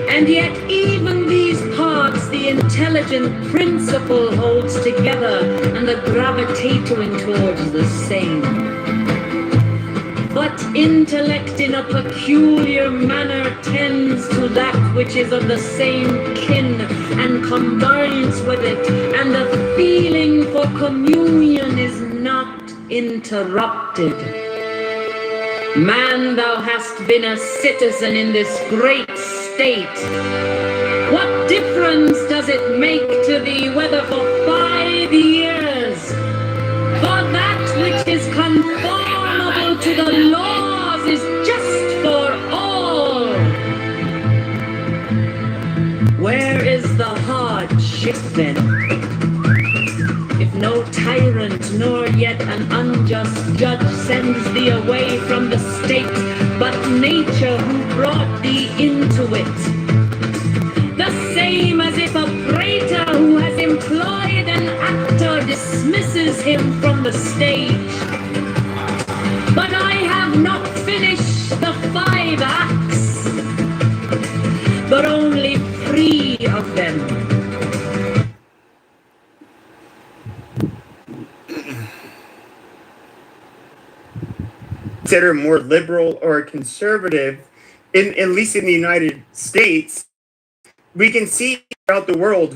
And yet even these parts the intelligent principle holds together, and the gravitating towards the same. But intellect in a peculiar manner tends to that which is of the same kin and combines with it, and the feeling for communion is not interrupted. Man, thou hast been a citizen in this great state. What difference does it make to thee whether for 5 years? For that which is conformable to the laws is just for all. Where is the hardship then? If no tyrant nor yet an unjust judge sends thee away from the state, but nature who brought thee into it, the same as if a praetor who has employed an actor dismisses him from the stage. But I have not finished the 5 acts, but only 3 of them. Consider more liberal or conservative, at least in the United States, we can see throughout the world